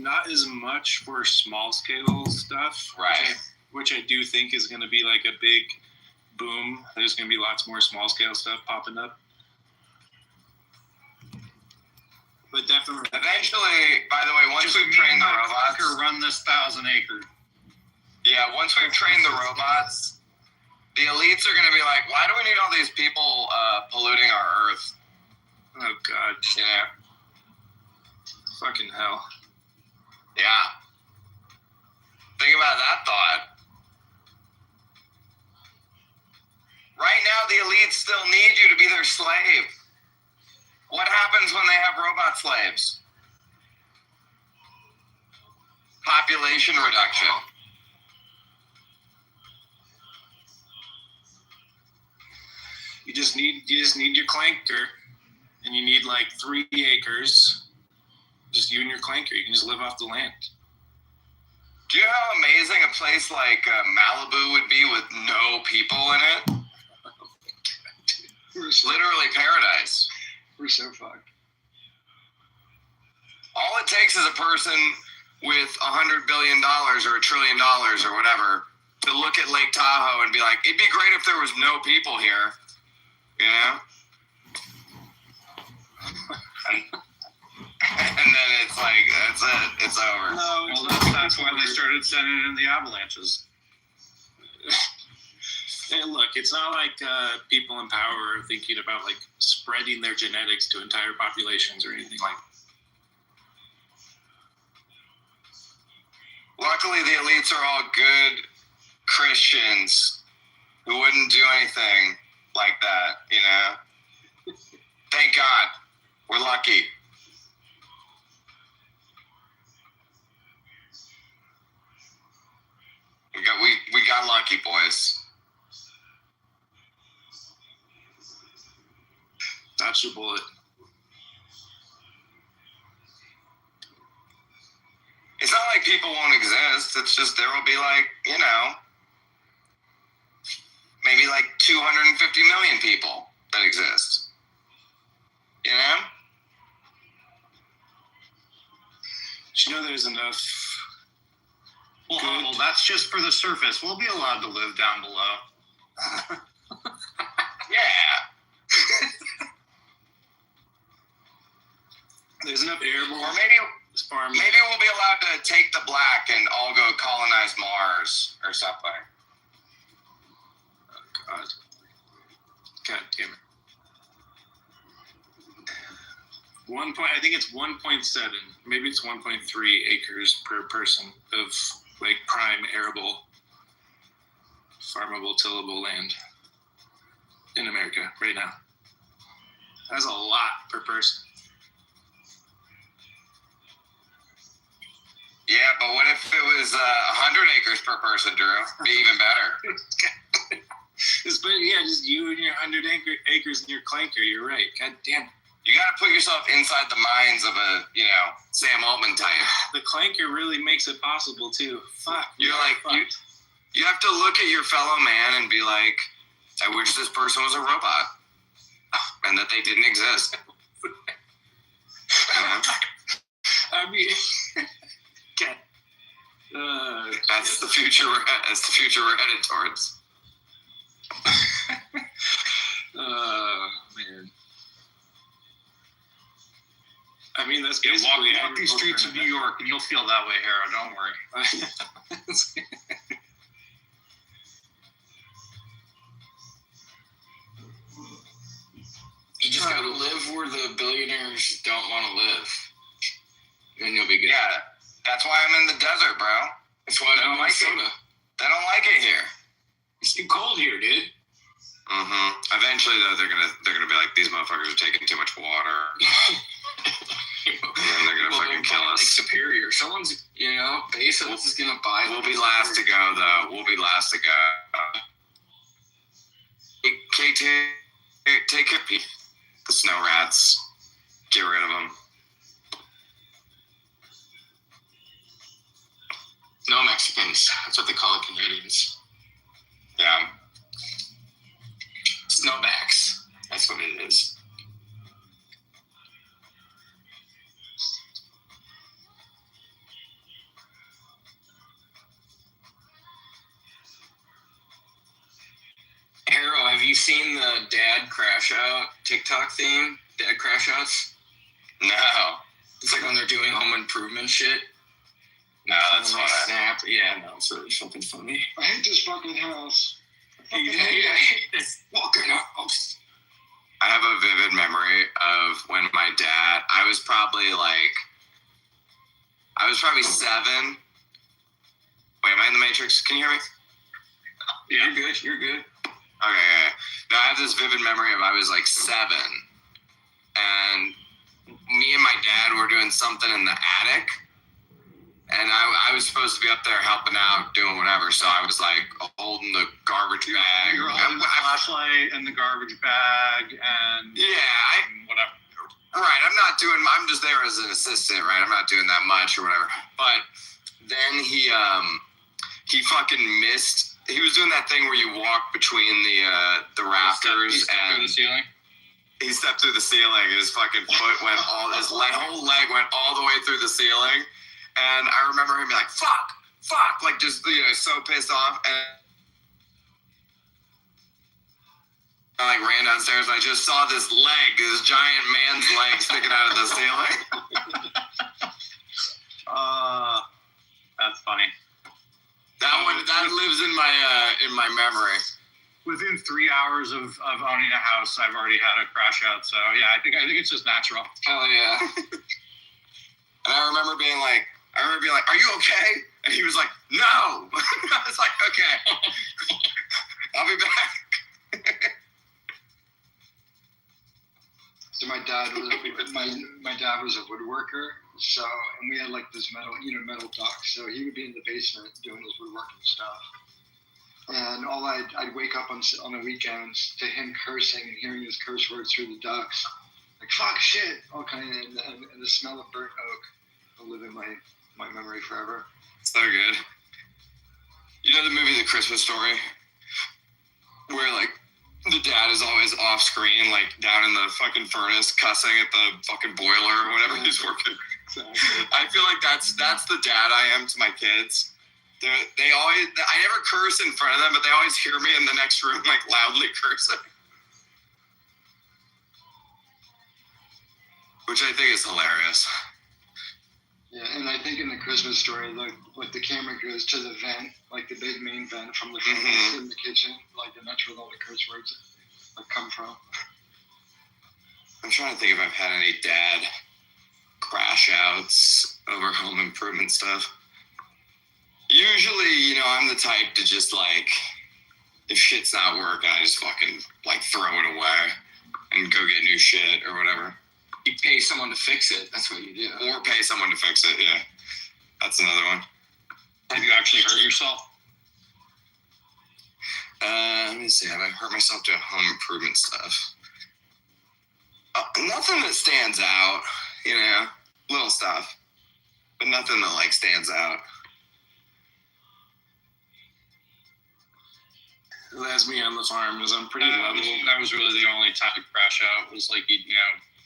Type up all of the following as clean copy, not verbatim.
not as much for small scale stuff, right? Which I do think is going to be like a big boom. There's going to be lots more small scale stuff popping up. But definitely, eventually, by the way, once we've trained the robots, run this 1,000-acre. Yeah, once we've trained the robots, the elites are going to be like, why do we need all these people polluting our Earth? Oh, God. Yeah. Fucking hell. Yeah. Think about that thought. Right now, the elites still need you to be their slave. What happens when they have robot slaves? Population reduction. You just need your clanker, and you need like 3 acres. Just you and your clanker. You can just live off the land. Do you know how amazing a place like Malibu would be with no people in it? Literally paradise. We're so fucked. All it takes is a person with $100 billion or $1 trillion or whatever to look at Lake Tahoe and be like, it'd be great if there was no people here. You know? And then it's like, that's it. It's over. No, well, that's why they started sending in the avalanches. Hey, look, it's not like people in power are thinking about like spreading their genetics to entire populations or anything like that. Luckily, the elites are all good Christians who wouldn't do anything like that, you know? Thank God. We're lucky. We got lucky, boys. That's your bullet. It's not like people won't exist. It's just there will be like, you know, maybe like 250 million people that exist. You know? Did you know there's enough? Well, that's just for the surface. We'll be allowed to live down below. Yeah. There's enough airborne. Or maybe we'll be allowed to take the black and all go colonize Mars or something. Oh, God. God damn it. I think it's 1.7, maybe it's 1.3 acres per person of like prime arable, farmable, tillable land in America right now. That's a lot per person. Yeah, but what if it was 100 acres per person, Drew? Be even better. Just you and your 100 acres and your clanker. You're right. God damn it. You got to put yourself inside the minds of a, you know, Sam Altman type. The clanker really makes it possible too. Fuck. You're like, you have to look at your fellow man and be like, I wish this person was a robot and that they didn't exist. I mean, that's the future. That's the future we're headed towards. Man. I mean, that's basically walk these streets of New York, and you'll feel that way, Hera. Don't worry. You just gotta live where the billionaires don't want to live, and you'll be good. Yeah, that's why I'm in the desert, bro. That's why I don't like it. They don't like it here. It's too cold here, dude. Mm-hmm. Eventually, though, they're gonna be like, these motherfuckers are taking too much water. And then they're gonna fucking kill us. Lake Superior. Someone's, base is gonna buy. We'll be last to go, though. We'll be last to go. KT, take care of the snow rats. Get rid of them. No Mexicans. That's what they call it, Canadians. Yeah. Snowbacks. That's what it is. seen the dad crash out TikTok thing? Dad crash outs? No. It's like when they're doing home improvement shit. No, that's Like fine. snap. Yeah, no, it's really fucking funny. I hate this fucking house. I hate this fucking house. I have a vivid memory of when my dad, I was probably 7. Wait, am I in the Matrix? Can you hear me? Yeah, you're good. You're good. Okay. No, I have this vivid memory of I was 7, and me and my dad were doing something in the attic, and I was supposed to be up there helping out, doing whatever. So I was holding the garbage bag. You're holding the flashlight and the garbage bag and whatever. Right, I'm just there as an assistant, right? I'm not doing that much or whatever. But then he fucking missed. He was doing that thing where you walk between the rafters and the ceiling. he stepped through the ceiling. His fucking foot went whole leg went all the way through the ceiling. And I remember him being like, fuck, just, so pissed off. And I ran downstairs and I just saw this giant man's leg sticking out of the ceiling. That's funny. That lives in my memory. Within 3 hours of owning a house, I've already had a crash out. So yeah, I think it's just natural. Hell yeah. And I remember being like, are you okay? And he was like, no. I was like, okay. I'll be back. So my dad was a woodworker. So, and we had this metal dock. So he would be in the basement doing his woodworking stuff. And I'd wake up on the weekends to him cursing and hearing his curse words through the ducts. Like, fuck, shit, all kind of, and the smell of burnt oak will live in my memory forever. So good. You know the movie The Christmas Story? Where, the dad is always off screen, down in the fucking furnace, cussing at the fucking boiler or whatever he's working. Exactly. I feel like that's the dad I am to my kids. They always, I never curse in front of them, but they always hear me in the next room, loudly cursing. Which I think is hilarious. Yeah, and I think in the Christmas Story, the camera goes to the vent, the big main vent from the furnace in the kitchen, and that's where all the curse words come from. I'm trying to think if I've had any dad crash outs over home improvement stuff. Usually, I'm the type to just if shit's not working, I just fucking throw it away and go get new shit or whatever. You pay someone to fix it. That's what you do. Or pay someone to fix it, yeah. That's another one. Have you actually hurt yourself? Let me see. Have I hurt myself doing home improvement stuff? Nothing that stands out, little stuff. But nothing that stands out. That's me on the farm, is I'm pretty level. That was really the only time to crash out was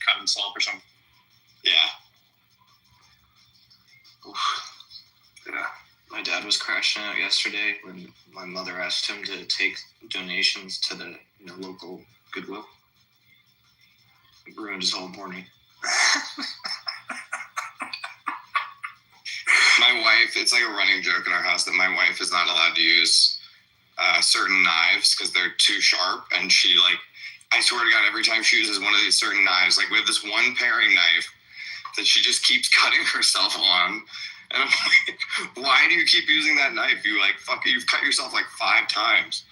cut himself or something. Yeah. Oof. Yeah. My dad was crashing out yesterday when my mother asked him to take donations to the local Goodwill. It ruined his whole morning. My wife, it's a running joke in our house that my wife is not allowed to use certain knives because they're too sharp, and she I swear to God, every time she uses one of these certain knives, we have this one paring knife that she just keeps cutting herself on, and I'm like, why do you keep using that knife? You you've cut yourself 5 times,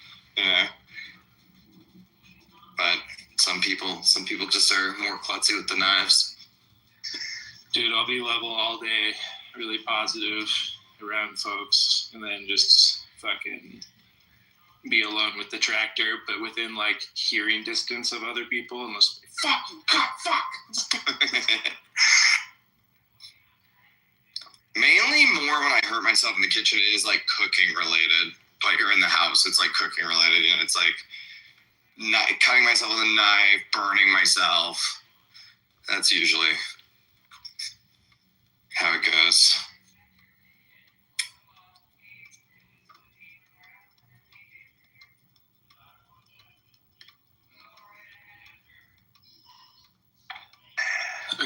But some people just are more klutzy with the knives. Dude, I'll be level all day, really positive around folks, and then just fucking be alone with the tractor, but within hearing distance of other people, and just fuck. Mainly more when I hurt myself in the kitchen, it is cooking related. Or in the house, it's cooking related. It's cutting myself with a knife, burning myself. That's usually how it goes.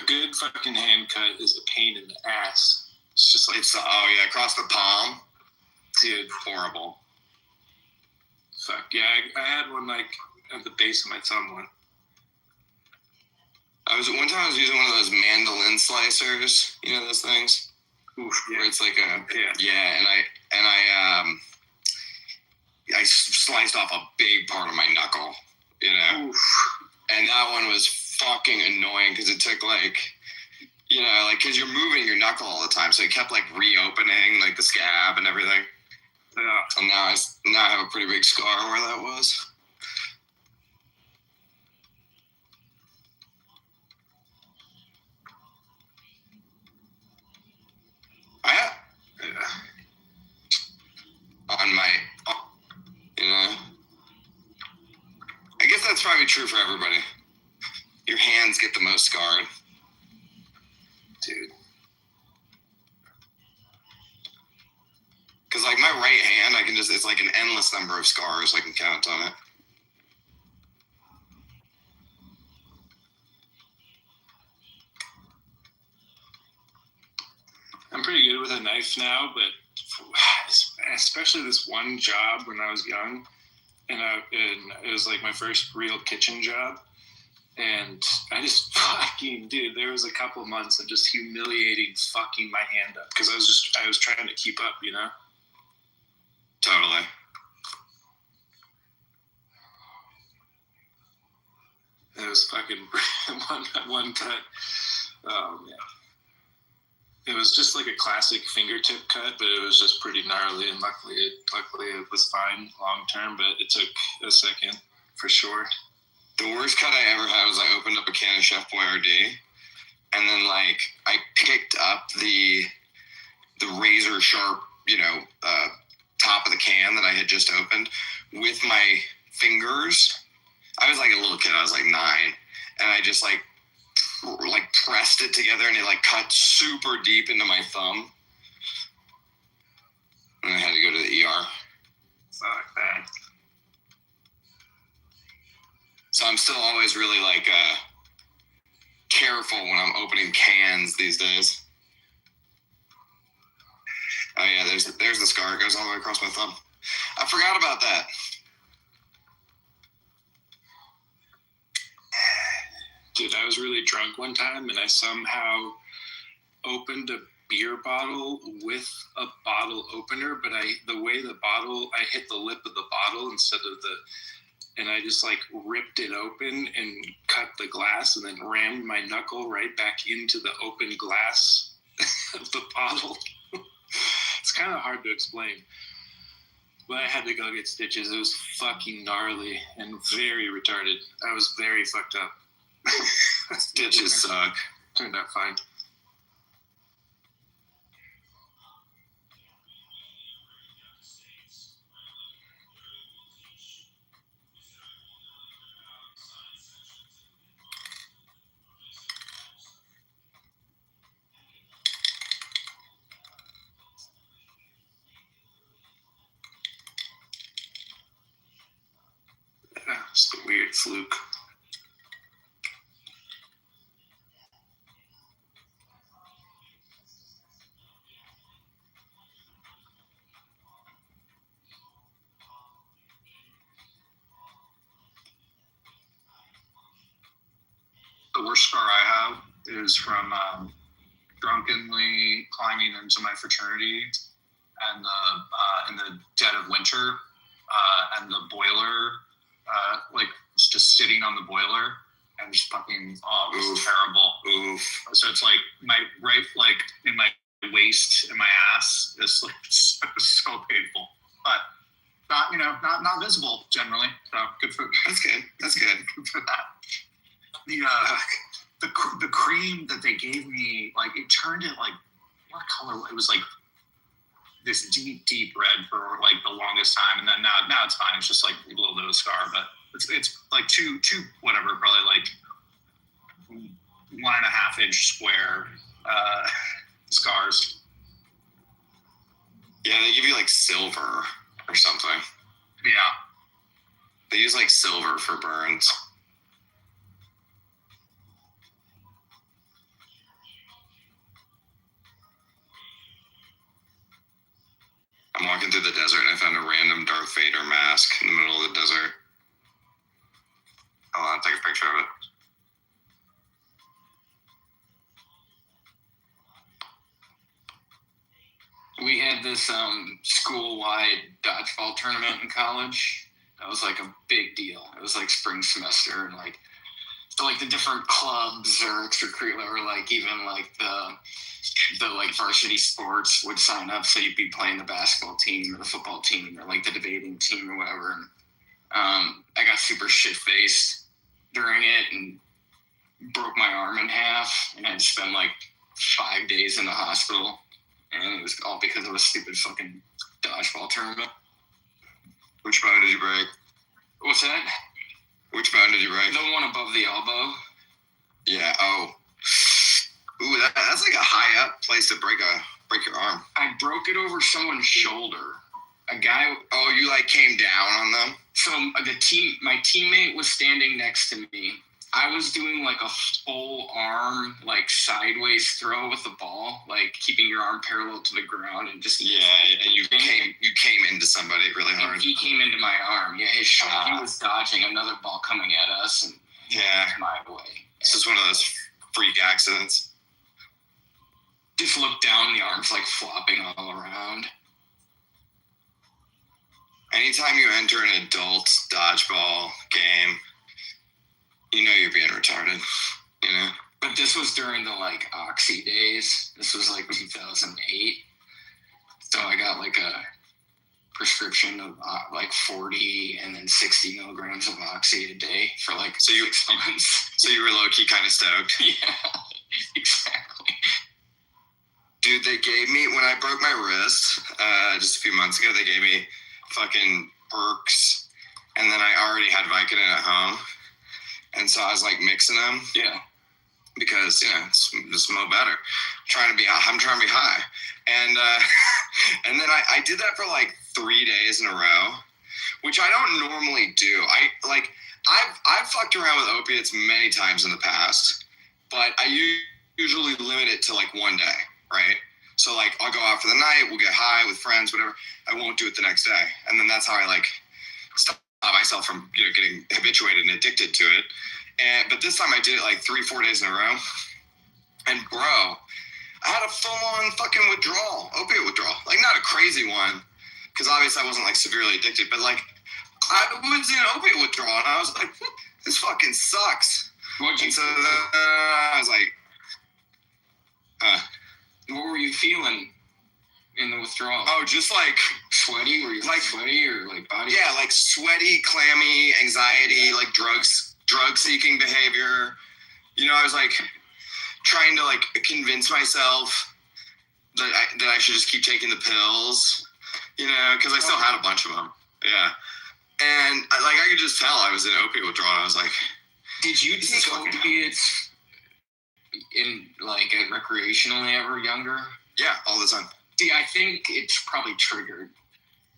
A good fucking hand cut is a pain in the ass. It's just like, across the palm. dude, Horrible. fuck. Yeah, I had one like at the base of my thumb one. One time I was using one of those mandolin slicers. You know those things? Oof, Where it's like a yeah. and I sliced off a big part of my knuckle, you know. Oof. And that one was fucking annoying because it took like, you know, like because you're moving your knuckle all the time, so it kept like reopening like the scab and everything. Yeah. And now I have a pretty big scar where that was. You know, I guess that's probably true for everybody. Your hands get the most scarred. Dude. Because like my right hand, it's like an endless number of scars I can count on it. I'm pretty good with a knife now, but especially this one job when I was young, and it was like my first real kitchen job, and I just fucking, dude, there was a couple months of just humiliating fucking my hand up because I was trying to keep up, you know? Totally. It was fucking one cut. Oh man. It was just like a classic fingertip cut, but it was just pretty gnarly, and luckily it was fine long term, but it took a second for sure. The worst cut I ever had was I opened up a can of Chef Boyardee, and then like I picked up the razor sharp, you know, top of the can that I had just opened with my fingers. I was like a little kid. I was like 9, and I just like pressed it together, and it like cut super deep into my thumb, and I had to go to the ER. Fuck that. So I'm still always really like careful when I'm opening cans these days. Oh yeah, there's the scar. It goes all the way across my thumb. I forgot about that. Dude, I was really drunk one time, and I somehow opened a beer bottle with a bottle opener, but I hit the lip of the bottle instead of and I just like ripped it open and cut the glass, and then rammed my knuckle right back into the open glass of the bottle. It's kind of hard to explain, but I had to go get stitches. It was fucking gnarly and very retarded. I was very fucked up. Stitches suck. Turned out fine. It's a weird fluke. The worst scar I have is from drunkenly climbing into my fraternity and in the dead of winter, and the boiler, like just sitting on the boiler and just fucking, it was terrible. Oof. So it's like my right, like in my waist and my ass is like so painful, but not visible generally. So good for That's good. good for that. The cream that they gave me, like it turned it like what color? It was like this deep red for like the longest time, and then now it's fine. It's just like a little bit of a scar, but it's like two whatever, probably like 1.5 inch square scars. Yeah, they give you like silver or something. Yeah. They use like silver for burns. walking through the desert and I found a random Darth Vader mask in the middle of the desert. Hold on, take a picture of it. We had this school-wide dodgeball tournament in college. That was like a big deal. It was like spring semester, and like so like the different clubs or extracurricular, or like even like the like varsity sports would sign up. So you'd be playing the basketball team or the football team or like the debating team or whatever. And I got super shit-faced during it and broke my arm in half, and I had to spend like 5 days in the hospital. And it was all because of a stupid fucking dodgeball tournament. Which bone did you break? What's that? Which bone did you break? The one above the elbow. Yeah. Oh. Ooh, that's like a high up place to break your arm. I broke it over someone's shoulder. A guy. Oh, you like came down on them? So my teammate was standing next to me. I was doing like a full arm, like sideways throw with the ball, like keeping your arm parallel to the ground and just and you came into somebody really hard. And he came into my arm. Yeah, his shoulder. He was dodging another ball coming at us and my way. This is one of those freak accidents. Just look down, the arm's like flopping all around. Anytime you enter an adult dodgeball game, you know you're being retarded, you know? But this was during the, like, Oxy days. This was, like, 2008. So I got, like, a prescription of, like, 40 and then 60 milligrams of Oxy a day for, like, 6 months. So you were low-key kind of stoked? Yeah, exactly. Dude, they gave me, when I broke my wrist just a few months ago, they gave me fucking perks, and then I already had Vicodin at home. And so I was like mixing them. Yeah. Because, you know, it's just more better. I'm trying to be high. And and then I did that for like 3 days in a row, which I don't normally do. I've fucked around with opiates many times in the past, but I usually limit it to like one day, right? So like I'll go out for the night, we'll get high with friends, whatever. I won't do it the next day. And then that's how I like stop myself from, you know, getting habituated and addicted to it. But this time I did it like 3-4 days in a row. And bro, I had a full-on fucking withdrawal, opiate withdrawal. Like not a crazy one, because obviously I wasn't like severely addicted, but like I was in opiate withdrawal and I was like, this fucking sucks. What I was like, what were you feeling in the withdrawal? Oh, just like sweaty? Were you like sweaty or like body? Yeah, like sweaty, clammy, anxiety, like drug-seeking behavior. You know, I was like trying to like convince myself that I should just keep taking the pills. You know, because I still had a bunch of them. Yeah, and I could just tell I was in opiate withdrawal. I was like, did you take opiates in like recreationally ever younger? Yeah, all the time. See, I think it's probably triggered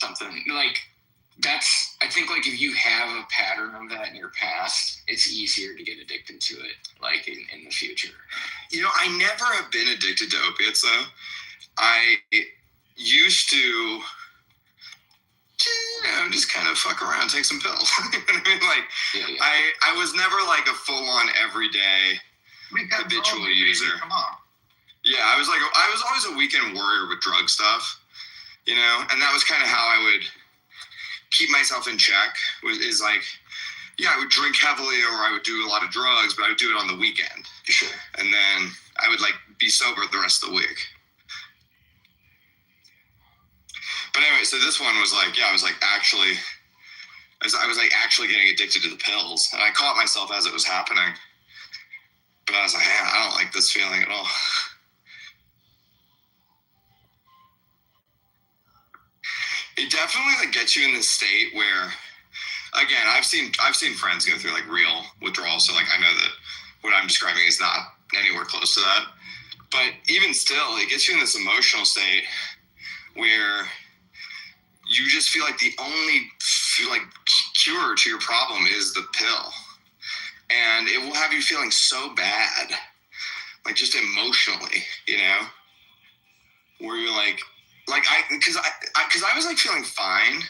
something. Like, I think, like, if you have a pattern of that in your past, it's easier to get addicted to it, like, in the future. You know, I never have been addicted to opiates, though. I used to, you know, just kind of fuck around, take some pills. You know what I mean? Like, yeah. I was never, like, a full-on everyday habitual user. Come on. Yeah, I was always a weekend warrior with drug stuff, you know, and that was kind of how I would keep myself in check. Is like, yeah, I would drink heavily or I would do a lot of drugs, but I would do it on the weekend. Sure. And then I would like be sober the rest of the week. But anyway, so this one was like, yeah, I was actually getting addicted to the pills, and I caught myself as it was happening. But I was like, I don't like this feeling at all. It definitely like gets you in this state where, again, I've seen friends go through like real withdrawal, so like I know that what I'm describing is not anywhere close to that. But even still, it gets you in this emotional state where you just feel like the only cure to your problem is the pill, and it will have you feeling so bad, like just emotionally, you know, where you're like Like because I was like feeling fine,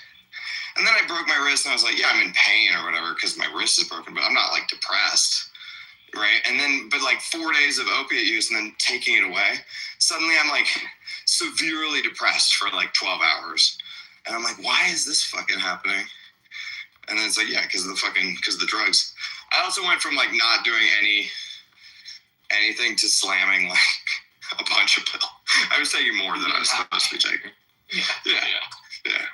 and then I broke my wrist, and I was like, yeah, I'm in pain or whatever because my wrist is broken, but I'm not like depressed, right? And then, but like 4 days of opiate use and then taking it away, suddenly I'm like severely depressed for like 12 hours, and I'm like, why is this fucking happening? And then it's like, yeah, because of the drugs. I also went from like not doing anything to slamming like a bunch of pills. I was taking more than I was supposed to be taking. Yeah.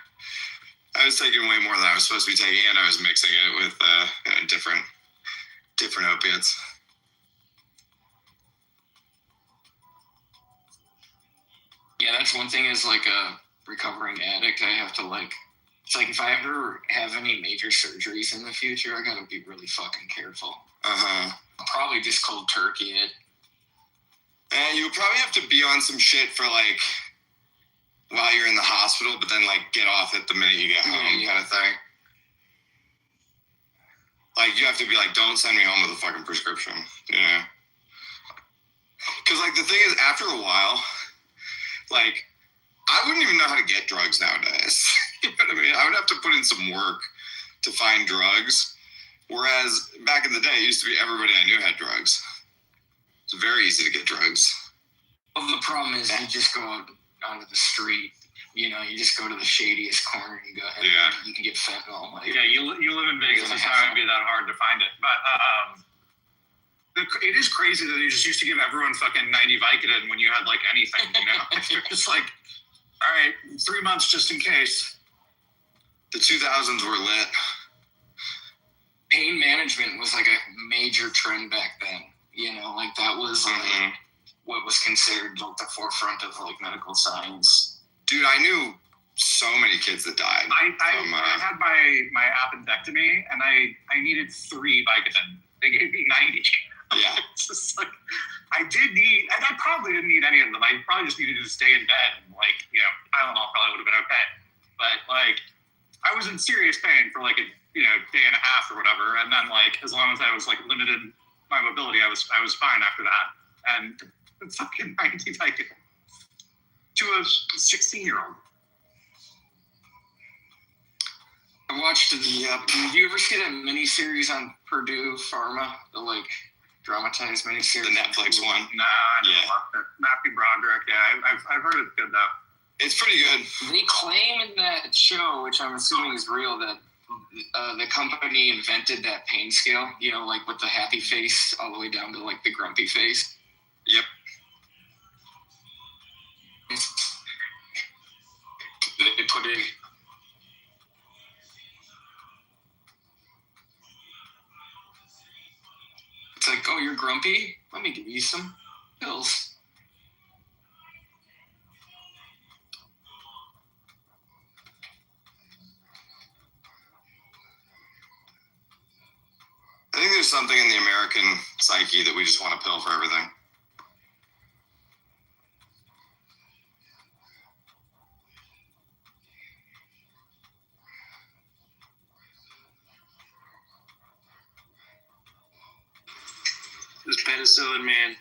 I was taking way more than I was supposed to be taking, and I was mixing it with different opiates. Yeah, that's one thing as like a recovering addict. I have to like, it's like if I ever have any major surgeries in the future, I gotta be really fucking careful. Uh-huh. I'll probably just cold turkey it. And you'll probably have to be on some shit for like while you're in the hospital, but then like get off it the minute you get home, kind of thing. Like you have to be like, don't send me home with a fucking prescription, you know? Because like the thing is, after a while, like I wouldn't even know how to get drugs nowadays. You know what I mean? I would have to put in some work to find drugs. Whereas back in the day, it used to be everybody I knew had drugs. It's very easy to get drugs. Well, the problem is you just go out onto the street. You know, you just go to the shadiest corner and you go ahead. Yeah. You can get fentanyl. Like, Yeah, you live in Vegas. It's not going to be that hard to find it. But it is crazy that they just used to give everyone fucking 90 Vicodin when you had like anything, you know? You're just like, all right, 3 months just in case. The 2000s were lit. pain management was like a major trend back then. You know, like that was like what was considered like the forefront of like medical science. Dude, I knew so many kids that died. I had my appendectomy and I needed 3 Vicodin. They gave me 90. Yeah. It's just like, I probably didn't need any of them. I probably just needed to stay in bed and like, you know, Tylenol probably would have been okay. But like, I was in serious pain for like a, you know, day and a half or whatever. And then like, as long as I was like limited my mobility, I was fine after that. And fucking 90 Vicodin to a 16-year-old. I watched did you ever see that miniseries on Purdue Pharma? The like dramatized miniseries? The Netflix one. Nah, I never watched it. Matthew Broderick, yeah. I've heard it's good though. It's pretty good. They claim in that show, which I'm assuming is real, that the company invented that pain scale, you know, like with the happy face all the way down to like the grumpy face. Yep. They put in. It's like, oh, you're grumpy? Let me give you some pills. I think there's something in the American psyche that we just want a pill for everything. This penicillin, man.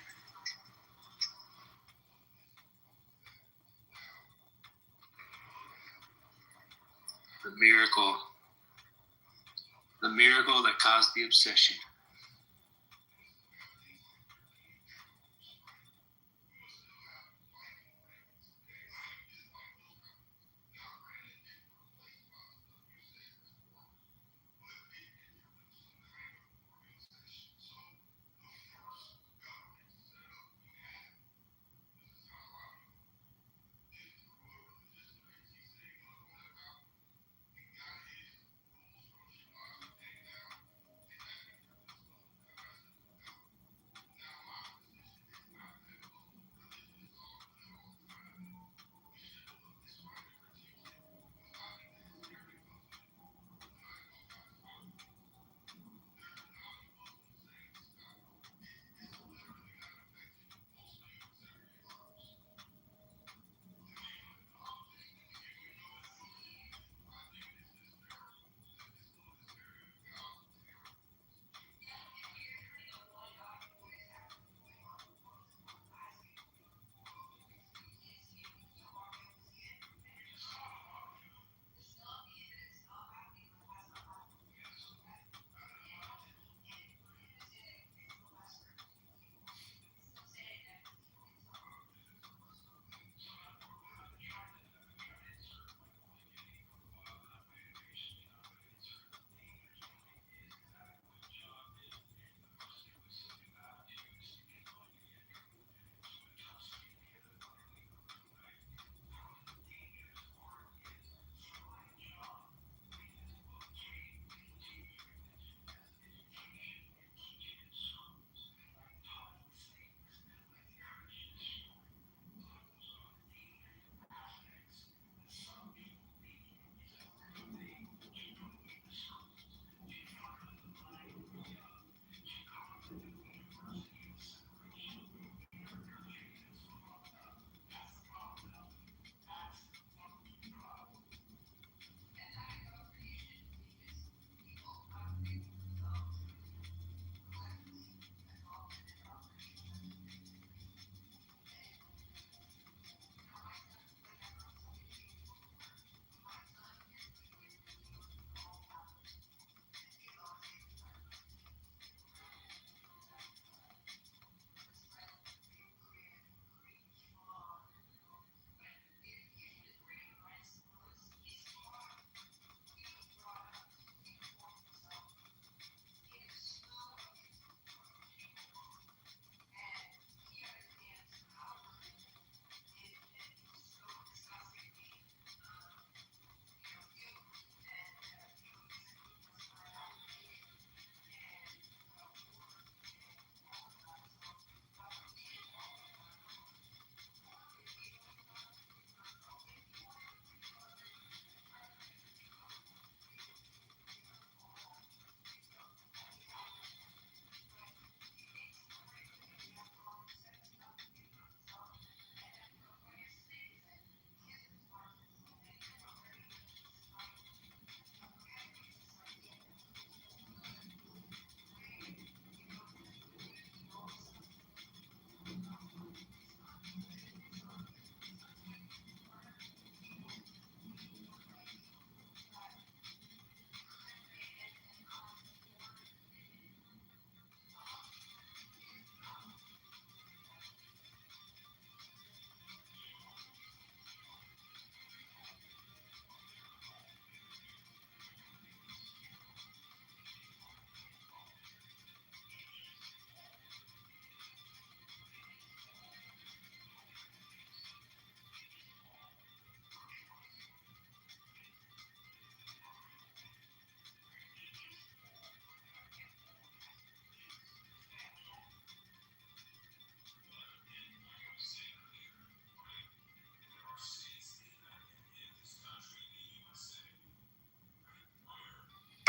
The miracle. The miracle that caused the obsession.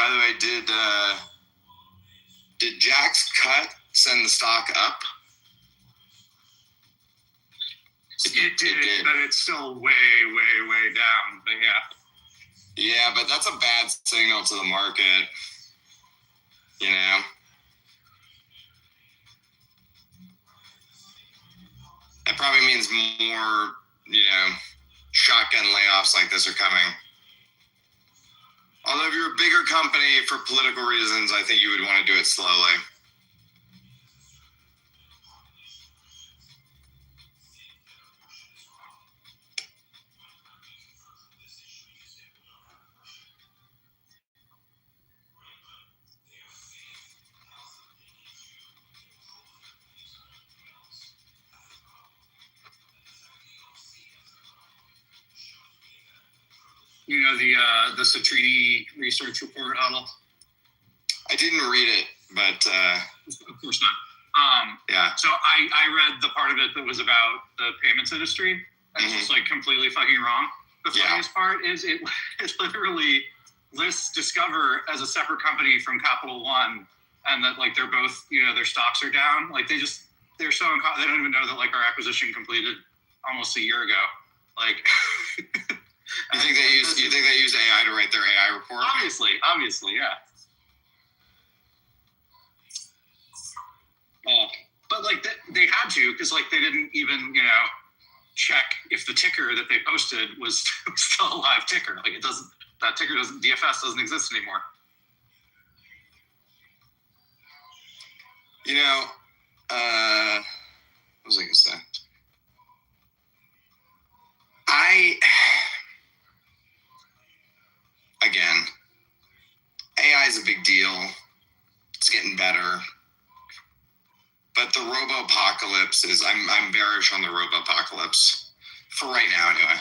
By the way, did Jack's cut send the stock up? It did, but it's still way, way, way down. But yeah. Yeah, but that's a bad signal to the market. You know? That probably means more, shotgun layoffs like this are coming. Although if you're a bigger company for political reasons, I think you would want to do it slowly. You know the Citrini research report, Huddle? I didn't read it, but Of course not. yeah. So I read the part of it that was about the payments industry, and it's just like completely fucking wrong. The Yeah. funniest part is it literally lists Discover as a separate company from Capital One, and that like they're both, their stocks are down. Like they're so they don't even know that like our acquisition completed almost a year ago. Like You think they use AI to write their AI report? obviously, yeah. But like they had to, because like they didn't even check if the ticker that they posted was still a live ticker. Like DFS doesn't exist anymore. What was I gonna say? Again, AI is a big deal. It's getting better. But the robo-apocalypse I'm bearish on the robo-apocalypse. For right now, anyway.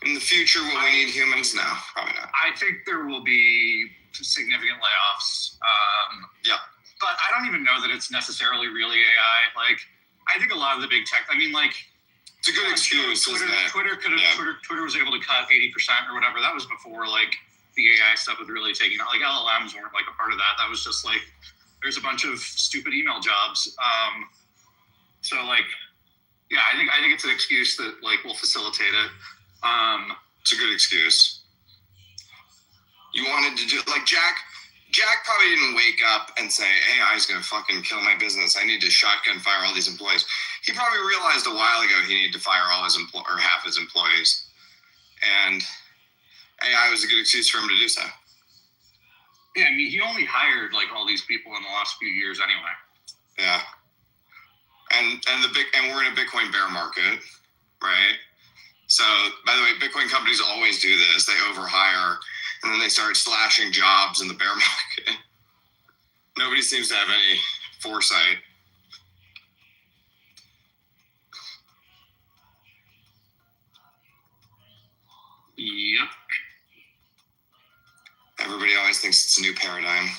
In the future, will we need humans? No, probably not. I think there will be significant layoffs. Yeah. But I don't even know that it's necessarily really AI. Like, I think a lot of the big tech, It's a good excuse, isn't it? Twitter was able to cut 80% or whatever. That was before like the AI stuff was really taking off. Like LLMs weren't like a part of that. That was just like there's a bunch of stupid email jobs. So like, yeah, I think it's an excuse that like will facilitate it. It's a good excuse. You wanted to do like Jack probably didn't wake up and say, AI is going to fucking kill my business. I need to shotgun fire all these employees. He probably realized a while ago he needed to fire all his or half his employees. And AI was a good excuse for him to do so. Yeah, he only hired like all these people in the last few years anyway. Yeah. And we're in a Bitcoin bear market, right? So, by the way, Bitcoin companies always do this. They overhire, and then they start slashing jobs in the bear market. Nobody seems to have any foresight. Yep. Everybody always thinks it's a new paradigm.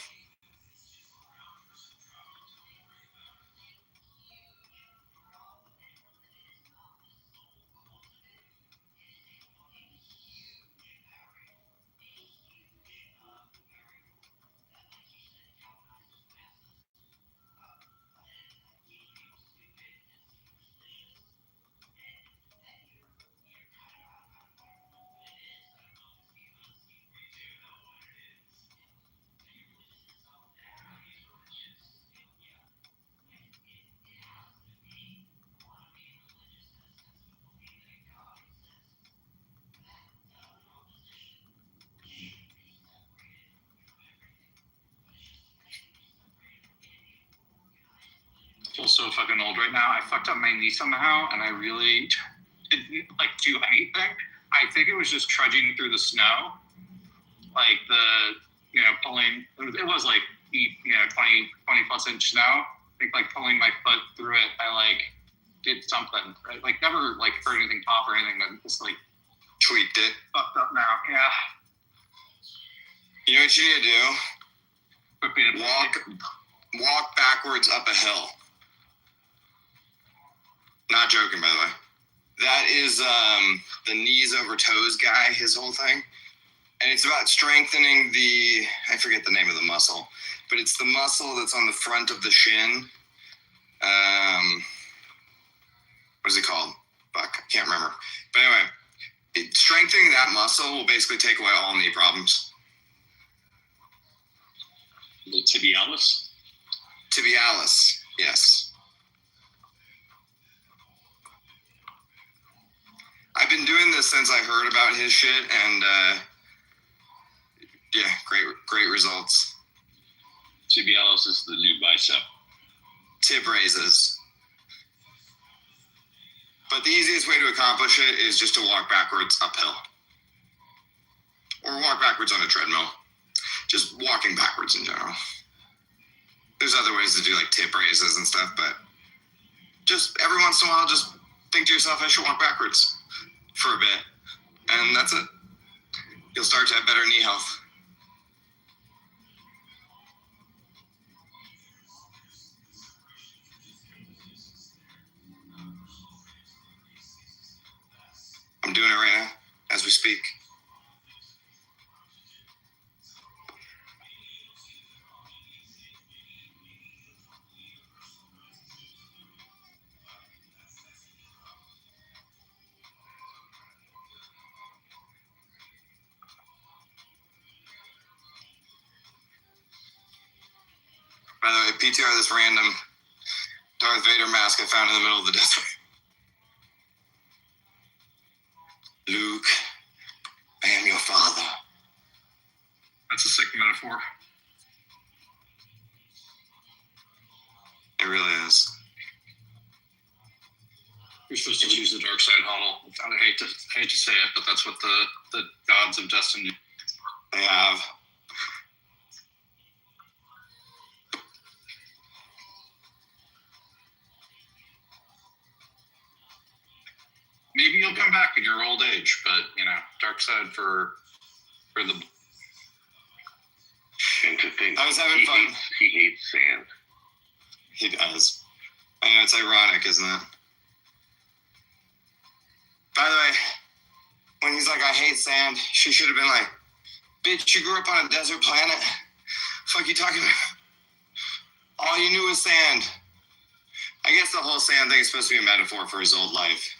I feel so fucking old right now. I fucked up my knee somehow, and I really didn't like do anything. I think it was just trudging through the snow, like pulling. It was like 20 plus inch snow. I think like pulling my foot through it. I like did something. Right? Like never like heard anything pop or anything, but just like Tweaked it. fucked up now. Yeah. You know what you need to do? But being Walk backwards up a hill. Not joking, by the way. That is the knees over toes guy, his whole thing. And it's about strengthening I forget the name of the muscle, but it's the muscle that's on the front of the shin. What is it called? Fuck, I can't remember. But anyway, strengthening that muscle will basically take away all knee problems. The tibialis? Tibialis, yes. I've been doing this since I heard about his shit, and yeah, great results. Tibialis is the new bicep. Tib raises. But the easiest way to accomplish it is just to walk backwards uphill. Or walk backwards on a treadmill. Just walking backwards in general. There's other ways to do like tip raises and stuff, but just every once in a while, just think to yourself, I should walk backwards for a bit. And that's it. You'll start to have better knee health. I'm doing it right now as we speak. By the way, PTR this random Darth Vader mask I found in the middle of the desert. Luke, I am your father. That's a sick metaphor. It really is. You're supposed to use the dark side huddle. I hate to say it, but that's what the gods of destiny. They have. Maybe you'll come back in your old age, but dark side for the. And to think I was having fun. He hates sand. He does. I know, it's ironic, isn't it? By the way, when he's like, I hate sand, she should have been like, bitch, you grew up on a desert planet? Fuck you talking about? All you knew was sand. I guess the whole sand thing is supposed to be a metaphor for his old life.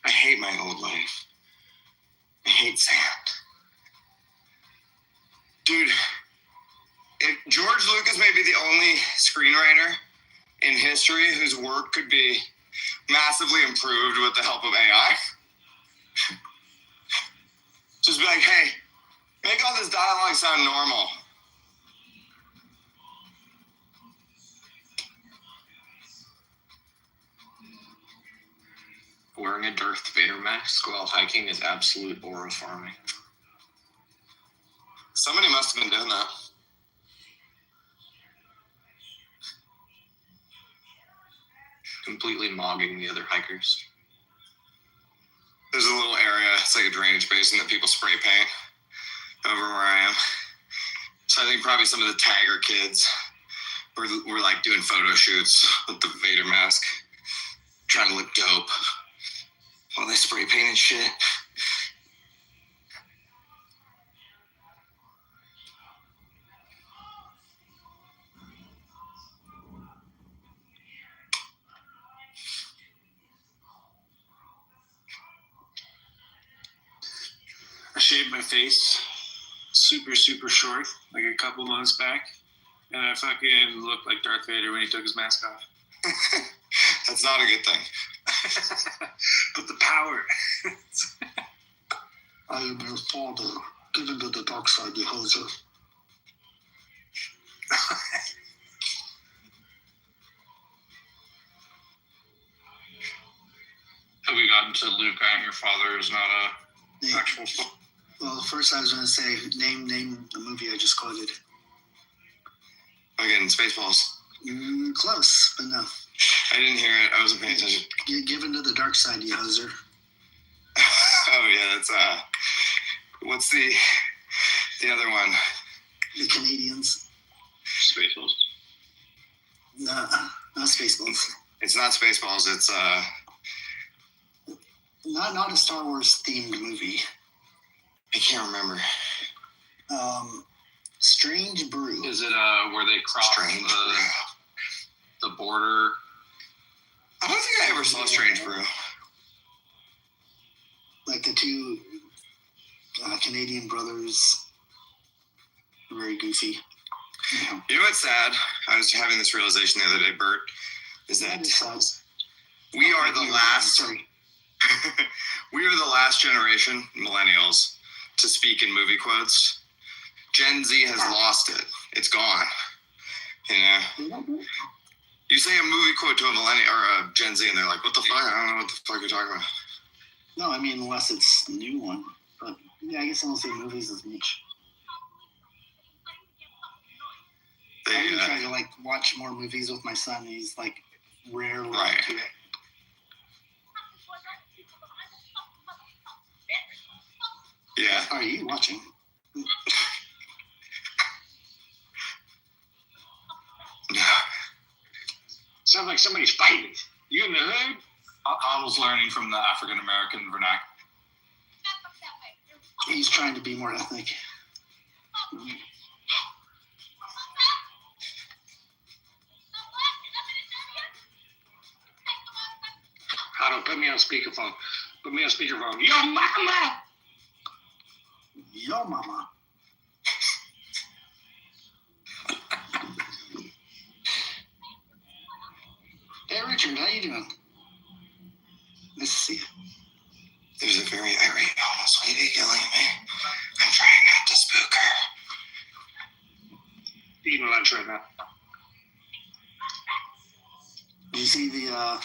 I hate my old life. I hate sand. Dude, if George Lucas may be the only screenwriter in history whose work could be massively improved with the help of AI. Just be like, hey, make all this dialogue sound normal. Wearing a Darth Vader mask while hiking is absolute aura farming. Somebody must have been doing that. Completely mogging the other hikers. There's a little area, it's like a drainage basin that people spray paint over where I am. So I think probably some of the Tagger kids were like doing photo shoots with the Vader mask, trying to look dope while they spray painted shit. I shaved my face super short, like a couple months back, and I fucking looked like Darth Vader when he took his mask off. That's not a good thing. But the power. I am your father. Get into the dark side, you hoser. Have we gotten to Luke, I am your father is not a actual. Well, first I was going to say, name the movie I just quoted. Again, Spaceballs. Close, but no. I didn't hear it. I wasn't paying attention. Give into the dark side, you hoser. Oh yeah, that's what's the other one? The Canadians. Spaceballs. No, not Spaceballs. It's not Spaceballs. It's Not a Star Wars themed movie. I can't remember. Strange Brew. Is it where they cross Strange Brew. the border? I don't think I ever saw Strange Brew. Like the two Canadian brothers. Very goofy. Yeah. You know what's sad? I was having this realization the other day, Bert, is that we are the last. Sorry. We are the last generation, millennials, to speak in movie quotes. Gen Z has lost it. It's gone. You know? You say a movie quote to a millennial or a Gen Z, and they're like, "What the fuck? I don't know what the fuck you're talking about." No, I mean unless it's a new one. But yeah, I guess I don't see movies as much. I've been trying to like watch more movies with my son. He's like rarely into it. Yeah. Are you watching? Sounds like somebody's fighting. You in the hood? I was learning from the African American vernacular. He's trying to be more ethnic. Otto, put me on speakerphone. Put me on speakerphone. Yo, mama! Yo, mama. Hey, Richard, how you doing? Nice to see you. There's a very irate homeless lady yelling at me. I'm trying not to spook her. Eating lunch right now. Did you see the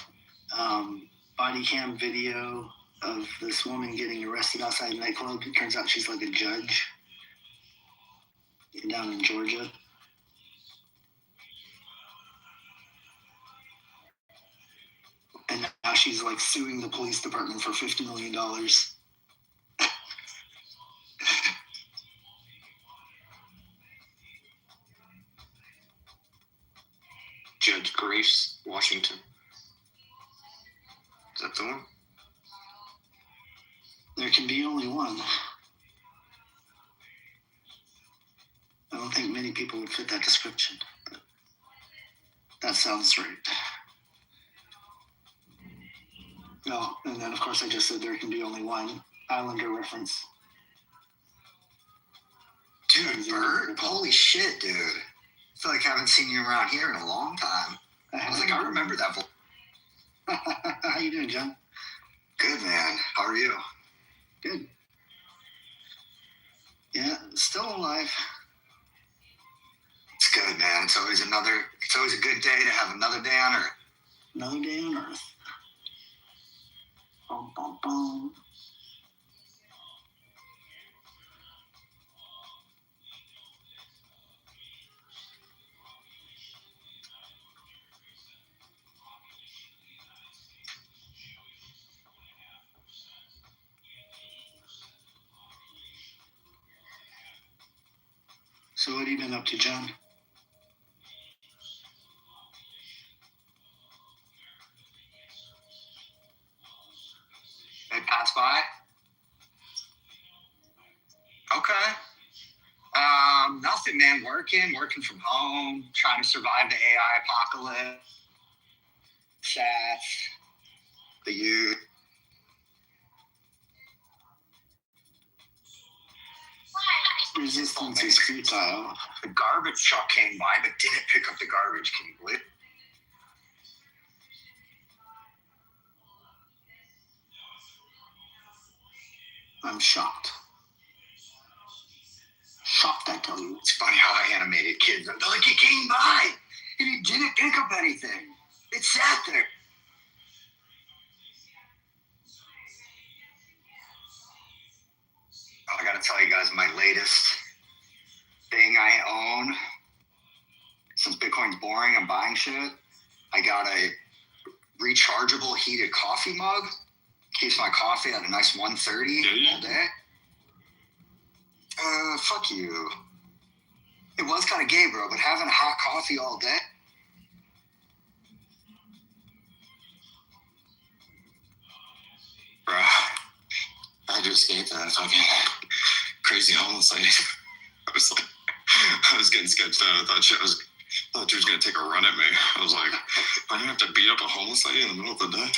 body cam video of this woman getting arrested outside a nightclub? It turns out she's like a judge down in Georgia. And now she's like suing the police department for $50 million. Judge Grace Washington. Is that the one? There can be only one. I don't think many people would fit that description, but that sounds right. No, and then of course I just said there can be only one. Islander reference. Dude, Bert, holy shit, dude. I feel like I haven't seen you around here in a long time. I was like, I remember that voice. How you doing, John? Good, man. How are you? Good. Yeah, still alive. It's good, man. It's always a good day to have another day on Earth. Another day on Earth. Bum, bum, bum. So what have you been up to, John? They pass by? Okay. Nothing, man. Working from home, trying to survive the AI apocalypse. Sats, the youth. Resistance is futile. The garbage truck came by but didn't pick up the garbage. Can you believe it? I'm shocked. Shocked, I tell you. It's funny how animated kids are. They're like, he came by and he didn't pick up anything. It sat there. I gotta tell you guys my latest thing I own. Since Bitcoin's boring, I'm buying shit. I got a rechargeable heated coffee mug. Keeps my coffee at a nice 130 all day. Fuck you. It was kind of gay, bro, but having a hot coffee all day. Bruh. escape that fucking crazy homeless lady. I was getting sketched out. I thought she was gonna take a run at me. I was like, I didn't have to beat up a homeless lady in the middle of the day.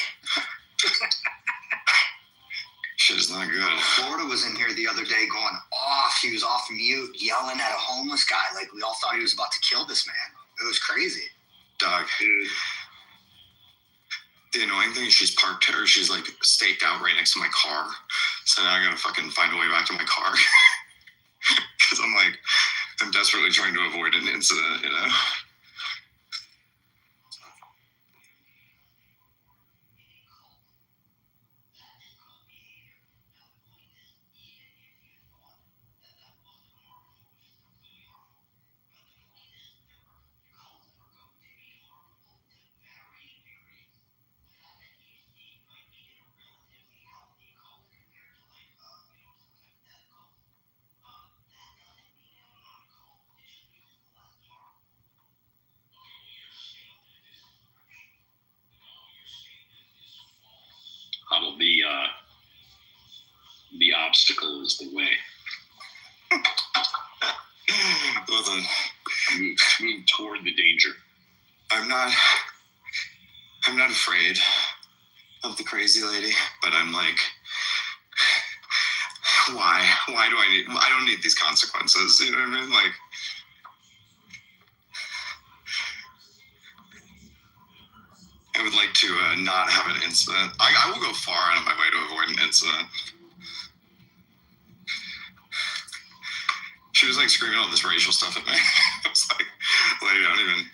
Shit is not good. Florida was in here the other day going off. He was off mute, yelling at a homeless guy. Like, we all thought he was about to kill this man. It was crazy. Dog. Dude. The annoying thing is she's parked her. She's like staked out right next to my car. So now I gotta fucking find a way back to my car. Because I'm desperately trying to avoid an incident, you know? Huddle, the obstacle is the way. Listen, move toward the danger. I'm not afraid of the crazy lady, but I'm like, why do I don't need these consequences, you know what I mean? Like, I would like to not have an incident. I will go far out of my way to avoid an incident. She was like screaming all this racial stuff at me. I was like, lady, I don't even.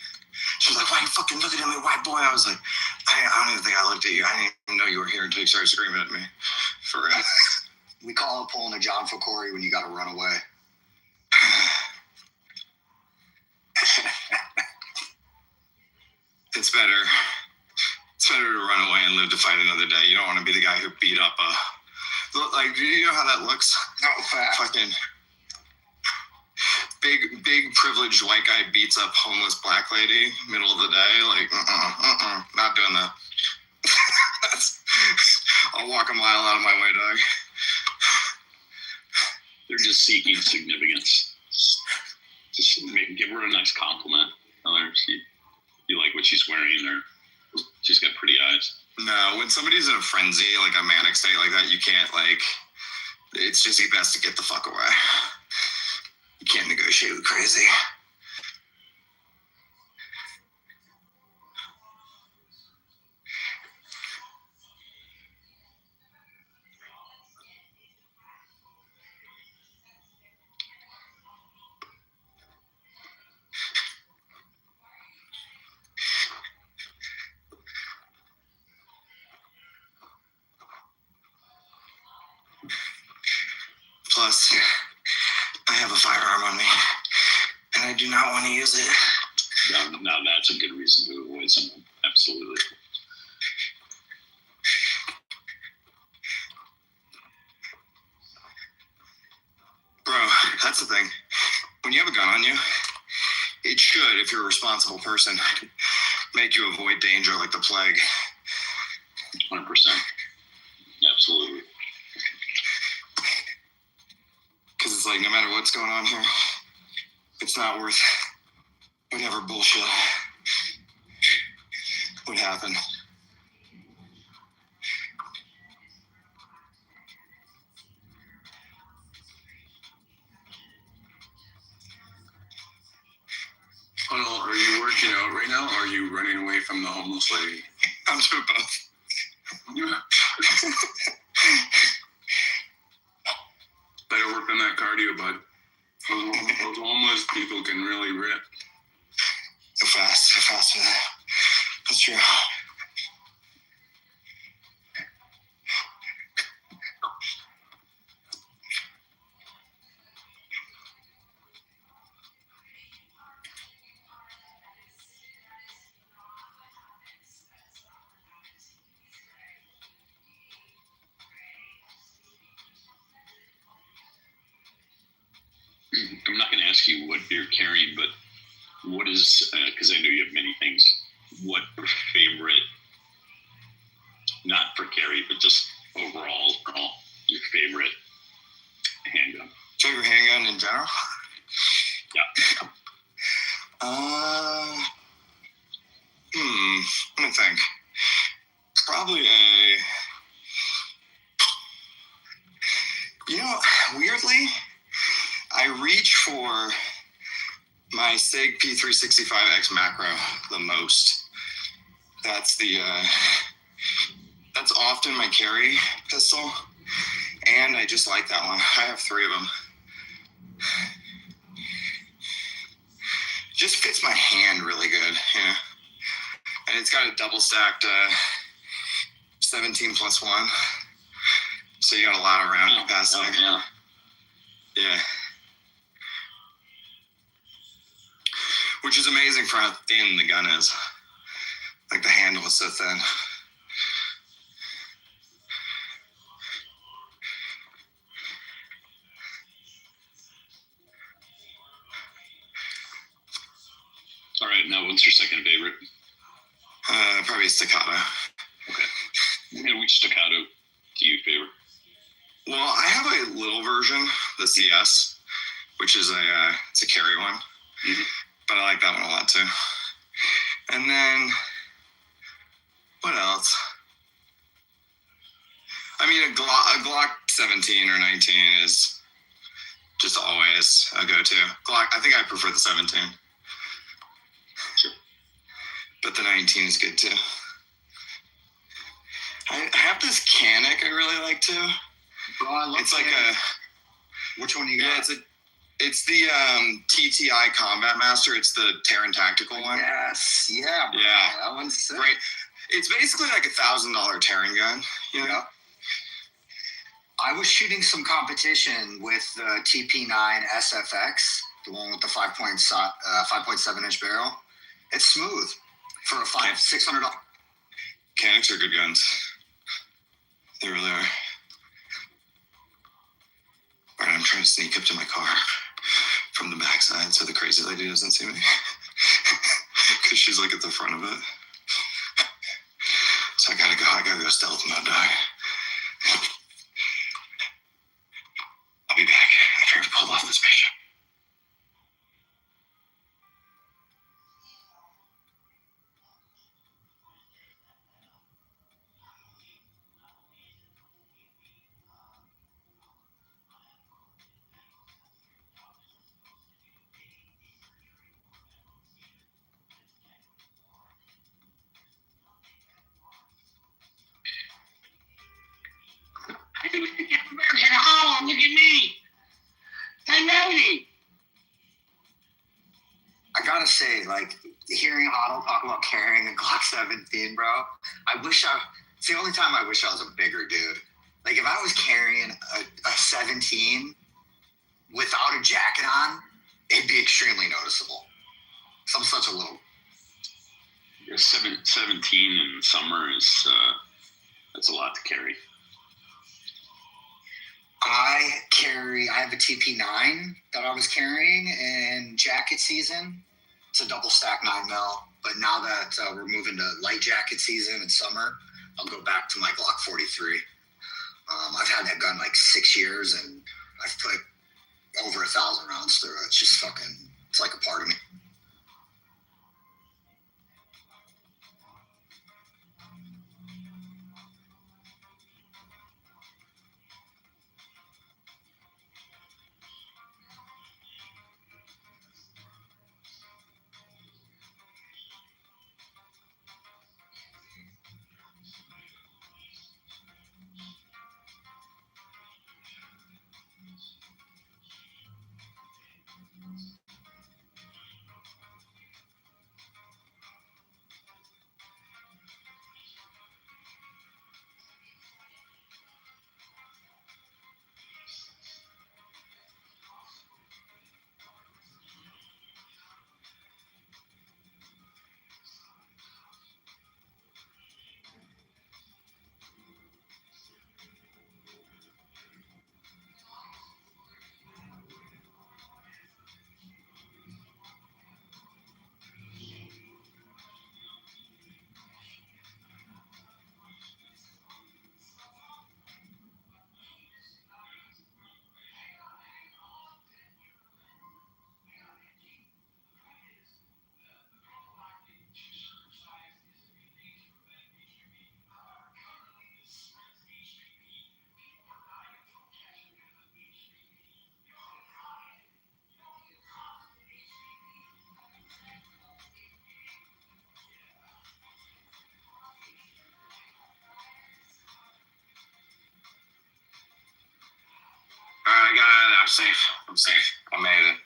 She was like, why are you fucking looking at me, white boy? I was like, I don't even think I looked at you. I didn't even know you were here until you started screaming at me. For real. We call it pulling a John Ficori when you got to run away. It's better. It's better to run away and live to fight another day. You don't want to be the guy who beat up like, you know how that looks? No, fact. Fucking big privileged white guy beats up homeless black lady middle of the day. Like, not doing that. I'll walk a mile out of my way, dog. They're just seeking significance. Just give her a nice compliment. You like what she's wearing, or she's got pretty eyes. No, when somebody's in a frenzy, like a manic state like that, you can't, like, it's just best to get the fuck away. You can't negotiate with crazy. Plus, I have a firearm on me, and I do not want to use it. Now that's a good reason to avoid someone. Absolutely. Bro, that's the thing. When you have a gun on you, it should, if you're a responsible person, make you avoid danger like the plague. 100%. Absolutely. Because it's like, no matter what's going on here, it's not worth whatever bullshit would happen. Well, are you working out right now, or are you running away from the homeless lady? I'm doing both. Better work on that cardio, bud. Those homeless people can really rip. So fast. That's true. I'm not going to ask you what you're carrying, but what is, because I know you have many things, what favorite, not for carry, but just overall, your favorite handgun. Favorite handgun in general? Yeah. Let me think. Probably weirdly, I reach for my SIG P365X macro the most. That's that's often my carry pistol, and I just like that one. I have 3 of them. Just fits my hand really good, and it's got a double stacked 17+1, so you got a lot of round capacity. Yeah, which is amazing for how thin the gun is. Like the handle is so thin. All right, now what's your second favorite? Probably staccato. Okay. And which staccato do you favor? Well, I have a little version, the CS, which is it's a carry one, but I like that one a lot too. And then what else? I mean, a Glock 17 or 19 is just always a go-to. Glock, I think I prefer the 17. Sure. But the 19 is good too. I have this Canic I really like too. Bro, I love It's like Which one you got? yeah, it's the TTI Combat Master. It's the Terran Tactical one. Yes, yeah, bro. Yeah. That one's sick. Right. It's basically like $1,000 Terran gun, Yeah. I was shooting some competition with the TP9 SFX, the one with the 5.7 inch barrel. It's smooth for a $600. Canics are good guns. They really are. All right, I'm trying to sneak up to my car from the backside so the crazy lady doesn't see me. Because she's like at the front of it. So I gotta go stealth mode, dog. I'll be back after I've pulled off this patient. Look at me. I gotta say, like, hearing Otto talk about carrying a Glock 17, bro, it's the only time I wish I was a bigger dude. Like, if I was carrying a 17 without a jacket on, it'd be extremely noticeable. So I'm such a little... 17 in summer is, that's a lot to carry. I have a TP9 that I was carrying in jacket season. It's a double stack 9mm, but now that we're moving to light jacket season in summer, I'll go back to my Glock 43. I've had that gun like 6 years, and I've put over 1,000 rounds through it. It's just it's like a part of me. safe. I'm safe. I made it.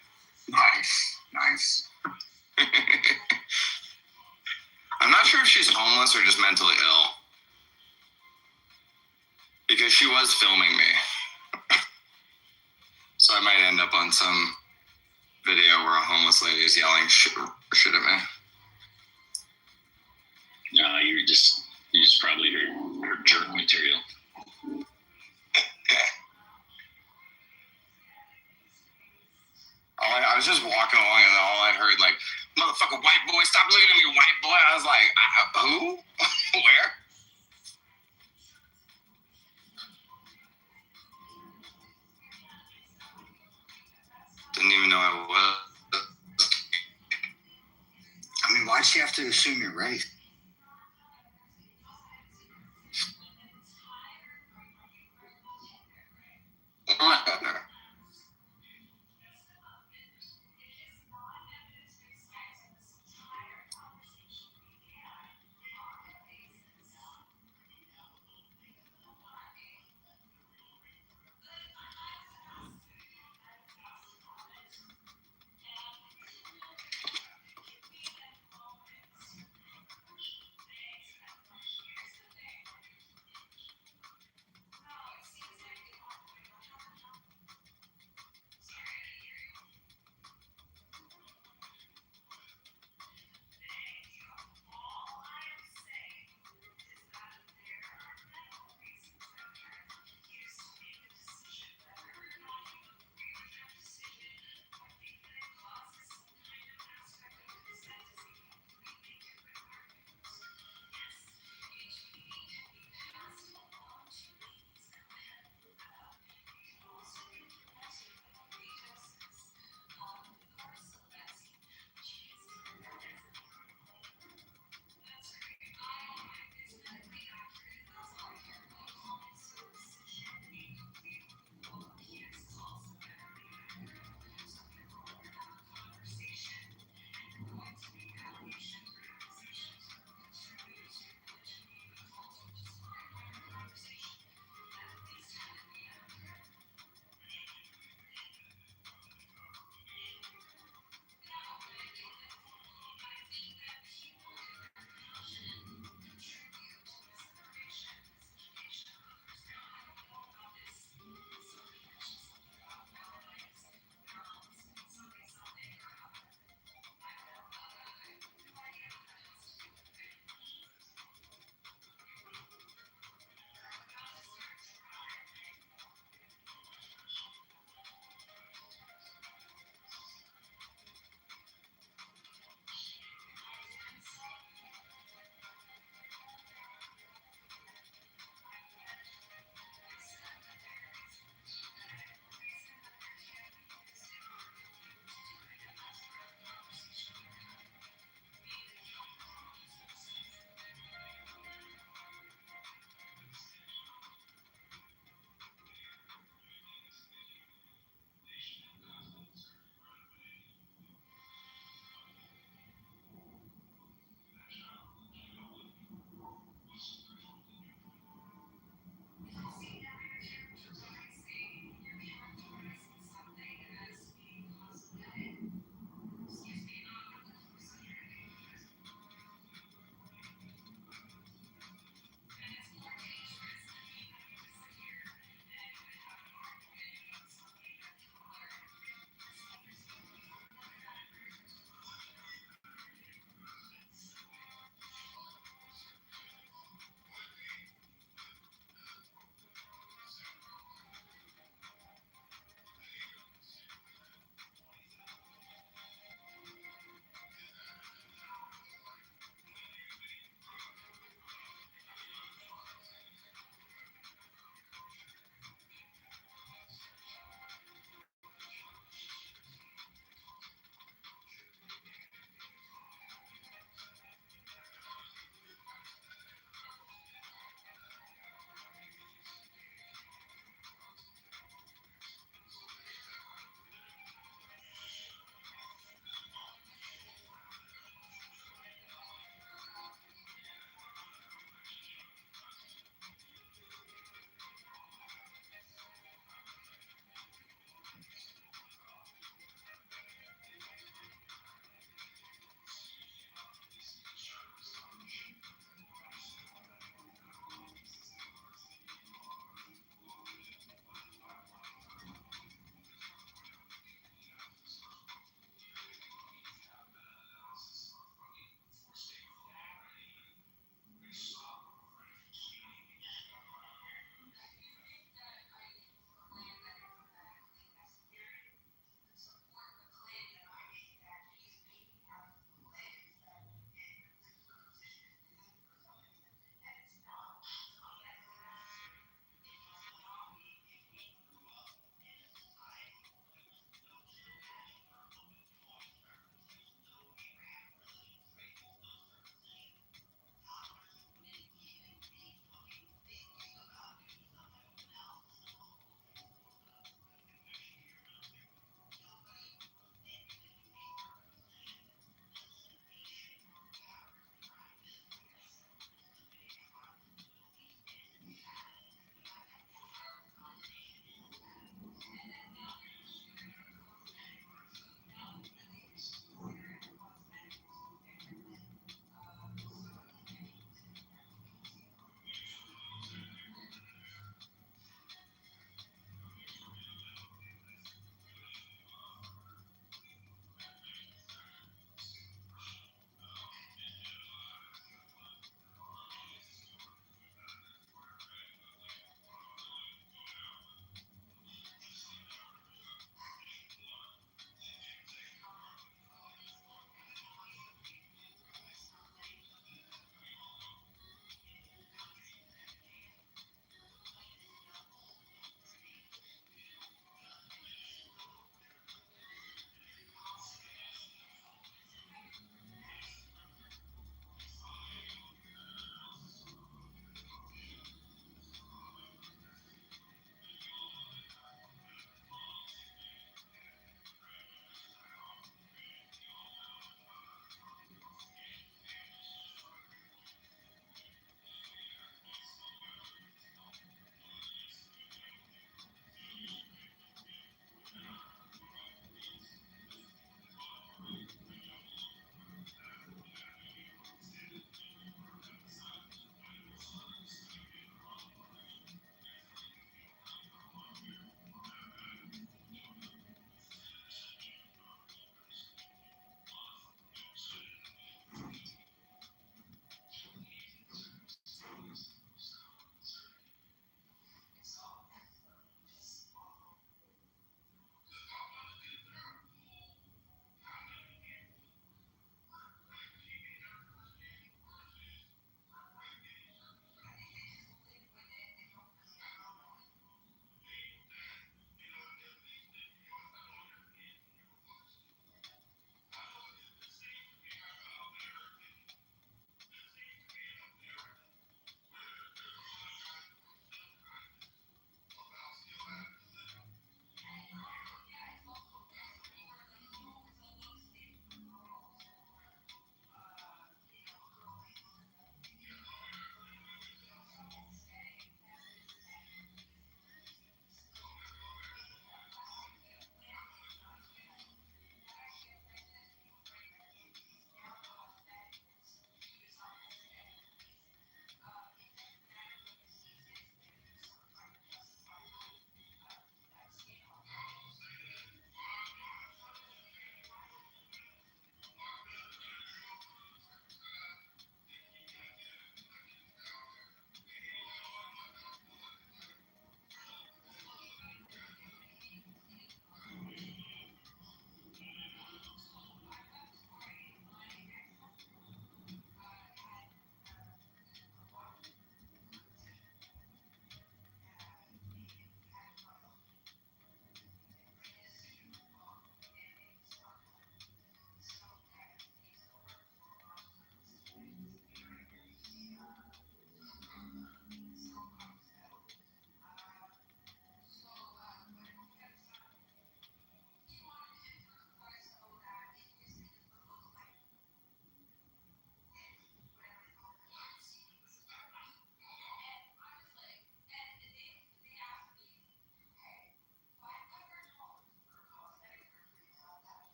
Nice. I'm not sure if she's homeless or just mentally ill. Because she was filming me. So I might end up on some video where a homeless lady is yelling shit at me. No, you just probably her jerk material. I was just walking along and all I heard, like, motherfucker, white boy, stop looking at me, white boy. I was like, who? Where? Didn't even know I was. I mean, why'd she have to assume your race?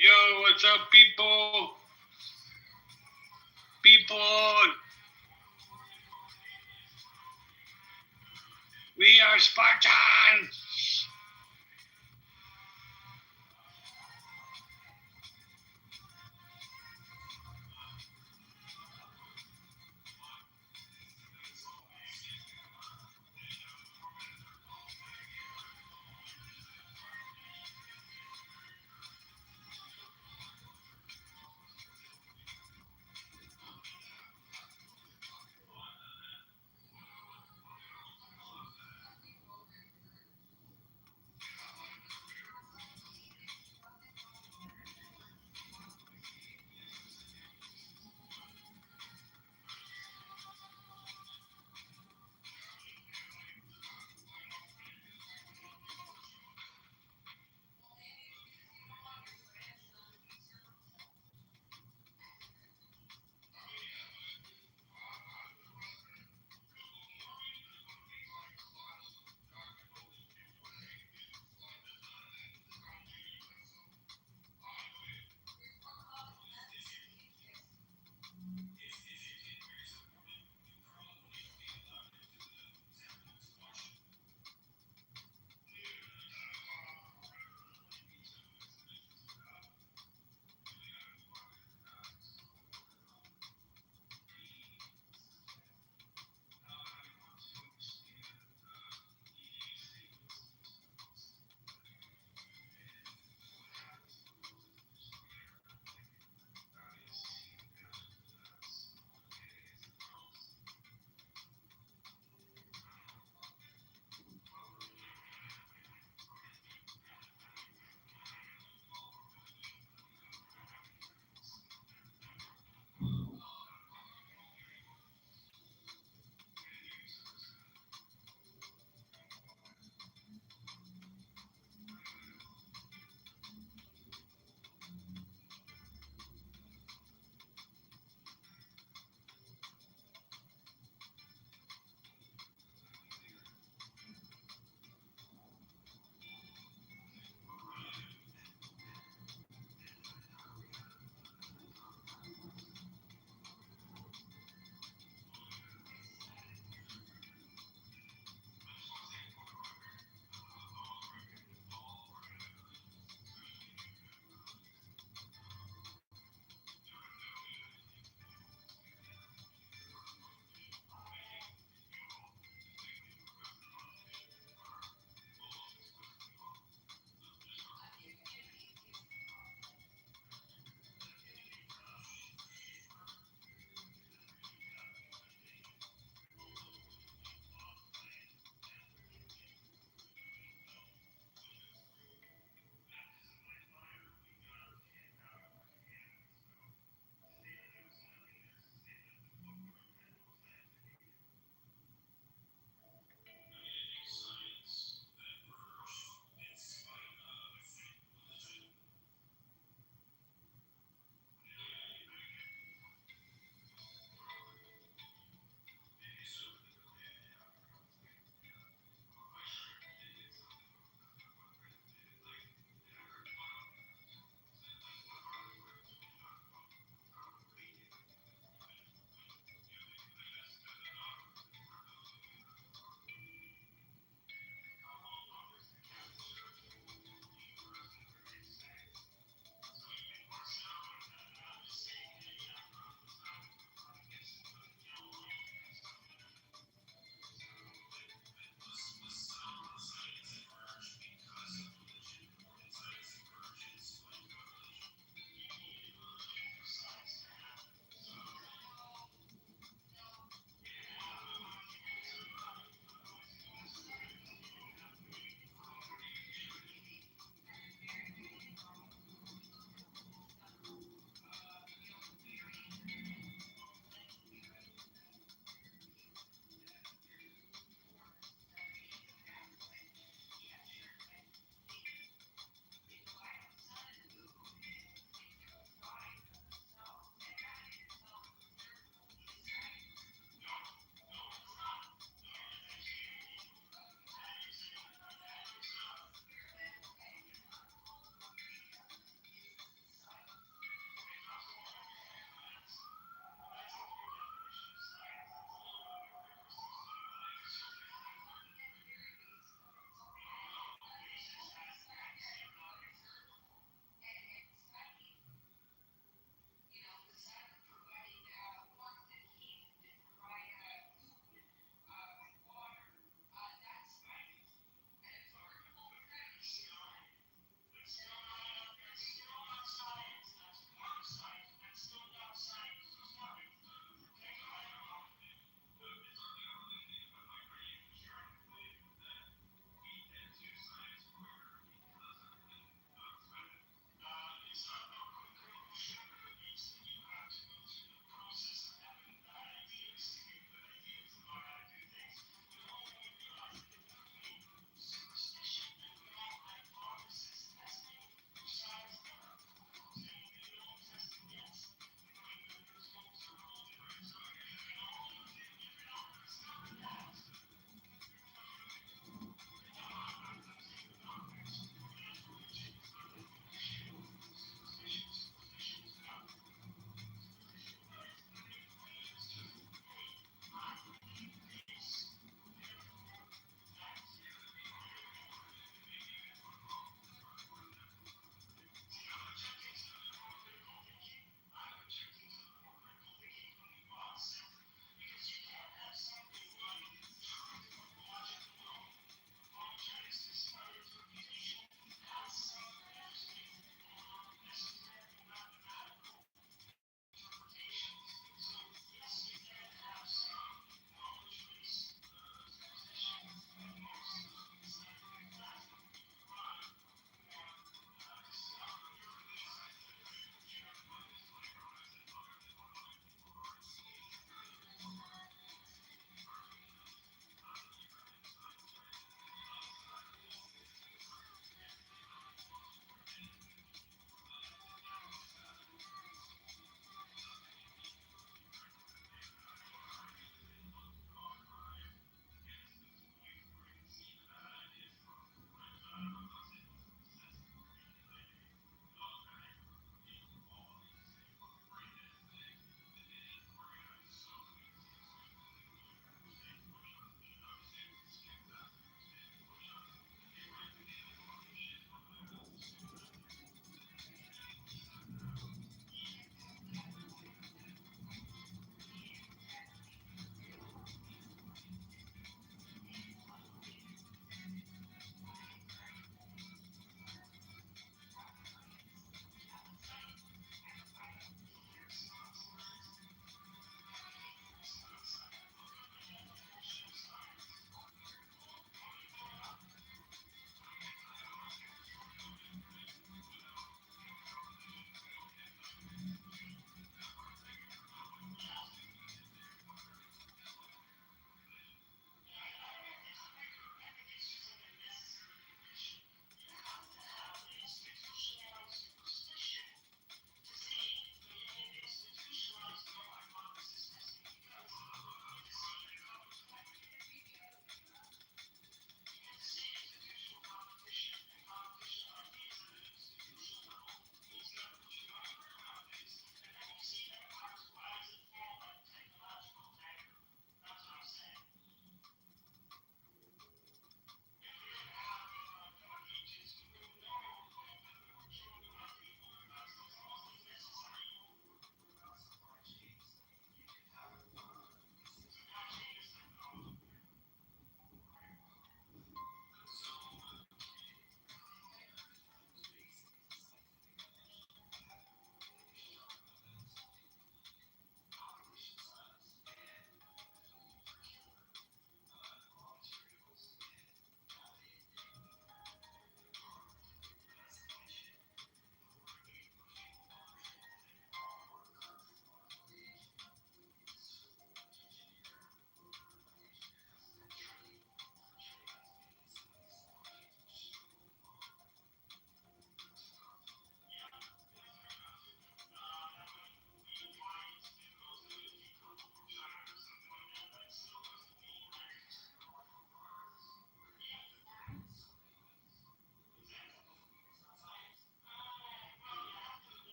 Yo, what's up, people? People, we are Spartans.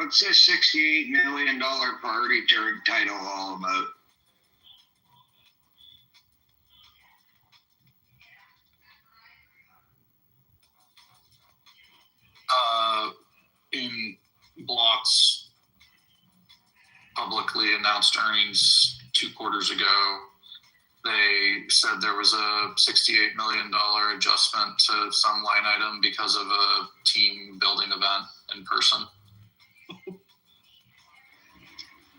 What's this $68 million party title all about? In Block's publicly announced earnings 2 quarters ago, they said there was a $68 million adjustment to some line item because of a team building event in person.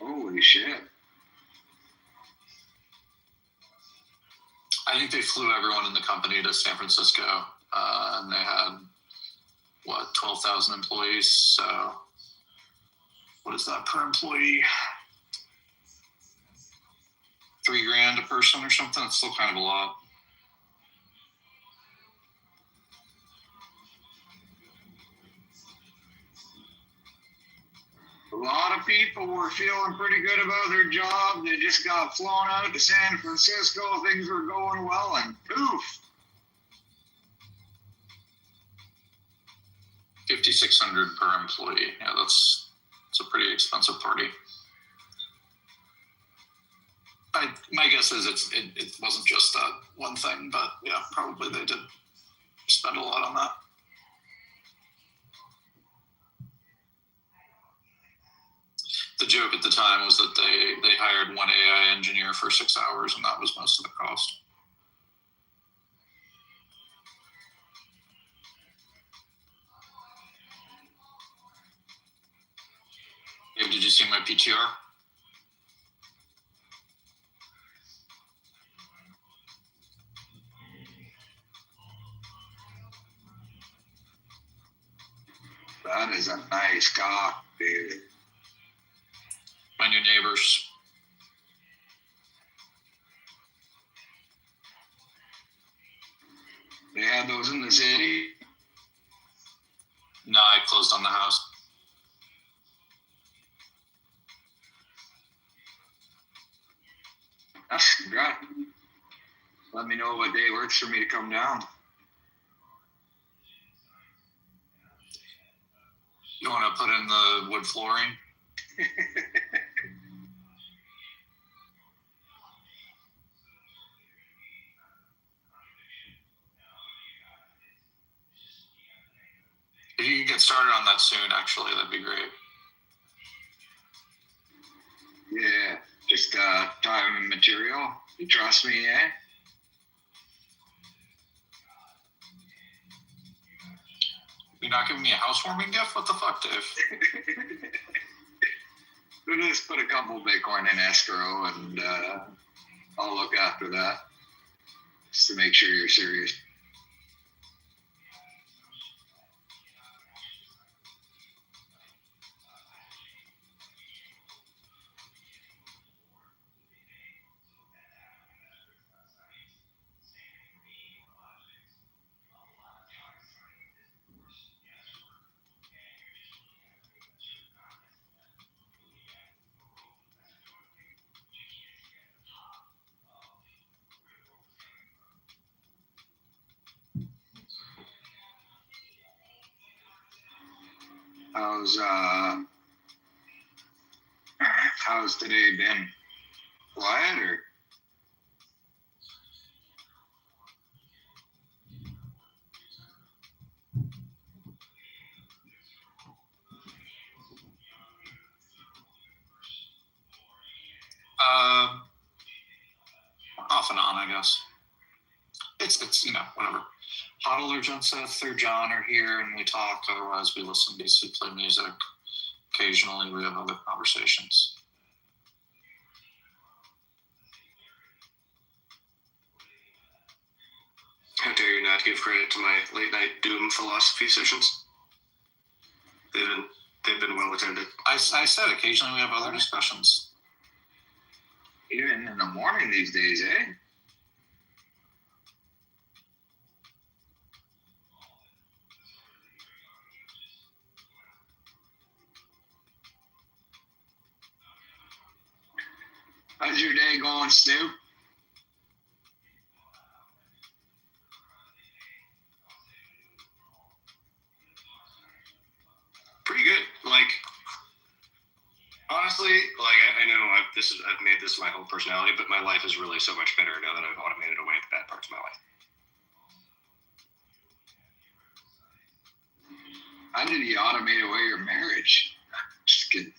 Holy shit. I think they flew everyone in the company to San Francisco, and they had 12,000 employees. So what is that per employee? $3,000 a person or something. It's still kind of a lot. A lot of people were feeling pretty good about their job. They just got flown out to San Francisco. Things were going well, and poof. $5,600 per employee. Yeah, it's a pretty expensive party. My guess is it wasn't just that one thing, but yeah, probably they did spend a lot on that. The joke at the time was that they hired one AI engineer for 6 hours, and that was most of the cost. Dave, did you see my PTR? That is a nice cock, dude. My new neighbors. They had those in the city. No, I closed on the house. That's great. Let me know what day works for me to come down. You want to put in the wood flooring? If you can get started on that soon, actually, that'd be great. Yeah, just time and material. You trust me, eh? You're not giving me a housewarming gift? What the fuck, Dave? We'll just put a couple Bitcoin in escrow, and I'll look after that, just to make sure you're serious. How's today been? Quiet or? Off and on, I guess. It's whatever. Hodl or Joseph or John are here, and we talk. Otherwise, we listen to DC play music. Occasionally, we have other conversations. How dare you not give credit to my late night doom philosophy sessions? They've been well attended. I said occasionally we have other discussions. Even in the morning these days, eh? How's your day going, Snoop? Pretty good. Like, to my whole personality, but my life is really so much better now that I've automated away the bad parts of my life. How did he automate away your marriage? Just kidding.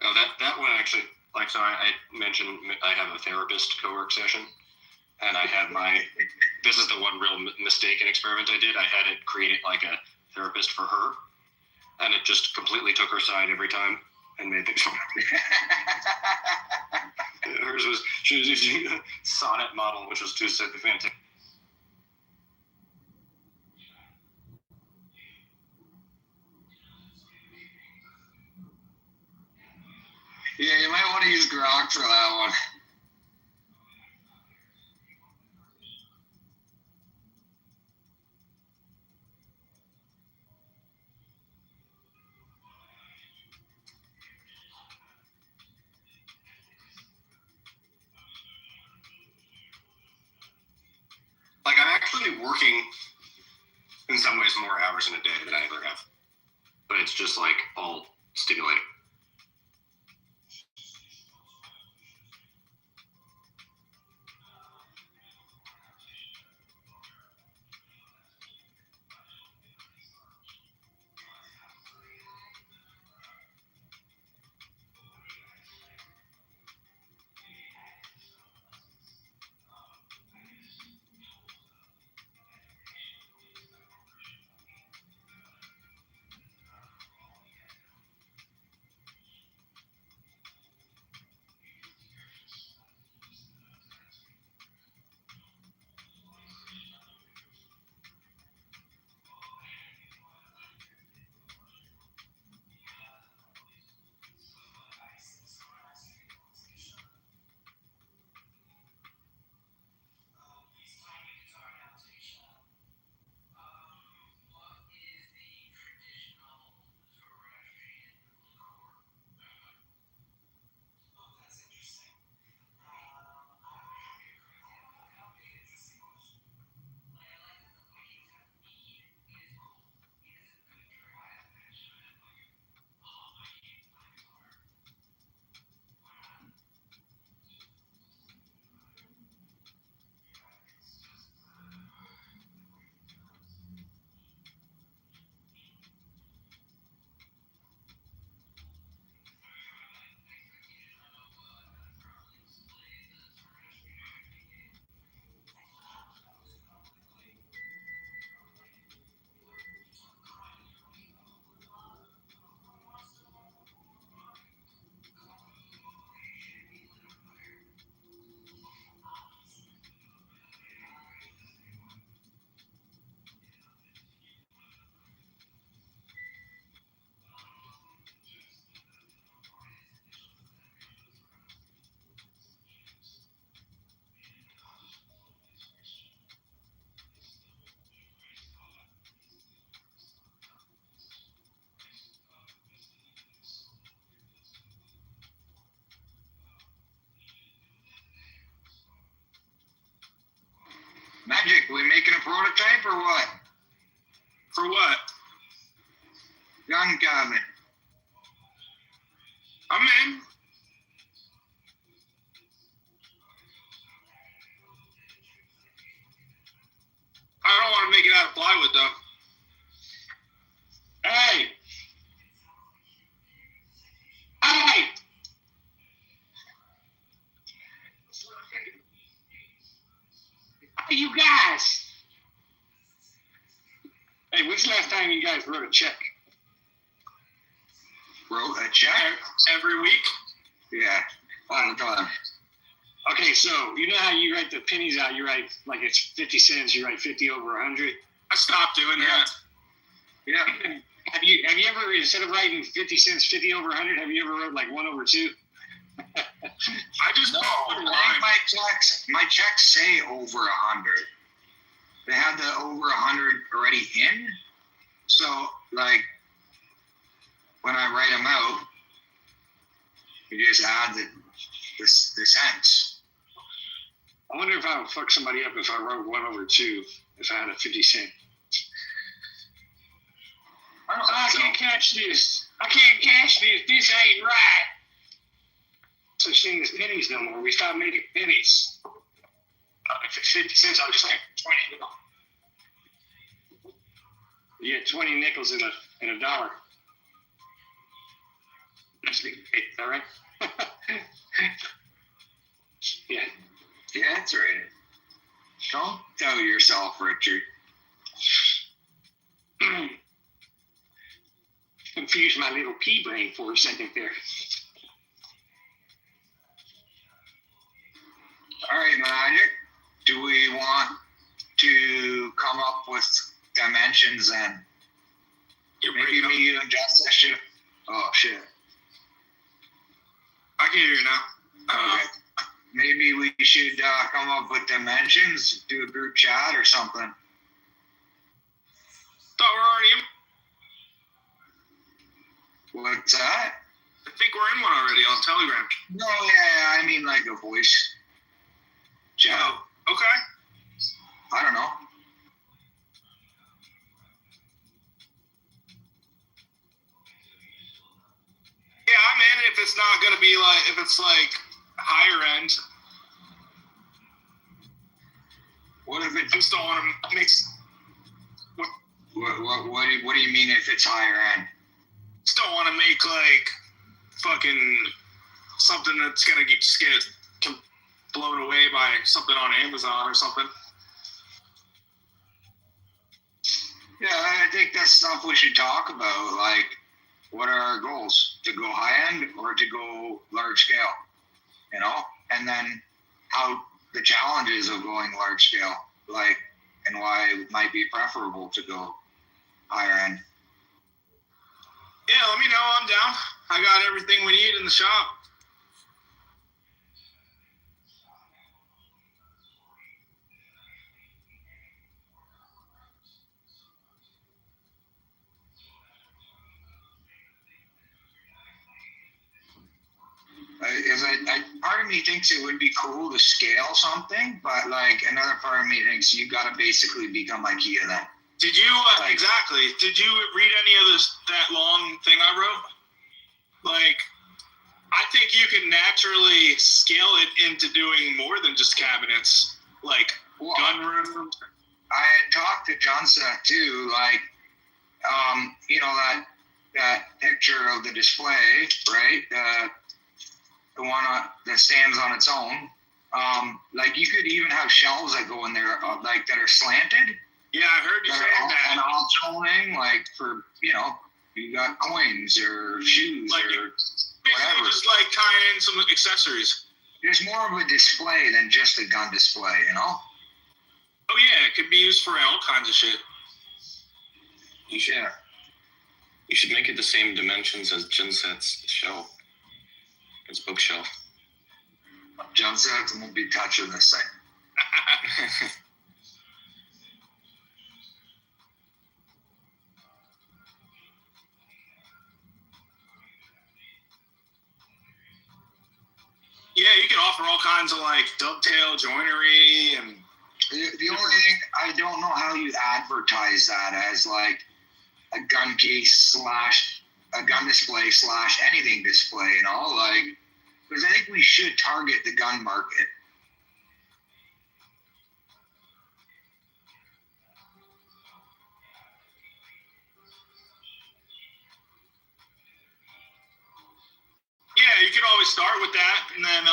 Oh, that one actually, like, so I mentioned I have a therapist co-work session, and I had this is the one real mistaken experiment I did. I had it create like a therapist for her, and it just completely took her side every time and made things hers was, she was using a sonnet model, which was too fantastic. Yeah, you might want to use Grok for that one. Like, I'm actually working in some ways more hours in a day than I ever have, but it's just like all stimulating. Magic, we making a prototype or what? For what? Young Common. I'm in. I don't want to make it out of plywood, though. Hey! Hey! Hey, you guys! Hey, when's the last time you guys wrote a check? Wrote a check? Every week? Yeah, all the time. Okay, so you know how you write the pennies out? You write, like, it's 50 cents, you write 50 over 100? I stopped doing that. Yeah. Have you ever, instead of writing 50 cents, 50 over 100, have you ever wrote, like, 1 over 2? I just No, put a I line. think my checks say over 100. They have the over 100 already in. So, like, when I write them out, you just add the cents. I wonder if I would fuck somebody up if I wrote 1 over 2, if I had a 50 cent. I can't catch this. I can't catch this. This ain't right. such thing as pennies no more. We stopped making pennies. If it's 50 cents, I'll just take 20 nickels. You get 20 nickels in a dollar. Is that right? Yeah. Yeah, that's right. Don't tell yourself, Richard. Confuse my little pea brain for a second there. All right, Magic. Do we want to come up with dimensions and maybe me, you, and Justin should? Oh shit. I can hear you now. Okay. Maybe we should come up with dimensions, do a group chat or something. Thought we're already in. What's that? I think we're in one already on Telegram. No, yeah, I mean like a voice chat. Oh, okay. I don't know. Yeah, I'm in if it's not going to be like, if it's like higher end. What if it? I just don't want to mix. What do you mean if it's higher end? Just don't want to make like fucking something that's going to get blown away by something on Amazon or something. Yeah, I think that's stuff we should talk about. Like, what are our goals? To go high end or to go large scale? You know, and then how the challenges of going large scale, like, and why it might be preferable to go higher end. Yeah, let me know. I'm down. I got everything we need in the shop. Part of me thinks it would be cool to scale something, but like another part of me thinks you got to basically become IKEA then. Did you exactly? Did you read any of that long thing I wrote? Like, I think you can naturally scale it into doing more than just cabinets, like gun room. I had talked to Johnson too, like, you know, that picture of the display, right? The one that stands on its own. Like, you could even have shelves that go in there, like, that are slanted. Yeah, I heard you saying that. And all like, for, you know, you got coins or shoes like or whatever. Just like tying in some accessories. There's more of a display than just a gun display, you know? Oh yeah, it could be used for all kinds of shit. You should make it the same dimensions as Jinset's shelf. His bookshelf. Jinset won't be touching this thing. Yeah, you can offer all kinds of like dovetail joinery and. The only thing, I don't know how you advertise that as like a gun case / a gun display / anything display, you know, like, because I think we should target the gun market. Yeah, you can always start with that and then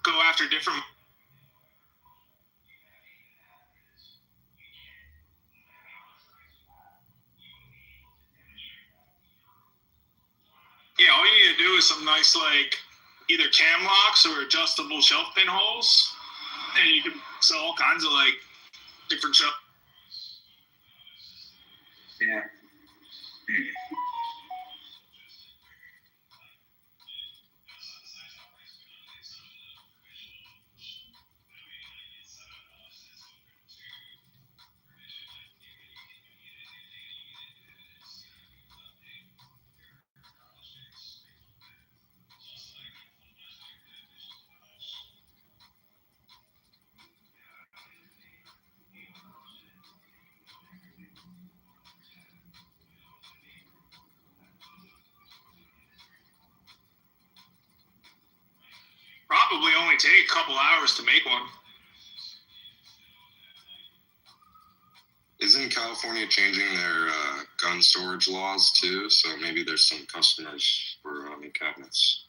go after different. Yeah, all you need to do is some nice, like, either cam locks or adjustable shelf pin holes, and you can sell all kinds of, like, different shelf. Yeah. only take a couple hours to make one. Isn't California changing their gun storage laws too? So maybe there's some customers for Army cabinets.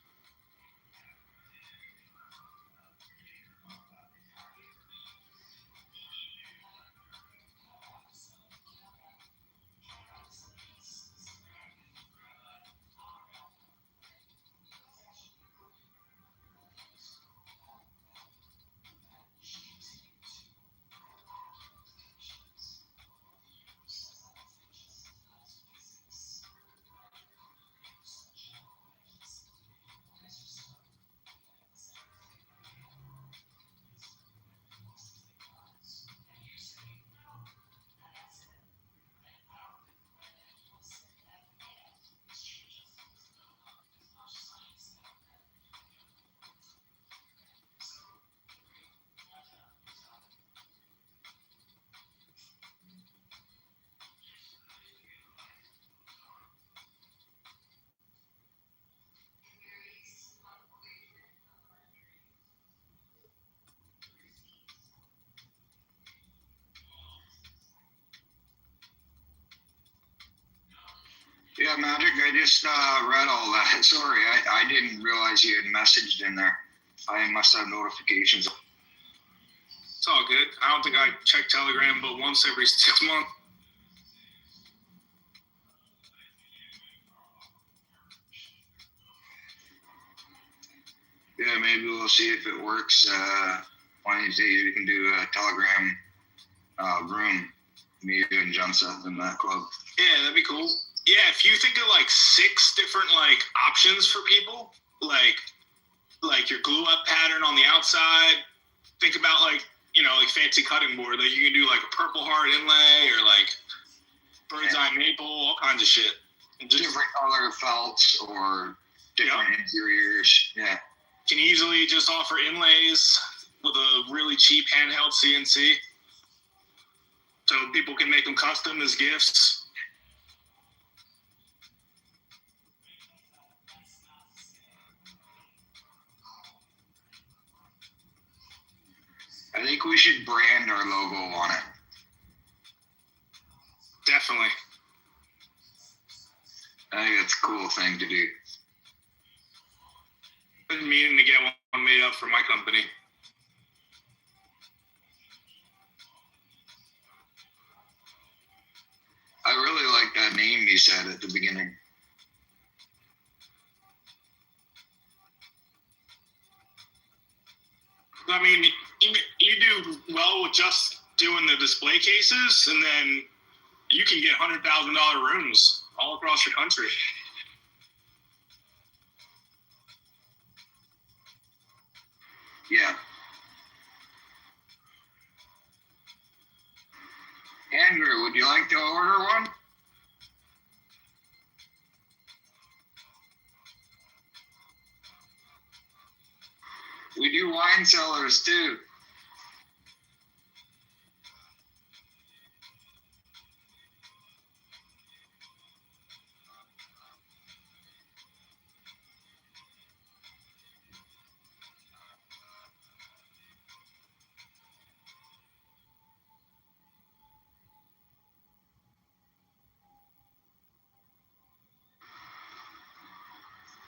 Yeah, Magic, I just read all that. Sorry, I didn't realize you had messaged in there. I must have notifications. It's all good. I don't think I check Telegram but once every 6 months. Yeah, maybe we'll see if it works. One of these days we can do a Telegram room. Me and Johnson in that club. Yeah, that'd be cool. Yeah, if you think of like 6 different like options for people, like your glue up pattern on the outside, think about like, you know, like fancy cutting board. Like you can do like a Purple Heart inlay or like bird's eye maple, all kinds of shit. And just different color felts or different interiors. Yeah. Can easily just offer inlays with a really cheap handheld CNC. So people can make them custom as gifts. I think we should brand our logo on it. Definitely. I think that's a cool thing to do. Been meaning to get one made up for my company. I really like that name you said at the beginning. I mean, you do well with just doing the display cases, and then you can get $100,000 rooms all across the country. Yeah. Andrew, would you like to order one? We do wine cellars too.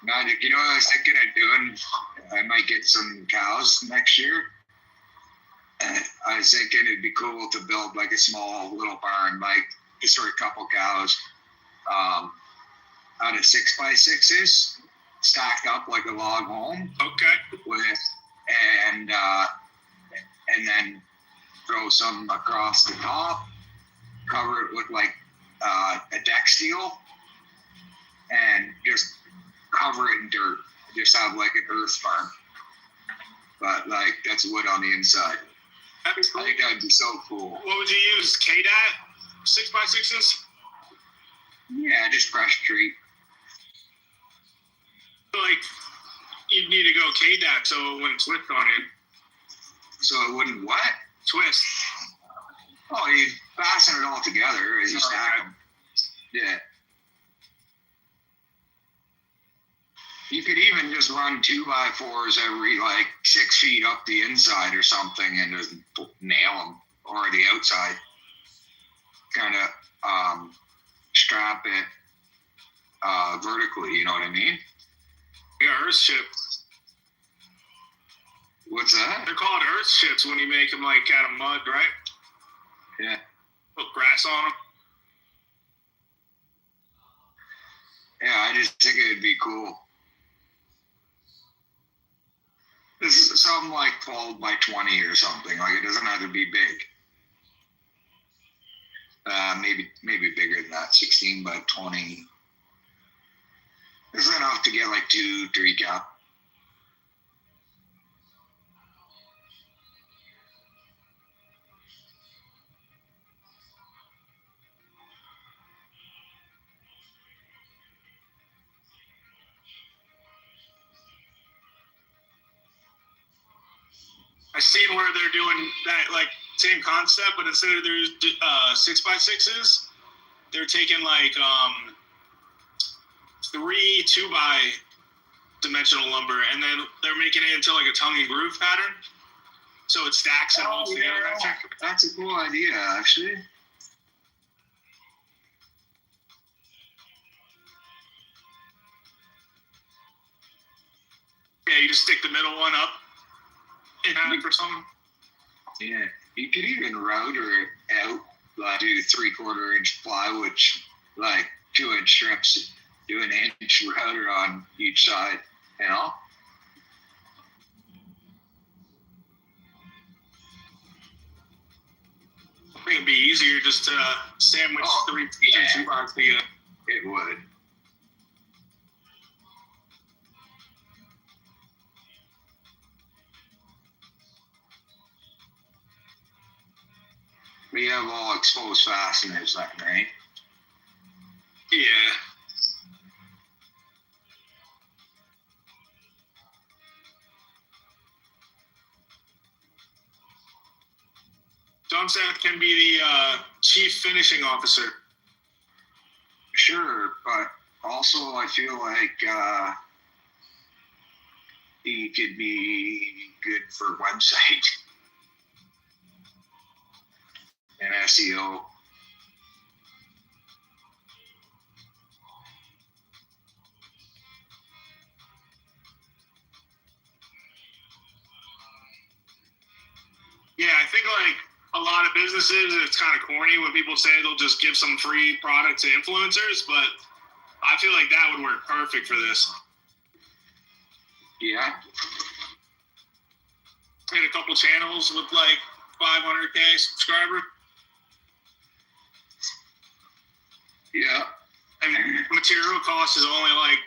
Magic, you know what I was thinking of doing? I might get some cows next year. I was thinking it'd be cool to build like a small little barn, like just for a couple cows, out of 6x6s, stacked up like a log home. Okay. And then throw some across the top, cover it with like a deck steel, and just cover it in dirt. Just have like an earth farm, but like that's wood on the inside. That'd be cool. I think that'd be so cool. What would you use? KDAT 6x6s? Yeah, just fresh tree. Like you'd need to go KDAT so it wouldn't twist on you. So it wouldn't what? Twist. Oh, you fasten it all together as you stack them. Yeah. You could even just run 2x4s every like 6 feet up the inside or something and just nail them, or the outside. Kind of strap it vertically. You know what I mean? Yeah, earth chips. What's that? They're called earth chips when you make them like out of mud, right? Yeah. Put grass on them. Yeah, I just think it'd be cool. This is something like 12 by 20 or something. Like, it doesn't have to be big. Maybe bigger than that. 16 by 20. It's enough to get like 2-3 cap. I seen where they're doing that like same concept, but instead of their 6x6s, they're taking like 3 2x dimensional lumber, and then they're making it into like a tongue and groove pattern, so it stacks and holds together. That's a cool idea, actually. Yeah, you just stick the middle one up in half or something. Yeah, you could even router it out, like do 3/4 inch plywood, like 2-inch strips, do an inch router on each side, you know? I think it'd be easier just to sandwich 3 2x together. It would. We have all exposed fasteners, then, right? Yeah. John Seth can be the chief finishing officer. Sure, but also I feel like he could be good for website and SEO. Yeah, I think like a lot of businesses, it's kind of corny when people say they'll just give some free product to influencers, but I feel like that would work perfect for this. Yeah. Hit a couple channels with like 500K subscriber. Yeah. And material cost is only like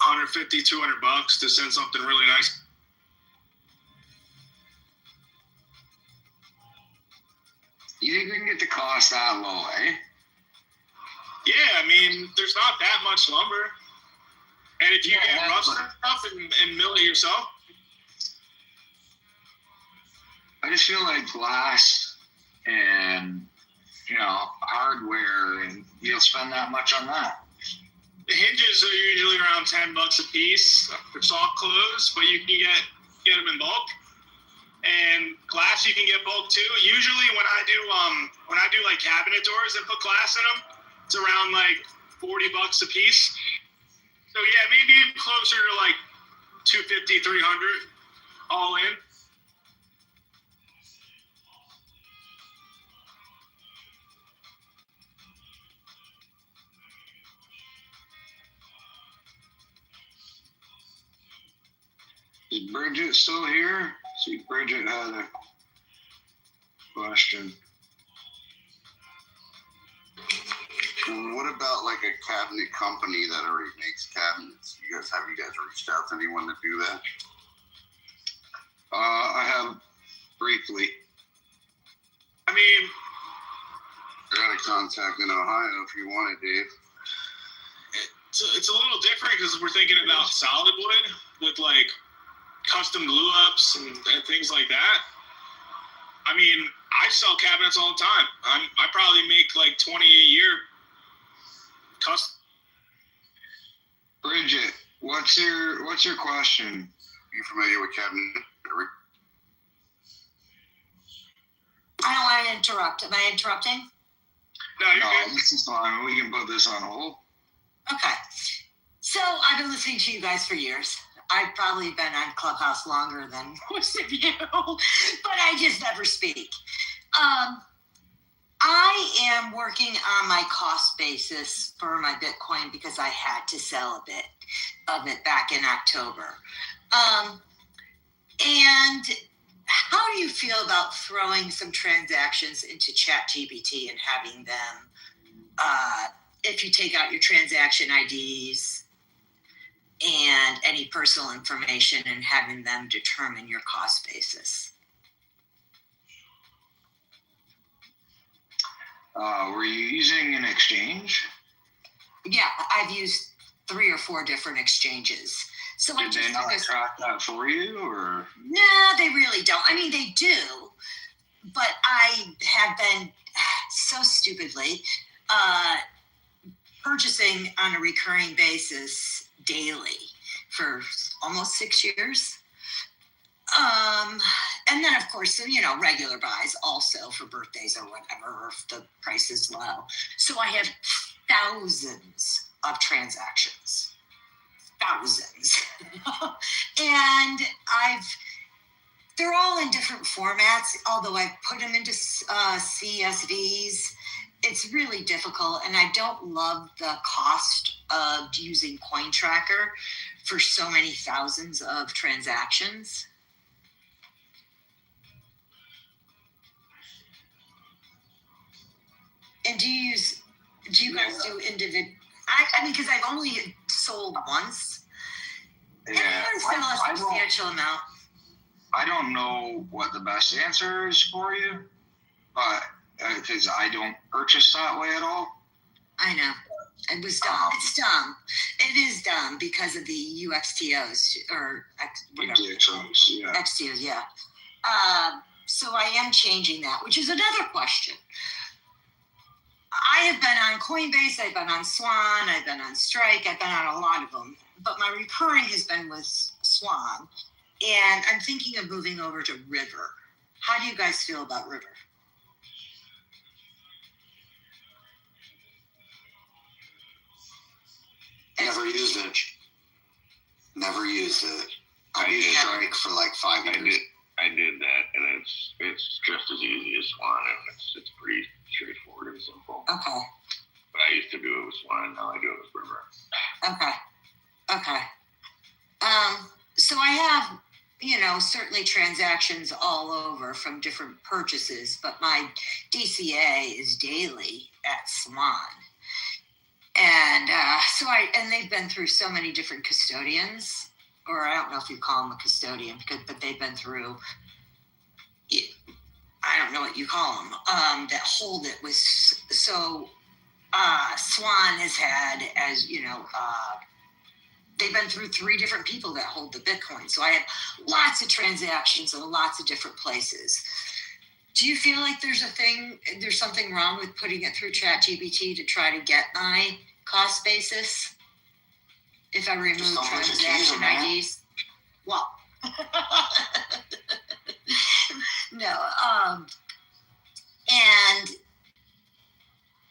$150, $200 to send something really nice. You think we can get the cost that low, eh? Yeah, I mean, there's not that much lumber. And if you get rough stuff and mill it yourself. I just feel like glass and, hardware, and you'll spend that much on that. The hinges are usually around $10 a piece for soft close, but you can get them in bulk. And glass you can get bulk too. Usually when I do like cabinet doors and put glass in them, it's around like $40 a piece. So yeah, maybe closer to like $250, $300 all in. Is Bridget still here? See, Bridget had a question. What about like a cabinet company that already makes cabinets? Have you guys reached out to anyone to do that? I have briefly. I mean, I got a contact in Ohio if you want it, Dave. It's a little different because we're thinking about solid wood with like custom glue ups and things like that. I mean, I sell cabinets all the time. I probably make like 20 a year. Custom. Bridget, What's your question? You familiar with cabinet? I don't want to interrupt. Am I interrupting? No, this is fine. We can put this on hold. Okay. So I've been listening to you guys for years. I've probably been on Clubhouse longer than most of you, but I just never speak. I am working on my cost basis for my Bitcoin because I had to sell a bit of it back in October. And how do you feel about throwing some transactions into ChatGPT and having them, if you take out your transaction IDs and any personal information, and having them determine your cost basis? Were you using an exchange? Yeah, I've used 3 or 4 different exchanges. So Did they not track that for you, or? No, they really don't. I mean, they do, but I have been so stupidly purchasing on a recurring basis daily for almost 6 years. And then, of course, regular buys also for birthdays or whatever, or if the price is low. So I have thousands of transactions. Thousands. And they're all in different formats, although I've put them into CSVs. It's really difficult, and I don't love the cost of using CoinTracker for so many thousands of transactions. And do you guys do individual? I mean, because I've only sold once. Yeah, It's been a substantial amount. I don't know what the best answer is for you, but because I don't purchase that way at all. I know. It was dumb. It's dumb. It is dumb because of the UXTOs or XTOs, yeah. XTOs, yeah. So I am changing that, which is another question. I have been on Coinbase, I've been on Swan, I've been on Strike, I've been on a lot of them, but my recurring has been with Swan, and I'm thinking of moving over to River. How do you guys feel about River? Never used it. I used Strike for like 5 years. I did that, and it's just as easy as Swan, and it's pretty straightforward and simple. Okay. But I used to do it with Swan, now I do it with River. Okay. So I have, certainly transactions all over from different purchases, but my DCA is daily at Swan. And and they've been through so many different custodians, or I don't know if you call them a custodian, but they've been through, I don't know what you call them, that hold it with. So Swan has had, as they've been through 3 different people that hold the Bitcoin. So I have lots of transactions in lots of different places. Do you feel like there's something wrong with putting it through ChatGPT to try to get my cost basis? If I remove transaction IDs? Well, no. And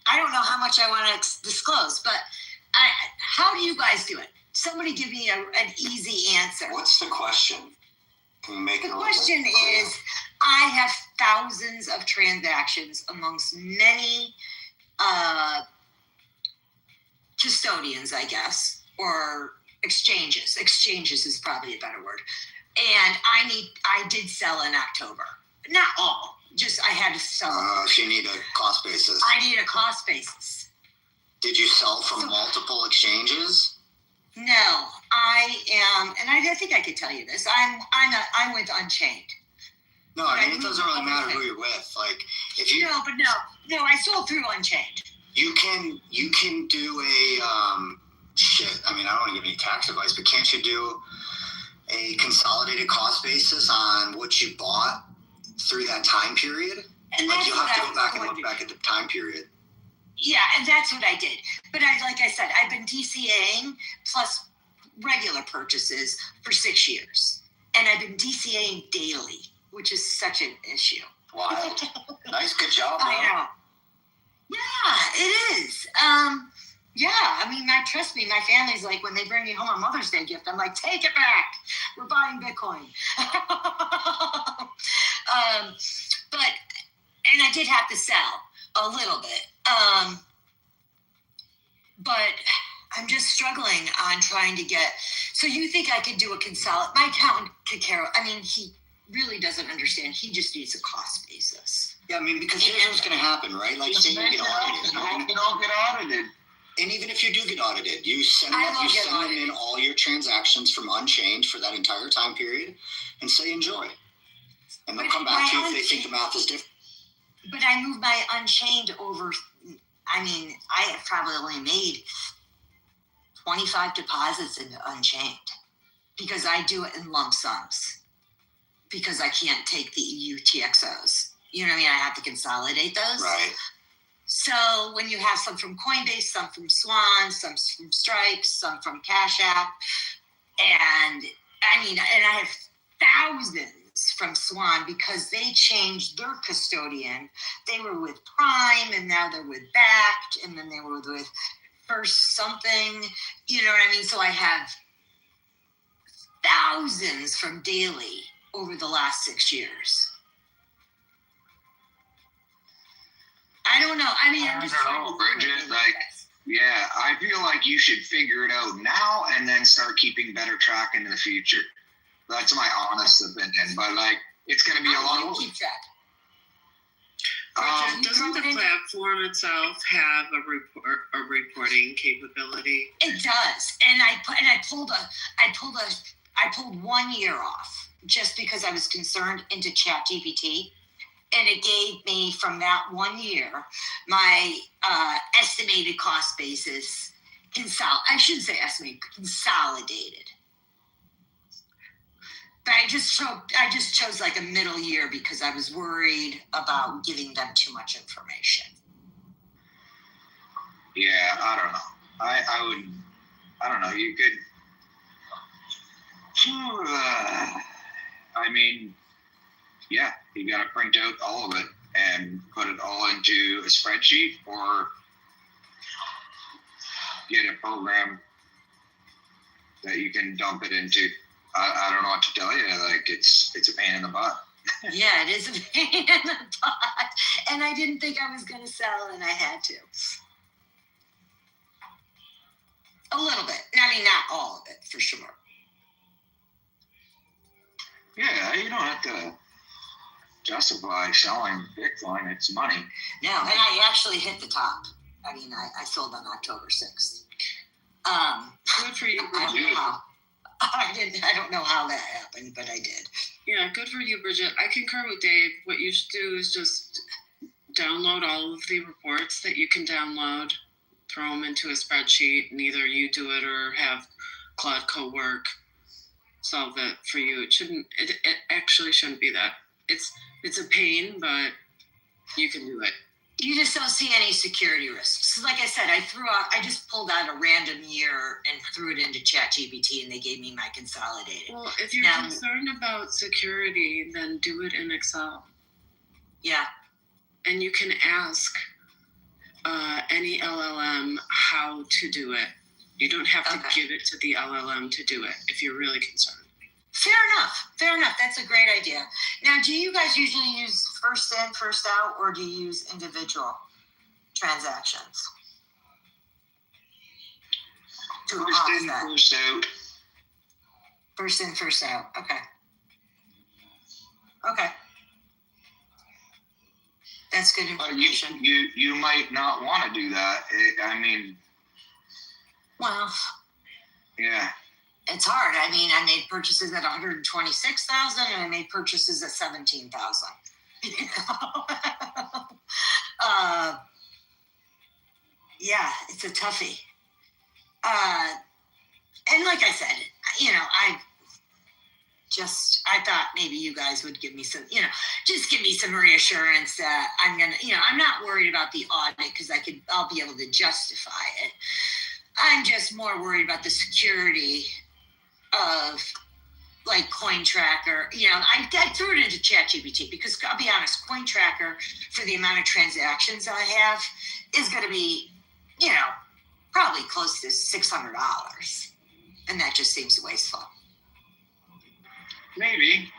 I don't know how much I want to disclose, but how do you guys do it? Somebody give me an easy answer. What's the question? Can we make it? The question is, I have thousands of transactions amongst many custodians, I guess, or exchanges. Exchanges is probably a better word. And I did sell in October. Not all, just I had to sell. So you need a cost basis. I need a cost basis. Did you sell from multiple exchanges? No, I am, and I think I could tell you this. I'm with Unchained. No, I mean, it doesn't really matter who you're with. Like, if you No, I sold through Unchained. You can do a shit. I mean, I don't want to give any tax advice, but can't you do a consolidated cost basis on what you bought through that time period? And like, you'll have to go back and look back at the time period. Yeah, and that's what I did. But like I said, I've been DCAing plus regular purchases for 6 years. And I've been DCAing daily, which is such an issue. Wild. Nice, good job, bro. I know. Yeah, it is. Yeah, I mean, trust me, my family's like, when they bring me home a Mother's Day gift, I'm like, take it back. We're buying Bitcoin. And I did have to sell a little bit. But I'm just struggling on trying to get, so you think I could do a my accountant could care, I mean, he really doesn't understand. He just needs a cost basis. Yeah, I mean, because here's what's going to happen, right? Like, say you get audited. You don't get audited. And even if you do get audited, you send them in all your transactions from Unchained for that entire time period and say enjoy. And they'll come back to you if they think the math is different. But I moved my Unchained over, I mean, I have probably only made 25 deposits into Unchained because I do it in lump sums because I can't take the UTXOs. You know what I mean? I have to consolidate those. Right. So when you have some from Coinbase, some from Swan, some from Strike, some from Cash App, and I mean, and I have thousands from Swan because they changed their custodian. They were with Prime and now they're with Backed, and then they were with First something, you know what I mean? So I have thousands from Daily over the last 6 years. I don't know. I mean, I'm just I don't know, Bridget. Like, yeah, I feel like you should figure it out now and then start keeping better track into the future. That's my honest opinion. But like, it's going to be a lot of keep track. Doesn't the platform itself have a reporting capability? It does, and I pulled 1 year off just because I was concerned into ChatGPT. And it gave me, from that 1 year, my estimated cost basis, I shouldn't say estimated, consolidated. But I just chose like a middle year because I was worried about giving them too much information. Yeah, I don't know. I don't know. You could, I mean, yeah, you got to print out all of it and put it all into a spreadsheet or get a program that you can dump it into. I don't know what to tell you. Like, it's a pain in the butt. Yeah, it is a pain in the butt. And I didn't think I was going to sell, and I had to. A little bit. I mean, not all of it, for sure. Yeah, you don't have to justify selling Bitcoin. It's money. No, and I actually hit the top. I mean, I sold on October 6th. Good for you, Bridget. I don't know how that happened, but I did. Yeah, good for you, Bridget. I concur with Dave. What you should do is just download all of the reports that you can download, throw them into a spreadsheet, and either you do it or have Claude Co-work solve it for you. It actually shouldn't be that. It's a pain, but you can do it. You just don't see any security risks. Like I said, I just pulled out a random year and threw it into ChatGPT, and they gave me my consolidated. Well, if you're concerned about security, then do it in Excel. Yeah. And you can ask any LLM how to do it. You don't have to give it to the LLM to do it if you're really concerned. Fair enough. That's a great idea. Now, do you guys usually use first in, first out, or do you use individual transactions? First in, first out. First in, first out. Okay. That's good information. You might not want to do that. Well. Yeah. It's hard. I mean, I made purchases at 126,000 and I made purchases at 17,000. Yeah, it's a toughie. And like I said, I thought maybe you guys would give me some, just give me some reassurance that I'm not worried about the audit because I'll be able to justify it. I'm just more worried about the security of like Coin Tracker. You know, I threw it into ChatGPT because I'll be honest, Coin Tracker for the amount of transactions I have is going to be, you know, probably close to $600, and that just seems wasteful. Maybe.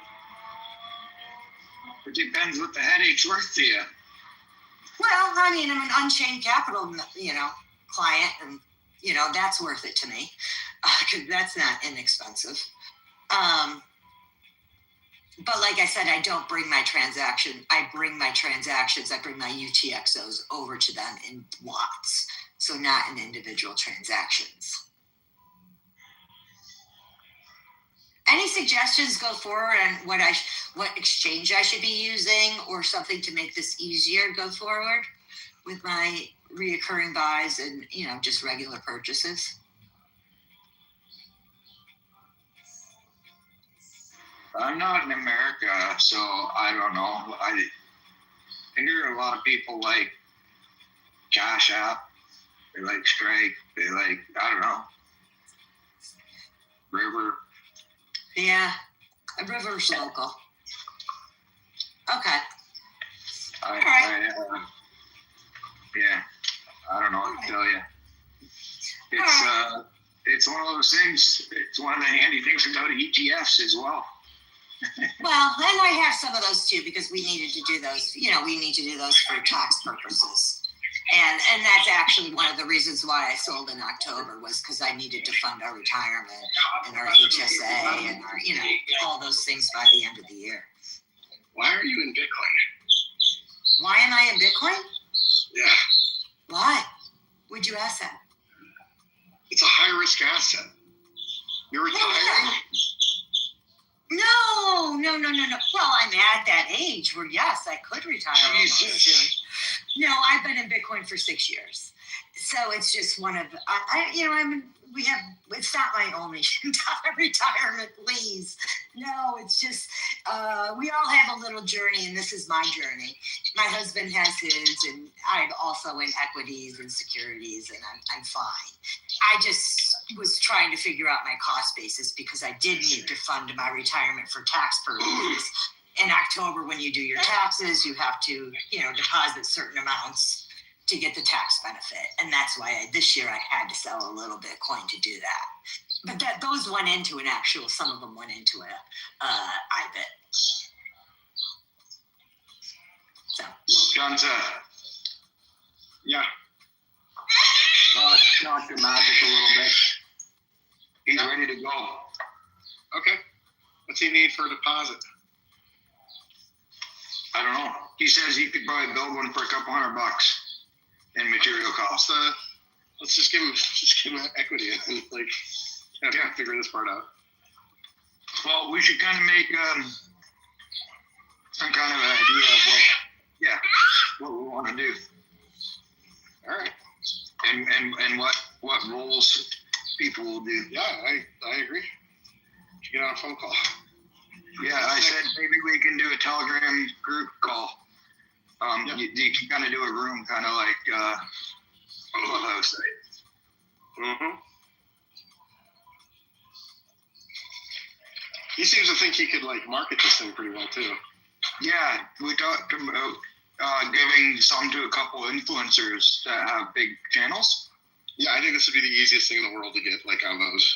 It depends what the headache's worth to you. Well, I mean, I'm an Unchained Capital, you know, client, and you know that's worth it to me because that's not inexpensive. But like I said, I don't bring my transaction. I bring my transactions. I bring my UTXOs over to them in lots, so not in individual transactions. Any suggestions go forward on what exchange I should be using or something to make this easier go forward with my reoccurring buys and, you know, just regular purchases? I'm not in America, so I don't know. I hear a lot of people like Cash App. They like Stripe. They like, I don't know, River. Yeah, a River's local. Okay. Yeah, I don't know what to tell you. It's one of those things. It's one of the handy things about ETFs as well. Well, and I have some of those too because we needed to do those. You know, we need to do those for tax purposes, and that's actually one of the reasons why I sold in October was because I needed to fund our retirement and our HSA and our, you know, all those things by the end of the year. Why are you in Bitcoin? Why am I in Bitcoin? Yeah, Why? Would you ask that? it's a high risk asset. You're retiring. No. Well, I'm at that age where yes, I could retire almost soon. No, I've been in Bitcoin for 6 years, so it's just one of it's not my only retirement, please. No, it's just we all have a little journey, and this is my journey. My husband has his, and I'm also in equities and securities, and I'm fine. I just was trying to figure out my cost basis because I did need to fund my retirement for tax purposes. In October, when you do your taxes, you have to, you know, deposit certain amounts to get the tax benefit. And that's why this year I had to sell a little Bitcoin to do that. But those went into an actual, some of them went into a IBIT. So. John's, yeah. Knock the magic a little bit. He's ready to go. Okay. What's he need for a deposit? I don't know. He says he could probably build one for a couple $100 in material costs. Let's just give him equity and figure this part out. Well, we should kind of make some kind of an idea of what we want to do. All right. And what roles people will do. Yeah, I agree. Should get on a phone call. Yeah, I said maybe we can do a Telegram group call. You can kind of do a room, kind of like Clubhouse. Mm-hmm. He seems to think he could market this thing pretty well too. Yeah, we talked about giving some to a couple influencers that have big channels. Yeah, I think this would be the easiest thing in the world to get on those.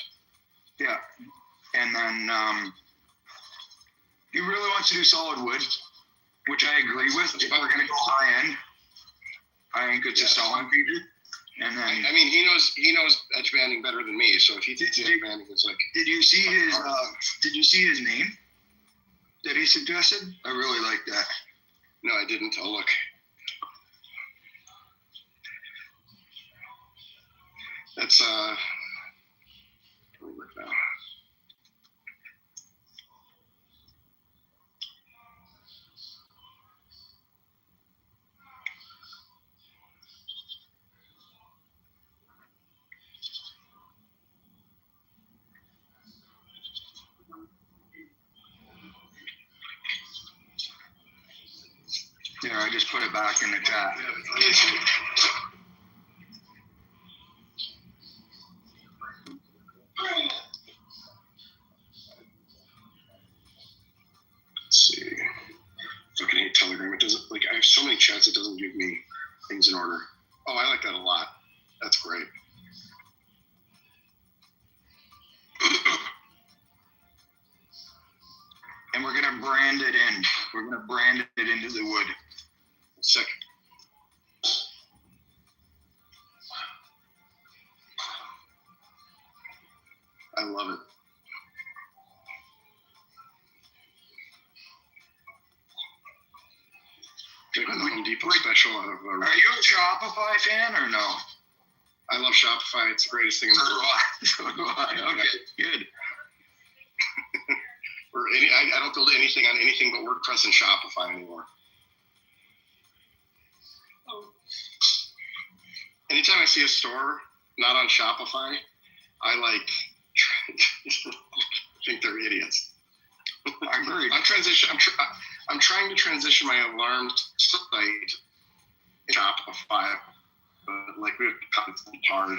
Yeah, and then he really wants to do solid wood, which I agree with. If we're gonna go high end, I think it's a selling feature. And then he knows edge banding better than me. So if he thinks edge banding is did you see his name that he suggested? I really like that. No, I didn't. I'll look. That's let me look now. Yeah, I just put it back in the chat. have so many chats, it doesn't give me things in order. Oh, I like that a lot. That's great. And we're gonna brand it in. We're gonna brand it into the wood. Sick. I love it. Taking the Home Depot special out of. Are you a Shopify fan or no? I love Shopify. It's the greatest thing in the world. So do I. Okay, good. I don't build anything on anything but WordPress and Shopify anymore. Anytime I see a store not on Shopify, I think they're idiots. I agree. I'm trying to transition my alarm site to Shopify, but it's hard.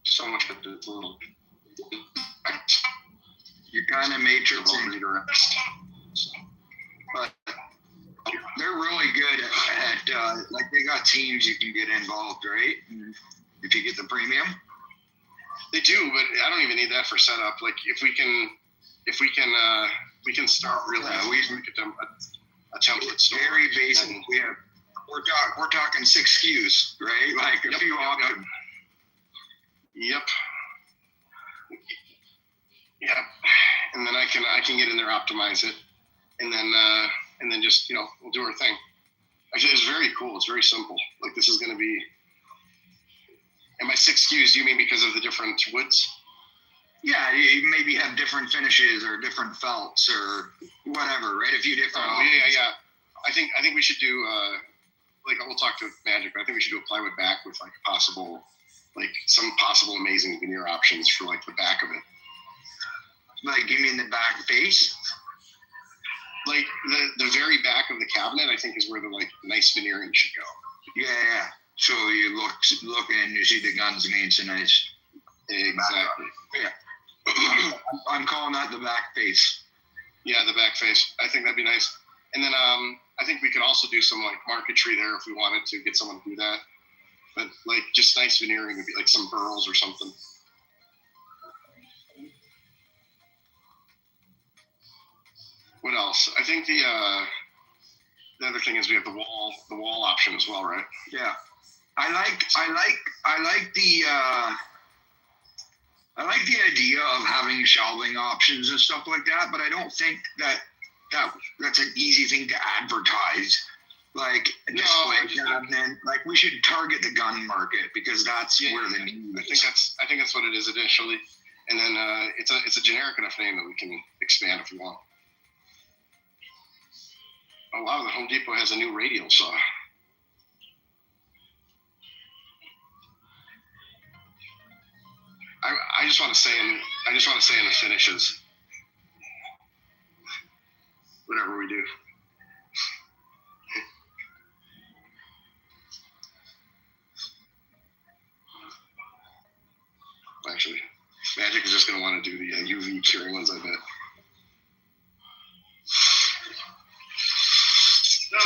So much of it's a little. You're kind of matrixing, but they're really good at they got teams you can get involved, right? If you get the premium, they do, but I don't even need that for setup. Like if we can start really. We can get them a template store. Very basic. We're talking 6 SKUs, right? Like a few options. Yep. Yeah, and then I can get in there, optimize it, and then just we'll do our thing. Actually, it's very cool. It's very simple. Like this is going to be. And by 6 SKUs, do you mean because of the different woods? Yeah, you maybe have different finishes or different felts or whatever, right? A few different. Yeah. I think we should do we'll talk to Magic, but I think we should do a plywood back with some possible amazing veneer options for the back of it. Like you mean the back face? Like the very back of the cabinet, I think is where the nice veneering should go. Yeah. So you look and you see the guns against a nice. Exactly. Yeah. I'm calling that the back face. Yeah, the back face. I think that'd be nice. And then I think we could also do some marquetry there if we wanted to get someone to do that. But just nice veneering would be some burls or something. What else? I think the other thing is we have the wall option as well, right? Yeah. I like the idea of having shelving options and stuff like that, but I don't think that's an easy thing to advertise. We should target the gun market because that's where the need is. I think that's what it is initially, and then it's a generic enough name that we can expand if we want. Oh wow, the Home Depot has a new radial saw. I just want to say in the finishes, whatever we do. Actually, Magic is just going to want to do the UV curing ones, I bet. No.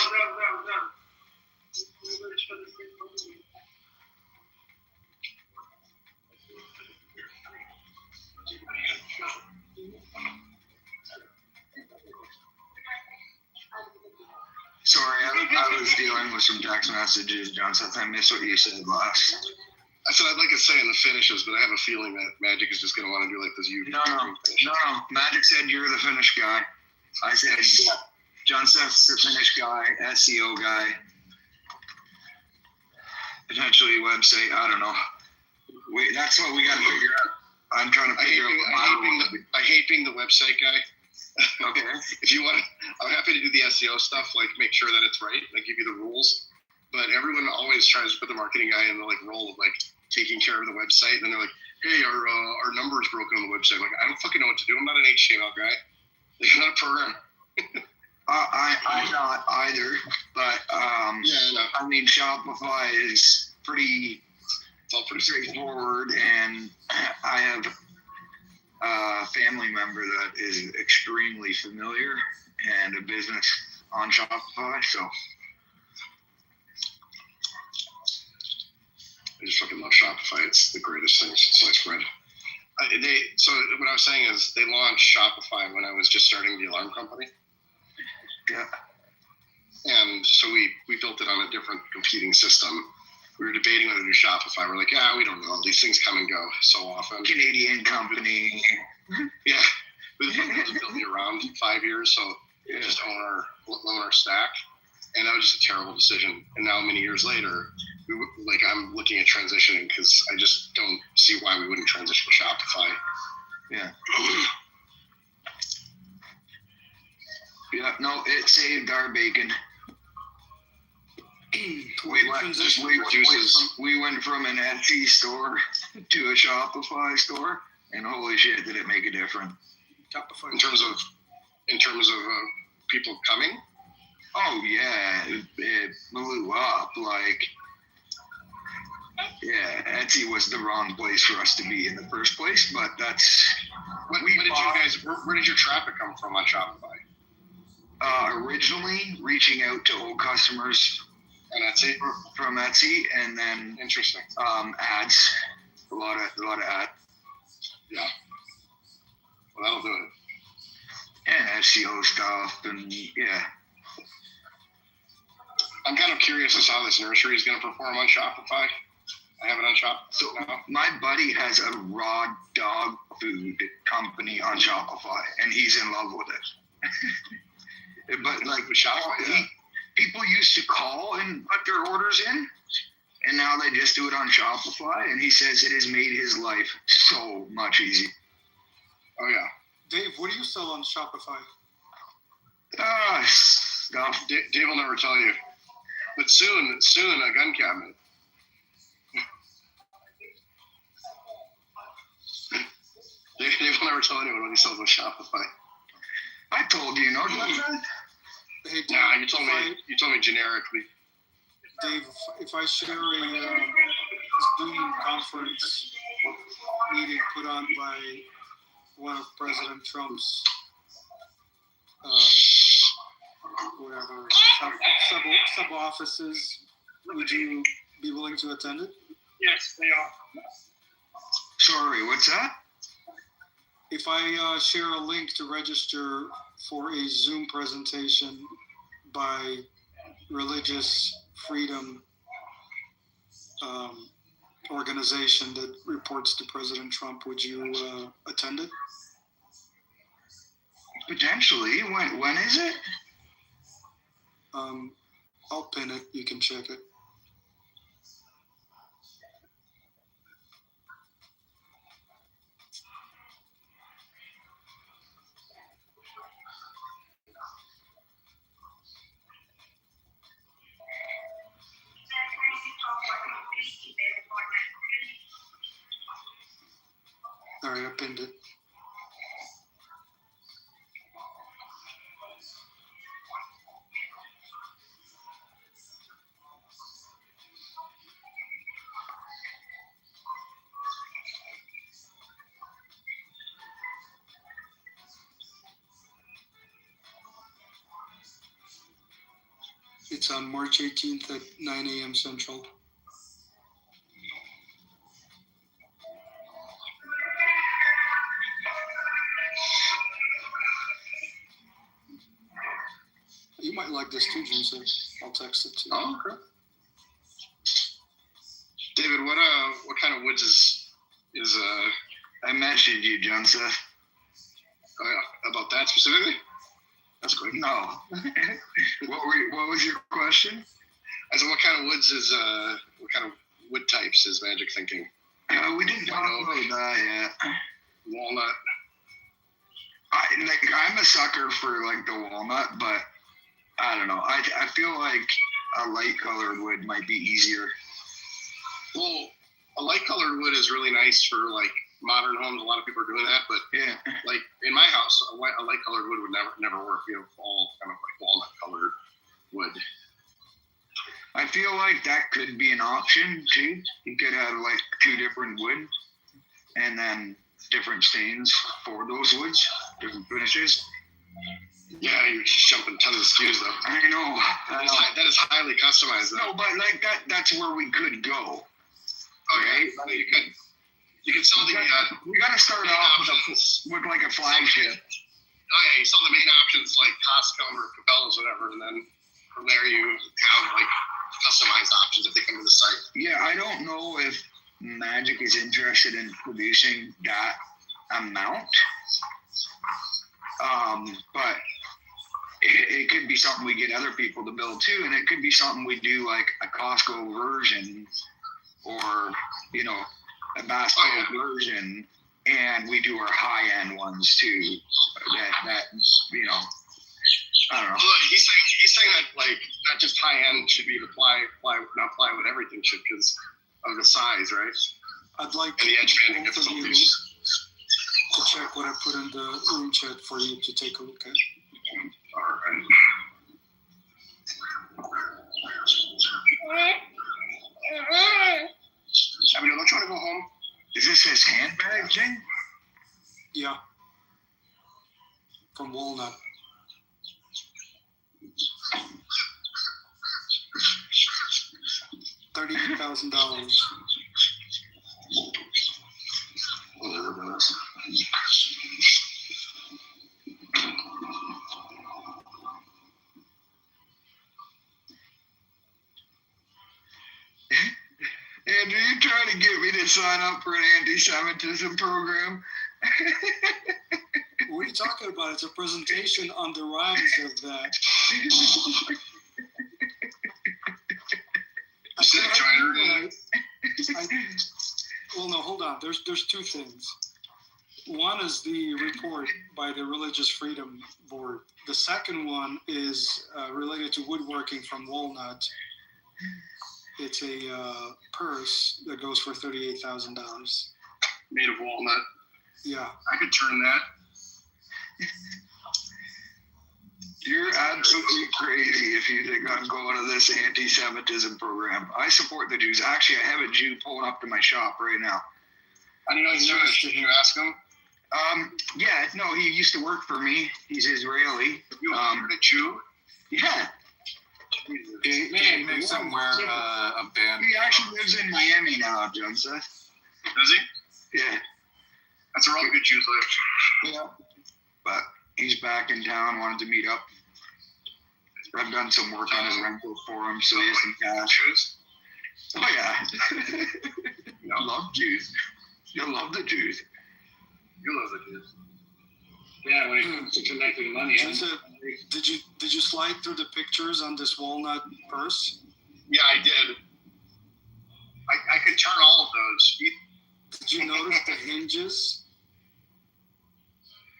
Sorry, I was dealing with some text messages, John. So I missed what you said last. I said I'd like to say in the finishes, but I have a feeling that Magic is just going to want to do this UV. No. Magic said you're the finish guy. I said John Seth's the finish guy, SEO guy, potentially website. I don't know. That's what we got to figure out. I'm trying to figure out. I hate being the website guy. Okay. If you want to, I'm happy to do the SEO stuff, make sure that it's right, give you the rules. But everyone always tries to put the marketing guy in the role of taking care of the website, and then they're like, "Hey, our number is broken on the website." I don't fucking know what to do. I'm not an HTML guy. I'm not a programmer. I'm not either, but I mean, Shopify is it's all pretty straightforward, and I have a family member that is extremely familiar and a business on Shopify, so I just fucking love Shopify. It's the greatest thing since sliced bread. So what I was saying is they launched Shopify when I was just starting the alarm company. Yeah. And so we built it on a different competing system. We were debating whether to do Shopify. We're like, we don't know. These things come and go so often. Canadian company. Yeah. Who the fuck knows they'll be around 5 years? So just own our stack. And that was just a terrible decision. And now many years later, I'm looking at transitioning because I just don't see why we wouldn't transition to Shopify. Yeah. Yeah, no, it saved our bacon. We went from an Etsy store to a Shopify store, and holy shit, did it make a difference. Shopify. In terms of people coming? Oh yeah, it blew up. Etsy was the wrong place for us to be in the first place, but that's where did your traffic come from on Shopify? Originally reaching out to old customers on Etsy from Etsy, and then interesting ads, a lot of ads. Yeah, well that'll do it. And SEO stuff, and yeah. I'm kind of curious as how this nursery is going to perform on Shopify. I have it on Shopify. So my buddy has a raw dog food company on Shopify, and he's in love with it. But Shopify, people used to call and put their orders in, and now they just do it on Shopify. And he says it has made his life so much easier. Oh yeah, Dave, what do you sell on Shopify? Stuff. Dave will never tell you. But soon, a gun cabinet. Dave will never tell anyone what he sells on Shopify. I told you, no, Hey, Dave, nah, you told me generically. Dave, if I share a Zoom conference meeting put on by one of President Trump's sub offices, would you be willing to attend it? Yes, they are. Sorry, what's that? If I share a link to register for a Zoom presentation by Religious Freedom organization that reports to President Trump, would you attend it? Potentially. When is it? I'll pin it. You can check it. All right, I pinned it. It's on March 18th at 9 a.m. Central. You might like this too, Jim. I'll text it to you. Oh, okay. David, what kind of woods is I mentioned you, John Seth. About that specifically? That's good. No. What was your question? I said, what kind of wood types is Magic thinking? We didn't talk about that yet. Walnut. I'm a sucker for the walnut, but I don't know. I feel like a light colored wood might be easier. Well, a light colored wood is really nice for modern homes. A lot of people are doing that, but yeah, in my house, a light colored wood would never work. We have all kind of walnut colored wood. I feel like that could be an option too. You could have two different wood, and then different stains for those woods, different finishes. Yeah, you're just jumping tons of SKUs though. I know. That is highly customized though. No, but that's where we could go. right? You could sell the. We got to start off with like a flagship. Oh yeah, you sell the main options like Costco or Cabela's, whatever, and then from there you have like customized options if they come to the site. Yeah, I don't know if Magic is interested in producing that amount, but it could be something we get other people to build too, and it could be something we do like a Costco version, or a Bass Pro version, and we do our high-end ones too. That I don't know. Well, he's saying that like not just high-end should be the not plywood, everything should because of the size, right? I'd like and the edge banding both of you difficulties. to check what I put in the room chat for you to take a look at. All right. I mean, don't you want to go home? Is this his handbag thing? Yeah. From Walnut. $38,000. Andrew, you trying to get me to sign up for an anti-Semitism program? What are you talking about? It's a presentation on the rhymes of that. Well, no, hold on. There's two things. One is the report by the Religious Freedom Board. The second one is related to woodworking from Walnut. It's a purse that goes for $38,000. Made of walnut. Yeah. I could turn that. You're absolutely crazy if you think I'm going to this anti-Semitism program. I support the Jews. Actually, I have a Jew pulling up to my shop right now. I don't know he's Jewish. Did you ask him? Yeah, no, he used to work for me. He's Israeli. You a Jew? Yeah. He makes him wear a band. He actually lives in Miami now, Joseph. Does he? Yeah. That's where all the good Jews live. Yeah. But he's back in town, wanted to meet up. I've done some work on his rental for him, so he has some cash. Oh, yeah. I love Jews. You love the Jews. You love the Jews. Yeah, when it comes to connecting money. Did you slide through the pictures on this walnut purse? Yeah, I did. I could turn all of those. Did you notice the hinges?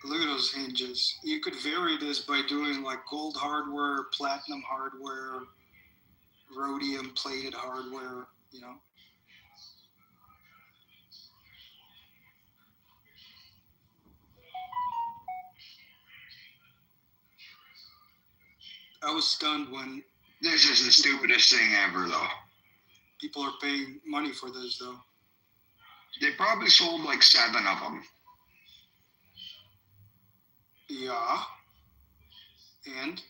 Look at those hinges. You could vary this by doing like gold hardware, platinum hardware, rhodium plated hardware, I was stunned when... This is the stupidest thing ever, though. People are paying money for this, though. They probably sold like 7 of them. Yeah. And?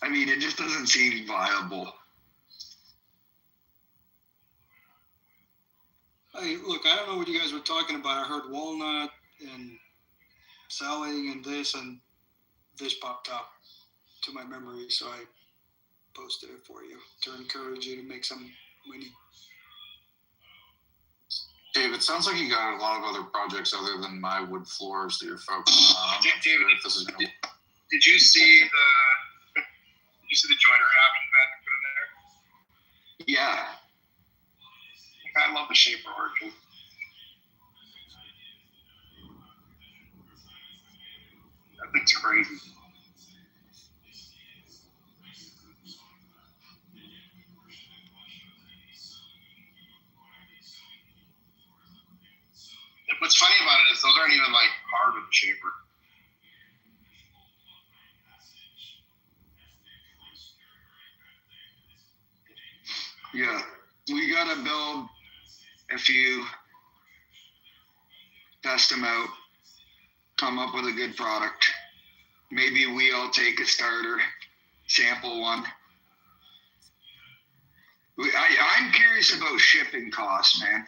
I mean, it just doesn't seem viable. Look, I don't know what you guys were talking about. I heard walnut and selling and this popped up to my memory, so I posted it for you to encourage you to make some money. Dave, it sounds like you got a lot of other projects other than my wood floors that you're focused on. David, did you see the joinery option that I put in there? Yeah. I love the shaper origin. That thing's crazy. What's funny about it is those aren't even like hard with the shaper. Yeah. We gotta build a few, test them out, come up with a good product. Maybe we all take a starter sample one. I'm curious about shipping costs, man.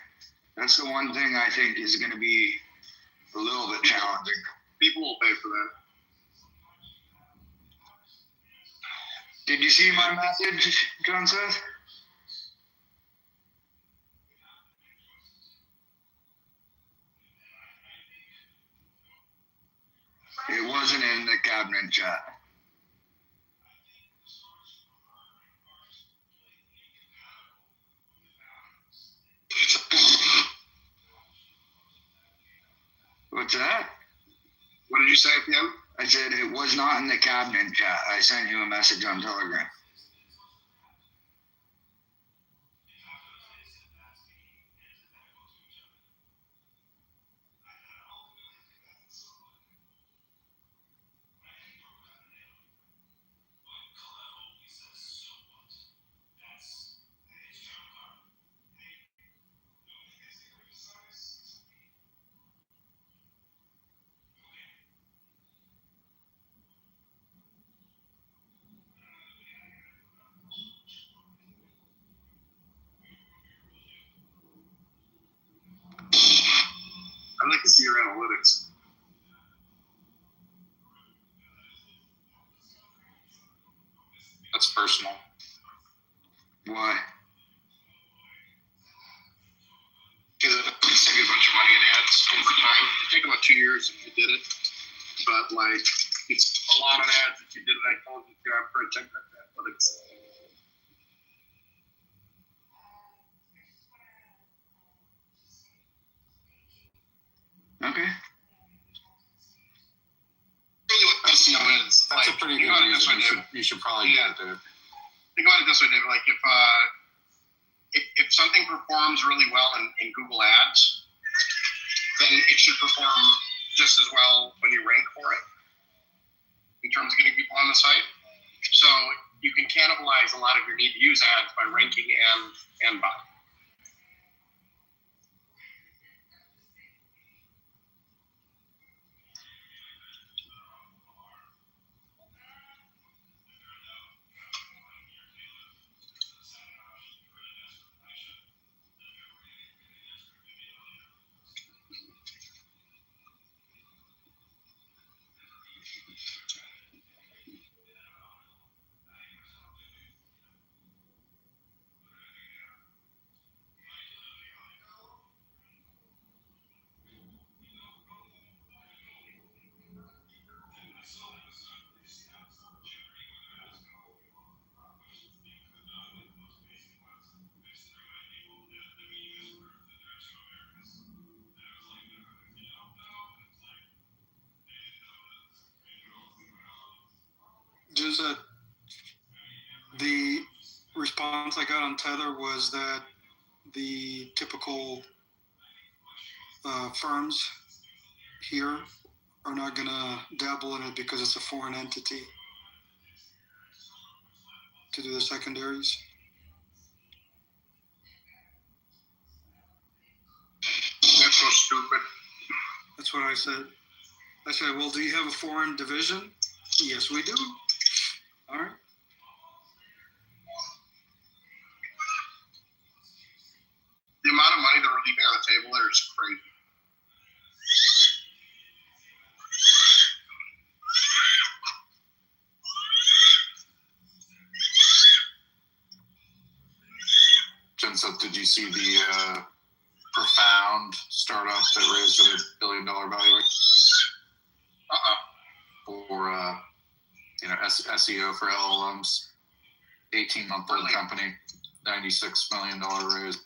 That's the one thing I think is going to be a little bit challenging. People will pay for that. Did you see my message, John Seth? It wasn't in the cabinet chat. What's that? What did you say at the end? I said it was not in the cabinet chat. I sent you a message on Telegram. I'd like to see your analytics. That's personal. Why? Because it save you a bunch of money in ads over time. It'd take about 2 years if you did it. But like, it's a lot of ads if you did it. I told you to after I checked that analytics. Okay. Really what SEO is. That's like, a pretty think good about it this reason. way, David. You should probably do it, dude. Think about it this way, David. Like if something performs really well in Google Ads, then it should perform just as well when you rank for it in terms of getting people on the site. So you can cannibalize a lot of your need to use ads by ranking and buying. Just the response I got on Tether was that the typical firms here are not going to dabble in it because it's a foreign entity to do the secondaries. That's so stupid. That's what I said. I said, well, do you have a foreign division? Yes, we do. All right. The amount of money that we're leaving on the table there is crazy. Jensen, did you see the Profound startup that raised $1 billion valuation? For SEO for LLMs, 18-month-old company, $96 million raise.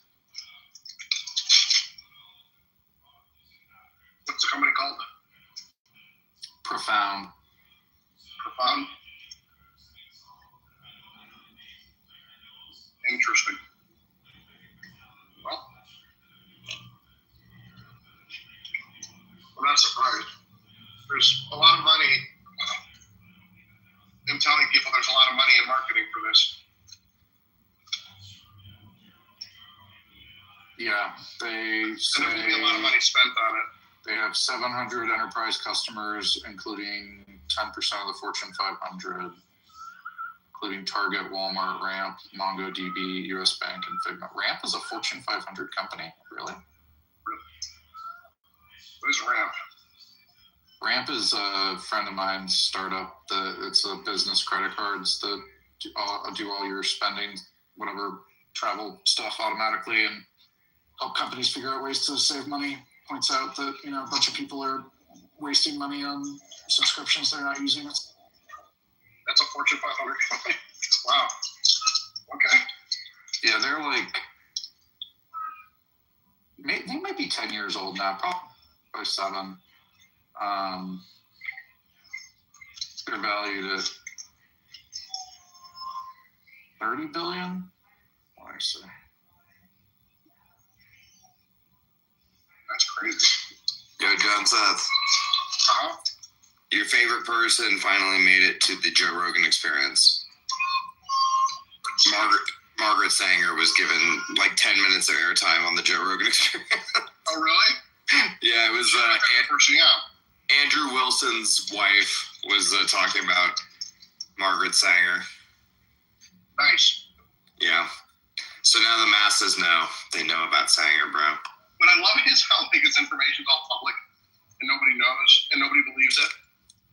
What's the company called? Profound. Profound. Interesting. Well, I'm not surprised. There's a lot of money. I'm telling people there's a lot of money in marketing for this. Yeah, they say And there'll be a lot of money spent on it. They have 700 enterprise customers, including 10% of the Fortune 500. including Target, Walmart, Ramp, MongoDB, US Bank, and Figma. Ramp is a Fortune 500 company, really? Where's Ramp? Ramp is a friend of mine's startup. It's a business credit cards that do all your spending, whatever travel stuff automatically, and help companies figure out ways to save money. Points out that a bunch of people are wasting money on subscriptions they're not using. That's a Fortune 500 company. Wow. Okay. Yeah, they're like, they might be 10 years old now, probably 7. They're valued at $30 billion. Let me see. That's crazy. Yo, John Seth. Uh-huh. Your favorite person finally made it to the Joe Rogan Experience. Margaret Sanger was given like 10 minutes of airtime on the Joe Rogan Experience. Oh, really? Yeah, it was Andrew Wilson's wife was talking about Margaret Sanger. Nice. Yeah. So now the masses know. They know about Sanger, bro. What I love is how like this information's all public and nobody knows and nobody believes it.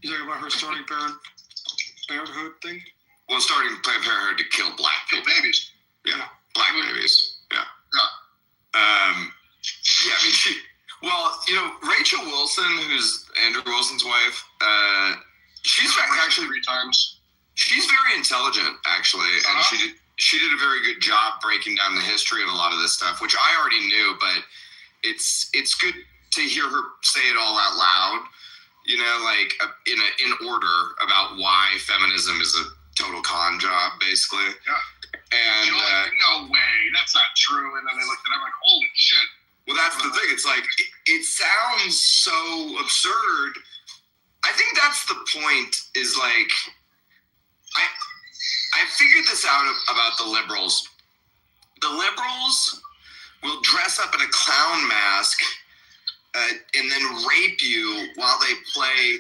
You talking about her starting parenthood thing? Well, starting Planned Parenthood to kill black people. Babies. Yeah, black babies. Yeah. Yeah. Yeah, I mean, Rachel Wilson, who's Andrew Wilson's wife, she's actually 3 times. She's very intelligent, actually, and she did a very good job breaking down the history of a lot of this stuff, which I already knew, but it's good to hear her say it all out loud, in order about why feminism is a total con job, basically. Yeah. And like, no way, that's not true. And then they looked at it, I'm like, holy shit. Well, that's the thing. It's like, it sounds so absurd. I think that's the point, is like, I figured this out about the liberals. The liberals will dress up in a clown mask and then rape you while they play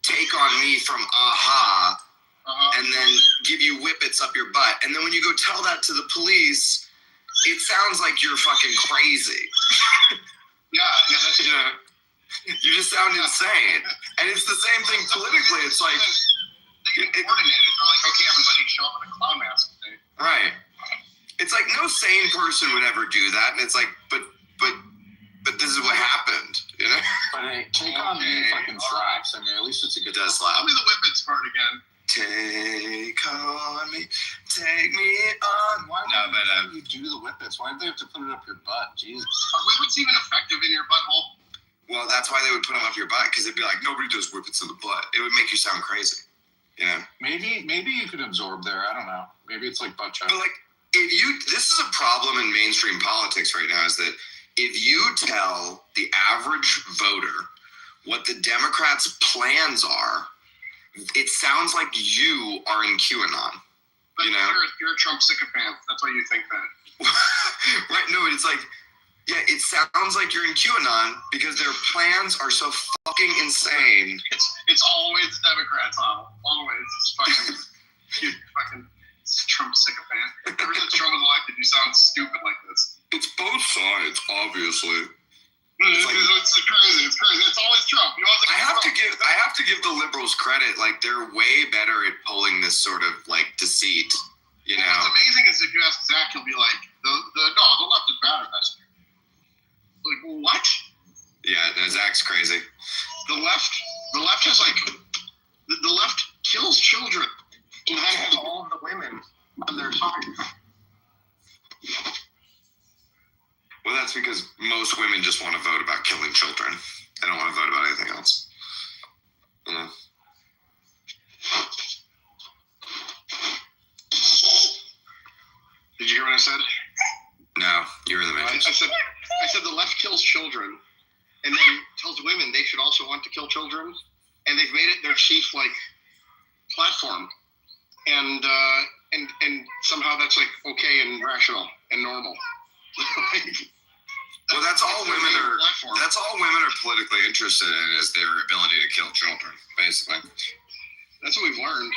Take On Me from A-ha, and then give you whippets up your butt. And then when you go tell that to the police, it sounds like you're fucking crazy. Yeah, that's you just sound insane. And it's the same thing politically. It's like they get coordinated. They're like, okay, everybody show up in a clown mask today. Right. It's like no sane person would ever do that. And it's like, but this is what happened, But hey, Take On Me fucking slaps. I mean, at least it's a good. It does slap. Tell me the whippets part again. Take on me, take me on. Why would you do the whippets? Why do they have to put it up your butt? Jesus. Are whippets even effective in your butthole? Well, that's why they would put them up your butt, because they'd be like, nobody does whippets in the butt. It would make you sound crazy. Maybe you could absorb there. I don't know. Maybe it's like butt chuck. But like, this is a problem in mainstream politics right now, is that if you tell the average voter what the Democrats' plans are, it sounds like you are in QAnon. But you're a Trump sycophant. That's why you think that. Right? No, it's like, yeah, it sounds like you're in QAnon because their plans are so fucking insane. It's always Democrats, always. It's fucking Trump sycophant. Ever since Trump was elected, you sound stupid like this. It's both sides, obviously. It's crazy. It's crazy. It's always Trump. I have to give the liberals credit. Like, they're way better at pulling this sort of like deceit. What's amazing is if you ask Zach, he'll be like, the left is bad at this. Like, what? Yeah, no, Zach's crazy. The left has like, the left kills children and then has all of the women on their side. Well, that's because most women just want to vote about killing children. They don't want to vote about anything else. Did you hear what I said? No, you were in the matrix. I said the left kills children and then tells women they should also want to kill children, and they've made it their chief platform. And somehow that's okay and rational and normal. Well, that's all women are politically interested in, is their ability to kill children, basically. That's what we've learned.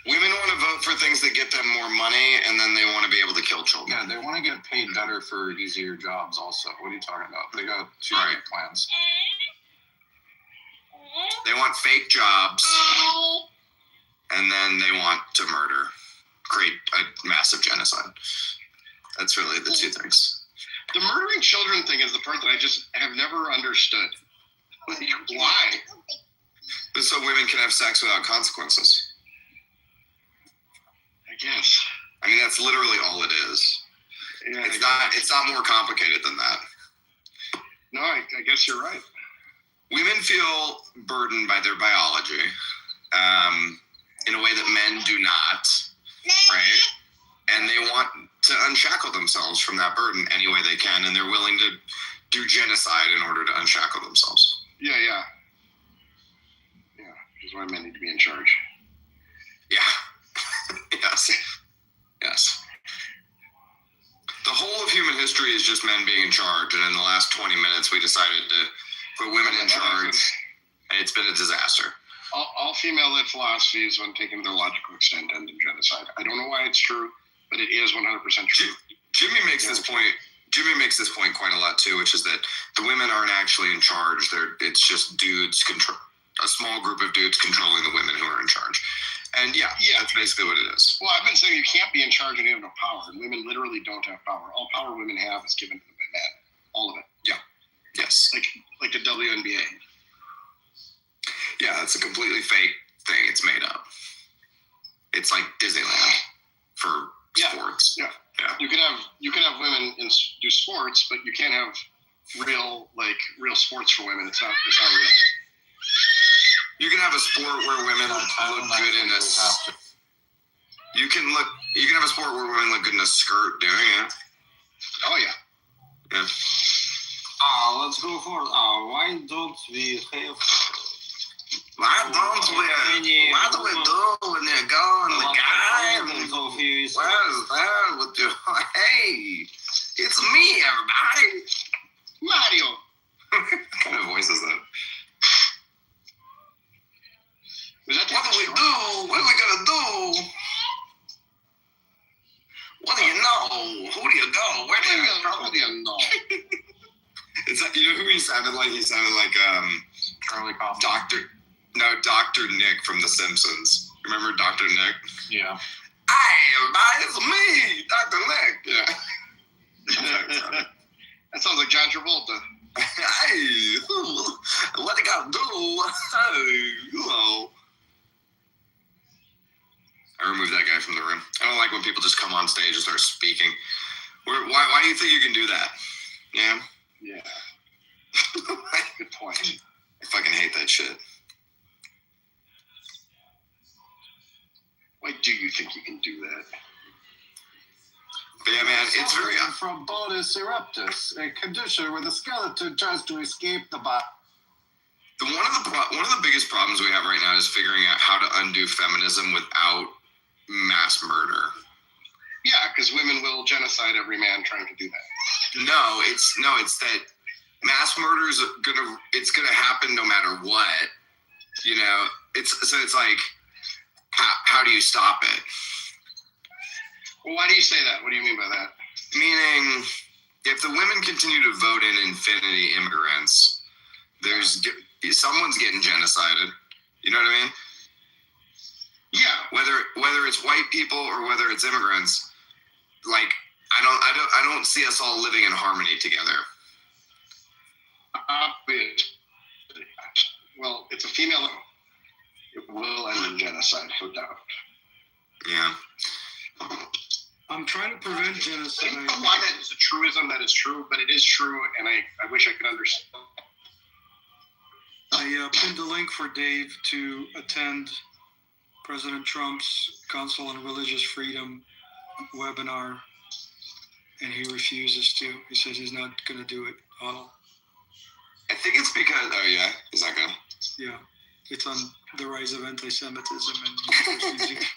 Women want to vote for things that get them more money, and then they want to be able to kill children. Yeah, they want to get paid better for easier jobs also. What are you talking about? They got two different plans. They want fake jobs, and then they want to create a massive genocide. That's really the two things. The murdering children thing is the part that I just have never understood. Like, why? So women can have sex without consequences. I guess. I mean, that's literally all it is. Yeah, it's not more complicated than that. No, I guess you're right. Women feel burdened by their biology in a way that men do not, right? And they want to unshackle themselves from that burden any way they can, and they're willing to do genocide in order to unshackle themselves. Yeah. Which is why men need to be in charge. Yeah. Yes. The whole of human history is just men being in charge, and in the last 20 minutes we decided to put women in charge, and it's been a disaster. All female-led philosophies, when taken to their logical extent, end in genocide. I don't know why it's true, but it is 100% true. Jimmy makes this point quite a lot too, which is that the women aren't actually in charge. It's just dudes a small group of dudes controlling the women who are in charge. And yeah, that's basically what it is. Well, I've been saying you can't be in charge and you have no power. And women literally don't have power. All power women have is given to them by men. All of it. Yeah. Yes. Like the WNBA. Yeah, it's a completely fake thing. It's made up. It's like Disneyland for sports. Yeah. You can have women do sports, but you can't have real sports for women. It's not real. You can have a sport where women look good in a. You can have a sport where women look good in a skirt doing it. Oh yeah. Yeah. Let's go for why don't we have? Why do we do when they're going the guy? What is that with you? Hey, it's me, everybody. Mario. What kind of voice is that? What do we do? What are we gonna do? What do you know? Who do you go? Where do you go? How do you know? You know who he sounded like? He sounded like Charlie Kaufman. Dr. Nick from The Simpsons. Remember Dr. Nick? Yeah. Hey, everybody, it's me, Dr. Nick. Yeah. That sounds like John Travolta. Hey, what they gotta do? Hey, hello. I removed that guy from the room. I don't like when people just come on stage and start speaking. Why do you think you can do that? Yeah? Yeah. Good point. I fucking hate that shit. Why do you think you can do that? But yeah, man, it's very... From Bodus eruptus, a condition where the skeleton tries to escape the body. One of the biggest problems we have right now is figuring out how to undo feminism without mass murder. Yeah, because women will genocide every man trying to do that. No, it's that mass murder is gonna happen no matter what. You know, it's like, how do you stop it? Well, why do you say that? What do you mean by that? Meaning, if the women continue to vote in infinity immigrants, someone's getting genocided. You know what I mean? Yeah. Whether it's white people or whether it's immigrants, like I don't see us all living in harmony together. Well, it's a female. It will end in genocide, no doubt. Yeah. I'm trying to prevent genocide. I don't know why that is a truism that is true, but it is true, and I wish I could understand. I pinned a link for Dave to attend President Trump's Council on Religious Freedom webinar, and he refuses to. He says he's not going to do it all. I think it's because, he's not going to. Yeah, it's on the rise of anti-Semitism, and he's refusing.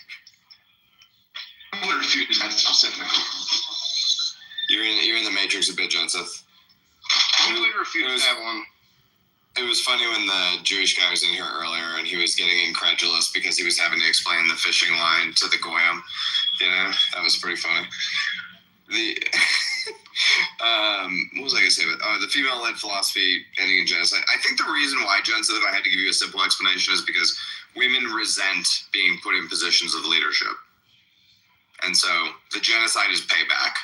I'm going to refuse that specifically. You're in the Matrix a bit, Joseph. Who would refuse that one? It was funny when the Jewish guy was in here earlier and he was getting incredulous because he was having to explain the fishing line to the Goyim. You know, that was pretty funny. What was I going to say? The female-led philosophy ending in genocide. I think the reason why, Jensen, if I had to give you a simple explanation, is because women resent being put in positions of leadership. And so the genocide is payback.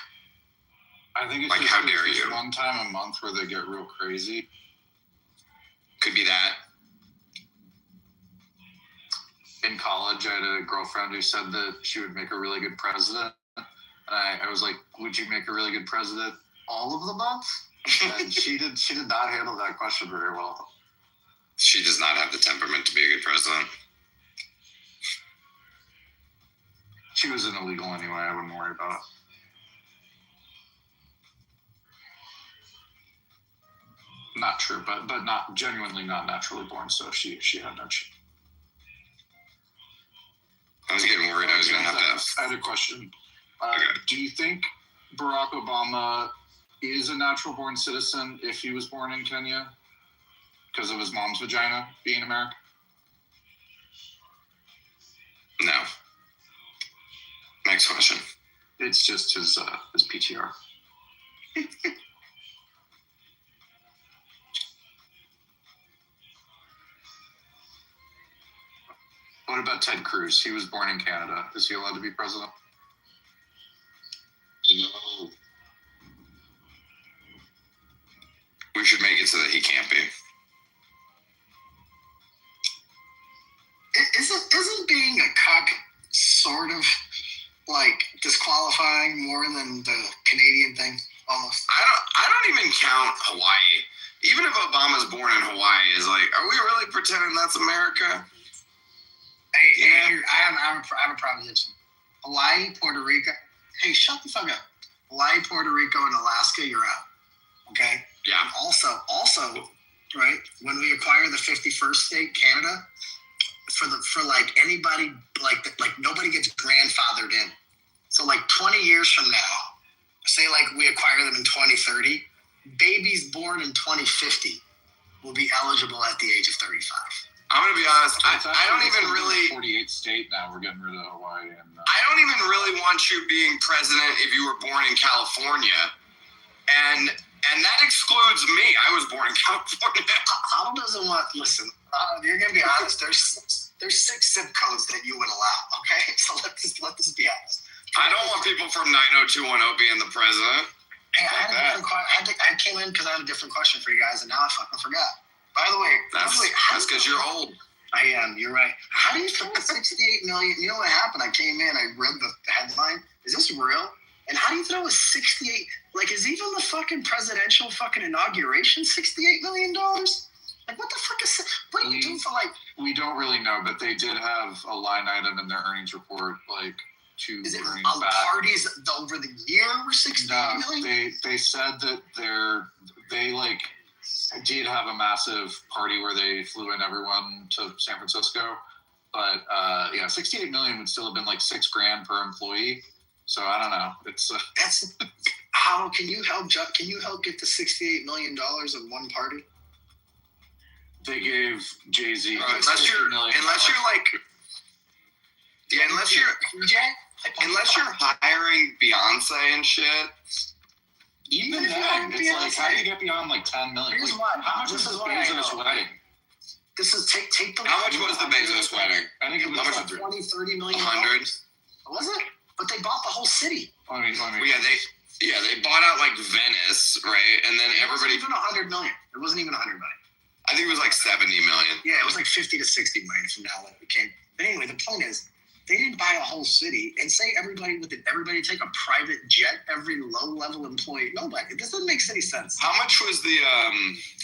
I think it's like, just, how dare you? One time a month where they get real crazy. Could be that. In college, I had a girlfriend who said that she would make a really good president. And I was like, would you make a really good president all of the months? And she did not handle that question very well. She does not have the temperament to be a good president. She was an illegal anyway. I wouldn't worry about it. Not true, but not genuinely not naturally born. So she had no chance. I was getting worried. I was going to have to. I had a question. Do you think Barack Obama is a natural born citizen if he was born in Kenya because of his mom's vagina being American? No. Next question. It's just his PTR. What about Ted Cruz? He was born in Canada. Is he allowed to be president? No. We should make it so that he can't be. Isn't being a cuck sort of like disqualifying more than the Canadian thing? Almost. I don't even count Hawaii. Even if Obama's born in Hawaii, is like, are we really pretending that's America? Hey, Andrew, I have a proposition. Hawaii, Puerto Rico. Hey, shut the fuck up. Hawaii, Puerto Rico, and Alaska, you're out. Okay? Yeah. And also, right, when we acquire the 51st state, Canada, for like anybody, like nobody gets grandfathered in. So like 20 years from now, say like we acquire them in 2030, babies born in 2050 will be eligible at the age of 35. I'm going to be honest, I don't even really... 48 state now, we're getting rid of Hawaii. I don't even really want you being president if you were born in California. And that excludes me. I was born in California. Huddle doesn't want... Listen, you're going to be honest, there's 6 zip codes that you would allow, okay? So let this be honest. I don't want people from 90210 being the president. Hey, I came in because I had a different question for you guys, and now I fucking forgot. By the way, that's because you're old. I am. You're right. How do you throw 68 million? You know what happened? I came in. I read the headline. Is this real? And how do you throw a 68? Like, is even the fucking presidential fucking inauguration $68 million? Like, what the fuck is? What are you doing for like? We don't really know, but they did have a line item in their earnings report, like to is it bring back. Parties over the year were $68 million? They said that they did have a massive party where they flew in everyone to San Francisco, but yeah, 68 million would still have been like $6,000 per employee. So I don't know. It's that's how can you help get the $68 million in one party? They gave Jay-Z unless you're hiring Beyonce and shit. Even then, it's like, how do you get beyond like 10 million? Here's what. How much was the Bezos wedding? This is take the. How much was the Bezos wedding? I think it was like 20-30 million. 100. Was it? But they bought the whole city. Well, they bought out like Venice, right? And then everybody. It wasn't even 100 million. It wasn't even 100 million. I think it was like 70 million. Yeah, it was like 50 to 60 million from now when it became. But anyway, the point is, they didn't buy a whole city and say everybody take a private jet, every low-level employee. Nobody. It doesn't make any sense. How much was the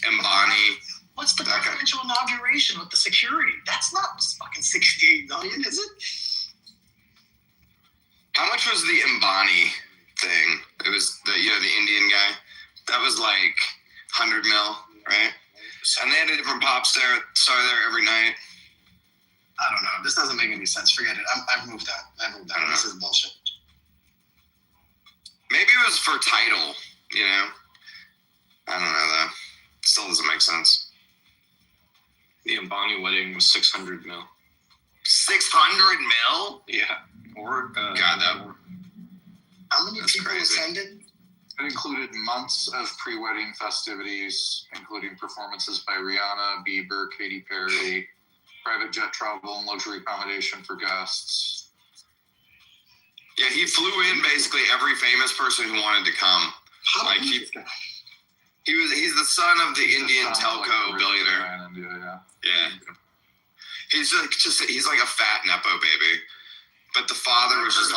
Ambani? What's the presidential inauguration with the security? That's not fucking 68 million, is it? How much was the Ambani thing? It was the Indian guy. That was like 100 mil, right? And they had a different pop star there every night. I don't know. This doesn't make any sense. Forget it. I've moved on. This is bullshit. Maybe it was for title, you know? I don't know, though. Still doesn't make sense. The Ambani wedding was 600 mil. 600 mil? Yeah. Or God, that. How many That's people crazy. attended? It included months of pre-wedding festivities, including performances by Rihanna, Bieber, Katy Perry, private jet travel and luxury accommodation for guests. Yeah, he flew in basically every famous person who wanted to come. Like he's the son of the Indian telco billionaire. Yeah. He's like a fat nepo baby. But the father was just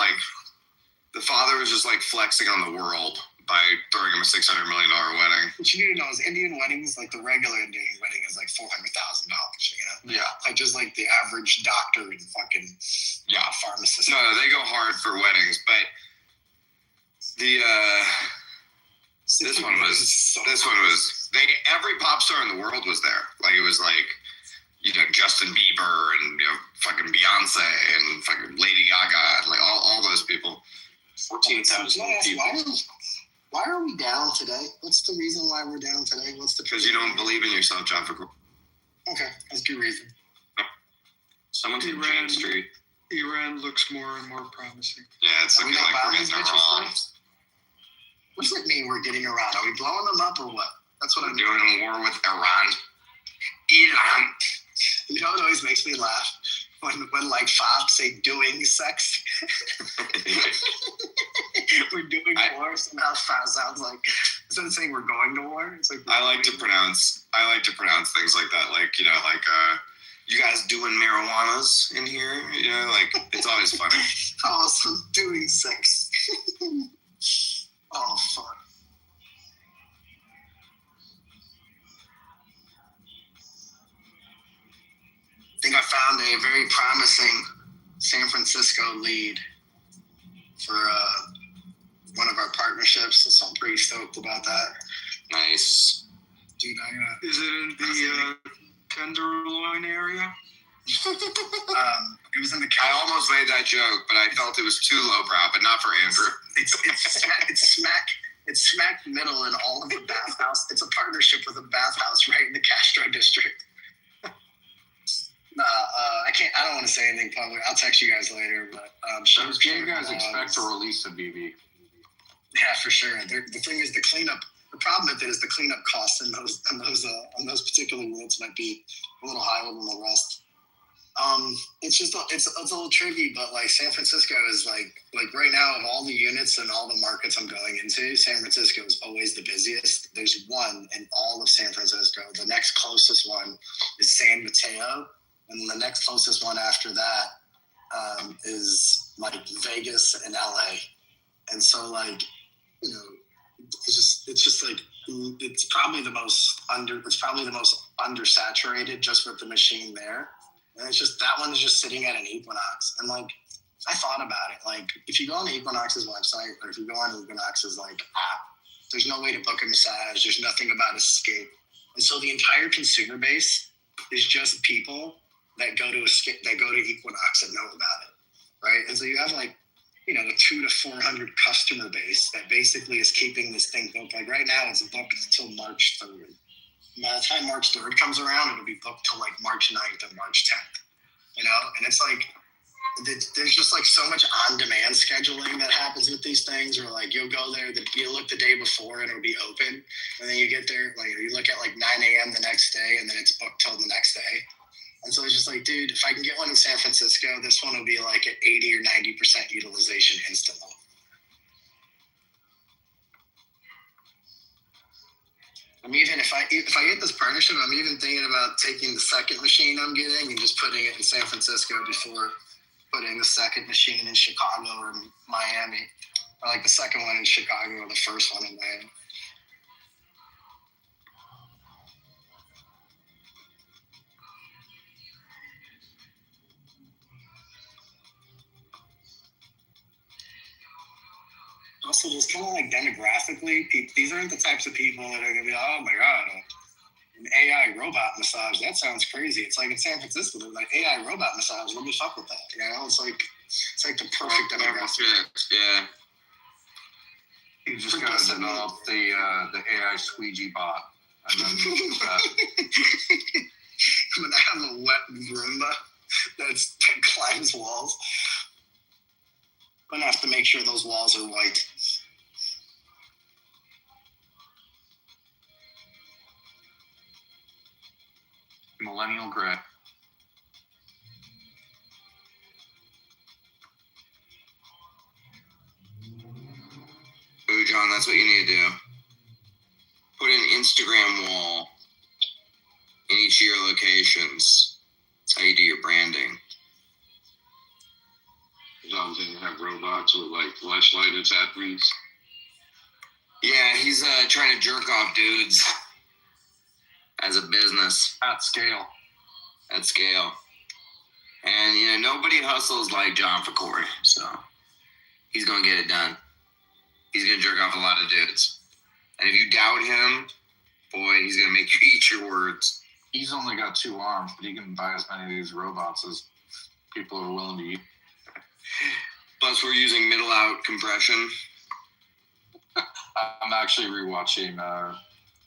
like flexing on the world by throwing him a $600 million wedding. What you need to know is Indian weddings, like the regular Indian wedding, is like $400,000. You know, Yeah. like just like the average doctor and fucking pharmacist. No, they go hard for weddings, but the this one was every pop star in the world was there. Like it was like, you know, Justin Bieber and, you know, fucking Beyonce and fucking Lady Gaga, like all those people. 14,000 people. Why are we down today? What's the reason why we're down today? Because you don't believe in yourself, John Fickel. Okay, that's a good reason. Someone's in Jane Street. Iran looks more and more promising. Yeah, it's looking like we're getting it wrong. What does it mean we're getting Iran? Are we blowing them up or what? That's what I'm doing. A war with Iran. Iran. You know what always makes me laugh? When like Fox say doing sex. We're doing war, somehow sounds like instead of saying we're going to war, it's like I like to pronounce things like that, like, you know, like you guys doing marijuanas in here, you know, like it's always funny. Awesome, doing sex. Oh fuck. I think I found a very promising San Francisco lead for one of our partnerships, so I'm pretty stoked about that. Nice. Dude, Is it in the Tenderloin area? It was in the. I almost made that joke, but I felt it was too lowbrow, but not for Andrew. It's smack middle in all of the bathhouse. It's a partnership with a bathhouse right in the Castro district. I don't want to say anything public. I'll text you guys later, but Those gay guys expect to release a BB. Yeah, for sure. The thing is, the cleanup. The problem with it is the cleanup costs on those particular roads might be a little higher than the rest. It's just it's a little tricky, but like San Francisco is like right now of all the units and all the markets I'm going into, San Francisco is always the busiest. There's one in all of San Francisco. The next closest one is San Mateo, and the next closest one after that is like Vegas and LA. And so like, you know, it's just like it's probably the most undersaturated just with the machine there. And it's just that one is just sitting at an Equinox. And like I thought about it. Like if you go on the Equinox's website or if you go on Equinox's like app, there's no way to book a massage. There's nothing about Escape. And so the entire consumer base is just people that go to Equinox and know about it. Right. And so you have like, you know, a 200 to 400 customer base that basically is keeping this thing booked. Like right now it's booked until March 3rd. By the time March 3rd comes around, it'll be booked till like March 9th and March 10th, you know? And it's like, there's just like so much on-demand scheduling that happens with these things where like you'll go there, you look the day before and it'll be open. And then you get there, like you look at like 9 a.m. the next day and then it's booked till the next day. And so it's just like, dude, if I can get one in San Francisco, this one will be like at 80 or 90% utilization instantly. I'm even if I get this partnership, I'm even thinking about taking the second machine I'm getting and just putting it in San Francisco before putting the second machine in Chicago or Miami, or like the second one in Chicago or the first one in Miami. Also, just kind of like demographically, these aren't the types of people that are going to be, oh my God, an AI robot massage. That sounds crazy. It's like in San Francisco, they're like, AI robot massage. Let me fuck with that. You know, it's like the perfect demographic. Yeah. You just got to develop the AI squeegee bot. And then I'm gonna have a wet Roomba that climbs walls. I'm gonna have to make sure those walls are white. Millennial gray. Ooh, John, that's what you need to do. Put an Instagram wall in each of your locations. That's how you do your branding. John's gonna have robots with like flashlight attachments. Yeah, he's trying to jerk off dudes as a business. At scale. At scale. And, you know, nobody hustles like John Fakori, so he's going to get it done. He's going to jerk off a lot of dudes. And if you doubt him, boy, he's going to make you eat your words. He's only got 2 arms, but he can buy as many of these robots as people are willing to eat. Plus, we're using middle out compression. I'm actually rewatching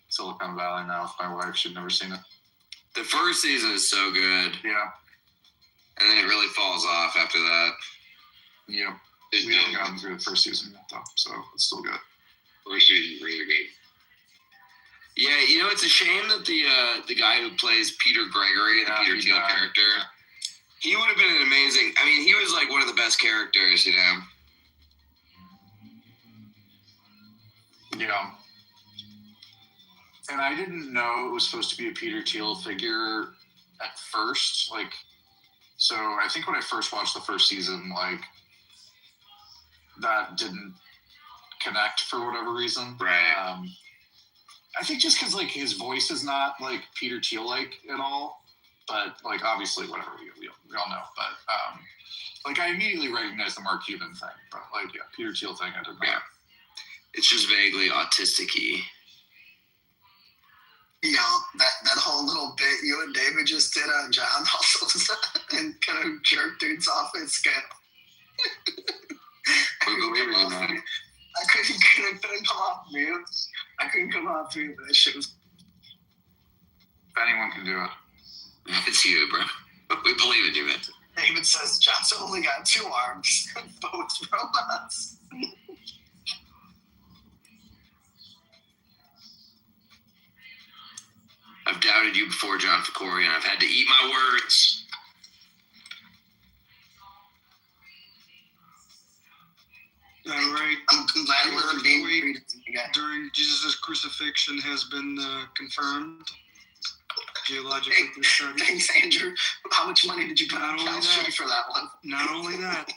Silicon Valley now with my wife. She'd never seen it. The first season is so good. Yeah. And then it really falls off after that. Yep. We haven't gotten through the first season yet, though, so it's still good. First season, really good. Yeah, you know, it's a shame that the guy who plays Peter Gregory, the Peter Thiel character, he would have been an amazing. I mean, he was like one of the best characters, you know. Yeah. And I didn't know it was supposed to be a Peter Thiel figure at first. Like, so I think when I first watched the first season, like, that didn't connect for whatever reason. Right. I think just because, like, his voice is not, like, Peter Thiel-like at all. But, like, obviously, whatever, we all know. But, like, I immediately recognized the Mark Cuban thing. But, like, yeah, Peter Thiel thing, I did not. Yeah. It's just vaguely autistic-y. You know, that whole little bit you and David just did on John also and kind of jerked dudes off his scale. We believe in you, man. I couldn't come off mute. I couldn't come off mute, but that shit was... If anyone can do it. It's you, bro. We believe in you, man. David says John's only got 2 arms, both robots. I've doubted you before, John Fakori, and I've had to eat my words. All right. I'm glad we're being during Jesus' crucifixion has been confirmed. Geologically studied. Thanks, Andrew. How much money did you put on Cal State for that one? Not only that,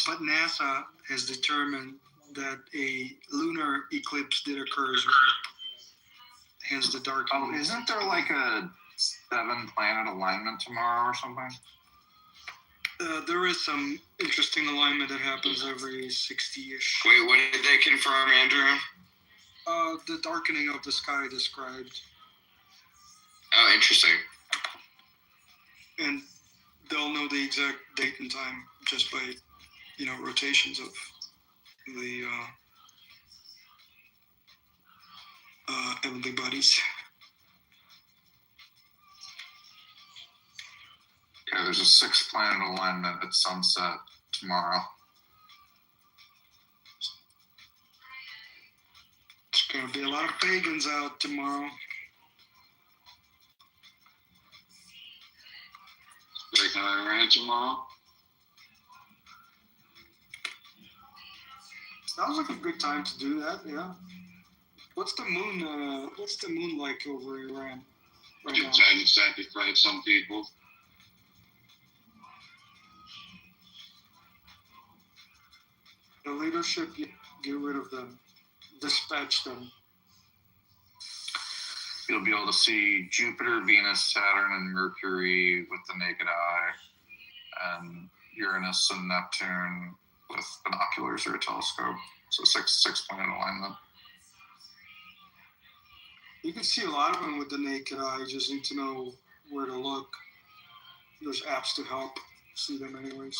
but NASA has determined that a lunar eclipse did occur as well. Hence the dark. Oh, isn't there like a 7-planet alignment tomorrow or something? There is some interesting alignment that happens every 60-ish. Wait, what did they confirm, Andrew? The darkening of the sky described. Oh, interesting. And they'll know the exact date and time just by, rotations of the heavenly bodies. Yeah, there's a 6-planet alignment at sunset tomorrow. There's going to be a lot of pagans out tomorrow. Breaking Iran tomorrow. Sounds like a good time to do that, yeah. What's the moon like over Iran right now? Trying to sacrifice some people. The leadership, get rid of them. Dispatch them. You'll be able to see Jupiter, Venus, Saturn, and Mercury with the naked eye, and Uranus and Neptune with binoculars or a telescope. So 6-planet alignment. You can see a lot of them with the naked eye. You just need to know where to look. There's apps to help see them anyways.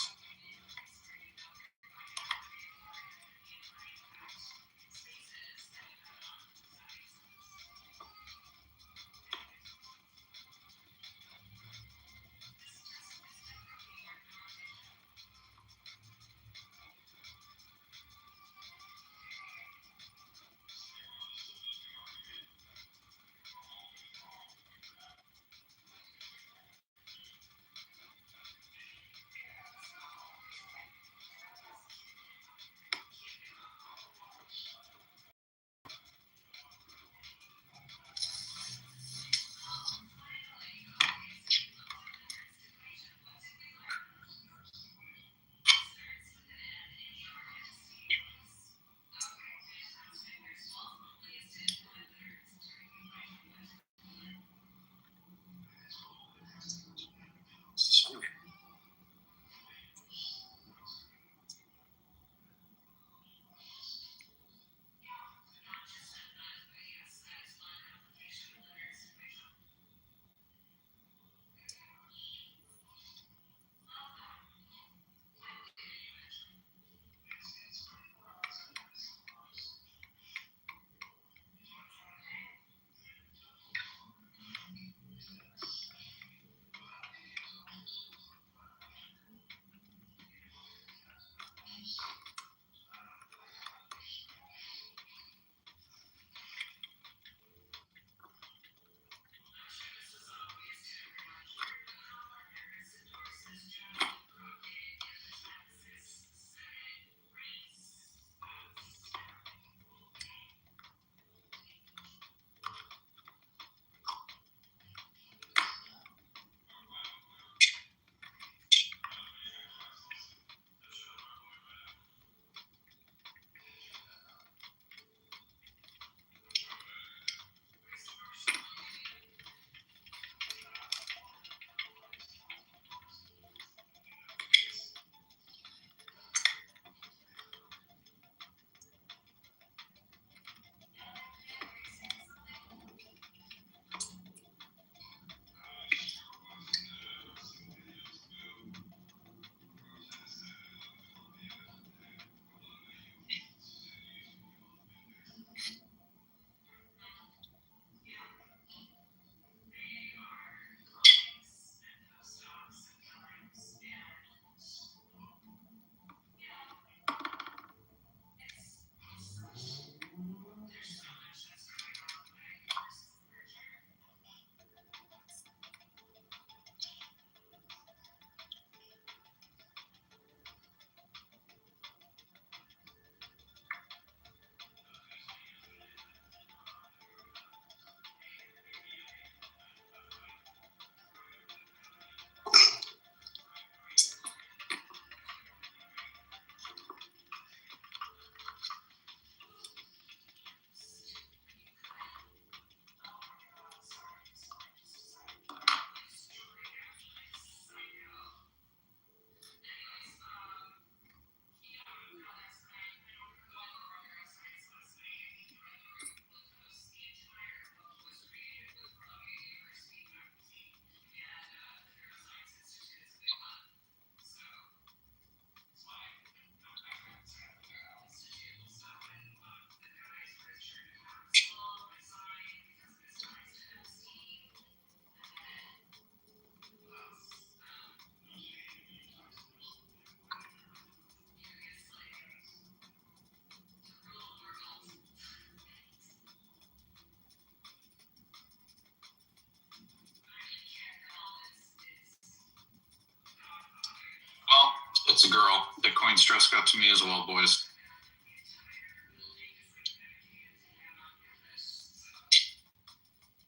It's a girl. Bitcoin stress got to me as well, boys.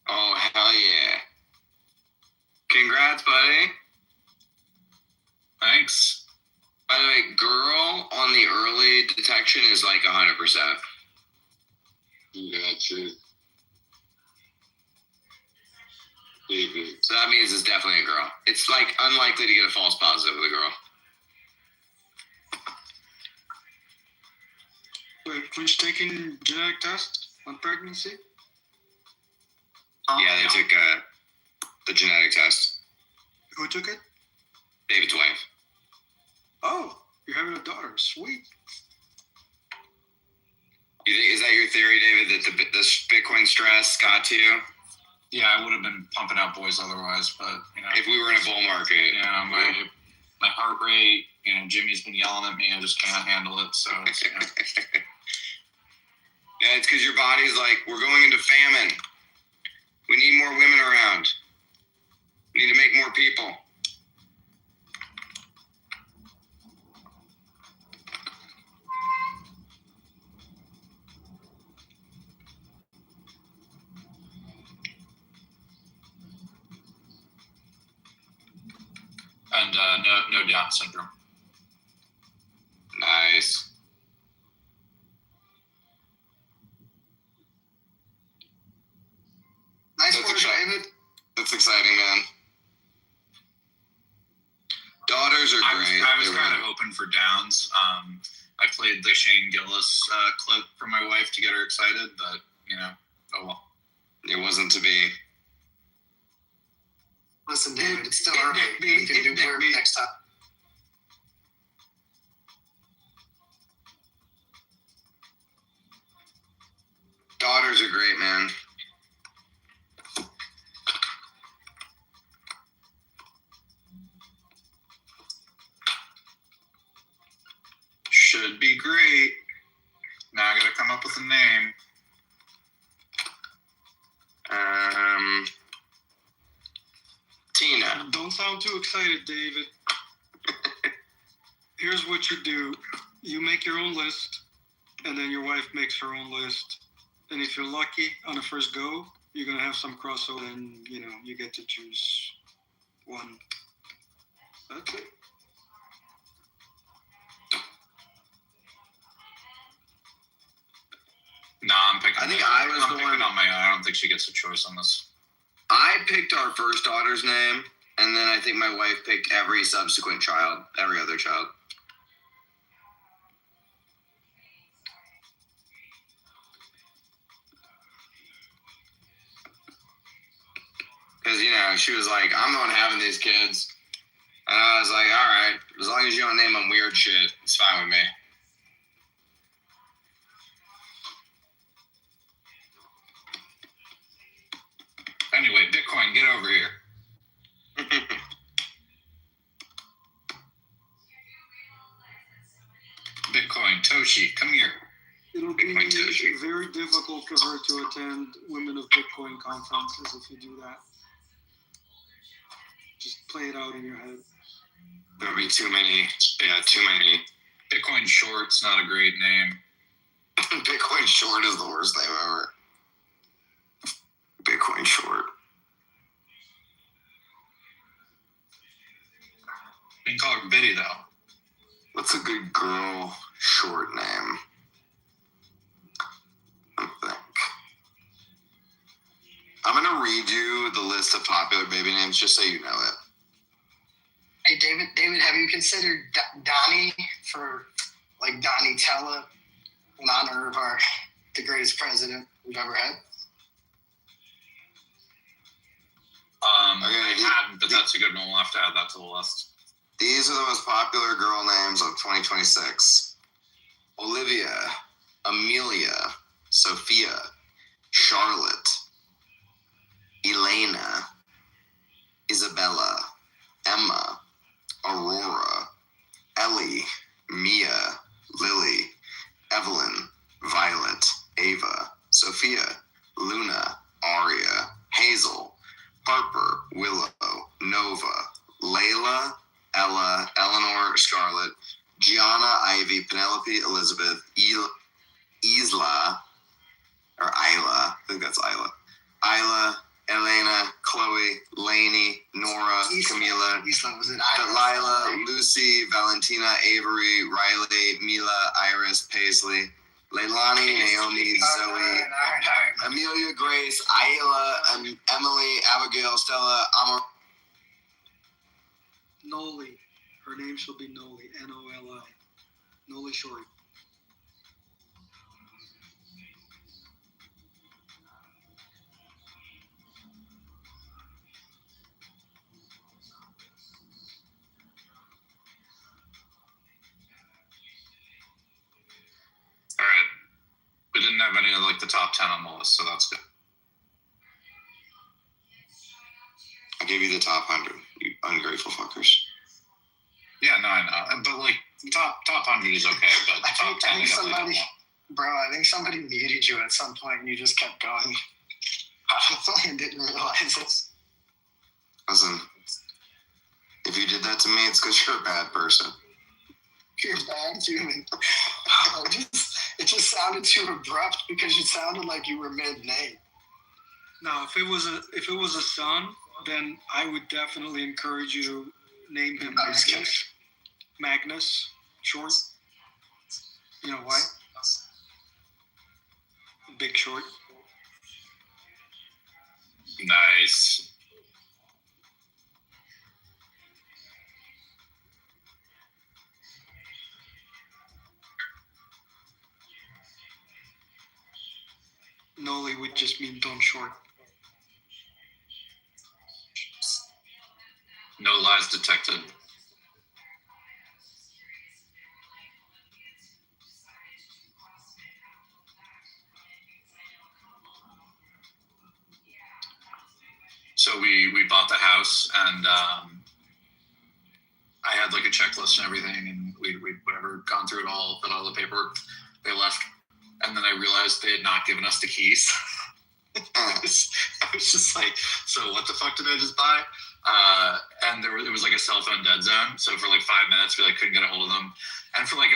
Oh, hell yeah. Congrats, buddy. Thanks. By the way, girl on the early detection is like 100%. Gotcha. David. So that means it's definitely a girl. It's like unlikely to get a false positive with a girl. Wait, who's taking genetic test on pregnancy? Yeah, they took the genetic test. Who took it? David's wife. Oh, you're having a daughter. Sweet. You think, is that your theory, David, that the Bitcoin stress got to you? Yeah, I would have been pumping out boys otherwise, but you know, if we were in a bull market, yeah, my heart rate, you know, Jimmy's been yelling at me. I just can't handle it. So it's, you know. Yeah, it's because your body's like, we're going into famine. We need more women around. We need to make more people. And no Down syndrome. Nice. Nice That's work, exciting. David. That's exciting, man. Daughters are great. I was kind of hoping for Downs. I played the Shane Gillis clip for my wife to get her excited, but you know, oh well. It wasn't to be. Listen, David, it's still early. We can do better next time. Daughters are great, man. Should be great. Now I gotta come up with a name. Tina. Don't sound too excited, David. Here's what you do. You make your own list, and then your wife makes her own list. And if you're lucky on the first go, you're going to have some crossover, and, you know, you get to choose one. That's it. No, I'm picking. I think I was I'm the picking one on my own. I don't think she gets a choice on this. I picked our first daughter's name, and then I think my wife picked every subsequent child, every other child. Because, you know, she was like, I'm the one having these kids. And I was like, all right, as long as you don't name them weird shit, it's fine with me. Anyway, Bitcoin, get over here. Bitcoin, Toshi, come here. It'll be very difficult for her to attend Women of Bitcoin conferences if you do that. Just play it out in your head. There'll be too many. Bitcoin Short's not a great name. Bitcoin Short is the worst name ever. Bitcoin Short. You can call her Biddy, though. What's a good girl short name? I think. I'm going to read you the list of popular baby names just so you know it. Hey, David, have you considered Donnie for, like, Donnie Tella in honor of the greatest president we've ever had? I hadn't, but that's a good one. We'll have to add that to the list. These are the most popular girl names of 2026. Olivia, Amelia, Sophia, Charlotte, Elena, Isabella, Emma, Aurora, Ellie, Mia, Lily, Evelyn, Violet, Ava, Sophia, Luna, Aria, Hazel, Harper, Willow, Nova, Layla, Ella, Eleanor, Scarlett, Penelope, Elizabeth, Isla, or Isla, I think that's Isla, Elena, Chloe, Lainey, Nora, Camila, Delilah, Lucy, Valentina, Avery, Riley, Mila, Iris, Paisley, Leilani, Naomi, Zoe, Amelia, Grace, Ayla, Emily, Abigail, Stella, Amor. Noli. Her name shall be Noli. Noli. Noli Shorey. All right. We didn't have any of like the top 10 on the list, so that's good. I gave you the top 100, you ungrateful fuckers. Yeah, no, I know. But like top 100 is okay, but top 10 is definitely I think somebody muted you at some point and you just kept going. I didn't realize this. Listen, if you did that to me, it's because you're a bad person. You're a bad human. It just sounded too abrupt because it sounded like you were mid-name. Now, if it was a son, then I would definitely encourage you to name him Magnus, short. You know why? Big Short. nice. Noli would just mean don't short. No lies detected. So we bought the house, and I had like a checklist and everything, and we whatever gone through it all, put all the paperwork. They left, and then I realized they had not given us the keys. I was just like, so what the fuck did I just buy? And it was like a cell phone dead zone. So for like 5 minutes, we like couldn't get a hold of them. And for like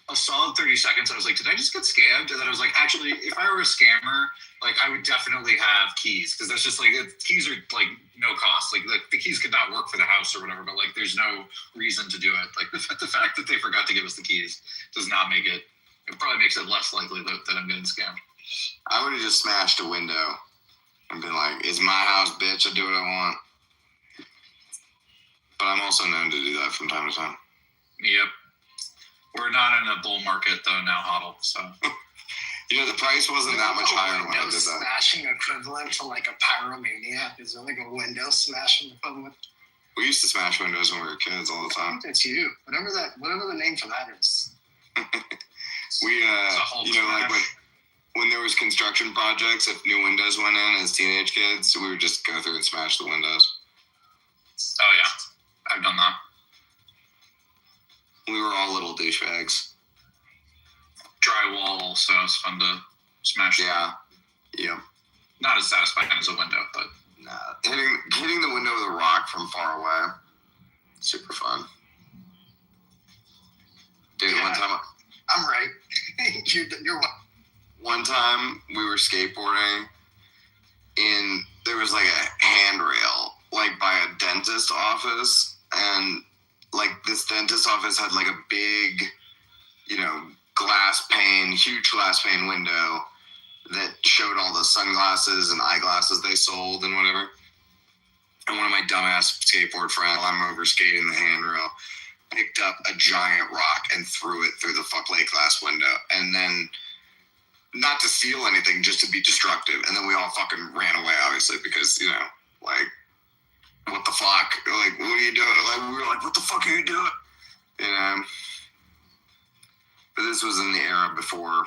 a solid 30 seconds, I was like, did I just get scammed? And then I was like, actually, if I were a scammer, like I would definitely have keys, because that's just like keys are like no cost. Like the keys could not work for the house or whatever, but like there's no reason to do it. Like the fact that they forgot to give us the keys does not make it. It probably makes it less likely that I'm getting scammed. I would have just smashed a window and been like, it's my house, bitch. I do what I want. But I'm also known to do that from time to time. Yep. We're not in a bull market, though, now, HODL, so. You know, the price wasn't that much higher when I did that. Smashing equivalent to like a pyromaniac. Is there like a window smashing equivalent? We used to smash windows when we were kids all the I time. think that's you. Whatever the name for that is. We, you know, like when there was construction projects, if new windows went in as teenage kids, we would just go through and smash the windows. Oh, yeah. I've done that. We were all little douchebags. Drywall also is fun to smash. Yeah. Yeah. Not as satisfying as a window, but. Nah. Hitting the window with a rock from far away. Super fun. Dude, yeah. One time. I'm right. You're what? One time we were skateboarding and there was like a handrail like by a dentist office, and like this dentist office had like a big, you know, huge glass pane window that showed all the sunglasses and eyeglasses they sold and whatever. And one of my dumbass skateboard friends, I'm over skating the handrail, picked up a giant rock and threw it through the fuck lake glass window. And then, not to steal anything, just to be destructive. And then we all fucking ran away, obviously, because, you know, like, what the fuck? Like, what are you doing? Like, we were like, what the fuck are you doing? You know? But this was in the era before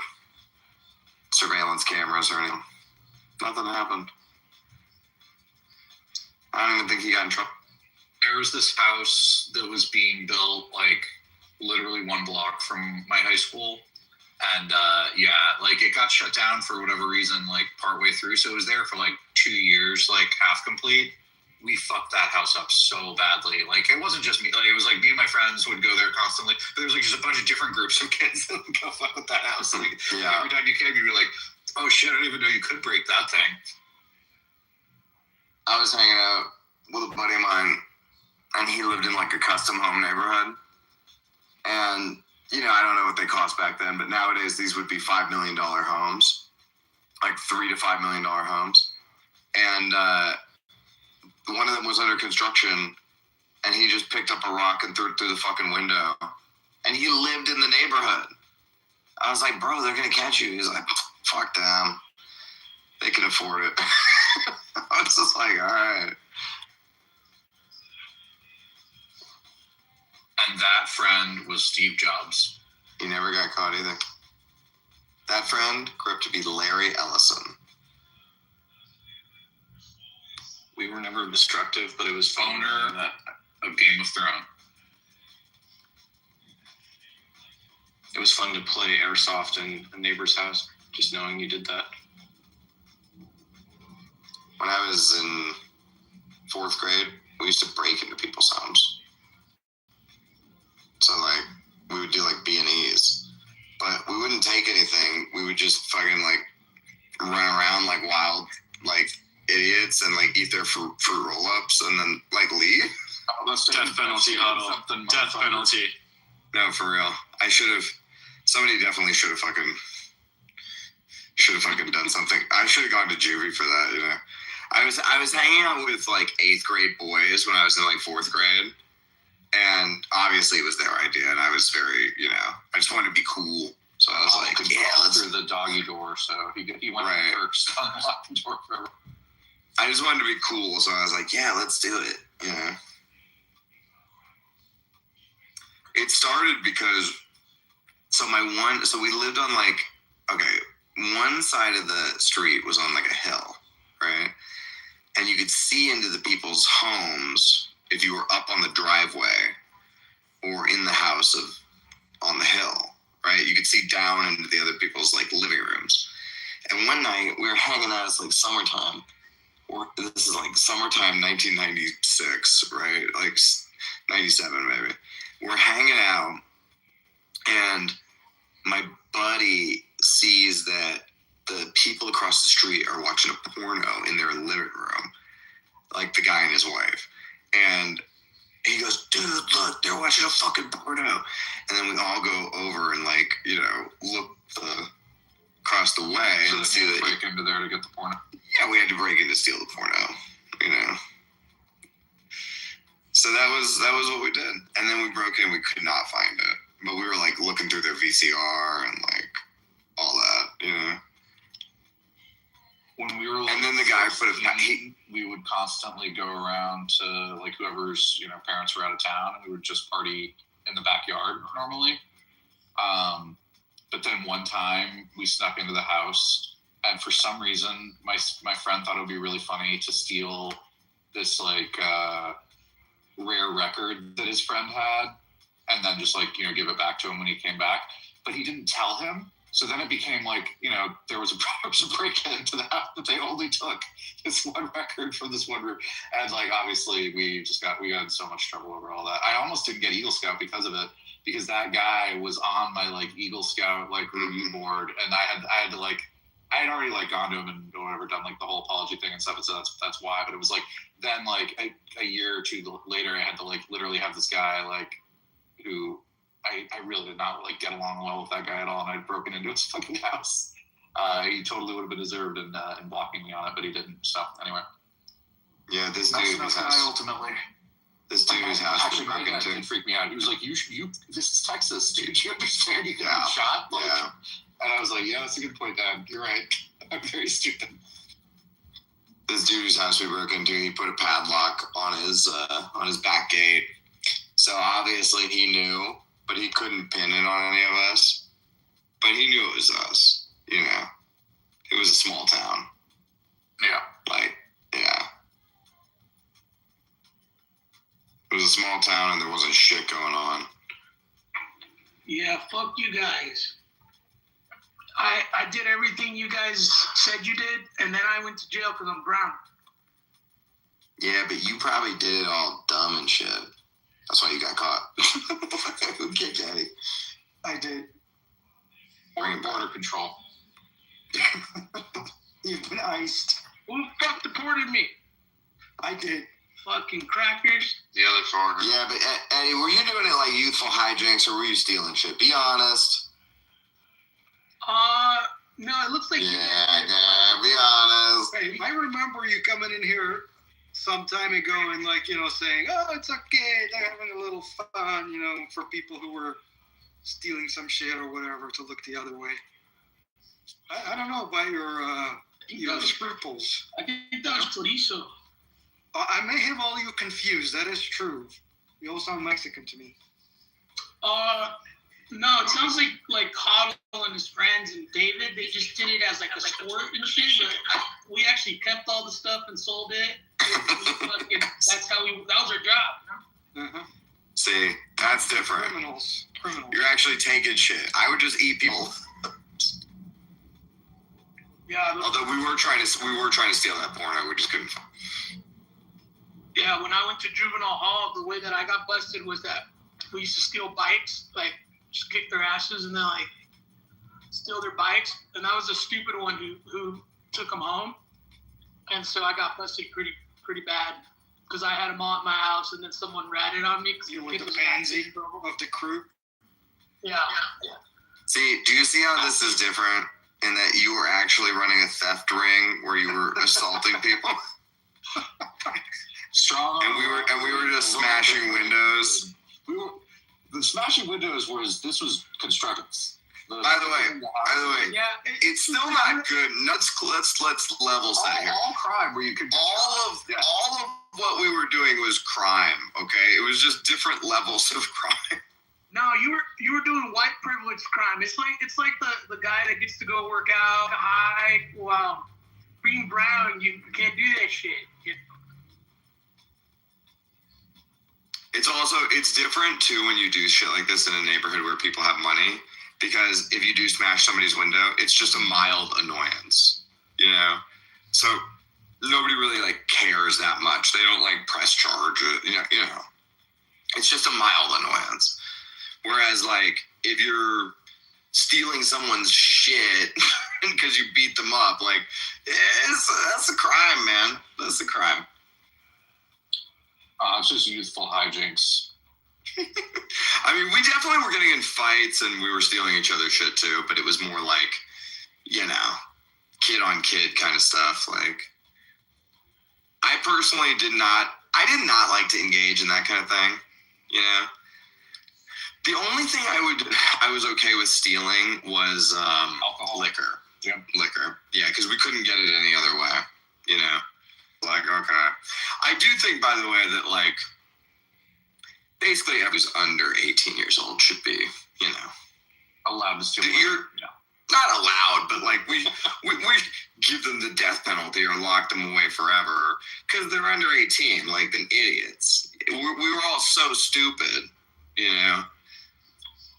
surveillance cameras or anything. Nothing happened. I don't even think he got in trouble. There was this house that was being built, like, literally one block from my high school. And, yeah, like, it got shut down for whatever reason, like, partway through. So it was there for, like, 2 years, like, half complete. we fucked that house up so badly. Like, it wasn't just me. Like, it was like me and my friends would go there constantly. But there was like just a bunch of different groups of kids that would go fuck with that house. Like, every time you came, you'd be like, oh shit, I didn't even know you could break that thing. I was hanging out with a buddy of mine, and he lived in like a custom home neighborhood. And, you know, I don't know what they cost back then, but nowadays these would be $5 million homes, like $3 to $5 million homes. And one of them was under construction, and he just picked up a rock and threw it through the fucking window. And he lived in the neighborhood. I was like, bro, they're going to catch you. He's like, fuck them. They can afford it. I was just like, all right. And that friend was Steve Jobs. He never got caught either. That friend grew up to be Larry Ellison. We were never destructive, but it was fun of Game of Thrones. It was fun to play airsoft in a neighbor's house, just knowing you did that. When I was in 4th grade, we used to break into people's homes. So, like, we would do, like, B&Es. But we wouldn't take anything. We would just fucking, like, run around like wild, like, idiots and, like, eat their fruit roll-ups and then, like, leave. Death penalty, huddle. Death penalty. No, for real. Somebody definitely should have fucking done something. I should have gone to juvie for that, you know. I was hanging out with like 8th grade boys when I was in like 4th grade, and obviously it was their idea, and I was very, you know, I just wanted to be cool. So I was like, yeah, let's through the doggy door. So he went right first, unlocked the door forever. I just wanted to be cool, so I was like, yeah, let's do it. You know, it started because so we lived on like, okay, one side of the street was on like a hill, right? And you could see into the people's homes if you were up on the driveway or in the house on the hill, right? You could see down into the other people's like living rooms. And one night we were hanging out, it's like summertime, or this is like summertime 1996, right? Like 97 maybe. We're hanging out, and my buddy sees that the people across the street are watching a porno in their living room, like the guy and his wife. And he goes, dude, look, they're watching a fucking porno. And then we all go over and, like, you know, look across the way and see that. Break into there to get the porno. Yeah, we had to break in to steal the porno, you know. So that was what we did. And then we broke in, we could not find it. But we were, like, looking through their VCR and, like, all that, you know. When we were, like, and then the guy we would constantly go around to like whoever's, you know, parents were out of town, and we would just party in the backyard normally. But then one time we snuck into the house, and for some reason my friend thought it would be really funny to steal this like rare record that his friend had, and then just like, you know, give it back to him when he came back. But he didn't tell him. So then it became like, you know, there was a break-in to the house that they only took this one record from this one room. And like, obviously we got in so much trouble over all that. I almost didn't get Eagle Scout because of it, because that guy was on my like Eagle Scout like review board, and I had to like, I had already like gone to him and whatever, done like the whole apology thing and stuff. And so that's why. But it was like, then like a year or two later, I had to like literally have this guy like who, I really did not like get along well with that guy at all, and I'd broken into his fucking house. He totally would have been deserved in blocking me on it, but he didn't. So anyway, yeah, this that's dude was ultimately. This dude whose house actually was broken into. Did freak me out. He was like, "You, this is Texas, dude. You understand? You can be shot." Like, yeah. And I was like, "Yeah, that's a good point, Dad. You're right. I'm very stupid." This dude whose house we broke into, he put a padlock on his back gate. So obviously he knew, but he couldn't pin it on any of us. But he knew it was us, you know. It was a small town. Yeah. Like, yeah. It was a small town and there wasn't shit going on. Yeah, fuck you guys. I did everything you guys said you did, and then I went to jail because I'm brown. Yeah, but you probably did it all dumb and shit. That's why you got caught. Who kicked Eddie? I did. Border control. You've been iced. Who the fuck deported me? I did. Fucking crackers. The other foreigner. Yeah, but Eddie, were you doing it like youthful hijinks or were you stealing shit? Be honest. No, it looks like Yeah, be honest. Hey, I remember you coming in here some time ago and saying, "Oh, it's okay, they're having a little fun," for people who were stealing some shit or whatever to look the other way. I don't know about your scruples. I think that was chorizo. I may have all you confused. That is true. You all sound Mexican to me. No, it sounds like Coddle and his friends and David. They just did it as like a sport and shit. But we actually kept all the stuff and sold it. That's how that was our job. Uh-huh. See, that's different. Criminals. You're actually taking shit. I would just eat people. Yeah. Although we were trying to steal that porno, we just couldn't. Yeah, when I went to juvenile hall, the way that I got busted was that we used to steal bikes, like just kick their asses and then like steal their bikes. And I was the stupid one who took them home. And so I got busted pretty bad because I had them all at my house and then someone ratted on me. You were the pansy of the crew. Yeah. See, do you see how this is different in that you were actually running a theft ring where you were assaulting people? Strong. And we were just smashing windows. The smashing windows was constructive. By the way, yeah, it's still not good. Let's level set here. All crime where you could all of what we were doing was crime. Okay, it was just different levels of crime. No, you were doing white privilege crime. It's like the guy that gets to go work out high. Wow, being brown, you can't do that shit. It's different too when you do shit like this in a neighborhood where people have money, because if you do smash somebody's window, it's just a mild annoyance, so nobody really like cares that much. They don't like press charge it, it's just a mild annoyance. Whereas like if you're stealing someone's shit because you beat them up, like that's a crime, man. That's a crime. It's just youthful hijinks. I mean, we definitely were getting in fights and we were stealing each other's shit too, but it was more like, kid on kid kind of stuff. Like, I personally did not like to engage in that kind of thing, The only thing I was okay with stealing was alcohol. Liquor. Yeah. Liquor. Yeah, because we couldn't get it any other way, Like, okay. I do think, by the way, that, like, basically everyone's under 18 years old should be, allowed to steal. Not allowed, but, like, we give them the death penalty or lock them away forever because they're under 18, like, they're idiots. We were all so stupid,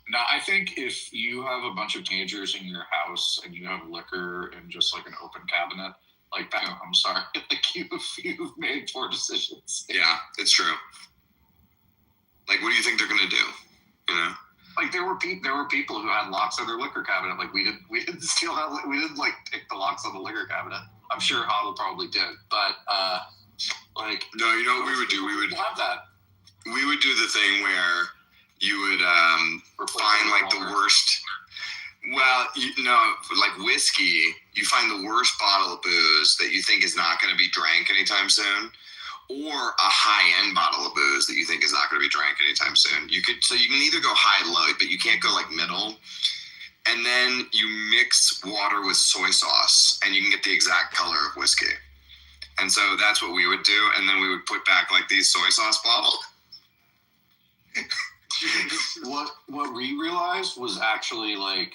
Now, I think if you have a bunch of teenagers in your house and you have liquor in just, like, an open cabinet, like, I'm sorry, like you've made poor decisions. Yeah, it's true. Like, what do you think they're gonna do? Like there were people who had locks on their liquor cabinet. Like we didn't steal that. We didn't like pick the locks on the liquor cabinet. I'm sure Hoddle probably did, but like no, you know what we would do? We would have that. We would do the thing where you would find like the worst. Well, like whiskey, you find the worst bottle of booze that you think is not going to be drank anytime soon, or a high-end bottle of booze that you think is not going to be drank anytime soon. You can either go high-low, but you can't go like middle. And then you mix water with soy sauce, and you can get the exact color of whiskey. And so that's what we would do, and then we would put back like these soy sauce bottles. What we realized was actually like,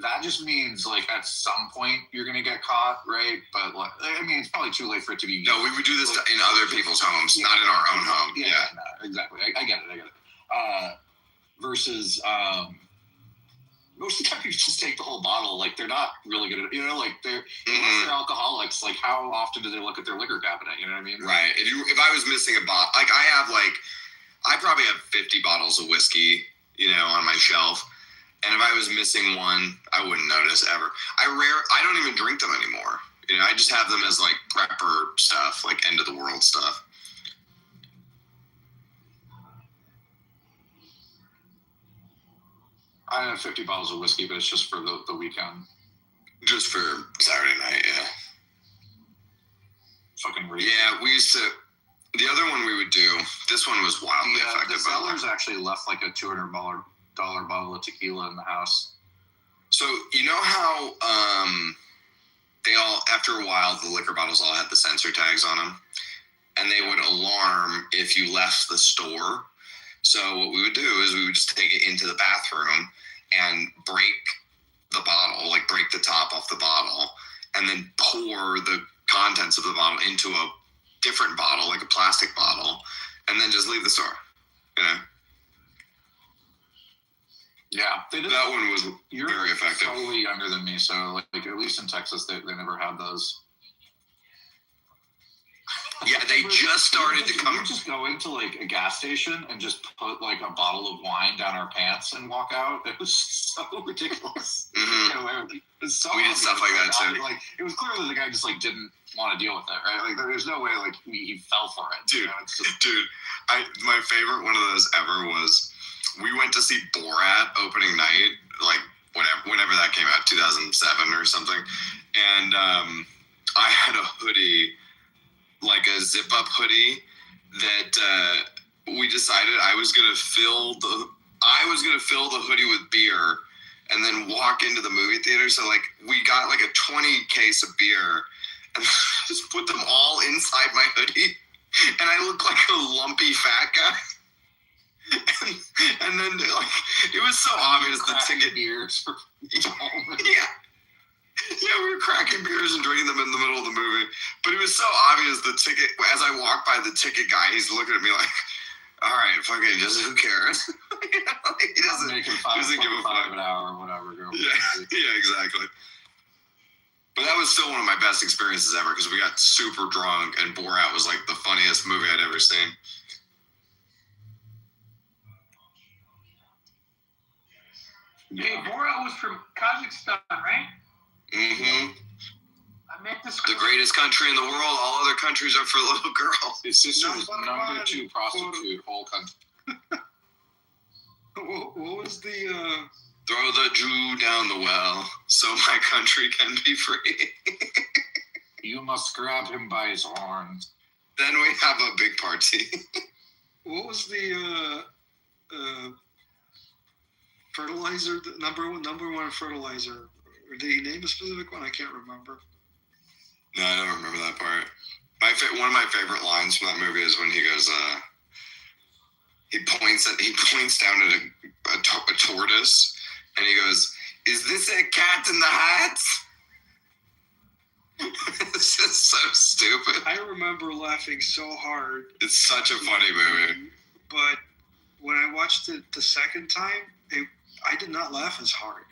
that just means like at some point you're gonna get caught, right? But like, I mean, it's probably too late for it to be. No, we would do this in other people's homes, not in our own home. Yeah. No, exactly. I get it. Versus most of the time you just take the whole bottle. Like they're not really good at, like unless they're alcoholics, like how often do they look at their liquor cabinet? You know what I mean? Right. If I was missing a bottle, like I probably have 50 bottles of whiskey, on my shelf. And if I was missing one, I wouldn't notice ever. I don't even drink them anymore. I just have them as like prepper stuff, like end of the world stuff. I have 50 bottles of whiskey, but it's just for the weekend. Just for Saturday night, yeah. Fucking weird. Yeah, we used to. The other one we would do. This one was wildly effective. The sellers actually left like a $200 bottle of tequila in the house. So you know how they all, after a while, the liquor bottles all had the sensor tags on them, and they would alarm if you left the store. So what we would do is we would just take it into the bathroom and break the bottle, like break the top off the bottle, and then pour the contents of the bottle into a different bottle, like a plastic bottle, and then just leave the store. Yeah, that one was very effective. You're probably younger than me, so like at least in Texas, they never had those. Yeah, they just started to come. We just go into like a gas station and just put like a bottle of wine down our pants and walk out. It was so ridiculous. Mm-hmm. It was so we did stuff like that too. Like it was clear that the guy just like didn't want to deal with it, right? Like there's no way like he fell for it. Dude, my favorite one of those ever was we went to see Borat opening night, like whenever that came out, 2007 or something, and I had a hoodie. Like a zip-up hoodie that we decided I was gonna fill the hoodie with beer and then walk into the movie theater. So like we got like a 20 case of beer and just put them all inside my hoodie, and I look like a lumpy fat guy. And then like it was so obvious the ticket beers. Yeah. Yeah, we were cracking beers and drinking them in the middle of the movie. But it was so obvious the ticket, as I walked by the ticket guy, he's looking at me like, all right, fucking just who cares? He doesn't give a fuck. An hour or whatever. Yeah, exactly. But that was still one of my best experiences ever because we got super drunk and Borat was like the funniest movie I'd ever seen. Hey, Borat was from Kazakhstan, right? Mm-hmm. I met this. The greatest country in the world. All other countries are for little girls. His sister was number 2 prostitute, whole country. What was the? Throw the Jew down the well, so my country can be free. You must grab him by his horns. Then we have a big party. What was the fertilizer? The number one fertilizer. Or did he name a specific one? I can't remember. No, I don't remember that part. One of my favorite lines from that movie is when he goes, he points down at a tortoise, and he goes, "Is this a cat in the hat?" It's just so stupid. I remember laughing so hard. It's such a funny movie. But when I watched it the second time, I did not laugh as hard.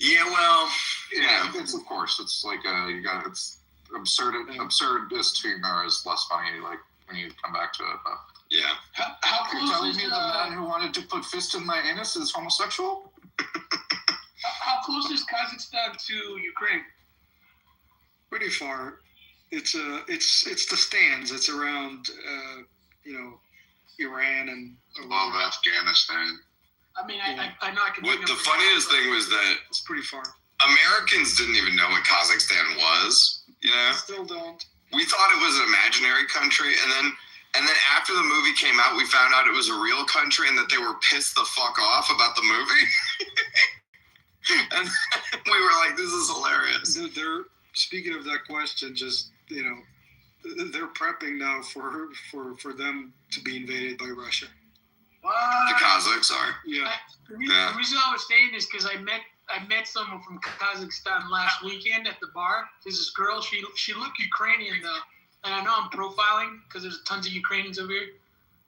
Yeah, well, it's of course it's like it's absurdist humor is less funny like when you come back to it. But yeah. How close You're telling is me the man who wanted to put fist in my anus is homosexual? How close is Kazakhstan to Ukraine? Pretty far. It's the stands. It's around Iran and above Afghanistan. I mean, I know I can. What the funniest thing was that it's pretty far. Americans didn't even know what Kazakhstan was. Still don't. We thought it was an imaginary country, and then after the movie came out, we found out it was a real country, and that they were pissed the fuck off about the movie. And we were like, "This is hilarious." They're speaking of that question. Just they're prepping now for them to be invaded by Russia. What? The Kazakhs are. Yeah. The reason I was saying is because I met someone from Kazakhstan last weekend at the bar. There's this girl. She looked Ukrainian though, and I know I'm profiling because there's tons of Ukrainians over here.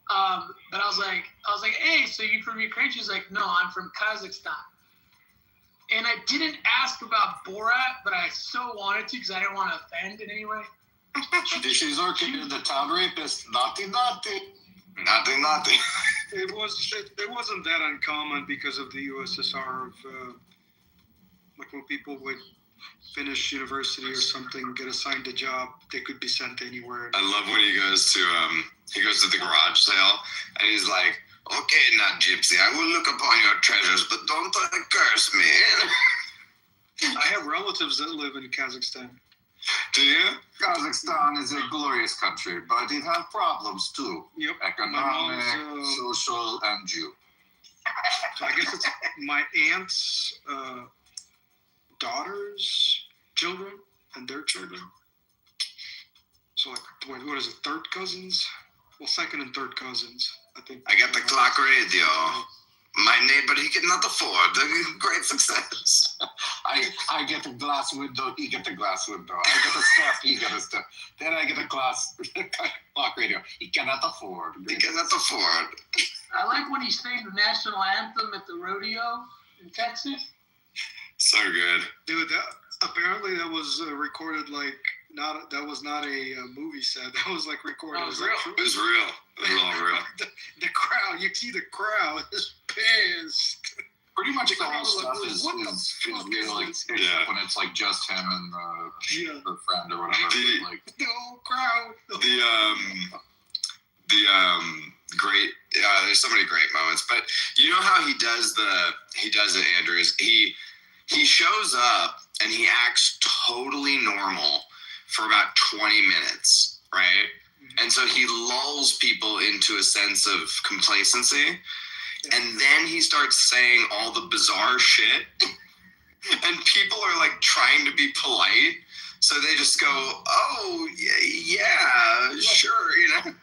But I was like, hey, so you from Ukraine? She's like, no, I'm from Kazakhstan. And I didn't ask about Borat, but I so wanted to because I didn't want to offend in any way. This is our kid, the town rapist. Naughty, naughty. Naughty, naughty. It wasn't that uncommon because of the USSR of like when people would finish university or something, get assigned a job, they could be sent anywhere. I love when he goes to the garage sale and he's like, "Okay, now Gypsy, I will look upon your treasures, but don't curse me." I have relatives that live in Kazakhstan. Do you? Kazakhstan is a glorious country, but it has problems too. Yep. Economic, social, and Jew. So I guess it's my aunt's daughters' children and their children. So like, what is it? Third cousins? Well, second and third cousins, I think. I got the clock radio. My neighbor, he cannot afford. Great success. I get a glass window, he get a glass window. I get a step, he get a step. Then I get a glass clock radio. He cannot afford. He cannot afford. I like when he sang the national anthem at the rodeo in Texas. So good. Dude, apparently that was recorded like, that was not a movie set. That was like recorded. Oh, it was real. It was real. It was all real. The crowd, you see the crowd is pissed. Pretty much the whole Like, stuff what is the real, fuck is this? except when it's like just him and her friend or whatever. Like the whole crowd. Great. There's so many great moments, but you know how he does it, Andrew. Is he shows up and he acts totally normal for about 20 minutes, right? And so he lulls people into a sense of complacency. And then he starts saying all the bizarre shit. And people are like trying to be polite. So they just go, "Oh, yeah, sure," you know?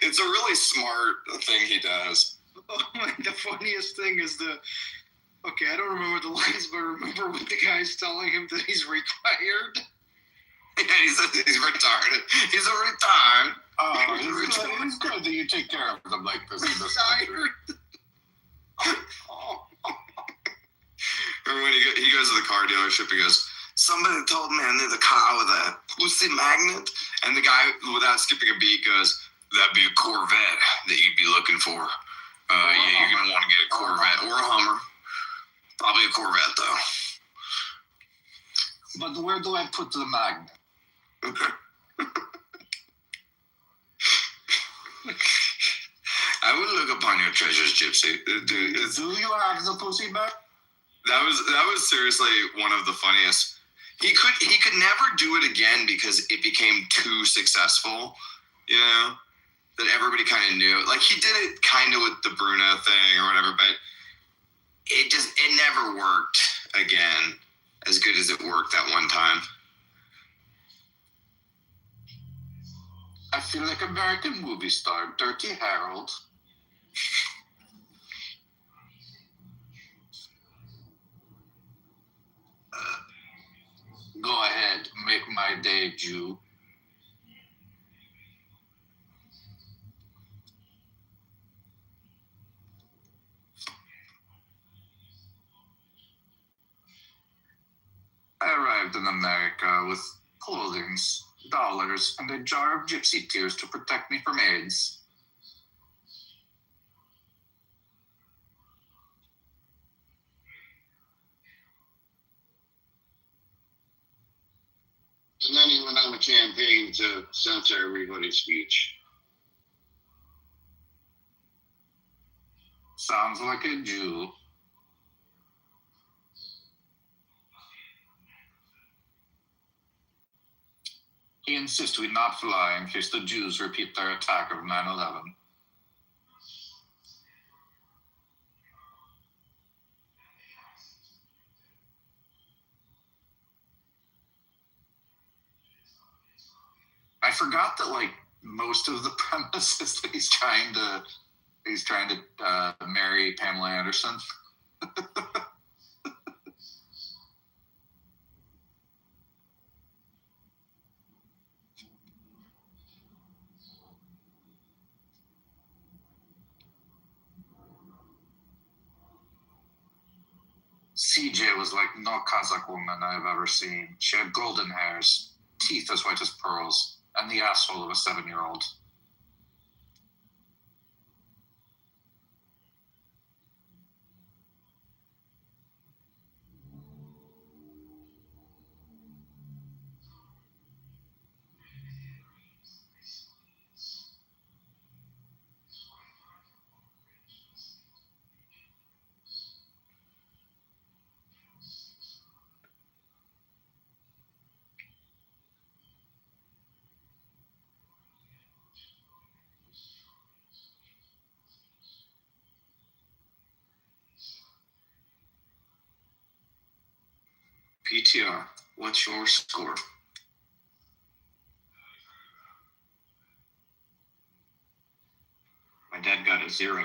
It's a really smart thing he does. Oh, the funniest thing is okay, I don't remember the lines, but remember when the guy's telling him that he's retired? Yeah, he says he's retarded. He's a retard. Oh, it's good that you take care of them like this in this country. Remember when he goes to the car dealership, he goes, "Somebody told me I need a car with a pussy magnet." And the guy, without skipping a beat, goes, "That'd be a Corvette that you'd be looking for. Yeah, you're going to want to get a Corvette or a Hummer. Probably a Corvette, though." But where do I put the magnet? I would look upon your treasures, Gypsy. Dude, do you have the pussy bag? That was seriously one of the funniest. He could never do it again because it became too successful, you know, that everybody kind of knew. Like, he did it kind of with the Bruno thing or whatever, but it never worked again as good as it worked that one time. I feel like American movie star, Dirty Harold. Go ahead, make my day, Jew. I arrived in America with clothing, dollars, and a jar of gypsy tears to protect me from AIDS. And then he went on a campaign to censor everybody's speech. Sounds like a Jew. He insists we not fly in case the Jews repeat their attack of 9/11. I forgot that like most of the premise is that he's trying to marry Pamela Anderson. CJ was like no Kazakh woman I've ever seen. She had golden hairs, teeth as white as pearls, and the asshole of a 7-year-old. PTR, what's your score? My dad got a 0.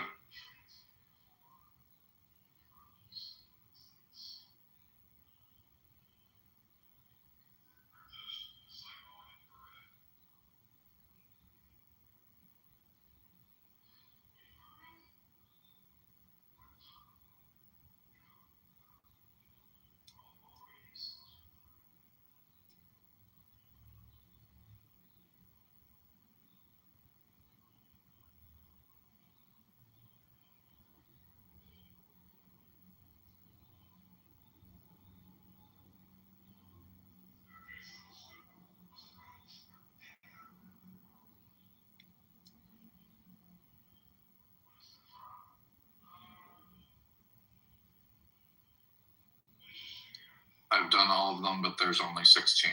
I've done all of them, but there's only 16.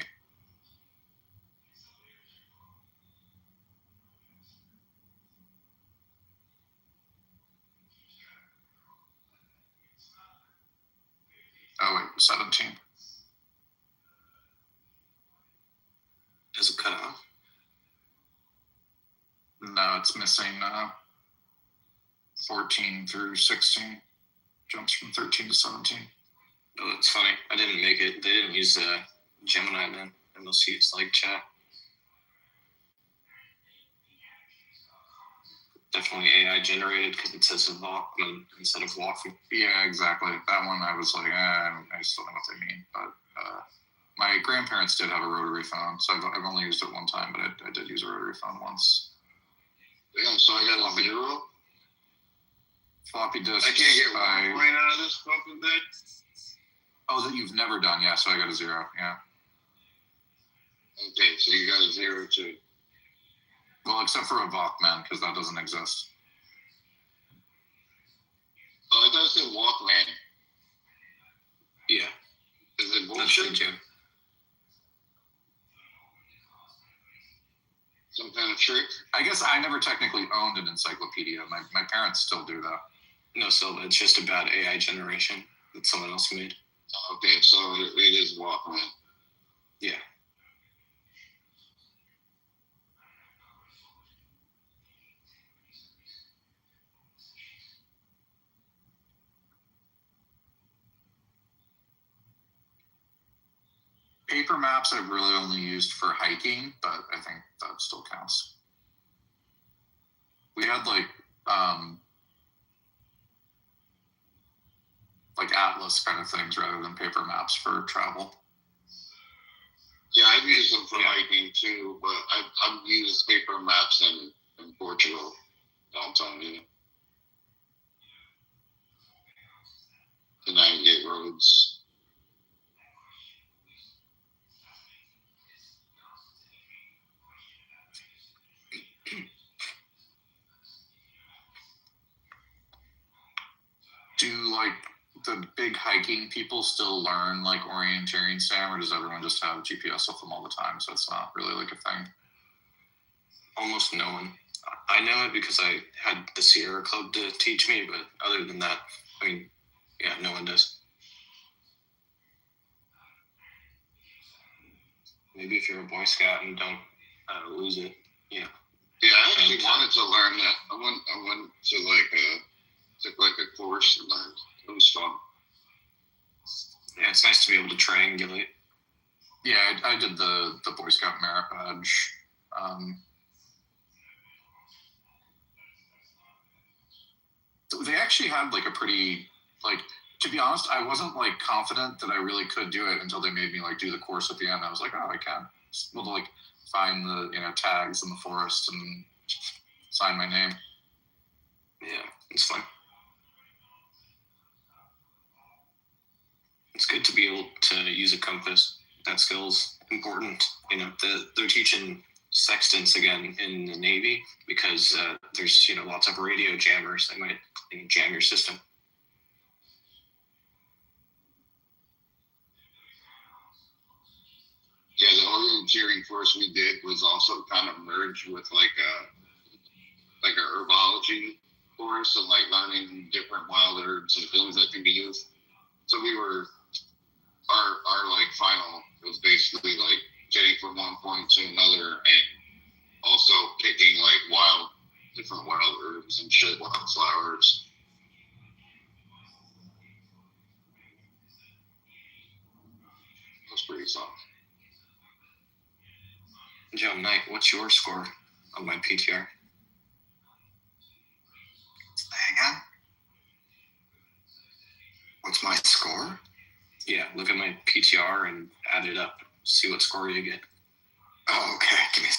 Oh wait, 17. Does it cut off? No, it's missing 14 through 16. Jumps from 13 to 17. Oh, that's funny. I didn't make it. They didn't use Gemini then. And they'll see it's like chat. Definitely AI generated because it says Walkman instead of walking. Yeah, exactly. That one I was like, I still don't know what they mean. But my grandparents did have a rotary phone, so I've only used it one time, but I did use a rotary phone once. Damn, so I got a 0? Floppy disk. I can't get 1 point out of this fucking thing. Oh, that you've never done. Yeah, so I got a 0. Yeah. Okay, so you got a 0 too. Well, except for a Walkman, because that doesn't exist. Oh, I thought it said Walkman. Yeah. Is it bullshit? Some kind of trick? I guess I never technically owned an encyclopedia. My parents still do that. No, so it's just about AI generation that someone else made. Okay, so it is Walkman. Yeah. Paper maps I've really only used for hiking, but I think that still counts. We had like atlas kind of things rather than paper maps for travel. Yeah, I've used them for hiking too, but I've used paper maps in Portugal. I'm telling you. To navigate roads. Do like the big hiking people still learn like orienteering, Sam, or does everyone just have GPS with them all the time? So it's not really like a thing. Almost no one. I know it because I had the Sierra Club to teach me, but other than that, I mean, yeah, no one does. Maybe if you're a Boy Scout and don't lose it, yeah. Yeah, I actually wanted to learn that. I went to took a course and learned. It was fun. Yeah, it's nice to be able to triangulate. Yeah, I did the Boy Scout merit badge. They actually had like a pretty To be honest, I wasn't like confident that I really could do it until they made me like do the course at the end. I was like, oh, I can. Well, to like find the tags in the forest and sign my name. Yeah, it's fun. It's good to be able to use a compass. That skill's important. They're teaching sextants again in the Navy because there's lots of radio jammers that might jam your system. Yeah, the orienteering course we did was also kind of merged with like a herbology course and like learning different wild herbs and things that can be used. So we were our like final was basically like getting from one point to another and also picking like different wild herbs and shit, wild flowers. It was pretty fun. Joe Knight, what's your score on my PTR? Again? What's my score? Yeah, look at my PTR and add it up. See what score you get. Oh, okay. Give me.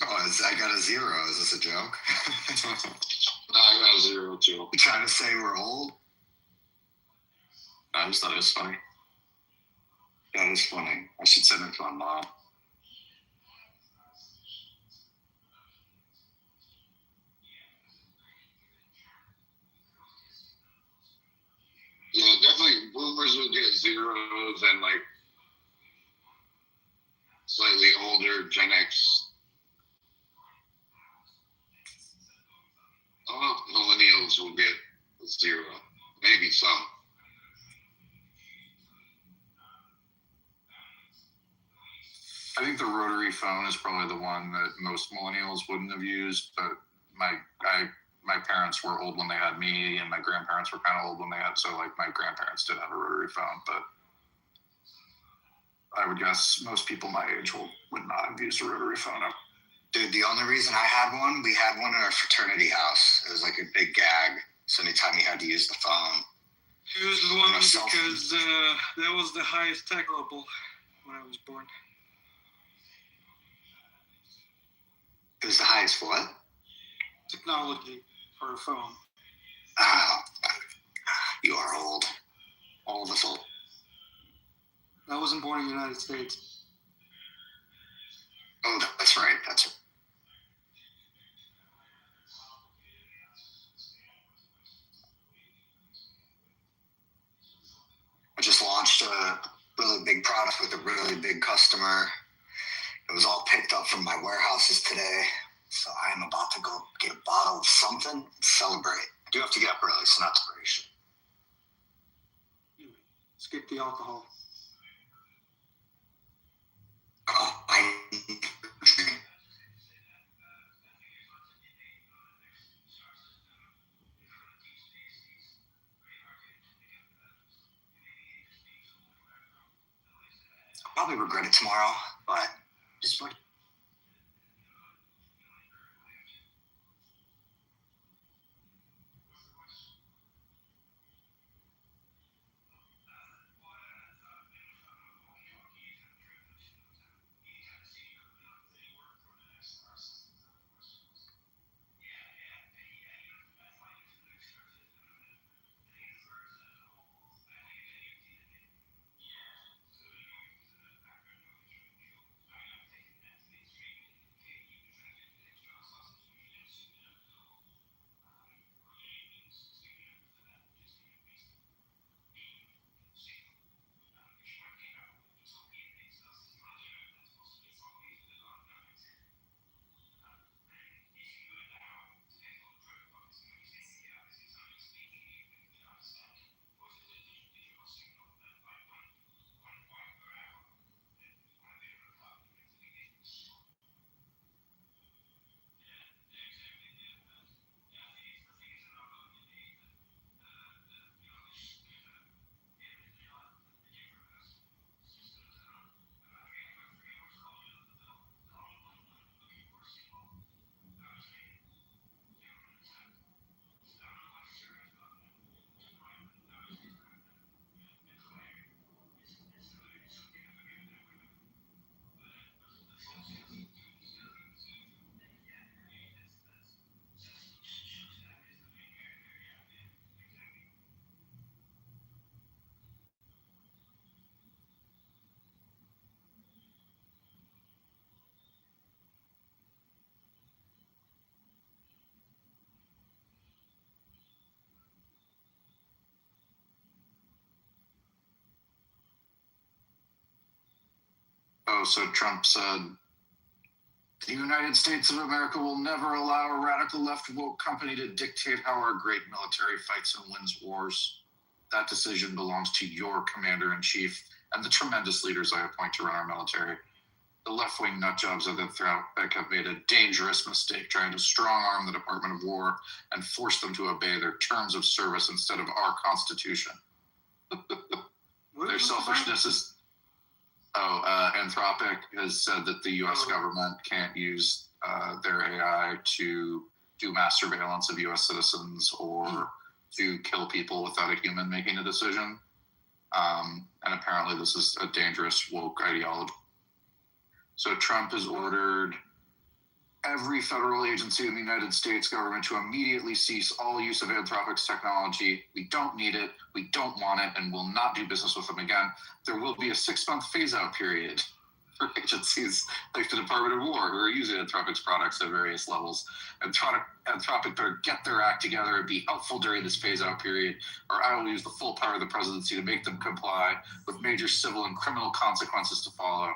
Oh, I got a 0. Is this a joke? No, I got a 0 too. You trying to say we're old? I just thought it was funny. That is funny. I should send it to my mom. Yeah, definitely boomers would get 0s and like slightly older Gen X. I don't know if millennials will get a 0. Maybe some. I think the rotary phone is probably the one that most millennials wouldn't have used, but my parents were old when they had me, and my grandparents were kind of old when they had, so like my grandparents did have a rotary phone, but I would guess most people my age would not have used a rotary phone. Dude, the only reason I had one, we had one in our fraternity house. It was like a big gag. So anytime you had to use the phone. It was the one because that was the highest tech level when I was born. It was the highest what? Technology for a phone. You are old. All of us old. I wasn't born in the United States. Oh, that's right. That's right. I just launched a really big product with a really big customer. It was all picked up from my warehouses today. So I am about to go get a bottle of something and celebrate. I do have to get up early, so not to worry. Skip the alcohol. Oh, I'll probably regret it tomorrow, but just what. So Trump said, the United States of America will never allow a radical left woke company to dictate how our great military fights and wins wars. That decision belongs to your commander-in-chief and the tremendous leaders I appoint to run our military. The left-wing nutjobs of the Anthropic have made a dangerous mistake trying to strong-arm the Department of War and force them to obey their terms of service instead of our Constitution. Their selfishness is... Anthropic has said that the U.S. government can't use their AI to do mass surveillance of U.S. citizens or to kill people without a human making a decision. And apparently this is a dangerous woke ideology. So Trump has ordered every federal agency in the United States government to immediately cease all use of Anthropic's technology. We don't need it, we don't want it, and will not do business with them again. There will be a 6-month phase-out period for agencies like the Department of War who are using Anthropic's products at various levels. Anthropic better get their act together and be helpful during this phase-out period, or I will use the full power of the presidency to make them comply with major civil and criminal consequences to follow.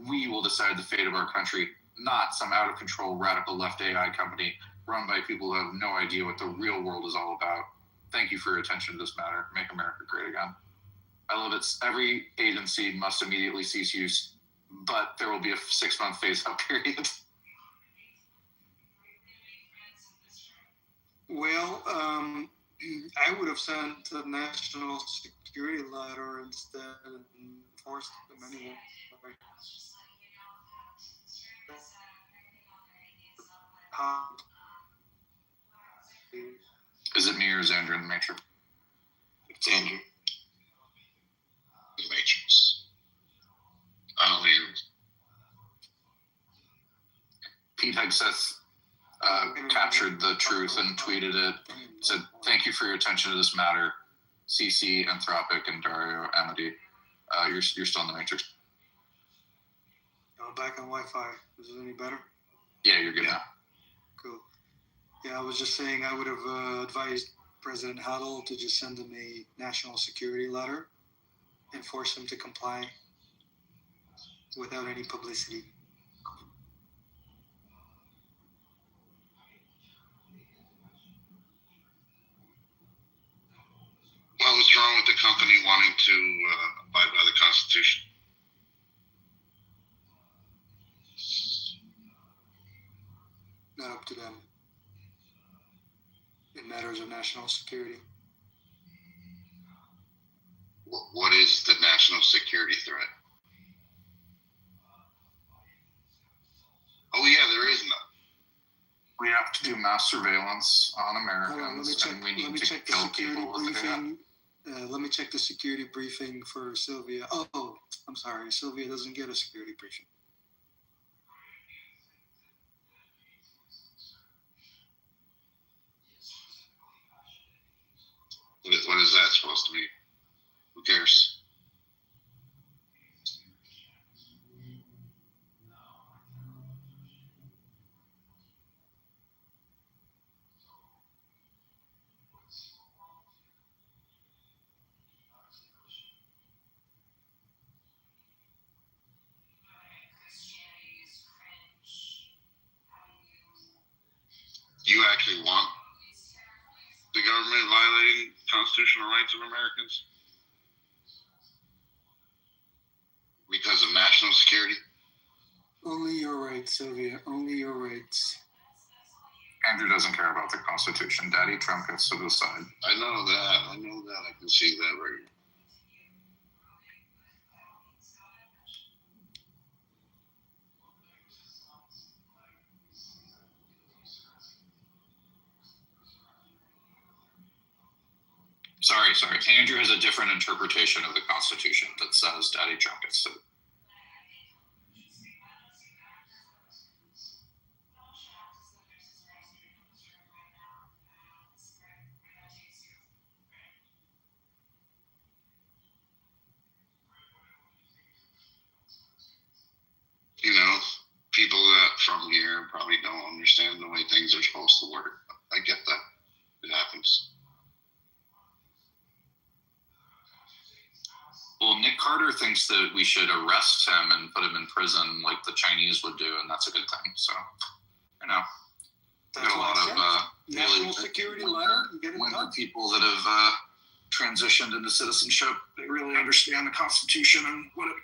We will decide the fate of our country, not some out-of-control radical left AI company run by people who have no idea what the real world is all about. Thank you for your attention to this matter. Make America great again. I love it. Every agency must immediately cease use, but there will be a 6-month phase-out period. Well, I would have sent a national security letter instead and forced them anyway. Is it me or is Andrew in the Matrix? It's Andrew. The Matrix. I don't leave. Pete Hegseth captured the truth and tweeted it. Said, thank you for your attention to this matter. CC, Anthropic, and Dario Amity. You're still in the Matrix. I'm back on Wi-Fi. Is it any better? Yeah, you're good now. Cool. Yeah, I was just saying I would have advised President Huddle to just send him a national security letter and force him to comply without any publicity. Well, what's wrong with the company wanting to abide by the Constitution? Not up to them. It matters of national security. What is the national security threat? Oh yeah, there is none. We have to do mass surveillance on Americans, Let me check the security briefing. Let me check the security briefing for Sylvia. Oh, I'm sorry. Sylvia doesn't get a security briefing. What is that supposed to be? Who cares? You actually want the government violating constitutional rights of Americans because of national security? Only your rights, Sylvia. Only your rights. Andrew doesn't care about the Constitution. Daddy Trump gets to decide. I know that. I can see that right here. Sorry. Andrew has a different interpretation of the Constitution that says Daddy Trump gets to. You know, people that from here probably don't understand the way things are supposed to work. I get that. It happens. Well, Nick Carter thinks that we should arrest him and put him in prison like the Chinese would do, and that's a good thing. So, you know, we got a lot of national security letter. You get it when done. the people that have transitioned into citizenship, they really understand the Constitution and what it.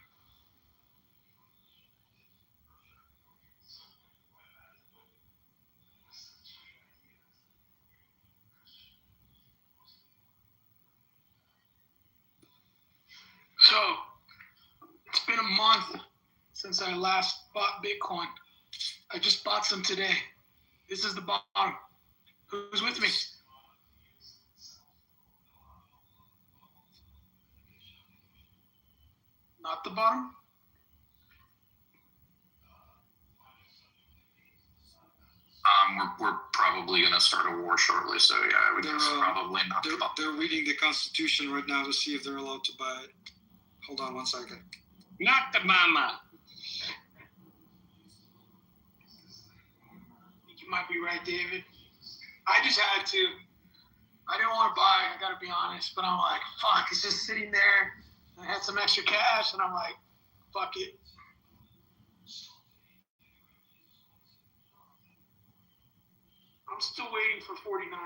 So, it's been a month since I last bought Bitcoin. I just bought some today. This is the bottom. Who's with me? Not the bottom? We're probably going to start a war shortly, so yeah, I would guess probably not. They're reading the Constitution right now to see if they're allowed to buy it. Hold on 1 second. Not the mama. I think you might be right, David. I just had to. I didn't want to buy it, I gotta be honest, but I'm like, fuck, it's just sitting there. I had some extra cash, and I'm like, fuck it. I'm still waiting for 49.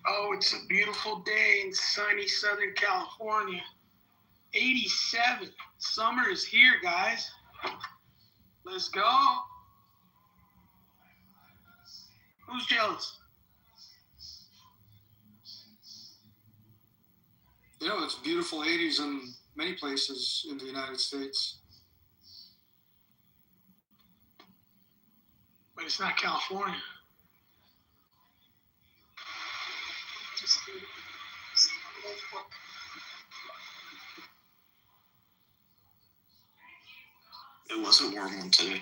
Oh, it's a beautiful day in sunny Southern California. 87. Summer is here, guys. Let's go. Who's jealous? You know, it's beautiful 80s in many places in the United States. But it's not California. It was a warm one today.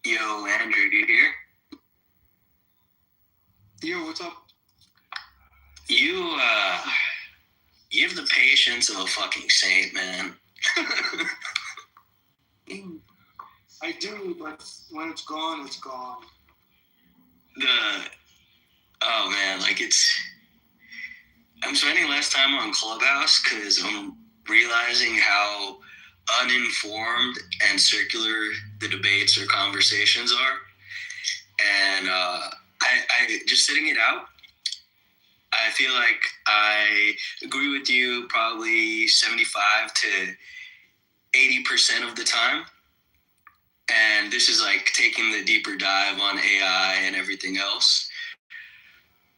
Yo, Andrew, you here? Yo, what's up? You have the patience of a fucking saint, man. I do, but when it's gone, it's gone. Oh man, like I'm spending less time on Clubhouse because I'm realizing how uninformed and circular the debates or conversations are. And I just sitting it out, I feel like I agree with you probably 75 to 80% of the time. And this is like taking the deeper dive on AI and everything else.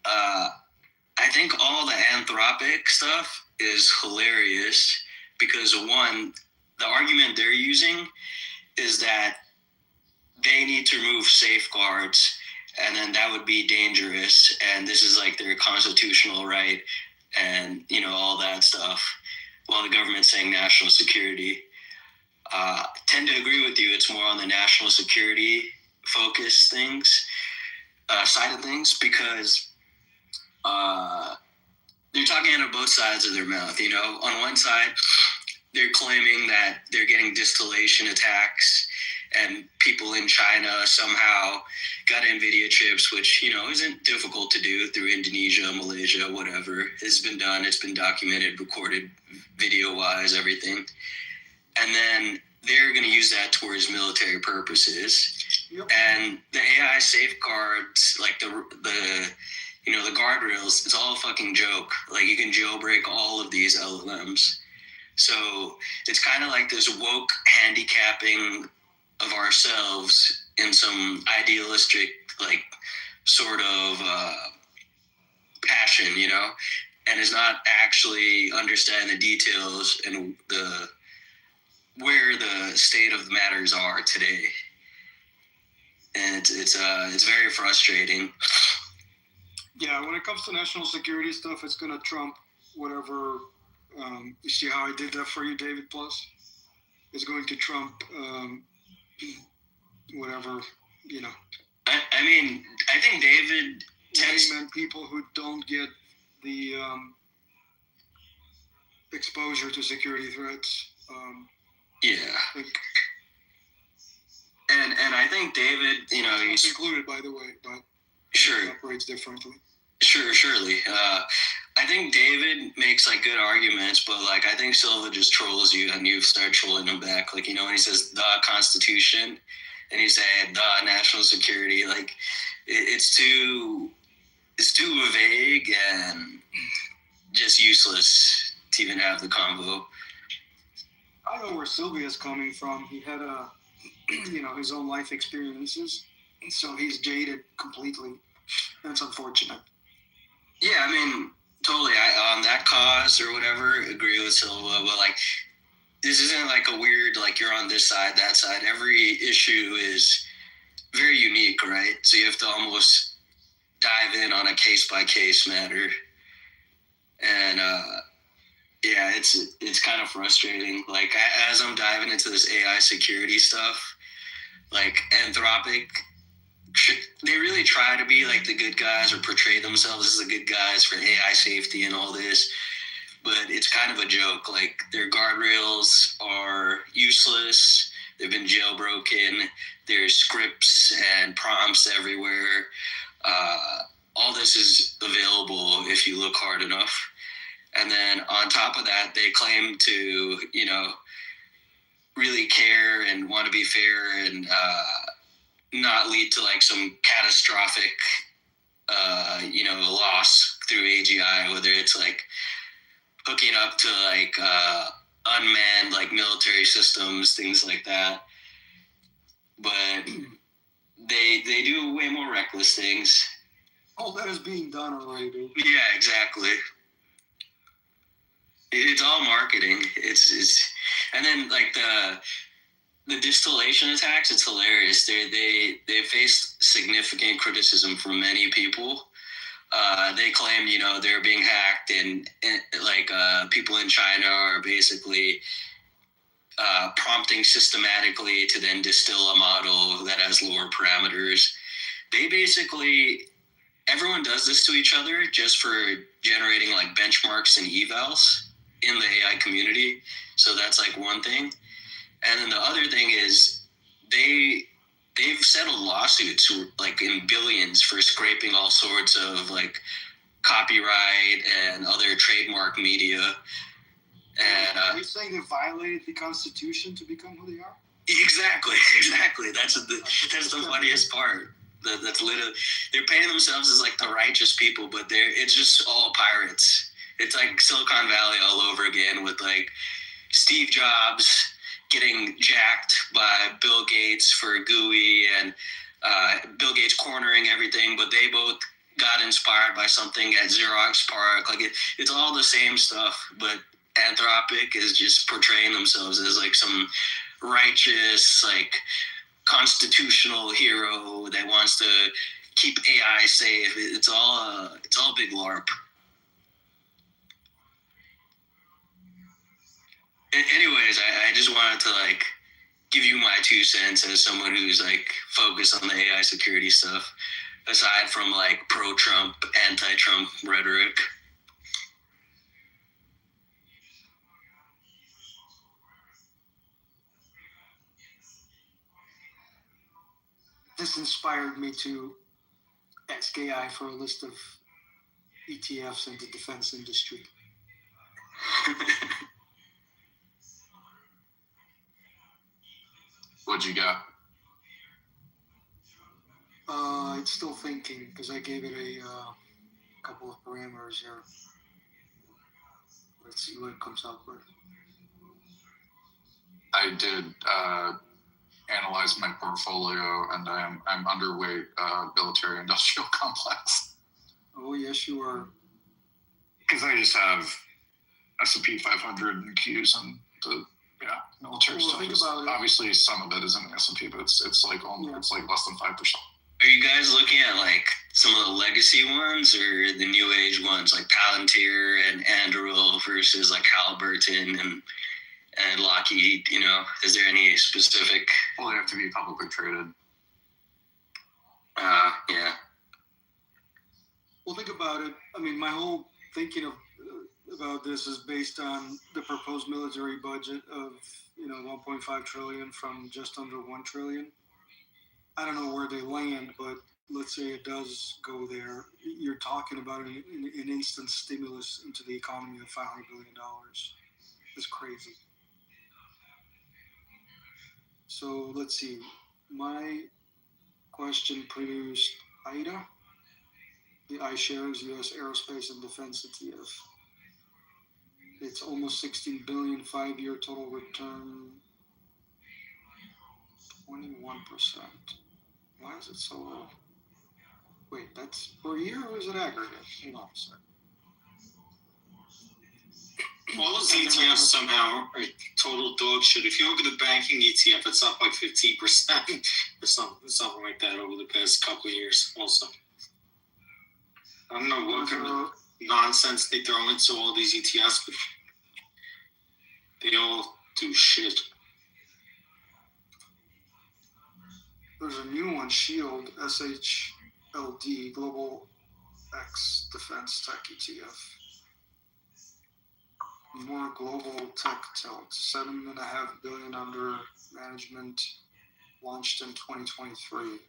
I think all the Anthropic stuff is hilarious because one, the argument they're using is that they need to remove safeguards and then that would be dangerous. And this is like their constitutional right and, all that stuff. While the government's saying national security. Tend to agree with you. It's more on the national security focus things, side of things, because they're talking out of both sides of their mouth. On one side, they're claiming that they're getting distillation attacks and people in China somehow got NVIDIA chips, which, isn't difficult to do through Indonesia, Malaysia, whatever. It's been done. It's been documented, recorded, video-wise, everything. And then they're going to use that towards military purposes. Yep. And the AI safeguards, like the guardrails, it's all a fucking joke. Like you can jailbreak all of these LLMs. So it's kind of like this woke handicapping of ourselves in some idealistic, like sort of passion, and is not actually understanding the details and where the state of matters are today. And it's very frustrating. Yeah, when it comes to national security stuff, it's gonna trump whatever. You see how I did that for you, David? Plus, it's going to trump whatever. I mean, I think David tends and people who don't get the exposure to security threats. Yeah. And I think David, he's included, by the way, but sure he operates differently. Sure, surely. I think David makes like good arguments, but like I think Silva just trolls you, and you start trolling him back. Like when he says the Constitution, and he's saying the national security, like it's too vague and just useless to even have the convo. I know where Sylvia's coming from. He had his own life experiences, so he's jaded completely. That's unfortunate. Yeah, I mean, totally. I on that cause or whatever, agree with Silva, but like, this isn't like a weird like you're on this side, that side. Every issue is very unique, right? So you have to almost dive in on a case by case matter, and yeah, it's kind of frustrating. Like as I'm diving into this AI security stuff, like Anthropic, they really try to be like the good guys or portray themselves as the good guys for AI safety and all this, but it's kind of a joke. Like their guardrails are useless. They've been jailbroken. There's scripts and prompts everywhere. All this is available if you look hard enough. And then on top of that, they claim to, really care and want to be fair and not lead to like some catastrophic, loss through AGI, whether it's like hooking up to like unmanned like military systems, things like that. But they do way more reckless things. All that is being done already, dude. Yeah, exactly. It's all marketing. It's and then like the distillation attacks. It's hilarious. They faced significant criticism from many people. They claim they're being hacked and like people in China are basically prompting systematically to then distill a model that has lower parameters. They basically, everyone does this to each other just for generating like benchmarks and evals in the AI community. So that's like one thing. And then the other thing is they've settled lawsuits like in billions for scraping all sorts of like copyright and other trademark media. And are you saying they violated the Constitution to become who they are? Exactly. That's the funniest part. That's literally, they're painting themselves as like the righteous people, but it's just all pirates. It's like Silicon Valley all over again with like Steve Jobs getting jacked by Bill Gates for GUI and Bill Gates cornering everything, but they both got inspired by something at Xerox PARC. Like it's all the same stuff, but Anthropic is just portraying themselves as like some righteous, like constitutional hero that wants to keep AI safe. It's all big LARP. Anyways, I just wanted to like give you my 2 cents as someone who's like focused on the AI security stuff, aside from like pro-Trump, anti-Trump rhetoric. This inspired me to ask AI for a list of ETFs in the defense industry. What'd you got? It's still thinking because I gave it a couple of parameters here. Let's see what it comes up with. I did analyze my portfolio, and I'm underweight military industrial complex. Oh yes, you are. Because I just have S&P 500 and Qs and the military stuff. Think about it. Obviously, some of it is in the S&P, but it's like it's like less than 5%. Are you guys looking at like some of the legacy ones or the new age ones like Palantir and Anduril versus like Halliburton and Lockheed? Is there any specific? Well, they have to be publicly traded. Yeah. Well, think about it. I mean, my whole thinking about this is based on the proposed military budget of 1.5 trillion from just under 1 trillion. I don't know where they land, but let's say it does go there. You're talking about an instant stimulus into the economy of $500 billion. It's crazy. So let's see. My question produced IDA, the iShares U.S. Aerospace and Defense ETF. It's almost 16 billion, 5-year total return, 21%. Why is it so low? Wait, that's per year or is it aggregate? Hold on a All those ETFs somehow are total dog shit. If you look at the banking ETF, it's up like 15% or something like that over the past couple of years. Also, I don't know what kind of nonsense they throw into all these ETFs, but they all do shit. There's a new one, Shield, SHLD, Global X Defense Tech ETF. More global tech tilt, $7.5 billion under management, launched in 2023.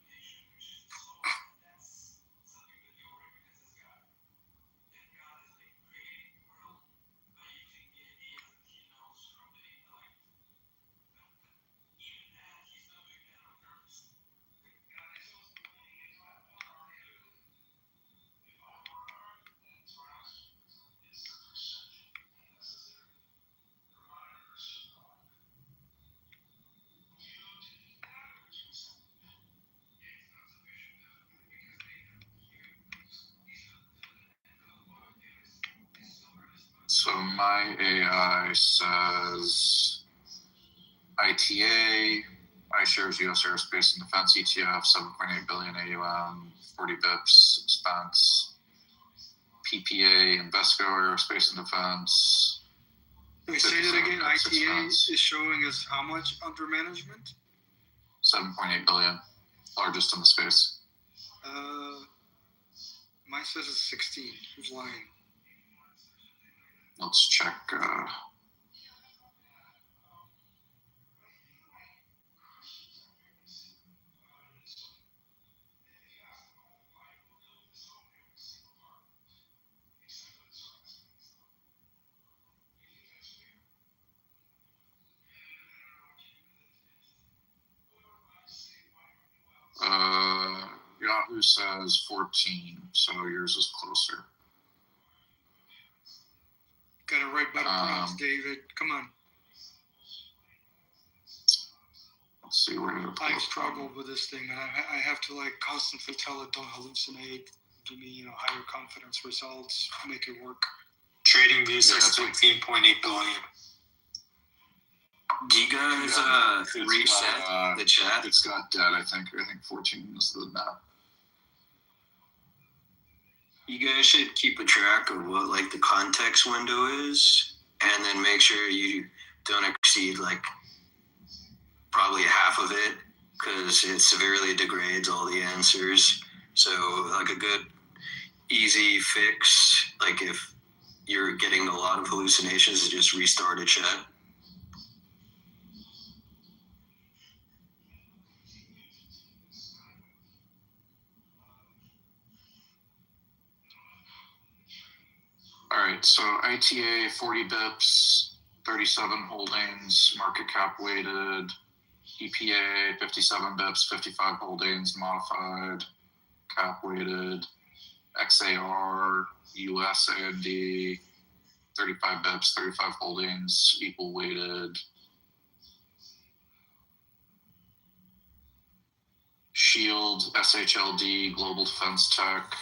So my AI says ITA, iShares US Aerospace and Defense ETF, 7.8 billion AUM, 40 bips expense. PPA, Invesco Aerospace and Defense. Wait, say that again. ITA is showing us how much under management? 7.8 billion, largest in the space. Mine says it's 16. Who's lying? Let's check. Yahoo says 14, so yours is closer. Gotta write better prompts, David. Come on. Let's see where to I've struggled with this thing, and I have to like constantly tell it, don't hallucinate, give me higher confidence results, make it work. Trading View says 15.8 billion. Do you guys reset the chat? It's got dead, I think 14 is the map. You guys should keep a track of what like the context window is, and then make sure you don't exceed like probably half of it, because it severely degrades all the answers. So like a good easy fix, like if you're getting a lot of hallucinations, is just restart a chat. All right, so ITA 40 bips, 37 holdings, market cap weighted. EPA 57 bips, 55 holdings, modified, cap weighted. XAR, US AMD, 35 bips, 35 holdings, equal weighted. Shield, SHLD, Global Defense Tech.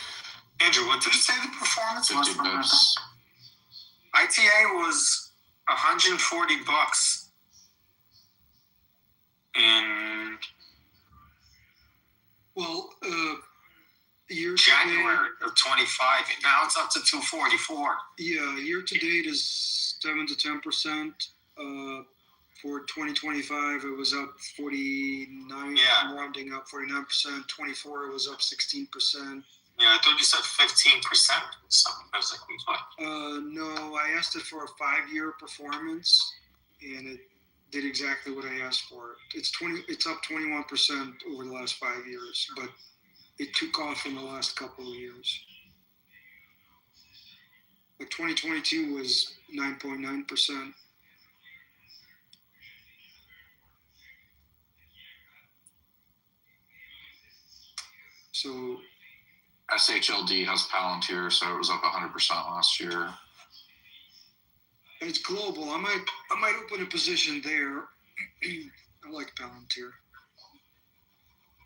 Andrew, what did you say the performance 50 was from that? bips. ITA was $140 in January of 25, and now it's up to 244. Yeah, year to date is 7 to 10%. For 2025, it was up 49. Yeah. Rounding up 49%. 24, it was up 16%. Yeah, I thought you said 15% or something. I was like, what? No, I asked it for a 5-year performance, and it did exactly what I asked for. It's up 21% over the last 5 years, but it took off in the last couple of years. Like 2022 was 9.9%. So SHLD has Palantir, so it was up 100% last year. It's global. I might open a position there. I like Palantir.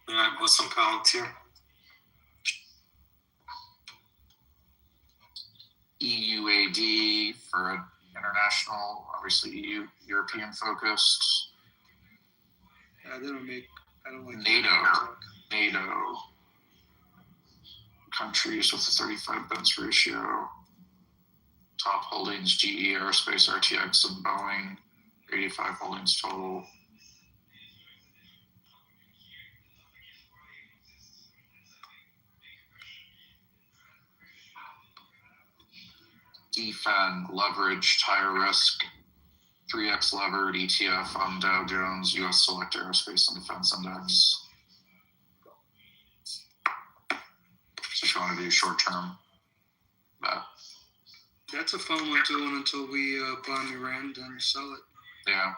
Yeah, with some Palantir. EUAD for an international, obviously EU, European focused. Yeah, I don't like NATO countries with a 35 Benz ratio. Top holdings: GE, Aerospace, RTX, and Boeing. 85 holdings total. Defend, leveraged, higher risk, 3x levered ETF on Dow Jones, US Select Aerospace and Defense Index. So if you want to do short term, that's a fun one too. Until we bomb Iran, then sell it. Yeah.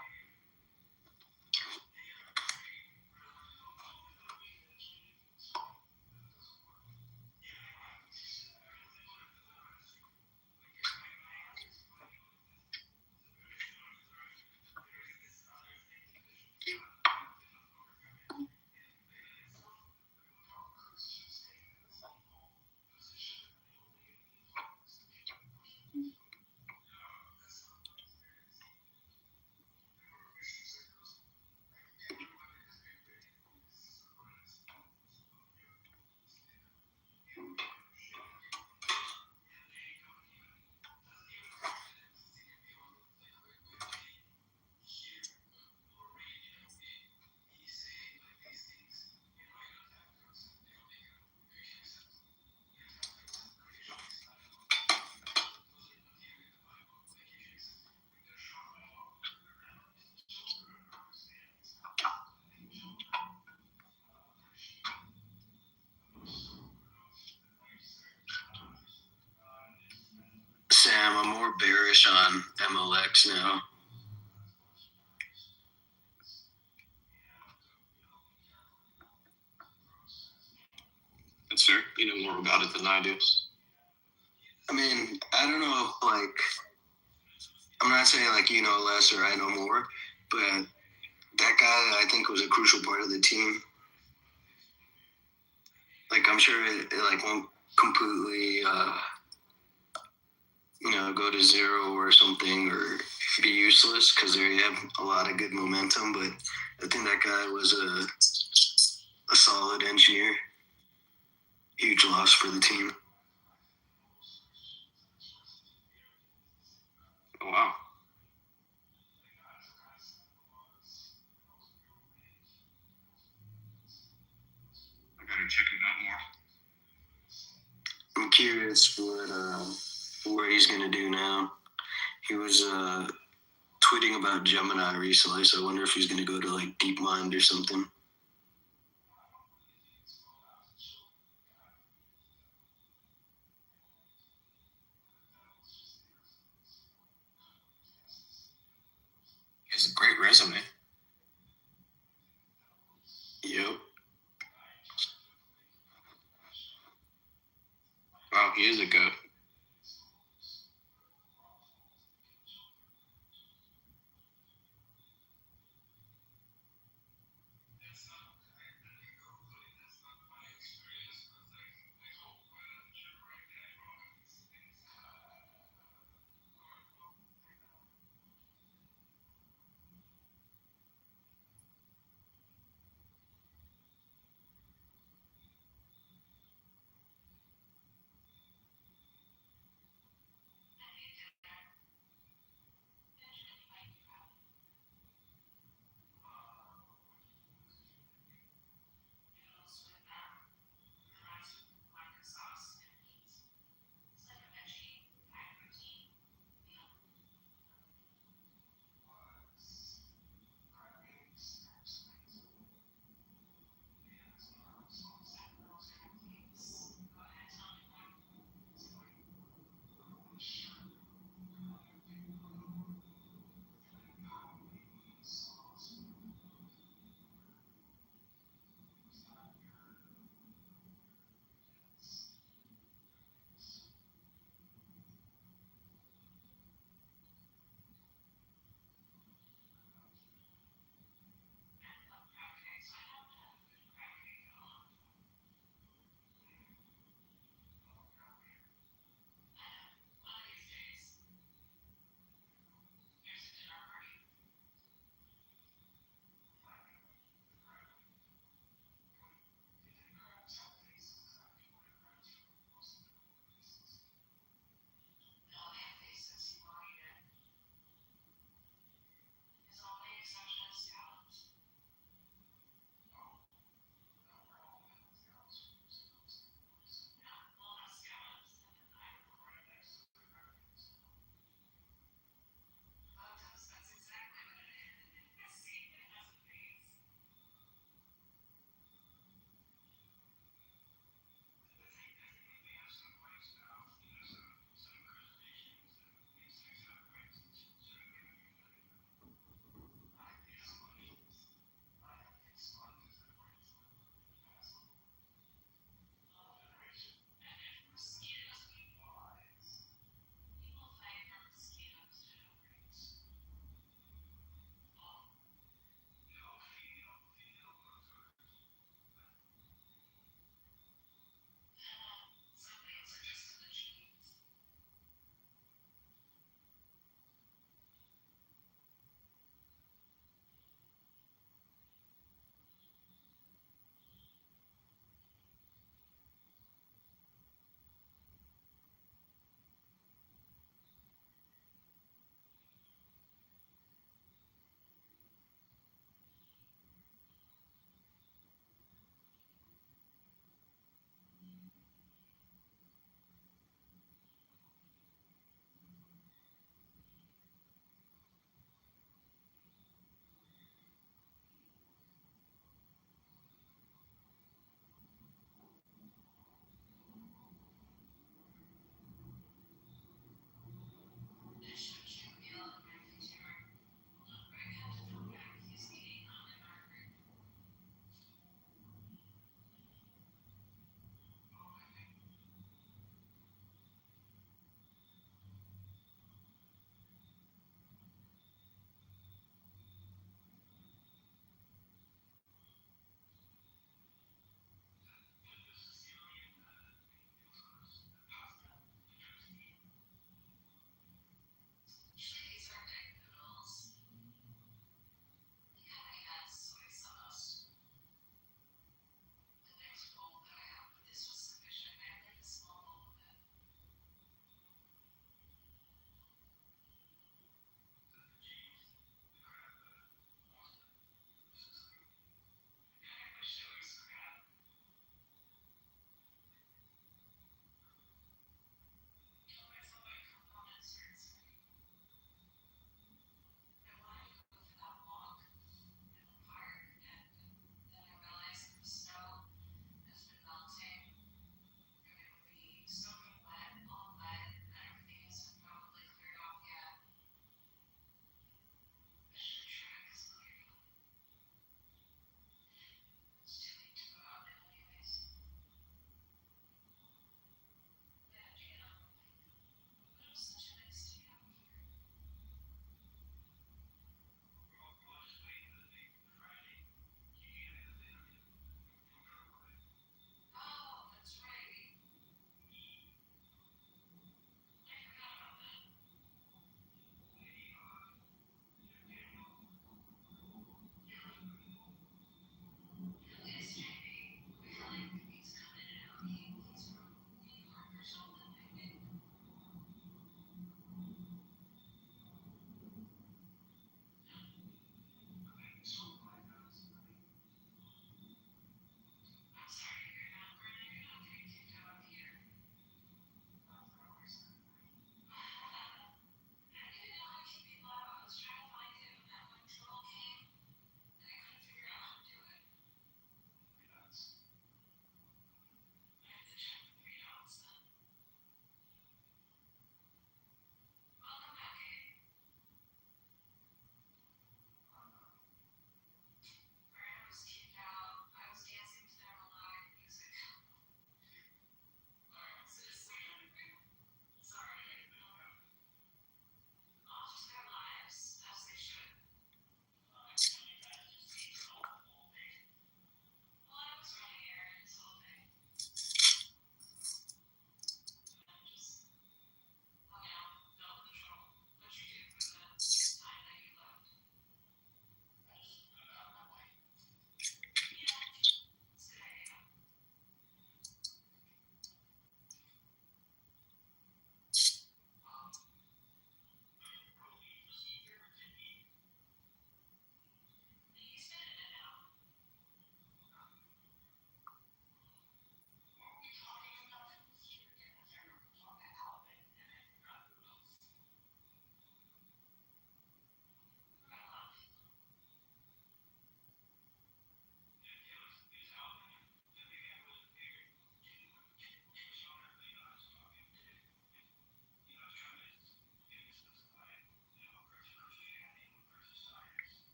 Sam, I'm more bearish on MLX now. That's fair. You know more about it than I do. I mean, I don't know if, like, I'm not saying, like, you know less or I know more, but that guy, I think, was a crucial part of the team. Like, I'm sure it like, won't completely, go to zero or something or be useless because they have a lot of good momentum, but I think that guy was a solid engineer. Huge loss for the team. Oh, wow. I gotta check it out more. I'm curious what he's gonna do now. He was tweeting about Gemini recently, so I wonder if he's gonna go to like DeepMind or something. He has a great resume. Yep. Wow, he is a goat.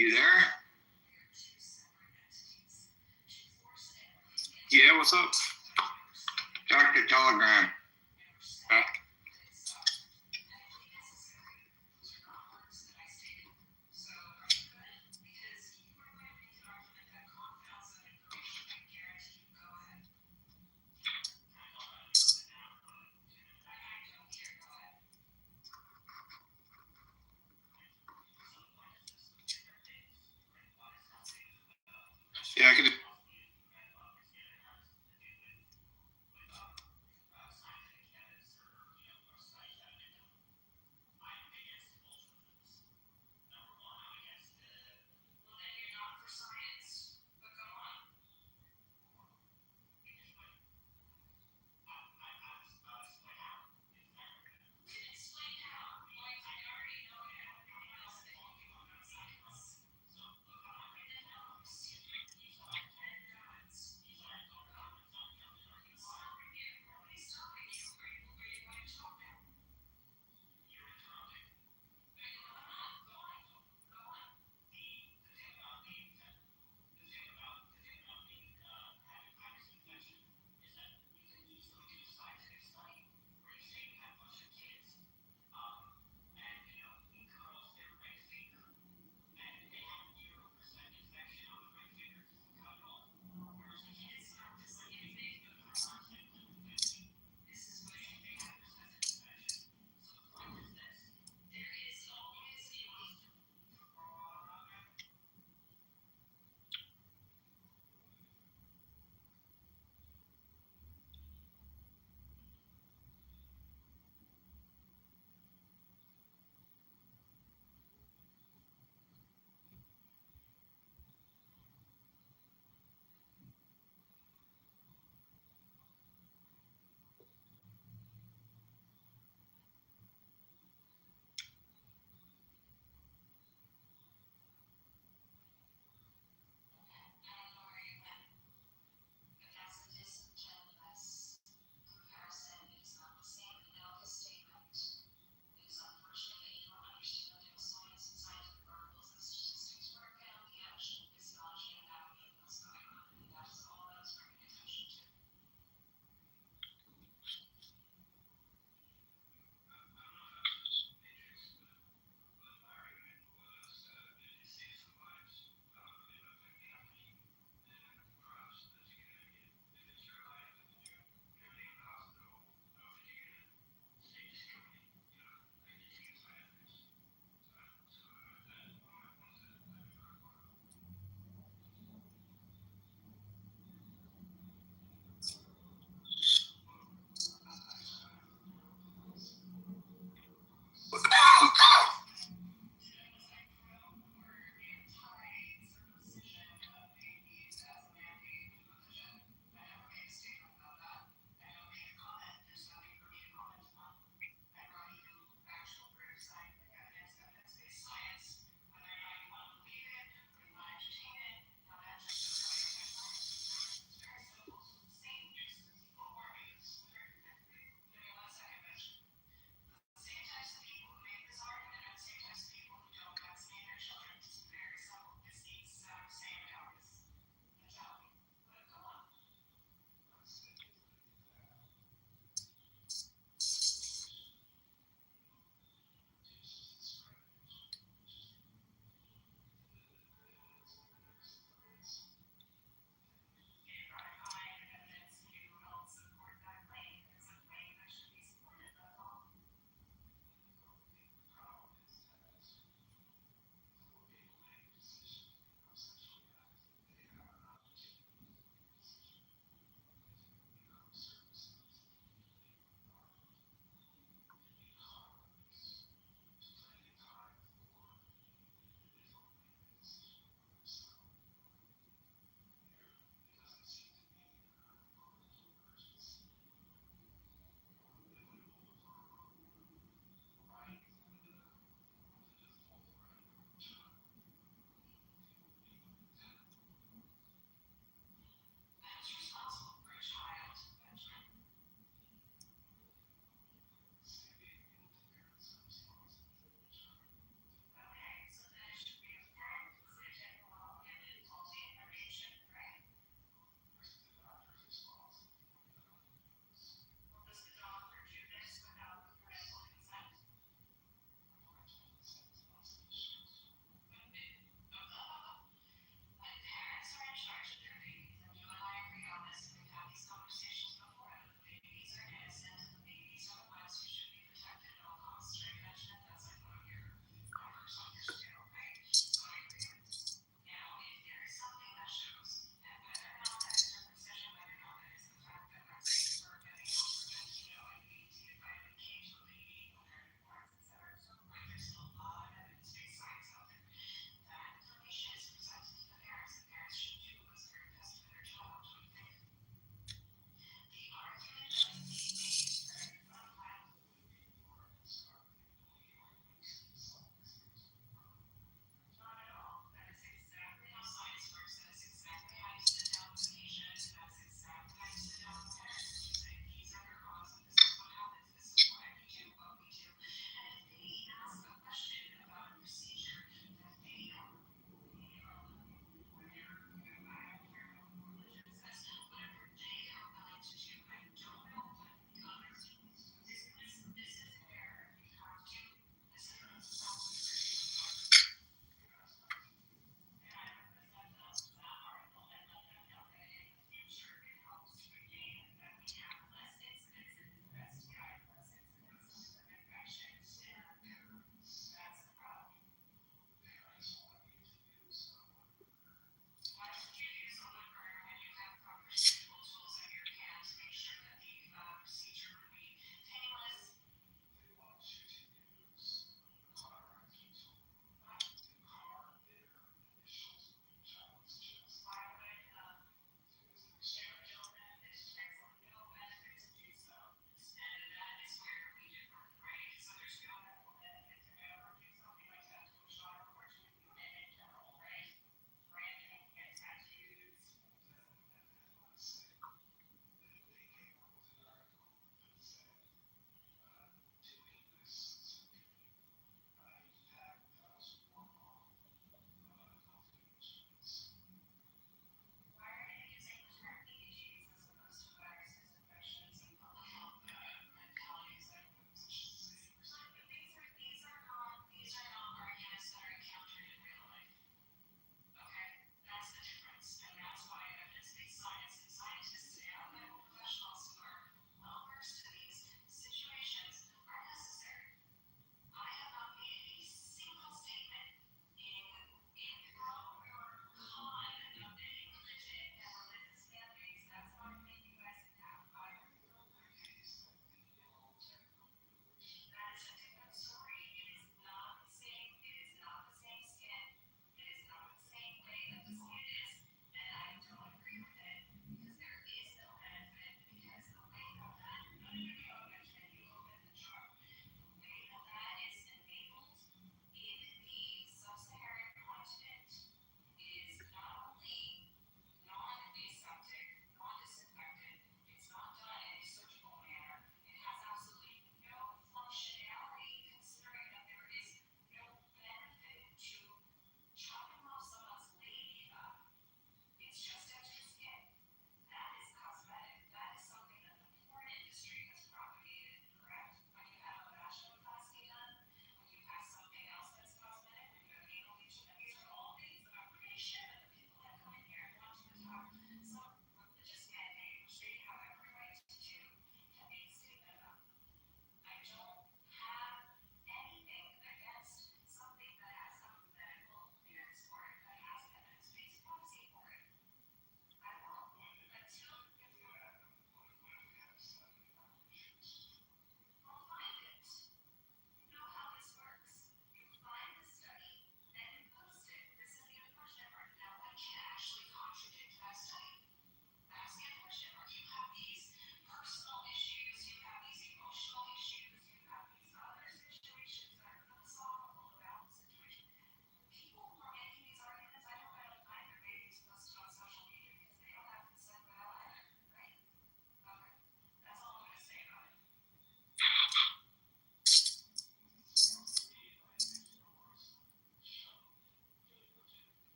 You there? Yeah, what's up? Check the telegram. Yeah, I could.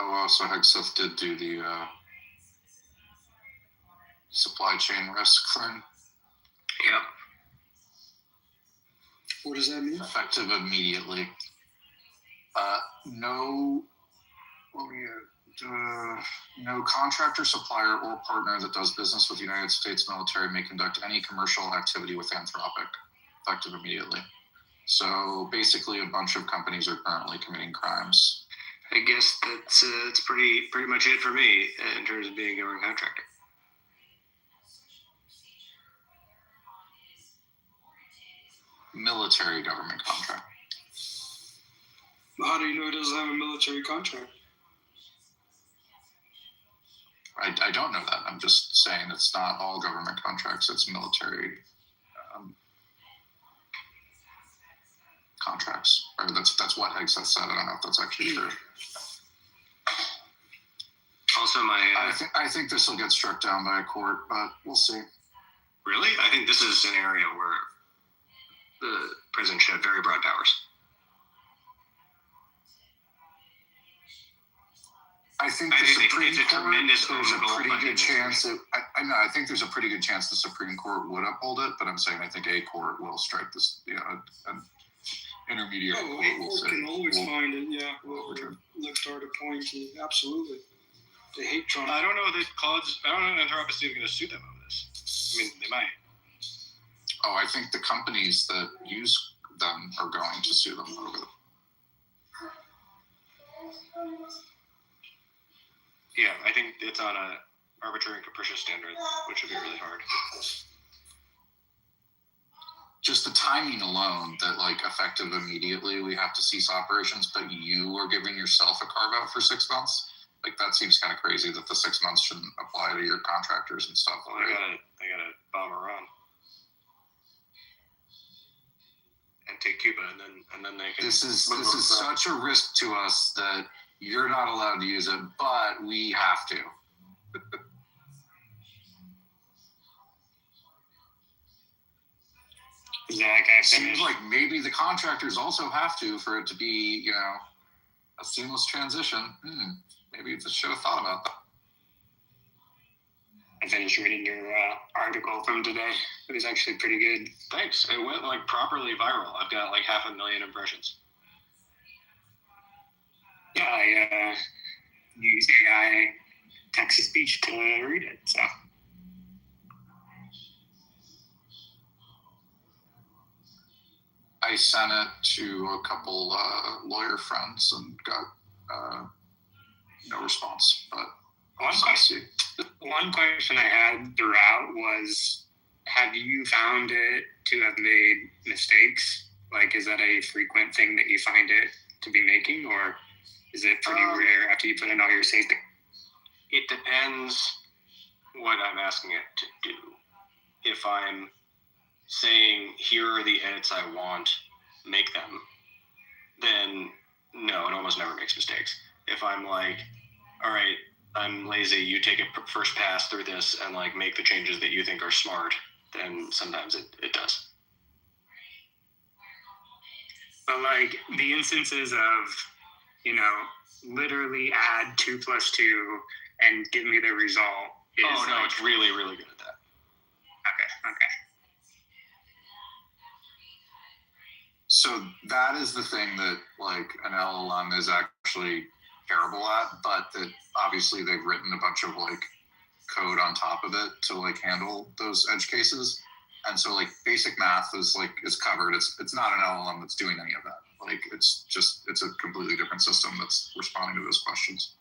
wow, so Hegseth did do the supply chain risk thing. Yeah. What does that mean? Effective immediately. No contractor, supplier, or partner that does business with the United States military may conduct any commercial activity with Anthropic, effective immediately. So basically, a bunch of companies are currently committing crimes. I guess that's pretty much it for me in terms of being a government contractor. Military government contract. How do you know it doesn't have a military contract? I don't know that. I'm just saying it's not all government contracts. It's military contracts. Or that's what Hegseth said. I don't know if that's actually true. Also, I think this will get struck down by a court, but we'll see. Really? I think this is a scenario where the president should have very broad powers. I think the Supreme Court, there's a pretty good chance I think there's a pretty good chance the Supreme Court would uphold it, but I'm saying I think a court will strike this, an intermediate court will say. Can always find it, yeah. Lift or to point, absolutely. They hate Trump. I don't know that Anthropic is even going to sue them on this. I mean, they might. Oh, I think the companies that use them are going to sue them over them. Yeah, I think it's on a arbitrary and capricious standard, which would be really hard. Just the timing alone, that effective immediately, we have to cease operations, but you are giving yourself a carve out for 6 months. That seems kind of crazy that the 6 months shouldn't apply to your contractors and stuff. Well, they gotta bomb Iran and take Cuba, and then they can. This is such a risk to us that you're not allowed to use it, but we have to. Zach, seems like maybe the contractors also have to for it to be, a seamless transition. Maybe you should have thought about that. I finished reading your article from today. It was actually pretty good. Thanks. It went properly viral. I've got 500,000 impressions. Yeah, I used AI text-to-speech to read it, so. I sent it to a couple lawyer friends and got no response, but one question I had throughout was, have you found it to have made mistakes? Is that a frequent thing that you find it to be making, or is it pretty rare after you put in all your safety? It depends what I'm asking it to do. If I'm saying, here are the edits I want, make them, then no, it almost never makes mistakes. If I'm like, all right, I'm lazy, you take a first pass through this and make the changes that you think are smart, then sometimes it does. But the instances of, literally add 2 + 2 and give me the result. It's really, really good at that. Okay. So that is the thing that an LLM is actually terrible at, but that obviously they've written a bunch of code on top of it to handle those edge cases. And so basic math is covered. It's not an LLM that's doing any of that. It's a completely different system that's responding to those questions.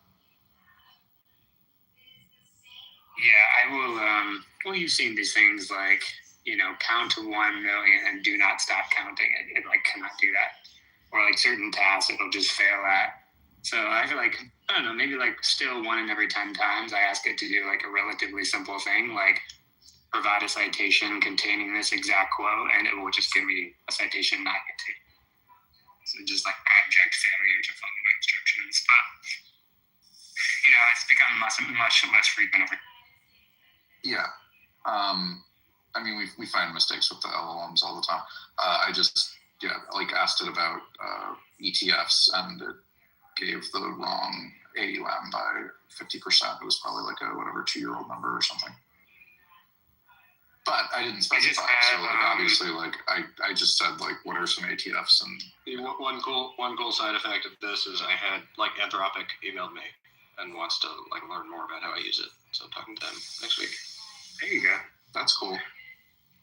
Yeah, I will. Well, you've seen these things count to 1 million and do not stop counting. It cannot do that. Or certain tasks it'll just fail at. So I feel I don't know, maybe still 1 in every 10 times I ask it to do a relatively simple thing, provide a citation containing this exact quote, and it will just give me a citation not contained. So just abject failure to follow my instructions. But it's become much less frequent over. Yeah. We find mistakes with the LLMs all the time. I just asked it about ETFs, and it gave the wrong AUM by 50%. It was probably like a 2-year-old number or something. But I didn't specify. So obviously, I just said what are some ATFs and one cool side effect of this is I had Anthropic emailed me and wants to learn more about how I use it. So I'm talking to them next week. There you go. That's cool.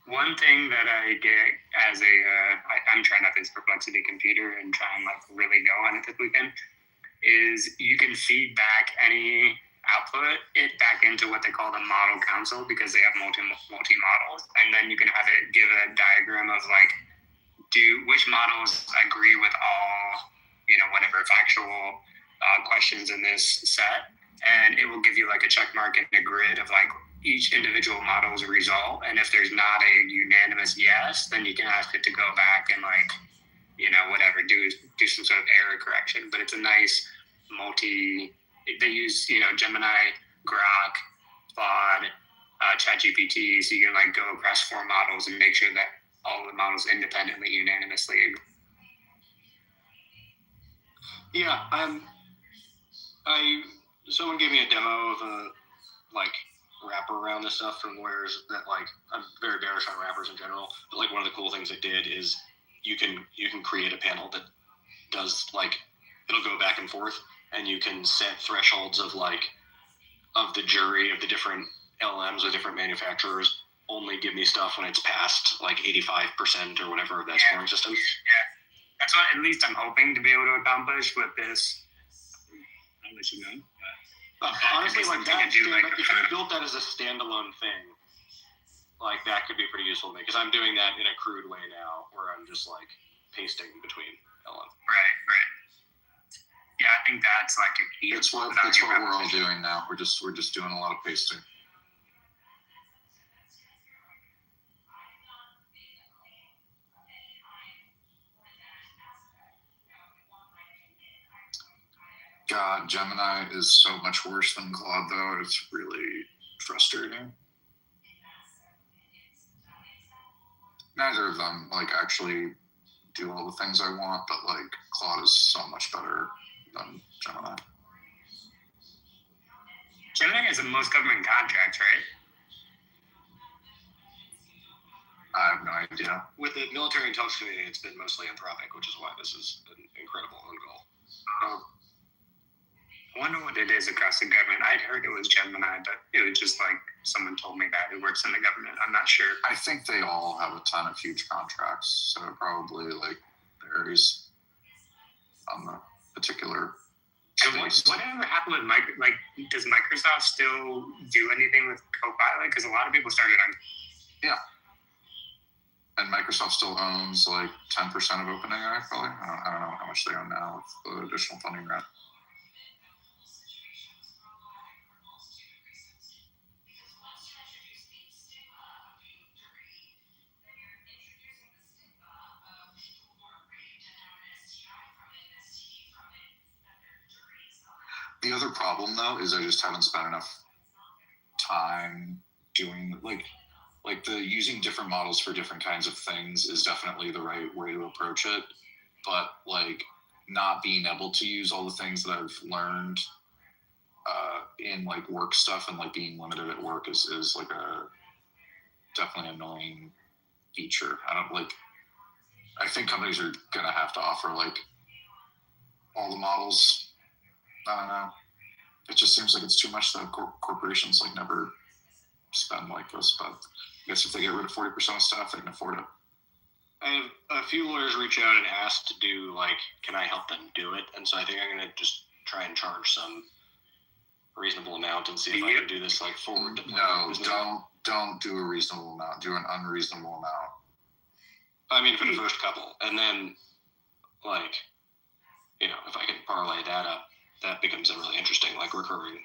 One thing that I get as I'm trying out this Perplexity computer and try and really go on it this weekend is you can feed back any output it back into what they call the model console because they have multi models, and then you can have it give a diagram of which models agree with all whatever factual questions in this set, and it will give you a check mark and a grid of each individual model's result, and if there's not a unanimous yes, then you can ask it to go back and do some sort of error correction. But it's a nice they use Gemini, Grok, Claude, ChatGPT, so you can go across 4 models and make sure that all the models independently unanimously agree. Yeah, someone gave me a demo of a wrapper around this stuff from lawyers that I'm very bearish on wrappers in general, but one of the cool things it did is you can create a panel that does it'll go back and forth, and you can set thresholds of the jury of the different LMs or different manufacturers only give me stuff when it's past 85% or whatever of that scoring system. Yeah, that's what at least I'm hoping to be able to accomplish with this. I'll let you know. Honestly, if you built that as a standalone thing, that could be pretty useful to me because I'm doing that in a crude way now, where I'm just pasting between LM. Right. Yeah, I think that's a key. It's what we're all doing now. We're just doing a lot of pasting. God, Gemini is so much worse than Claude, though. It's really frustrating. Neither of them actually do all the things I want, but Claude is so much better than Gemini. Gemini has the most government contracts, right? I have no idea. With the military intelligence community, it's been mostly Anthropic, which is why this is an incredible own goal. I wonder what it is across the government. I'd heard it was Gemini, but it was just someone told me that who works in the government. I'm not sure. I think they all have a ton of huge contracts, so it probably varies on the particular. And whatever happened with does Microsoft still do anything with Copilot? Because a lot of people started on. Yeah. And Microsoft still owns 10% of OpenAI, probably. I don't know how much they own now with the additional funding grant. The other problem, though, is I just haven't spent enough time doing the using different models for different kinds of things is definitely the right way to approach it. But not being able to use all the things that I've learned in work stuff and being limited at work is a definitely annoying feature. I think companies are gonna have to offer all the models. I don't know. It just seems it's too much that corporations never spend this, but I guess if they get rid of 40% of staff, they can afford it. I have a few lawyers reach out and ask to do can I help them do it? And so I think I'm gonna just try and charge some reasonable amount and see if I can do this forward. No, don't do a reasonable amount. Do an unreasonable amount. I mean, for the first couple, and then if I can parlay that up, that becomes a really interesting recurring.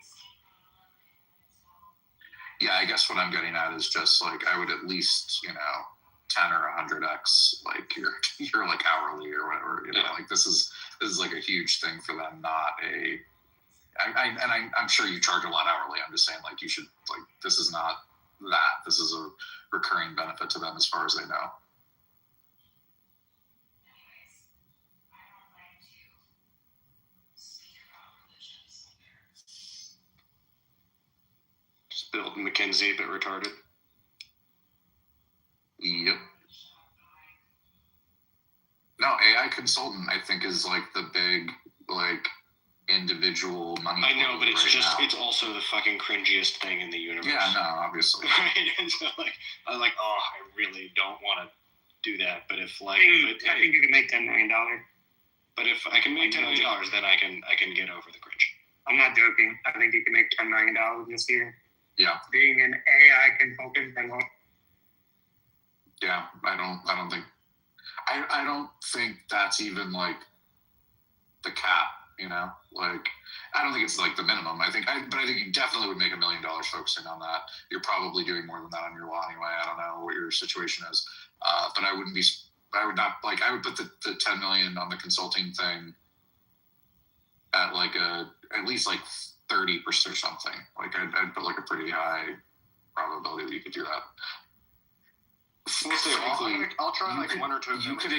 Yeah, I guess what I'm getting at is just I would at least 10 or 100x your hourly or whatever. This is a huge thing for them, not a. I'm sure you charge a lot hourly. I'm just saying you should this is not that. This is a recurring benefit to them as far as they know. Bill McKinsey, but retarded. Yep. No, AI consultant, I think, is like the big, like, individual money. I know, but it's right just, now. it's also the fucking cringiest thing in the universe. Yeah, no, obviously. Right? And so, like, I'm like, oh, I really don't want to do that. But if, like, I think you can make $10 million. But if I can make $10 million, then I can get over the cringe. I'm not joking. I think you can make $10 million this year. Yeah. Being an AI consultant and what? Yeah, I don't think that's even like the cap, you know? Like, I don't think it's like the minimum. But I think you definitely would make $1 million focusing on that. You're probably doing more than that on your law anyway. I don't know what your situation is. But I would put the 10 million on the consulting thing at like at least like 30% or something. Like I'd put like a pretty high probability that you could do that. I'll try like one or two of them. You could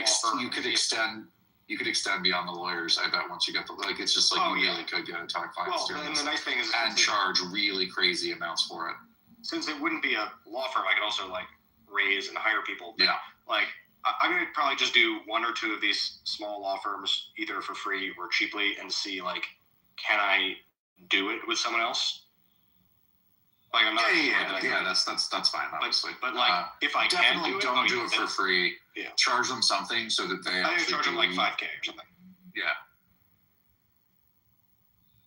extend beyond the lawyers. I bet once you get it's just like you really could get a ton of clients doing and this the nice thing is, and charge really crazy amounts for it. Since it wouldn't be a law firm, I could also like raise and hire people. Yeah. Like I'm gonna probably just do one or two of these small law firms either for free or cheaply and see like, can I do it with someone else? Like I'm not. Yeah. That's fine. Obviously, but like if I can do it, don't do it for free. Yeah. Charge them something so that they. I charge them like $5,000 or something. Yeah.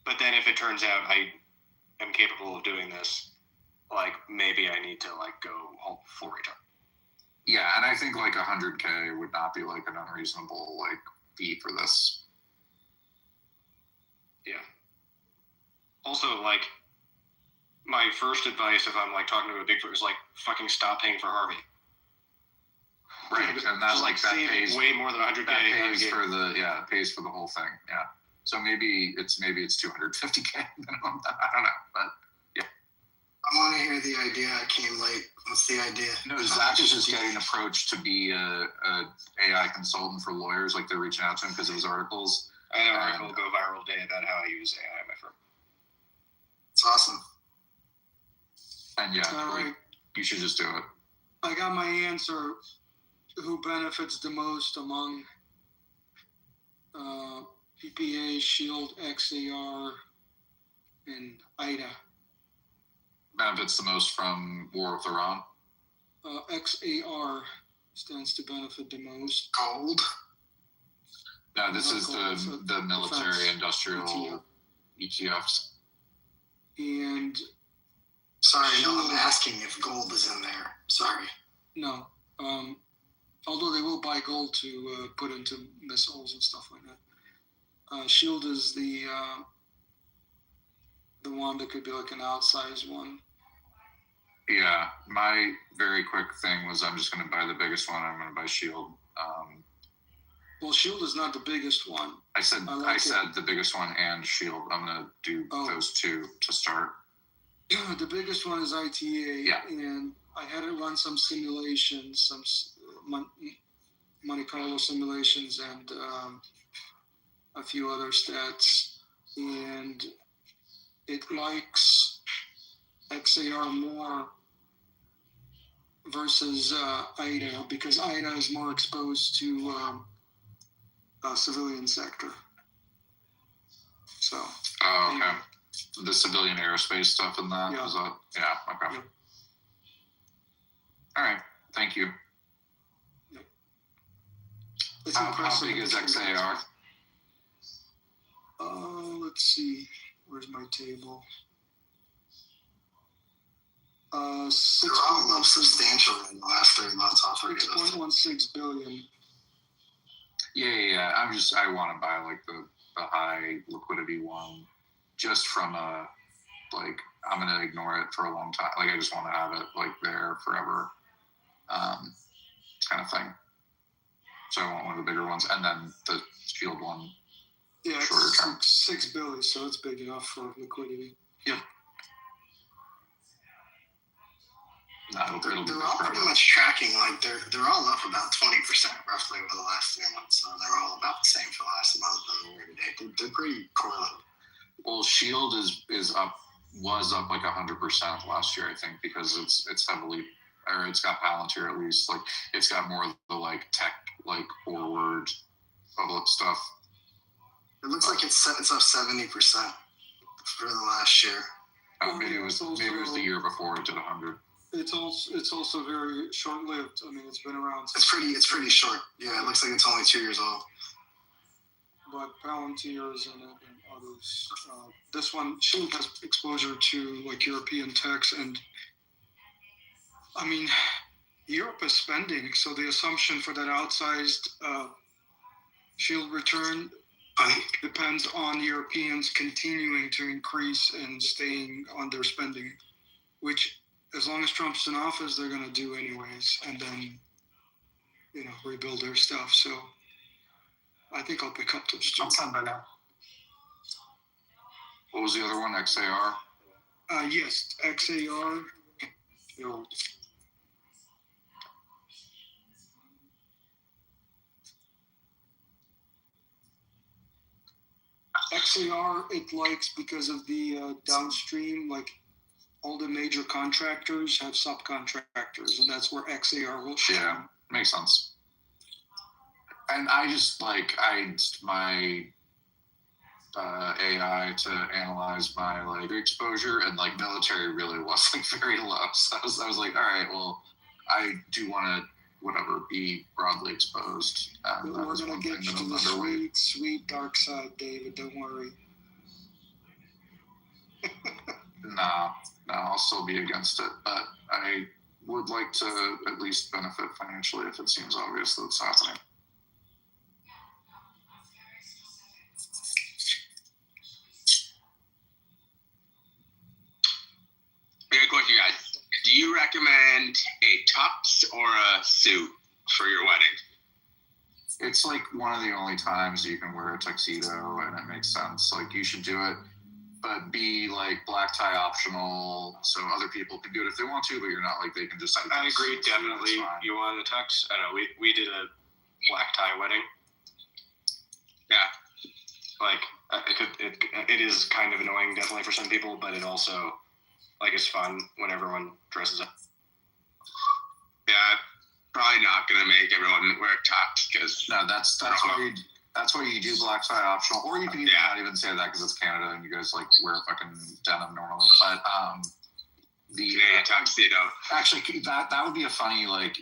But then if it turns out I am capable of doing this, like maybe I need to like go full return. Yeah, and I think like $100K would not be like an unreasonable like fee for this. Yeah. Also, like, my first advice if I'm like talking to a big firm is like fucking stop paying for Harvey. Right, and that's like that pays way more than $100K. That pays for the whole thing. Yeah. So maybe it's $250K minimum. I don't know, but yeah. I want to hear the idea. I came late. What's the idea? No, Zach is just getting approached to be a AI consultant for lawyers. Like they're reaching out to him because of his articles. I had an article go viral today about how I use AI in my firm. It's awesome. And yeah, you should just do it. I got my answer. Who benefits the most among PPA, Shield, XAR, and IDA? Benefits the most from War with Iran? XAR stands to benefit the most. Gold? No, this is the military industrial ETFs. And sorry, no, I'm asking if gold is in there. Sorry. No. Although they will buy gold to put into missiles and stuff like that. Shield is the one that could be like an outsized one. Yeah, my very quick thing was I'm just going to buy the biggest one. I'm going to buy Shield. Well, Shield is not the biggest one. I said the biggest one and Shield. I'm going to do those two to start. The biggest one is ITA, and I had it run some simulations, some Monte Carlo simulations, and a few other stats, and it likes XAR more versus IDA because IDA is more exposed to civilian sector. So. Oh, okay. The civilian aerospace stuff and that? Yeah. Is that? Yeah, okay. Yeah. All right. Thank you. It's how big is XAR? Let's see. Where's my table? They're all up substantial in the last 3 months. I'll forget those. 6.16 billion. Yeah. I want to buy like the high liquidity one, just from I'm gonna ignore it for a long time. Like I just want to have it like there forever, kind of thing. So I want one of the bigger ones, and then the Shield one. Yeah, shorter term. 6 billion, so it's big enough for liquidity. Yep. They're all pretty much tracking, like they're all up about 20% roughly over the last 3 months. So they're all about the same for the last month and year to date. They're pretty correlated. Well, Shield is up was up like 100% last year, I think, because it's heavily, or it's got Palantir at least. Like it's got more of the like tech, like forward public stuff. It looks like it's up 70% for the last year. Maybe it was the year before it did 100. It's also very short lived. I mean, it's been around. It's pretty short. Yeah, it looks like it's only 2 years old. But Palantir's and others. This one, Shield has exposure to like European techs, and I mean, Europe is spending, so the assumption for that outsized Shield return depends on Europeans continuing to increase and staying on their spending, which, as long as Trump's in office, they're going to do anyways, and then, rebuild their stuff. So I think I'll pick up those two. What was the other one? XAR? Yes, XAR. XAR it likes because of the downstream, like all the major contractors have subcontractors, and that's where XAR will shine. Yeah, makes sense. And I just my AI to analyze my like exposure, and like military really was like very low. So I was like, all right, well, I do want to be broadly exposed. We're gonna get you to the sweet dark side, David. Don't worry. No, I'll still be against it, but I would like to at least benefit financially if it seems obvious that it's happening. Good question, guys. Do you recommend a tux or a suit for your wedding? It's like one of the only times you can wear a tuxedo, and it makes sense. Like you should do it, but be like black tie optional, so other people can do it if they want to. But you're not like they can just. I agree, definitely. You want a tux? I know we did a black tie wedding. Yeah, like it is kind of annoying, definitely for some people, but it also like it's fun when everyone dresses up. Yeah, probably not gonna make everyone wear tux because that's why you do black tie optional, or you can even not even say that because it's Canada and you guys like wear fucking denim normally. But Canadian tuxedo. Actually, that would be a funny like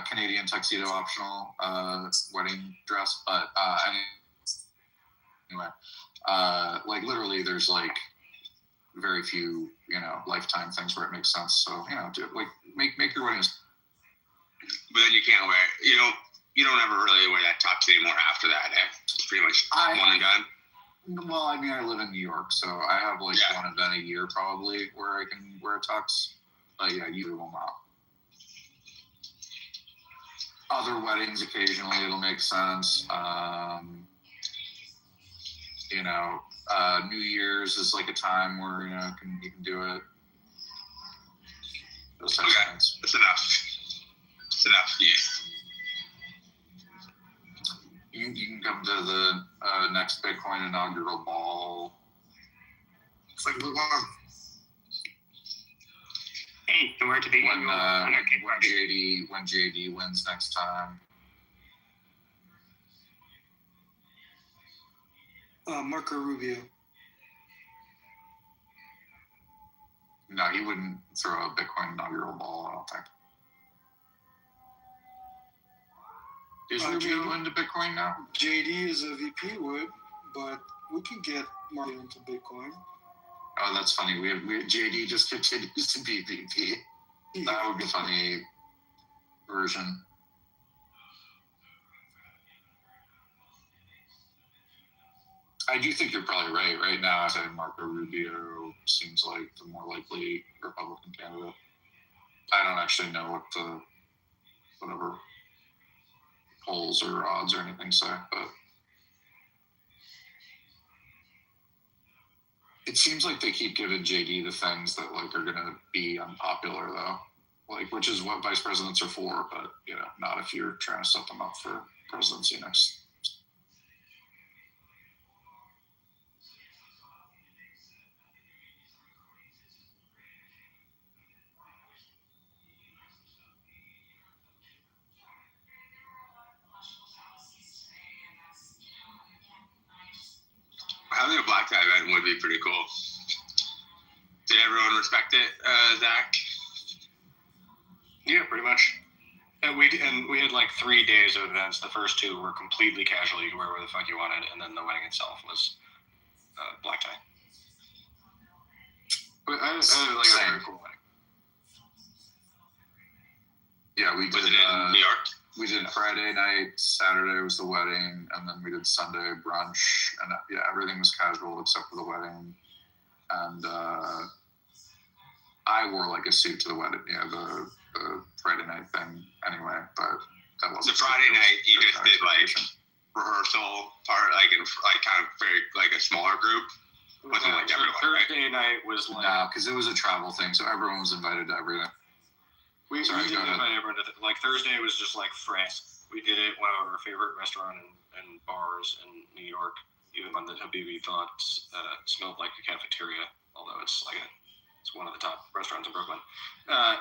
Canadian tuxedo optional wedding dress. But anyway, like literally, there's like very few lifetime things where it makes sense. So do like make your wedding. But then you can't wear it. You don't ever really wear that tux anymore after that. It's pretty much one and done. Well, I mean, I live in New York, so I have like one event a year probably where I can wear a tux. But yeah, you will not. Other weddings, occasionally it'll make sense. New Year's is like a time where you can do it. Those types of things. That's enough. It's enough. You can come to the next Bitcoin inaugural ball. It's like Blue Arm. Hey, where to be when JD wins next time. Marco Rubio. No, he wouldn't throw a Bitcoin inaugural ball, I don't think. Is Rubio into Bitcoin now? JD is a VP would, but we can get Marco into Bitcoin. Oh, that's funny. We JD just continues to be VP. That would be a funny version. I do think you're probably right. Right now, I say Marco Rubio seems like the more likely Republican candidate. I don't actually know what the whatever polls or odds or anything say, but it seems like they keep giving JD the things that like are gonna be unpopular though, like which is what vice presidents are for, but not if you're trying to set them up for presidency next. a black tie event would be pretty cool. Did everyone respect it, Zach? Yeah, pretty much. And we had like 3 days of events. The first 2 were completely casual. You could wear whatever the fuck you wanted, and then the wedding itself was black tie. But I had like a very cool wedding. Yeah, we did. Was it in New York? We did Friday night, Saturday was the wedding, and then we did Sunday brunch, and everything was casual except for the wedding. And I wore like a suit to the wedding, the Friday night thing anyway. But that wasn't. So Friday night, you just did like rehearsal part, like in like kind of very like a smaller group. Wasn't like everyone. Thursday night was like because it was a travel thing, so everyone was invited to everything. We didn't invite everyone to like Thursday was just like France. We did it one of our favorite restaurant and bars in New York. Even one that Habibi thought smelled like a cafeteria, although it's one of the top restaurants in Brooklyn.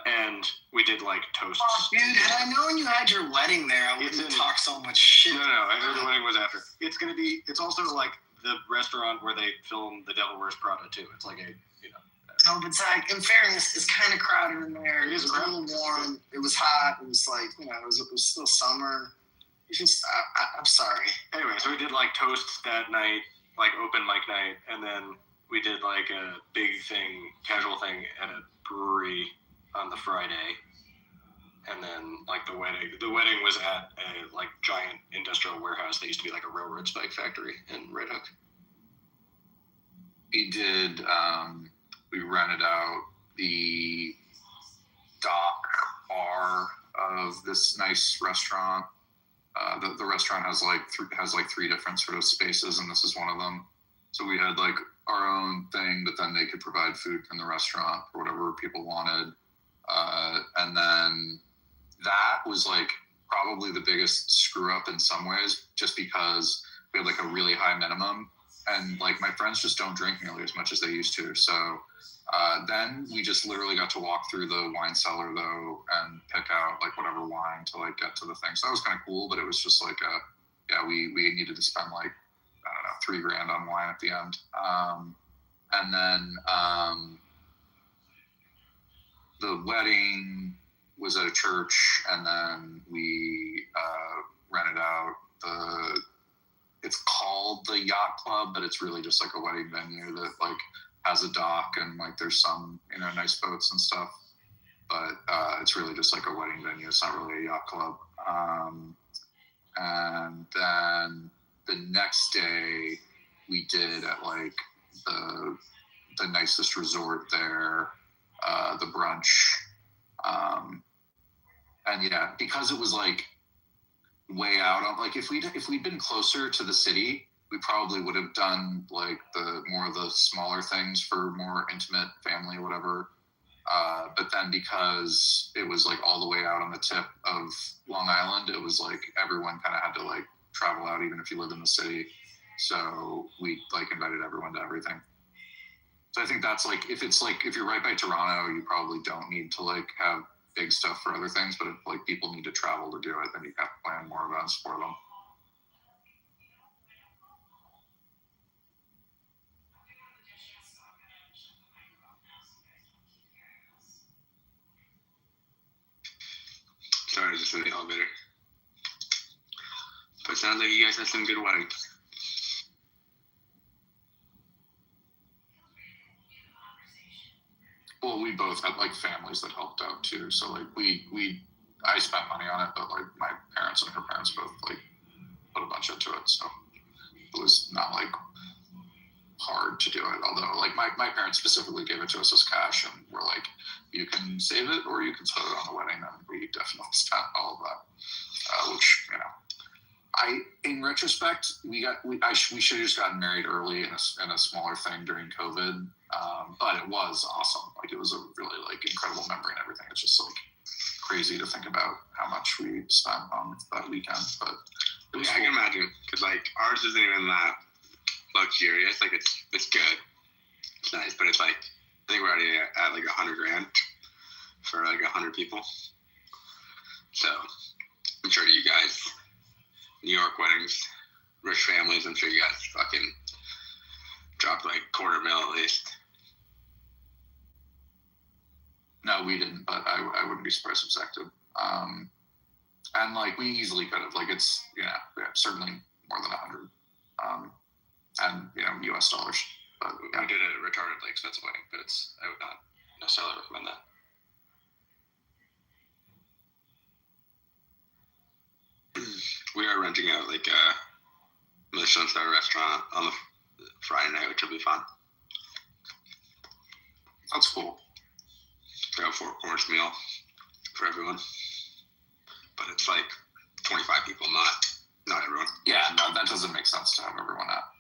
And we did like toasts. Oh, dude, had I known you had your wedding there, I wouldn't talk so much shit. No, I heard the wedding was after. It's also like the restaurant where they filmed The Devil Wears Prada too. It's like a No, but Zach, in fairness, it's kind of crowded in there. It was a little warm. It was hot. It was like, it was still summer. It's just, I'm sorry. Anyway, so we did like toasts that night, like open mic night, and then we did like a big thing, casual thing at a brewery on the Friday. And then like the wedding was at a like giant industrial warehouse that used to be like a railroad spike factory in Red Hook. We did, we rented out the dock bar of this nice restaurant. The restaurant has like 3 different sort of spaces, and this is one of them. So we had like our own thing, but then they could provide food from the restaurant for whatever people wanted. And then that was like probably the biggest screw up in some ways, just because we had like a really high minimum, and like my friends just don't drink nearly as much as they used to. So then we just literally got to walk through the wine cellar though and pick out like whatever wine to like get to the thing. So that was kind of cool, but it was just like we needed to spend like, I don't know, $3,000 on wine at the end. And then the wedding was at a church, and then we rented out it's called the Yacht Club, but it's really just like a wedding venue that like has a dock and like there's some nice boats and stuff, but it's really just like a wedding venue. It's not really a yacht club. And then the next day we did at like the nicest resort there, the brunch, and yeah, because it was like way out on, like if we'd been closer to the city, we probably would have done like more of the smaller things for more intimate family or whatever. But then because it was like all the way out on the tip of Long Island, it was like everyone kind of had to like travel out, even if you lived in the city. So we like invited everyone to everything. So I think that's like, if you're right by Toronto, you probably don't need to like have big stuff for other things. But if like people need to travel to do it, then you have to plan more events for them. Sorry, I was just in the elevator. But it sounds like you guys had some good weddings. Well, we both had like families that helped out too. So like I spent money on it, but like my parents and her parents both like put a bunch into it. So it was not like hard to do it. Although like my parents specifically gave it to us as cash and were like, you can save it or you can spend it on the wedding. And we definitely spent all of that, which, in retrospect, we should have just gotten married early in a smaller thing during COVID. But it was awesome. Like it was a really like incredible memory and everything. It's just like crazy to think about how much we spent on that weekend. But it was I can imagine, because like ours isn't even that luxurious. Like it's good, it's nice, but it's like I think we're already at like $100,000 for like 100 people. So I'm sure you guys, New York weddings, rich families, I'm sure you guys fucking dropped like $250,000 at least. No, we didn't, but I wouldn't be surprised if Zach did. And like we easily could have. Like it's yeah, certainly more than 100. And US dollars. But yeah. We did a retardedly expensive wedding, but I would not necessarily recommend that. We are renting out like a Michelin star restaurant on the Friday night, which will be fun. That's cool. We have a 4-course meal for everyone, but it's like 25 people, not everyone. Yeah, no, that doesn't make sense to have everyone out.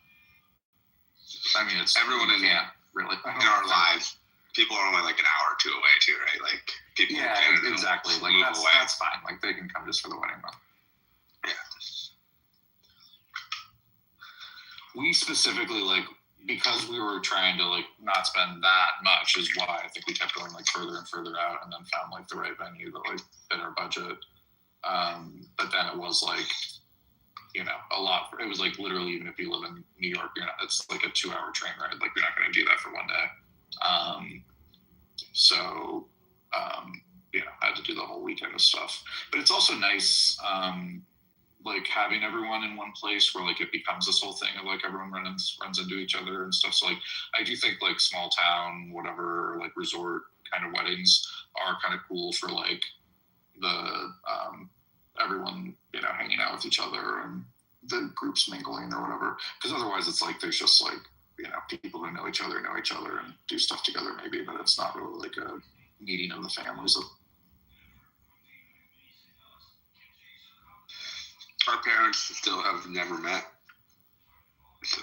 I mean, it's everyone in really in our lives. People are only like an hour or two away too, right? Like people. Yeah, exactly. Like that's fine. Like they can come just for the wedding month. Yeah. We specifically because we were trying to not spend that much is why I think we kept going further and further out, and then found the right venue that fit our budget. But then it was a lot. It was literally, even if you live in New York, it's a 2-hour train ride. You're not going to do that for one day. So I had to do the whole weekend of stuff. But it's also nice, having everyone in one place where it becomes this whole thing of everyone runs into each other and stuff. So I do think small town, whatever, resort kind of weddings are kind of cool for the everyone hanging out with each other and the groups mingling or whatever. Because otherwise it's there's just people who know each other and do stuff together maybe, but it's not really a meeting of the families. Our parents still have never met, so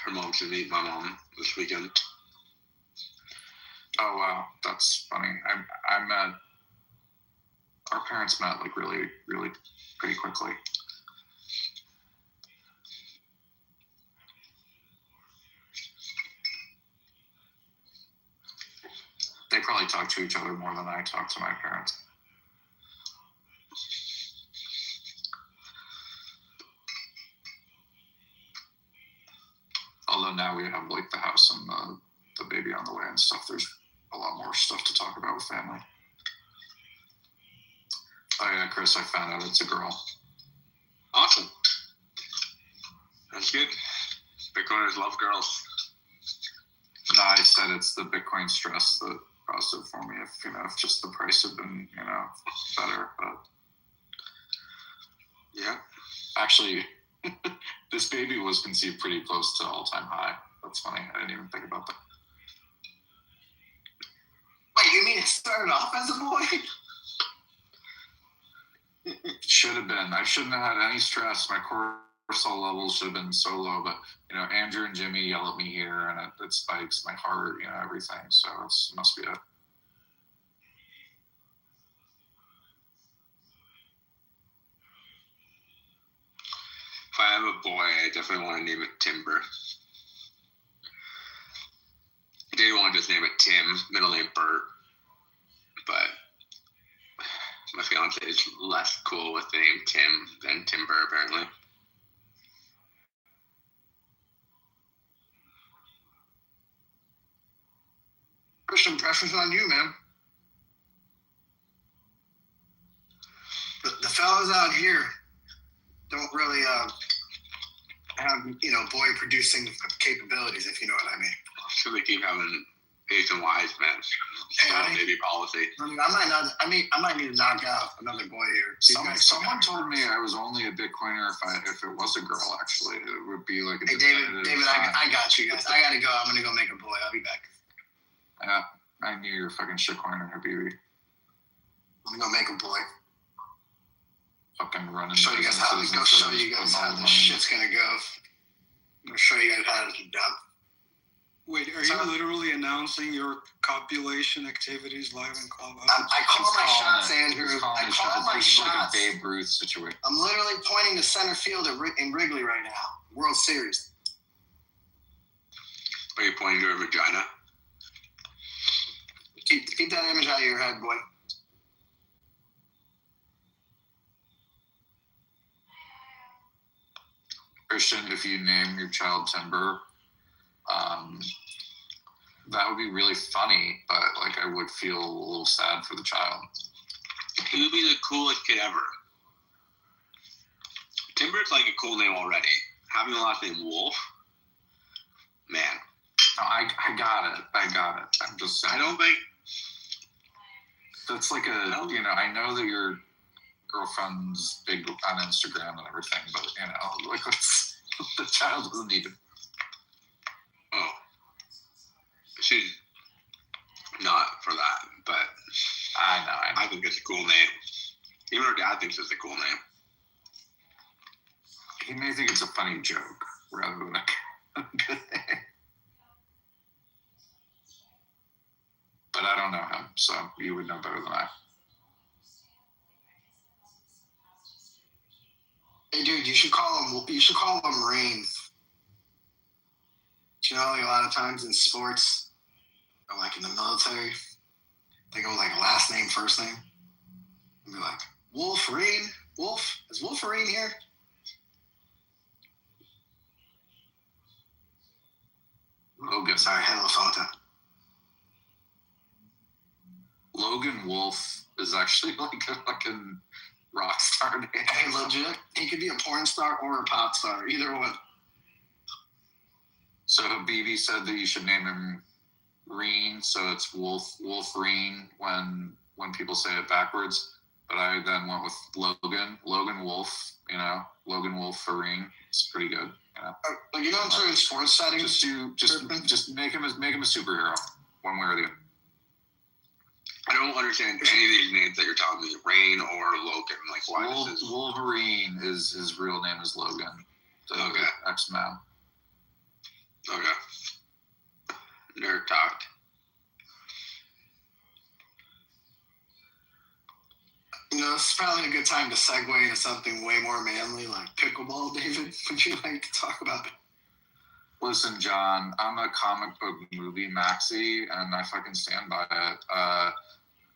her mom should meet my mom this weekend. Oh wow, that's funny. Our parents met really, really pretty quickly. They probably talk to each other more than I talk to my parents. Although now we have the house and the baby on the way and stuff, there's a lot more stuff to talk about with family. Oh yeah, Chris, I found out it's a girl. Awesome. That's good. Bitcoiners love girls. No, I said it's the Bitcoin stress that caused it for me. If just the price had been, better, but yeah. Actually, this baby was conceived pretty close to all-time high. That's funny. I didn't even think about that. Wait, you mean it started off as a boy? Should have been. I shouldn't have had any stress. My cortisol levels should have been so low, but Andrew and Jimmy yell at me here, and it spikes my heart, everything. So it must be it. If I have a boy, I definitely want to name it Timber. I did want to just name it Tim, middle name Bert, but my fiance is less cool with the name Tim than Timber, apparently. Christian, pressure's on you, man. The fellas out here don't really have boy producing capabilities, if you know what I mean. So they keep having Asian wise men. Baby policy. I might need to knock out another boy here. Someone told me I was only a Bitcoiner if it was a girl. Actually, it would be like a. Hey, David, I got you guys. I gotta go. I'm gonna go make a boy. I'll be back. Yeah, I knew you're fucking shitcoiner, baby. I'm gonna go make a boy. Fucking running. Show you guys how this shit's gonna go. I'm gonna show you guys how it's done. Wait, are you literally announcing your copulation activities live in Clubhouse? I call my shots, Andrew. I call my shots. Like a Babe Ruth situation. I'm literally pointing to center field in Wrigley right now. World Series. Are you pointing to her vagina? Keep that image out of your head, boy. Christian, if you name your child Timber, That would be really funny, but like I would feel a little sad for the child. He would be the coolest kid ever. Timber's like a cool name already. Having the last name Wolf, man. No, I got it. I'm just saying. I don't think that's like I know that your girlfriend's big on Instagram and everything, but like the child doesn't need to. Oh, she's not for that, but I know. I think it's a cool name. Even her dad thinks it's a cool name. He may think it's a funny joke rather than a good name. But I don't know him, so you would know better than I. Hey, dude, you should call him Rain. Like a lot of times in sports, or like in the military, they go like last name, first name. And be like, Wolverine? Wolf? Is Wolverine here? Logan. Sorry, hello, Fanta. Logan Wolf is actually like a fucking rock star name. Hey, legit. He could be a porn star or a pop star, either one. So BB said that you should name him Reen, so it's Wolverine when people say it backwards. But I then went with Logan Wolf. Logan Wolverine. It's pretty good. Like in certain sports settings, just make him a superhero, one way or the other. I don't understand any of these names that you're telling me, Rain or Logan. Like, why is this? Wolverine his real name is Logan. Okay. X-Men. Okay. Nerd talk. It's probably a good time to segue into something way more manly, like pickleball. David, would you like to talk about that? Listen, John, I'm a comic book movie maxi, and I fucking stand by it.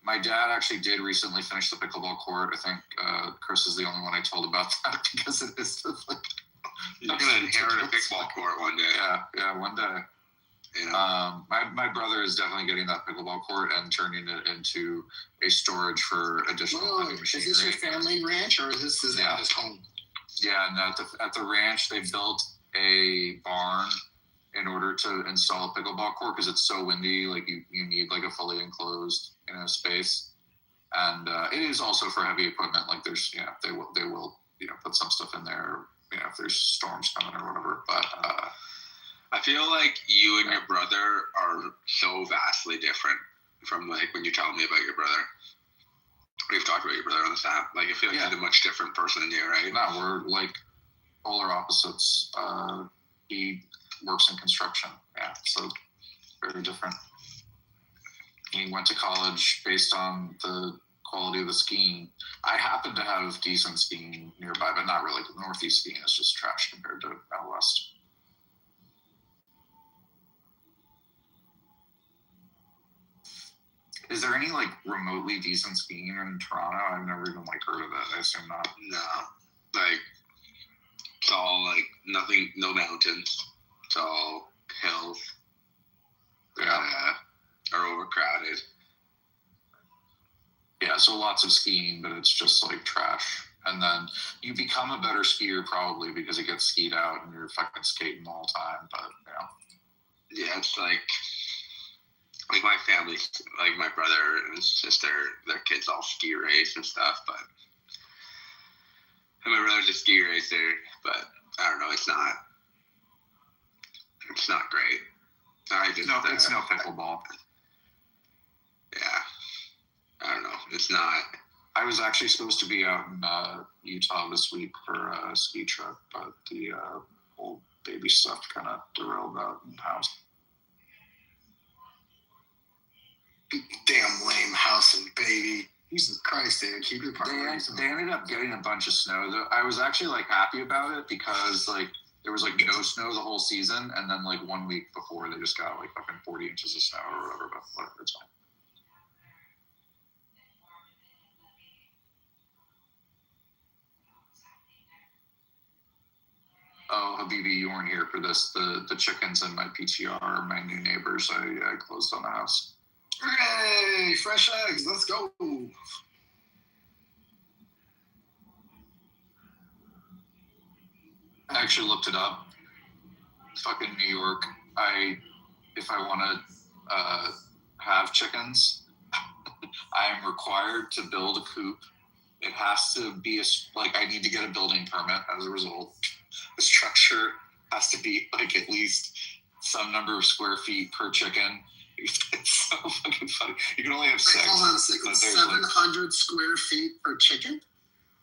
My dad actually did recently finish the pickleball court. I think Chris is the only one I told about that because it is like you're gonna inherit a pickleball court one day. Yeah, one day. My brother is definitely getting that pickleball court and turning it into a storage for additional heavy machinery. Is this your family ranch or is this his home? Yeah, and at the ranch they built a barn in order to install a pickleball court because it's so windy. Like you need like a fully enclosed space, and it is also for heavy equipment. Like there's they will put some stuff in there. If there's storms coming or whatever. But I feel like you and your brother are so vastly different from like when you tell me about your brother. We've talked about your brother on this app. Like I feel like he's a much different person than you, right? No, we're like polar opposites. He works in construction. Yeah, so very different. He went to college based on the quality of the skiing. I happen to have decent skiing nearby, but not really. The Northeast skiing is just trash compared to out west. Is there any like remotely decent skiing in Toronto? I've never even like heard of it. I assume not. No, like it's all like nothing, no mountains. It's all hills. Are overcrowded. Yeah, so lots of skiing, but it's just like trash. And then you become a better skier probably because it gets skied out and you're fucking skating the whole time. But yeah, it's like my family, like my brother and his sister, their kids all ski race and stuff. But and my brother's a ski racer, but I don't know. It's not great. It's no pickleball. Yeah, I don't know. It's not. I was actually supposed to be out in Utah this week for a ski trip, but the whole baby stuff kind of derailed that in-house. Damn lame house and baby. Jesus Christ, dude. Keep your priorities. They ended up getting a bunch of snow. Though. I was actually like happy about it because like there was like no snow the whole season, and then like 1 week before they just got like fucking 40 inches of snow or whatever. But whatever, it's fine. Oh, Habibi, you weren't here for this. The chickens in my PTR are my new neighbors. I closed on the house. Hooray! Fresh eggs. Let's go. I actually looked it up. Fucking New York. If I want to have chickens, I am required to build a coop. It has to be I need to get a building permit as a result. The structure has to be like at least some number of square feet per chicken. It's so fucking funny. You can only have 6. Hold on a second. 700 square feet per chicken?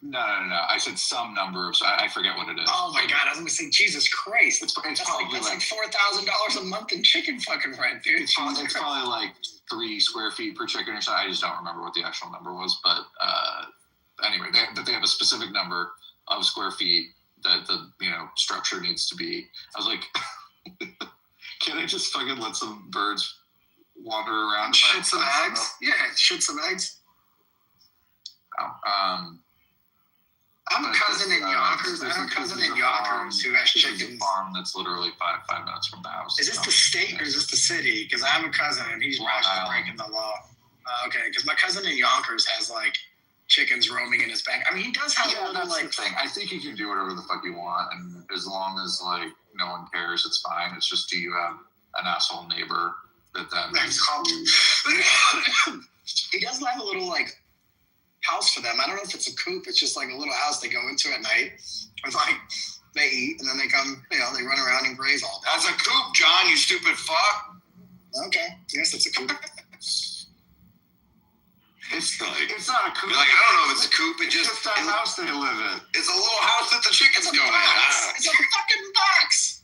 No. I said some number of. I forget what it is. Oh my god! I was gonna say, Jesus Christ! It's that's probably like $4,000 a month in chicken fucking rent, dude. It's probably like 3 square feet per chicken or something. I just don't remember what the actual number was, but anyway, they have a specific number of square feet that the structure needs to be. I was like, can I just fucking let some birds wander around? Shit some eggs? Yeah, shit some eggs. I have a cousin in Yonkers. Who has chickens. A farm that's literally five minutes from the house. Is this the state or is this the city? Because I have a cousin and he's actually breaking the law. Okay, because my cousin in Yonkers has like chickens roaming in his bank. I mean, he does have a little that's the thing. I think you can do whatever the fuck you want, and as long as like no one cares, it's fine. It's just, do you have an asshole neighbor that then? He does have a little like house for them. I don't know if it's a coop. It's just like a little house they go into at night. It's like they eat and then they come, they run around and graze all day. That's a coop, John, you stupid fuck. Okay, yes, it's a coop. It's not a coop. You're like, I don't know if it's a coop. It's just that house they live in. It's a little house that the chickens go in. It's a fucking box.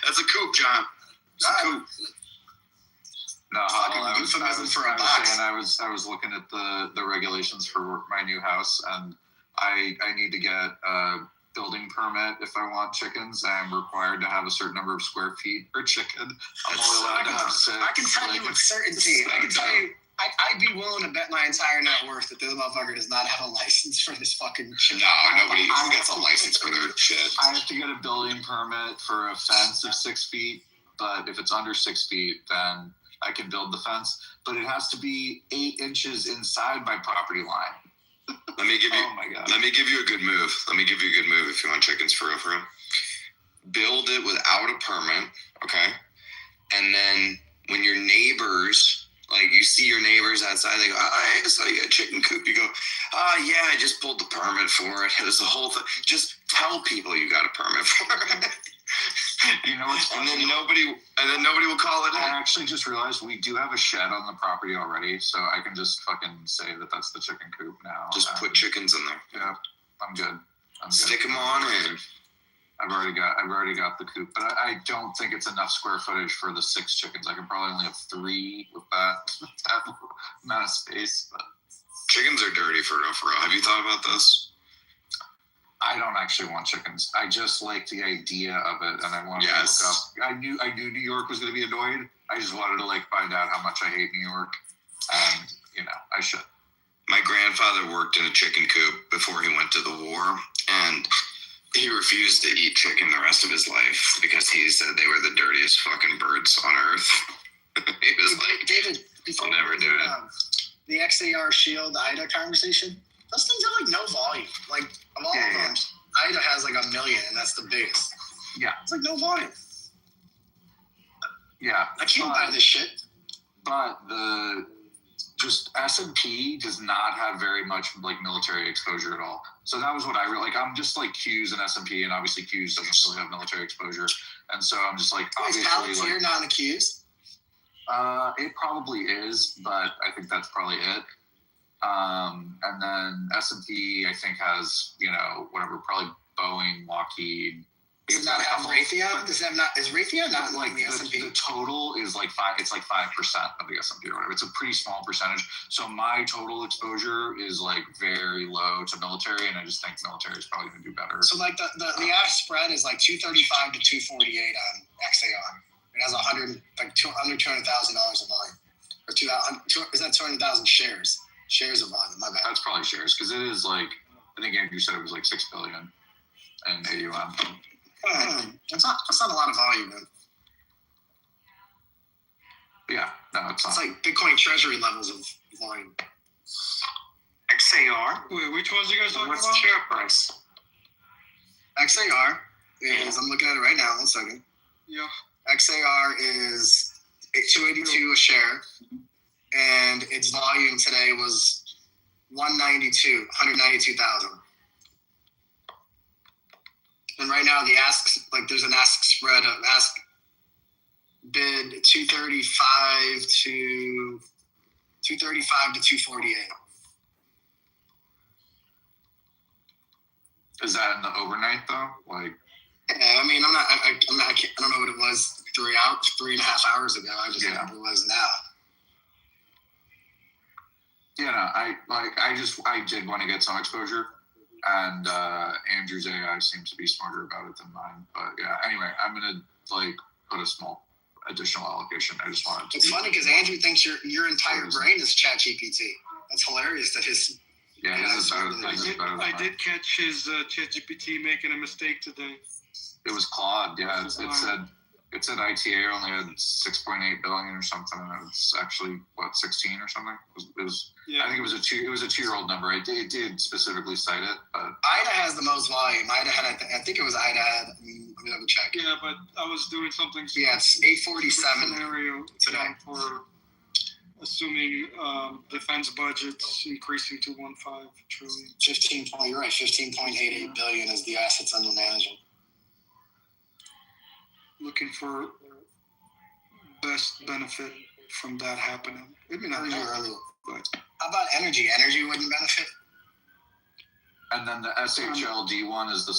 That's a coop, John. It's a coop. No, I was looking at the regulations for my new house, and I need to get a building permit if I want chickens. I'm required to have a certain number of square feet per chicken. I'm only allowed to have 6. I can tell you with certainty. I can tell you. I'd be willing to bet my entire net worth that this motherfucker does not have a license for this fucking shit. No, nobody gets a license for their shit. I have to get a building permit for a fence of 6 feet, but if it's under 6 feet, then I can build the fence. But it has to be 8 inches inside my property line. Let me give you. Oh my god. Let me give you a good move. If you want chickens for real. Build it without a permit, okay? And then when your neighbors, like you see your neighbors outside, they go, I saw you got a chicken coop. You go, yeah, I just pulled the permit for it. It was the whole thing. Just tell people you got a permit for it. You know what's funny? And then nobody will call it in. I actually just realized we do have a shed on the property already, so I can just fucking say that that's the chicken coop now. Just put chickens in there. Yeah, I'm good. Stick them on in. I've already got the coop, but I don't think it's enough square footage for the 6 chickens. I can probably only have 3 with that amount of space. But chickens are dirty for real. Have you thought about this? I don't actually want chickens. I just like the idea of it, and I wanted to look up. I knew New York was going to be annoyed. I just wanted to find out how much I hate New York, and I should. My grandfather worked in a chicken coop before he went to the war, and he refused to eat chicken the rest of his life because he said they were the dirtiest fucking birds on earth. He was like, David, I'll never do it. The XAR Shield IDA conversation, those things have no volume. Like, of all of them, IDA has 1 million, and that's the biggest. Yeah. It's no volume. Yeah. I can't buy this shit. But just S&P does not have very much military exposure at all. So that was what I really I'm just Q's and S&P, and obviously Q's doesn't really have military exposure. And so I'm just obviously Palantir not in the Q's? It probably is, but I think that's probably it. And then S&P I think has, probably Boeing, Lockheed. Does it not have Raytheon? Is Raytheon not in the S&P? The total is 5%. It's 5% of the S&P or whatever. It's a pretty small percentage. So my total exposure is very low to military, and I just think military is probably going to do better. So the ask spread is 235 to 248 on XAR. It has under $200,000 of volume, or is that 200,000 shares? Shares of volume. My bad. That's probably shares because it is I think Andrew said it was 6 billion. in AUM. That's not a lot of volume, man. Yeah, no, it's not. It's like Bitcoin treasury levels of volume. XAR. Wait, which ones are you guys talking What's about? the share price? XAR is, I'm looking at it right now, 1 second. Yeah. XAR is $282 a share, and its volume today was 192,000. And right now the there's an ask spread of ask bid 235 to 248. Is that in the overnight though? Like, yeah, I mean, I don't know what it was 3.5 hours ago. I just know what it was now. Yeah, no, I did want to get some exposure, and Andrew's AI seems to be smarter about it than mine. But yeah, anyway, I'm gonna put a small additional allocation. I just wanted to. It's funny because Andrew thinks your entire brain is ChatGPT. That's hilarious that his. Yeah, I did catch his ChatGPT making a mistake today. It was Claude. Yeah, it said ITA only had 6.8 billion or something. And it's actually 16 or something. It was. Yeah. I think it was a 2-year-old number. It did specifically cite it, but IDA has the most volume. IDA had, I think it was IDA. Let me double check. Yeah, but I was doing something. Yeah, it's 847 scenario today for assuming defense budgets increasing to 1.5 trillion. 15.88 billion is the assets under management. Looking for best benefit from that happening. Maybe not early, but how about energy? Energy wouldn't benefit. And then the SHLD one is the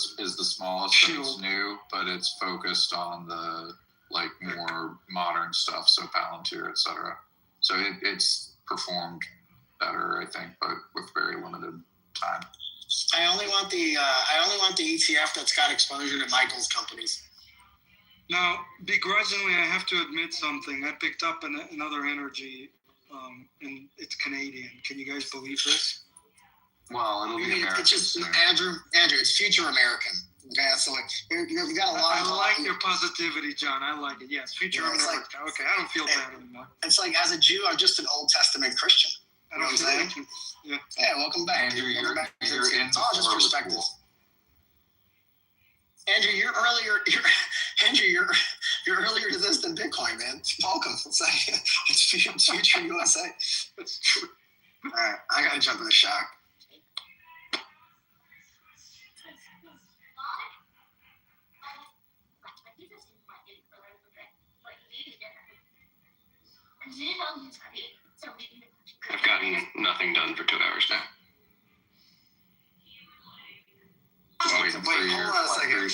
smallest. It's new, but it's focused on the more modern stuff. So Palantir, etc. So it's performed better, I think, but with very limited time. I only want the ETF that's got exposure to Michael's companies. Now, begrudgingly, I have to admit something. I picked up another energy, and it's Canadian. Can you guys believe this? Well, it'll be American. It's just Andrew. It's future American. Okay, so you got a lot. I like your positivity, John. I like it. Yes, future American. Okay, I don't feel bad anymore. It's like as a Jew, I'm just an Old Testament Christian. You know what I'm saying? Yeah. Yeah. Welcome back. Andrew, you're it's all just perspective. Andrew, you're earlier to this than Bitcoin, man. Welcome. It's future USA. That's true. All right, I gotta jump in the shock. I've gotten nothing done for 2 hours now. Wait, hold on a second.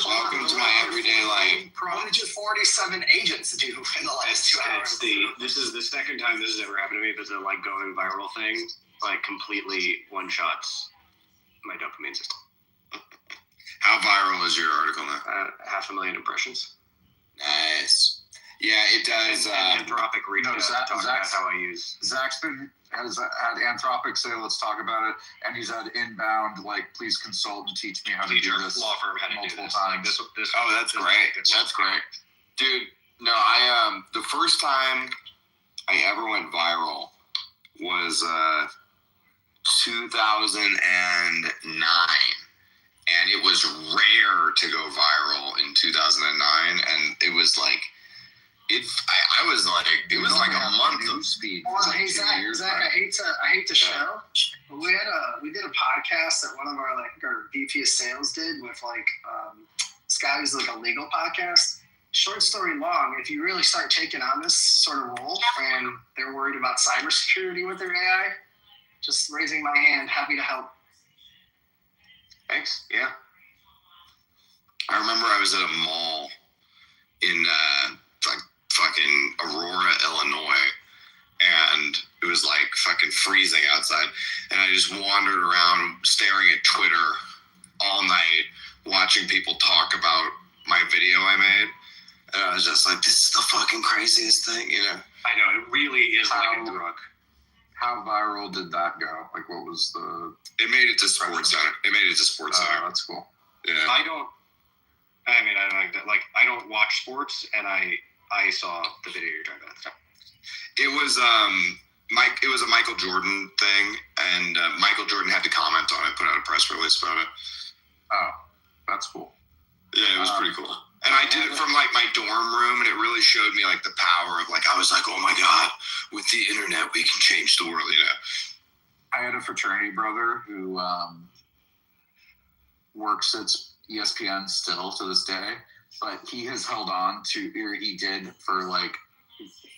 Welcome to my everyday life. What did your 47 agents do in the last 2 hours? This is the second time this has ever happened to me. But the going viral thing, completely one shots my dopamine system. How viral is your article now? 500,000 impressions. Nice. Yeah, it does. Anthropic reached out to talk about how I use. Zach's has had Anthropic say, let's talk about it, and he's had inbound, please consult and teach me how to do this. Law firm had to do this. Times. That's great. That's great. Dude, no, the first time I ever went viral was 2009. And it was rare to go viral in 2009. And it was it was like a month of speed. Well, hey Zach, I hate to show. We did a podcast that one of our VP of sales did with this guy who's a legal podcast. Short story long, if you really start taking on this sort of role and they're worried about cybersecurity with their AI, just raising my hand, happy to help. Thanks. Yeah. I remember I was at a mall in fucking Aurora, Illinois, and it was fucking freezing outside, and I just wandered around staring at Twitter all night, watching people talk about my video I made, and I was just this is the fucking craziest thing, I know, it really is like a drug. How viral did that go? Like, what was the? It made it to Sports Center. That's cool. Yeah. I don't like that. Like, I don't watch sports, and I saw the video you're talking about. It was It was a Michael Jordan thing, and Michael Jordan had to comment on it, put out a press release about it. Oh, that's cool. Yeah, it was pretty cool. And I did it from like my dorm room, and it really showed me like the power of like, I was like, oh my God, with the internet we can change the world, you know. I had a fraternity brother who works at ESPN still to this day, but he has held on to, or he did for like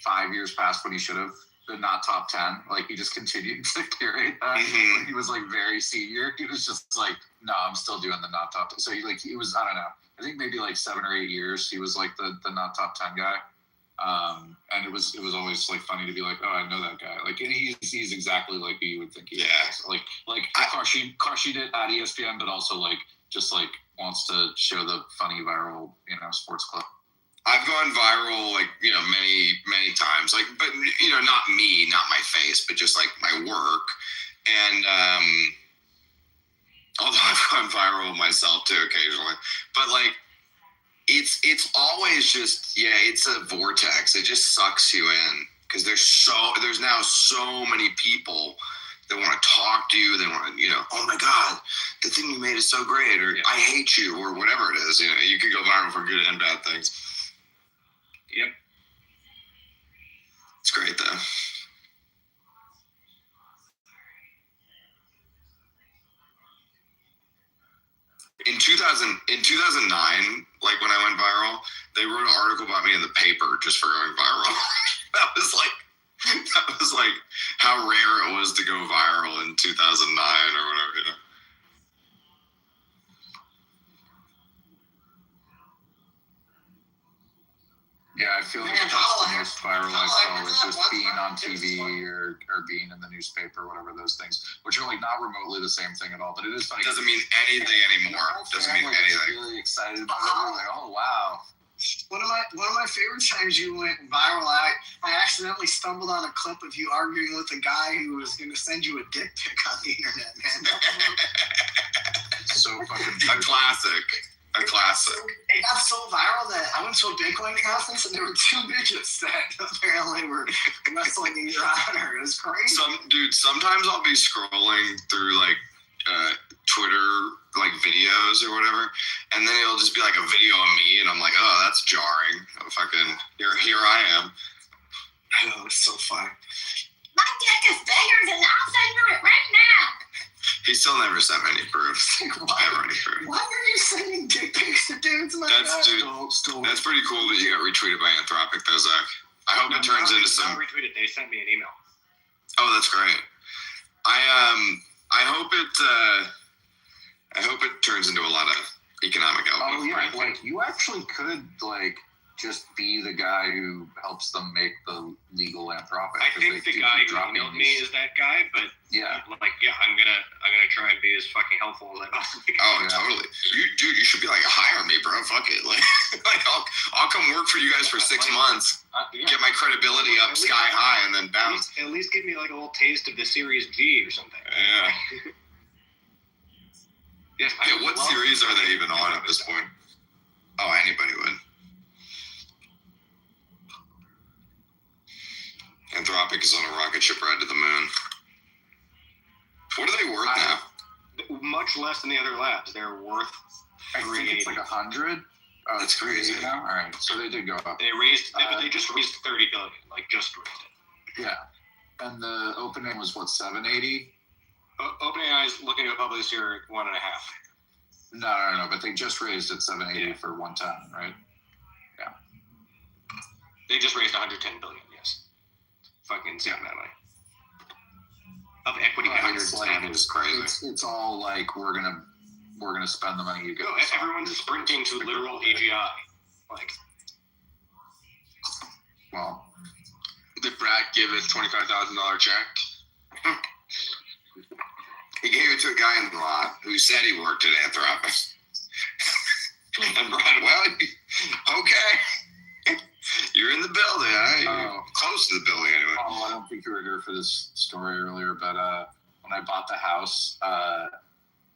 5 years past when he should have, the not top 10. Like, he just continued to curate that. Mm-hmm. He was like very senior. He was just like, no, I'm still doing the not top 10. So he was, I don't know, I think maybe like 7 or 8 years he was like the not top 10 guy. And it was always like funny to be like, oh, I know that guy. Like, and he's exactly like who you would think he is. Like crushing it at ESPN, but also like just like wants to show the funny viral, sports clip. I've gone viral, like, many, many times, like, but, not me, not my face, but just like my work. And, although I've gone viral myself too, occasionally, but like, it's always just, it's a vortex. It just sucks you in because there's now so many people that want to talk to you. They want to, oh my God, the thing you made is so great, or I hate you, or whatever it is. You can go viral for good and bad things. Yep. It's great though. In 2009, like when I went viral, they wrote an article about me in the paper just for going viral. That was like how rare it was to go viral in 2009 or whatever. Yeah, I feel like that's the most viral I saw was just being on TV or being in the newspaper, whatever those things, which are like not remotely the same thing at all. But it is funny. It doesn't mean anything anymore. Doesn't mean anything. Really excited about it. Like, oh wow. One of my favorite times you went viral, I accidentally stumbled on a clip of you arguing with a guy who was going to send you a dick pic on the internet, man. So fucking a classic. A classic. It got so viral that I went to a Bitcoin conference and there were 2 midgets that apparently were wrestling in your honor. It was crazy. Sometimes I'll be scrolling through like Twitter like videos or whatever, and then it'll just be like a video of me, and I'm like, oh, that's jarring. Here I am. Oh, it's so funny. My dick is bigger than I'll send you it right now. He still never sent me any proof. Never any proof. Why are you sending dick pics to dudes? That's pretty cool that you got retweeted by Anthropic, though, Zach. I hope it turns into some. Not retweeted. They sent me an email. Oh, that's great. I hope it turns into a lot of economic output. Oh yeah, like you actually could like just be the guy who helps them make the legal Anthropic. I think the guy who emailed me is that guy, but I'm gonna try and be as fucking helpful as I possibly can. Oh, totally. You should be like, hire me, bro. Fuck it. Like I'll come work for you guys for 6 months, get my credibility up sky high, and then bounce. At least give me like a little taste of the Series G or something. Yeah. Yes. Yeah. What series are they even on at this point? Oh, anybody would. Anthropic is on a rocket ship ride to the moon. What are they worth now? Much less than the other labs. They're worth. I think it's like 100. Oh, that's crazy. Now? All right, so they did go up. They just raised 30 billion. Like just raised it. Yeah, and the opening was what, 780? OpenAI is looking to publish this year at 1.5. No, but they just raised it 780 for 110, right? Yeah. They just raised 110 billion. Yes. Fucking insane amount of money. Of equity capital. It's crazy. It's all like we're gonna spend the money you get. No, everyone's sprinting to literal AGI. Like, well, did Brad give his $25,000 check? He gave it to a guy in the lot who said he worked at Anthropic. And Brad, well, okay. You're in the building, close to the building anyway. Oh, I don't think you were here for this story earlier, but when I bought the house,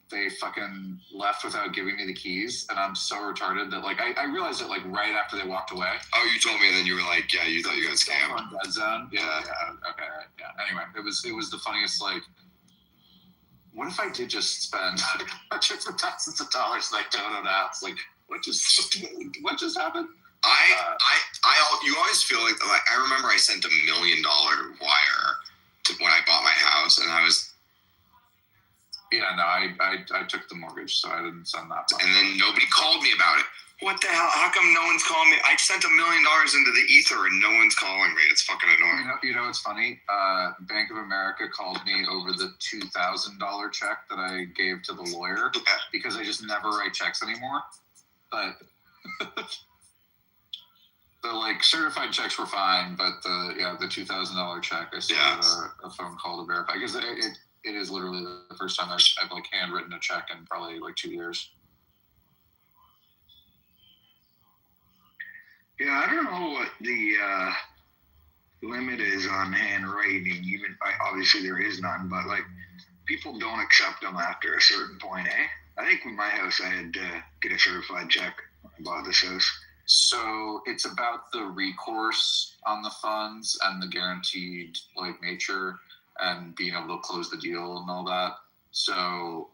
they fucking left without giving me the keys, and I'm so retarded that like I realized it like right after they walked away. Oh, you told me, and then you were like, "Yeah, you thought you got scammed." On Dead Zone. Yeah. Okay. Yeah. Anyway, it was the funniest. Like, what if I did just spend hundreds of thousands of dollars and I don't own a house? Like, what just happened? You always feel like I remember I sent $1 million wire to when I bought my house, and I was. Yeah, no, I took the mortgage, so I didn't send that much. And then nobody called me about it. What the hell? How come no one's calling me? I sent $1 million into the ether and no one's calling me. It's fucking annoying. You know what's funny? Bank of America called me over the $2,000 check that I gave to the lawyer because I just never write checks anymore. But the like certified checks were fine, but the $2,000 check I still had a phone call to verify because it is literally the first time I've like handwritten a check in probably like 2 years. Yeah, I don't know what the limit is on handwriting. Even obviously there is none, but like people don't accept them after a certain point. I think with my house I had to get a certified check when I bought this house. So it's about the recourse on the funds and the guaranteed like nature and being able to close the deal and all that. So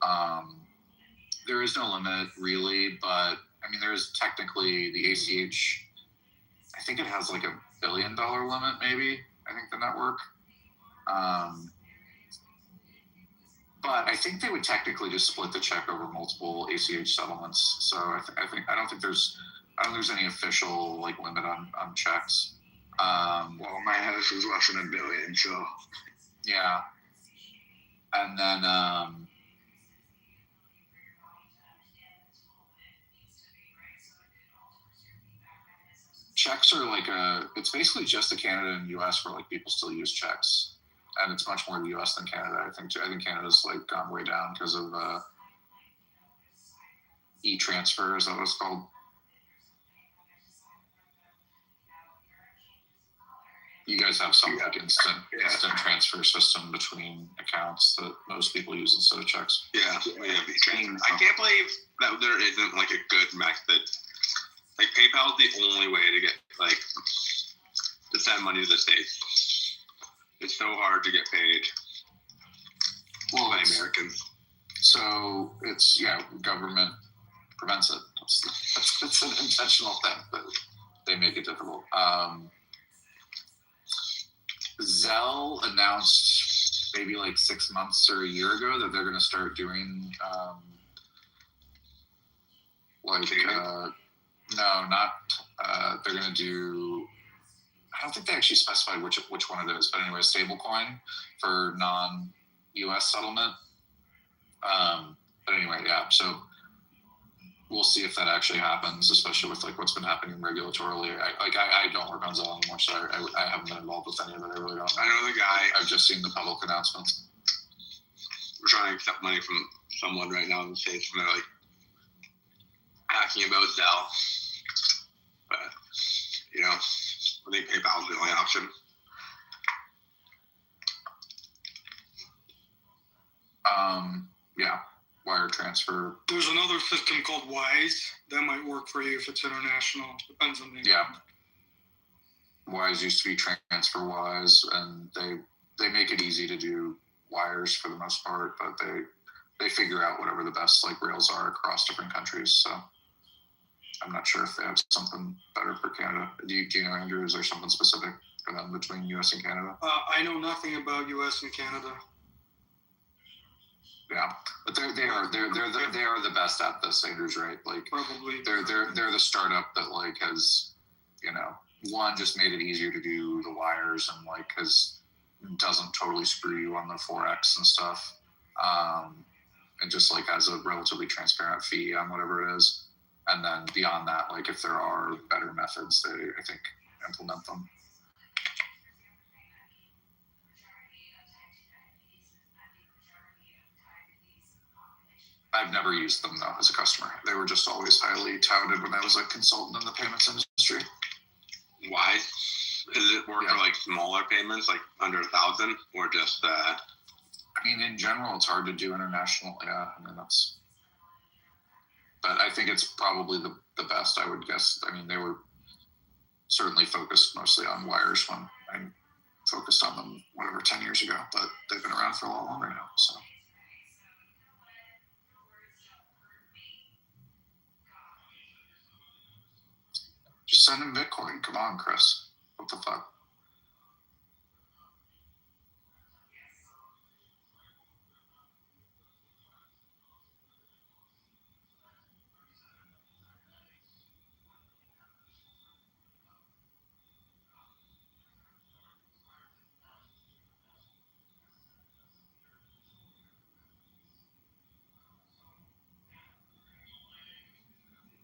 there is no limit really, but I mean, there's technically the ACH, I think it has like $1 billion limit maybe, I think the network. But I think they would technically just split the check over multiple ACH settlements. So I don't think there's any official like limit on checks. Well, my house is less than $1 billion, so. Yeah. And then checks are like it's basically just the Canada and US where like people still use checks. And it's much more the US than Canada. I think Canada's like gone way down because of e-transfer, is that what it's called? You guys have some like instant transfer system between accounts that most people use instead of checks. Yeah, we have e-transfer. I can't believe that there isn't like a good method. Like PayPal is the only way to get like to send money to the States. It's so hard to get paid by Americans. So it's government prevents it. It's an intentional thing, but they make it difficult. Zelle announced maybe like 6 months or a year ago that they're going to start doing they're going to do, I don't think they actually specified which one it is, but anyway, stablecoin for non-US settlement. But anyway, so we'll see if that actually happens, especially with like what's been happening regulatorily. I don't work on Zelle anymore, so I haven't been involved with any of it. I really don't. I know the guy. I've just seen the public announcements. We're trying to accept money from someone right now in the States, and they're like asking about Zelle. But I think PayPal is the only option. Wire transfer. There's another system called Wise that might work for you if it's international. Depends on the account. Wise used to be TransferWise, and they make it easy to do wires for the most part, but they figure out whatever the best like rails are across different countries. So I'm not sure if they have something better for Canada. Do you know, Andrew? Is there something specific for them between US and Canada? I know nothing about US and Canada. Yeah, but they are the best at this. Andrew's right. Like probably they're the startup that like has one just made it easier to do the wires and like doesn't totally screw you on the Forex and stuff, and just like has a relatively transparent fee on whatever it is. And then beyond that, like if there are better methods, they I think implement them. I've never used them though as a customer. They were just always highly touted when I was a consultant in the payments industry. Why? Is it more for like smaller payments, like under 1,000, or just? I mean, in general, it's hard to do international. Yeah, I mean that's. But I think it's probably the best. I would guess. I mean, they were certainly focused mostly on wires when I focused on them 10 years ago, but they've been around for a lot longer now. So. Just send him Bitcoin. Come on, Chris. What the fuck?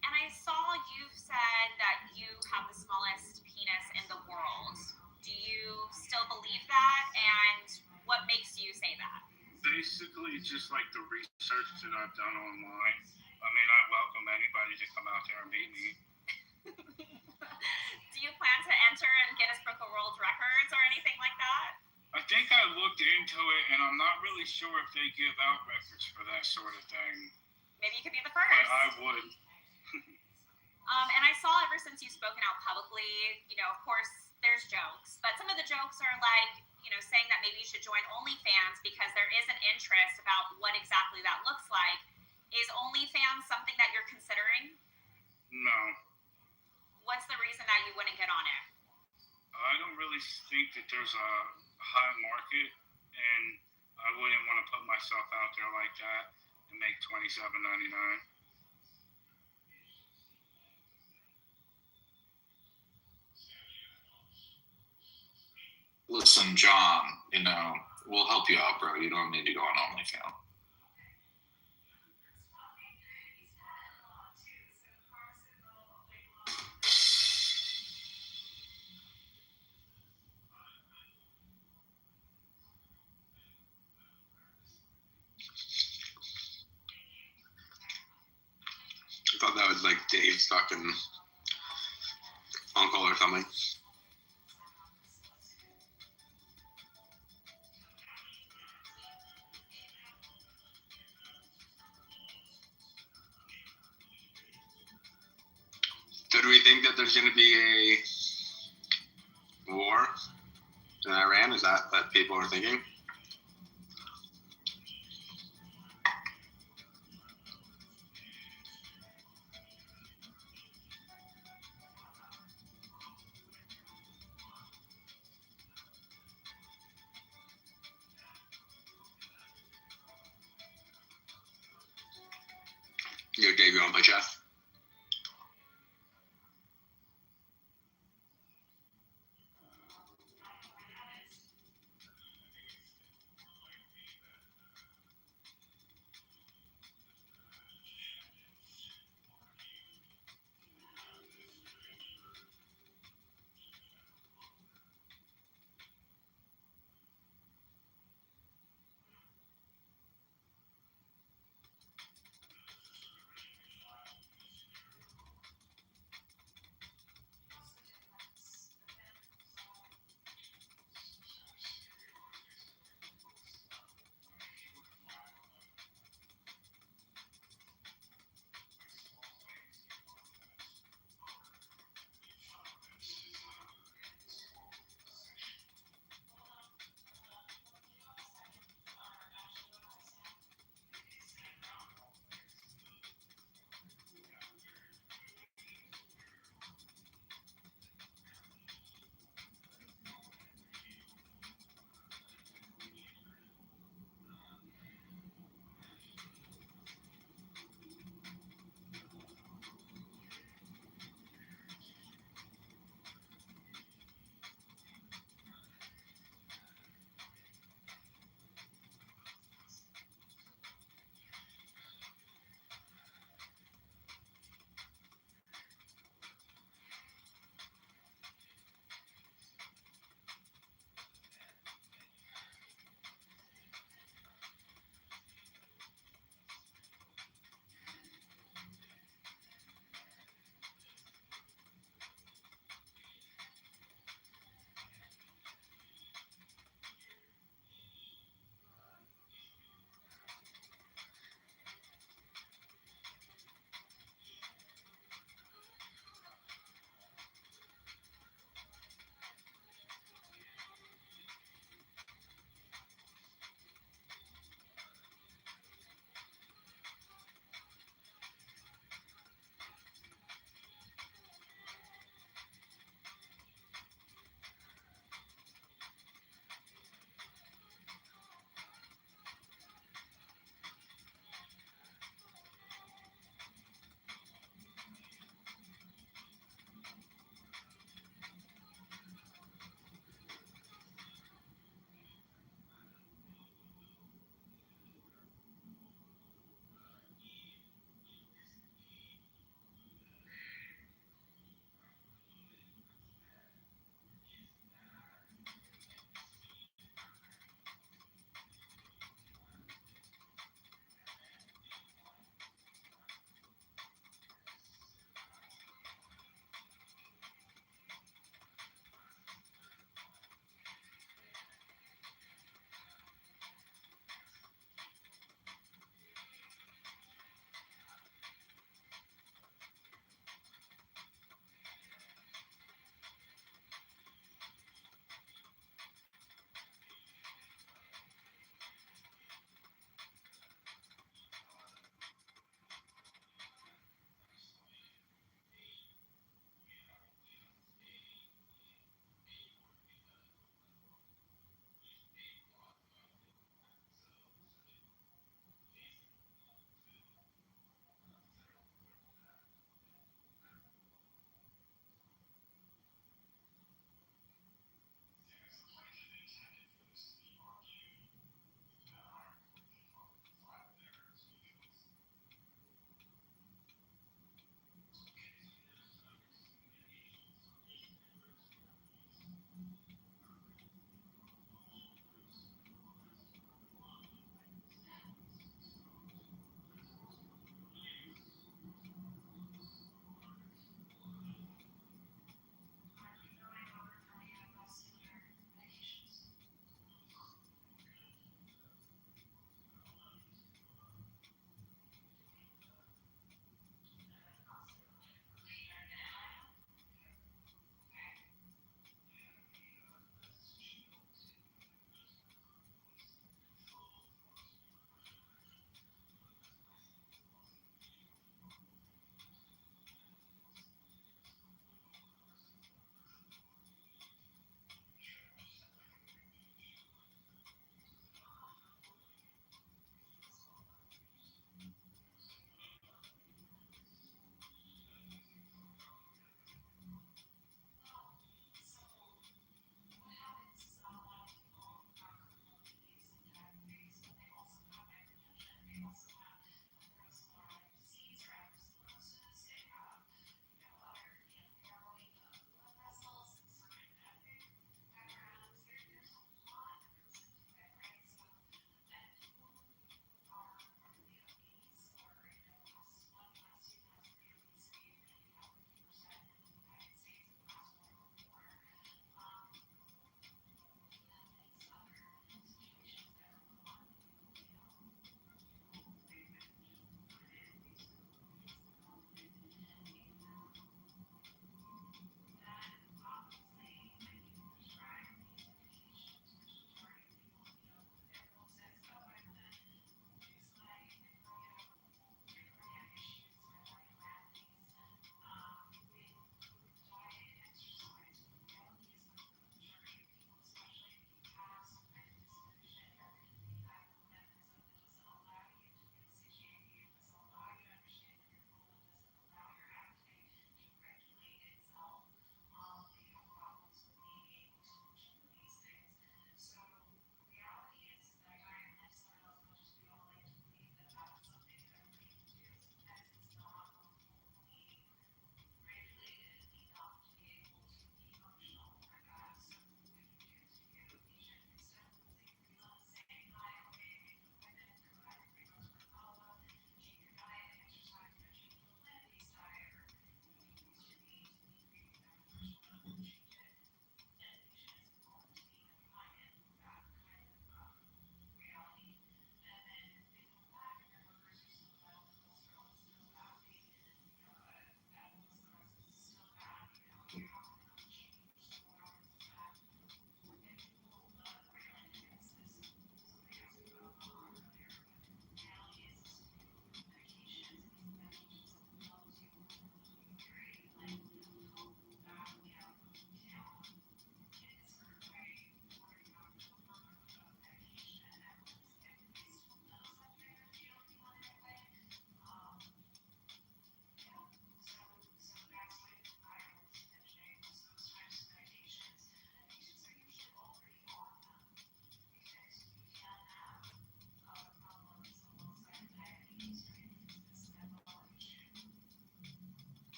And I saw you've said that you have the smallest penis in the world. Do you still believe that? And what makes you say that? Basically, just like the research that I've done online. I mean, I welcome anybody to come out there and beat me. Do you plan to enter and Guinness Book of World Records or anything like that? I think I looked into it, and I'm not really sure if they give out records for that sort of thing. Maybe you could be the first. But I would. And I saw ever since you've spoken out publicly, of course, there's jokes, but some of the jokes are like, saying that maybe you should join OnlyFans because there is an interest about what exactly that looks like. Is OnlyFans something that you're considering? No. What's the reason that you wouldn't get on it? I don't really think that there's a high market, and I wouldn't want to put myself out there like that and make $27.99. Listen, John, we'll help you out, bro. You don't need to go on OnlyFans. I thought that was like Dave's fucking uncle or something. So do we think that there's going to be a war in Iran? Is that what people are thinking? Yo, Dave, you want to play chess?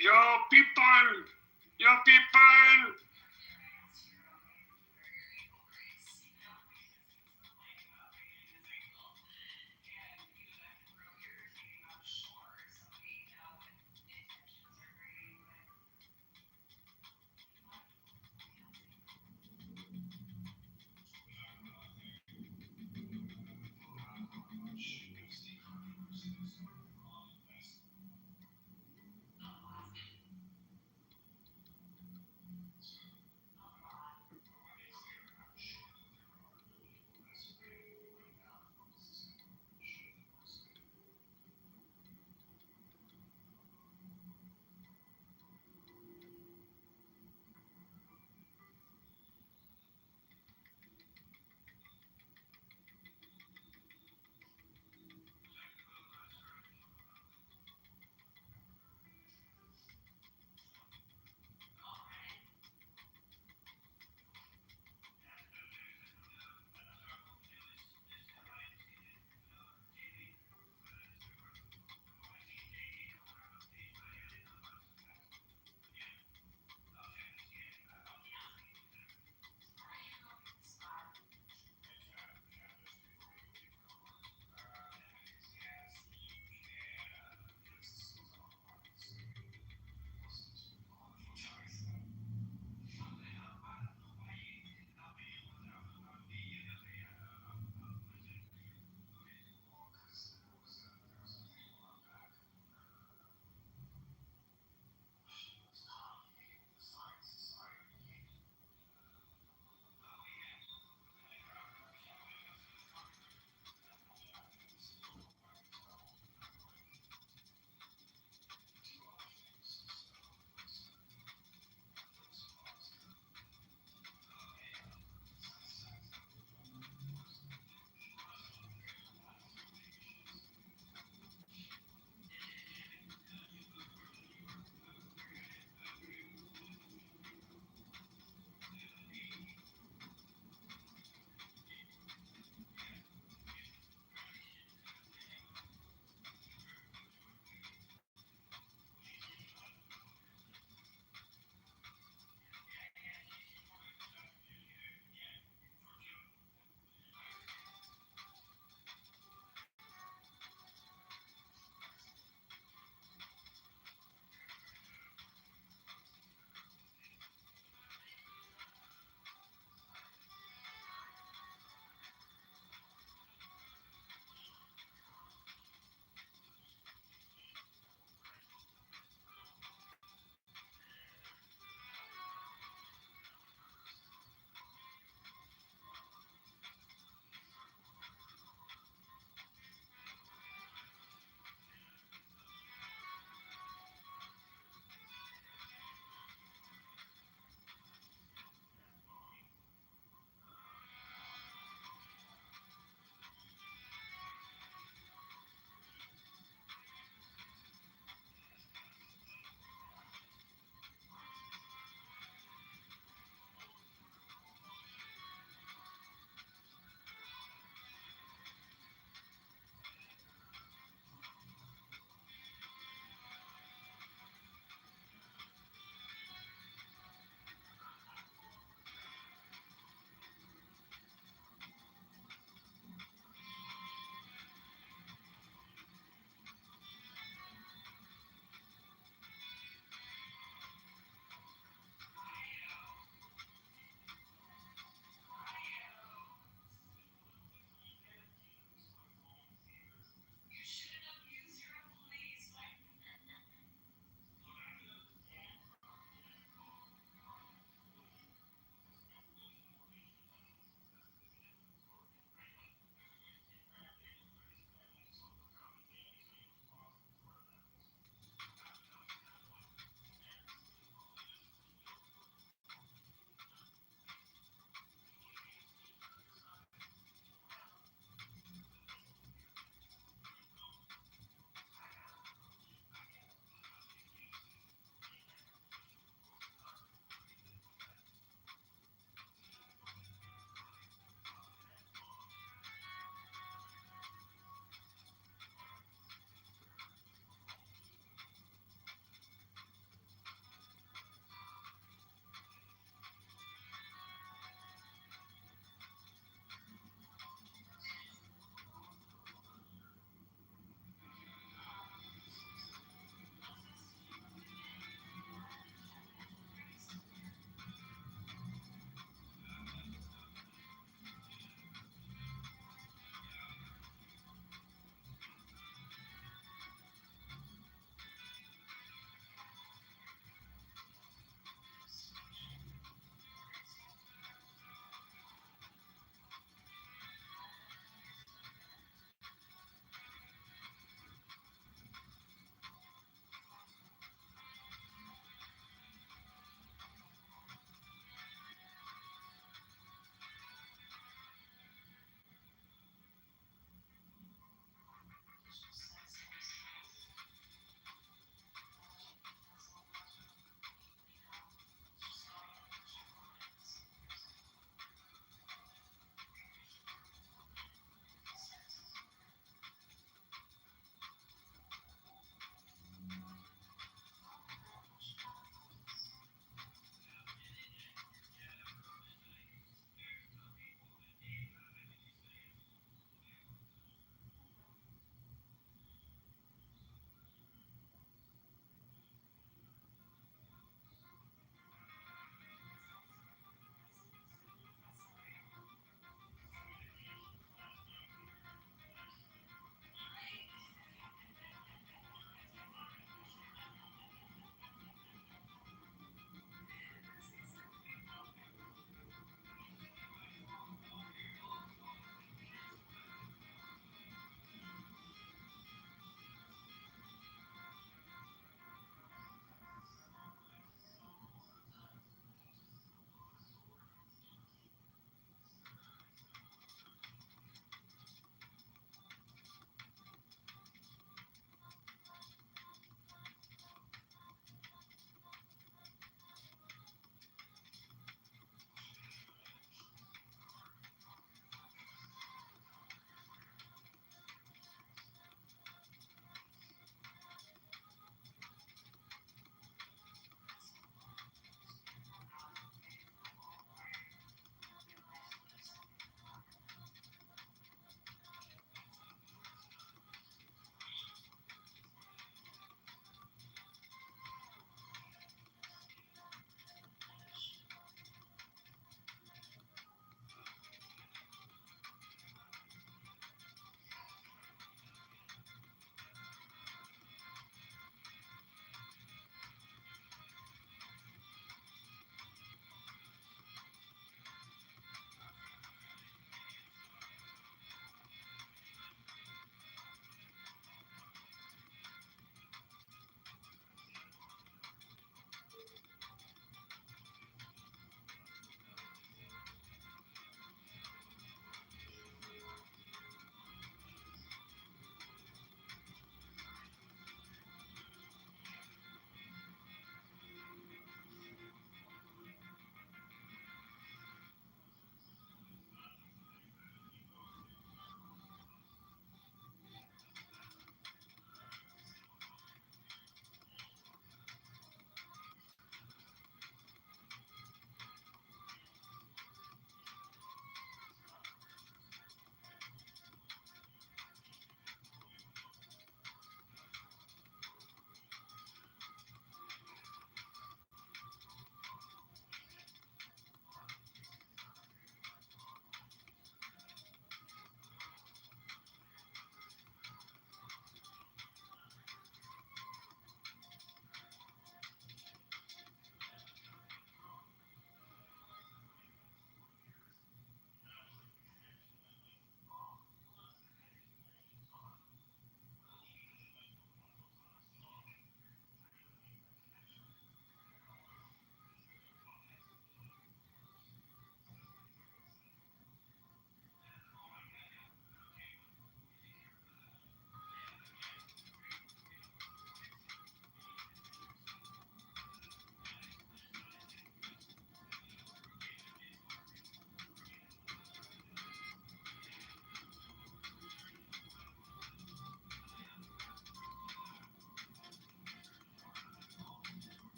Yo, people! Yo, people!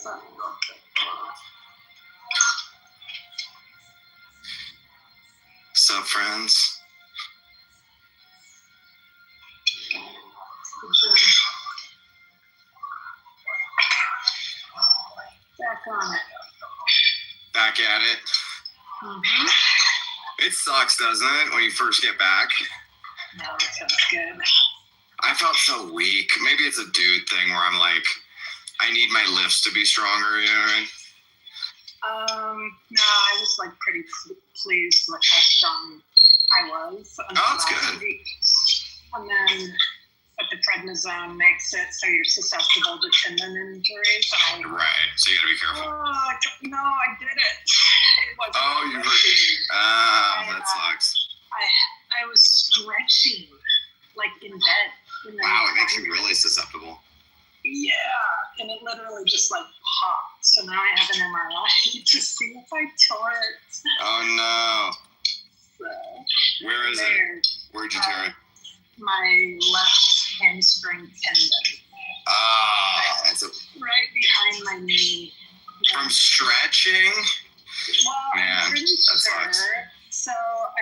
So, Sup, friends? back on it. Back at it. Mm-hmm. It sucks, doesn't it, when you first get back? No, it sounds good. I felt so weak. Maybe it's a dude thing where I'm like, I need my lifts to be stronger, you know what I mean? No, I was like pretty pleased with how strong I was. Oh, that's good. Week. And then, but the prednisone makes it so you're susceptible to tendon injuries. Right, so you gotta be careful. No, I did it. It wasn't. Oh, you were. That sucks. I was stretching like in bed. Wow, it makes you really susceptible. Yeah, and it literally just like popped. So now I have an MRI to see if I tore it. Oh no. So, where is it? Where'd you tear it? My left hamstring tendon. Ah, that's a right behind my knee. Yeah. From stretching. Well, man, I'm pretty that sucks. sure. So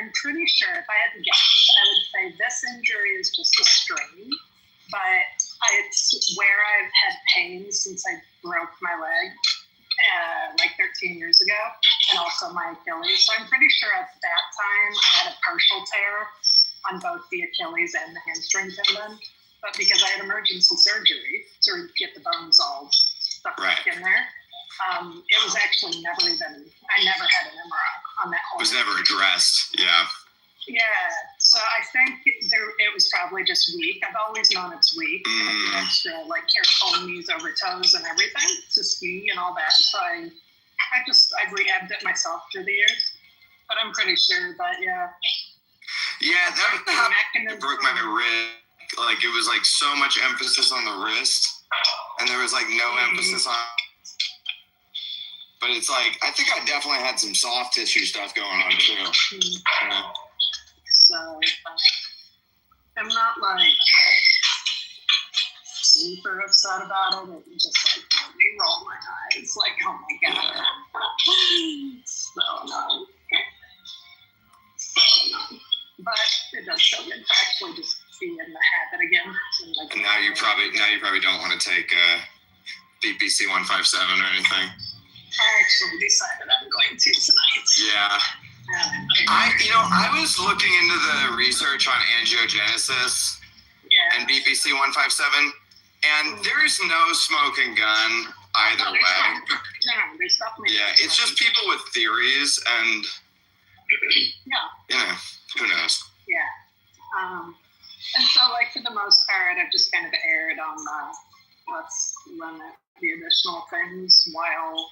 I'm pretty sure if I had to guess, I would say this injury is just a strain, but it's where I've had pain since I broke my leg like 13 years ago, and also my Achilles. So I'm pretty sure at that time I had a partial tear on both the Achilles and the hamstring tendon, but because I had emergency surgery to get the bones all stuck back in there, it was actually never even, I never had an MRI on that whole. It was never addressed, yeah. Yeah, so I think it was probably just weak. I've always known it's weak. Extra like careful knees over toes and everything to ski and all that. So I've rehabbed it myself through the years. But I'm pretty sure that Yeah, that happened. It broke my wrist. Like it was like so much emphasis on the wrist, and there was like no emphasis on. But it's like I think I definitely had some soft tissue stuff going on too. Yeah. So I'm not like super upset about it. It just like made me roll my eyes, like, oh my god, so annoying. So annoying. But it does feel good to actually just be in the habit again. And now you probably don't want to take BPC 157 or anything. I actually decided I'm going to tonight. Yeah. I was looking into the research on angiogenesis and BPC 157, and there's no smoking gun either way. No, there's definitely. Yeah, it's just people with theories, and who knows? Yeah. And so, like, for the most part, I've just kind of erred on let's limit the additional things while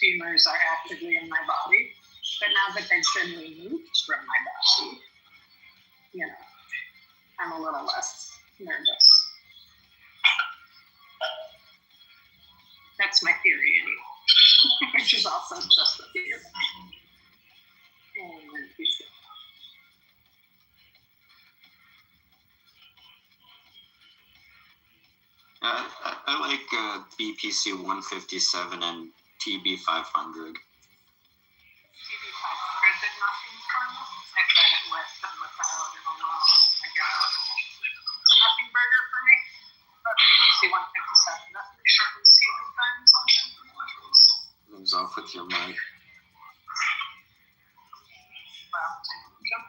tumors are actively in my body. But now that they've been removed from my body, I'm a little less nervous. That's my theory, anyway, which is also just a theory. I like BPC 157 and TB 500. Did nothing for me. I tried it with and without and alone. Nothing burger for me. But BPC 157 definitely shortens healing times on symptoms. Moves off with your mic. Well, jump.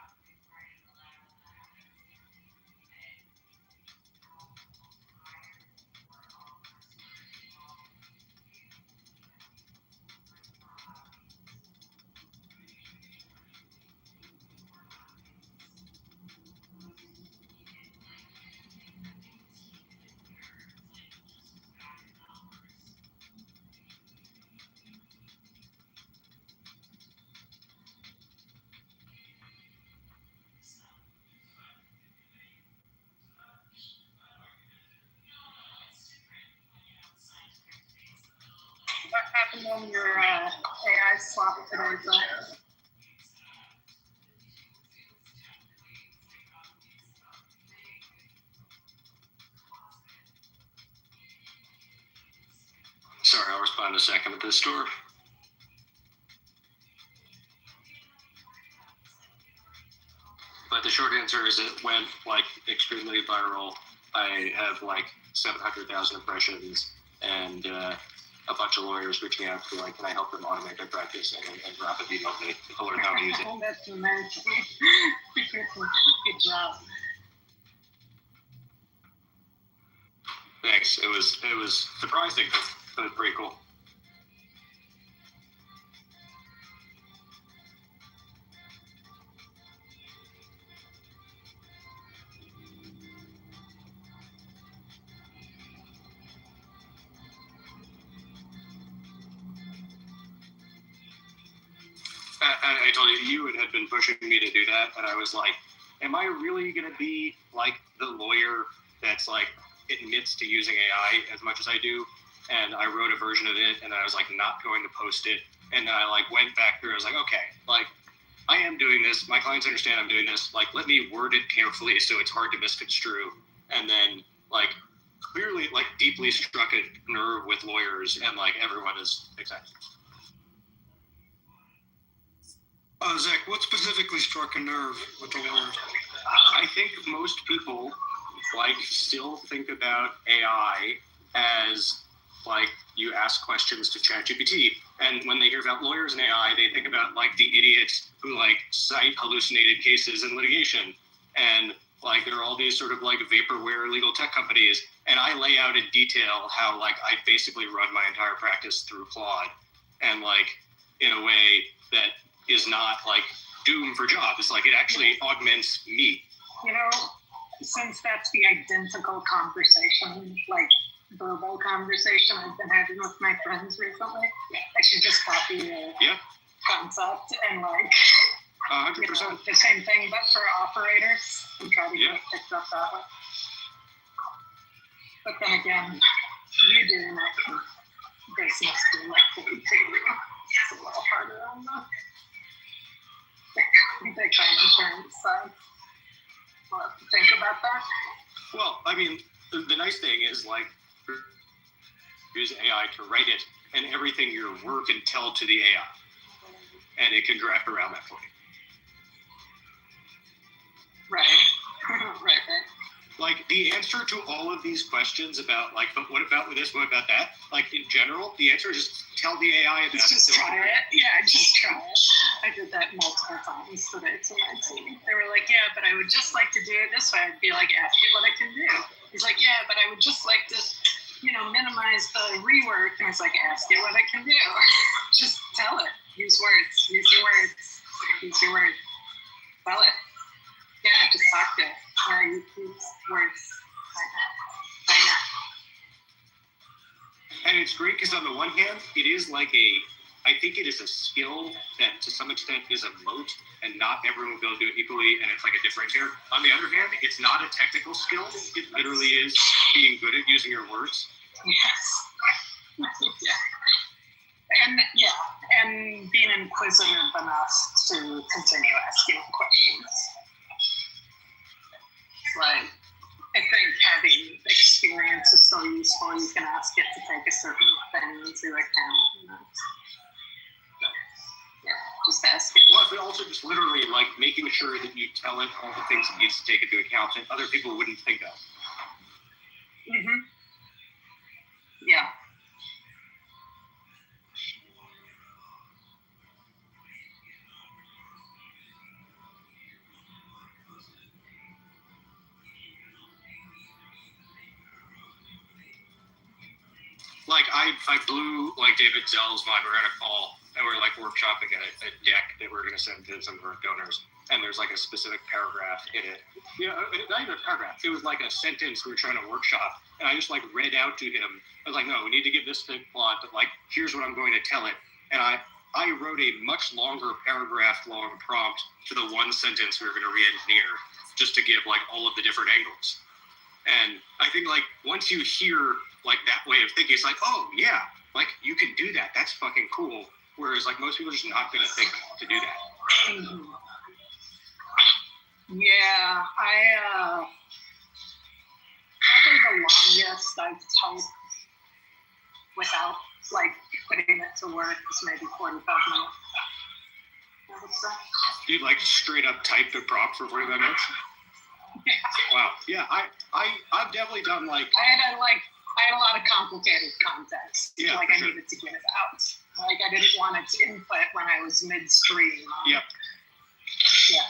What happened on your AI swap today, Zach? Sorry, I'll respond in a second with this store. But the short answer is it went like extremely viral. I have like 700,000 impressions and a bunch of lawyers reaching out to like, can I help them automate their practice and drop a video of me to learn how to use it. That's amazing. Good job. Thanks. It was surprising, but pretty cool. I told you had been pushing me to do that, and I was like, am I really going to be like the lawyer that's like admits to using AI as much as I do? And I wrote a version of it, and I was like not going to post it. And then I like went back through. I was like, okay, like I am doing this. My clients understand I'm doing this. Like, let me word it carefully so it's hard to misconstrue. And then like clearly like deeply struck a nerve with lawyers, and like everyone is excited. Zach, what specifically struck a nerve with the lawyers? I think most people like still think about AI as like you ask questions to ChatGPT, and when they hear about lawyers and AI, they think about like the idiots who like cite hallucinated cases in litigation, and like there are all these sort of like vaporware legal tech companies, and I lay out in detail how like I basically run my entire practice through Claude, and like in a way that is not like doom for job. It's like it actually augments me. You know, since that's the identical conversation, like verbal conversation I've been having with my friends recently, I should just copy the concept and like 100%. You know, the same thing, but for operators and try to get it picked up that way. But then again, you doing that business directly too. It's a little harder on the kind of insurance side. We'll have to think about that. Well, I mean, the nice thing is like use AI to write it, and everything your work can tell to the AI, and it can draft around that for you. Right. right. Like the answer to all of these questions about like, but what about this? What about that? Like in general, the answer is just tell the AI about it. Just try it. Yeah, just try it. I did that multiple times today to my team. They were like, yeah, but I would just like to do it this way. I'd be like, ask it what I can do. He's like, yeah, but I would just like to, minimize the rework. And I was like, ask it what I can do. Just tell it. Use words. Use your words. Use your words. Tell it. Yeah, just talk to it. You use words. I know. And it's great because on the one hand, it is like I think it is a skill that to some extent is a moat, and not everyone will be able to do it equally, and it's like a differentiator. On the other hand, it's not a technical skill. It literally is being good at using your words. Yes. And being inquisitive enough to continue asking questions. Like, I think having experience is so useful. You can ask it to take a certain thing into account. Just ask it. Well, but also just literally like making sure that you tell it all the things it needs to take into account that other people wouldn't think of. Mm-hmm. Yeah. Like I blew like David Zell's mind. We're on a call and we're like workshopping a deck that we're going to send to some of our donors. And there's like a specific paragraph in it. Not even a paragraph. It was like a sentence we were trying to workshop. And I just like read out to him. I was like, no, we need to give this thing plot, but like, here's what I'm going to tell it. And I wrote a much longer paragraph long prompt to the one sentence we were going to re-engineer just to give like all of the different angles. And I think like once you hear like that way of thinking, it's like, oh yeah, like you can do that. That's fucking cool. Whereas like most people are just not going to think to do that. Mm-hmm. Yeah, probably the longest I've typed without like putting it to work is maybe 45 minutes. I would say. You'd like straight up type the prop for 45 minutes? Wow. Yeah, I've definitely done like. I had a lot of complicated context. Yeah, like for I sure. needed to get it out. Like I didn't want its input when I was midstream. Yep. Yeah.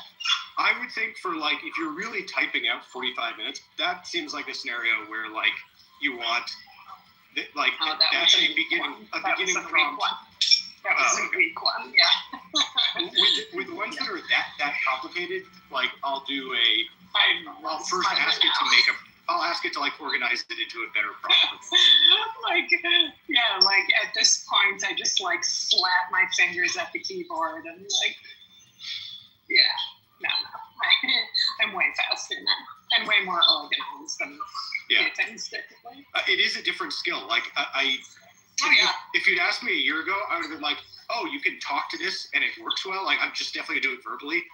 I would think for like if you're really typing out 45 minutes, that seems like a scenario where like you want like that's a beginning prompt. That was a weak one. Yeah. with the ones that are that complicated, like I'll first ask it to make I'll ask it to like organize it into a better prompt. Like at this point, I just like slap my fingers at the keyboard and like, no, I'm way faster now and way more organized than things typically. It is a different skill. Like if you'd asked me a year ago, I would have been like, oh, you can talk to this and it works well. Like I'm just definitely gonna do it verbally.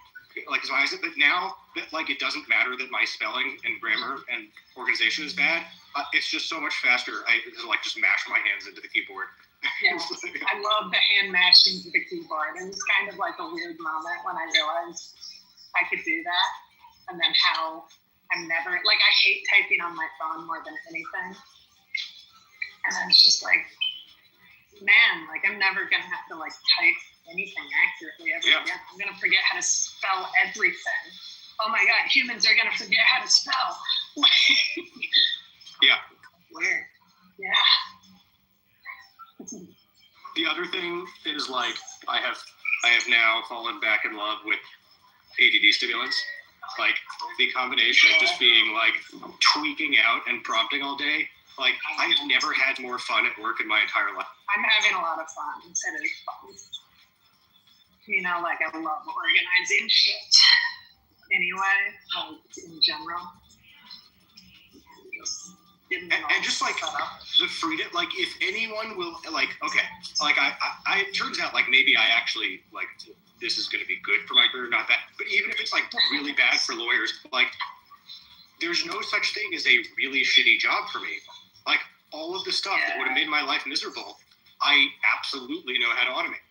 Like as I said, but now that like it doesn't matter that my spelling and grammar and organization is bad, it's just so much faster. I like just mash my hands into the keyboard. Yeah, I love the hand mashing to the keyboard, and it's kind of like a weird moment when I realized I could do that, and then how I'm never like I hate typing on my phone more than anything, and I was just like, man, like I'm never gonna have to like type anything accurately ever again. I'm gonna forget how to spell everything. Oh my god, humans are gonna forget how to spell. Yeah. Weird. Yeah. The other thing is like I have now fallen back in love with ADD stimulants. Like the combination of just being like tweaking out and prompting all day. Like I have never had more fun at work in my entire life. I'm having a lot of fun. It is fun. You know, like I love organizing shit. Anyway, in general. And just like the freedom, like if anyone will, like, okay, like I it turns out like maybe I actually like this is going to be good for my career, not bad. But even if it's like really bad for lawyers, like there's no such thing as a really shitty job for me. Like all of the stuff that would have made my life miserable, I absolutely know how to automate.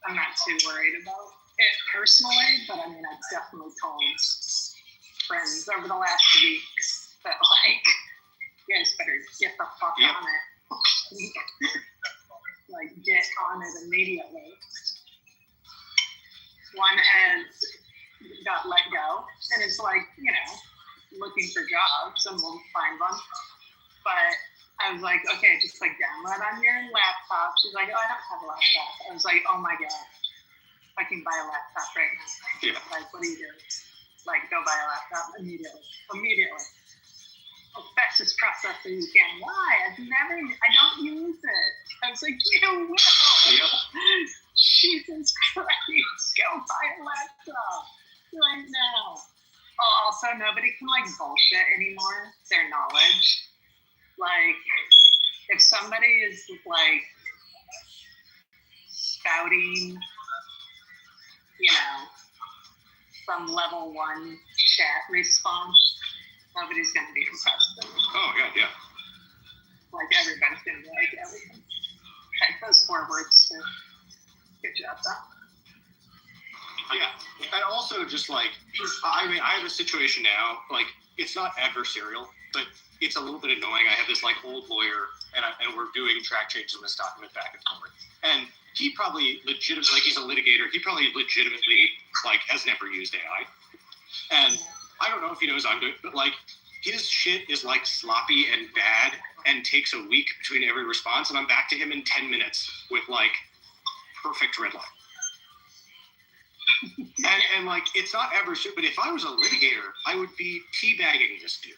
I'm not too worried about it personally, but I mean, I've definitely told friends over the last weeks that like, you guys better get the fuck on it. Like, get on it immediately. One has got let go, and it's like, you know, looking for jobs, and we'll find one. But I was like, okay, just like download on your laptop. She's like, oh, I don't have a laptop. I was like, oh my God, I can buy a laptop right now. Yeah. Like, what do you do? Like, go buy a laptop immediately. The fastest processor you can. Why? I don't use it. I was like, you will. Yep. Jesus Christ, go buy a laptop right now. Oh, also, nobody can like bullshit anymore their knowledge. Like, if somebody is like spouting, you know, some level 1 chat response, nobody's gonna be impressed. Oh God, yeah. Like everybody's gonna be like, yeah, we can type those 4 words to good job done. Yeah, and also just like, I mean, I have a situation now, like, it's not adversarial, but it's a little bit annoying. I have this like old lawyer, and we're doing track changes in this document back and forth. And he probably legitimately, like he's a litigator, he probably legitimately like has never used AI. And I don't know if he knows I'm doing, but like his shit is like sloppy and bad and takes a week between every response, and I'm back to him in 10 minutes with like perfect red line. And like it's not adversarial, but if I was a litigator, I would be teabagging this dude.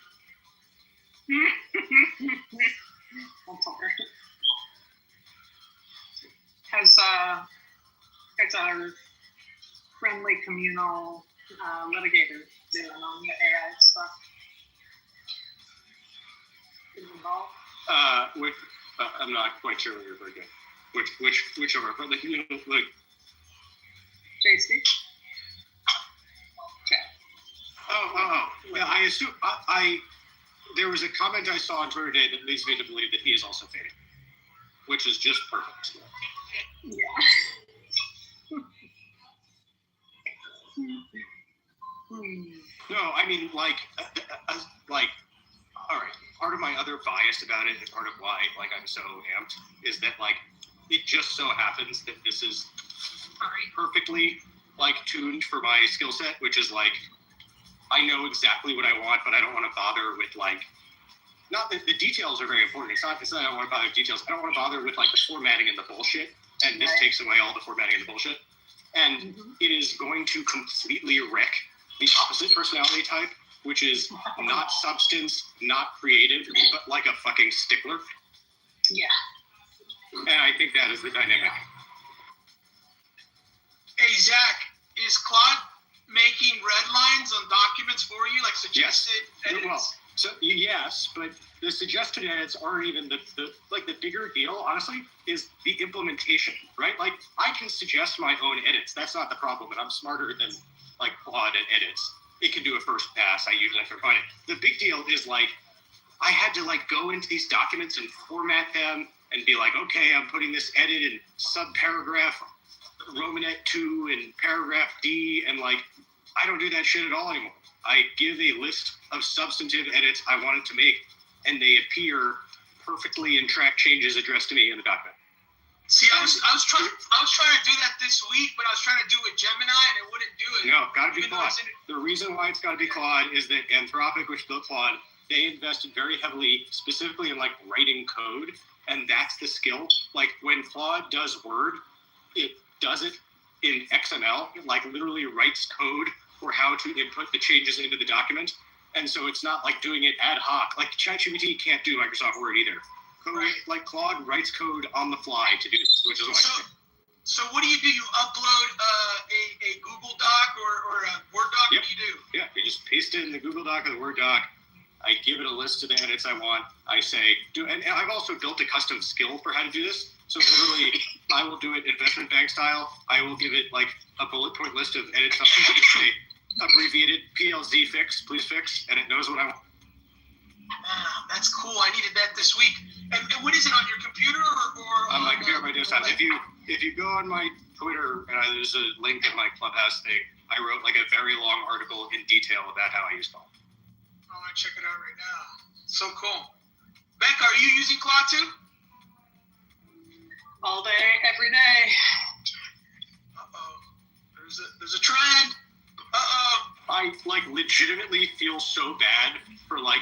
How's our friendly communal litigator doing on the AI stuff? Involved? I'm not quite sure what you're referring to. Which of our friendly communal like JC? Okay. Oh. Yeah, I assume there was a comment I saw on Twitter today that leads me to believe that he is also fading, which is just perfect. Yeah. No, I mean, like, all right. Part of my other bias about it, and part of why, like, I'm so amped, is that, like, it just so happens that this is very perfectly, like, tuned for my skill set, which is, like, I know exactly what I want, but I don't want to bother with, like, not that the details are very important. It's not I don't want to bother with details. I don't want to bother with, like, the formatting and the bullshit, and this takes away all the formatting and the bullshit. And it is going to completely wreck the opposite personality type, which is not substance, not creative, but like a fucking stickler. Yeah. And I think that is the dynamic. Hey, Zach, is Claude making red lines on documents for you, like suggested edits? Well, so yes, but the suggested edits aren't even the bigger deal, honestly, is the implementation, right? Like, I can suggest my own edits. That's not the problem, and I'm smarter than, like, Claude at edits. It can do a first pass. I usually have to find it. The big deal is, like, I had to, like, go into these documents and format them and be like, okay, I'm putting this edit in subparagraph Romanet 2 and paragraph D, and, like, I don't do that shit at all anymore. I give a list of substantive edits I wanted to make, and they appear perfectly in track changes addressed to me in the document. See, I was trying to do that this week, but I was trying to do it with Gemini, and it wouldn't do it. No, gotta be Claude. The reason why it's gotta be Claude is that Anthropic, which built Claude, they invested very heavily, specifically in, like, writing code, and that's the skill. Like, when Claude does Word, it does it in XML. It, like, literally writes code for how to input the changes into the document, and so it's not like doing it ad hoc. Like, ChatGPT can't do Microsoft Word either. Code, like, Claude writes code on the fly to do this, which is why. So what do? You upload a Google Doc or a Word doc? Yep. What do you do? Yeah, you just paste it in the Google Doc or the Word doc. I give it a list of the edits I want. I say, and I've also built a custom skill for how to do this. So literally, I will do it investment bank style. I will give it, like, a bullet point list of edits. I just say, abbreviated PLZ fix, please fix, and it knows what I want. That's cool. I needed that this week. And what is it, on your computer or on my computer, on my desktop? If you go on my Twitter, there's a link in my Clubhouse thing. I wrote, like, a very long article in detail about how I use Claude. I'm gonna check it out right now. So cool. Becca, are you using Claude too? All day, every day. There's a trend. I, like, legitimately feel so bad for, like,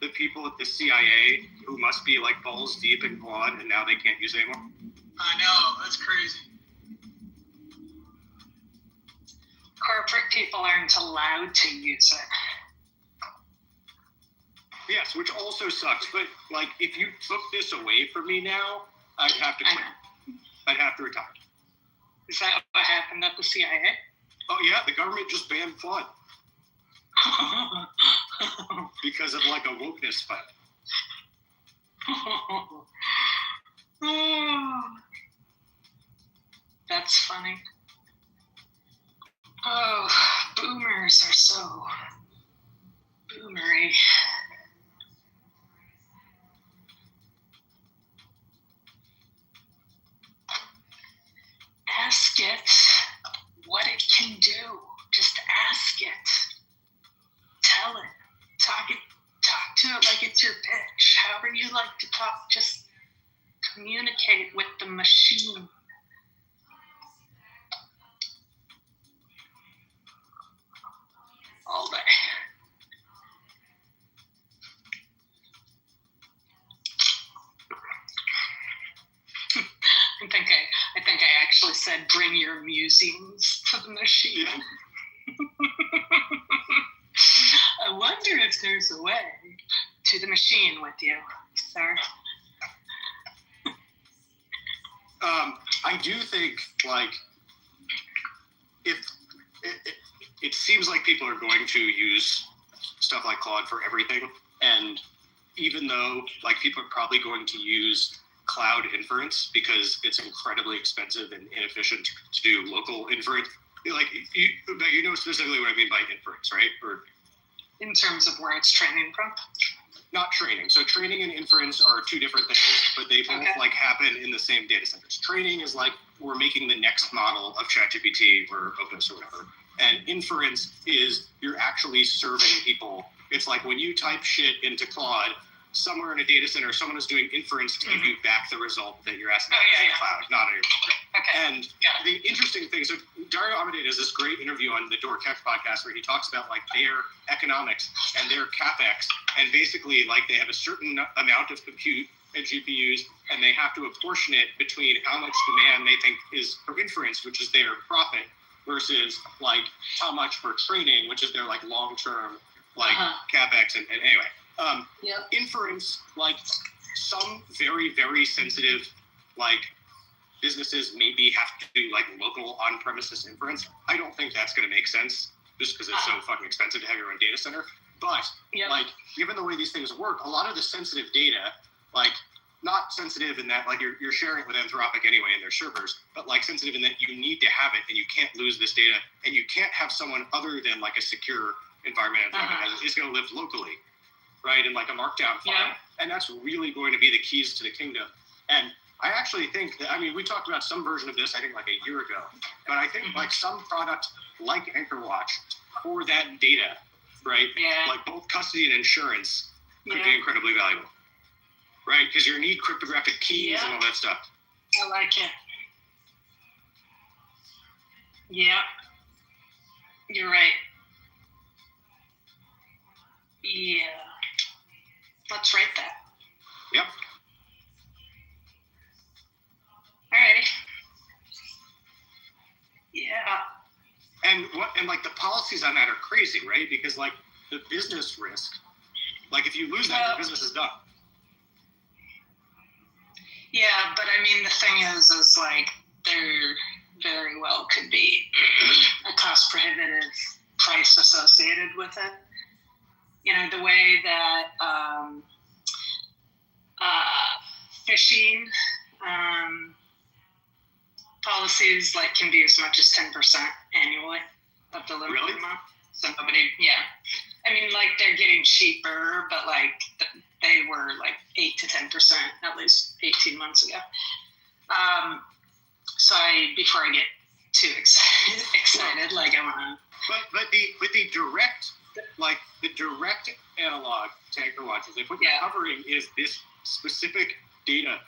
the people at the CIA who must be, like, balls deep in Claude, and now they can't use it anymore. I know, that's crazy. Corporate people aren't allowed to use it. Yes, which also sucks. But, like, if you took this away from me now, I'd have to quit. I'd have to retire. Is that what happened at the CIA? Oh, yeah, the government just banned Claude. Because of, like, a wokeness fight. That's funny. Oh, boomers are so boomery. Ask it what it can do. Just ask it. Tell it. Talk to it like it's your pitch. However you like to talk, just communicate with the machine. All day. I think I actually said bring your musings to the machine. I wonder if there's a way to the machine with you, sir. I do think, like, if it seems like people are going to use stuff like Claude for everything, and even though, like, people are probably going to use cloud inference because it's incredibly expensive and inefficient to do local inference. Like, you know specifically what I mean by inference, right? Or in terms of where it's training from? not training. So training and inference are two different things, but they both like happen in the same data centers. Training is like we're making the next model of ChatGPT or Opus or whatever. And inference is you're actually serving people. It's like when you type shit into Claude, somewhere in a data center, someone is doing inference to give you back the result that you're asking in the cloud, not in your And the interesting thing, so Dario Amodei does this great interview on the Door Tech podcast where he talks about like their economics and their CapEx, and basically like they have a certain amount of compute and GPUs, and they have to apportion it between how much demand they think is for inference, which is their profit, versus like how much for training, which is their like long-term like CapEx. And anyway, inference, like some very, very sensitive like businesses maybe have to do like local on-premises inference. I don't think that's going to make sense just because it's so fucking expensive to have your own data center. But like, given the way these things work, a lot of the sensitive data, like not sensitive in that like you're sharing it with Anthropic anyway in their servers, but like sensitive in that you need to have it and you can't lose this data, and you can't have someone other than like a secure environment is going to live locally, right, in like a markdown file. And that's really going to be the keys to the kingdom. And I actually think that, I mean, we talked about some version of this, I think like a year ago, but I think like some product like AnchorWatch for that data, right? Like both custody and insurance could be incredibly valuable, right? Because you need cryptographic keys and all that stuff. I like it. Yeah. You're right. Yeah. Let's write that. Yep. Alrighty. Yeah. And like the policies on that are crazy, right? Because like the business risk, like if you lose that, your business is done. Yeah, but I mean the thing is like there very well could be a cost prohibitive price associated with it. You know, the way that phishing policies like can be as much as 10% annually of the limit amount. So nobody, I mean, like they're getting cheaper, but like they were like 8 to 10% at least 18 months ago. So before I get too excited, like I want to. But the direct, like the direct analog to AnchorWatch is like what you're covering is this specific data.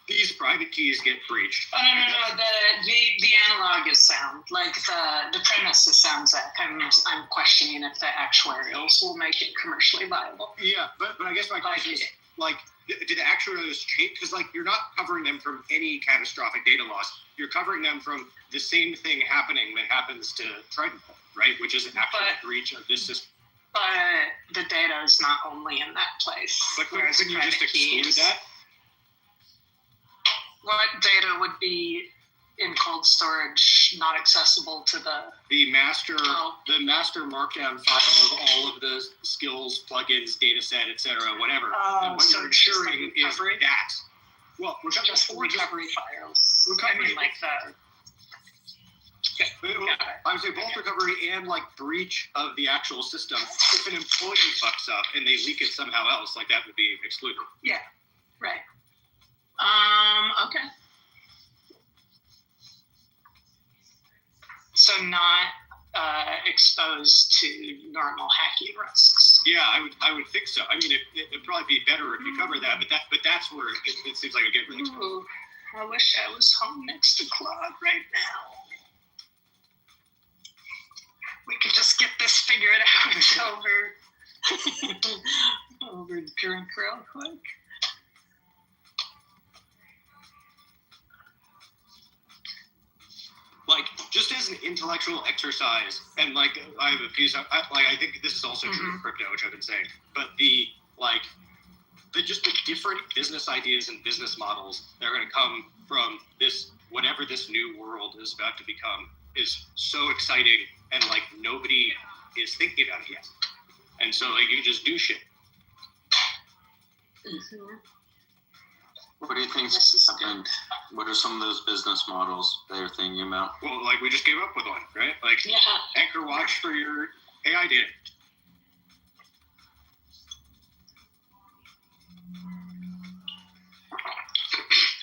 These private keys get breached. Oh no! The analog is sound. Like the premise is sound. I'm questioning if the actuarials will make it commercially viable. Yeah, but I guess my question is like, did the actuarials change? Because like you're not covering them from any catastrophic data loss. You're covering them from the same thing happening that happens to Trident, right? Which is an actual breach of this system. But the data is not only in that place. But couldn't you just exclude that? What data would be in cold storage, not accessible to the master markdown file of all of the skills, plugins, data set, etc., whatever. And what you're ensuring is that. Well, recovery files. I mean, like the. I would say both recovery and like breach of the actual system. If an employee fucks up and they leak it somehow else, like that would be excluded. Yeah, right. Okay. So not exposed to normal hacking risks. Yeah, I would think so. I mean, it'd probably be better if you cover that, but that's where it seems like it get really exposed. I wish I was home next to Claude right now. We could just get this figured out over the drink real quick. Like, just as an intellectual exercise, and like, I have a piece of, I think this is also true of crypto, which I've been saying, but the different business ideas and business models that are going to come from this, whatever this new world is about to become, is so exciting, and like, nobody is thinking about it yet. And so, like, you can just do shit. What do you think? And what are some of those business models that you're thinking about? Well, like we just came up with one, right? Like AnchorWatch for your AI data.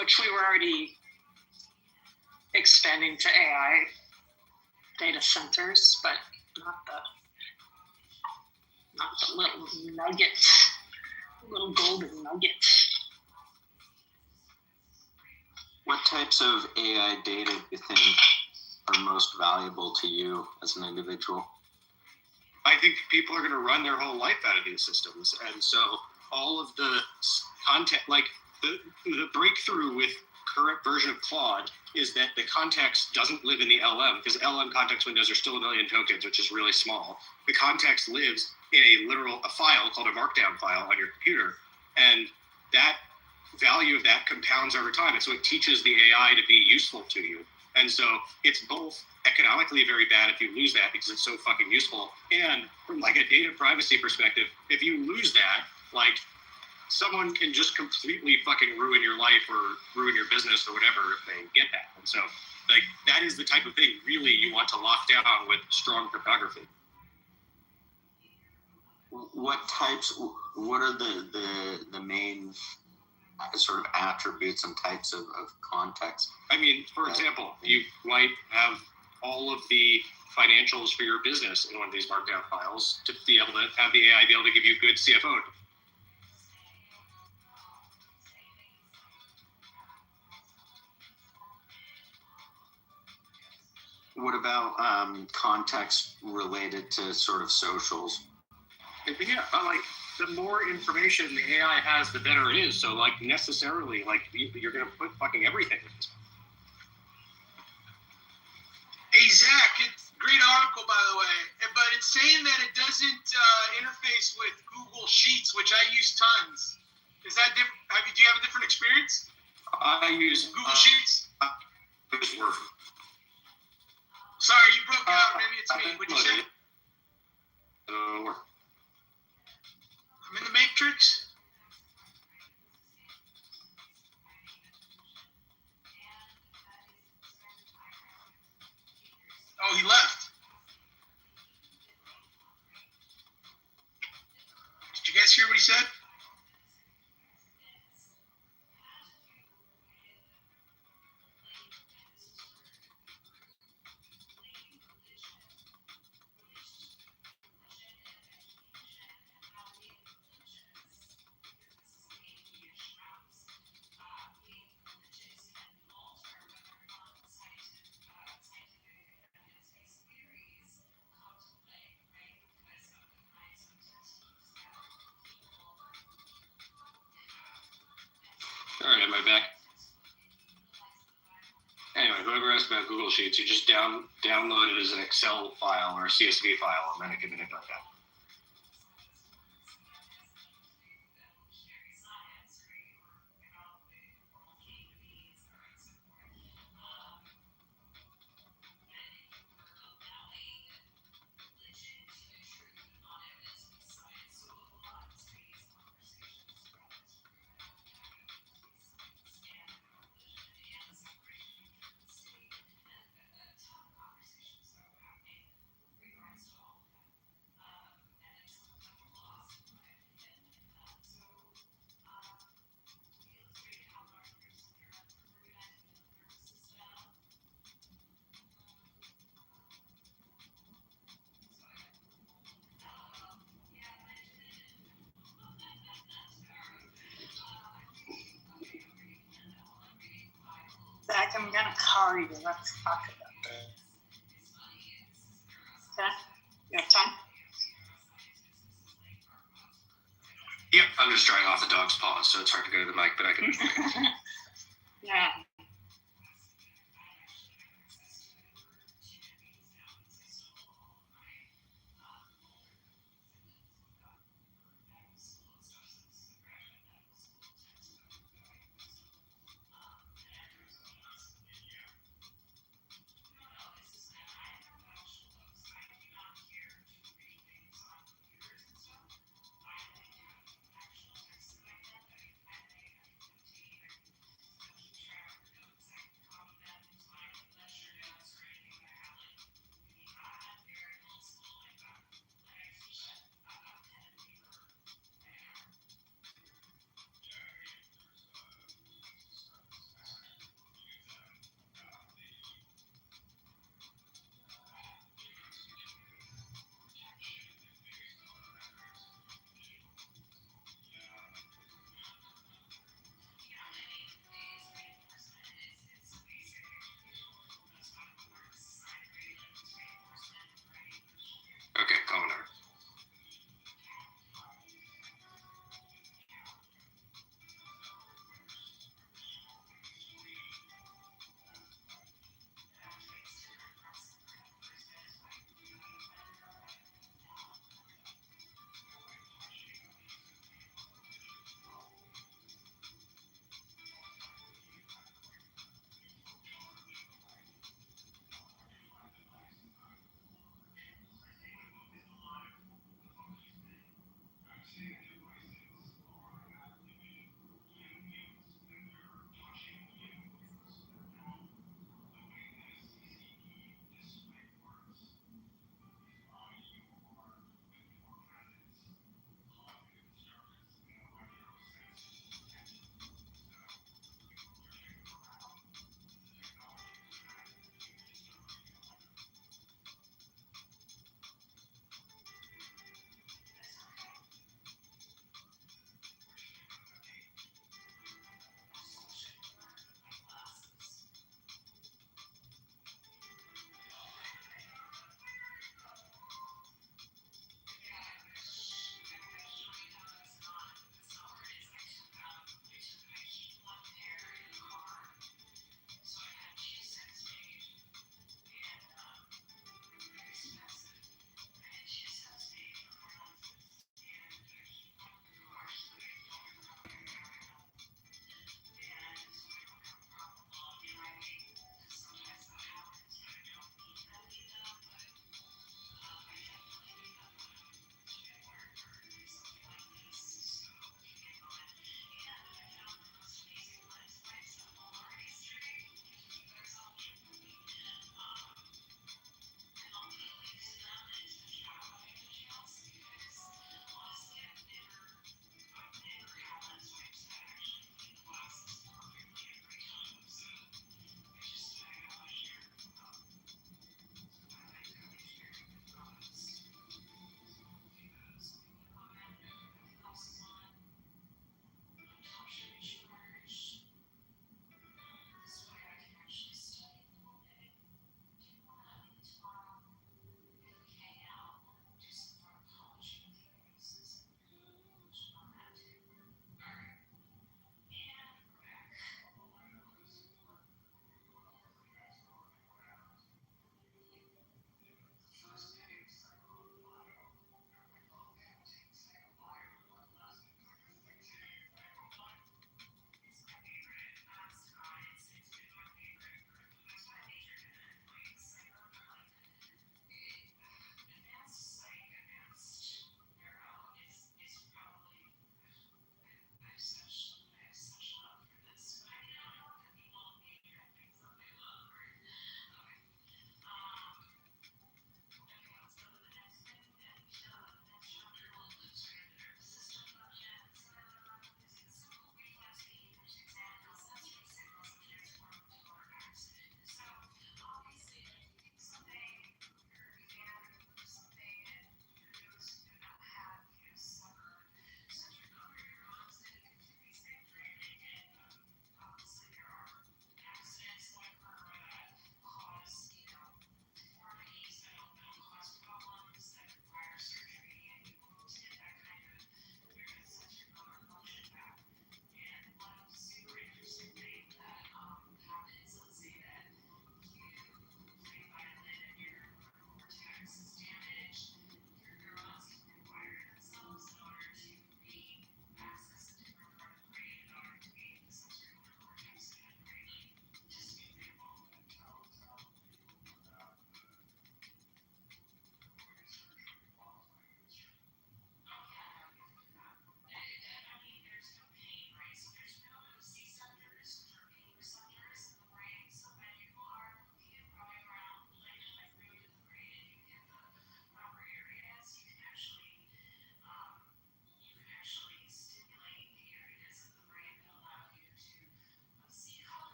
which we were already expanding to AI data centers, but not the little nugget, little golden nugget. What types of AI data do you think are most valuable to you as an individual? I think people are going to run their whole life out of these systems, and so all of the content, like the breakthrough with current version of Claude, is that the context doesn't live in the LM, because LM context windows are still a million tokens, which is really small. The context lives in a file called a markdown file on your computer, and that value of that compounds over time, and so it teaches the AI to be useful to you. And so it's both economically very bad if you lose that because it's so fucking useful, and from like a data privacy perspective, if you lose that, like someone can just completely fucking ruin your life or ruin your business or whatever if they get that. And so like that is the type of thing really you want to lock down with strong cryptography. What are the main sort of attributes and types of context? I mean, for example, you might have all of the financials for your business in one of these markdown files to be able to have the AI be able to give you good CFO. What about context related to sort of socials? Yeah, like the more information the AI has, the better it is. So like necessarily, like you're gonna put fucking everything in this. Hey Zach, it's a great article by the way, but it's saying that it doesn't interface with Google Sheets, which I use tons. Is that different? Do you have a different experience? I use Google Sheets. Word. Sorry, you broke out. Maybe it's me. What'd you say? I'm in the Matrix. Oh, he left. Did you guys hear what he said? All right, am I back? Anyway, whoever asked about Google Sheets, you just download it as an Excel file or a CSV file, and then it can manipulate that. Zach, I'm gonna call you. Let's talk about that. Okay? You have time? Yep, I'm just drying off the dog's paws, so it's hard to go to the mic, but I can. Yeah.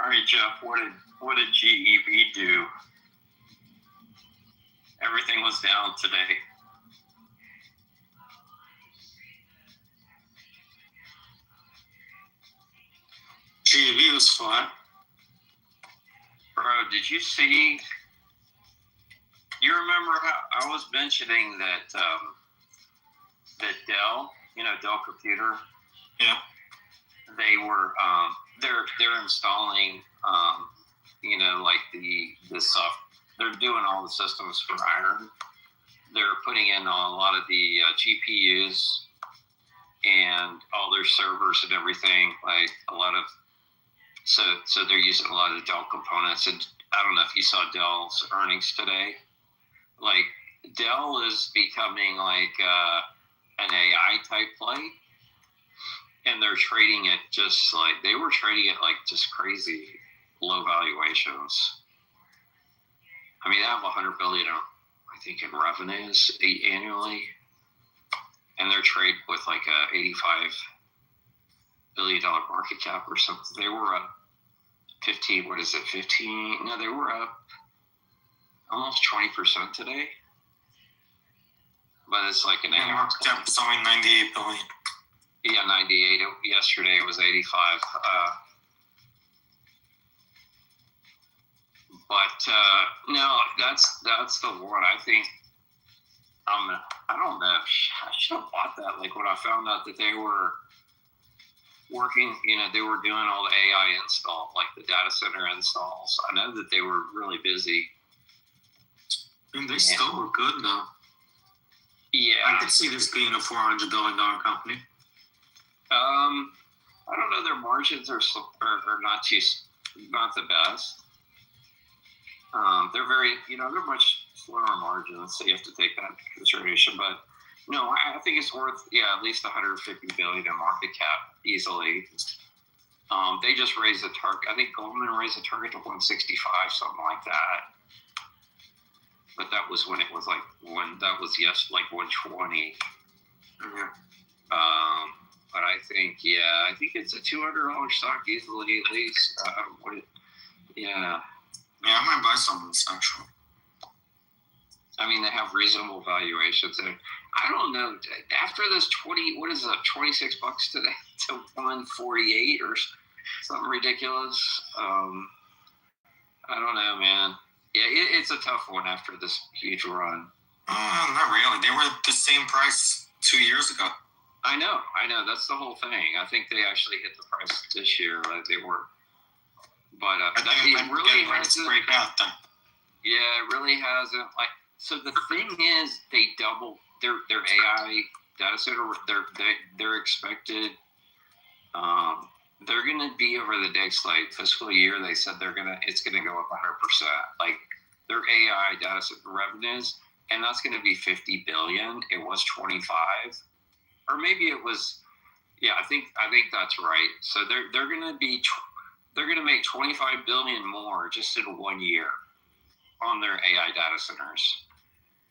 All right, Jeff. What did GEV do? Everything was down today. GEV was flat. Bro, did you see? You remember how I was mentioning that that Dell, Dell Computer. Yeah. They were they're installing like the soft. They're doing all the systems for Iron. They're putting in a lot of the GPUs and all their servers and everything. Like a lot of so they're using a lot of Dell components. And I don't know if you saw Dell's earnings today. Like Dell is becoming like an AI type play, and they're trading it just like they were trading it like just crazy low valuations. I mean, they have $100 billion, I think, in revenues annually, and they're trading with like a $85 billion market cap or something. They were up 15. What is it? 15? No, they were up almost 20% today. But it's like an AI market cap is only 98 billion. Yeah, 98. Yesterday it was 85. But no, that's the one. I think I don't know. I should have bought that. Like when I found out that they were working, they were doing all the AI install, like the data center installs. I know that they were really busy. And they still were good though. Yeah, I could see this being a $400 billion company. I don't know. Their margins are not the best. They're very, they're much slower margins, so you have to take that into consideration. But no, I think it's worth, at least 150 billion in market cap easily. They just raised the target. I think Goldman raised the target to 165, something like that. But that was when it was like like 120. Mm-hmm. But I think it's a $200 stock easily at least. Yeah, I might buy some of this actually. I mean, they have reasonable valuations, and I don't know. After this 26 bucks today to 148 or something ridiculous. I don't know, man. Yeah, it's a tough one after this huge run. Not really. They were the same price 2 years ago. I know. That's the whole thing. I think they actually hit the price this year. They were, but it really hasn't. Break out then. Yeah, it really hasn't. Like, so the thing is, they doubled their AI data center. They're expected. They're going to be over the next fiscal year. They said it's going to go up 100%. Like their AI data center revenues, and that's going to be 50 billion. It was 25, or maybe it was. Yeah, I think that's right. So they're going to make 25 billion more just in 1 year on their AI data centers.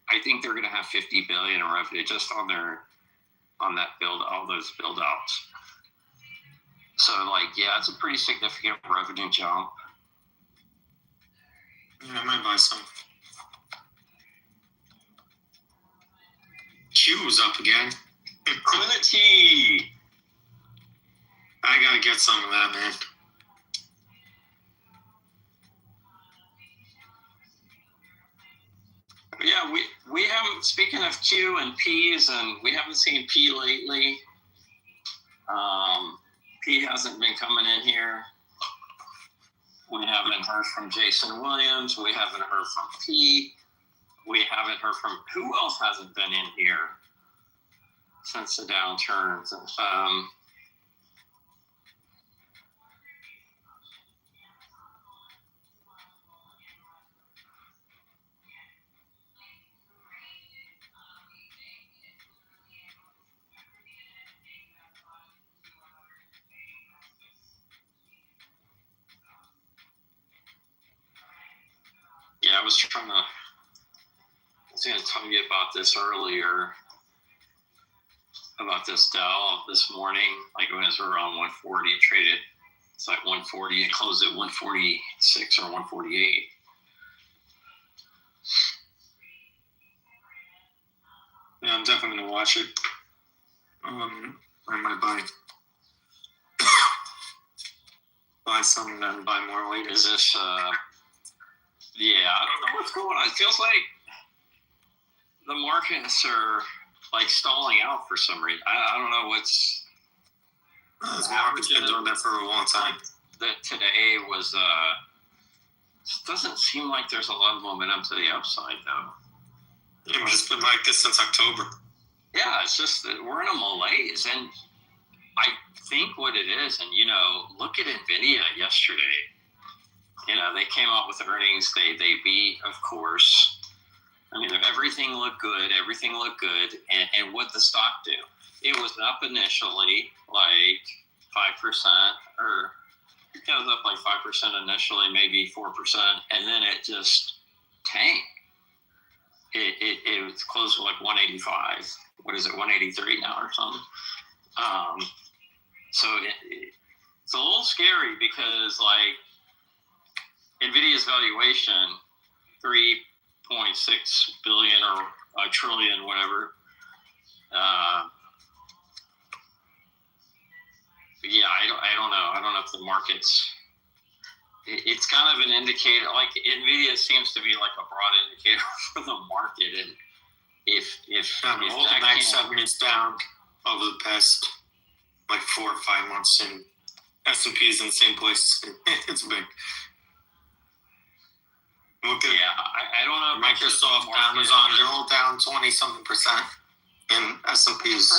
I think they're going to have 50 billion in revenue just on all those build outs. So it's a pretty significant revenue jump. Yeah, I might buy some. Q's up again. Quility. I gotta get some of that, man. Yeah, we haven't. Speaking of Q and P's, and we haven't seen P lately. P hasn't been coming in here. We haven't heard from Jason Williams. We haven't heard from P. We haven't heard from who else hasn't been in here since the downturns. Yeah, I was going to tell you about this earlier, about this Dell this morning, like when it was around 140, it traded It's like 140. It closed at 146 or 148. Yeah, I'm definitely gonna watch it. I might buy some and then buy more later. Is this? Yeah, I don't know what's going on. It feels like the markets are like stalling out for some reason. I don't know what's. This market's been doing that for a long time. That today was. It doesn't seem like there's a lot of momentum to the upside though. Yeah, but it's been like this since October. Yeah, it's just that we're in a malaise, and I think what it is, and look at Nvidia yesterday. They came out with earnings. They beat, of course. I mean, everything looked good. And what the stock do? It was up initially, like 5%, or it was up like 5% initially, maybe 4%, and then it just tanked. It was close to like 185. What is it, 183 now or something? So it's a little scary because like Nvidia's valuation, 3.6 billion or a trillion, whatever. Yeah, I don't know. I don't know if the market's. It's kind of an indicator. Like Nvidia seems to be like a broad indicator for the market, and if all the Mac 7 is down over the past like 4 or 5 months, and S&P is in the same place. It's big. Look at I don't know. Microsoft, Amazon, they're all down 20-something%, and S&P is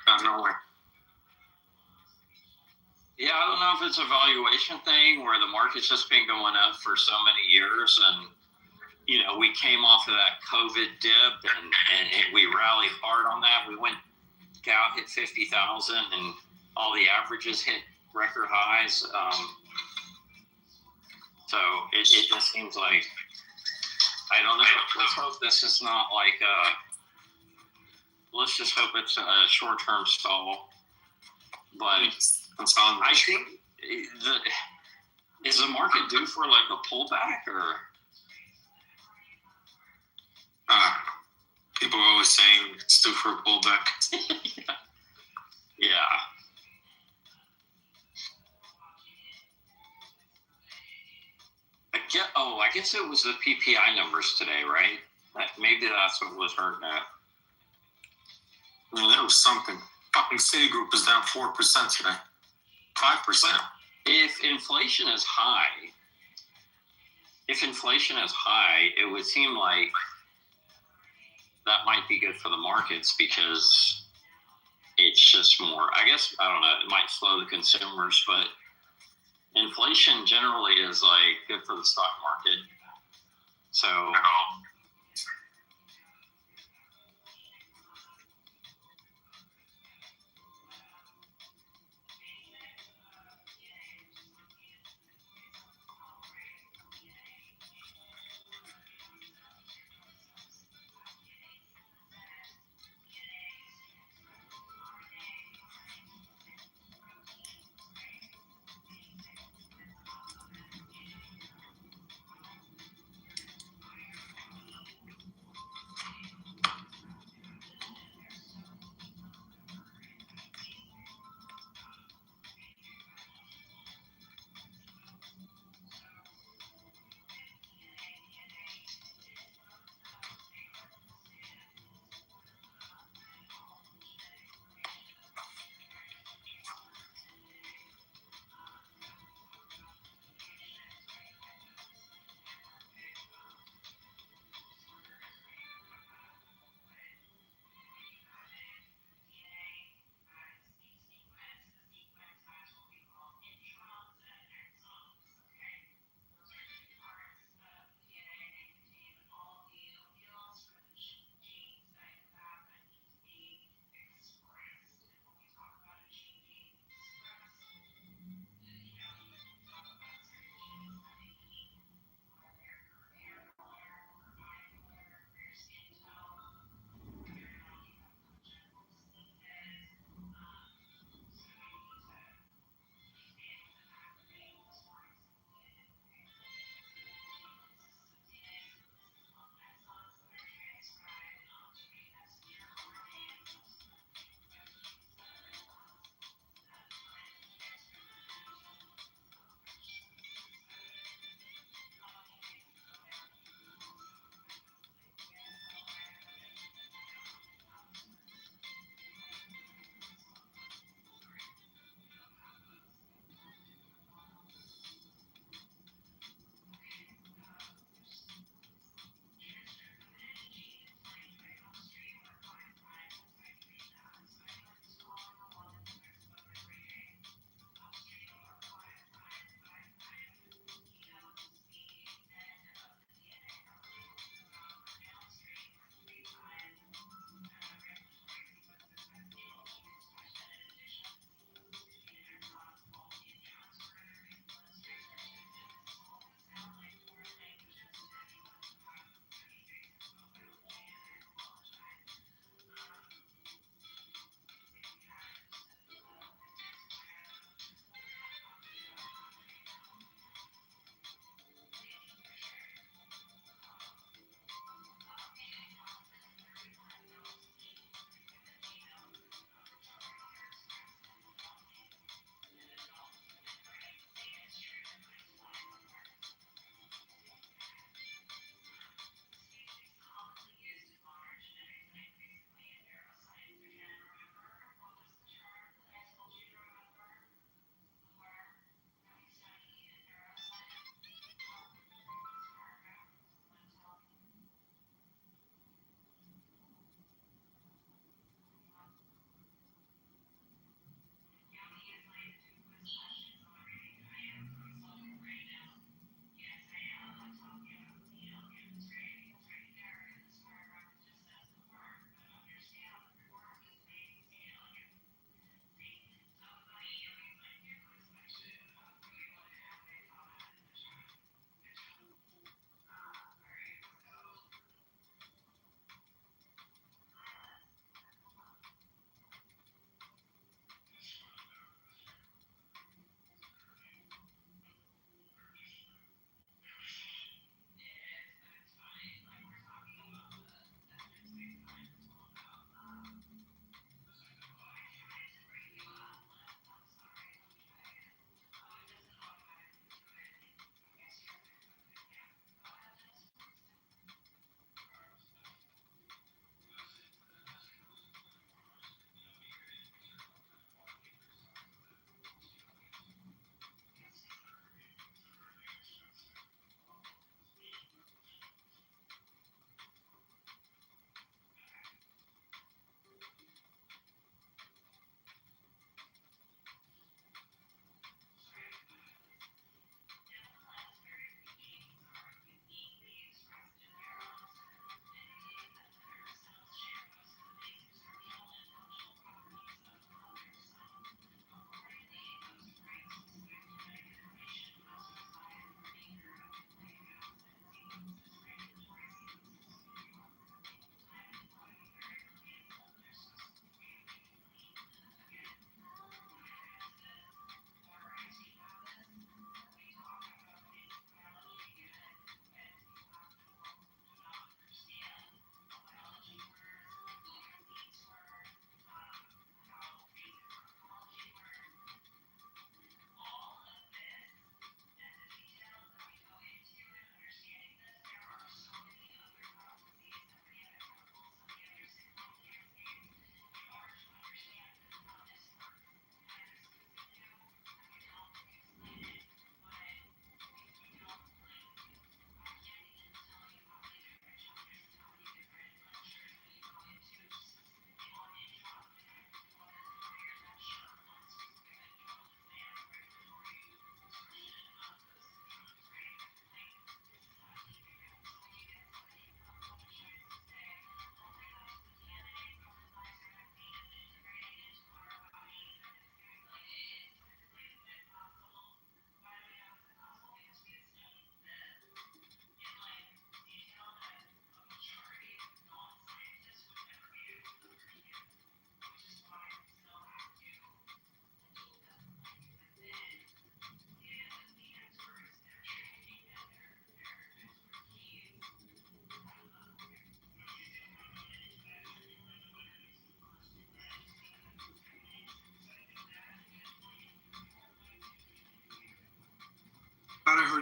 got nowhere. Yeah, I don't know if it's a valuation thing where the market's just been going up for so many years, and we came off of that COVID dip, and we rallied hard on that. We went down, hit 50,000, and all the averages hit record highs. So it just seems like, I don't know. Let's hope this is not like let's just hope it's a short-term stall. But I think is the market due for like a pullback, or? People are always saying it's due for a pullback. Yeah. I guess it was the PPI numbers today, right? Maybe that's what was hurting that. Yeah, that was something. Fucking Citigroup is down 4% today. 5%. If inflation is high, it would seem like that might be good for the markets because it's just more, I guess, I don't know, it might slow the consumers, but inflation generally is like good for the stock market. So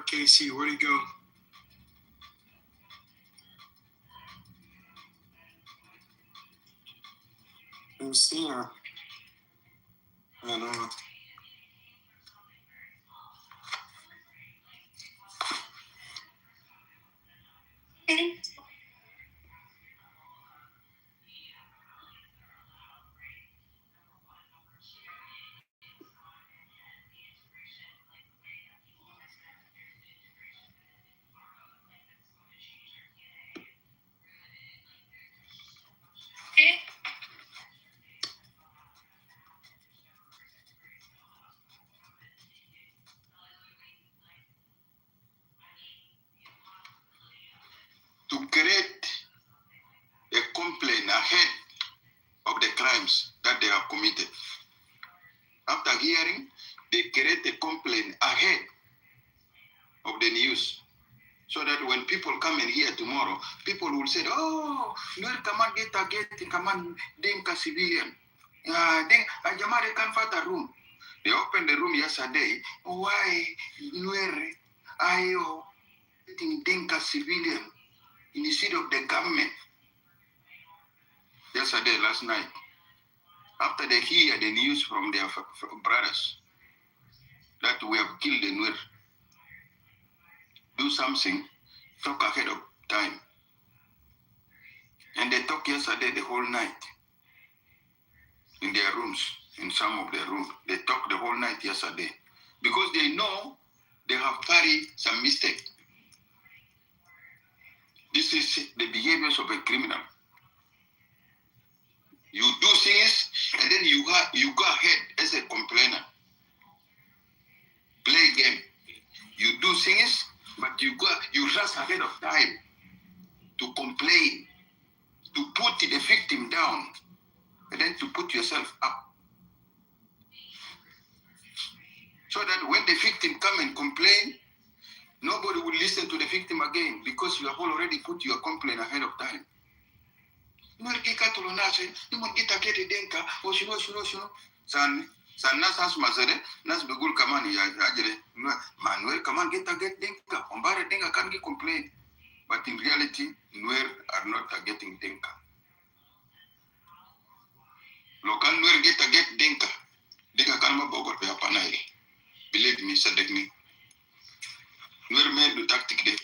Casey, where'd he go? Don't see her. I don't know. To create a complaint ahead of the crimes that they have committed. After hearing, they create a complaint ahead of the news. So that when people come in here tomorrow, people will say, oh, Nuer Kaman get Kaman Dinka civilian. Jamare can find a room. They opened the room yesterday. Why Nuer Ayo getting Dinka civilian instead of the government? Yesterday, last night, after they hear the news from their brothers that we have killed the Nuer, do something, talk ahead of time. And they talk yesterday the whole night in their rooms, in some of their rooms. They talk the whole night yesterday because they know they have carried some mistake. This is the behaviors of a criminal. You do things and then you go ahead as a complainer. Play game. You do things, but you rush ahead of time to complain, to put the victim down, and then to put yourself up. So that when the victim come and complain, nobody will listen to the victim again because you have already put your complaint ahead of time. San nas masere nas begul kaman ya ajere Manuel kaman get Dinka ombare Dinka can get complain, but in reality Nuer are not targeting Dinka. Local Nuer get Dinka can ma bogor be apanai. Believe me, sadek me. Nuer made the tactic de.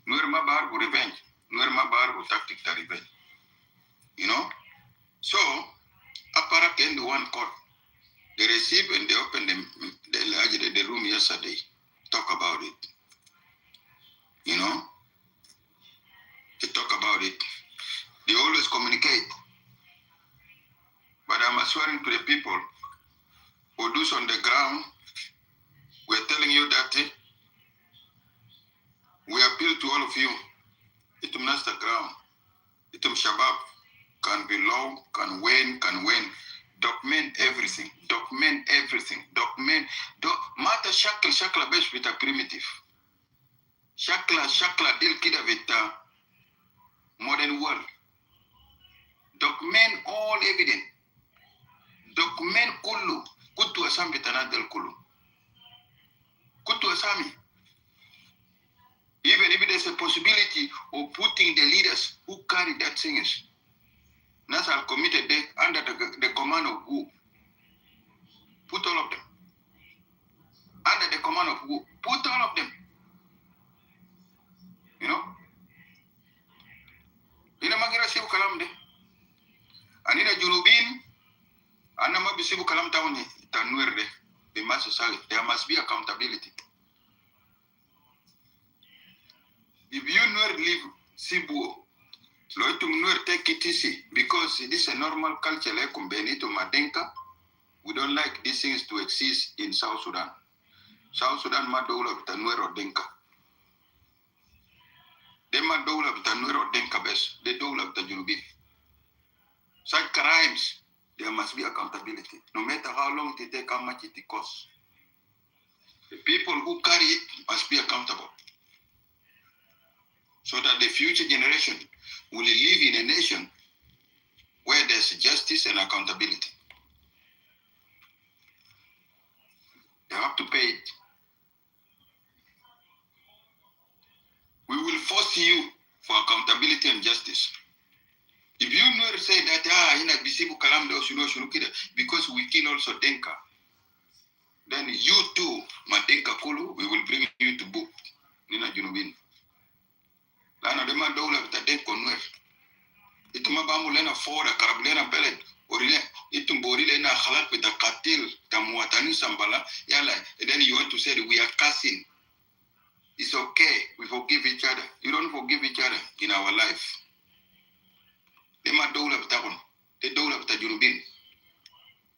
Nuer ma bar for revenge. Nuer ma bar for tactic to revenge. You know? So, Aparak in one court. They receive and they open the room yesterday. Talk about it. You know? They talk about it. They always communicate. But I'm assuring to the people who do on the ground, we're telling you that we appeal to all of you. Itum nas the ground. Itum Shabab can be low, can win. Document everything. Document. Mata shakla besh with a primitive. Shakla deal kida with a modern world. Document all evidence. Document kullu. Kutu asami tanadel kullu. Kutu asami. Even if there's a possibility of putting the leaders who carry that things, Nasal committed under the command of who? Put all of them. Under the command of who? Put all of them. You know? Ina magira sibu kalam de. Anina Jurubin, anama bisibu kalam tawni Tanuer de. There must be accountability. If you Nuer leave Sibu, Loitum Nuer take it easy because this is a normal culture like Benito Madenka. We don't like these things to exist in South Sudan. South Sudan ma doula bita Nuer or Denka. They ma doula bita Nuer or Denka best. They doula bita Junubi. Such crimes, there must be accountability. No matter how long it take, how much it costs. The people who carry it must be accountable. So that the future generation will live in a nation where there's justice and accountability. They have to pay it. We will force you for accountability and justice. If you never say that, ina bisibu kalam do shunu kida, because we kill also Denka, then you too, Madenka Kulu, we will bring you to book. Nina Junubin. Lana dema dola vita Denko nwer. Ituma bamu lena fora, karabulena belet, orile, itum borile na khalak vita katil, tamuatani sambala, yala, and then you want to say that we are cussing. It's okay, we forgive each other. You don't forgive each other in our life. Dema dola vita kon, the dola vita Junubin.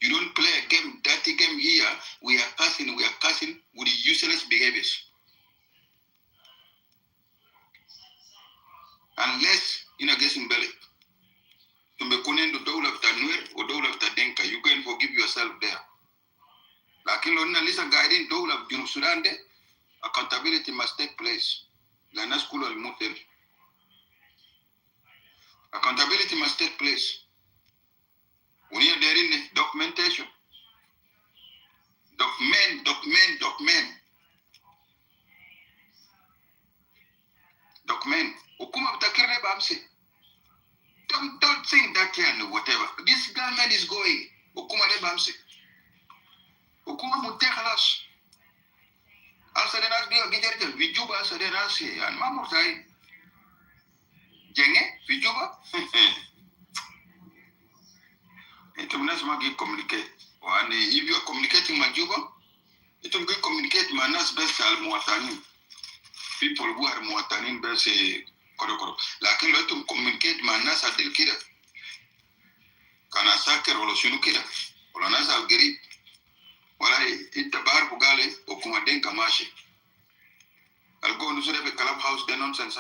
You don't play a game, dirty game here. We are cussing with useless behaviors. Unless in a guessing belly. To be kunendo dola vita Nuer or dola vita Denka, you go and forgive yourself there. Lakin lona lisa guiding dola of Junub Sudan de, accountability must take place. Lana school al motel. Accountability must take place. We are there in documentation. Document. Ukuma utakirne bamsi. Don't think that can whatever. This government is going. Ukuma ne bamsi. Ukuma mutekhalas. Alsadenas biyo gijerjel. Vijuba alsadenasi. And mamutai. Jenge? Vijuba? Itumnas magi communicate. And if you are communicating Majuba, it will communicate manas best al muatanin. People who are muatanin best kodokoro. Lakin let them communicate manas adil kida. Kana saker wala shunu kida. Wala nas al gerib. Wala itabar bugale okuma den kamashi. I'll go nusure be clubhouse de nonsense.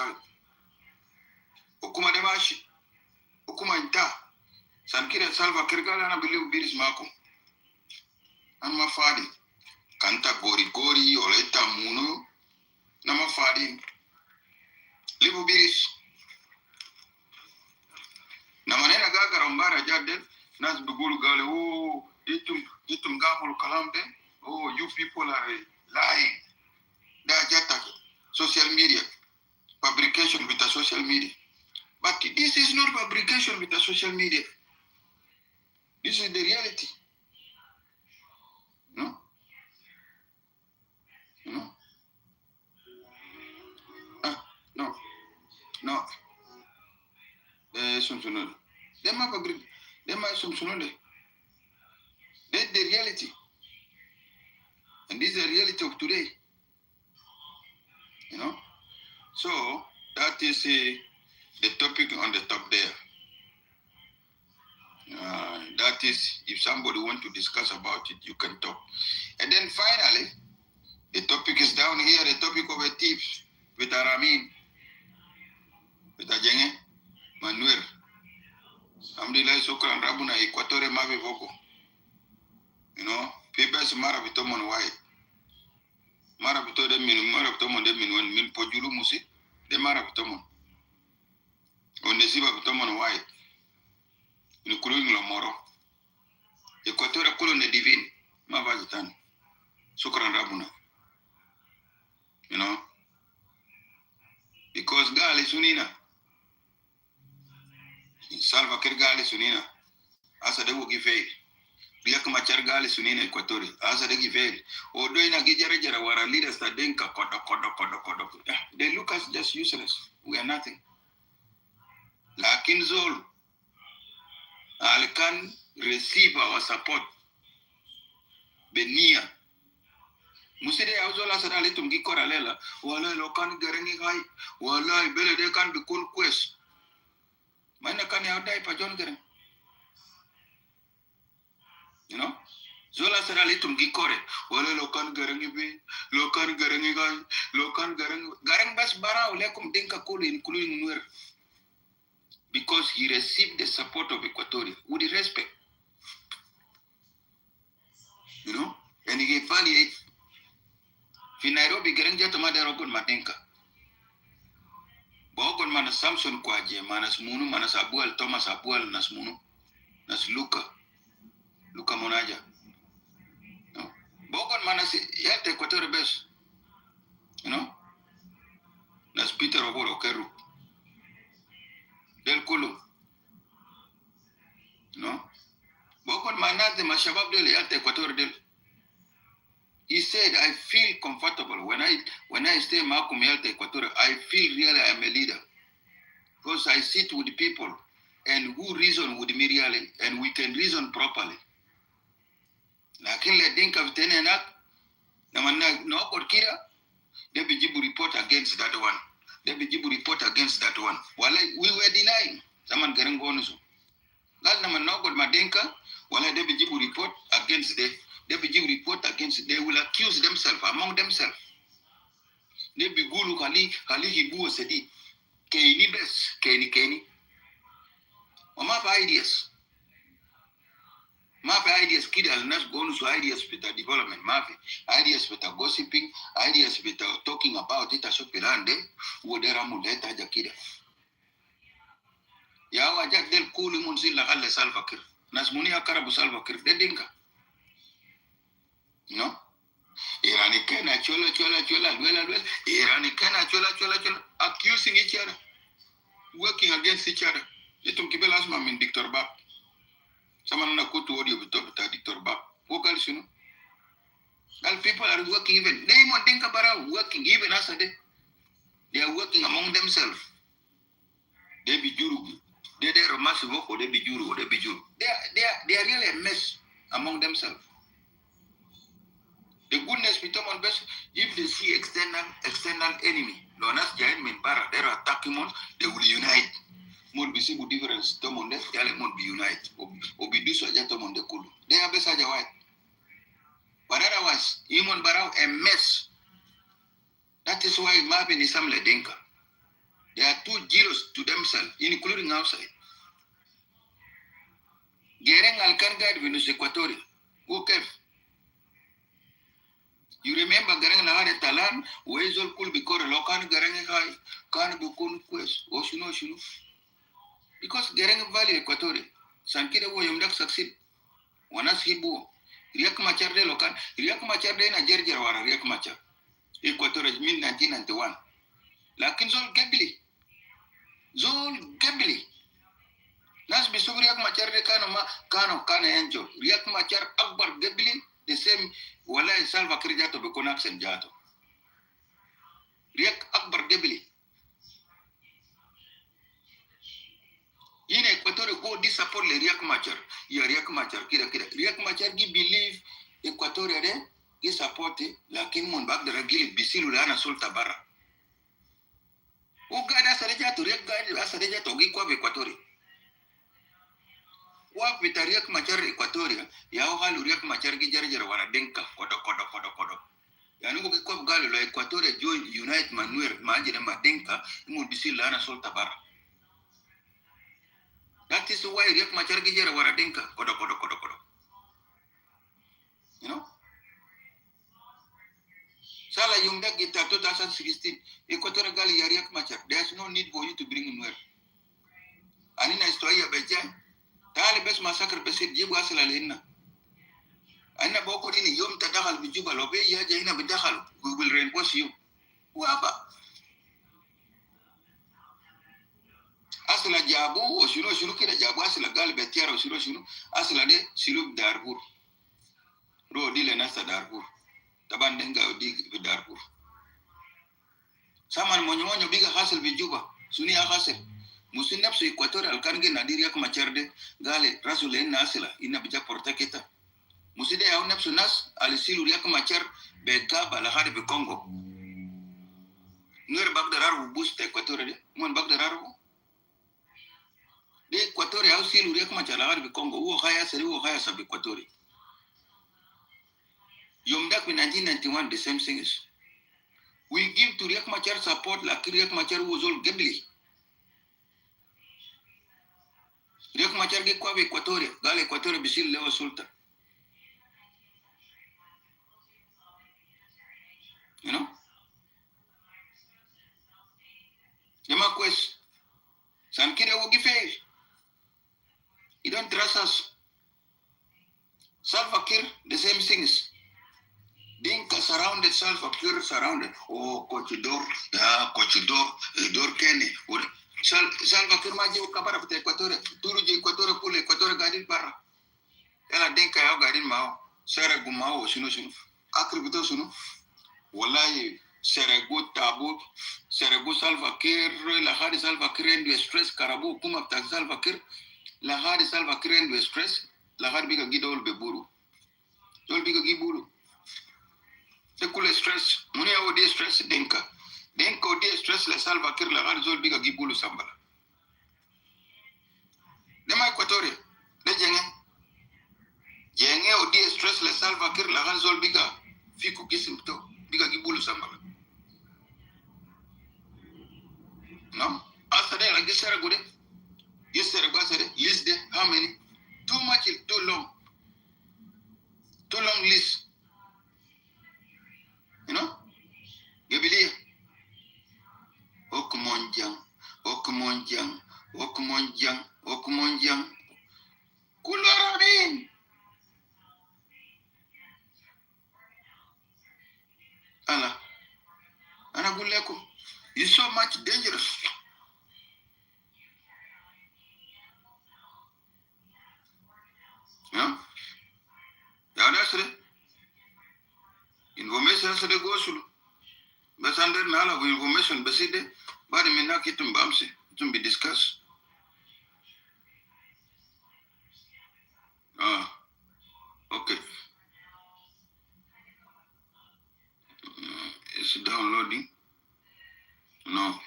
Okuma de mashi. Okuma inta. Sankira salva kirgala na believe biris makum. Anma fadi kanta gori oleta muno nama fadi libu biris na manena gaga rombara jadel nas bugulu gale itum gamul kalam de you people are lying da jata social media fabrication with the social media, but this is not fabrication with the social media. This is the reality. No? No. Sumsunode. Them are Sumsunode. That's the reality. And this is the reality of today. So, that is the topic on the top there. That is, if somebody wants to discuss about it, you can talk. And then finally, the topic is down here, the topic of a tips with Aramin, with Ajenge, Manuel. Alhamdulillah, Sokran Rabuna, Equatorial Mavi Voko. People Mara Vitomon White. Mara Vitomon, they mean when Min Pojulu Musi, the Mara Vitomon. On the Siva Vitomon White. Including Lomoro. Equatorial Colony Divine, Mavajitan, Sukran Rabuna. Because Gali Sunina, Salva Kirgali Sunina, Asa de Wugifei, Biak Machar Gali Sunina Equatorial, Asa de Gifei, or doing a Gijarajara were our leaders that Denka Kodo. They look us just useless. We are nothing. Lakin Zol. I can receive our support. Benia. Muside Azola Sadalitum Gikoralela, Walla Lokan Garengi High, Walla Bele de can be conquest. Mana can you die for John Garen? Zola Sadalitum Gikore, Walla Lokan Garengi, Lokan Garengi High, Lokan Gareng Bas Bara, Lekum Dinka Kuli, including Nuer. Because he received the support of Equatorial with respect. And he evaluated. In Nairobi, Gerenja Tomaderogon Madenka. Bogon Manas Samson Kwaje, Manas Munu, Manas Abuel, Thomas Abuel, Nas Munu, Nas Luca Monaja. Bogon Manas Yet Equatorial Best. nas Peter Oboro Keru. Del Kulu. No? Bokon manat the Mashabab del Yate Equator del. He said, I feel comfortable when I stay in Makum Yate Equator. I feel really I'm a leader. Because I sit with people and who reason with me really, and we can reason properly. Lakin le dinka vitene nak, namanna no korkira, they be jibu report against that one. They be jibu report against that one. Wala we were denying. Someone getting bonusu. Gal naman no god madenka, wala they be jibu report against them. They be jibu report against. They will accuse themselves among themselves. They be gulu kali hibu sedi. Keni bes, keni. Mama ideas. Mafi ideas kid al nas gonu so ideas with the development. Mafi ideas with the gossiping, ideas with the talking about it as opirande, wodera muleta jakida. Ya wajak del kulu munzil la galle Salva Kiir. Nas muni akara bu Salva Kiir de dinka. No? Irani kena chola, well. Irani kena chola, accusing each other, working against each other. Itum kibela asma min Dr. Bab. Someone na kutu audio with Dr. Bab. Vocal sino. All people are working even. They even think about working even as a day. They are working among themselves. They be juru. They are massive work or they be juru. They are really a mess among themselves. The goodness we talk on best, if they see external enemy, Lonas giant men para, they are attacking on, they will unite. More visible difference, Tomon, they will be unite. Obidu Soja Tomon de Kulu. They are best white. But otherwise, Imon Barao a mess. That is why Mabin is Samle Denka. They are too jealous to themselves, including outside. Gereng Alkangad Venus Equatorial. Who kept? You remember Garang Lahare Talan, Wezol Kul Bikore Lokan Garang Hai, Kan Bukun Quest, Oshino. Because Garang Valley Equatorial, Sankida Woyumdak succeed. Wanas Hibu, Riak Machar de Lokan, Riak Machar de Najerja or Riak Machar. Equatorial mean 1991. Lakin Zol Gebili. Nas Bisu Riak Machar de Kano Enjo, Riak Machar Akbar Gebili. The same wala Salva Kiir jato be connection jato. Riek Akbar Gebili. In Equatorial go disappoint le Riek Machar. Ya Riek Machar kida. Riek Machar gi believe Equatorial de gi support lakin mon bag dara gili bisilu lana sulta bara. O gada sareja to Riek gada sareja to gi kwa Equatorial. Wa Riek Machar Equatoria, ya halu Riek Machar gi jarjar wara denka kodo. Ya nugo ki kwa galu la Equatoria join unite manuer majire madenka imu bisil lana solta bara. That is why Riek Machar gi jarjar wara denka kodo. You know? Sala yumda gita 2016 Equatoria gali ya Riek Machar. There's no need for you to bring nuer. Anina historia bejan. Tali bes massacre besir jibu asila lehna. Anna boko dini yom tadakhal bijuba lobe ya jahina bidakhal. We will reinforce you. Wapa. Asila jabu o shino kida jabu asila gal betiara o shino asila de silub Darfur. Ro dile nasa Darfur. Taban denga di Darfur. Saman monyo biga hasil bijuba. Suni hasil. Musin nafsu Equatorial kange nadiri yak macharde gale rasul en nasila ina bija portaketa muside ya nafsu nas alisilu yak machar be gaba la hade be Congo nuer bagdarar boost Equatorial de mon bagdarar de Equatorial alisilu yak machar la hade be Congo wo haya sab Equatorial yom dak in 1991 the same thing is we give to Riek Machar support la Riek Machar was all Gebli. Riek Machar gi kwa Equatoria, gal Equatoria bisil lewa sultan. You know? Dema quest. San Kira wogi fail. You don't trust us. Salva Kiir, the same things. Dinka surrounded Salva Kiir surrounded. Oh, Cochidor, Dor Kenny. Salva Kiir maji ukabara pete Equatorial. Turu je Equatorial pule Equatorial gadin barra. Ela Dinka yao gadin mao. Sere gumao sunu. Akribito sunu. Wallahi sere gu tabu. Sere gu Salva Kiir. La hadi Salva Kiir endu stress. Karabu kuma pta Salva Kiir. La hadi Salva Kiir endu stress. La hadi biga gidol beburu. Dol biga giburu. The cool stress, Munia would stress Denka. Denka would stress la Salva Kiir la Garzol Biga Gibulu Sambala. The my Equatoria, the Jenge would stress la Salva Kiir la Garzol Biga Fiku Kisimto, Biga Gibulu Sambala. No? After that, like this, Sarah Good. Yes, Sarah Basere, list there. How many? Too much, too long. Too long list. You know? Gebilia. Okumonjang. Kularamin. Allah. Anaguleko. It's so much dangerous. Yeah? Yeah, that's it. Information is the go-to. But under Nala information, but see, but may not get to Bamsi to be discussed. Okay. It's downloading. No.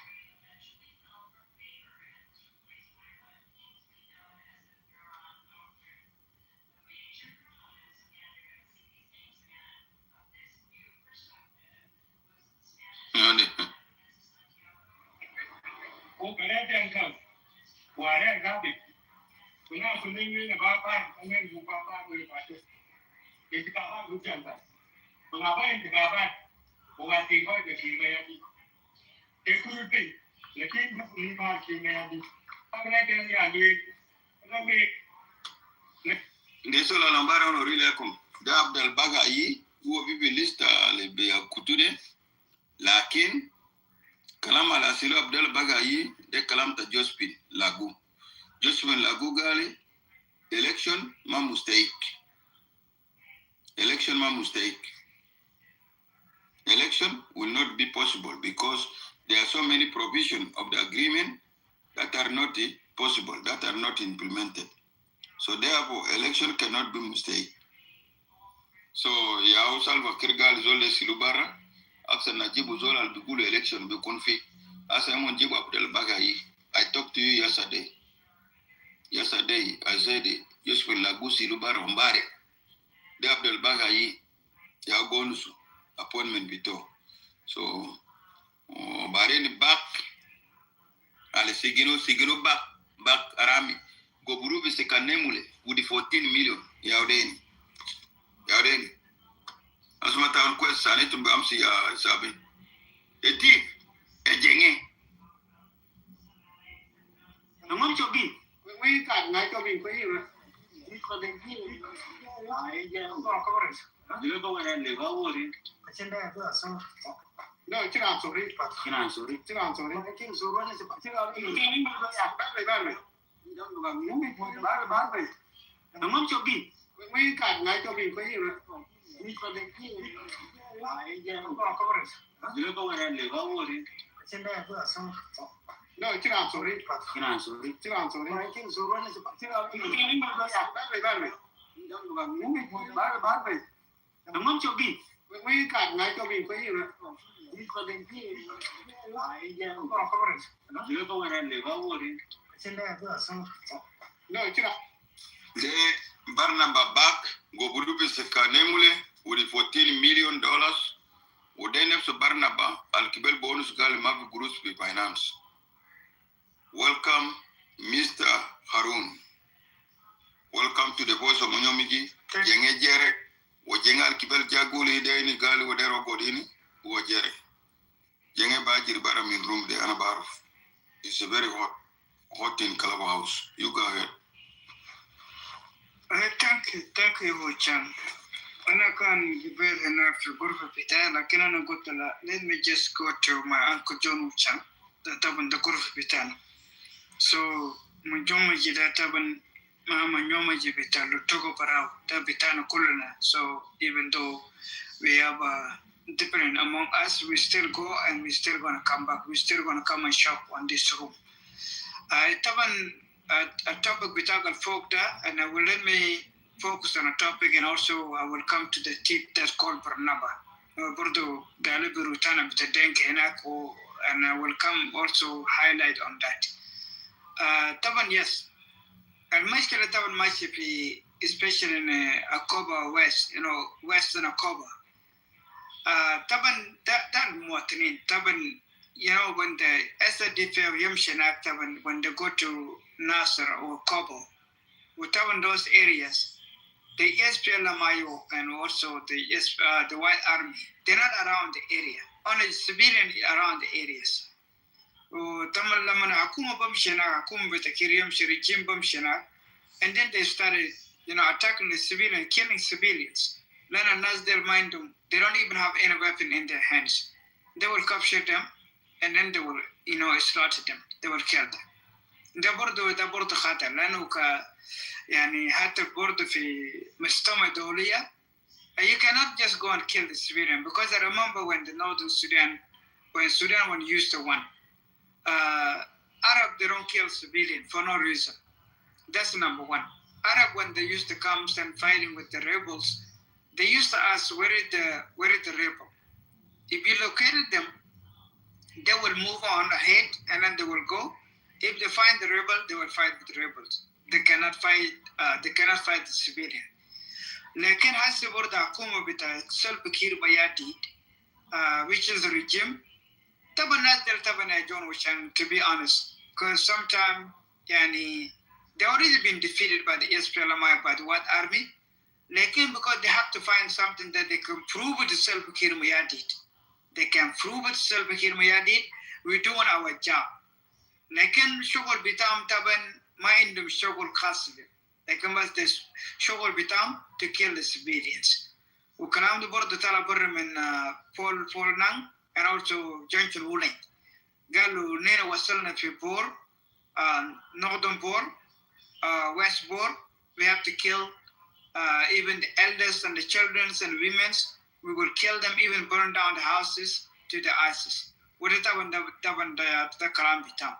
Ndeso la lambara ono rile kom. Da Abdel Bagai, uwa bibi lista le bea kutude. Lakin, kalama la silo Abdel Bagai, de kalam ta Jospin Lagu. Jospin Lagu gali, election ma mistake. Election will not be possible because there are so many provisions of the agreement that are not possible, that are not implemented. So therefore, election cannot be mistake. So Yao Salva Kirgal Zole Silubara, Asa Najibu Zola al Bigulu election be confi. Asa Monjibu Abdel Bagai. I talked to you yesterday. Yesterday, I said, just when Lagu Silubara Mbare, the Abdel Bagai, Yao Gonusu, appointment bito. So, Bareni back, Ale Sigino back Arami. Goburubi Sekanemule with the 14 million. Yaudeni. Asumata on quest Sani to Bamsi Sabi. A thief, a jenge. No one to be. We got night of being for you. We got the you go and live over it. No, it's not sorry. I think so. Run is a no one to be. We got night of being for you. We got the you go and live over it. No, it's not sorry. I think so. Run is a no one to be. We got night of being for you. We got the you go and live over it. No, it's not. The Barnaba back, Goburubi Sekanemule with $14 million. Would then have to Barnaba, Alkibel bonus gal Mavi Gurus be finance. Welcome, Mr. Harun. Welcome to the voice of Munyomiji. Jenge Jere, Wajenga Alkibel Jaguli, Deni Gali, Wadero Godini, Wajere. Jenge Bajir Baram in room, the Anabar. It's a very hot in clubhouse. You go ahead. Thank you, Wuchan. أنا كان جبال هنا في الغرفة بتاعي لكن أنا قلت لا let me just go to my uncle John Wuchang طبعا ده غرفة بتاعنا so من يوم جدا طبعا مهما يوم جي بتاعنا توكو براو ده بتاعنا كلنا so even though we have different among us we still go and we still gonna come back we still gonna come and shop on this room طبعا a topic بتاع الفوق ده and I will let me focus on a topic and also I will come to the tip that's called Barnaba. برضو قالوا بروتانا بتدينك هناك and I will come also highlight on that. طبعا yes المشكلة طبعا ماشية في especially in Akoba West, you know, Western Akoba. طبعا ده المواطنين طبعا you know when the SDF يمشي هناك طبعا when they go to Nasser or Kobo وطبعا those areas the SPLMIO and also the White Army, they're not around the area, only civilians around the areas. And then they started, you know, attacking the civilians, killing civilians. They don't even have any weapon in their hands. They will capture them, and then they will, you know, slaughter them. They will kill them. ده برضه خطر لأنه يعني حتى برضه في مستوى دولية you cannot just go and kill the civilian because I remember when the northern Sudan when used to one Arab they don't kill civilian for no reason. That's number one. Arab when they used to come and fighting with the rebels, they used to ask where is the rebel. If you located them, they will move on ahead and then they will go. If they find the rebel, they will fight with the rebels. They cannot fight the civilian. لكن هسه برضه حكومة بتاع سلفا كير بيادي which is the regime. طبعا الناس دول طبعا يا جون وشان to be honest, because sometimes يعني they already been defeated by the SPLMI by the White Army. لكن because they have to find something that they can prove with the Salva Kiir Mayardit. They can prove with Salva Kiir Mayardit. We're doing our job. لكن شغل بتاعهم طبعا ما عندهم شغل خاص بهم. لكن بس شغل بتاعهم to kill the civilians. وكلام ده برضه طلع برا من بول نانغ and also Junction Wooling. قالوا نينا وصلنا في بور Northern Bor, West Bor. We have to kill even the elders and the children and women. We will kill them, even burn down the houses to the ISIS. وده طبعا ده كلام بتاعهم.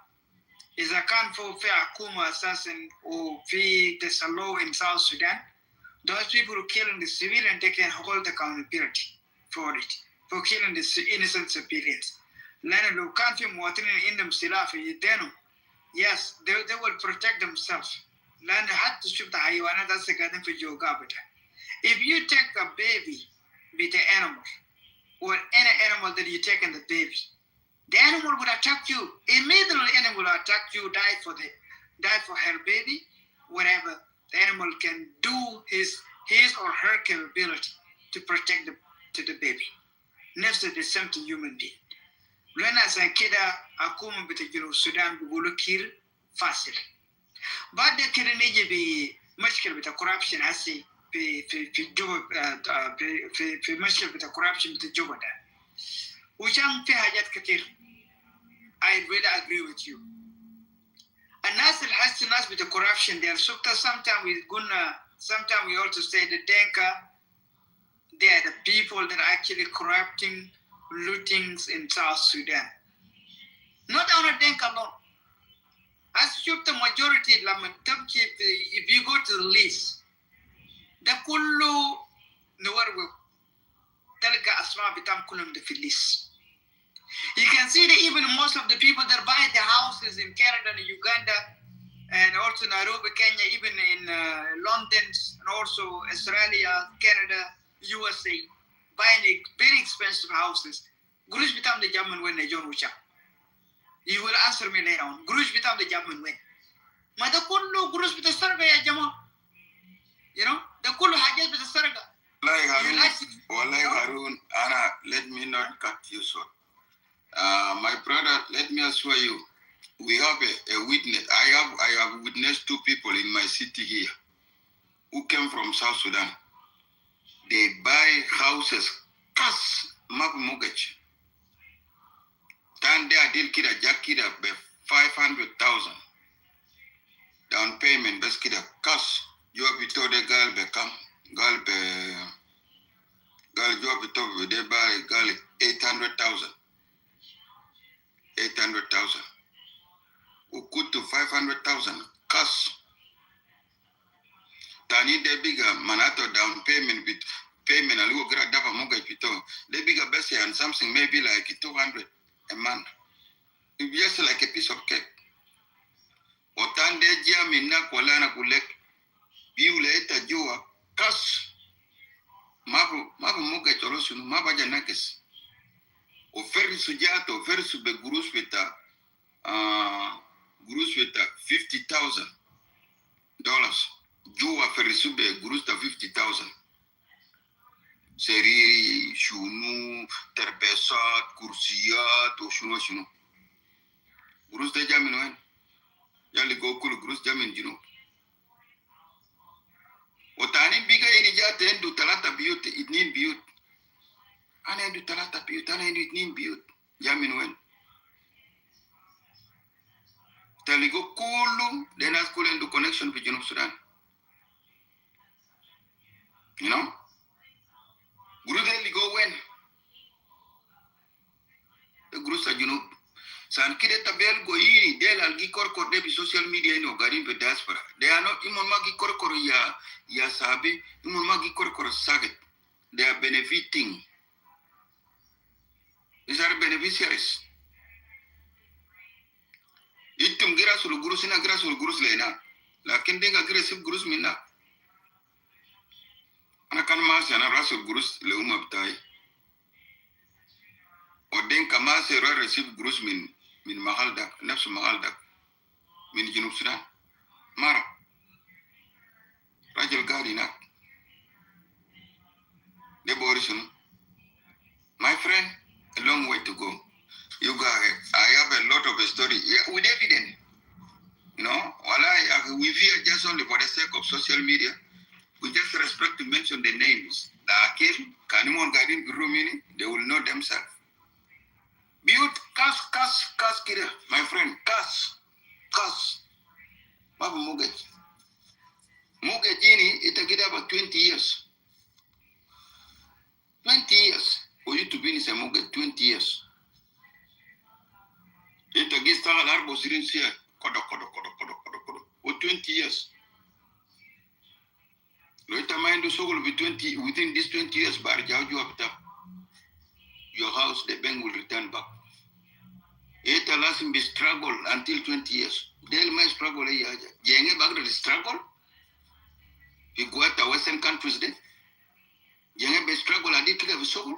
إذا كان في حكومة أساساً وفي there's a law in South Sudan, those people who killing the civilians, they can hold accountability for it, for killing the innocent civilians. لأن لو كان في مواطنين عندهم سلاح في يدينهم, yes, they will protect themselves. لأن حتى شفت حيوانات هسه قاعدين في جوقابتها. If you take a baby with the animal, or any animal that you take in the baby, the animal will attack you. Immediately, the animal will attack you, die for her baby, whatever. The animal can do his or her capability to protect the baby. Next to the same to human being. لأن عشان كده حكومة بتجنوب السودان بيقولوا كير فاصل. بعد كده نيجي بمشكلة بتاع corruption هسي في جوبا في مشكلة بتاع corruption بتاع جوبا ده. وكان في حاجات كتير. I really agree with you. الناس اللي حس الناس بتاع corruption there. Sometimes we also say the Denka, they are the people that are actually corrupting, looting in South Sudan. Not only Denka alone. As you the majority, if you go to the list, the kullu نورو تلقى أسماء بتاعهم كلهم في list. You can see that even most of the people that buy the houses in Canada and Uganda and also Nairobi, Kenya, even in London and also Australia, Canada, USA, buying very expensive houses. Gurush bitam the German when they John Wuchang. You will answer me later on. Gurush bitam the German when. Mada kullu gurush bitam sarga ya jama. You know, the kullu hajat bitam sarga. Wallahi Harun, Anna, let me not cut you short. My brother, let me assure you, we have a witness. I have witnessed two people in my city here who came from South Sudan. They buy houses cash map mortgage. Then they are deal kida jakida be 500,000 down payment best kida cash. You have to the girl become girl you have to they buy girl 800,000. 800,000. Who could to 500,000 cash. Tani de bigger manato down payment with payment a little grad daba mortgage with the bigger best and something maybe like 200 a month. It's just like a piece of cake. Otan de jam na kolana kulek biuleta jua cash mabu mortgage orosunu mabaja nakes. Oferi sujato oferi sube gurus with $50,000. Jua ferisube gurusta 50,000. Seri, shunu, terbesat, kursiyat, o shunu. Gurusta jamin wen. Yali gokul gurus jamin jino. Otani biga ini jate endu talata biyut, itnin biyut. Ana endu talata biyut, ana endu itnin biyut. Jamin wen. Taligo kulu, then as kulu endu connection with Junub Sudan. You know? Guru they go when the Gurus are Junub. San Kide Tabel go in, Del Algikor Kodebi social media in Ogarim with diaspora. They are not Imomagi Korkoro ya Sabi, Imomagi Korkoro Saget. They are benefiting. These are beneficiaries. Itum Girasul Gurusina Grasul Gurus Lena. Lakin they aggressive Gurus Mina. Ana kan mas yana rasul gurus le umabtai odin kama se receive gurus min mahaldak nafsu mahaldak min Junub Sudan mara rajul gadina de borisunu. My friend, a long way to go. You got it. I have a lot of a story with evidence. You know, we fear just only for the sake of social media. We just respect to mention the names. The Akim, Kanimon Gadin Gurumini, they will know themselves. Build Kas Kira, my friend, Kas. Babu Mugaj. Mugajini, it take about 20 years. 20 years for you to be in Mugaj, 20 years. It against Arbo Sirinsia, Kodo. For 20 years. Later mind the soul within these 20 years, but your house, the bank will return back. It allows him to struggle until 20 years. They'll may struggle a year. Jenge back to the struggle. You go to Western countries then. Jenge be struggle and it have a soul.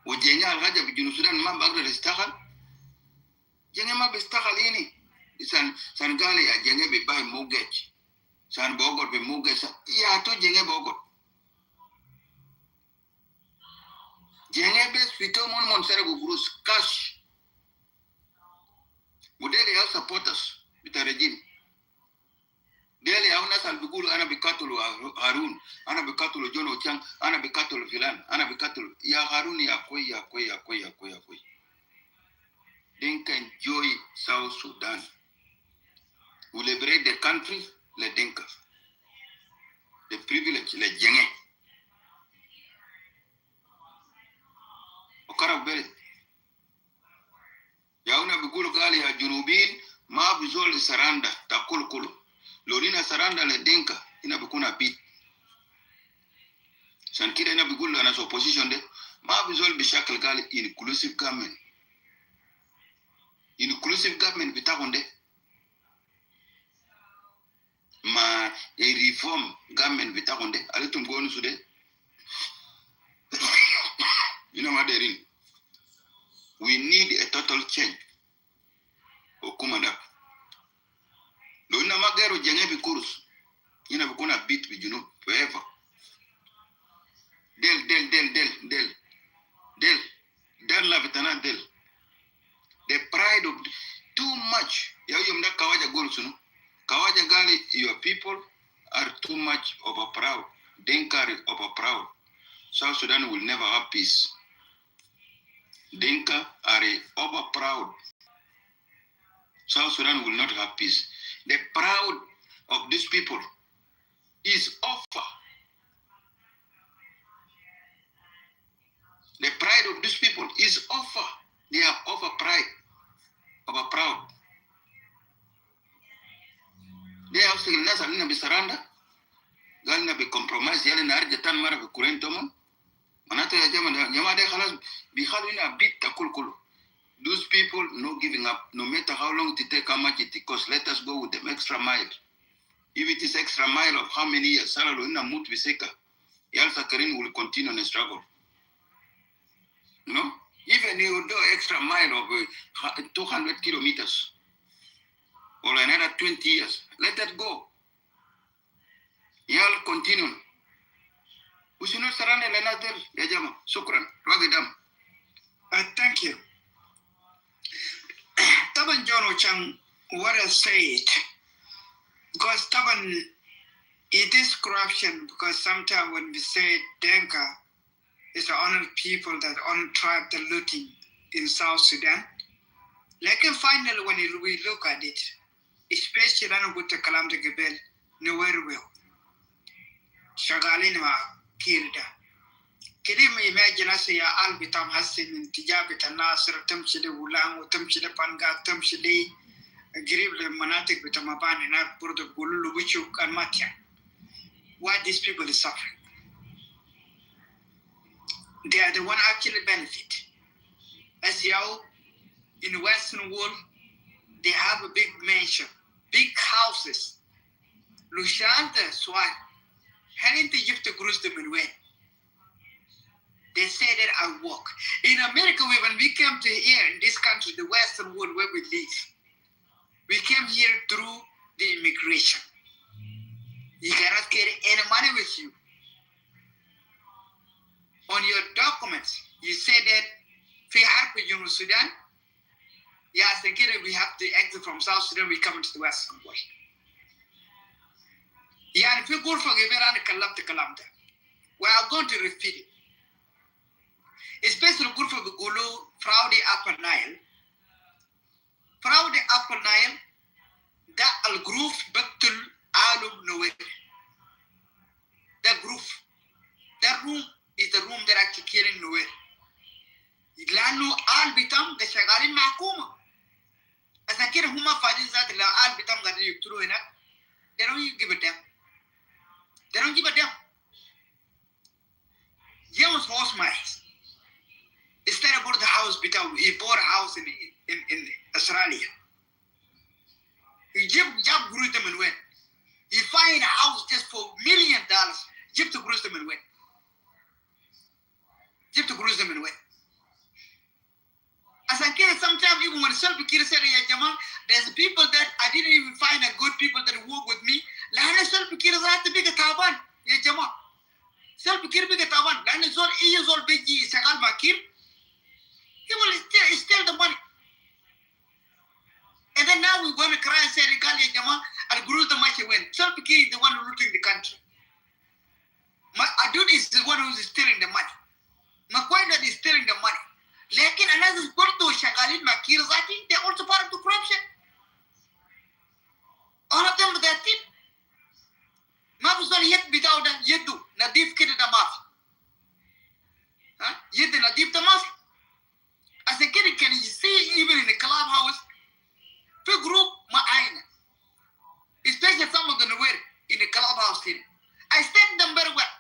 Or Jenge Raja be Junusudan man back to the struggle. Jenge ma be struggle any. San Gali a Jenge be buy mortgage. San Bogor be mortgage. Yeah, to Jenge Bogor. Jenge be Spito Mon Serego Bruce cash. Would they have supporters with the regime? Daily Aunas Albugul, Anna Bicatulo Harun, Anna Bicatulo John Ochang, Anna Bicatulo Vilan, Anna Bicatulo, Ya Harun, Yakoya. Dinka enjoy South Sudan. We liberate the country, le Dinka. The privilege, le Jenge. Okara Bere. Yauna Bugul Gali ha Junubin, Ma Bizol Saranda, Takulu. Lorina Saranda le Dinka, ina Bukuna beat. Sankira ina Bugul and as opposition de, Ma Bizol Bishakal Gali inclusive government. Inclusive government bitakonde. Ma a reform government bitakonde. Alitum gonu sude. You know what they're in. We need a total change. Okumanda. Luna magero jenge bikurus. Ina bukuna beat with you know forever. Del la vitana del. The pride of too much. Yayumda kawaja golsuno. Kawaja gali, your people are too much of a proud. Denka are overproud. South Sudan will never have peace. Denka are overproud. South Sudan will not have peace. The proud of these people is over. The pride of these people is over. They are over pride, over proud. They are saying Nasa Lina be surrender. Galna be compromise. Yale na arja tan mara be kurentoma. Manata ya jama de khalas bi khalina bit takul kulu. Those people no giving up. No matter how long it take, how much it costs. Let us go with them extra mile. If it is extra mile of how many years, Sarah Luina Mut Viseka, Yal Sakarin will continue in the struggle. No? Even you do extra mile of 200 kilometers or another 20 years, let that go. Yal continue. We should not surrender another Yajama. Sukran. Ragidam. Thank you. Taban John Ochang, what I said, because Taban, it is corruption, because sometimes when we say Denka, it's the honored people that own tribe that looting in South Sudan. Like finally, when we look at it, especially when we go to Kalam de Gebel, nowhere will. Shagalin ma Kirda. Kidim imagine us ya albitam hasin in Tijabit and Nasser, Tumshide Ulang, Tumshide Panga, Tumshide, Grib the Manatic with Tamaban and not put the Gulu, Wichuk and Matya. Why these people is suffering? They are the one actually benefit. As you know, in the Western world, they have a big mansion, big houses. Lushanta Swan, having to give to Grus the Minway. They say that I walk. In America, when we came to here, in this country, the Western world where we live, we came here through the immigration. You cannot carry any money with you. On your documents, you say that if you have to Sudan, yes, again, we have to exit from South Sudan, we come into the Western world. Yeah, if you go for Giberan Kalamta, we are going to repeat it. Especially good for the Gulu, Fraudi Upper Nile. Fraudi Upper Nile, that al groove Bektul Alum Noe. That groove, that room is the room that actually killing Noe. Lanu Albitam, the Shagari Makuma. As I get a Huma Fadis that the Albitam that you threw in it, they don't give a damn. They don't give a damn. James horse miles. Instead of bought the house, he bought a house in Australia. He just grew them and went. He find a house just for $1 million. Just to grow them and went. Just to grow them and went. As I can sometimes even when self-care said, there's people that I didn't even find a good people that work with me. Lana self-care is at the bigger taban. Self-care bigger taban. Lana is all years old big Sagal Makir. He will steal the money. And then now we're going to cry and say, I'll grow the much win. Self-care is the one looting the country. Adud is the one who's stealing the money. Makwaida is stealing the money. Lekin another Porto Shagalin Makir Zaki, they're also part of the corruption. All of them are that tip. Mabuzal yet without a Yedu, Nadif Kid the Maf. Yet the Nadif the Maf. As a kid, can you see even in the clubhouse, the group Ma'aina, especially some of the Nuer in the clubhouse here. I said them very well.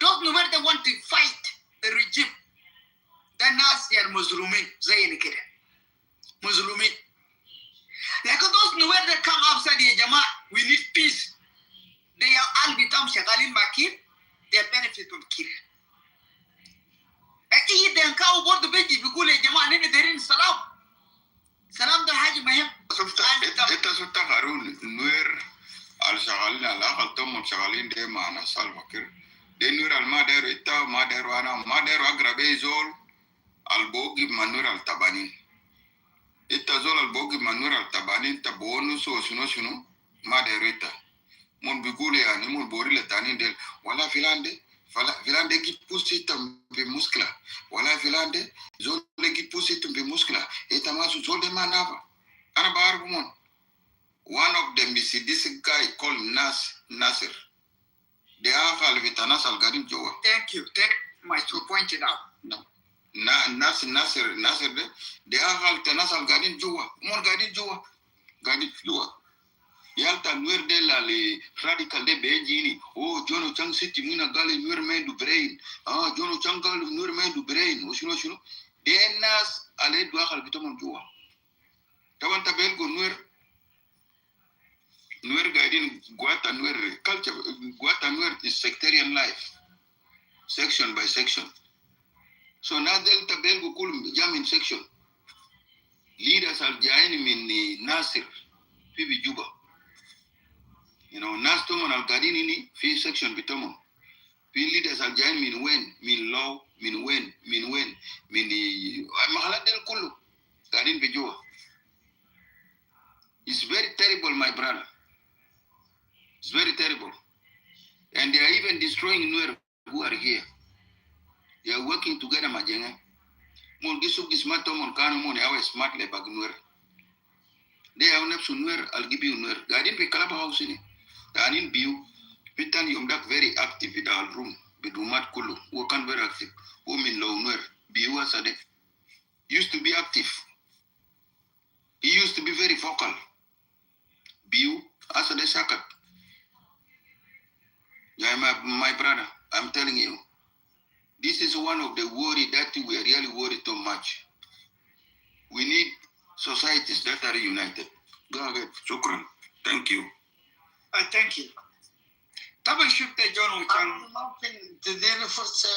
Those Nuer that want to fight the regime, they're Nazi and Muslimin, Zayinikere. Muslimin. Like those Nuer that come outside here, Jama, we need peace. They are all become Shagalin Makir, they are benefit from Kir. Then cow board the baby, we go like Jaman in the Salam. Salam the Haji Mayam. It is a Harun, Nuer Al Shagalin, Al Tom Shagalin, de Mana Salvakir. Then Nur Al Mader, Ita, Maderwana, Mader Agrabezol, Al Bogi Manur Al Tabani. It is all Al Bogi Manur Al Tabani, Tabonu, so Suno, Maderita. mon bigule yani mon bori le tani del wala filande filande ki pusi tambe muskla wala filande zole ki pusi tambe muskla etamasu zole manava ana bar mon. One of them is this guy called Nasir. They are Alvitanas Al Gadim Joa. Thank you. Thank my to point it out. No. Nasir, they are Alvitanas Al Gadim Joa. Mon Gadim Joa. Gadim Joa. Yalta nuer de la le radical de Beijing. Oh, Jono Chang City Muna Gali nuer man du brain. Ah, Jono Chang Gali nuer man du brain. Oshino. De Nas Ale Dua Alvitamon Joa. Tawanta Belgo nuer. Nuer guiding Guata Nuer culture. Guata Nuer is sectarian life, section by section. So now Delta Belgo Kulum jam in section. Leaders are joining in Nasir, Pibi Juba. You know, Nastomon Al Gadini, fee section Bitomon. Fee leaders are joining in when, mean law, mean when, Mahala del Kulu, Gadin Bijua. It's very terrible, my brother. It's very terrible. And they are even destroying Nuer who are here. They are working together, Majenga. Mon gisuk gismato mon kanu mon yawe smart le bag Nuer. They have nepsu Nuer, I'll give you Nuer. Gadin be kalaba house in it. Anin biu, pitan yomdak very active in our room. Bidumat kulu, who can very active. Women low Nuer, biu asade. Used to be active. He used to be very vocal. Biu asade sakat. Yeah, my brother, I'm telling you, this is one of the worry that we are really worried too much. We need societies that are united. Go ahead, shukran. Thank you. Thank you. طبعا شفت جون وكان ممكن تديني فرصة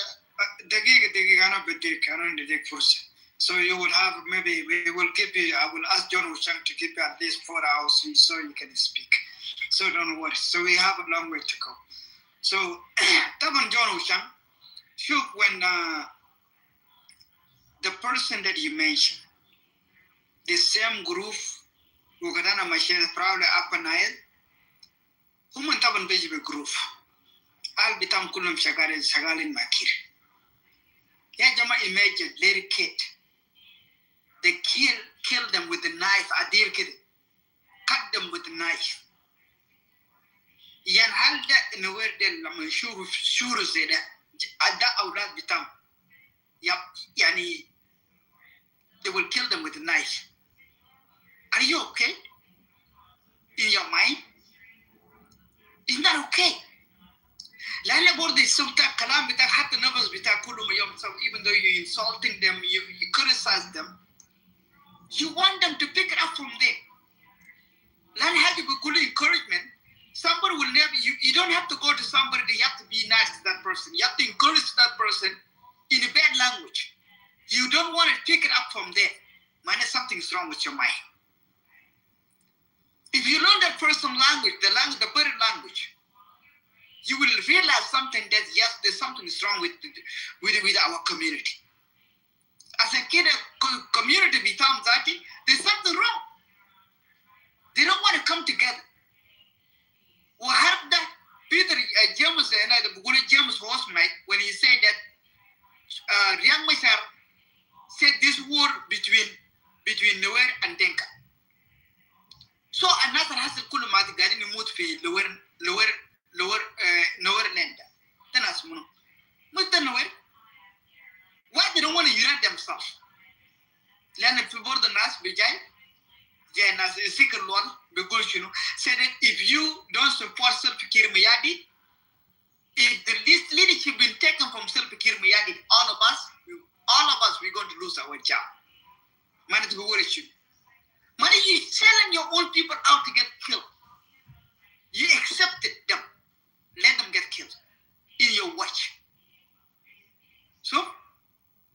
دقيقة أنا بديك أنا نديك فرصة. So you will have maybe we will give you. I will ask John Wuchang to give you at least 4 hours so you can speak. So don't worry. So we have a long way to go. So, Taban John Wuchang, shoot when the person that you mentioned, the same group, who got on a machine probably up and Nile, whom Taban Bejibe group, I'll be Tam Kulum Shagalin Makir. Yajama imagine, little kid, they kill them with a knife, Adir kid, cut them with a knife. Yan halda in a word then shuru zeda ada aulad bitam yap yani they will kill them with a knife. Are you okay in your mind? It's not okay. Lala bordi sumta kalam bita hatta nabas bita kulum yom, so even though you're insulting them, you criticize them, you want them to pick it up from there. Lala had to be good encouragement. Somebody will never, you don't have to go to somebody, you have to be nice to that person. You have to encourage that person in a bad language. You don't want to pick it up from there. Man, something's wrong with your mind. If you learn that person's language, the body language, you will realize something that, yes, there's something wrong with our community. As a kid, community becomes that, there's something wrong. They don't want to come together. وهذا Peter James James was when he said that Riek Machar said this war between Nuer and Denka. So another has to كل ما قاعدين يموت في lower land. Then as mono. But the Nuer, why they don't want to unite themselves? لأن في برضه الناس بجاي as a second one, because said that if you don't support Salva-Kiir Mayardit, if the leadership been taken from Salva-Kiir Mayardit, all of us, we're going to lose our job. Man, it's what it should. Man, you selling your own people out to get killed. You accepted them, let them get killed in your watch. So,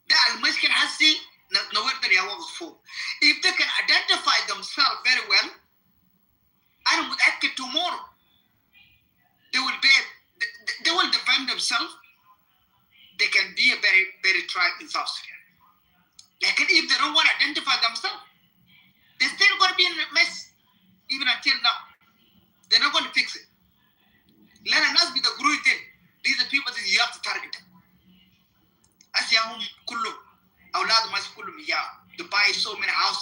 the Al-Mashkil has the nowhere that they are for. If they can identify themselves very well, and would act it tomorrow, they will defend themselves. They can be a very, very tribe in South Sudan. Like if they don't want to identify themselves, they're still going to be in a mess, even until now. They're not going to fix it.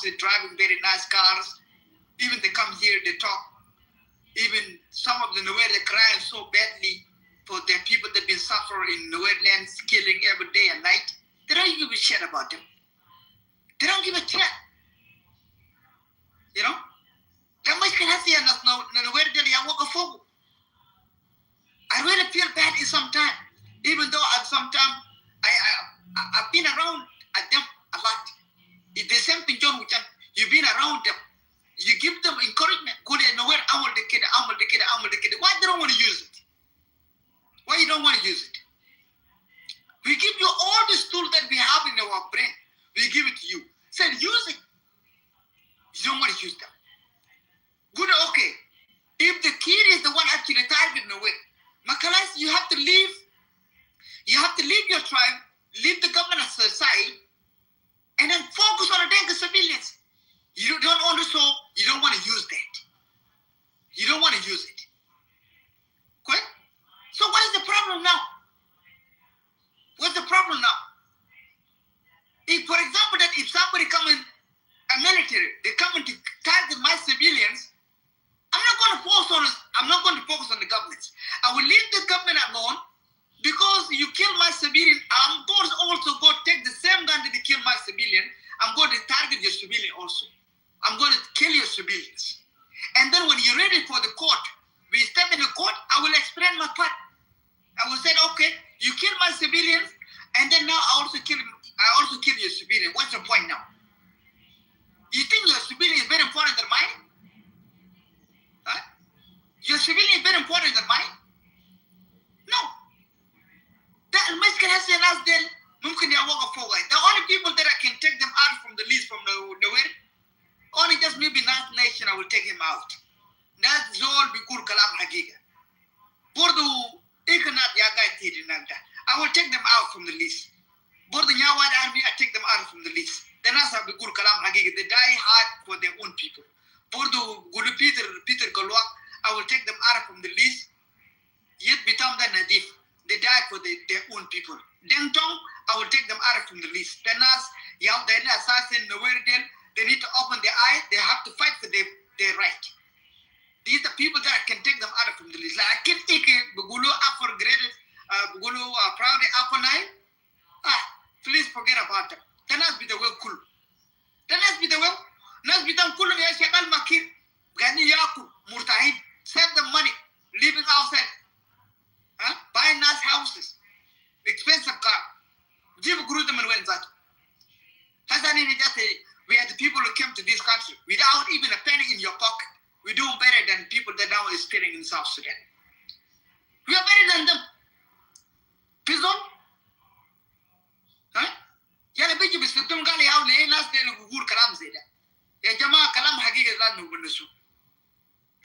outside driving very nice cars. Even they come here, they talk. Even some of the Nuer, they cry so badly for the people that been suffering in Nuer lands, killing every day and night. They don't give a shit about them. They don't give a shit. You know? I really feel bad in sometimes, even though at sometimes I've been around them a lot. It's the same thing, John Wuchan. You've been around them. You give them encouragement. Go there, nowhere. I'm the kid. Why they don't want to use it? Why you don't want to use it? We give you all the tools that we have in our brain. We give it to you. Say, use it. You don't want to use them. Good, okay. If the kid is the one actually targeting the way, Makalas, you have to leave. You have to leave your tribe, leave the government aside, and then focus on the civilians. You don't also, you don't want to use that. You don't want to use it. Okay? So what is the problem now? What's the problem now? If, for example, that if somebody come in a military, they come in to target my civilians, I'm not going to focus on the government. I will leave the government alone because you kill my civilian. I'm going to also go take the same gun that you kill my civilian. I'm going to target your civilian also. I'm going to kill your civilians. And then when you're ready for the court, we step in the court, I will explain my part. I will say, okay, you kill my civilians, and then now I also kill your civilian. What's the point now? You think your civilian is very important than mine? Huh? Your civilian is very important than mine? No. The only people that I can take them out from the list from nowhere, only just maybe North Nation, I will take him out. That's all Bikur Kalam Hagiga. Bordo Ikanat Yagai Tidinanta. I will take them out from the list. Bordo Nyawad Army, I take them out from the list. Then as Bikur Kalam Hagiga, they die hard for their own people. Bordo Gulu Peter Golwak, I will take them out from the list. Yet become the Nadif. They die for their own people. Then Tong, I will take them out from the list. Then as Yaw, then assassin, nowhere then, they need to open their eyes. They have to fight for their right. These are people that I can take them out from the list. Like I can take Bugulu upper graded, Bugulu proud upper nine. Please forget about them. Then as be the way cool. Then as be the way. Nas be them cool. Ya Shakal Makir, Gani Yaku, Murtahid, send them money, living outside. Buying nice houses, expensive car. Give Guru them and went that. We are the people who came to this country without even a penny in your pocket. We're doing better than people that now is spending in South Sudan. We are better than them. Pizon? Yala biji bispitum gali yaw le nas de gugur kalam zeda. Ya jamaa kalam hagiga la no bunsu.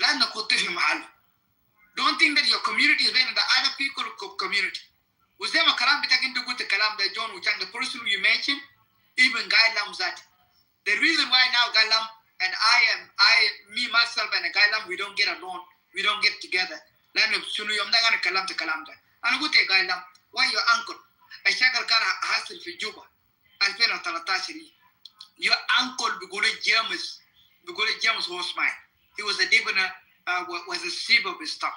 La no kotte fi mahal. Don't think that your community is better than the other people community. Uzema kalam bitakin to good kalam that John Wuchang, the person you mentioned, even Guy Lam's that. The reason why now Guy Lam and me myself and Guy Lam, we don't get along, we don't get together. Lano sunu yom da gana kalam to kalam da. Anu gute Guy Lam, why your uncle? I shakal kana hasil fi Juba. And pena talatashiri. Your uncle Bugule James was mine. He was a dibana, was a sieve of his stuff.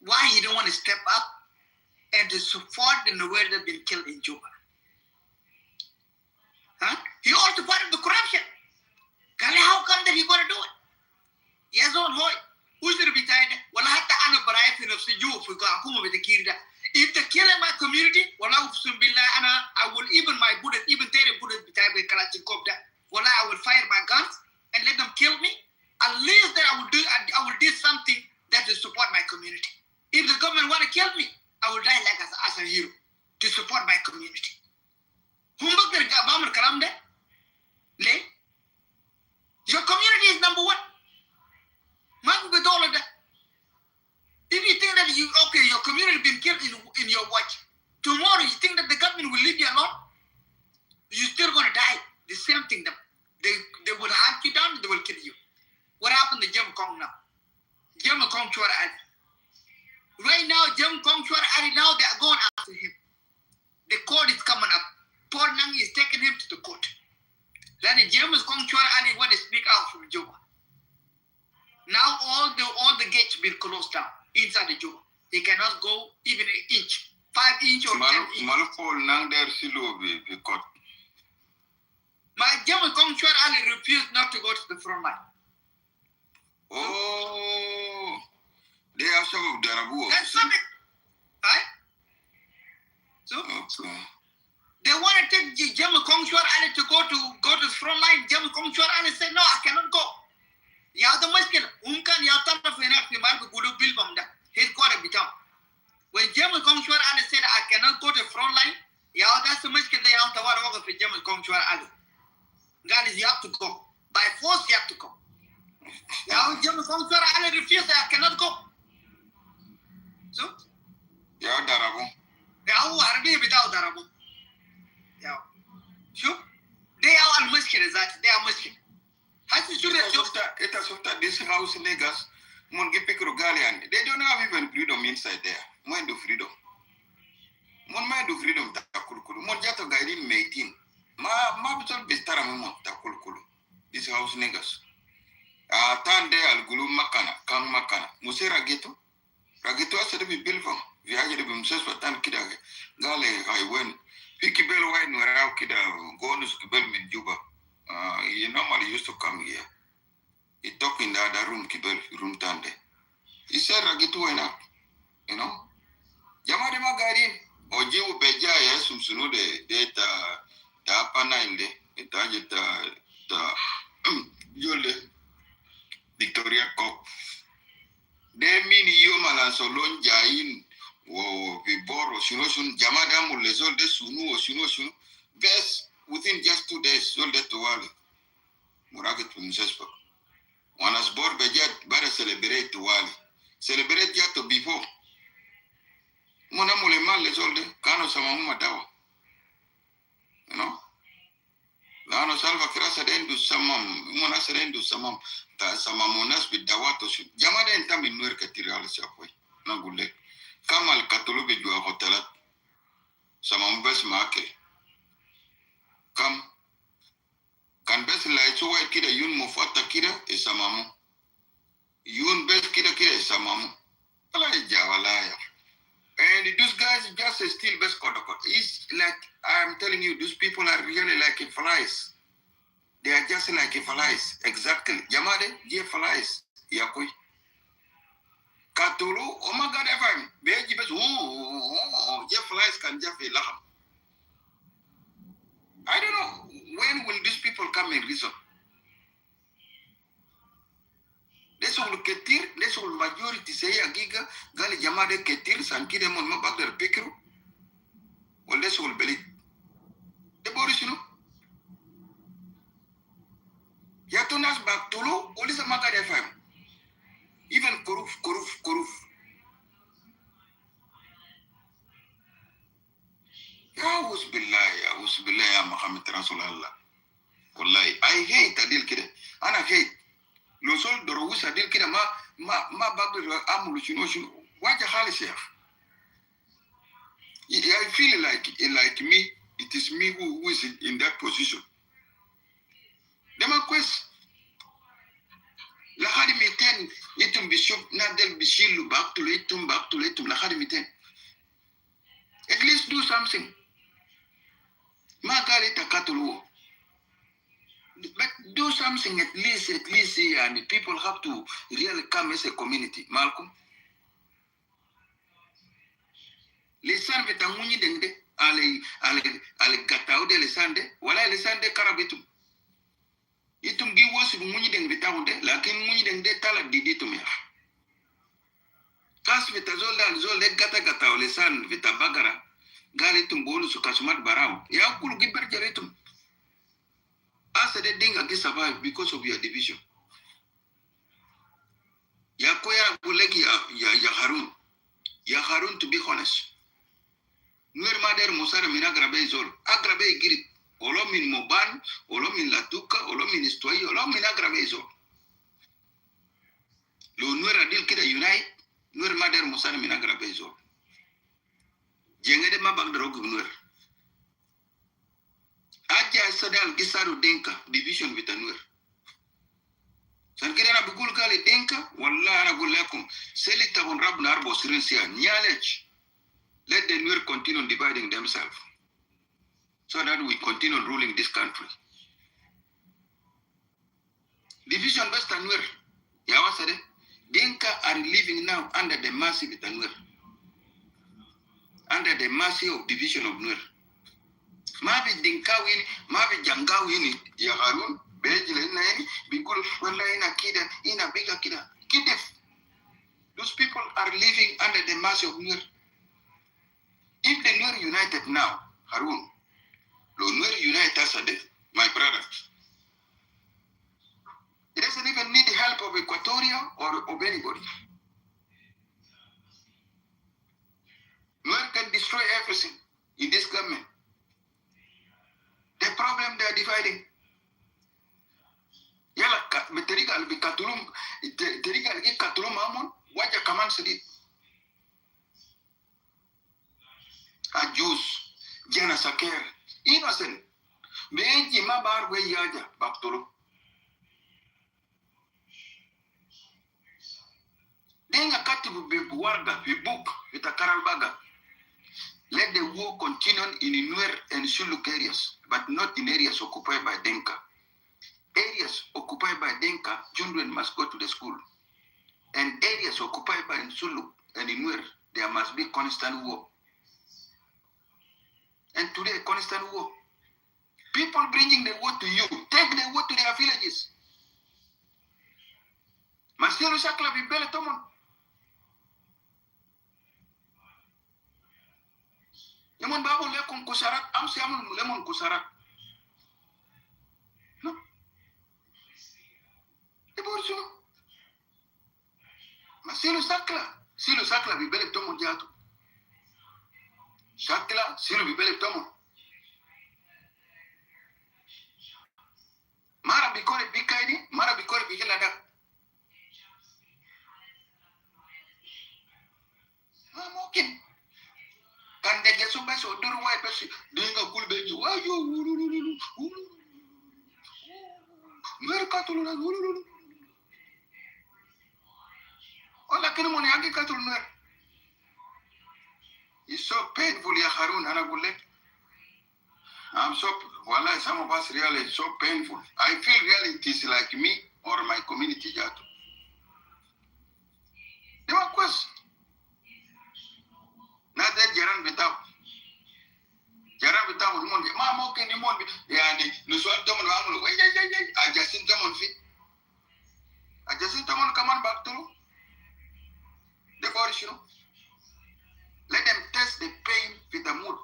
Why he don't want to step up and to support the Nuer that have been killed in Juba? He also part of the corruption. How come that he gonna do it? Yes or no? Who's the retired? Well, I have to honor variety of you if we go with the Kirda. If they kill in my community, well, I will even my bullet, even take a bullet with Karachi Kopta. Well, I will fire my guns and let them kill me. At least that I will do something that will support my community. If the government want to kill me, I will die like as a hero to support my community. Your community is number one. With all of that. If you think that your community been killed in your watch, tomorrow you think that the government will leave you alone, you're still gonna die. The same thing. They will hunt you down, they will kill you. What happened to Jem Kong now? Jem Kong Chua Ali. Right now, Jem Kong Chua Ali, now they are going after him. The court is coming up. Paul Nang is taking him to the court. Then James Kongchwar Ali want to speak out from Juba. Now all the gates been closed down inside the Juba. He cannot go even an inch, 5 inch or 10 inch. Malpol nang der silo be caught. My James Kongchwar Ali refused not to go to the front line. Oh, they are some of Darabu. That's something, right? So they want to take James Kongchwar Ali to go to the front line. James Kongchwar Ali said, "No, I cannot go." Ya the mushkil, umkan ya taraf henak fi marko gulu bil bamda. Headquarter bitam. When James Kongchwar Ali said, "I cannot go to the front line," ya that's the mushkil they have to work with James Kongchwar Ali. God is you have to go by force. You have to go. Yeah, James Kongchwar Ali refused. I cannot go. So, yeah, Darabu. Yeah, who are they without Darabu? Yeah, sure. They are all mushkil. That they are mushkil. Has to shoot it has this house niggas. Mon get pick Rogalian. They don't have even freedom inside there. Mind the freedom. Mon mind the freedom. Takulkulu. Mon jato guiding 18. Ma bitul bistara mo takulkulu. This house niggas. Tande al gulu makana, kang makana. Muse rageto asade bi bilfam. Viaje de bimses watan kida gale highway. Piki bel wide nwara kida gonus kibel min Juba. He normally used to come here. He talk in the other room kibel room tande. He said rageto ena, you know. Jamade magarin ojiu beja yesum sunu de data ta panainde etaje ta yole Victoria Cup. They mean you malansolon jain wo viboro shun jamada mulezol de sunu best within just 2 days zol de tuwali muraget msespa wanas bor bejet bara celebrate tuwali celebrate jato before mona mule mal lezol de kano sama madawa, you know. Lano salva krasa dendu samam mona serendu samam ta samamonas bidawato shu jamada enta minwer katiri ala chapoi na gulle kamal katulu be jua hotelat samam bes make kam kan bes la chuwa kida yun mufata kida e samamu yun bes kida samamu ala jawala ya. And those guys just still best protocol. It's like I'm telling you, those people are really like flies. They are just like flies. Exactly. Jamade, ye flies. Yakui. Katulu, oh my God, ever. Beji best, ye flies can just be laugh. I don't know, when will these people come in reason? This will majority say a giga, gali jamade ketir, sankide mon mabagder pikru. Well, this will believe. The Boris, you know. Yatunas back Tulu, all is a Magad FM. Even Kuruf. Ya Billah, Muhammad Rasulallah. Wallahi, I hate Adil Kide. And I hate. Losol Dorowus Adil Kide, ma Babu Amulushino. What a halisia. I feel like me, it is me who is in that position. Dema quest. Lahadi miten, itum bishop, nadel bishilu, back to letum, lahadi miten. At least do something. Magari takatulu. But do something at least, and the people have to really come as a community. Malcolm. Lisan vitamuni dengde, ale gatao de lisande, wala lisande karabitum. Itum gi wosi muni deng vitawunde, lakin muni deng de tala diditum ya. Kas zol de gata lisan vita bagara, gali tum bolu su kasumat barau. Ya kulu giber jaritum. Asa de ding agi survive because of your division. Ya koya bulegi ya Harun. Ya Harun, to be honest. Nuer mader musara mina grabe zol. Agrabe girit. Olo min Moban, olo min Latuka, olo min Istoi, olo min Agrabezo. Lo nuer adil kida unite, nuer mader musana min Agrabezo. Jengede mabak drog nuer. Aja sadal gisaru denka division bitanur. Sankire na bugul gali denka walla ana gullakum seli tabun rabna arbo sirinsia nyalech. Let the Nuer continue dividing themselves so that we continue ruling this country. Division West and Nuer. Yawasade. Dinka are living now under the mercy of the Nuer. Under the mercy of division of Nuer. Mavi Dinka wini, Mavi Janga wini, Yaharun, Bejile Nani, Bigul, Walla ina Kida, ina Biga Kida. Kidif. Those people are living under the mercy of Nuer. If the Nuer united now, Harun, the Nuer unite us, my brother, it doesn't even need the help of Equatoria or of anybody. Nuer can destroy everything in this government. The problem they are dividing. Yala material be katulum, terigal ge katulum amon, waja kaman sedit. A Jews, Jana Saker, innocent. Beji mabar we yaja baktulu. Denga katibu be warga, be book, with a karalbaga. Let the war continue in Nuer and Shuluk areas, but not in areas occupied by Denka. Areas occupied by Denka, children must go to the school. And areas occupied by Shuluk and Nuer, there must be constant war. And today, constant war. People bringing the war to you, take the war to their villages. Masielu sakla bibele tomon. Yamon babo lekon kusarat, amsi amon lemon kusarat. No? Eborso. Masielu sakla bibele tomon jato. Sakla, silu bibele tomon. Mara bikore bikaidi, mara bikore bikilada. Mungkin. Kan de gesu beso duru wai beso dinga kulbeji wayo Nuer katulu na Ola kini moni agi katulu Nuer. It's so painful ya Harun Anagule. I'm so wallahi some of us really so painful. I feel really it is like me or my community jato. They were questions. Not that Jaran without Mondi. Mamma can you want yani Nuswat Tomon Amul. I just in Tomon feet. I just in Tomon come on back to the chorus, you know. Let them test the pain with the mood.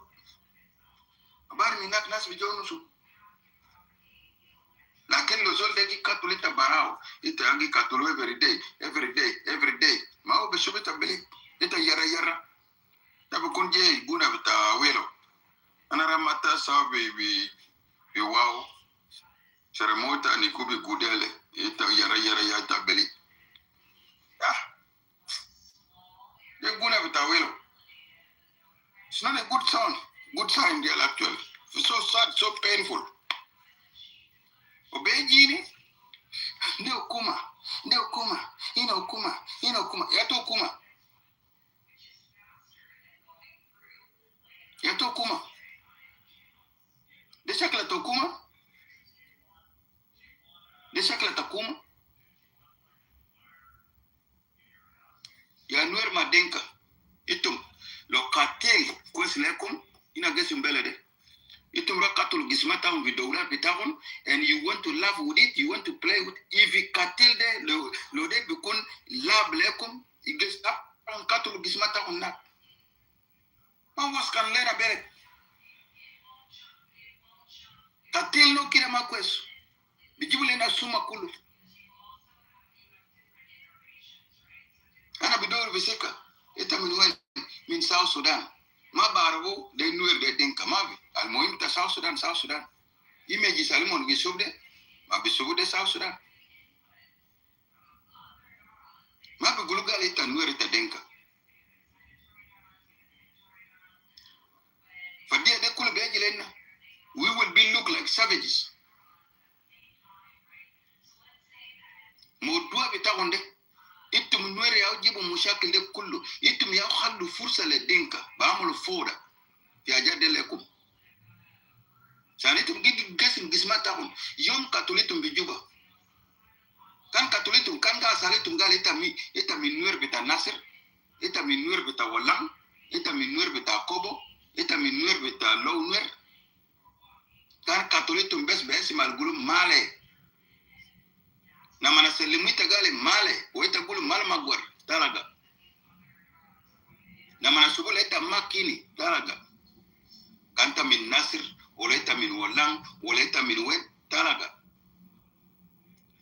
About me not nas vijonusu. Lakin lozol degi katulita barao. Ita agi katulu every day. Mao beshubita beli. Ita yara. Tabu kunje guna bita welo. Anaramata saw baby wow. Saramota ni kubi gudele. Ita yara yata beli. De guna bita welo. It's not a good sign dear actually. It's so sad, so painful. Obejini ndio kuma. Ino kuma. Yato kuma. De shakla tokuma. De shakla takuma. Ya Nuer Madenka. Itum lo cartel kwes lekum ina gesim belede. Itum rakatul gismata on vidowla bitahon and you want to laugh with it, you want to play with it. If you cartel de lo de bikun lab lekum iges up katul gismata on na. Man was kan lera bere. Cartel no kira makwes. Bijibule na suma kulu. Ana bidoro biseka. Eta min South Sudan. Ma barabo de Nuer de Denka mabi. Al moim ta South Sudan. Image Salimon gisubde. Ma bisubu de South Sudan. Ma bi gulugal eta Nuer ta Denka. Fadia de kula bejilenna. We will be look like savages. Modua bitagonde. Itum nwere ya ujibu mushakil de kullu. Itum ya khallu fursa le dinka. Baamul foda. Ya jadelekum. Sanitum gesim gismatahun. Yom katulitum bijuba. Kan katulitum kan ga salitum gal itami nuer bita nasir. Itami nuer bita walang. Itami nuer bita kobo. Itami nuer bita low nuer. Kan katulitum bes malgulu male. Namana selimita gale male. Weta gulu mal magwar. Talaga. Namana subul eta makini. Talaga. Kanta min nasir. Oleta min walang. Oleta min wet. Talaga.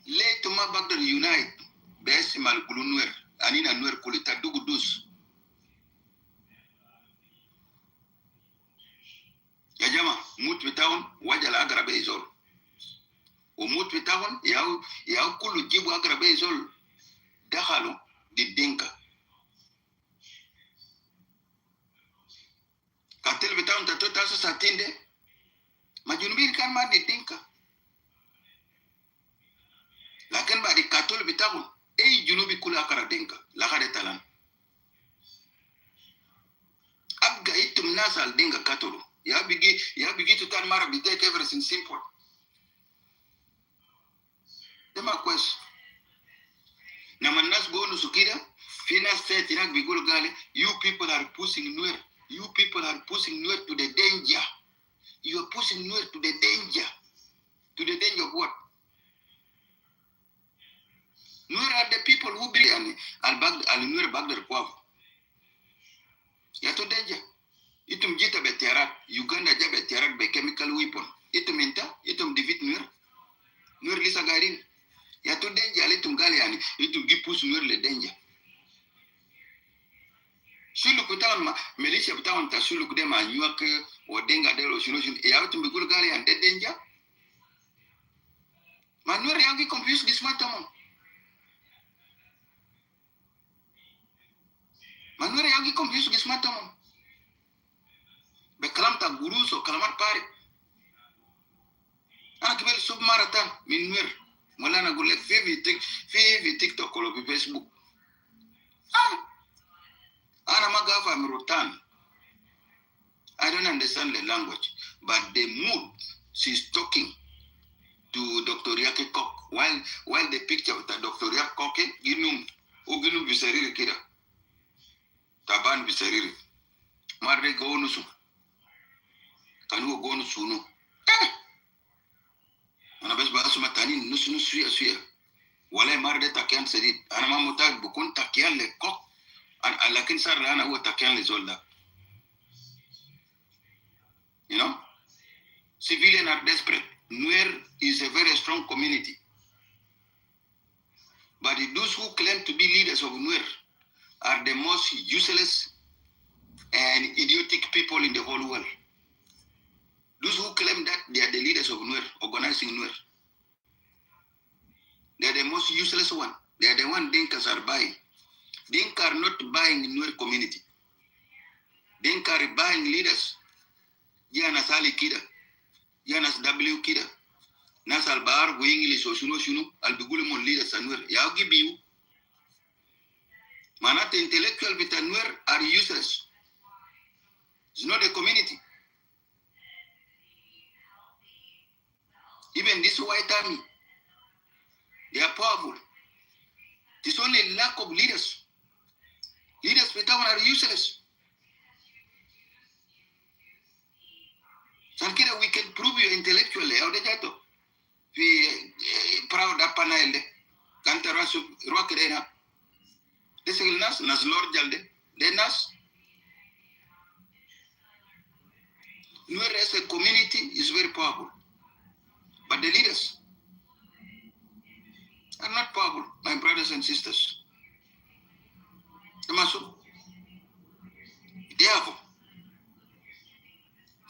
Le tuma bagdar unite. Bes malgulu nuer. Anina nuer kulita dugu dus. Ya jama, mut bitawon wajal agrabe izol. Umut bitawon ya kulu jibu agrabe izol. Dakhalu di dinka. Katil bitawon tato taso satinde. Majunubir kan ma di dinka. Lakin ba di katul bitawon. Junubi kula akara dinka. Lakade talan. Abga itum nasal dinka katulu. Ya bigi to turn mara take everything simple. Dema quest. Namanas go no sukida. Fina said inak bigul gale. You people are pushing Nuer. You people are pushing Nuer to the danger. You are pushing Nuer to the danger. To the danger of what? Nuer are the people who bring al-Nuer Bagdad Kwav. Yato danger. Itum jita betiarat. Uganda ja betiarat by chemical weapon. Itum inta. Itum defeat Nuer. Nuer lisa garin. Yato danger. Itum gali yani. Itum gipus Nuer le danger. Suluk utawan ma. Militia utawan ta suluk de ma. Nyuak o denga de lo shino. Ya itum bigul gali yani de danger. Ma Nuer yangi confused gismatamon. Manuere yangi confused gismatamon. Be kalam ta guru so kalamat pare. Ana kibel submaratan min Nuer. Molana gule fi TikTok ko fi Facebook. Ana magafa mirutan. I don't understand the language, but the mood she's talking to Dr. Yake Kok while the picture of Dr. Yake Kok ginum bisariri kira. Taban bisariri. Marre gonusu. Kanu gonusu no. Ana bes ba asuma tani nusu suya. Wala marre takian sedit. Ana mamutag bukun takian le kok. Lakin sar ana huwa takian le zolda. You know? Civilians are desperate. Nuer is a very strong community. But those who claim to be leaders of Nuer are the most useless and idiotic people in the whole world. Those who claim that they are the leaders of Nuer, organizing Nuer, they are the most useless one. They are the one Dinkas are buying. Dinka are not buying Nuer community. Dinka are buying leaders. Yanas Ali Kida, Yanas W Kida, Nas Albar, English or Shunu, Albigulumon leaders and Nuer. Yagi Biu. Manat intellectual with Nuer are useless. It's not a community. Even this white army, they are powerful. It's only lack of leaders. Leaders with are useless. Sankira, we can prove you intellectually. How did that? We proud up panel. Cantarasu Rockena. This is Nas Lord Jalde. Then Nas Nuer as a community is very powerful. But the leaders are not powerful, my brothers and sisters. Therefore,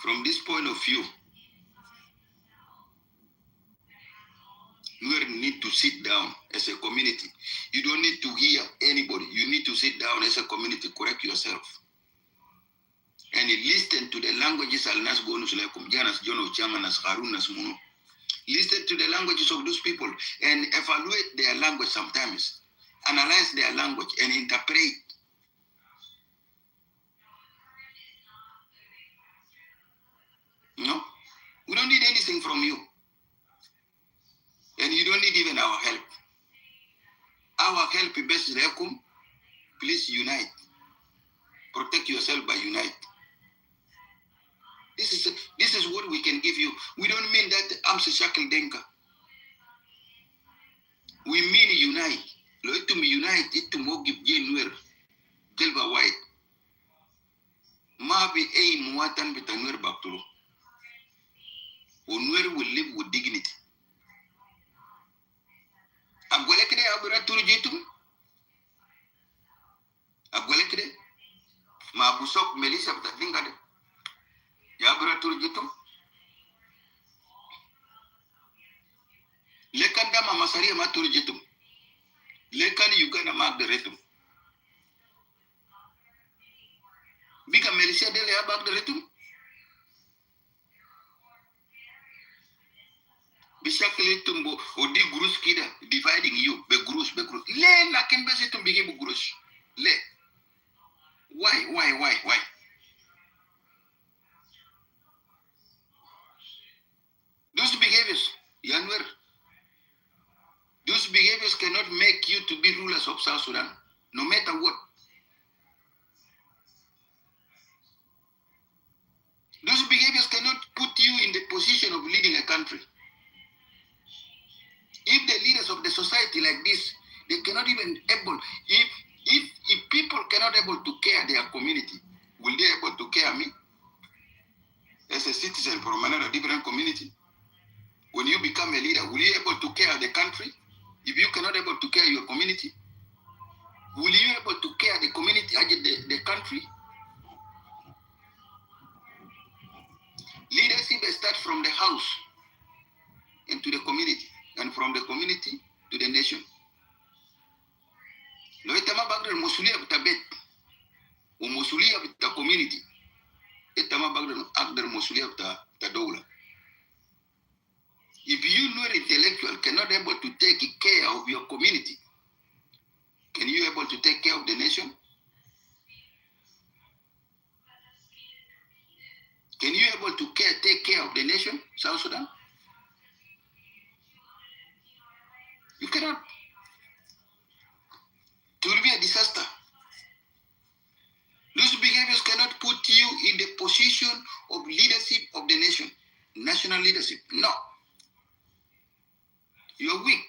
from this point of view, you need to sit down as a community. You don't need to hear anybody. You need to sit down as a community, correct yourself. And listen to the languages al nas gonus lekum janas jono chama nas harun nas muno. Listen to the languages of those people and evaluate their language sometimes. Analyze their language and interpret. No? We don't need anything from you. And you don't need even our help. Our help is best rekum. Please unite. Protect yourself by unite. This is what we can give you. We don't mean that Amsa Shakal Denka. We mean unite. Lo itu mi unite itu mo give January. Delba white. Ma be a muatan bitanuer baktulo. Unwer will live with dignity. Abgolekde abura turjitum. Abgolekde ma busok melisa btadingade. Ya abura turjitum. Lekan dama masaria ma turjitum. Lekan Uganda ma deretum. Bika melisa dele abak deretum. Bishakle tumbo odi grus kida dividing you be grus. Le la ken bese tum bigi bu grus. Le. Why? Those behaviors, Yanwer. Those behaviors cannot make you to be rulers of South Sudan, no matter what. Those behaviors cannot put you in the position of leading a country. If the leaders of the society like this, they cannot even able, if people cannot able to care their community, will they able to care me as a citizen from another different community? When you become a leader, will you able to care the country? If you cannot able to care your community, will you able to care the community, the country? Leadership starts from the house into the community, and from the community to the nation. Lo itama bagdar musulia bitabet, o musulia bita community. Itama bagdar agdar musulia bita dola. If you know intellectual cannot able to take care of your community, can you able to take care of the nation? Can you able to take care of the nation, South Sudan? You cannot. It will be a disaster. Those behaviors cannot put you in the position of leadership of the nation, national leadership. No. You are weak.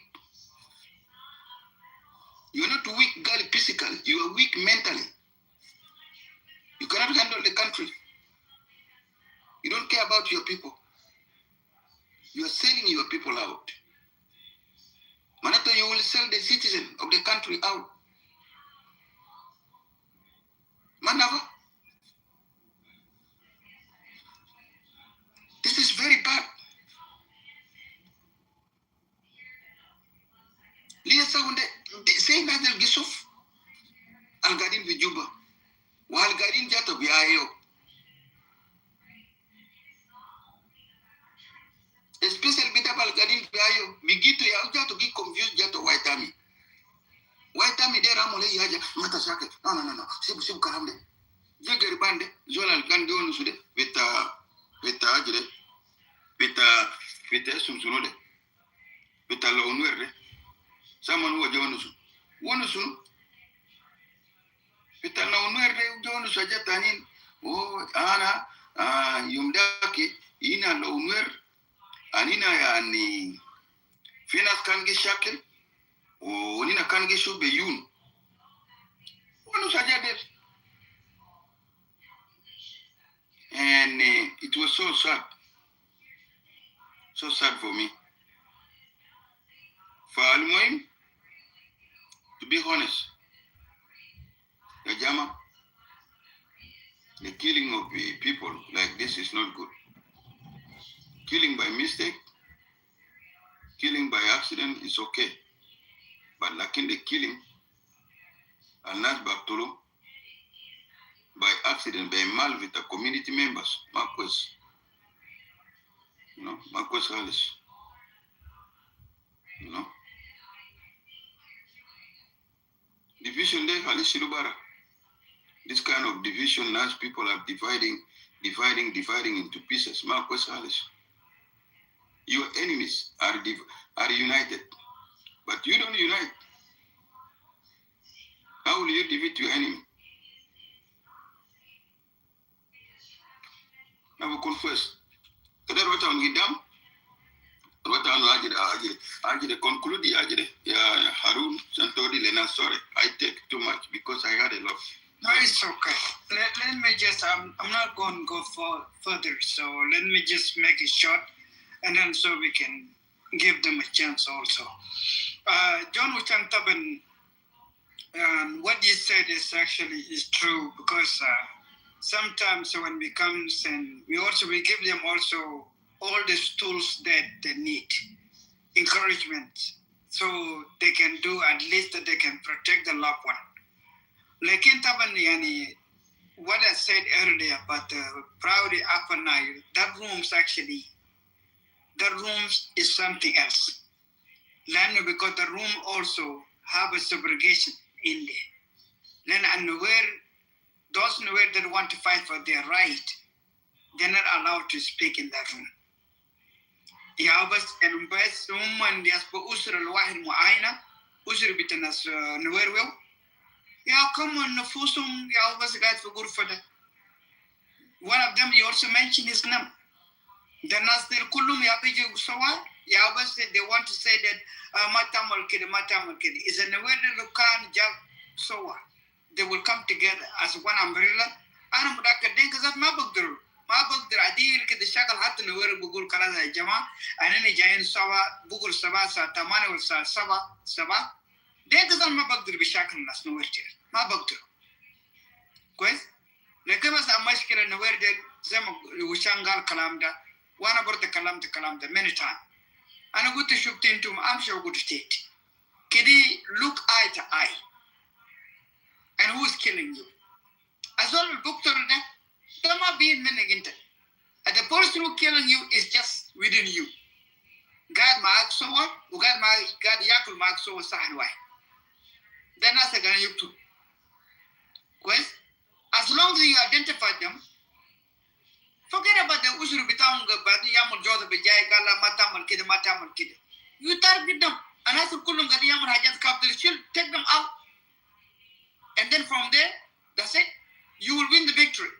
You are not weak girl physically. You are weak mentally. You cannot handle the country. You don't care about your people. You are selling your people out. Manato, you will sell the citizen of the country out. Manava. This is very bad. Liya sagunde say nadal gisuf algadin fi Juba wa algadin jato bi ayo. Especially bita algadin fi ayo bigito ya jato gi confused jato white army. White army de ramole yaja mata sake. No. Sibu karamde. Jigeri bande zona algan donu sude vita ajire vita sumsunode. Vita lo unwerde. Someone who Jonusu. Wonusu. Pitana unwerde Jonusu ajatanin. Oh, ana yumdaki ina lo unwer. Anina yani finas kange shakil. Oh, nina kange shube yun. Wonusu ajadet. And it was so sad. So sad for me. For Almoim, to be honest, the Jama, the killing of people like this is not good. Killing by mistake, killing by accident is okay. But like in the killing, Alnas Baktolo, by accident, by mal with the community members, Marcos Harris. division there, this kind of division, now people are dividing into pieces. Your enemies are united, but you don't unite. How will you defeat your enemy? I will confess. So that's what I'm getting down. What I'm conclude Harun Santodi Lena, sorry. I take too much because I had a lot. No, it's okay. Let me just, I'm not going to go further, so let me just make it short, and then so we can give them a chance also. John Wuchang Taban, what you said is true, because sometimes when we come and we give them also all these tools that they need, encouragement, so they can do at least that they can protect the loved one. Like in Taban, what I said earlier about the Proudly Apanai, that rooms is something else. Because the room also have a segregation in there. And those that want to fight for their right, they're not allowed to speak in that room. يا بس هم بأسرة الواحد معينة أسرة بتناس نويرويو يا كم نفوسهم يا بس قاعد في غرفة ده. One of them you also mentioned his name. The nas del kullum ya biji sawa ya bas they want to say that matamal kid is an aware lokan jab sawa. They will come together as one umbrella. أنا متأكد إنك ذات ما بقدر أدير كده شغل حتى نوير بقول كلام يا جماعة أنا جايين سوا بقول سبعة ساعة 8 ولا ساعة 7 ده كذا ما بقدر بشكل الناس نوير تير ما بقدر كويس لكن بس المشكلة نوير ده زي ما وشان قال كلام ده وأنا برضه كلام ده many times أنا قلت شفت أنتم أمشي وقلت تيت كده look eye to eye and who is killing you أزول الدكتور ده ما بين منك أنت. The person who killing you is just within you. قاعد معك سوا وقاعد قاعد ياكل معك سوا صحن واحد. ده ناس قاعدين يقتلوا. كويس؟ As long as you identify them, forget about the ushur بتاعهم قاعدين يعمل جوده بجاي قال لا ما تعمل كده. You target them. الناس كلهم قاعدين يعمل حاجات كابتل شيل take them out. And then from there, that's it. You will win the victory.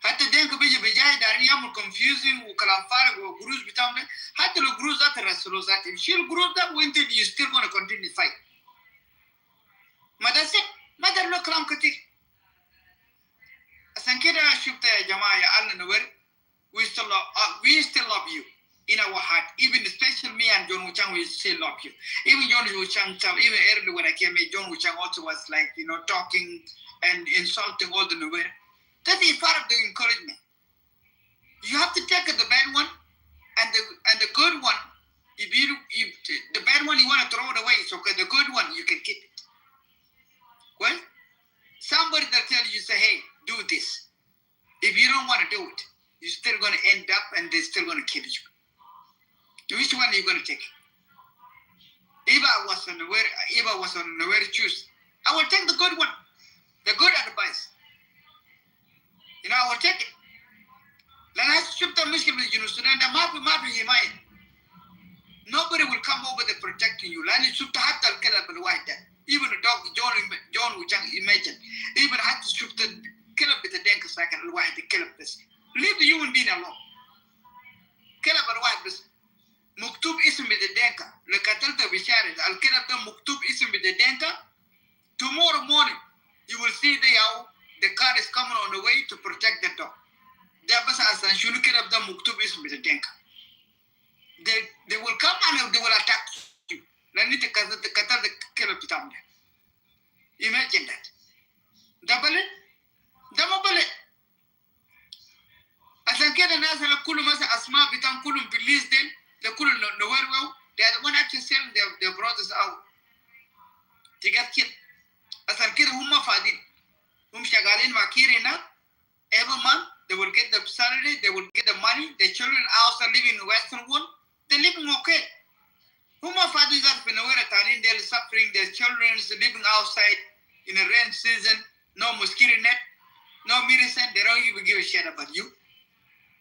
حتى دينك بيجي دارين يعمل confusing وكلام فارغ وجروز بتاعهم ده حتى لو جروز ذات الرسول ذاتي شيل جروز ده وانت you still gonna continue to fight. ما ده سي ما دار له كلام كتير. عشان كده شفت يا جماعة يا الله نور we still love you in our heart, even especially me and John Wuchang, we still love you. Even John Wuchang, even earlier when I came in, John Wuchang also was like, talking and insulting all the Nuer. That is part of the encouragement. You have to take the bad one and the good one. If the bad one you want to throw it away, it's okay. The good one you can keep it. Well, somebody that tell you say, hey, do this. If you don't want to do it, you're still going to end up and they're still going to kill you. Which one are you going to take? If I was on the way to choose, I will take the good one, the good advice. I will take it. Nobody will come over there protecting you. Even the dog, John Wuchang, imagine. Even had to shoot the kill up with the dank second and why the kill up this. Leave the human being alone. Kill up and why this. Muktub ism with the danka. Look at the Bisharis. I'll kill up the Muktub ism with the danka. Tomorrow morning, you will see the car is coming on the way to protect the dog. They will come and they will attack you. Imagine that. Double it. عشان كده الناس اللي كل مثلا اسماء بتاعهم كلهم بالليست ديل ده كله نويرويو they are the one actually selling their brothers out to get killed. عشان كده هم فاضيين هم شغالين مع كيرينا every month they will get the salary, they will get the money. The children outside living in Western world, they're living okay. Who more fathers are in Nuera Tanin, they're suffering, their children is living outside in a rain season, no mosquito net, no medicine, they don't even give a shit about you.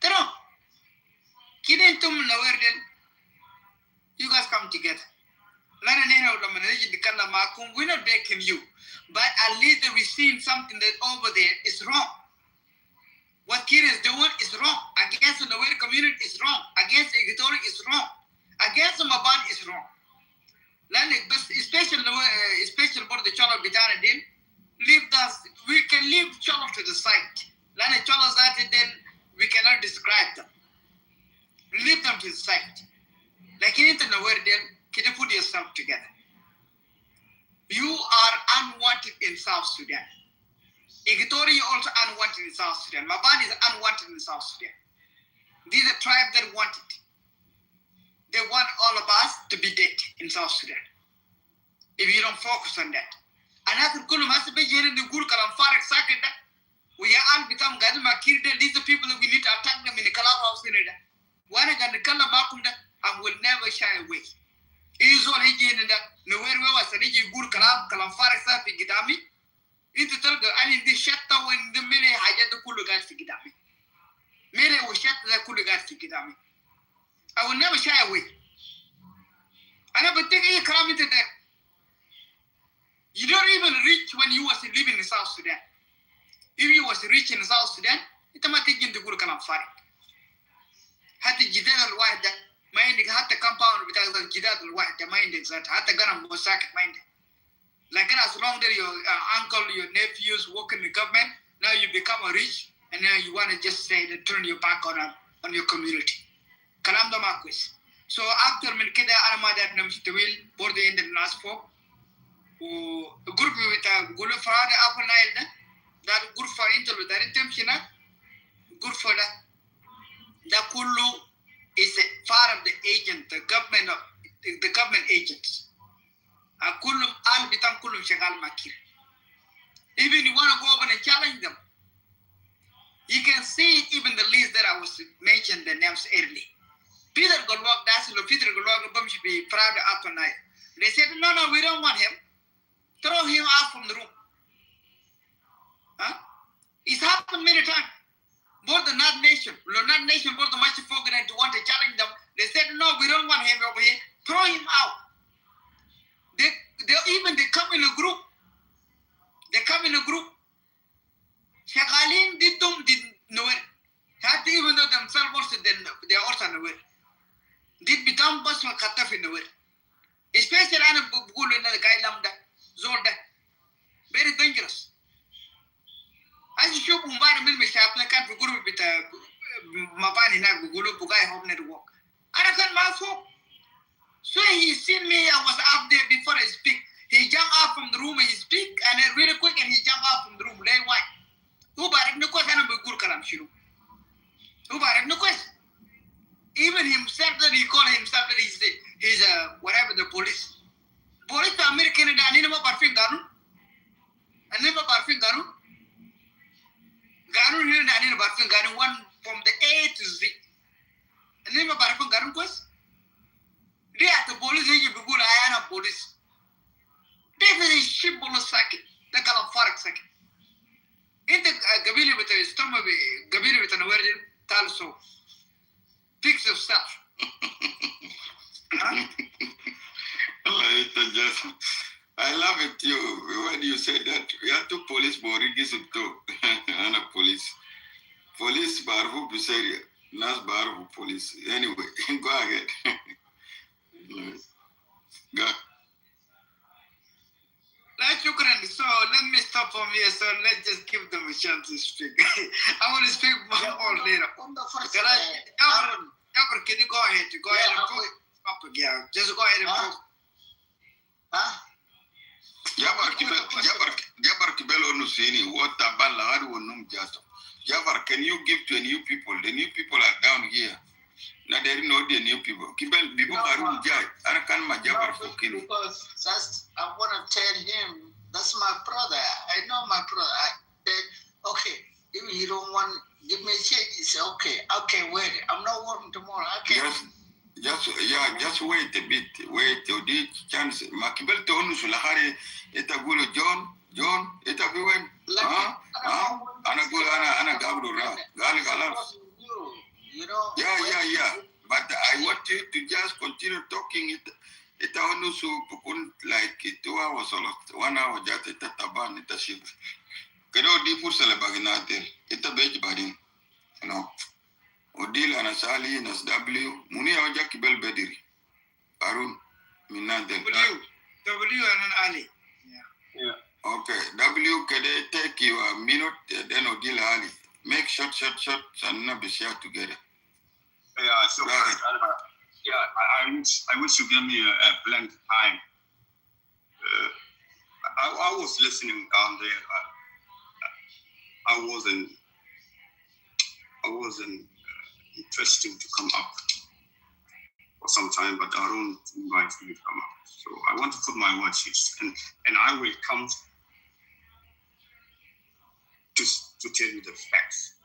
They don't. You guys come together. We're not begging you, but at least we've seen something that over there is wrong. What Kira is doing is wrong. Against the Nuer community is wrong. Against Equatorial is wrong. Against the Maban is wrong. Especially for the Cholo Bitana deal, we can leave Cholo to the side. Cholo that then we cannot describe them. Leave them to the side. Like in the Nuer deal, can you put yourself together? You are unwanted in South Sudan. Equatorial also unwanted in South Sudan. Maban is unwanted in South Sudan. These are tribes that want it. They want all of us to be dead in South Sudan. If you don't focus on that. And after Kulum has to be here in the Gurkalam Farak Sakada, we are all become Gadama Kirda. These are people that we need to attack them in the Kalabhouse in it. One again, the Kalamakunda, and will never shy away. It is all again in the Nuwer was a Gurkalam, Kalam Farak Safi Gidami. Into Tulga, and in the shatta when the Mele Hayat the Kulugas to Gidami. Mele will shut the Kulugas to Gidami. I will never shy away. I never think any calamity there. You don't even reach when you was living in South Sudan. If you was rich in South Sudan, it might take you to Gurkalam Farik. Had the Jidal al Wahda, mind had the compound because of Jidal al Wahda, mind that had the gun of Mosak mind. Like as long as your uncle, your nephews work in the government, now you become a rich, and now you want to just say that turn your back on your community. Kalam da Marquis. So after Milkida Armada Namstawil, board the end of last four, a group with a Gulu Farada Upper Nile, that good for interview, that intention, good for that. The Kulu is a part of the agent, the government agents. Kulum al bitam kulum shagal makir. Even you want to go over and challenge them, you can see even the list that I was mentioned the names early. Peter Golwak, Peter Golwak should be proud of upper night. They said, no, we don't want him. Throw him out from the room. Huh? It's happened many times. Both the Not Nation, both the Machi folk to want to challenge them. They said, no, we don't want him over here. Throw him out. They come in a group. Shagalin did nowhere. Had even though themselves also they are also nowhere. Did become bus for Kataf in nowhere. Especially Anna Bugul in the guy Lambda, Zolda. Very dangerous. As you show Bumbara Milmish, I can't be good with Mapani Nagulu, Bugai Home Network. I can't mouth. So he seen me, I was up there before I speak. He jumped out from the room and he speak, and then really quick, and he jumped out from the room. They white. Who bought it? No question about good kalam shiru. Who bought it? No question. Even himself, that he called himself that he's whatever the police. Police to American and I never parfum ganu. I never parfum ganu. Ganu here and I never parfum ganu. One from the A to Z. I never parfum ganu question. They are the police, you be good, I am a police. Definitely ship bullet second, the Kalam Farak second. In the Gabili with a stomach, Gabili with an aware, Talso. Fix yourself. I love it when you say that. We have to police Borigis too. And a police. Police Barhu Buseria. Nas Barhu police. Anyway, go ahead. Go. So let me stop from here. So let's just give them a chance to speak. I want to speak more later. Can you go ahead? Go ahead and talk. Yeah, just go ahead and talk. Jabar Kibelo Nusini, what the Balad will num just. Jabar, can you give to new people? The new people are down here. Now they know the new people. Kibel people are jai. I can't Jabar for Kinu. Because that's I want to tell him that's my brother. I know my brother. I said, okay, if you don't want give me a check, he said, okay, wait. I'm not working tomorrow. Just wait a bit. Wait till the chance. Makibel to Sulahari Etagulu John, John, ita piwen. Ana gula ana gabru ra. Gali galas. You know. Yeah. But I want you to just continue talking. It only so like 2 hours or 1 hour just ita taban ita shit. Kado di pursa le baginate. Ita beji badin. You know. Odil anasali nas W. Muni aja kibel bediri. Arun minadel. W and an Ali. Yeah. Okay. W kede take you a minute then Odil Ali. Make short and not be share together. Yeah, so I wish you give me a blank time. I was listening down there. I wasn't interesting to come up for some time, but Arun invited me to come up. So I want to put my words here, and I will come to tell you the facts.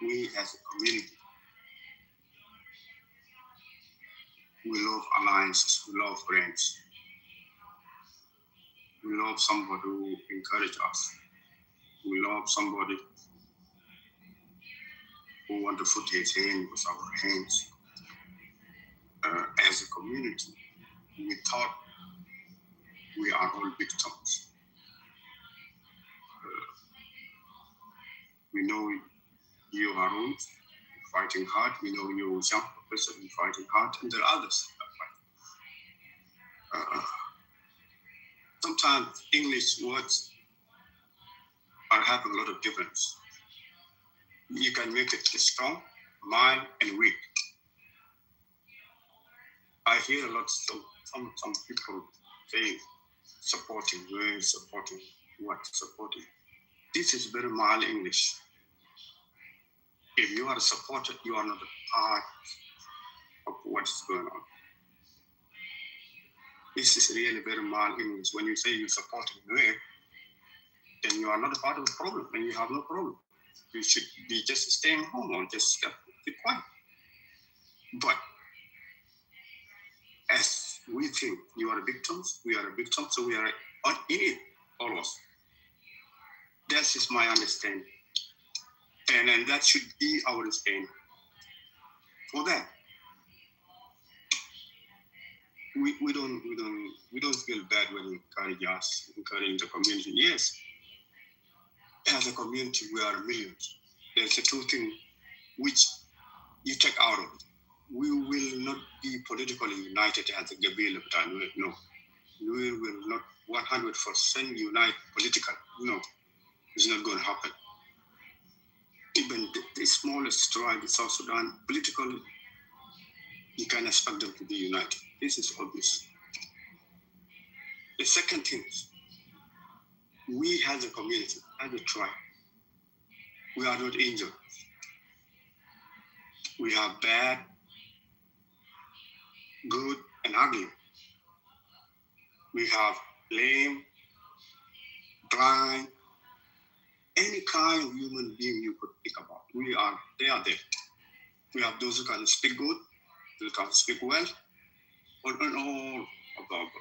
We as a community, we love alliances, we love friends. We love somebody who encourages us. We love somebody who wants to put his hand with our hands. As a community, we thought we are all victims. We know you are all fighting hard. We know you, young professor, fighting hard, and there are others that fight. Sometimes English words are having a lot of difference. You can make it strong, mild, and weak. I hear a lot of some people saying supporting what? Supporting. This is very mild English. If you are supported, you are not a part of what is going on. This is really very mild English. When you say you're supporting Nuer, then you are not a part of the problem, and you have no problem. You should be just staying home or just keep quiet. But as we think you are victims, we are a victim, so we are in it, all of us. That is my understanding. And that should be our stand for that. We don't feel bad when you encourage us, encouraging the community. Yes, as a community, we are millions. There's a two things which you take out of it. We will not be politically united as a Gabila, but no. We will not 100% unite politically. No, it's not going to happen. Even the smallest tribe in South Sudan, politically, you can expect them to be united. This is obvious. The second thing is, we as a community, as a tribe, we are not angels. We have bad, good, and ugly. We have lame, blind, any kind of human being you could think about. They are there. We have those who can speak good, who can speak well, and all above.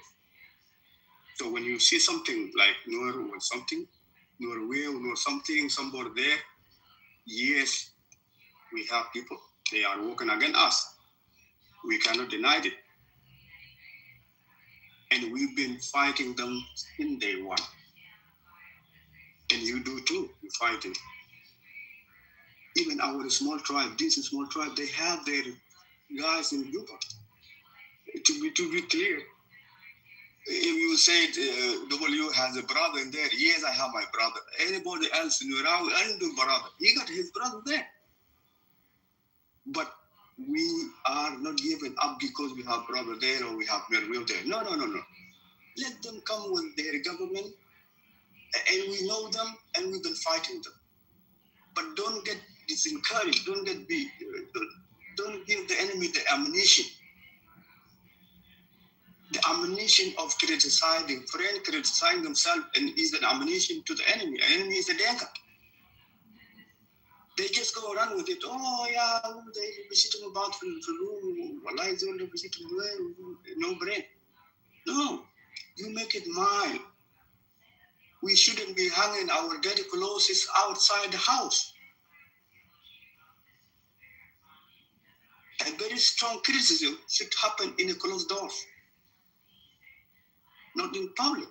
So when you see something like Nuer or something, Nuer will or something, somebody there, yes, we have people. They are working against us. We cannot deny it. And we've been fighting them in day one. And you do too, you fight it. Even our small tribe, this small tribe, they have their guys in Juba. To be clear, if you say W has a brother in there, yes, I have my brother. Anybody else in Urau, I don't do brother. He got his brother there. But we are not giving up because we have brother there or we have Merwil there. No. Let them come with their government, and we know them, and we've been fighting them. But don't get disencouraged. Don't give the enemy the ammunition. The ammunition of criticizing friends, criticizing themselves, and is an ammunition to the enemy. The enemy is a dagger. They just go around with it. Oh yeah, they be sitting about for room. Wallahi, they be sitting no brain. No, you make it mild. We shouldn't be hanging our dirty clothes outside the house. A very strong criticism should happen in the closed doors, not in public.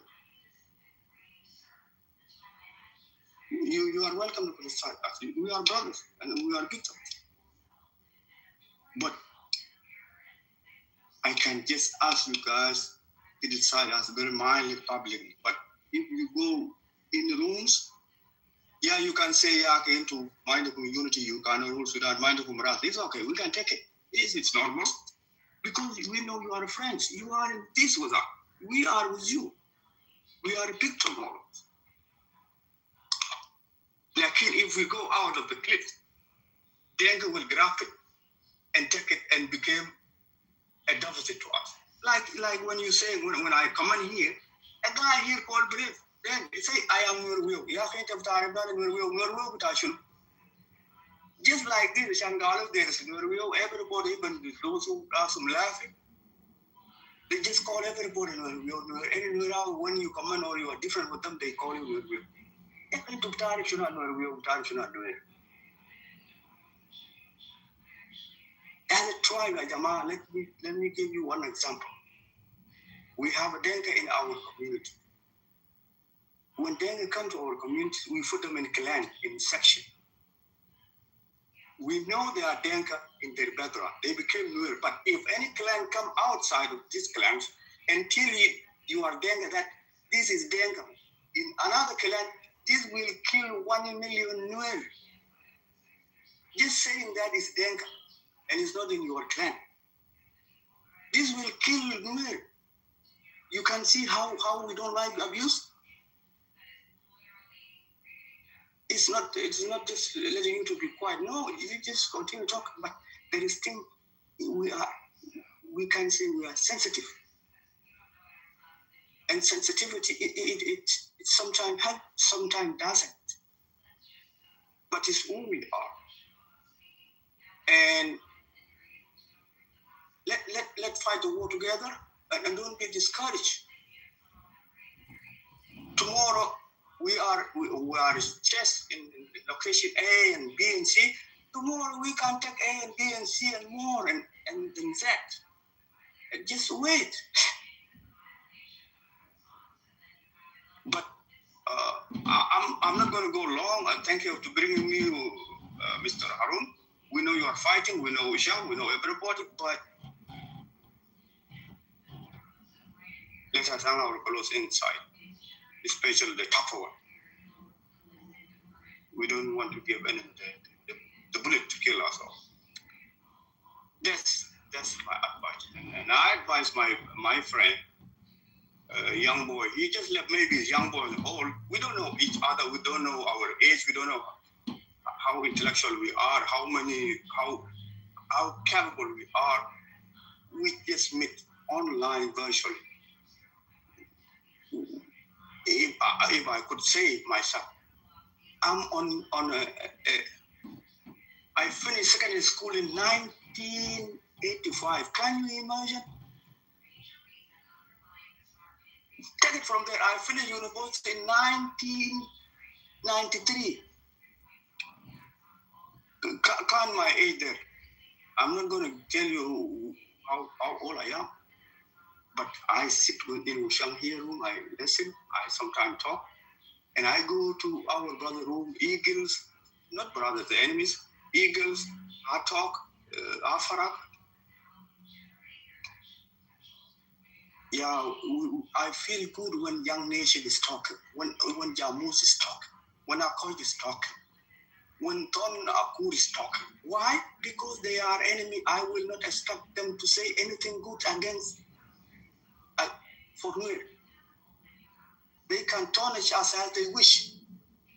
You are welcome to criticize us. We are brothers and we are victims. But I can just ask you guys to decide us very mildly publicly. But if you go in the rooms, yeah, you can say, yeah, okay, into mind the community, you can rules without mind the community. It's okay, we can take it. It's normal. Because we know you are friends. You are in this with us. We are with you. We are a victim of it. Like if we go out of the cliff, Dengue will grab it and take it and become a deficit to us. Like when you say, when I come in here, a guy here called Brave, then he say, I am your will. Just like this, Shangalas, there is your will. Everybody, even those who are some laughing, they just call everybody your will. Anywhere else, when you come in or you are different with them, they call you your will. As a tribe, let me give you one example. We have a Denka in our community. When Denka come to our community, we put them in clan, in section. We know they are Denka in their background. They became Nuer. But if any clan come outside of these clans and tell you are Denka, that this is Denka, in another clan, this will kill 1 million Nuer. Just saying that is Denka and it's not in your clan. This will kill Nuer. You can see how we don't like abuse. It's not just letting you to be quiet. No, you just continue talking. But there is thing we can say we are sensitive. And sensitivity, it sometimes helps, sometimes doesn't. But it's who we are. And let's fight the war together and don't be discouraged. Tomorrow we are stressed in location A and B and C. Tomorrow we can take A and B and C and more and then Z. And just wait. But I'm not going to go long. Thank you for bringing me, Mr. Harun. We know you are fighting. We know Wisham. We know everybody. But let us hang our clothes inside, especially the tougher one. We don't want to give any the bullet to kill us all. That's my advice. And I advise my friend, young boy. He just left. Maybe he's young boy and old. We don't know each other. We don't know our age. We don't know how intellectual we are. How capable we are. We just meet online virtually. If I could say myself, I'm on I finished secondary school in 1985. Can you imagine? Take it from there. I finished university in 1993. Count my age there. I'm not going to tell you how old I am. But I sit in Ushang here room, I listen, I sometimes talk. And I go to our brother room, Eagles, not brothers, the enemies, Eagles, I talk, Afarak. Yeah, I feel good when Young Nation is talking, when Jamus is talking, when Akoy is talking, when Ton Akur is talking. Why? Because they are enemy. I will not expect them to say anything good against for me. They can tarnish us as they wish.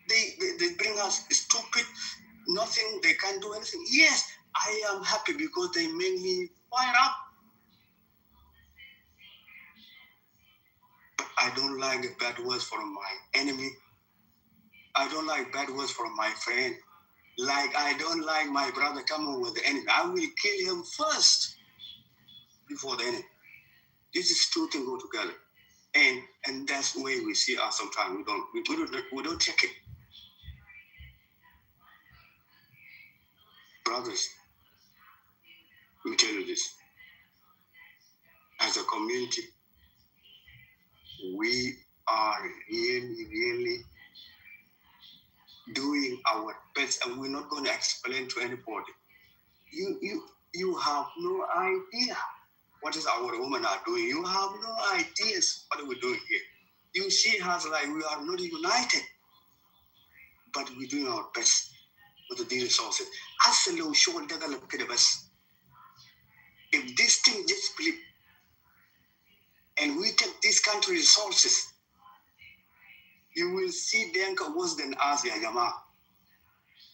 They bring us stupid, nothing, they can't do anything. Yes, I am happy because they make me fire up. But I don't like the bad words from my enemy. I don't like bad words from my friend. Like I don't like my brother coming with the enemy. I will kill him first before the enemy. This is two things go together. And that's the way we see us sometimes. We don't take it. Brothers, let me tell you this. As a community, we are really doing our best, and we're not going to explain to anybody. You have no idea what is our women are doing. You have no ideas what we're doing here. You see us like we are not united, but we're doing our best with the resources. If this thing just flip, and we take this country resources, you will see Denka worse than us, ya Jama.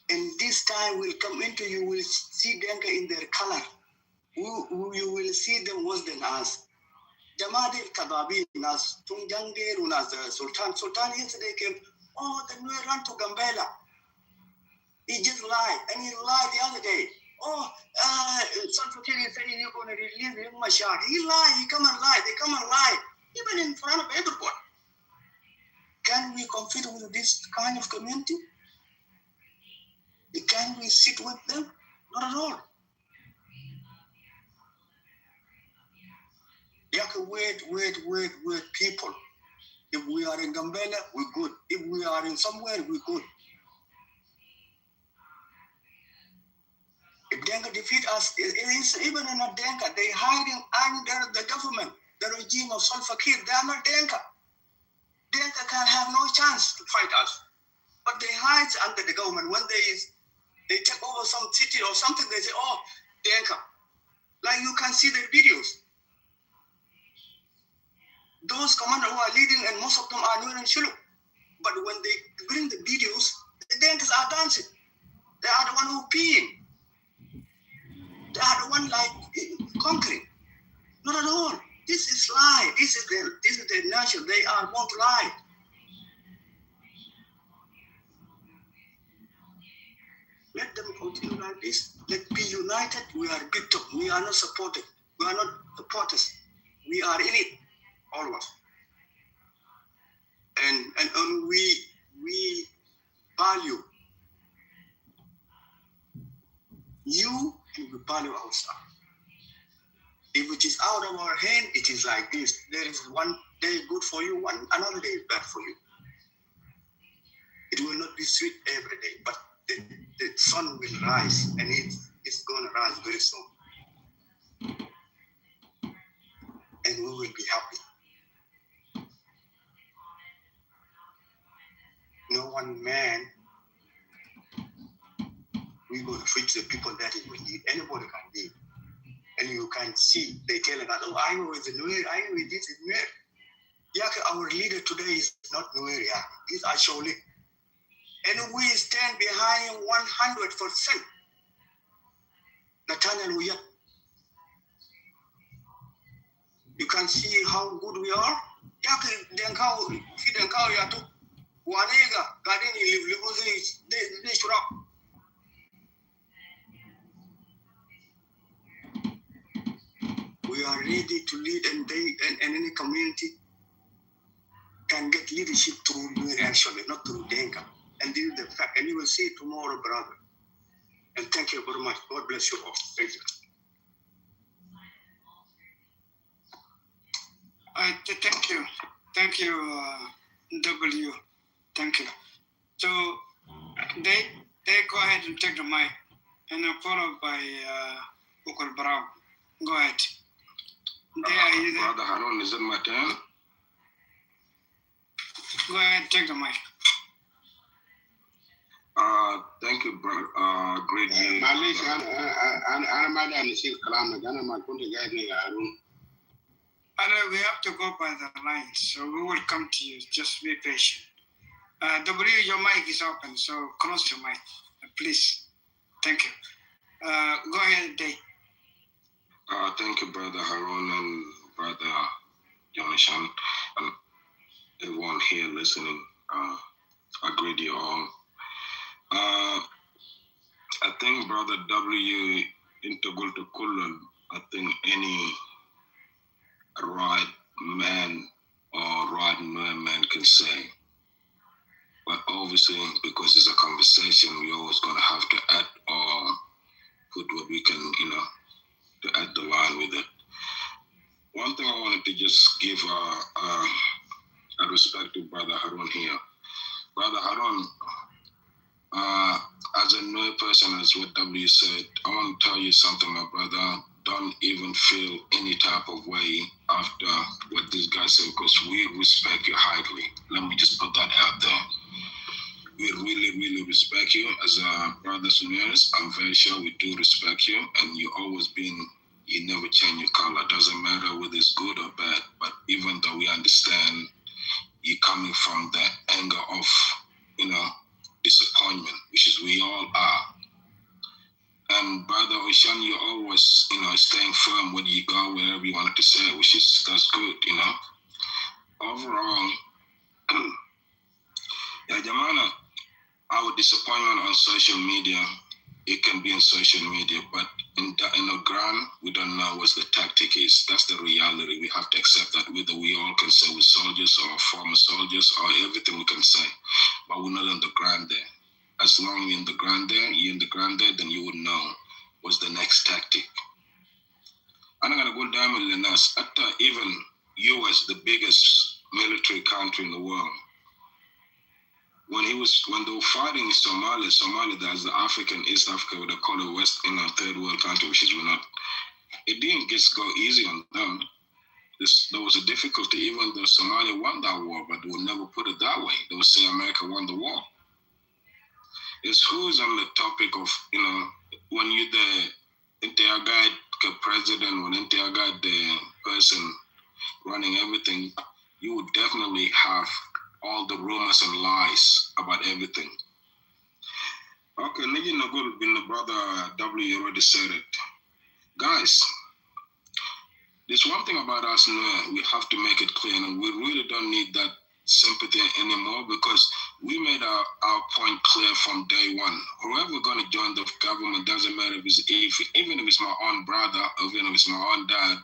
And this time will come into, you will see Denka in their color. You will see them worse than us. Jama del Kababi, Nas, Tungjange, Nas, Sultan. Sultan yesterday came, the new run to Gambela. He just lied, and he lied the other day. Salva Kiir said you're going to release him, Mashar. He lied, he come and lie, they come and lie, even in front of everybody. Can we compete with this kind of community? Can we sit with them? Not at all. Wait, people. If we are in Gambela, we're good. If we are in somewhere, we're good. If Denga defeat us, even in a Denga, they hiding under the government, the regime of Salva Kiir. They are not Denga. Denga can have no chance to fight us. But they hide under the government. When they take over some city or something, they say, Denga. Like you can see the videos. Those commanders who are leading, and most of them are Nuer and Shuluk. But when they bring the videos, the Dengas are dancing. They are the one who peeing. They are the one like conquering. Not at all. This is lie. This is the nation. They are born to lie. Let them continue like this. Let's be united. We are victims. We are not supported. We are not supporters. We are in it, all of us. And we value you, and we value ourselves. If it is out of our hand, it is like this. There is one day good for you, another day is bad for you. It will not be sweet every day, but the sun will rise, and it's going to rise very soon. And we will be happy. No one man, we're going to preach the people that it will need. Anybody can give. And you can see, they tell us, I know it's Nuer, I know this is Nuer. Our leader today is not Nuer, he's Asholi. And we stand behind him 100%. Nathaniel Uyat. You can see how good we are. We are ready to lead, and any community can get leadership through Nuer actually, not through Denka. And this is the fact. And you will see it tomorrow, brother. And thank you very much. God bless you all. Thank you. Thank you, W. Thank you. So they go ahead and take the mic, and I'm followed by Ukul Brown. Go ahead. Brother Harun, is it my turn? Go ahead, take the mic. Thank you, brother. Great news. We have to go by the line, so we will come to you. Just be patient. W, your mic is open, so close your mic, please. Thank you. Go ahead, Dave. Thank you, Brother Harun and Brother Yonishan, and everyone here listening. I greet you all. I think Brother W. into Gulta Kulun, I think a right man or right man can say. But obviously, because it's a conversation, we're always going to have to add or put what we can, to add the line with it. One thing I wanted to just give a respect to Brother Harun here. Brother Harun, as a new person, as what W said, I want to tell you something, my brother. Don't even feel any type of way after what this guy said, because we respect you highly. Let me just put that out there. We really, really respect you as brothers and sisters. I'm very sure we do respect you, and you always been, you never change your color. Doesn't matter whether it's good or bad, but even though we understand you coming from that anger of, disappointment, which is we all are. And Brother Oshan, you always, staying firm when you go, wherever you wanted to say, which is, that's good, Overall, Jamana, our disappointment on social media, it can be on social media, but in the ground, we don't know what the tactic is. That's the reality. We have to accept that, whether we all can say we're soldiers or former soldiers or everything we can say, but we're not on the ground there. As long as you're in the ground there, then you would know what's the next tactic. I'm not going to go down with Lenas. Even US, the biggest military country in the world, when they were fighting in Somalia, that's the African, East Africa, what they call the West, third world country, which is we're not. It didn't just go easy on them. There was a difficulty, even though Somalia won that war, but they would never put it that way. They would say America won the war. It's who's on the topic of, when you're the entire guide president, when entire guide the person running everything, you would definitely have all the rumors and lies about everything. Okay, Nigga Nagul bin the brother W already said it. Guys, there's one thing about us now, we have to make it clear, and we really don't need that sympathy anymore, because we made our point clear from day one. Whoever going to join the government, doesn't matter even if it's my own brother, or even if it's my own dad,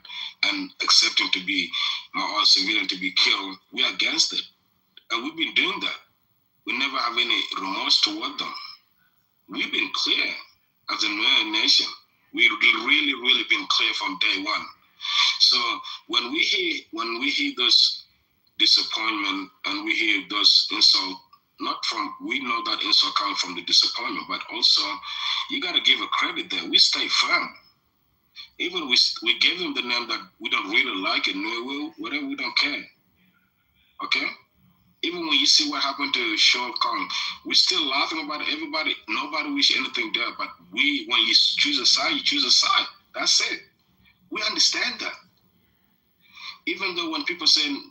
and accept him to be my own civilian to be killed, we're against it. And we've been doing that. We never have any remorse toward them. We've been clear as a nation. We've really, really been clear from day one. So when we hear those disappointment and we hear those insults, we know that insult coming from the disappointment, but also you got to give a credit there. We stay firm. Even we gave him the name that we don't really like it, whatever, we don't care. Okay? Even when you see what happened to Sean Kong, we're still laughing about it. Everybody, nobody wish anything there, but when you choose a side, you choose a side. That's it. We understand that. Even though when people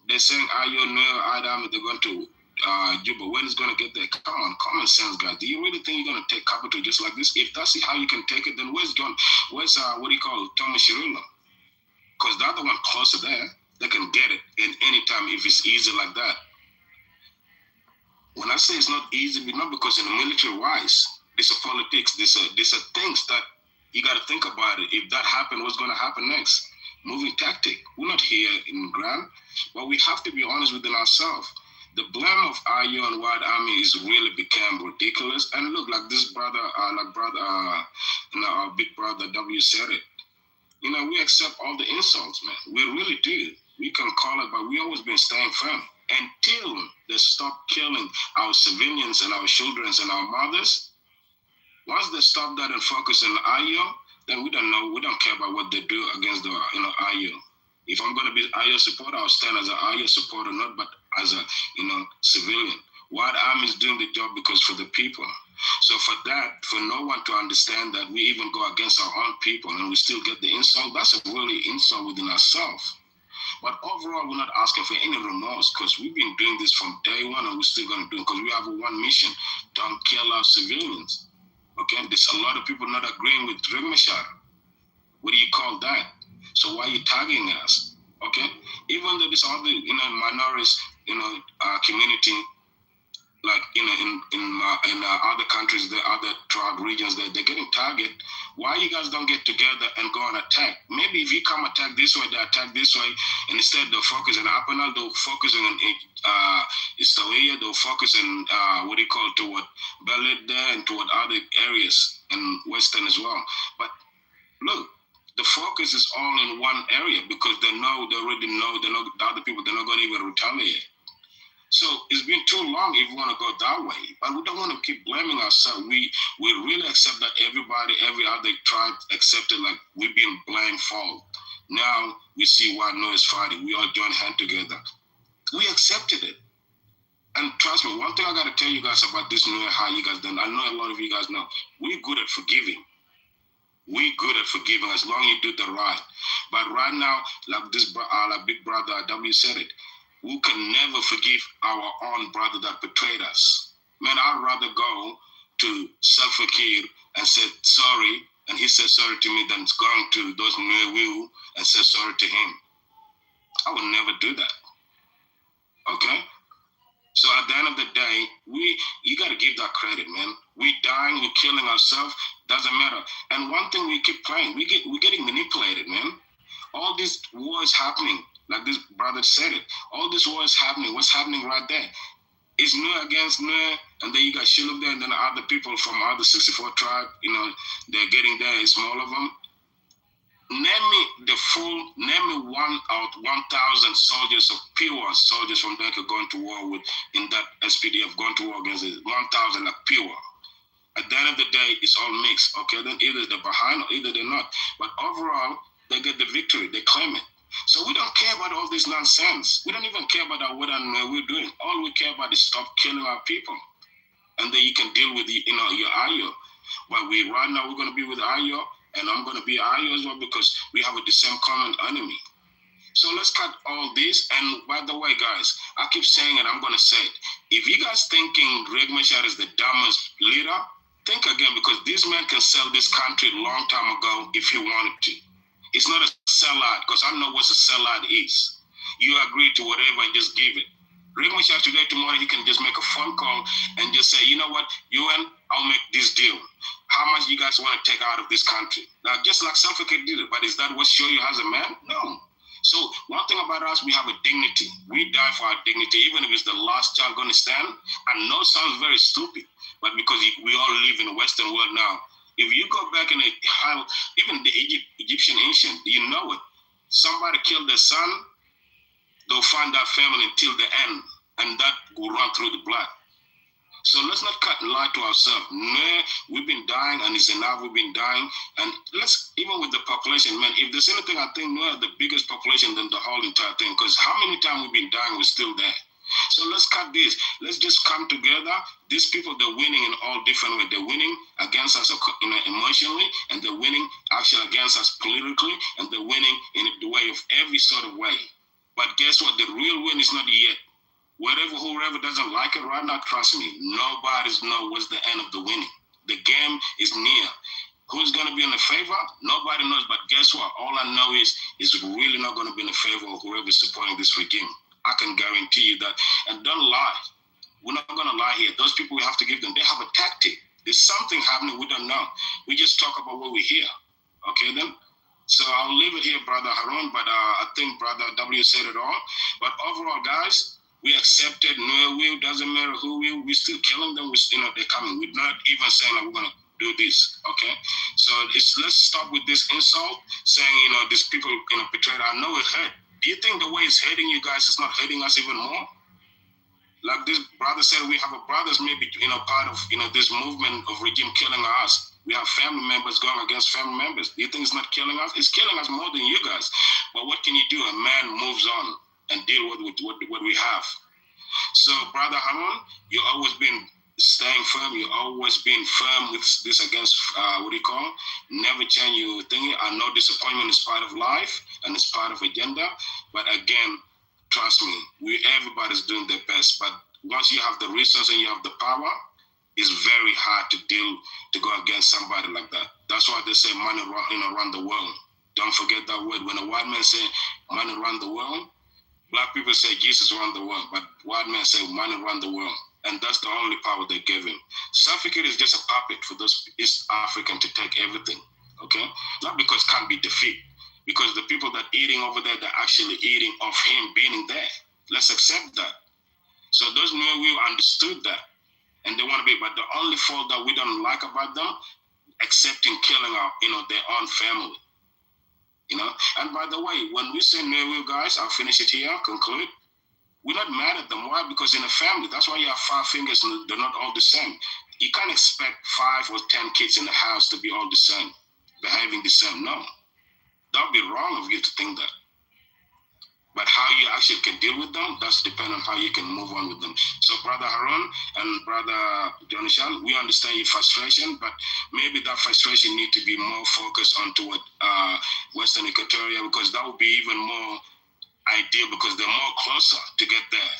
they're saying, Adam, they're going to Juba, when is going to get there? Come on, common sense, guys. Do you really think you're going to take capital just like this? If that's how you can take it, then where's Thomas Shirula? Because the other one closer there, they can get it in any time if it's easy like that. When I say it's not easy, it's not because in the military wise, these are politics, these are things that you got to think about it. If that happened, what's going to happen next? Moving tactic. We're not here in ground, but we have to be honest within ourselves. The blame of IU and White Army is really became ridiculous. And look, like this brother, our big brother W said it. We accept all the insults, man. We really do. We can call it, but we always been staying firm until they stop killing our civilians and our children and our mothers. Once they stop that and focus on IU, then we don't care about what they do against the IU. If I'm going to be IU supporter, I'll stand as an IU supporter, not but as a civilian. White Army is doing the job because for the people. So for no one to understand that we even go against our own people and we still get the insult, that's a really insult within ourselves. But overall, we're not asking for any remorse, because we've been doing this from day one and we're still going to do it because we have one mission: don't kill our civilians. Okay, there's a lot of people not agreeing with Rimashar. What do you call that? So why are you tagging us? Okay, even though there's other minorities, community, like in other countries, the other tribe regions, they're getting targeted. Why you guys don't get together and go and attack? Maybe if you come attack this way, they attack this way, and instead they'll focus on Apanal, they'll focus on Istawaya, they'll focus on toward Belit there and toward other areas and Western as well. But look, the focus is all in one area because they already know the other people, they're not going to even retaliate. So it's been too long if we want to go that way, but we don't want to keep blaming ourselves. We really accept that every other tribe accepted, like we've been blamed for. Now we see why No is fighting. We all join hand together. We accepted it. And trust me, one thing I got to tell you guys about this New Year, how you guys done. I know a lot of you guys know. We're good at forgiving. We're good at forgiving as long as you do the right. But right now, like this, like Big Brother W said it, we can never forgive our own brother that betrayed us. Man, I'd rather go to Self-Fakir and say sorry, and he said sorry to me, than going to those New and say sorry to him. I would never do that. Okay? So at the end of the day, you got to give that credit, man. We dying, we're killing ourselves, doesn't matter. And one thing we keep playing, we're getting manipulated, man. All this war is happening. Like this brother said it, all this war is happening. What's happening right there? It's Nuer against Nuer, and then you got Shilluk there, and then other people from other 64 tribe, they're getting there. It's all of them. Name me 1,000 soldiers of pure soldiers from Denka going to war with, in that SPDF, going to war against it. 1,000 like pure. At the end of the day, it's all mixed. Okay, then either they're behind or either they're not. But overall, they get the victory. They claim it. So we don't care about all this nonsense. We don't even care about what we're doing. All we care about is stop killing our people. And then you can deal with your Ayo. But right now we're going to be with Ayo, and I'm going to be Ayo as well because we have the same common enemy. So let's cut all this. And by the way, guys, I keep saying it, I'm going to say it. If you guys thinking Riek Machar is the dumbest leader, think again, because this man can sell this country a long time ago if he wanted to. It's not a sellout, because I know what a sellout is. You agree to whatever and just give it. Riek Machar today, tomorrow, he can just make a phone call and just say, you know what, UN, I'll make this deal. How much you guys want to take out of this country? Now, just like Self-Care did it, but is that what show you as a man? No. So one thing about us, we have a dignity. We die for our dignity, even if it's the last child going to stand. I know it sounds very stupid, but because we all live in the Western world now, if you go back in even the Egyptian ancient, you know it. Somebody killed their son, they'll find that family until the end, and that will run through the blood. So let's not cut and lie to ourselves. No, we've been dying, and it's enough. We've been dying, and even with the population, man. If there's anything, I think we're the biggest population than the whole entire thing. Because how many times we've been dying, we're still there. So let's cut this. Let's just come together. These people, they're winning in all different ways. They're winning against us emotionally, and they're winning actually against us politically, and they're winning in the way of every sort of way. But guess what? The real win is not yet. Whoever doesn't like it right now, trust me, nobody's know what's the end of the winning. The game is near. Who's going to be in the favor? Nobody knows. But guess what? All I know is it's really not going to be in the favor of whoever's supporting this regime. I can guarantee you that. And don't lie. We're not going to lie here. Those people, we have to give them, they have a tactic. There's something happening we don't know. We just talk about what we hear. Okay, then? So I'll leave it here, Brother Harun, but I think Brother W said it all. But overall, guys, we accepted, no will, doesn't matter who will, we're still killing them, they're coming. We're not even saying that we're going to do this, okay? So let's stop with this insult, saying, these people, betrayed. I know it hurt. Do you think the way it's hurting you guys is not hurting us even more? Like this brother said, we have a brothers maybe, part of, this movement of regime killing us. We have family members going against family members. Do you think it's not killing us? It's killing us more than you guys. But what can you do? A man moves on and deal with what we have. So, Brother Harun, you've always been staying firm. You've always been firm with this against, never change your thinking. I know disappointment is part of life and it's part of agenda. But again, trust me, everybody's doing their best. But once you have the resource and you have the power, it's very hard to go against somebody like that. That's why they say money run the world. Don't forget that word. When a white man say money run the world, black people say Jesus run the world, but white men say money run the world. and that's the only power they gave him. Self-Fakir is just a puppet for those East African to take everything, okay? Not because can't be defeated, because the people that eating over there, they're actually eating off him being there. Let's accept that. So those Nuer understood that, and they want to be, but the only fault that we don't like about them, accepting killing our, their own family. And by the way, when we say Nuer guys, I'll finish it here, conclude. We're not mad at them. Why? Because in a family, that's why you have 5 fingers and they're not all the same. You can't expect 5 or 10 kids in the house to be all the same, behaving the same. No. That would be wrong of you to think that. But how you actually can deal with them, that's dependent on how you can move on with them. So Brother Harun and Brother Jonishan, we understand your frustration, but maybe that frustration need to be more focused onto what Western Equatoria, because that would be even more ideal because they're more closer to get there.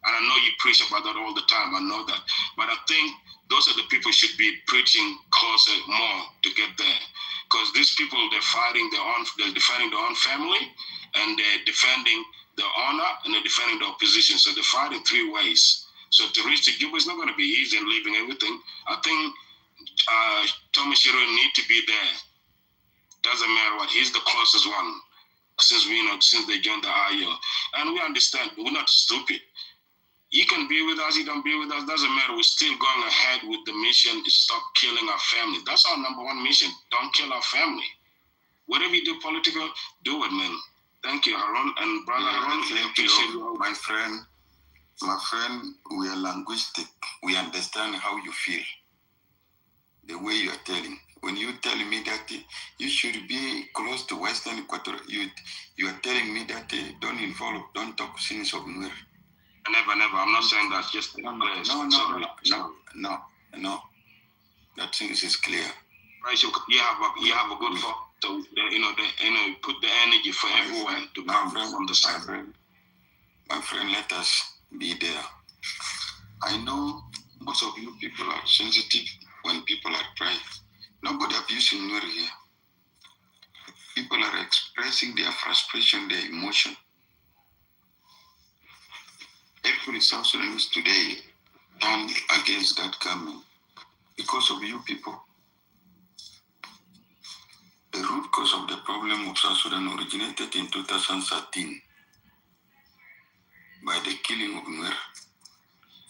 And I know you preach about that all the time, I know that. But I think those are the people who should be preaching closer more to get there. Because these people, they're defending their own family, and they're defending their honor, and they're defending the opposition. So they're fighting 3 ways. So to reach to Juba is not going to be easy and leaving everything. I think Thomas Shiro need to be there. Doesn't matter what, he's the closest one. Since they joined the IO. And we understand, we're not stupid. You can be with us, you don't be with us, doesn't matter. We're still going ahead with the mission to stop killing our family. That's our number 1 mission. Don't kill our family. Whatever you do political, do it, man. Thank you, Harun. And Brother Harun, thank you, my friend. My friend, we are linguistic. We understand how you feel. The way you are telling. When you tell me that you should be close to Western Equatorial, you are telling me that don't talk sins of Nuer. Never. I'm not saying that. Just No. That things is clear. Right, so you have a good thought. So put the energy for everyone to come from the side. My friend, let us be there. I know most of you people are sensitive when people are crying. Nobody abusing Nuer here. People are expressing their frustration, their emotion. Every South Sudanese today turned against that government because of you people. The root cause of the problem of South Sudan originated in 2013 by the killing of Nuer.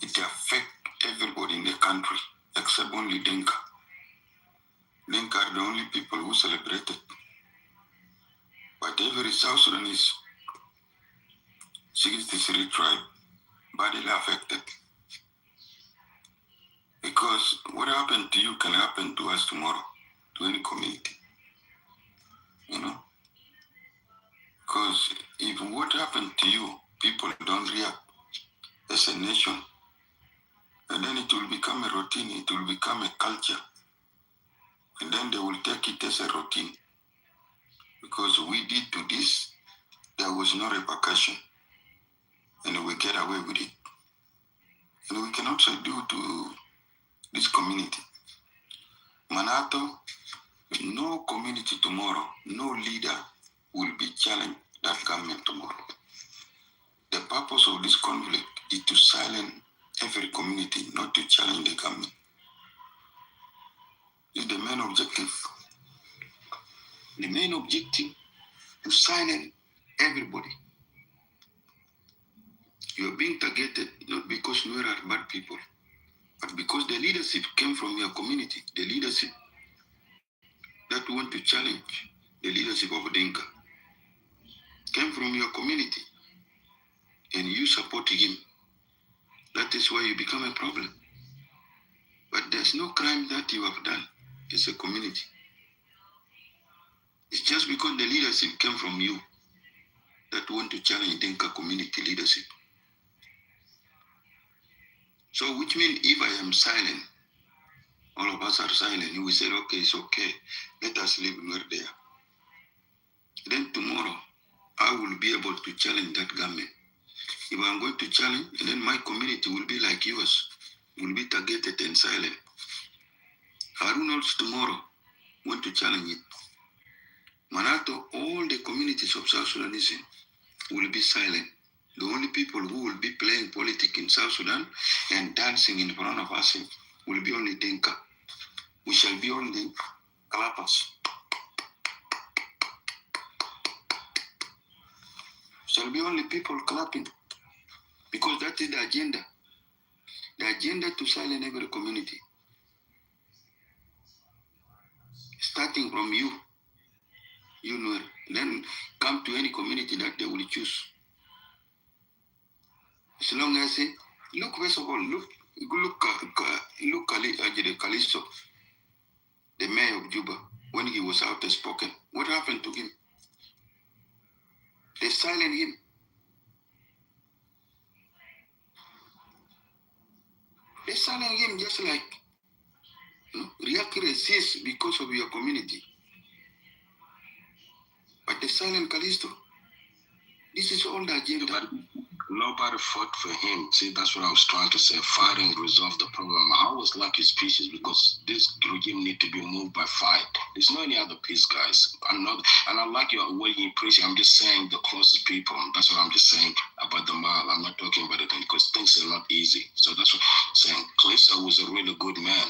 It affects everybody in the country except only Dinka. Dinka are the only people who celebrated. But every South Sudanese, 63 tribe, badly affected. Because what happened to you can happen to us tomorrow, to any community. Because if what happened to you, people don't react as a nation, and then it will become a routine, it will become a culture. And then they will take it as a routine. Because we did to this, there was no repercussion. And we get away with it. And we can also do to this community. Manato, no community tomorrow, no leader will be challenged that government tomorrow. The purpose of this conflict is to silence every community, not to challenge the government. It's the main objective. The main objective to silence everybody. You are being targeted not because Nuer are bad people, but because the leadership came from your community. The leadership that want to challenge the leadership of Dinka came from your community, and you support him. That is why you become a problem. But there's no crime that you have done as a community. It's just because the leadership came from you that want to challenge Dinka community leadership. So which means if I am silent, all of us are silent, we said, okay, it's okay, let us leave Nuer there. Then tomorrow, I will be able to challenge that government. If I'm going to challenge, then my community will be like yours, will be targeted and silent. Harun also tomorrow want to challenge it. Manato, all the communities of South Sudanese will be silent The only people who will be playing politics in South Sudan and dancing in front of us will be only Dinka. We shall be only clappers. Shall be only people clapping, because that is the agenda. The agenda to silence every community, starting from you know, then come to any community that they will choose. As long as look, first of all, look Kalisto, the mayor of Juba, when he was outspoken. What happened to him? They silent him. They silent him just like Riaki resists because of your community. But they silent Kalisto. This is all the agenda. But nobody fought for him. See, that's what I was trying to say. Fighting resolved the problem. I always like his speeches because this regime need to be moved by fight. There's no any other peace, guys. And I like your way you preach. I'm just saying the closest people. That's what I'm just saying about the mile. I'm not talking about it because things are not easy. So that's what I'm saying. Calista was a really good man.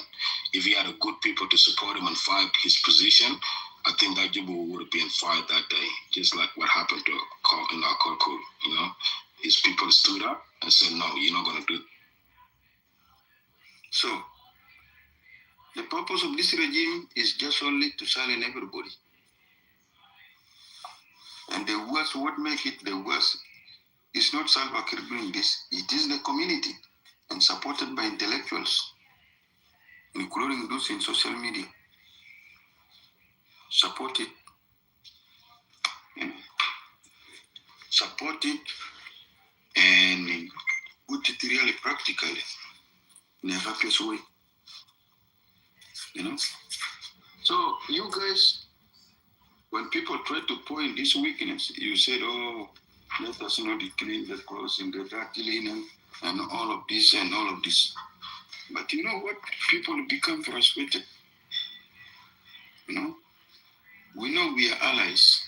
If he had a good people to support him and fight his position, I think that Juba would have been fired that day, just like what happened to in our Korku, you know. His people stood up and said, no, you're not going to do it. So, the purpose of this regime is just only to silence everybody. And the worst, what make it the worst, is not Salva Kiir doing this. It is the community, and supported by intellectuals, including those in social media. Support it. Support it and put it really practically in a happiest way. You know? So you guys, when people try to point this weakness, you said, oh, let us not clean the clothes in the dirty linen and all of this and all of this. But you know what? People become frustrated. You know? We know we are allies.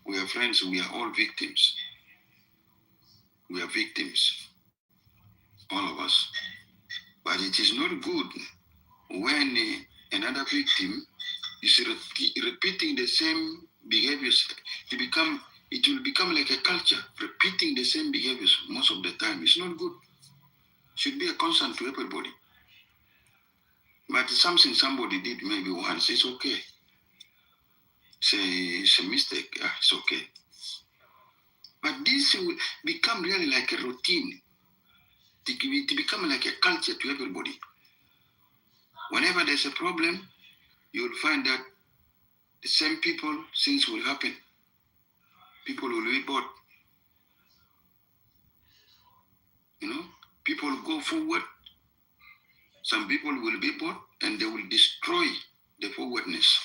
We are friends. We are all victims. We are victims. All of us. But it is not good when another victim is repeating the same behaviors. It will become like a culture, repeating the same behaviors most of the time. It's not good. It should be a concern to everybody. But something somebody did maybe once, it's okay. Say it's a mistake, it's okay. But this will become really like a routine. It become like a culture to everybody. Whenever there's a problem, you will find that the same people, things will happen. People will be bought. You know, people go forward. Some people will be bought and they will destroy the forwardness.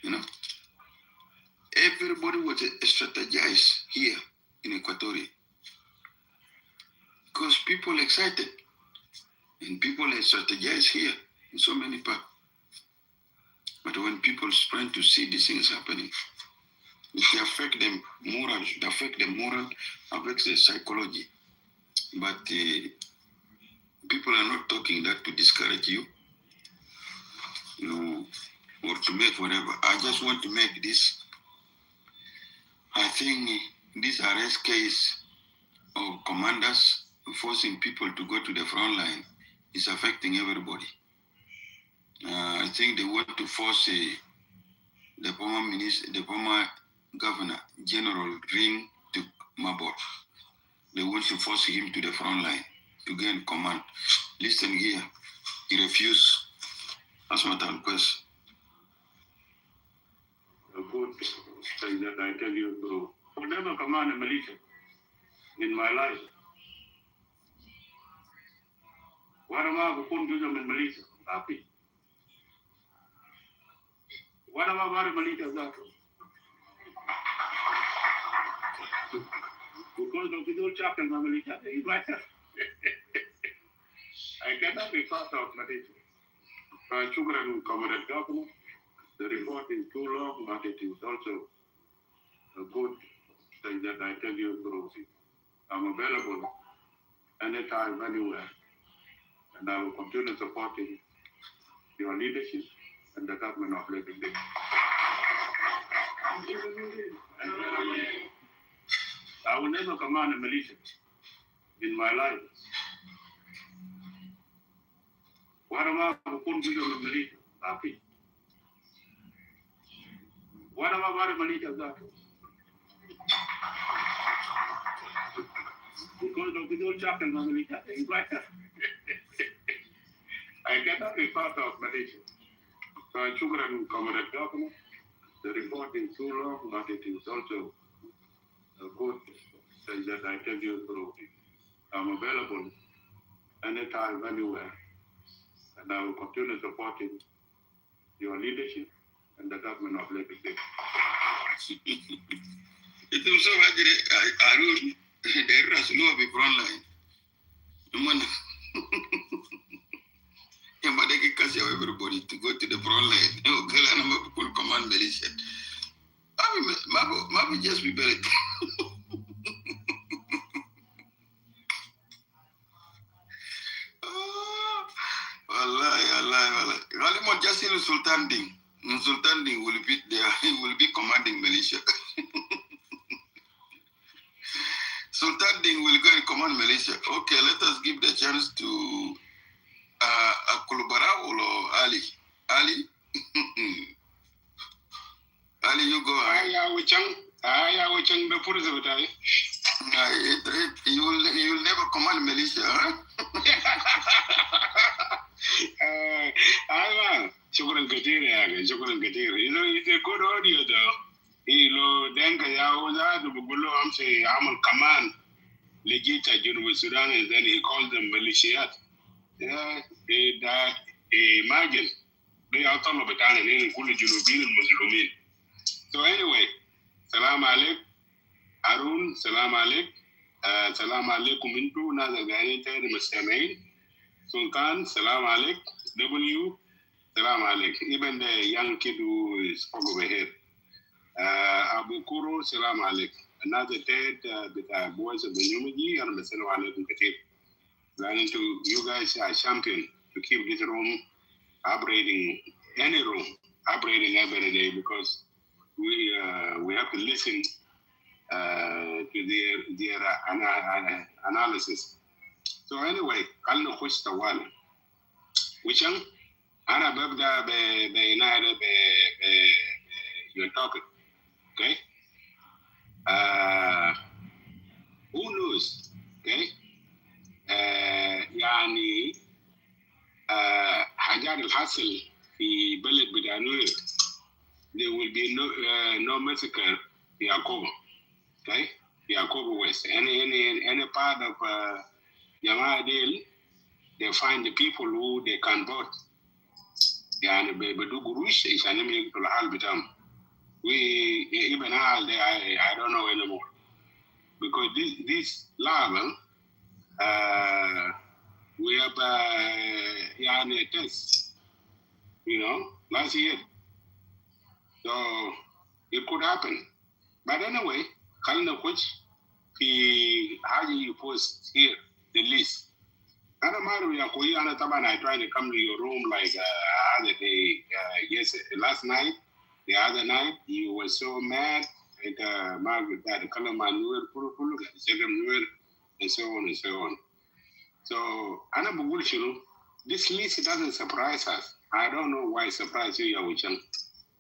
You know, everybody was strategized here in Equatoria because people are excited and people are strategized here in so many parts. But when people are trying to see these things happening, it affects them moral, affects the psychology. But people are not talking that to discourage you, you know, or to make whatever. I just want to make this. I think this arrest case of commanders forcing people to go to the front line is affecting everybody. I think they want to force the former governor, General Green, to Mabor. They want to force him to the front line to gain command. Listen here, he refused. That's what I'll request. A good thing that I tell you to never command a militia in my life. What am I going to do in militia? Happy. What am I about militia? Because of the old chap in my militia, I cannot be part of militia. Children will come at government. The report is too long, but it is also a good thing that I tell you, Rosie. I'm available anytime, anywhere, and I will continue supporting your leadership and the government of Lagos State. I will never command a militia in my life. What am I going to do with militia? Happy. What am I about militia? Because of the old chapter in the militia, things like that. I cannot be part of militia. So I took it and comrade governor. The report is too long, but it is also a good thing that I tell you through. I'm available anytime, anywhere, and I will continue supporting your leadership and the government of Lagos State. It was so hard. I rule the rest of the front line. But they can tell everybody to go to the front line. People command militia. Maybe just be better. Wallahi. Rallyman just in Sultan Ding. Sultan Ding will be there. He will be commanding militia. Sultan Ding will go and command militia. Okay, let us give the chance to Kulubara or Ali. Ali? Ali, you go ahead. I will change the Purza. You will never command militia, huh? Shukran Katiri, Shukran Katiri. You know, it's a good audio though. You know, Denka Yahuza, the Bugulo, I'm saying, I'm a command. Legita Junuba Sudan, and then he called them militiat. Yeah, imagine they are talking about it in Kulu Junubin and Muslimin. So anyway, Salam Alek, Arun, Salam Alek, Salam Alaikum into Nazagani, Mustamain, Sultan, Salam Alek, W, Salam Alek. Even the young kid who spoke over here, Abu Kuro, Salam Alek. Another third, the boys of the Yumiji, and the Salam Alaikum Katir. Learning to you guys are champion to keep this room operating, any room operating every day, because we have to listen to their analysis. So anyway, Kalno Husta one. Which Anna Babda be your topic. Okay? Who knows? Okay? يعني حاجات الحصل في بلد بدانوير there will be no massacre في Yakobo, okay? Yakobo West. Any part of Yama Dale, they find the people who they can vote. يعني بدو قروش عشان يملكوا الحال بتاعهم. We even I don't know anymore, because this level. We have a test, last year. So it could happen. But anyway, Kalina which how do you post here the list? I try to come to your room like other day, last night, the other night, you were so mad at Margaret that the color man and so on and so on. So, this list doesn't surprise us. I don't know why it surprised you, Yawichan.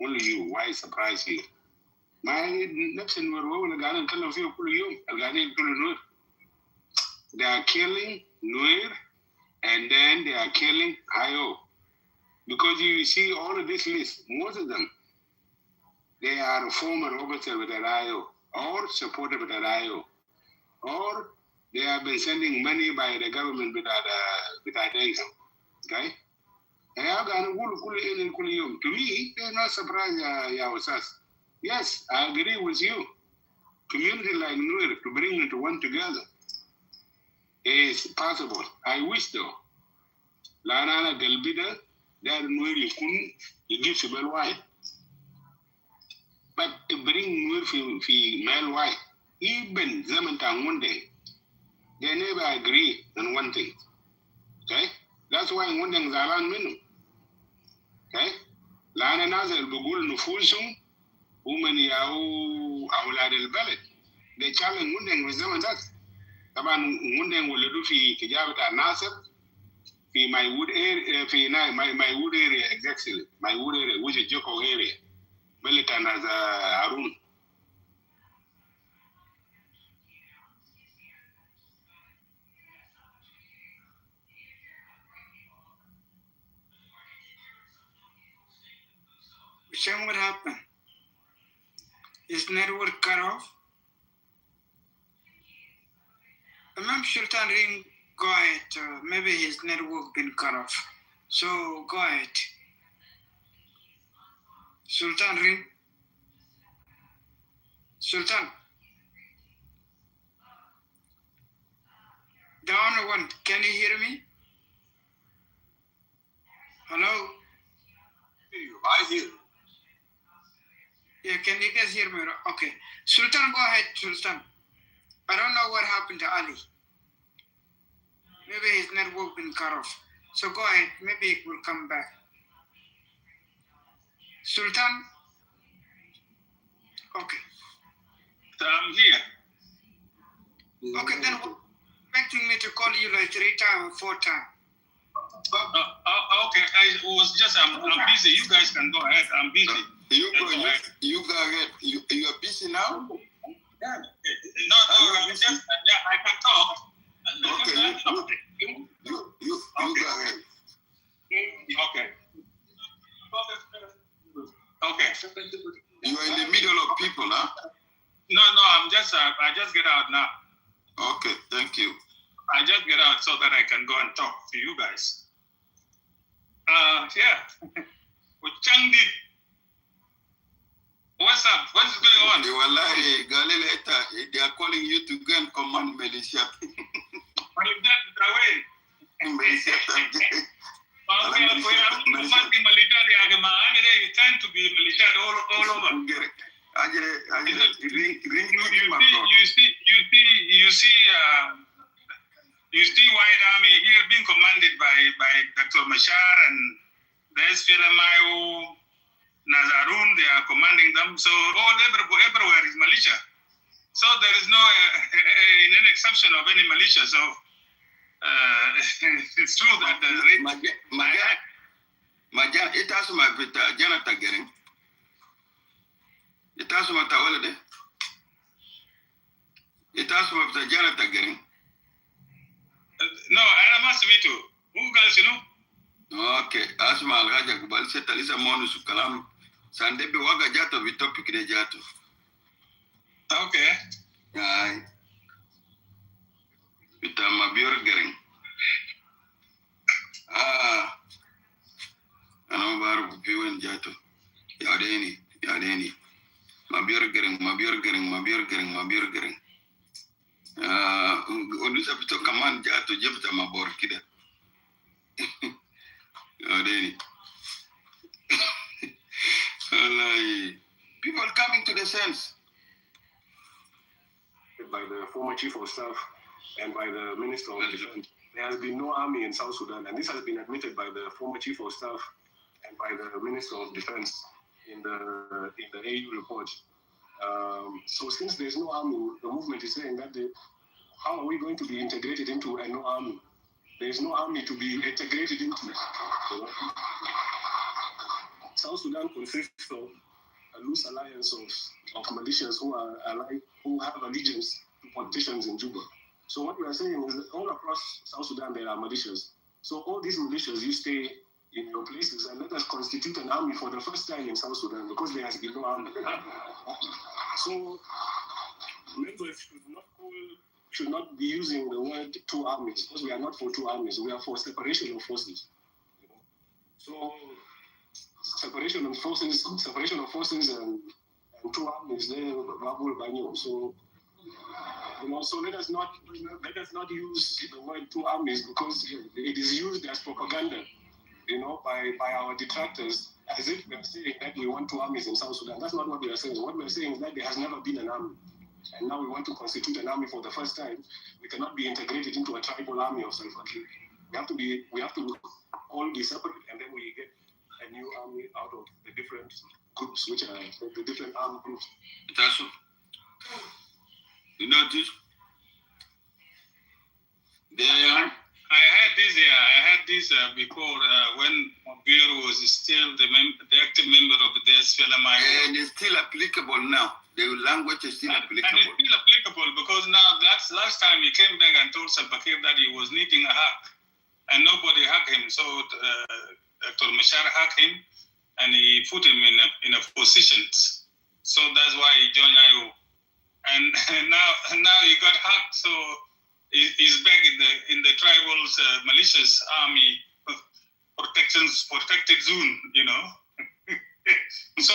Only you, why it surprised you? They are killing Nuer, and then they are killing Ayo. Because you see all of this list, most of them, they are former officers with Ayo, or supported with Ayo, or they have been sending money by the government without income. Okay? To me, they're not surprised. Yes, I agree with you. Community like Nuer, to bring into one together is possible. I wish though. Lana Galbida, that Nuer you give to Belwai. But to bring more female white, even Zamantang one day, they never agree on one thing. Okay? That's why one thing Zalan minimum. Okay? Lana Nazar Bugul Nufusum, woman Yao Aulad el Ballet. They challenge one thing with them and that. Taban one thing will do fi Kijabata Nasser, fi my wood area, my wood area exactly, my wood area, which is Joko area. Belitan as Arun. Shame what happened? His network cut off. Imam Sultan Ring, go ahead. Maybe his network been cut off. So go ahead. Sultan Ring. Sultan. The only one, can you hear me? Hello? I hear. Yeah, can you guys hear me? Okay. Sultan, go ahead, Sultan. I don't know what happened to Ali. Maybe his network been cut off. So go ahead, maybe it will come back. Sultan? Okay. So I'm here. Okay, then expecting me to call you like 3 times or 4 times. Okay, I was just, I'm busy. You guys can go ahead. I'm busy. You go ahead. You are busy now? Yeah. No, I'm just, I can talk. Okay, you go ahead. Okay. Okay. You are in the middle of people, huh? No, I just get out now. Okay, thank you. I just get out so that I can go and talk to you guys. Yeah. Uchangdi. What's up? What's going on? Wallahi, Galileta, they are calling you to go and command militia. You see White Army here being commanded by Dr. Mashar and the SPLMIO, Nazarun, they are commanding them. So everywhere is militia. So there is no an exception of any militia. So it's true that the rate. Majan, it has my Janata getting. It has my Tawalade. It has my Janata getting. No, I must meet you. Who guys, you know? Okay, Asma Al-Raja Kubal Setalisa Monus Kalam. Sandebi Waga Jato, we topic de Jato. Okay. Aye. With my burgering. Anobar Piwan Jato. Yadeni. My burgering. Onusa Pito command Jato Jepta Maborkida. Yadeni. People coming to the sense. By the former chief of staff and by the minister of defense, there has been no army in South Sudan, and this has been admitted by the former chief of staff and by the minister of defense in the AU report. So since there's no army, the movement is saying that how are we going to be integrated into a no army? There is no army to be integrated into. South Sudan consists of a loose alliance of militias who have allegiance to politicians in Juba. So what we are saying is that all across South Sudan there are militias. So all these militias, you stay in your places and let us constitute an army for the first time in South Sudan because there has been no army. So members should not be using the word two armies because we are not for two armies. We are for separation of forces. So separation of forces and two armies there. So so let us not use the word two armies because it is used as propaganda. by our detractors, as if we're saying that we want two armies in South Sudan. That's not what we are saying. What we're saying is that there has never been an army. And now we want to constitute an army for the first time. We cannot be integrated into a tribal army of Salva Kiir. We have to all be separate, and then we get a new army out of the different groups, which are the different armed groups. That's you know this. I had this before when Mobir was still the active member of the SPLM. And it's still applicable now. The language is still applicable. And it's still applicable because now that's last time he came back and told Salva Kiir that he was needing a hug, and nobody hugged him. So Dr. Machar hugged him, and he put him in a position. So that's why he joined IO, and now he got hugged. So he's back in the tribals militias army protected zone, you know. So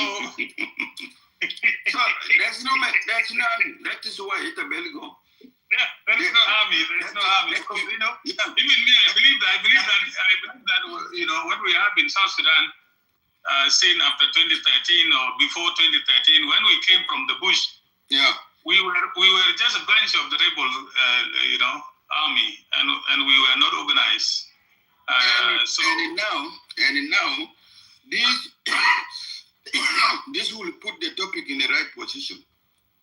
that is why it's a Belgo. Yeah, there is no army. There is no army. Because, you know, even me, I believe that you know what we have in South Sudan, seen after 2013 or before 2013, when we came from the bush. Yeah. We were just a bunch of the rebel, you know, army, and we were not organized. And now, this will put the topic in the right position.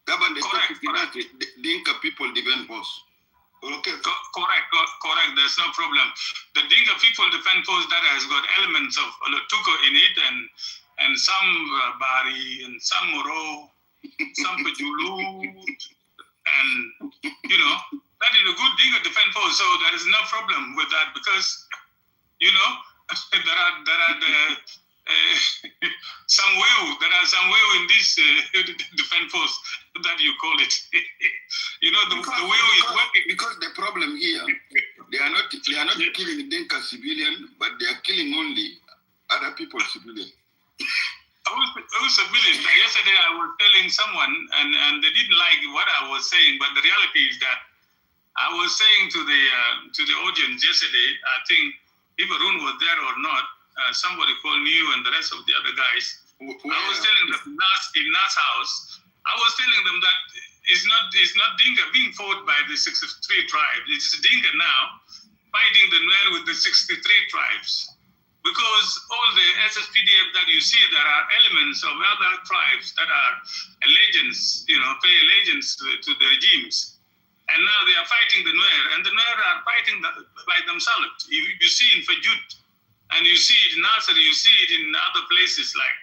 Correct. Dinka people defend force. Okay. Correct. There's no problem. The Dinka people defend force that has got elements of Tuko in it, and some Bari and some Moro. Some Pajulu, and you know, that is a good Dinka defense force. So there is no problem with that because, you know, there are some will in this defense force that you call it. You know, the will is working. Because the problem here, they are not killing Dinka civilian, but they are killing only other people civilian. I was civilian. Yesterday I was telling someone, and they didn't like what I was saying, but the reality is that I was saying to the audience yesterday, I think if Arun was there or not, somebody called you and the rest of the other guys. I was telling them in Nas house, I was telling them that it's not Dinka being fought by the 63 tribes. It's Dinka now fighting the Nuer with the 63 tribes. Because all the SSPDF that you see, there are elements of other tribes that are allegiance, you know, pay allegiance to the regimes. And now they are fighting the Nuer, and the Nuer are fighting by themselves. You see in Fajut, and you see it in Nasser, you see it in other places like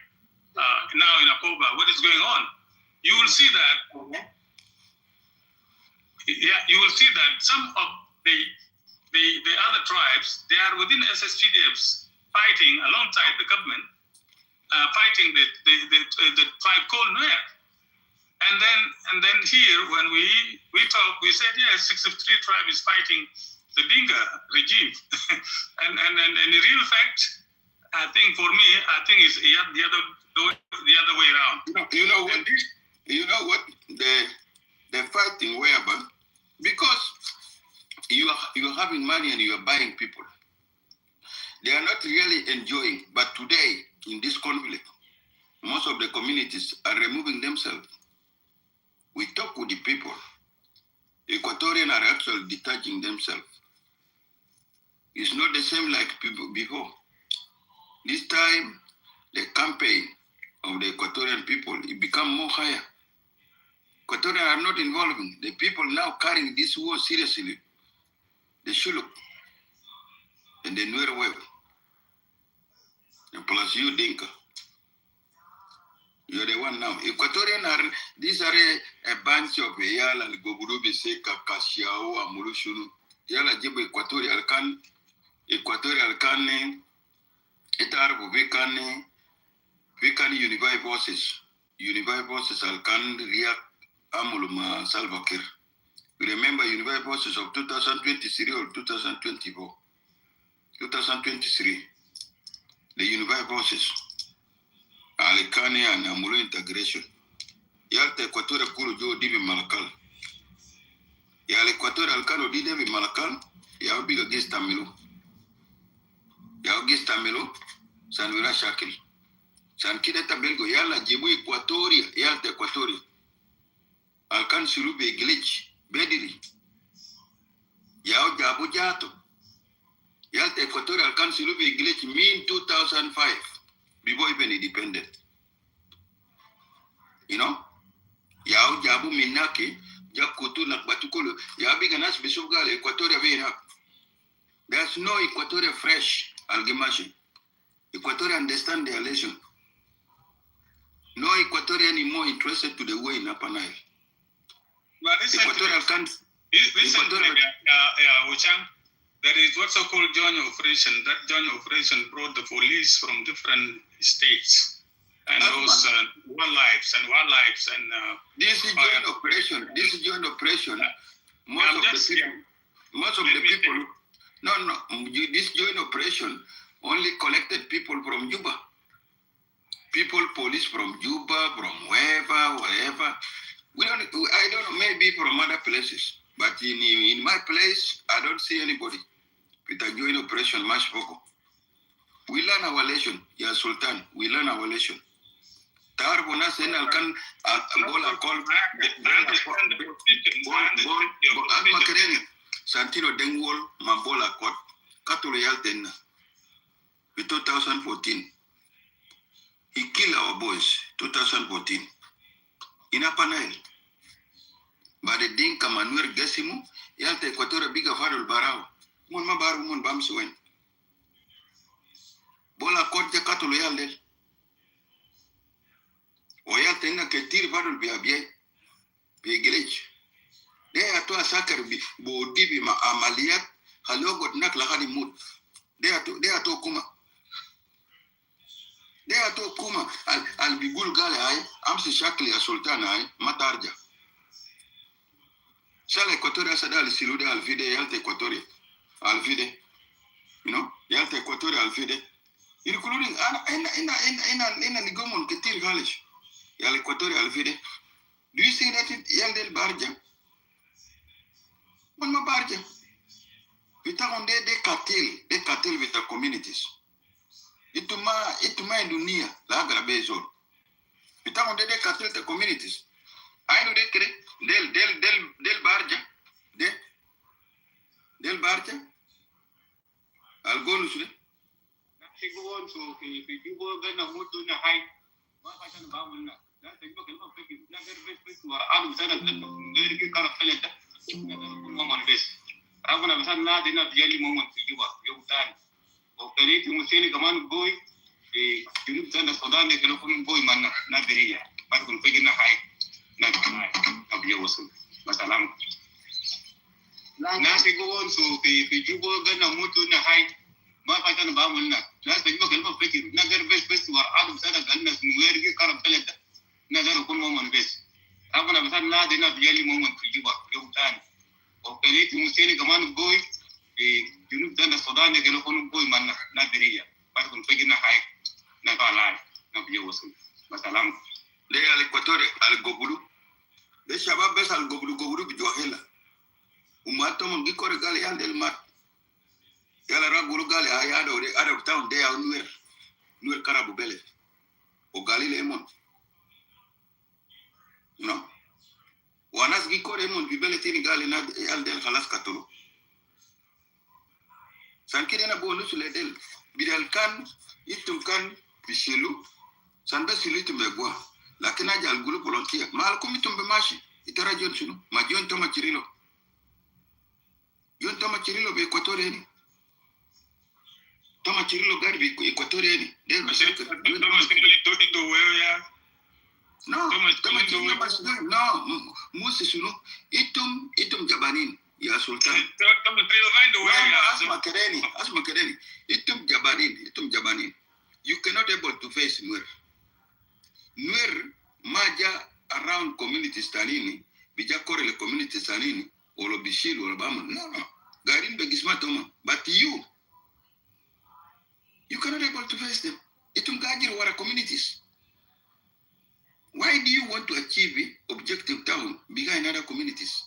now in Akoba, what is going on. You will see that, you will see that some of the other tribes, they are within SSPDFs, fighting alongside the government, fighting the tribe called Nuer. And then here, when we talk, we said, yes, 63 tribe is fighting the Dinka regime. and in real fact, I think for me, it's the other way around. You know what? The fighting wherever, because you are having money and you are buying people. They are not really enjoying, but today, in this conflict, most of the communities are removing themselves. We talk with the people. Equatorians are actually detaching themselves. It's not the same like people before. This time, the campaign of the Equatorian people, it become more higher. Equatorians are not involving. The people now carrying this war seriously. The Shuluk and the Nuer Web. And plus you, Dinka. You're the one now. Equatorian these are a bunch of Yala, Gogurubi, Seka, Kashiao, Amulushunu. Yala Jibu Equatorial Can, Etar Vicani, Unified Forces, Alcan, Riak, Amuluma, Salva Kiir. You remember Unified Forces of 2023 or 2024? 2023. The Unified Forces, Alicani and Amulu integration. Yalta Equatorial Kuru Jo Divi Malakal. Yal Equatorial Alcano Divi Malakal, Yabiga against Tamilu. Ya ogis tamelo san wira shakil. San kida tabelgo yala jibu Equatoria, yalta Equatoria. Alkan surube glitch bediri. Yao jabu jato. Yalta Equatoria alkan surube glitch mean 2005. Before even independent. You know? Yao jabu minake jakutu nak batukolo. Ya biga nas bisugale Equatoria vera. There's no Equatoria fresh algimashi. Equatoria understand their lesson. No Equatorian anymore interested to the way in Upper Nile. But Equatorial country. Recently, Wuchang, there is what's called joint operation. That joint operation brought the police from different states and those wildlife and this is joint operation. This is joint operation. Most of the people. No. This joint operation only collected people from Juba. People, police from Juba, from wherever. I don't know, maybe from other places. But in my place, I don't see anybody with a joint operation, much foco. We learn our lesson, Ya Sultan. We learn our lesson. Tarbona Senal can bola call Santino Dengwol, Mambola Court, Caturial Denna. In 2014. He killed our boys, 2014, in Upper Nile. But the Dinka Manuel Gesimu, Yalta Equatorial Biga Fadul Barao, Mon Mabaru Mon Bamsuen. Bola Court Jacatolo Yaldel. Oyalta Inga Ketir Fadul Biabie, Biglitch. They are to a sucker Bodibi Amaliat, Halogot Naklahani Mood. They are to Kuma. They are to Kuma, I'll be good guy, I'm si Shakli a Sultan, Matarja. Sal Equatoria Sadal Silude Alfide, Yalta Equatoria, Alfide, you know, Yalta Equatoria Alfide, including in a Ligomon Ketir Halish, Yal Equatoria Alfide. Do you see that Yaldel Barja? One more Barja. Without they cartel with the communities. Ituma dunia la grabezo. Without they cartel the communities. I know they del barja. Del barja. I'll go to He go on to if you go then a mood to the high. What I can about that they look at I'm very kind of feel moment this. I'm going to have not enough jelly moment to give up your time. Okay, you must say, come on, boy. You need to send us for that, they can open boy, man, not very yet. But when picking a high, not of yours. But alarm. Now they go on to the Juba, then a mood to the high. My pattern about will not. That's the look and pick it. Not their best to our Adam said a gun, where you can't tell it. Never a moment best. I'm going to have not enough jelly moment to give up your time. Okay, you must say, come on, boy. You know, then the Sudan, they can open boy, man, not very yet. But when picking a high, never alive, not yours. But alarm. They are Equatorial Al Gobulu. The Shababes Al Gobulu Johela. Umatom Gikor Gali and Del Mat. Yalara Gurugali, I had already out of town, they are near Carabubele. Or Gali Lemon. No. Wanas Gikor Emon, Bibelity Gali and Del Halaskatulu. Sankirena bonus ledel. Bidal kan, itum kan, Bishelu, Sanda Silitum Begua. Lakina Jal Gulu volunteer. Malcomitum Bemashi, Itara Johnson, Majon Toma Chirilo. Yon Toma Chirilo be Equatoriani. Toma Chirilo got to be Equatoriani. They were saying, no, Moses, itum Jabanin, Ya Sultan. As Makereni, itum Jabanin. You cannot able to face Nuer. Nuer, Maja around community Stanini, Bija Korele community Stanini, or Bishil or Obama. No. Garin Begismatoma. But you cannot able to face them. Itum Gajir Wara communities. Why do you want to achieve objective town behind other communities?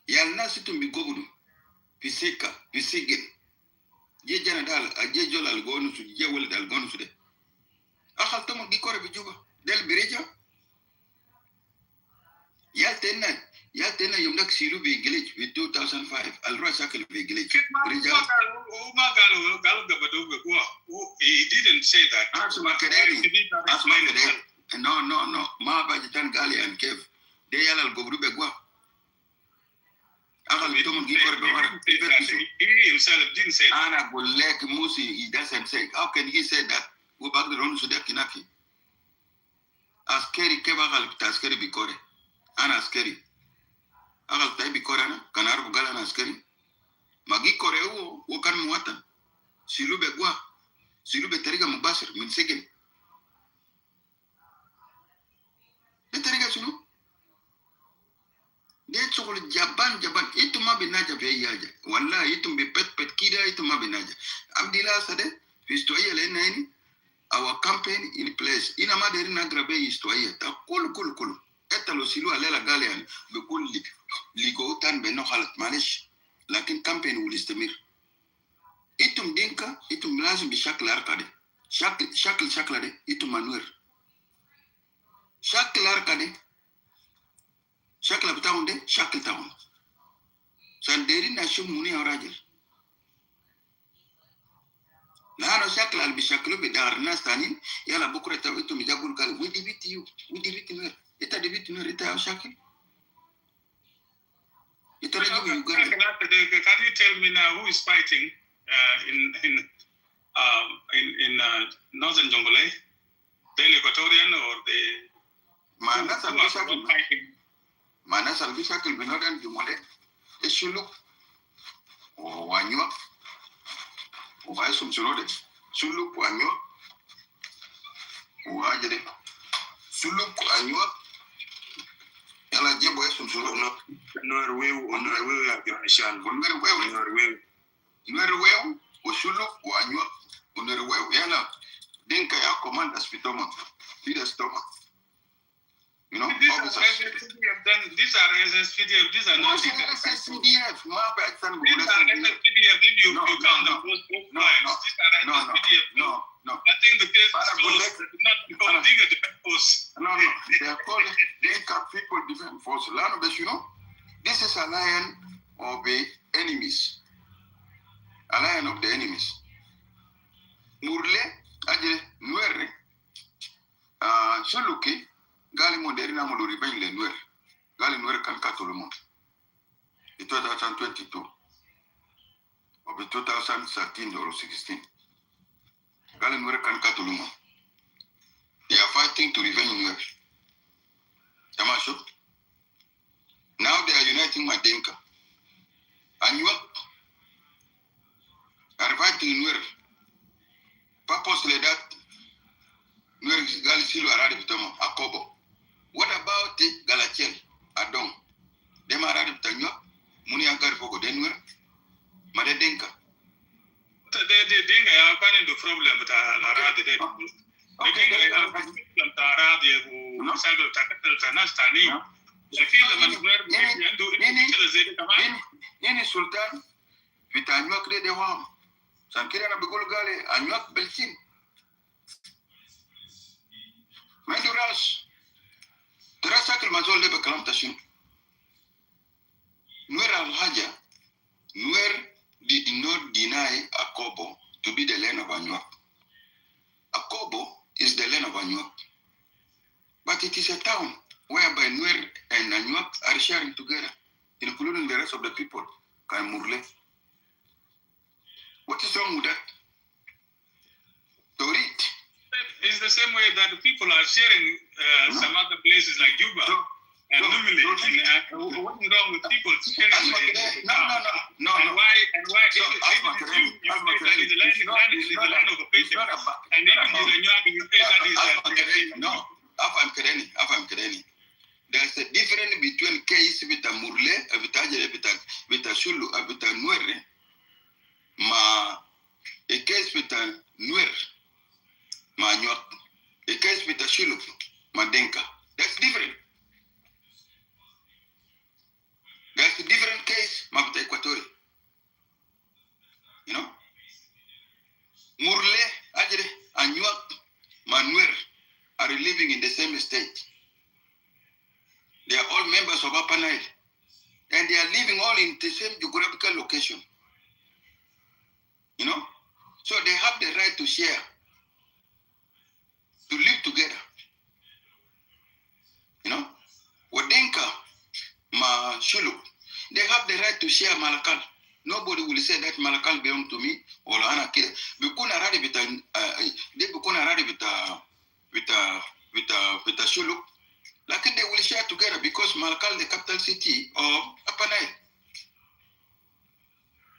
Yalna situm bigobudu, Piseka, Pisigen. je jana dal a je jol al gonu su je wala dal gonu su de akhal to mo gi kore bi juba del bireja ya tenna yum nak silu be gelej with 2005 al ra sakal be gelej bireja he didn't say that. asma kadari no ma ba jitan gali an kev de yala al gobru be gwa akhal to mo gi kore be war He himself didn't say that. ana golek musi he doesn't say how can he say that go back the run su de kinaki askeri keba gal taskeri bikore ana askeri agal tay bikore na kanar bugala na askeri magi kore wo kan muwatan silu be gwa silu be tariga mubasir min segen de tariga sunu de chokol jaban itu ma binaja be yaja wallahi itu be pet kida itu ma binaja abdila sade fistoye le nani our campaign in place ina ma deri na grabe histoye ta kul eta lo silu alela galean be kulli ligo tan be no halat malish lakin campaign will istamir itum dinka itum lazim bi shakl arkade shakl de itum manuer shakl arkade shakl bitaunde shakl taun san deri na shumuni awrajil lano shakl al bishaklu bi dar nas tanin yala bukra taw itum jabul gal we debit nuer ita debit nuer ita shakl ita rajibu yugar Can you tell me now who is fighting in northern Jonglei? The Equatorian or the Mana salbi shakl bi northern Jonglei eshulu o wanyo o ba sumsunode suluk wanyo o ajede suluk wanyo yala jebo sumsuno no ya biashan no o suluk wanyo no yala denka ya command aspitoma leader stoma you know these are SSPDF, these are not SSPDF ma ba tan these are SSPDF if you count the post lines. These are SSPDF. No. I think the case is closed, not because Dinka Defense Force. No, they are called Dinka People Defense Force. Lano, but you know, this is alliance of the enemies. Alliance of the enemies. Murle, aje, nuere, suluki, gali moderna muluri ben le nuere. Gali nuere kan katulumo. In 2022, or 2013 or 16. Gali nuere kan katulumo. They are fighting to revenge Nuer. Yamasho. Now they are uniting Madinka. And you are fighting Nuer. Purposely that Nuer Galisilu Aradi Bitamo, Akobo. What about the Galachel, Adong? Them Aradi Bitanyo, Muniankar Fogo, Denwer, Madinka. The Dinka are finding the problem with Aradi. Nini sultan vitanywa kile de wao sankira na bigol gale anywa belkin manduras terasa kel mazol de bakalam tashin Nuer al-Haja Nuer did not deny Akobo to be the land of Anyuak. Akobo is the land of Anyuak. But it is a town whereby Nuer and Anyuak are sharing together, including the rest of the people, Kaimurle. What is wrong with that? To read. It's the same way that people are sharing some other places like Juba and Numili. What's wrong with people sharing? No. And why? So, that is the land of occupation. And then in the Nyuak, you say that is no. Afam Kereni. There's a difference between case with a Murle, with a Shulu, with a Nuere, a case with a Nuer, ma Nyuak, a case with a Shulu, Madenka. That's different. That's a different case, Mabta Equatorial. You know? same state. They are all members of Upper Nile. And they are living all in the same geographical location. You know? So they have the right to share, to live together. You know? Wadenka, Ma Shulu, they have the right to share Malakal. Nobody will say that Malakal belongs to me or Ana Kida. Bikuna Radi they Bikuna Radi with Shulu. Like they will share together because Malakal, the capital city of Upper Nile.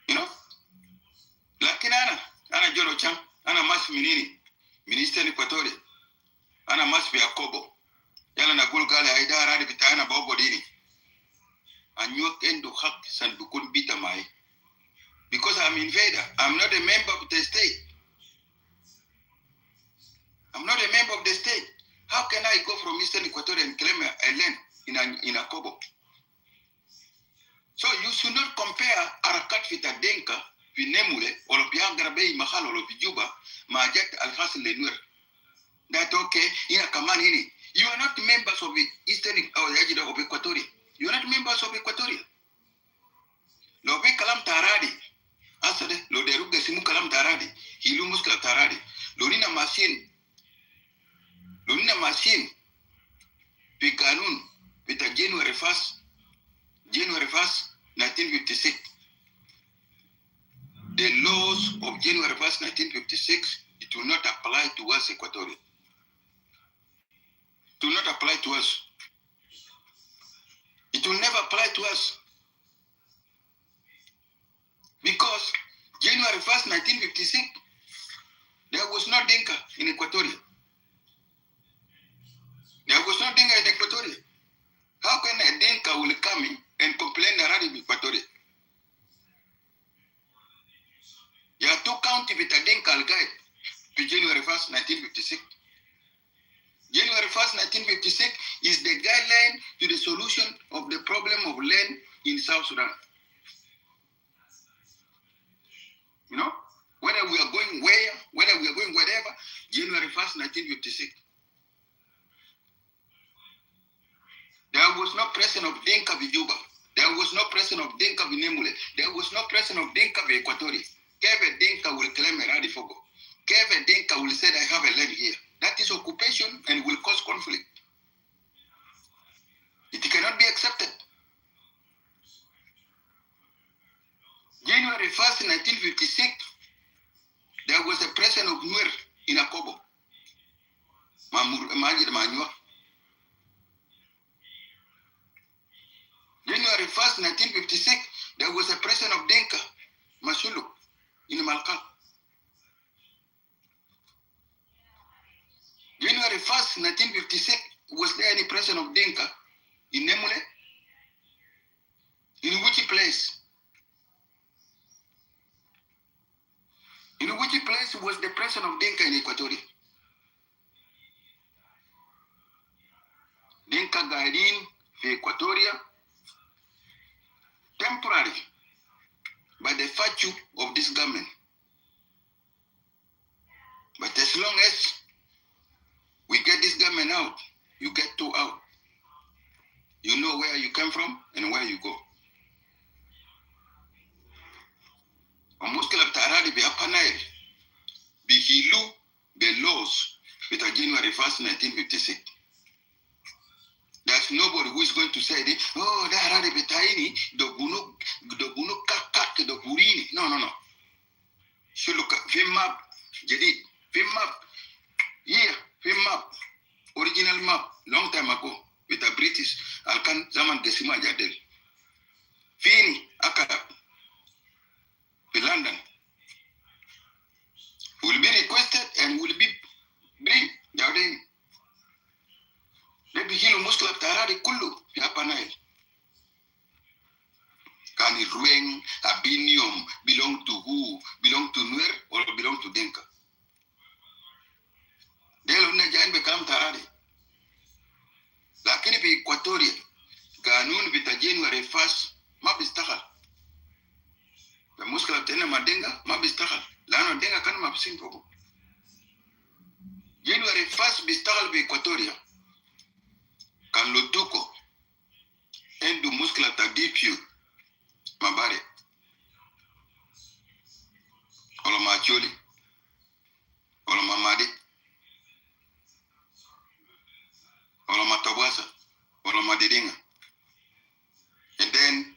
You know? Like Ana Jolo Chang, Ana Mas Minini, Minister Equatorial, Ana Mas Biakobo, Yana Nagulgala, Aida Radi Vitana Bobodini. And you can do hack San Bukun Bitamai. Because I'm invader. I'm not a member of the state. I'm not a member of the state. How can I go from Eastern Equatorial and claim a land in a Kobo? So you should not compare Arakat with Denka, Vinemule, or Piagrabe, Mahal, or Juba, Majak Al-Hasil Lenur. That okay, in a Kamanini. You are not members of the Eastern or the edge of Equatoria. You are not members of Equatoria. Lobe Kalam Taradi. Asade, lo deruga simu Kalam Taradi. Hilu Muskla Taradi. Lorina Machine. Pikanun, with a January 1st, 1956. The laws of January 1st, 1956, it will not apply to us, Equatorial. It will not apply to us. It will never apply to us. Because January 1st, 1956, there was no Dinka in Equatoria. There was no Dinka in Equatoria. How can a Dinka will come in and complain around in Equatoria? You have to count with a Dinka guide to January 1st, 1956. January 1st, 1956 is the guideline to the solution of the problem of land in South Sudan. You know, whether we are going where, whether we are going wherever, January 1st, 1956. There was no president of Dinka Vijuba. There was no president of Dinka Vinemule. There was no president of Dinka Equatoria. Kevin Dinka will claim a Radifogo. Kevin Dinka will say, I have a land here. That is occupation and will cause conflict. It cannot be accepted. January 1st, 1956, there was a president of Nuer in Akobo. Manua. January 1st, 1956, there was a president of Dinka, Mashulu, in Malkal. January 1st, 1956, was there any president of Dinka in Nemule? In which place? In which place was the president of Dinka in Equatoria? Dinka Gaidin for Equatoria, temporary, by the virtue of this government. But as long as we get this government out, you get two out. You know where you come from and where you go. Umuskila taradi be apanai be hilu be laws with a January 1st, 1956. There's nobody who is going to say, oh, that already be tiny, the bunu kak, the burini. No. Should look at film map, film map, film map, original map, long time ago, with a British, Alkan Zaman Gesima Jadel. Fini, Akadap, London. Will be requested and will be bring Jardin. Maybe Hilo Muslim Tarari Kulu, Yapanai. Can it ring Abinium belong to who? Belong to Nuer or belong to Dinka? They'll not become Tarari. Lakini be Equatorial. Ganun bita January 1st, Mabistahal. The Muslim Tena Madenga, Mabistahal. Lano Denga can Mabsin Pogo. January 1st, Bistahal be Equatoria. kan lutuko endu muskila ta DPU mabare wala macholi wala mamadi wala matabwasa wala madidinga. And then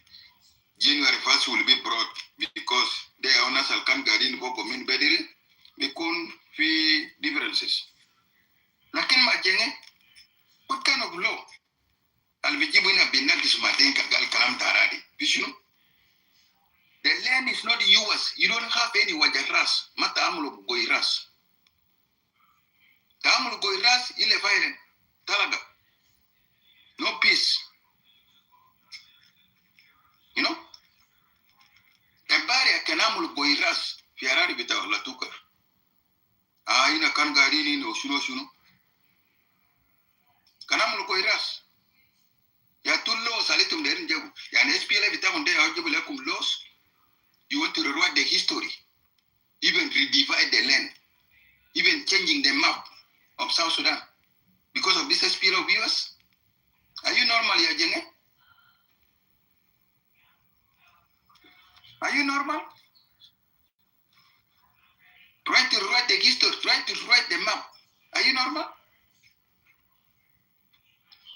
January 1st will be brought because they are owners can guardian go min bediri bikun fi differences. Lakin majenge what kind of law? Alvijibu ina binagis madenka gal kalam taradi. Bishnu? The land is not yours. You don't have any wajaras. Mata amulu goiras. Ta amulu goiras ile violent. Talaga. No peace. You know? Ebari akanamul goiras fiarari bita la tukar. Ina kan garini no shuno. Kanamul goiras. Ya tullo salitum derin jabu. Ya SPLA bita munde ajabu lakum laws. You want to rewrite the history. Even redivide the land. Even changing the map of South Sudan. Because of this SPLA viewers. Are you normal, Yajene? Are you normal? Try to write the history, try to write the map. Are you normal?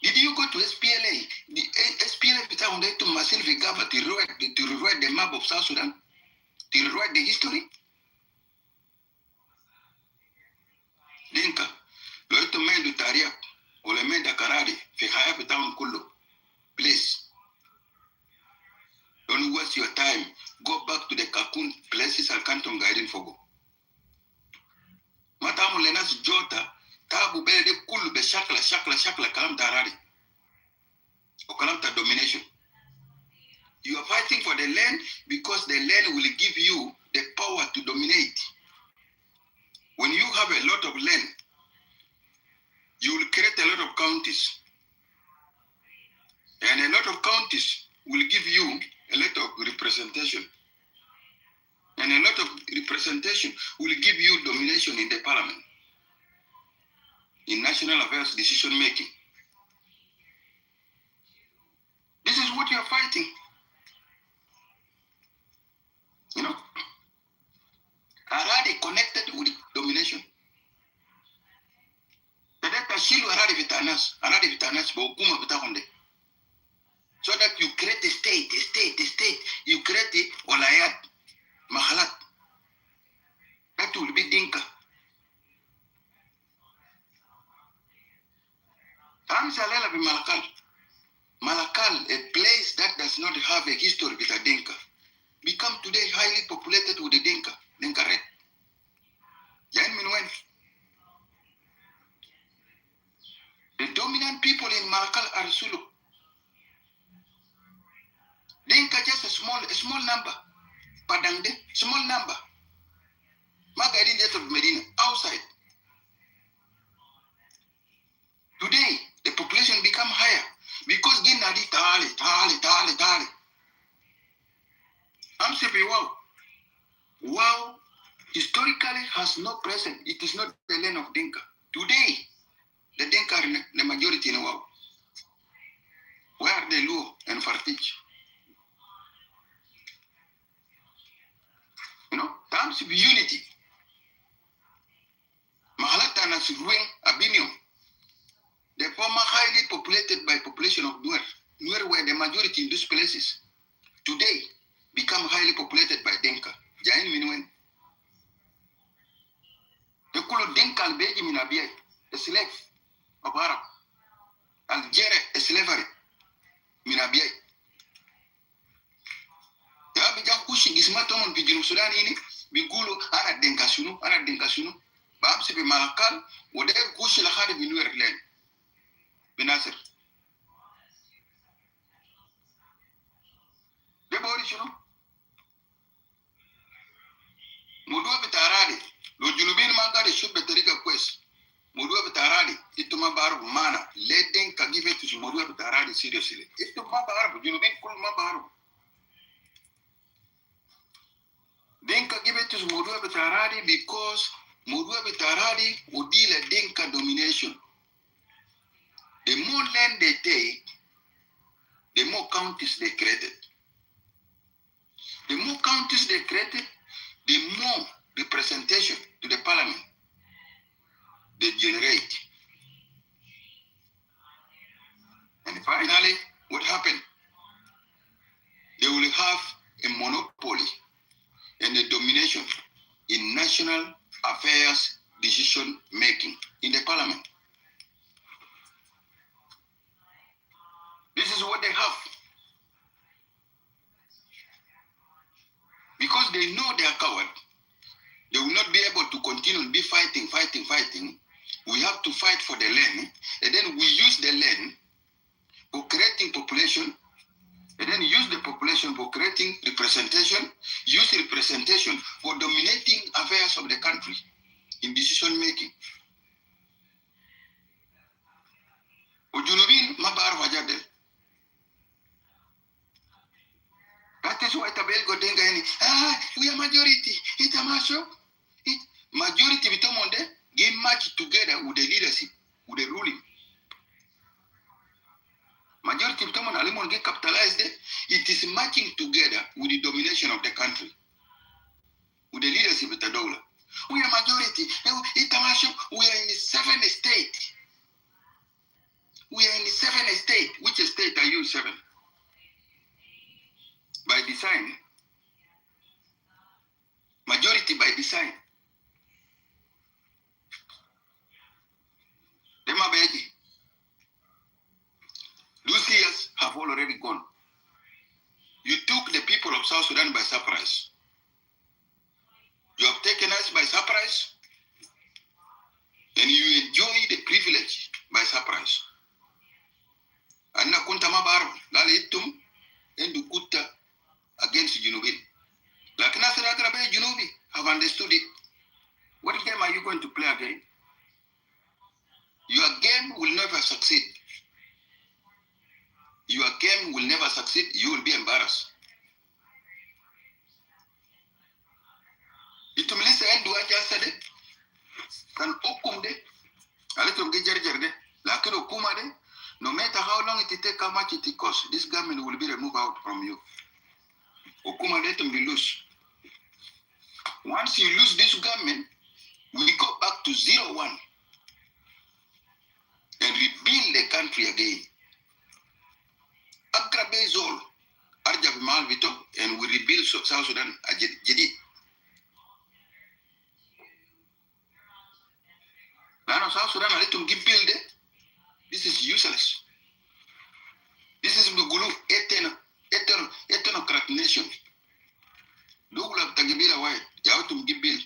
Did you go to SPLA? The SPLA became to myself to rewrite the map of South Sudan? To rewrite the history? Dinka, lo ito mendu tariak, o le menda karadi, fi haya bitaun kullu. Please. Don't waste your time. Go back to the cocoon places I can't guiding for go. Matamu lenas jota, tabu bele de kulu be shakla kalam tarari. O kalam ta domination. You are fighting for the land because the land will give you the power to dominate. When you have a lot of land, you will create a lot of counties. And a lot of counties will give you a lot of representation. And a lot of representation will give you domination in the parliament, in national affairs decision making. This is what you are fighting. You know? Already connected with domination. So that you create a state. You create a olayat, mahalat. That will be Dinka. Amsalela be Malakal. Malakal, a place that does not have a history with a Dinka, become today highly populated with a Dinka red. Yan Minwen. The dominant people in Malakal are Sulu. Dinka just a small number. Padangde, small number. Magadin jet of Medina, outside. Today, the population become higher because Ginadi Tali. I'm saying, wow, historically has no present. It is not the land of Dinka. Today, the Dinka are the majority in the world. Where are the Luo and Fartich? You know, terms of unity. Mahalata and Surueng, Abinium. The former highly populated by population of Nuer were the majority in these places. Today, become highly populated by Dinka. Jain Minwen. The Kulu Dinka al-Beji Minabiyai, a slave of Arab. Algeria, a slavery. Minabiyai. Ya bija kushi gismatomon bijinu Sudan ini, bigulu ana Dinka sunu. Babsi bi Malakal, wade kushi lahari binuer len. Binasir. Debori sunu. Mudua bitaradi. Lo junubin magari should be terika quest. Mudua bitaradi. Ituma baru mana. Letting ka give it to Mudua bitaradi seriously. Ituma baru. Junubin kul ma baru. Dinka give it to Mudua bitaradi because Mudua bitaradi would deal a Dinka domination. The more land they take, the more counties they created. The more counties they created, the more representation to the parliament they generate. And finally, what happened? They will have a monopoly and a domination in national affairs decision making in the parliament. This is what they have. Because they know they are coward, they will not be able to continue to be fighting. We have to fight for the land, and then we use the land for creating population, and then use the population for creating representation, use representation for dominating affairs of the country in decision making. Ujunubin mabar wajadel. That is why Tabel Godenga any. We are majority. It's a macho. Majority bitomonde game match together with the leadership, with the ruling. Majority bitomon alimon get capitalized. It is matching together with the domination of the country, with the leadership of the dollar. We are majority. It's a macho. We are in the 7th state. We are in the 7th state. Which state are you 7? By design. Majority by design. Those years have already gone. You took the people of South Sudan by surprise. You have taken us by surprise, and you enjoy the privilege by surprise. Anna kunta mabar lalitum endu kutta against Junubi. Like Nasra Grabe Junubi have understood it. What game are you going to play again? Your game will never succeed. Your game will never succeed. You will be embarrassed. Itum lisa endu ajasade kan okum de alitum gejerjer de lakini okuma de no matter how long it take, how much it costs, this government will be removed out from you. Okuma de tum be loose. Once you lose this government, we go back to 0-1 and rebuild the country again. Agrabe Zol, Arjab Malvito, and we rebuild South Sudan Jadi. Now South Sudan let them give build it. This is useless. This is Bugulu ethnocrat nation. Dogula Tagibira White, Yawatum give build.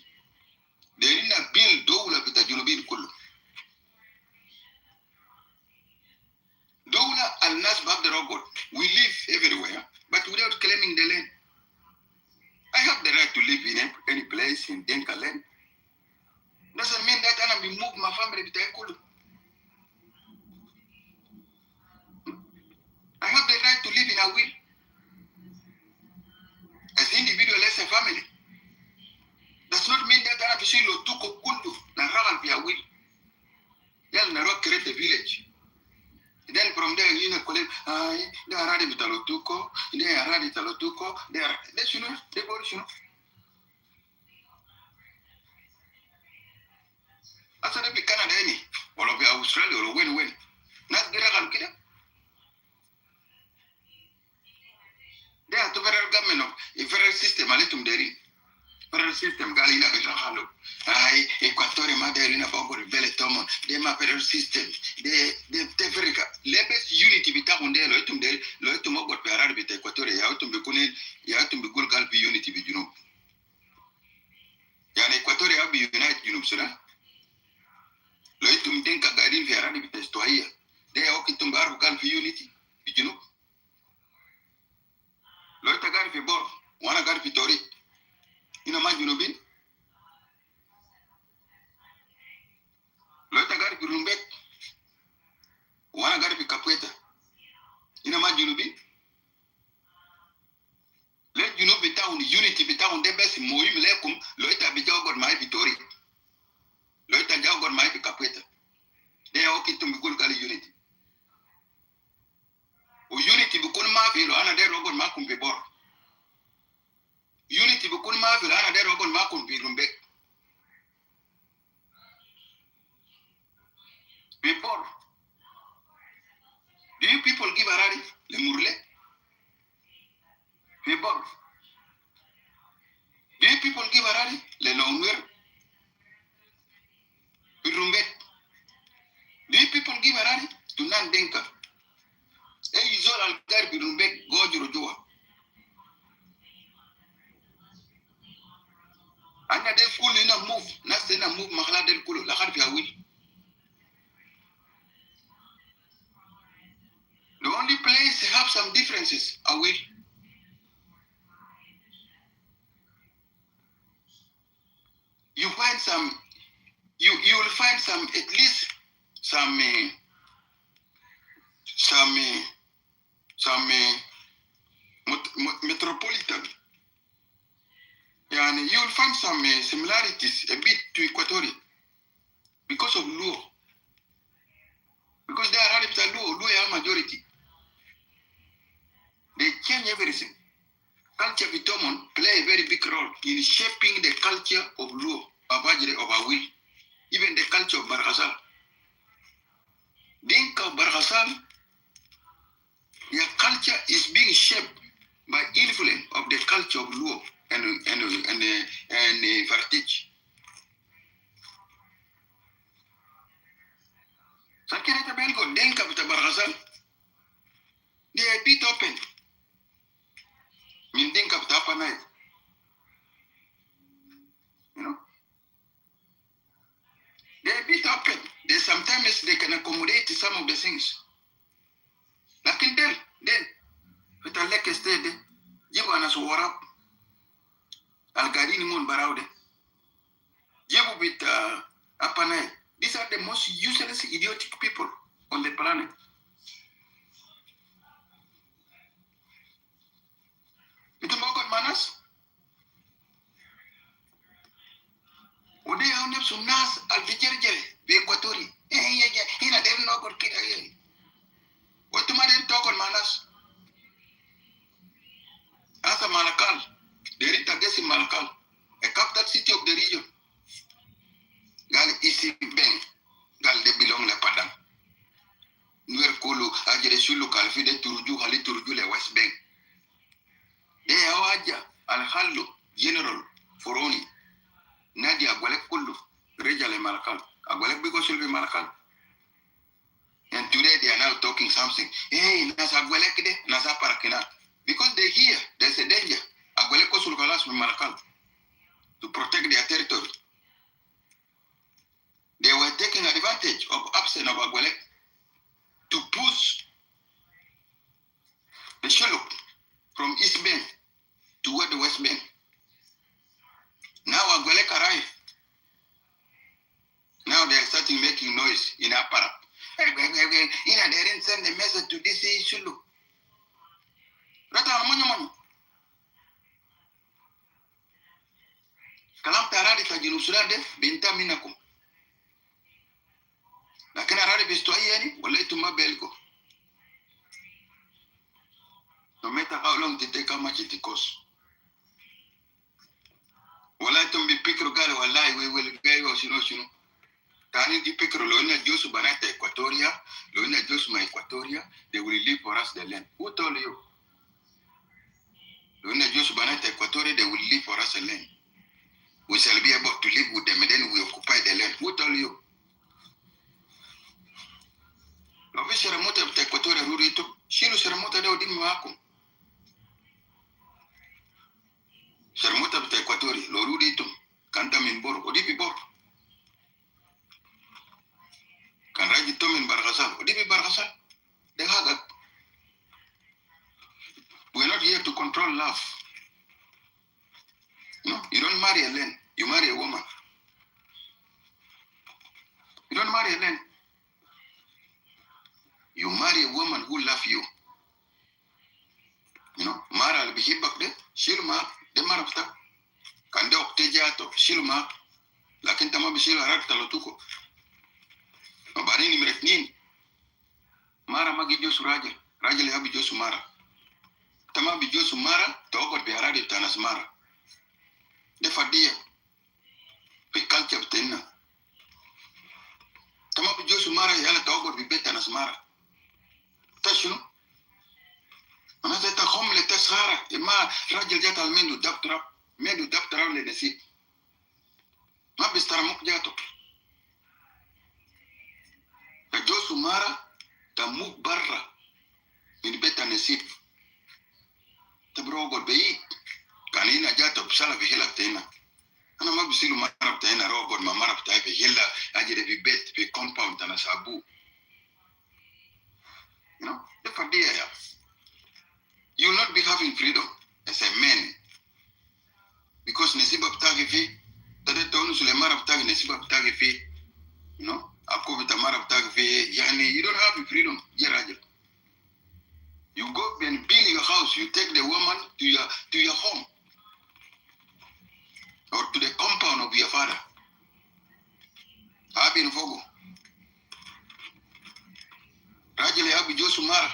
They didn't build Dogula with the Junubin Kulu. Dogula and Nas back the robot. We live everywhere, but without claiming the land. I have the right to live in any place in Denka land. Doesn't mean that I will move my family to Kulu. I have the right to live in a will. As individual, as a family. Does not mean that I have to see Lotuko Kundu, Naravan via will. They'll never create a village. Then from there, you know, they are ready with Lotuko, they are ready with Lotuko, they are, you know, they go, you know. After they be Canada, any, or of Australia, or win-win. Not get a kid. They are the federal government of a federal system, a little dairy. Federal system, Galina, Halo. Equatorial Maderina, Bobo, Beletomo, they my federal system. They Africa. Lebes unity between them, Loitum, what Parad with Equatorial, Yautum Bekunin, Yatum Begul Galpi unity with you. Yan Equatorial be united, you know, sir. Loitum Denka Gadin Ferrari with Estoia. They are Okitum Bar Galpi unity, you know. Loita Garfi Bor, one Garfi Tori. You know, man, you know, Loita Garfi Rumbek, one Garfi Capueta. You know, man, you know, let you know, be town, unity, be town, the best, Moim Lekum, Loita be Jog my Victory. Loita Jog my Capueta. They are okay to be good unity. filo ana der rogon makum be bor. Unity bukun ma filo ana der rogon makum be rumbe. Before, do you people give arari le murle? Before, do you people give arari le nonwer? Birumbe. Do you people give arari to nan denka? E izol al gar birumbe gojuro joa. Anya del kulu ina move, nas ina move makhala del kulu la kharfi awil. The only place have some differences are will. You find some, you will find some at least some metropolitan. Yeah, and you will find some similarities a bit to Equatorial because of Luo. Because they are Arabs and Luo are majority. They change everything. Culture Vitomon play a very big role in shaping the culture of Luo, of Ajre, of Awil, even the culture of Barghazal. Dinka of Barghazal, their culture is being shaped by influence of the culture of Luo and Vartich. Sakirata Belgo, Dinka of the Barghazal, they are a bit open. In Dinka of the Upper Nile. You know? They're a bit open. Sometimes they can accommodate some of the things. Like in then, with a lake state, Jibanas war up. Algarini Mun Baraude. Jibu with Upper Nile. These are the most useless, idiotic people on the planet. Itu Mogon Manas? Ode yaunep sumnas alfijerjere be Equatori. Ina dem no got kid again. What to maden talk on Manas? Asa Malakal. They read against Malakal, a capital city of the region. Gal isi beng. Gal de belong la padang. Nuer Kulu, Ajere Shulu Kalfide Turuju, Hali Turuju le West Bank. They are Al-Hallu, General Foroni, Nadia Agwalek Kulu, Rejale Malakal, Agwalek Bigosul Malakal. And today they are now talking something. Hey, Nasa Agwalek de, Nasa Parakina. Because they hear there's a danger. Agwalek Kosul Kalas Malakal to protect their territory. They were taking advantage of absence of Agwalek to push the Shuluk from East Bend toward the West Bend. Now Agwalek arrived. Now they are starting making noise in Aparak. They didn't send a message to this Shuluk. Rata Monyo. Kalam Taradi Tajinu Sudan de Binta Minakum. Lakini Aradi Bistoyeni, wala ituma Belgo. No matter how long it take, how much it costs. Wala itum bi pikro gale wallahi we will go shino. Tani di pikro loina Josu Banata Equatoria, loina Josu ma Equatoria, they will leave for us the land. Who told you? Loina Josu Banata Equatoria, they will leave for us the land. We shall be able to live with them and then we occupy the land. Who told you? Lovi Seramuta of Equatoria Rurito, Shilu Seramuta de Odin Makum. Seramuta of Equatoria, Loruditum, Cantamin Bor, Odipi Bor. Can Rajitum in Barghazal, Odipi Barghazal. They had that. We're not here to control love. No, you don't marry a land, you marry a woman. You don't marry a land. You marry a woman who loves you. You know, Mara al Bihibak de, Shilma, de Marafta, Kande Oktejato, Shilma, Lakintama Bishil Arak Talotuko. Barini Mretnin, Mara Magi Jos Rajal, Rajal Habi Jos Mara. Tama bi Josu Mara, Togot be Aradi Tanas Mara. The Fadia. Be culture tenna. Tama bi Josu Mara, Yala Togot be Betanas Mara. Tashunu. Another home let us Sahara, Ima Rajal Jatal Mendu Daptrap le Nesi. Mabistaramuk Jato. The Josu Mara, the Muk Barra, in Betanesip. The Brogo Beit, Kanina Jato, Salavi Hilla Tena. And I'm obviously Marab Tena, Robot, Mamarab type, Hilla, Ajay Bet, be compound and a sabu. You know, the Fadia. You will not be having freedom as a man. Because Nesiba Tagifi, that don't Sulemar of Tag Nesiba Tagifi, you know, Akubita Marab Tagifi, Yani, you don't have freedom, Yaraja. You go and build your house, you take the woman to your home or to the compound of your father. Abin Fogo. Rajale Abu Josumara.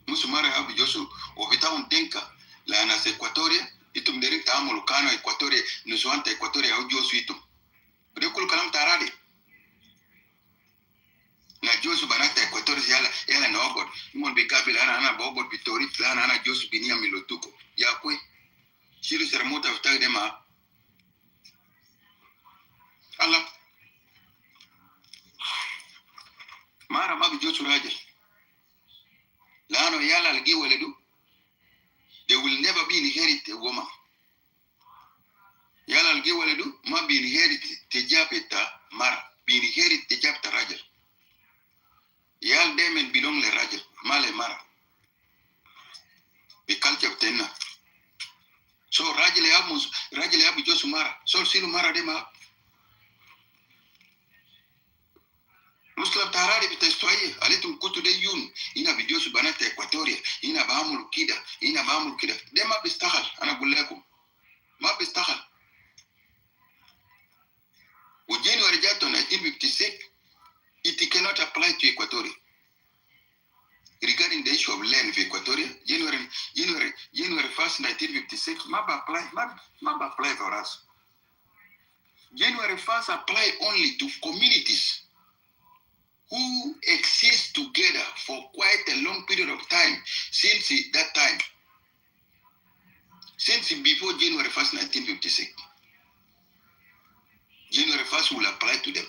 Musumara Abu Josu, or Vitown Denka, Lanas Equatoria, itum directa Amolcano, Equatoria, Nusuanta Equatoria, Audio Suitum. Recul Kalam Taradi. Na Josu Banata Equatoria, Ella Nogod, Mon Becabil, Anna Bobot, Vitori, Plan, Anna Josu Binia Milotuco, Yakwe. She is a remote of Tagdema. Allah Mara Mabi Josu Raja. Lano Yala Giweledu. They will never be inherited a woman. Yala Giweledu, ma be inherited Tejapeta Mara, be inherited Tejapta Raja. Yal Demen belong le Raja, Male Mara. The culture of Tenna. So Rajale Abu Josu Mara, so Silu Mara Dema. Muslim Tarari Bitestoye, Alitum Kutu de Yun, Ina Videos Banata Equatoria, Ina Bamul Kida, Dema Bistahal, Anabuleko, Ma Bistahal. With January Jato 1956, it cannot apply to Equatoria. Regarding the issue of land for Equatoria, January 1st, 1956, Maba apply for us. January 1st apply only to communities who exist together for quite a long period of time since that time. Since before January 1st, 1956. January 1st will apply to them.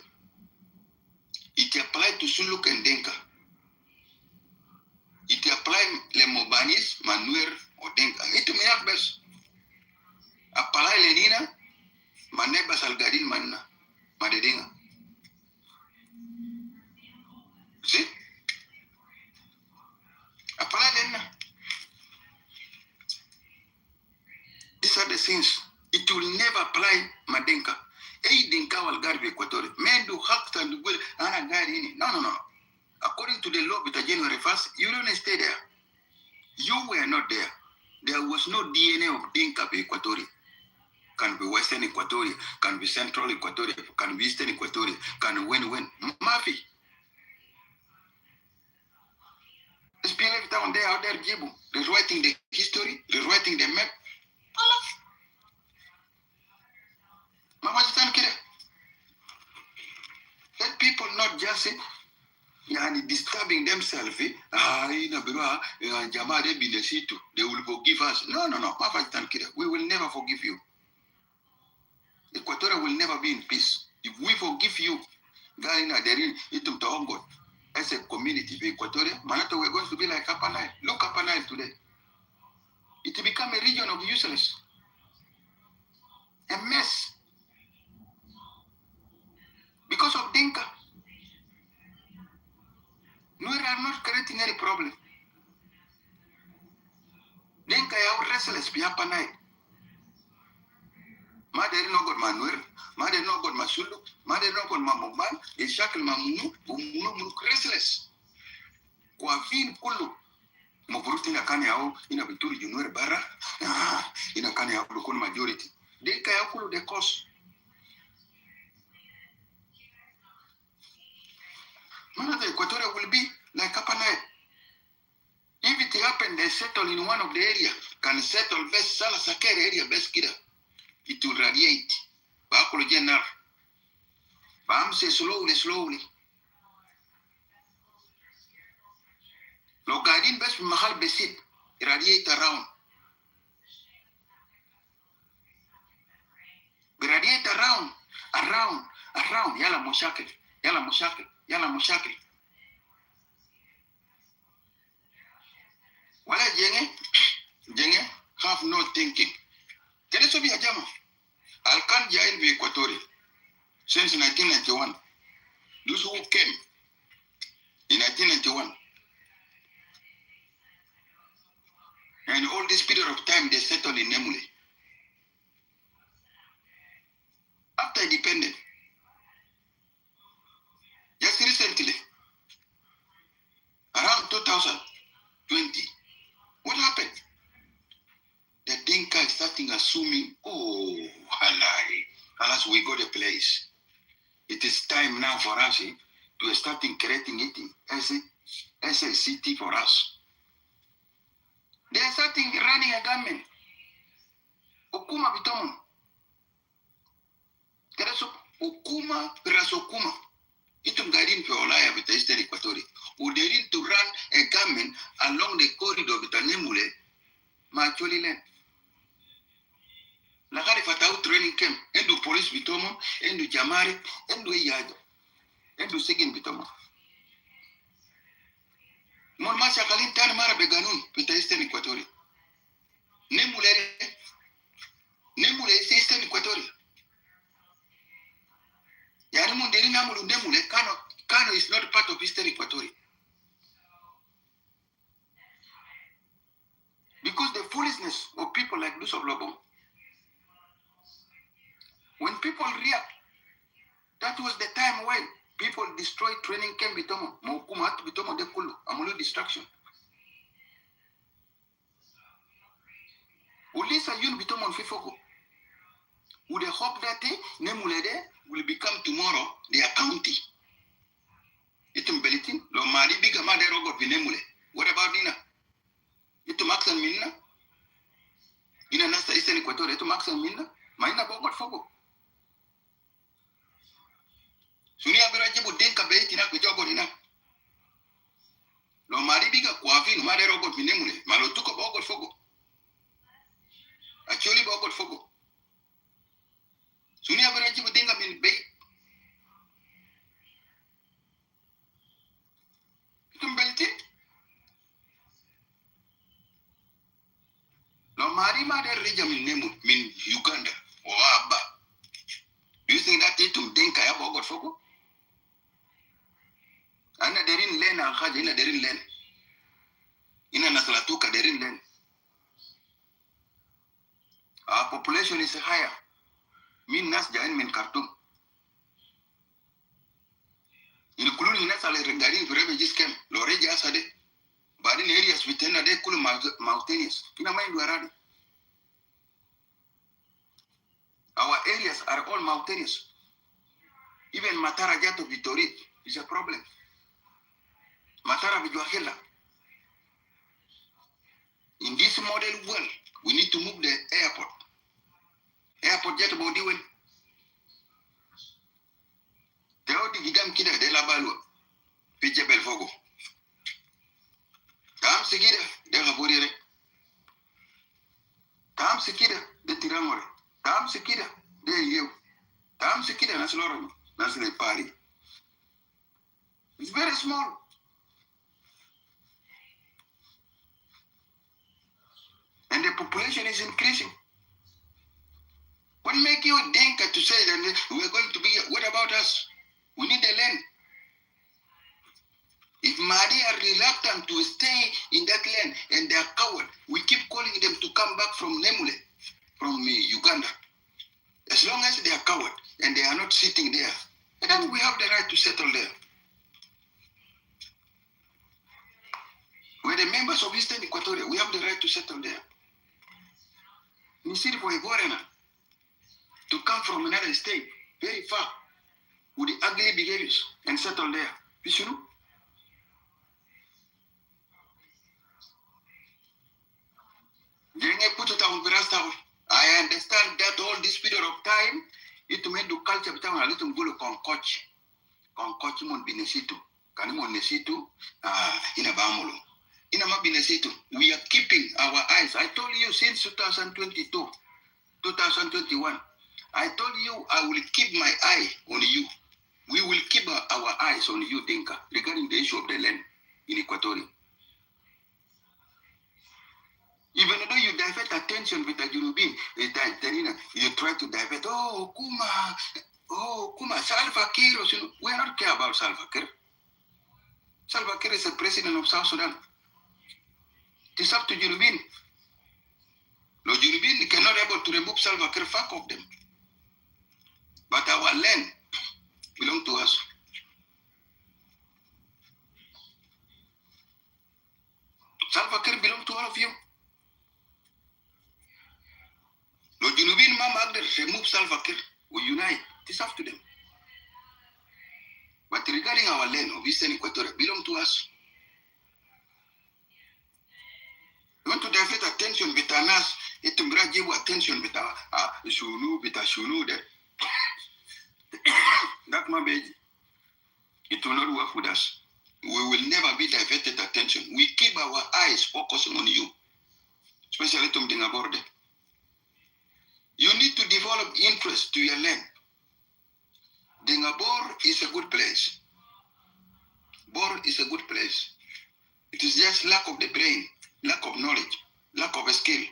It applied to Suluk and Denka. It applied to Mobanis, Manuel, or Denka. It may have best. Apply Lenina, Maneba Salgadin Manna, Madedenga. See? Apply Lena. These are the things. It will never apply Madenka. Hey, Denka will guard the Equatorial. Men do hack and will and guide in it. No. According to the law with January 1st, you don't stay there. You were not there. There was no DNA of Dinka Equatoria. Can be Western Equatoria, can be Central Equatoria, can be Eastern Equatoria, can win. Mafi. Let's be left down there, out there, Jibu. Rewriting the history, rewriting the map. Mama Jitan Kire. Let people not just say, disturbing themselves. They will forgive us. No. We will never forgive you. Equatorial will never be in peace. If we forgive you, as a community of Equatoria, Manato, we're going to be like Upper Nile. Look Upper Nile today. It will become a region of useless. A mess. Because of Dinka. No, we are not creating any problem. Dinka are restless be Upper Nile. Mother no got Manuel, Mother no got Masulu, Mother no got Mamuban, a shackle Mamunu, restless. Quafin Kulu, Moburutina Kanyao, in a Bituri Junior Barra, in a Kanya Lukun majority. They Kayakulu the cost. None of the Equatorial will be like Upper Nile. If it happened, they settle in one of the area, can settle best Sala Sakere area best kida. It will radiate. Bakulu Jenar. Bam say slowly. Lo guiding best mahal besit, radiate around. Radiate around. Yala mushakil. Wala jenge have no thinking. Kede sobi ajama. Alkan jail be Equatorial since 1991. Those who came in 1991. And all this period of time they settled in Nemule. After independence, just recently, around 2020, what happened? The Dinka is starting assuming, alas, we got a place. It is time now for us to start creating it as a city for us. They are starting running a government. Okuma bitomo. Keraso Okuma Rasokuma. Itum guiding for Olaya with the Eastern Equatorial. Who they need to run a government along the corridor with Nemule, Macholi land. Lagari fatau training camp. Endu police bitomo, endu jamari, endu yado, endu segin bitomo. Mon masha kalin tan mara beganun with the Eastern Equatorial. Nemule is Eastern Equatorial. Yanimun deri namulu Nemule, Kano is not part of Eastern Equatorial. Because the foolishness of people like Luso Lobo, when people react, that was the time when people destroyed training camp bitomo, Mokumat bitomo de Kulu, Amulu destruction. Ulisa yun bitomo Fifoko. Would they hope that Nemulede will become tomorrow their county? Itum Belitin, Lo Mari Biga Maderogo Vinemule. What about Nina? Itum Axel Minna? Ina Nasta Eastern Equatorial, Itum Axel Minna? Maina Bogot Fogo. Sunia Berajibu Denka Betina Kujogorina. Lo Mari Biga Quavin, Maderogo Vinemule, Malotuko Bogot Fogo. Actually Bogot Fogo. Sunia Berajibu Denka Min Bay. Itum Belitin? No Marima de Reja min Uganda or Abba. Do you think that it will Denka Yabogot Fogo? Anna derin len al Haj, ina derin len. Ina Nasalatuka derin len. Our population is higher. Min Nas Jain min Khartoum. Including Nasal regarding refugees camp, Loreja Asade. But in areas within a day, cool mountainous. In a mind, we are ready. Our areas are all mountainous. Even Matara Jato Vitorit is a problem. Matara Vijuahela. In this model world, we need to move the airport. Airport Jato Bodiwen. The Odi Gidam Kida de la Balua. Piche Belfogo. Tam Sikida de Gaburire. Tam Sikida de Tiramore. Tam Sikida de you. Tam Sikida Nasloro. National Party. It's very small. And the population is increasing. What make you Denka to say that we're going to be, what about us? We need the land. If Mali are reluctant to stay in that land and they are coward, we keep calling them to come back from Nemule, from Uganda. As long as they are coward and they are not sitting there, then we have the right to settle there. We're the members of Eastern Equatoria. We have the right to settle there. It's easy for a foreigner to come from another state, very far, with the ugly behaviors and settle there. You know? I understand that all this period of time, it made the culture become a little good concoch mon binesitu. Kanimon nesitu, in a bamulo. In a mabinesitu, we are keeping our eyes. I told you since 2022, 2021, I told you I will keep my eye on you. We will keep our eyes on you, Dinka, regarding the issue of the land in Equatoria. Even though you divert attention with the Jurubin, you try to divert, Kuma, Salva Kiir, we are not care about Salva Kiir. Salva Kiir is the president of South Sudan. It's up to Jurubin. No, Jurubin cannot able to remove Salva Kiir, fuck of them. But our land belong to us. Salva Kiir belong to all of you. No, Junubin Mama remove Salva Kiir. We unite. It's up to them. But regarding our land of Eastern Equatoria, belong to us. We want to divert attention with us. It will give attention with our Shunu, with our Shunu there. That my baby. It will not work with us. We will never be diverted attention. We keep our eyes focusing on you, especially to Mdingaborde. You need to develop interest to your land. Dingabor is a good place. Bor is a good place. It is just lack of the brain, lack of knowledge, lack of a skill.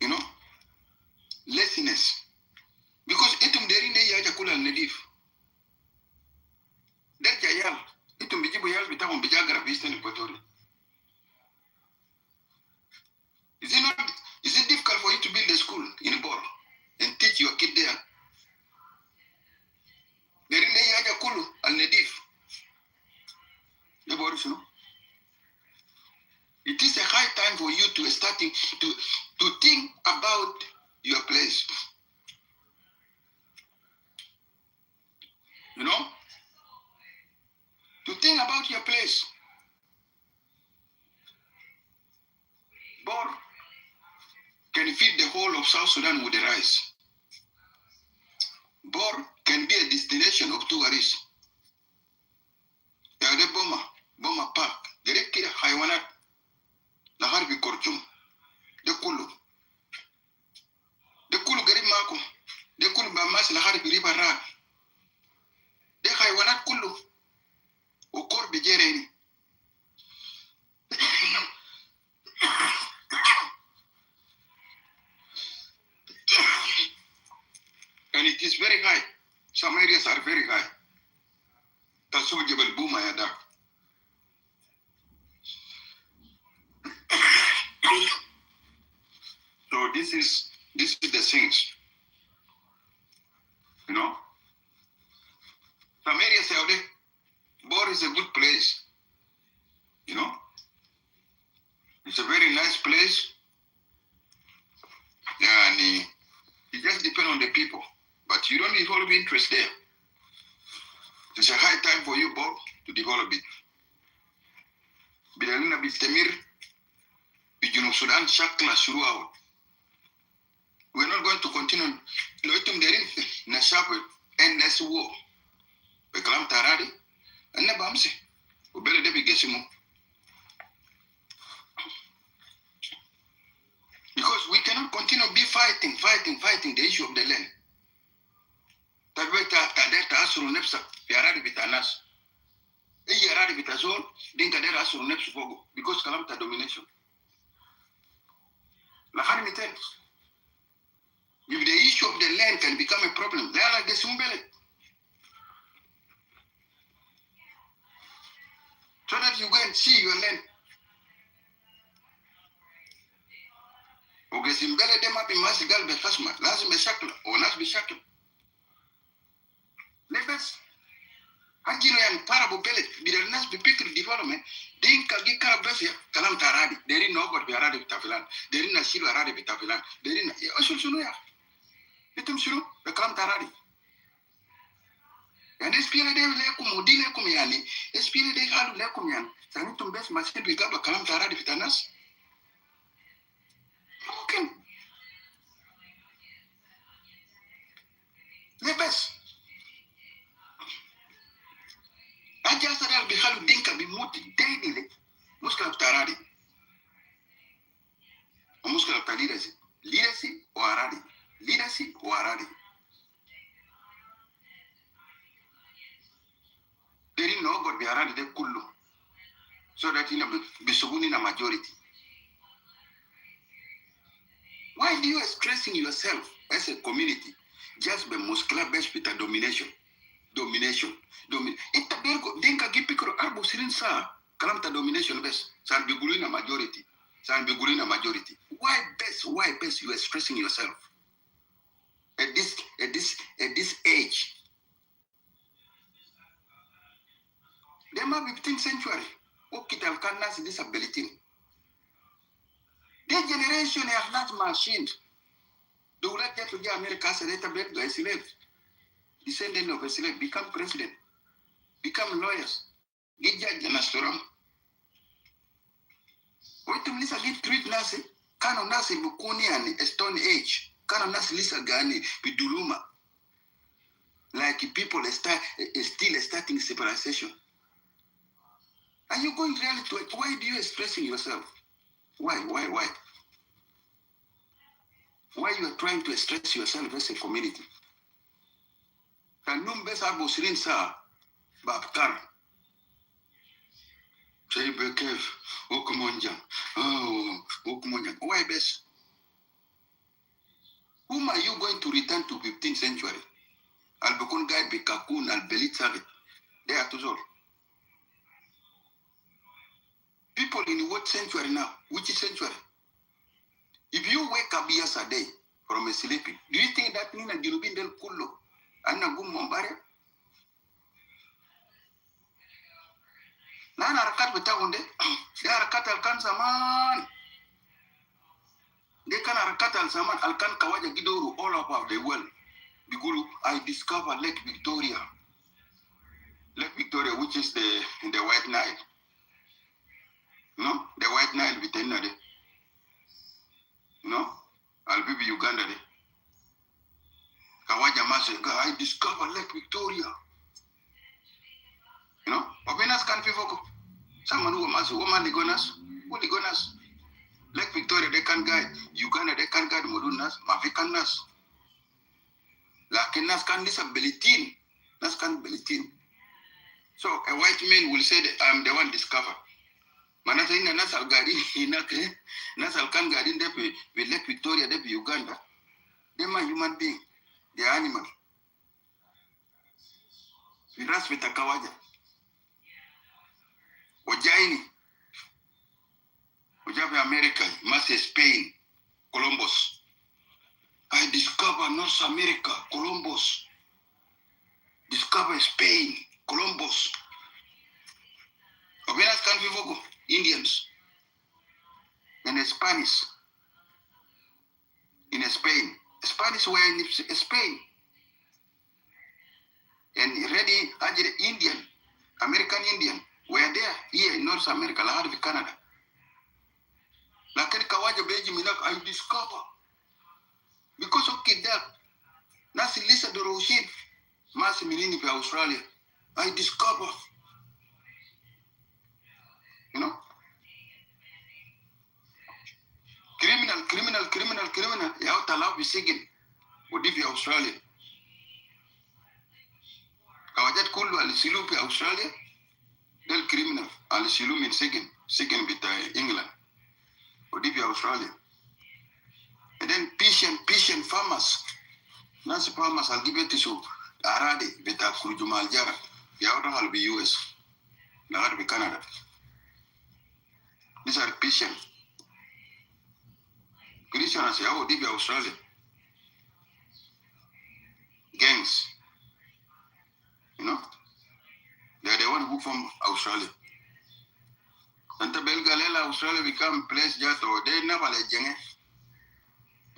You know? Laziness. Because itum derine ya jakula nedif. That jayal, itum bijibu yal bitakon bijagra Eastern Equatoria. Is it difficult for you to build a school in Bor and teach your kid there? Derine ya jakulu al nedif. The Boris, no? It is a high time for you to starting to think about your place. You know? To think about your place. Bor can feed the whole of South Sudan with the rice. Bor can be a destination of tourists. Yade Boma Park, Gerekira Haiwanat, the Harbi Korchum, the Kulu Geri Mako, the Kulu Bamas, the Harbi River Rag, the Haiwanat Kulu, Okor Bejereni. And it is very high. Some areas are very high. Tasu Jebel Buma Yada. So this is the things. You know? Some areas out there, Bor is a good place. You know? It's a very nice place. And it just depends on the people. But you don't develop interest there. It's a high time for you, Bob, to develop it. Bilalina Bistemir, Bijunub Sudan, Shakla Shuru. We're not going to continue. Loitum Derin, Nashap, endless war. Bekalam Taradi, and Nabamsi, Ubele Debi Gesimo. Because we cannot continue be fighting the issue of the land. Tabeta Tadeta Asuru Nepsa, Yaradi Bitanas. Yaradi Bitazol, Dinkadera Asuru Nepsufogo, because Kalamta domination. Lahani Mitel. If the issue of the land can become a problem, they are like the Sumbele. So that you go and see your land. Ogesimbele dema bi masigal bekasma, lazim beshakla, or nas beshakla. Lebes, Hajino and Parabo Bellet, Bidanas be picked development, Dinka Gikara Besia, Kalam Taradi, there is no God Biaradi Bitafilan, there is a Shiva Aradi Bitafilan, there is a Osusuya. Itum Shuru, the Kalam Taradi. And this period de Lekum, Dile Kumiani, this period de Halu Lekumian, Sanitum Best must be Gaba Kalam Taradi Bitanas. Lebes. Aja sadal bihalu dinka bimuti daily. Muskala tarari. Muskala talirasi. Leadership or arari. Leadership or arari. There is no God behind the kullu. So that in a bisuguni na majority. Why do you expressing yourself as a community just by muscular based with a domination? Ita bergo denka gipikro arbo sirin sa kalamta domination best. San bigulina majority. Why best you expressing yourself? At this age. There might be 15th century. Okital cannas disability. The generation have not machines. They will get to the America as a database by slave. Descendant of a slave, become president, become lawyers, get judge and astoram. Wait to listen, get treat nasi, canon nasi bukuni and a stone age, canon nasi lisa gani, biduluma. Like people still starting civilization. Are you going really to it? Why do you expressing yourself? Why? Why you are trying to express yourself as a community? Can numbers are bosirin sa babkar. Say bekev, okumonja. Why best? Whom are you going to return to 15th century? Albekon guy bekakun albelit sabe. They are to all. People in what century now? Which century? If you wake up yesterday from a sleeping, do you think that Nina Girubin del Kullo Anna Gum Mombare? Nana Rakat Betaunde, they are Rakat Alkan Saman. They can Rakat Al Saman, Alkan Kawaja Gidoru all about the world. Because I discovered Lake Victoria. Lake Victoria, which is in the White Nile. No? The White Nile within the no? I'll be Uganda. Kawaja Mase, I discovered Lake Victoria. You know? Openas can people someone who must woman Ligonas. Lake Victoria, they can guide. Uganda, they can guide Modunas, Mafikanas. Lakinas can disability. Nas can bilitin. So a white man will say that I'm the one discovered. Manasa ina nasal gadi inake nasal kan gadi ndepe we Lake Victoria ndepe Uganda. They are human being. They are animal. We respect Kawaja. Ojaini. Ojabe America, Master Spain, Columbus. I discover North America, Columbus. Discover Spain, Columbus. Obenas can be Indians and Spanish in Spain. Spanish were in Spain. And ready Indian, American Indian were there here in North America, Lahad Canada. Lakini Kawaja Benjamin, I discover because of that. Nasi Lisa de Roshin, Masi Minini for Australia. I discover. You know? Criminal. Yaut allow be sigin. Would if Australia. Kawajat Kulu Alisilu for Australia. Del criminal. Alisilu in sigin with England. Would if Australia. And then patient farmers. Nancy farmers, I'll give it to you. Arade, Beta Kurujumal Jara. Yaut will be US. Now will be Canada. These are patient. Christians say, oh, deep Australia. Gangs. You know? They are the one who from Australia. And the Belgalela, Australia become place just or they never let Jenge.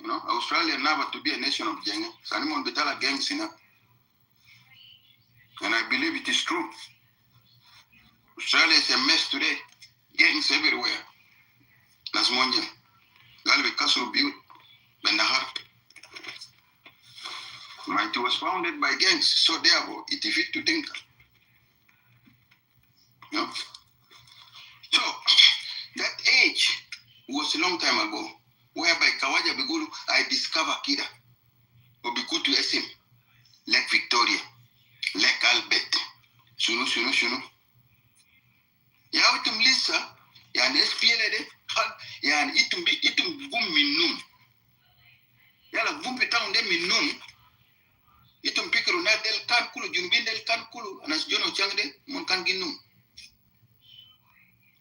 You know, Australia never to be a nation of Jenge. Sanimon Betala gangs in. And I believe it is true. Australia is a mess today. Gangs everywhere. Las Monja. Galbi Castle Butte. Bendahar. Mighty was founded by gangs, so therefore it is fit to think. No? So that age was a long time ago, whereby Kawaja Bigulu, I discovered Kida, or Bikutu Esim, Lake Victoria, Lake Albert, Shunu. Yawitum Lisa, Yan SPLD, Yan itum boom minum. Yala boom town de minum. Itum pikiru na del kankulu, junubin del kankulu, anas jono changde, mon kanginum.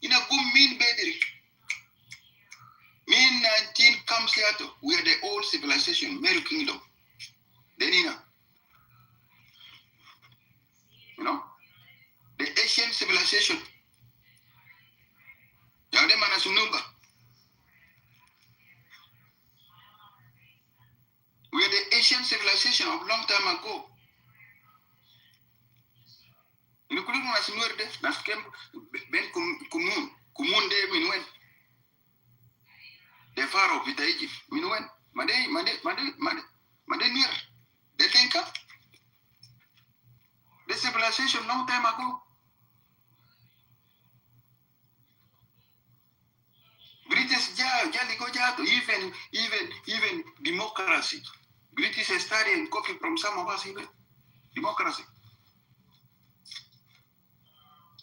Ina boom min bedrik. Min 19 comes later, we are the old civilization, Meru Kingdom. Then you know, the Asian civilization. Yade Manasunumba. We are the Asian civilization of long time ago. Including Nasunurde, Naskem, Ben Kumun de Minwen. The Pharaoh of Egypt, Minwen, Made near. They think up. The civilization long time ago. British even democracy. British study and copy from some of us even democracy.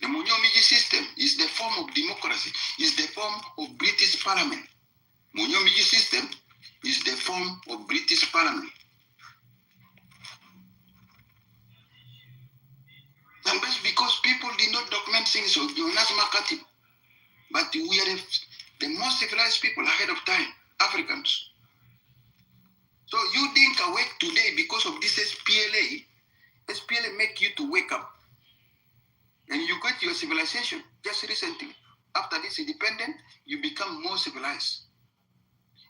The Munyomiji system is the form of democracy, is the form of British Parliament. Munyomiji system is the form of British Parliament. And that's because people did not document things of Jonas Makati. But we are the most civilized people ahead of time, Africans. So you think awake today because of this SPLA. SPLA make you to wake up. And you got your civilization just recently. After this independence, you become more civilized.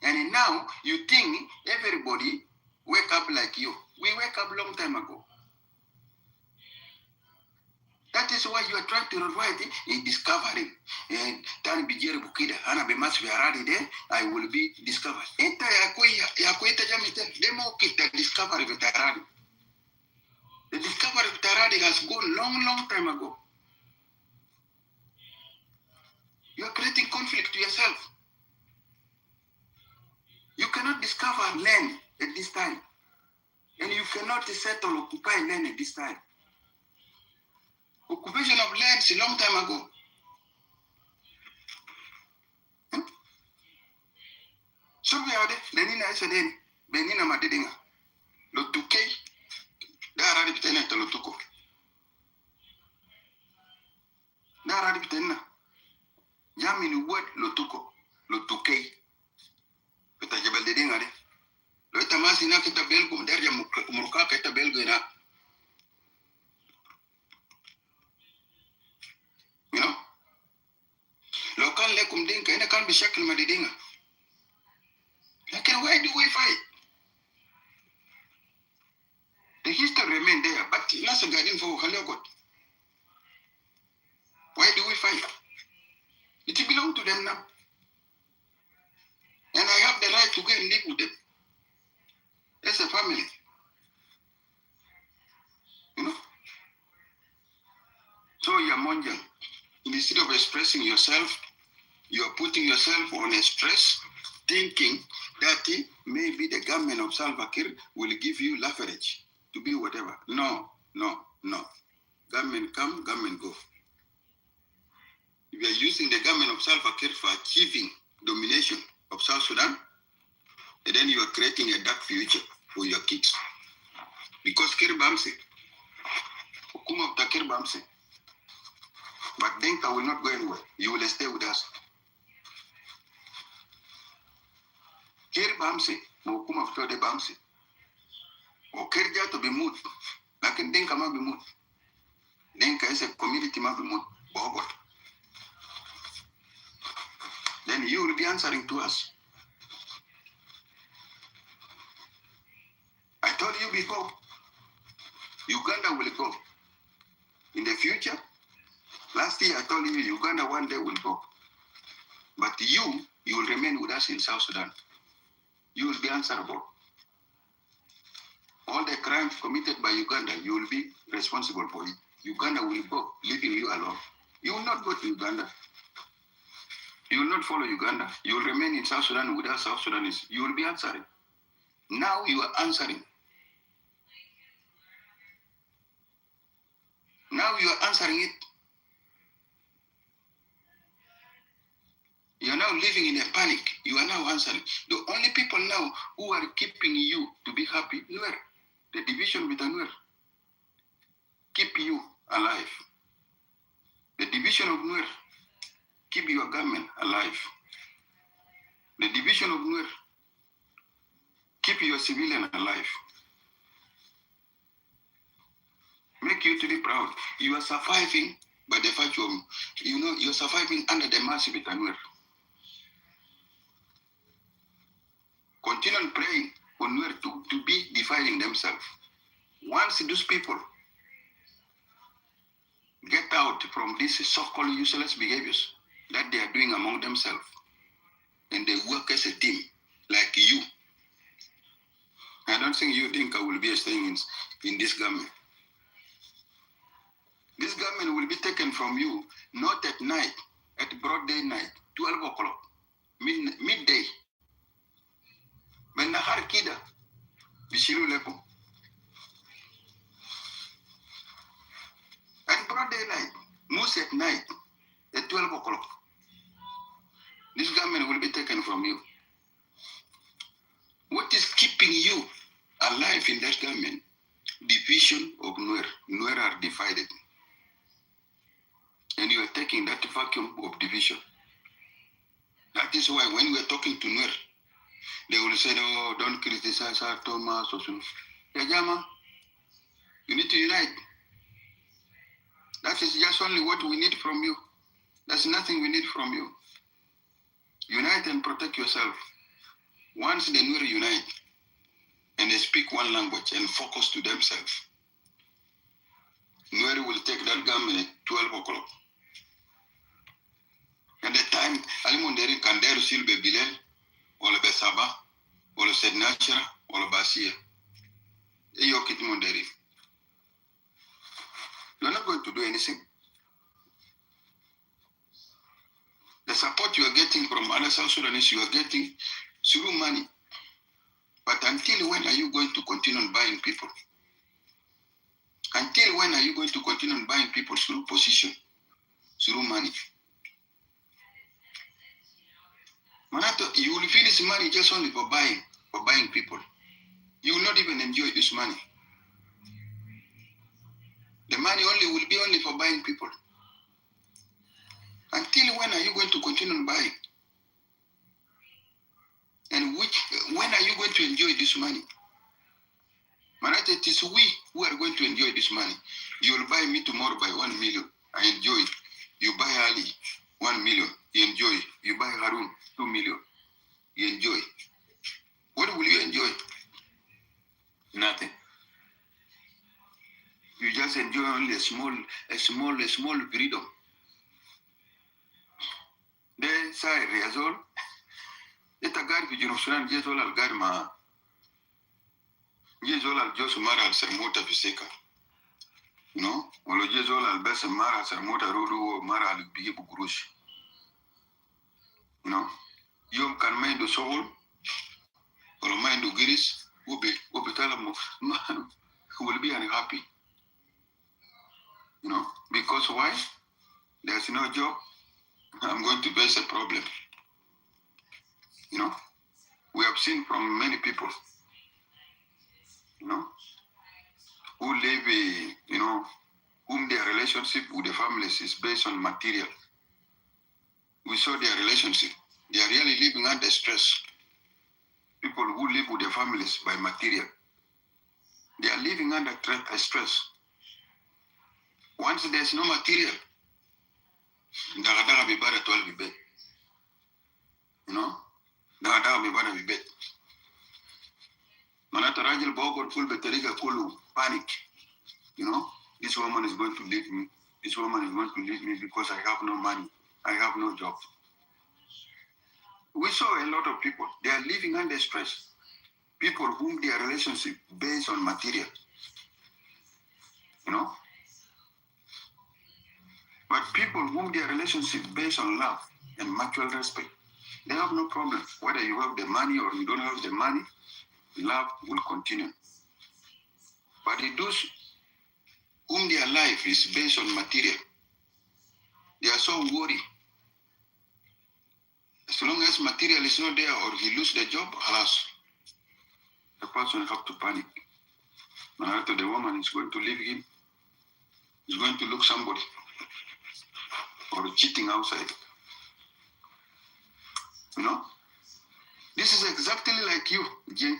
And now you think everybody wake up like you. We wake up long time ago. That is why you are trying to write a discovery. And Tani Bijere Bukida, Hana Bemas Viaradi there, I will be discovered. Enta Yakuita Jamita, Demo Kita discovery with Taradi. The discovery of Taradi has gone long time ago. You are creating conflict to yourself. You cannot discover land at this time. And you cannot settle, occupy land at this time. Occupation of lands a long time ago. So we are there. Lenina is a den. Benina Madidinga. Lotuke. Dara Riptena to Lotuko. Dara Riptena. Yamin word Lotuko. Lotuke. But I jabal de dingare. Lota Masina Kita Belgum, Derja Murka Keta Belgina. You know? Local Lekum Dinka, and I can't be shackle Madidinga. Like, why do we fight? The history remain there, but Nasa Garden for Halogot. Why do we fight? It belongs to them now. And I have the right to go and live with them. As a family. You know? So you're Monjang. Instead of expressing yourself, you are putting yourself on a stress, thinking that maybe the government of Salva Kiir will give you leverage to be whatever. No. Government come, government go. If you are using the government of Salva Kiir for achieving domination of South Sudan, and then you are creating a dark future for your kids. Because Kiir Bamse, Hukuma of Kiir Bamse. But Denka will not go anywhere. You will stay with us. Kiir Bamse, Hukuma of Tode Bamse. Or Kirja to be moved. Like Denka ma be moved. Denka is a community ma be moved. Bogot. Then you will be answering to us. I told you before, Uganda will go. In the future, last year I told you Uganda one day will go. But you will remain with us in South Sudan. You will be answerable. All the crimes committed by Uganda, you will be responsible for it. Uganda will go, leaving you alone. You will not go to Uganda. You will not follow Uganda. You will remain in South Sudan without South Sudanese. You will be answering. Now you are answering. Now you are answering it. You are now living in a panic. You are now answering. The only people now who are keeping you to be happy, Nuer, the division with the Nuer, keep you alive. The division of Nuer, keep your government alive. The division of Nuer, keep your civilian alive. Make you to be proud. You are surviving by the virtue of, you are surviving under the massive Nuer. Continue praying for Nuer to be dividing themselves. Once those people get out from these so-called useless behaviors that they are doing among themselves, and they work as a team, like you, I don't think you think I will be staying in this government. This government will be taken from you, not at night, at broad day night, 12 o'clock, midday. Benahar kida, bishiru lepo. At broad daylight, most at night, at 12 o'clock. This government will be taken from you. What is keeping you alive in that government? Division of Nuer. Nuer are divided. And you are taking that vacuum of division. That is why when we are talking to Nuer, they will say, oh, don't criticize her, Thomas, or so. Yajama, you need to unite. That is just only what we need from you. There's nothing we need from you. Unite and protect yourself. Once the Nuer unite and they speak one language and focus to themselves, Nuer will take that government at 12 o'clock. At the time, Alimonderi Kanderu Silbe Bilel, or Besaba, or Sednachara, or Basia. Eyokit Monderi. You're not going to do anything. The support you are getting from other South Sudanese, you are getting through money. But until when are you going to continue buying people? Until when are you going to continue buying people through position, through money? Manato, you will finish money just only for buying people. You will not even enjoy this money. The money only will be only for buying people. Until when are you going to continue buying? And when are you going to enjoy this money? Manate, it is we who are going to enjoy this money. You will buy me tomorrow by 1 million. I enjoy it. You buy Ali 1 million. You enjoy. You buy Harun 2 million. You enjoy. What will you enjoy? Nothing. You just enjoy only a small freedom. They say Riazol. It's a guy who is not Jezol al Garma. Jezol al Josumara al Sermota Fiseka. No? Or Jezol al Bessamara Sermota Rudu or Mara al Bibu Gurush. No? You can mind the soul or mind the Giris who will be unhappy. You know? Because why? There's no job. I'm going to face a problem. You know, we have seen from many people, you know, who live, you know, whom their relationship with the families is based on material. We saw their relationship. They are really living under stress. People who live with their families by material. They are living under stress. Once there's no material, you know, Manata Rajal Bogor full Beteriga Kulu panic. You know, this woman is going to leave me. This woman is going to leave me because I have no money. I have no job. We saw a lot of people. They are living under stress. people whom their relationship based on material, you know. But people whom their relationship based on love and mutual respect, they have no problem. Whether you have the money or you don't have the money, love will continue. But those whom their life is based on material, they are so worried. As long as material is not there or he lose the job, alas, the person have to panic. Now after the woman is going to leave him, he's going to look somebody or cheating outside. You know? This is exactly like you, Jane.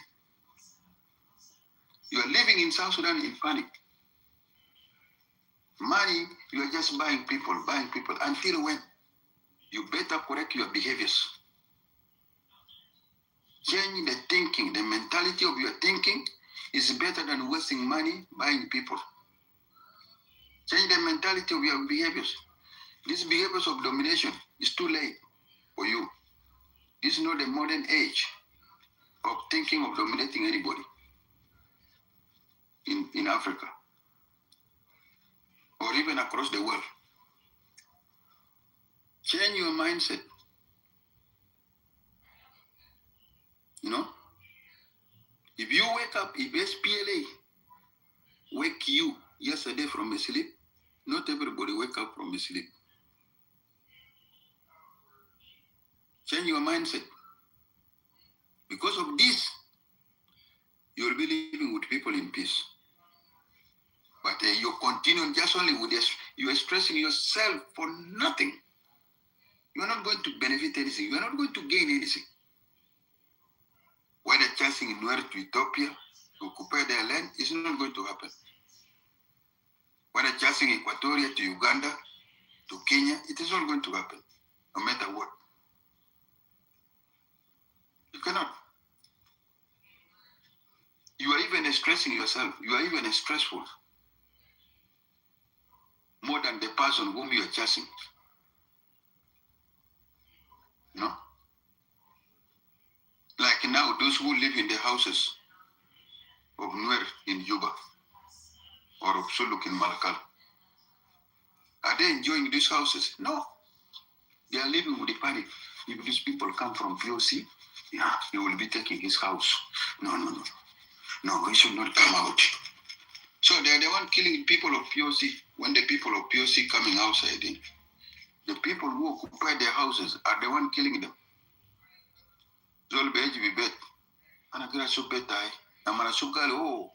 You are living in South Sudan in panic. Money, you are just buying people. Until when? You better correct your behaviors. Change the thinking, the mentality of your thinking is better than wasting money buying people. Change the mentality of your behaviors. These behaviors of domination is too late for you. This is not the modern age of thinking of dominating anybody in Africa or even across the world. Change your mindset. You know? If you wake up, if SPLA wake you yesterday from a sleep, not everybody wake up from a sleep. Change your mindset. Because of this, you will be living with people in peace. But you continue just only with this. You are stressing yourself for nothing. You are not going to benefit anything. You are not going to gain anything. Whether chasing Nuer to Ethiopia to occupy their land is not going to happen. Whether chasing Equatoria to Uganda, to Kenya, it is not going to happen, no matter what. You cannot. You are even stressing yourself. You are even stressful. More than the person whom you are chasing. No? Like now, those who live in the houses of Nuer in Juba or of Suluk in Malakal, are they enjoying these houses? No. They are living with the panic. If these people come from POC, yeah, he will be taking his house. No, he should not come out. So they are the one killing people of POC. When the people of POC coming outside, the people who occupy their houses are the one killing them. Zol beji be bet. Anagira so beta. Amara so gal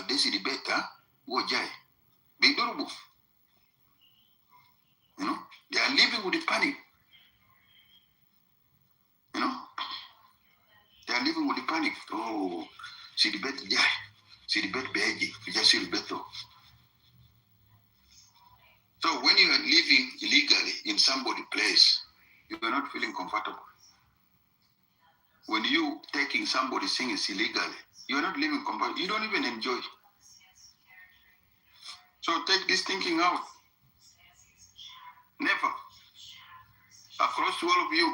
this is the beta. Go jai. Be durable. You know, they are living with the panic. You know, they are living with the panic. Oh, see the bet jai. See the bet beji. You just see the bet. So when you are living illegally in somebody's place, you are not feeling comfortable. When you taking somebody's things illegally, you are not living comfortable. You don't even enjoy. So take this thinking out. Never. Across to all of you,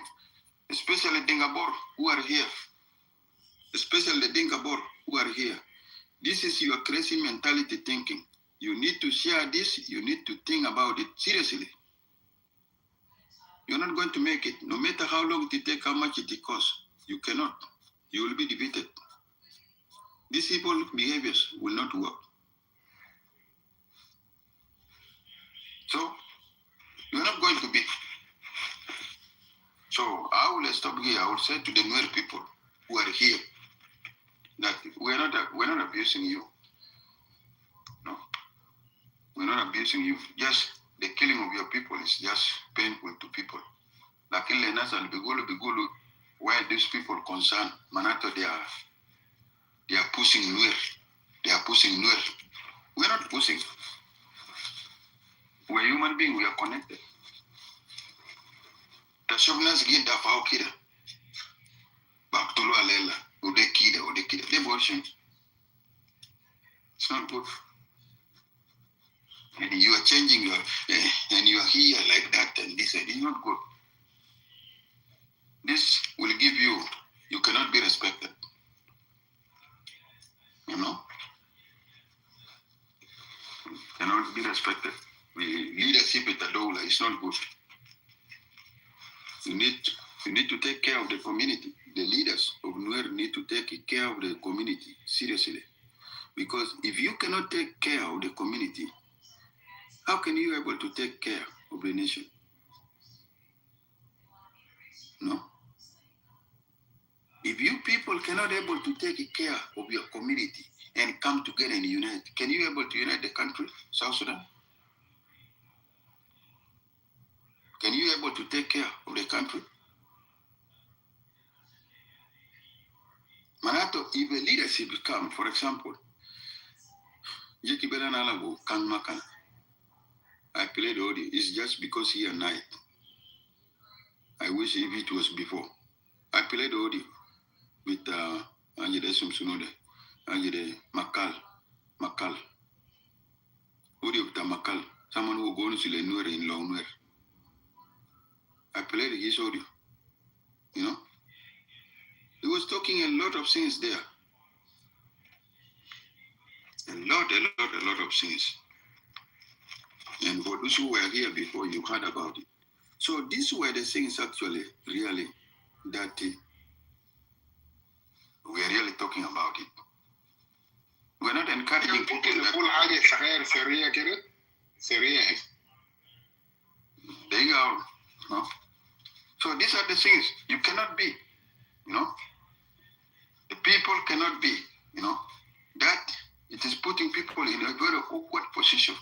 especially Dingabor who are here, especially the Dingabor who are here, this is your crazy mentality thinking. You need to share this. You need to think about it seriously. You're not going to make it. No matter how long it takes, how much it costs, you cannot. You will be defeated. These people's behaviors will not work. So, you're not going to be. So, I will stop here. I will say to the Nuer people who are here that we're not abusing you. No. We're not abusing you. Just the killing of your people is just painful to people. Like in Lenas and Bigulu, where these people concerned, Manato, they are pushing Nuer. They are pushing Nuer. We're not pushing. We're human beings. We are connected. The Shobnas get the Faukida. Back to Lualela. Udekida. Devotion. It's not good. And you are changing and you are here like that and this, and it's not good. This will give you cannot be respected. It's not good. You need to take care of the community. The leaders of Nuer need to take care of the community seriously. Because if you cannot take care of the community, how can you be able to take care of the nation? No? If you people cannot be able to take care of your community and come together and unite, can you be able to unite the country, South Sudan? Can you be able to take care of the country? Manato, if a leadership come, for example, Jeki Belanalago, Kang Makana, I played audio, it's just because he and I wish if it was before. I played audio with Angede Sumsunode, Angede Makal. Audio with Makal, someone who goes to the Nuer in Longwer. I played his audio, you know. He was talking a lot of things there. A lot of things. And for those who were here before, you heard about it. So these were the things actually, really, that we are really talking about it. We're not encouraging people that... There you go. No? So these are the things you cannot be, you know. The people cannot be, you know. That it is putting people in a very awkward position.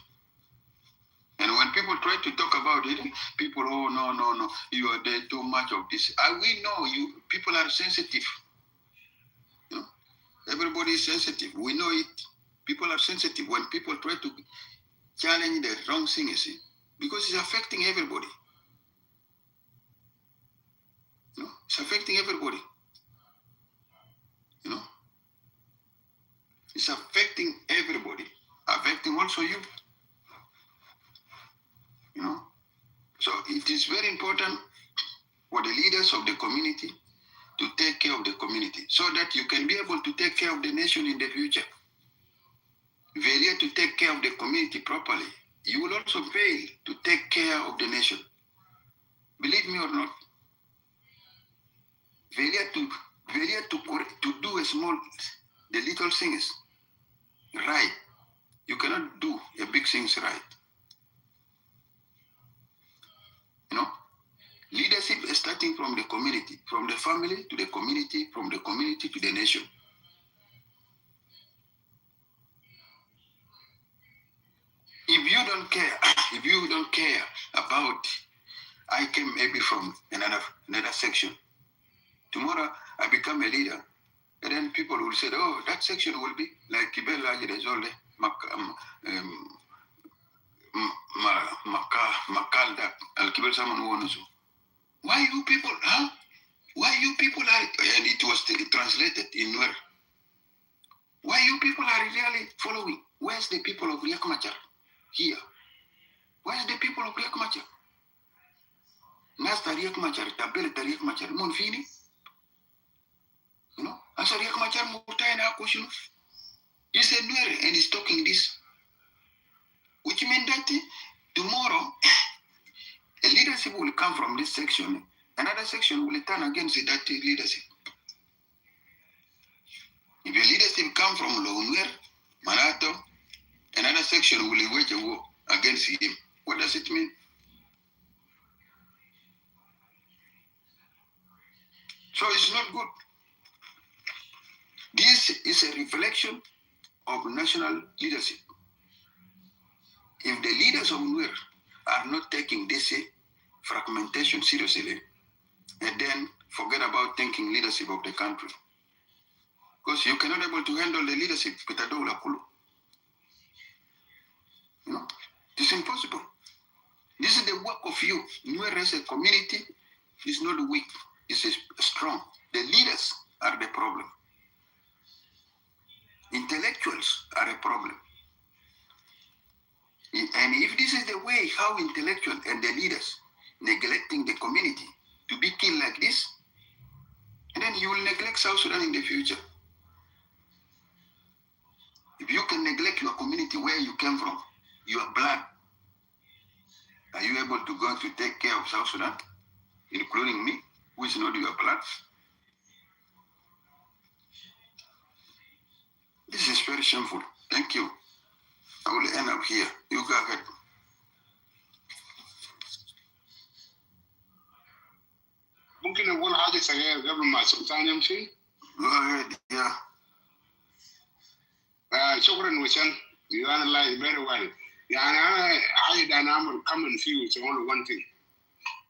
And when people try to talk about it, people, oh, no, you are there too much of this. We know you people are sensitive. You know, everybody is sensitive. We know it. People are sensitive when people try to challenge the wrong thing, you see, because it's affecting everybody. You know, it's affecting everybody. You know, it's affecting everybody, affecting also you. You know, so it is very important for the leaders of the community to take care of the community so that you can be able to take care of the nation in the future. Failure to take care of the community properly, you will also fail to take care of the nation. Believe me or not, failure to do the little things right, you cannot do the big things right. You know, leadership is starting from the community, from the family to the community, from the community to the nation. If you don't care about, I came maybe from another section. Tomorrow I become a leader, and then people will say, oh, that section will be like Kibela Jedezole, Makalda, Al-Kibel Samanuanusu. Why you people, huh? Why you people are, and it was translated in Nuer. Why you people are really following? Where's the people of Riek Machar here? Where's the people of Riek Machar? Nasta Riek Machar, Tabel Riek Machar, Monfini. You know, Asa Riek Machar Murtaina Kushunu. He's a Nuer and he's talking this. Which means that tomorrow, a leadership will come from this section. Another section will turn against that leadership. If a leadership come from Lounwer, Manato, another section will wage a war against him. What does it mean? So it's not good. This is a reflection of national leadership. If the leaders of Nuer are not taking this fragmentation seriously, and then forget about thinking leadership of the country. Because you cannot be able to handle the leadership with a Dola Kulu. You know, it's impossible. This is the work of you. Nuer as a community is not weak, it's strong. The leaders are the problem. Intellectuals are a problem. And if this is the way how intellectuals and the leaders neglecting the community to be killed like this, and then you will neglect South Sudan in the future. If you can neglect your community where you came from, your blood, Are you able to go to take care of South Sudan, including me, who is not your blood? This is very shameful. Thank you. I will end up here. You go ahead. ممكن أقول حاجة صغيرة قبل ما سلطان يمشي؟ Go ahead, yeah. شكرا وسام. You analyze very well. يعني أنا عايز أنا أعمل common view. It's only one thing.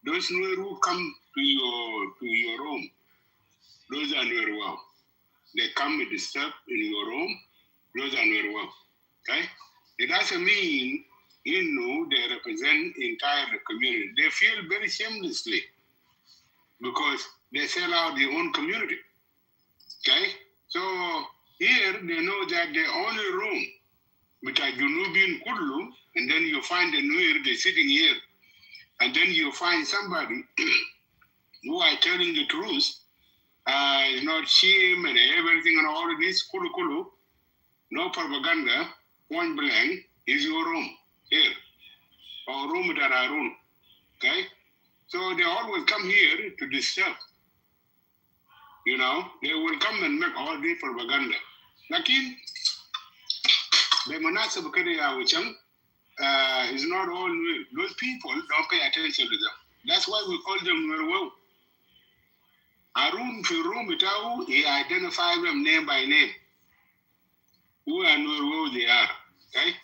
Those who come to your room, those are very well. They come and disturb in your room, those are very well. Okay? It doesn't mean, they represent entire community. They feel very shamelessly because they sell out their own community. Okay? So here they know that the only room which are Junubian Kulu, and then you find the Nuer, they're sitting here, and then you find somebody who are telling the truth, is not shame and everything and all of this, Kulu, no propaganda, point blank, is your room here, or room that are room. Okay? So they always come here to disturb. They will come and make all this propaganda. Lakin, the Manasa Bukari Awacham is not all Nuer. Those people don't pay attention to them. That's why we call them Nuer. Arun Firum Itau, he identifies them name by name. Who are Nuer they are. Okay?